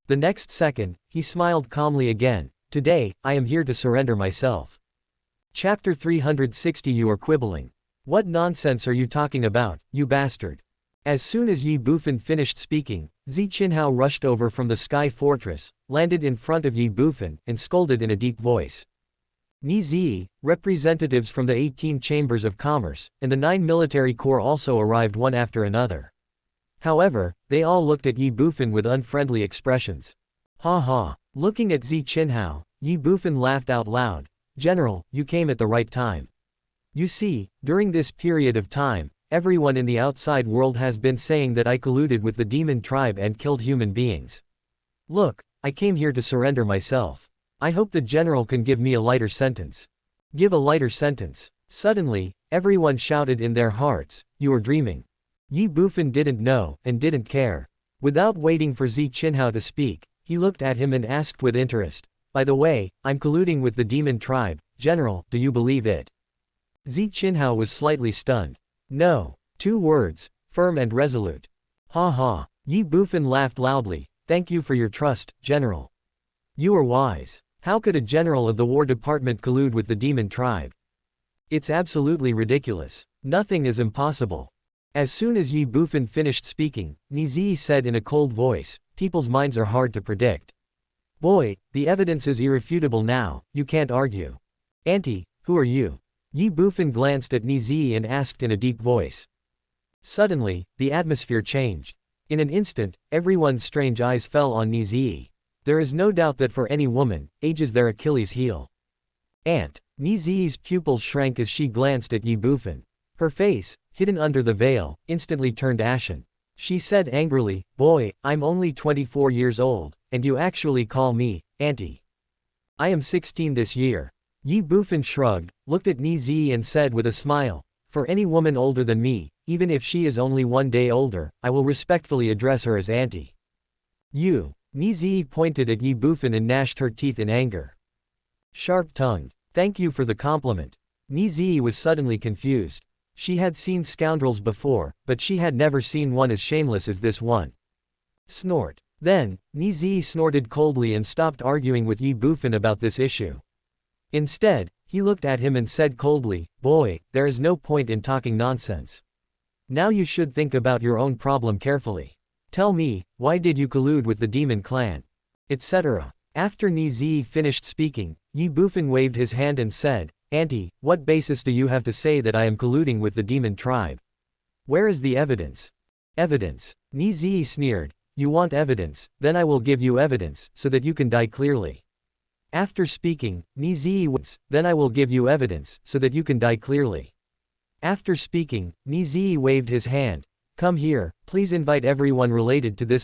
The next second, he smiled calmly again. Today, I am here to surrender myself. Chapter 360 You are quibbling. What nonsense are you talking about, you bastard? As soon as Ye Bufan finished speaking, Zi Qinhao rushed over from the Sky Fortress, landed in front of Ye Bufan, and scolded in a deep voice. Ni Zi, representatives from the 18 chambers of commerce, and the 9 military corps also arrived one after another. However, they all looked at Ye Bufan with unfriendly expressions. Ha ha. Looking at Zi Qinhao, Ye Bufan laughed out loud. General, you came at the right time. You see, during this period of time, everyone in the outside world has been saying that I colluded with the demon tribe and killed human beings. Look, I came here to surrender myself. I hope the general can give me a lighter sentence. Give a lighter sentence. Suddenly, everyone shouted in their hearts, you are dreaming. Ye Bufan didn't know, and didn't care. Without waiting for Zi Qinhao to speak, he looked at him and asked with interest, by the way, I'm colluding with the demon tribe, General, do you believe it? Zi Qinhao was slightly stunned. No. 2 words, firm and resolute. Ha ha. Ye Bufan laughed loudly, thank you for your trust, General. You are wise. How could a general of the War Department collude with the demon tribe? It's absolutely ridiculous. Nothing is impossible. As soon as Ye Bufan finished speaking, Nizi said in a cold voice, people's minds are hard to predict. Boy, the evidence is irrefutable now, you can't argue. Auntie, who are you? Ye Bufan glanced at Nizi and asked in a deep voice. Suddenly, the atmosphere changed. In an instant, everyone's strange eyes fell on Nizi. There is no doubt that for any woman, age is their Achilles heel. Aunt. Nizi's pupils shrank as she glanced at Ye Bufan. Her face, hidden under the veil, instantly turned ashen. She said angrily, boy, I'm only 24 years old, and you actually call me, auntie. I am 16 this year. Ye Bufan shrugged, looked at Nizi and said with a smile, for any woman older than me, even if she is only 1 day older, I will respectfully address her as auntie. You. Nizi pointed at Ye Bufan and gnashed her teeth in anger. Sharp-tongued. Thank you for the compliment. Nizi was suddenly confused. She had seen scoundrels before, but she had never seen one as shameless as this one. Snort. Then, Nizi snorted coldly and stopped arguing with Ye Bufan about this issue. Instead, he looked at him and said coldly, boy, there is no point in talking nonsense. Now you should think about your own problem carefully. Tell me, why did you collude with the demon clan? Etc. After Nizi finished speaking, Ye Bufan waved his hand and said, Auntie, what basis do you have to say that I am colluding with the demon tribe? Where is the evidence? Evidence. Nizi sneered. You want evidence, then I will give you evidence, so that you can die clearly. After speaking, Nizi wins, then I will give you evidence, so that you can die clearly. After speaking, Nizi waved his hand. Come here, please invite everyone related to this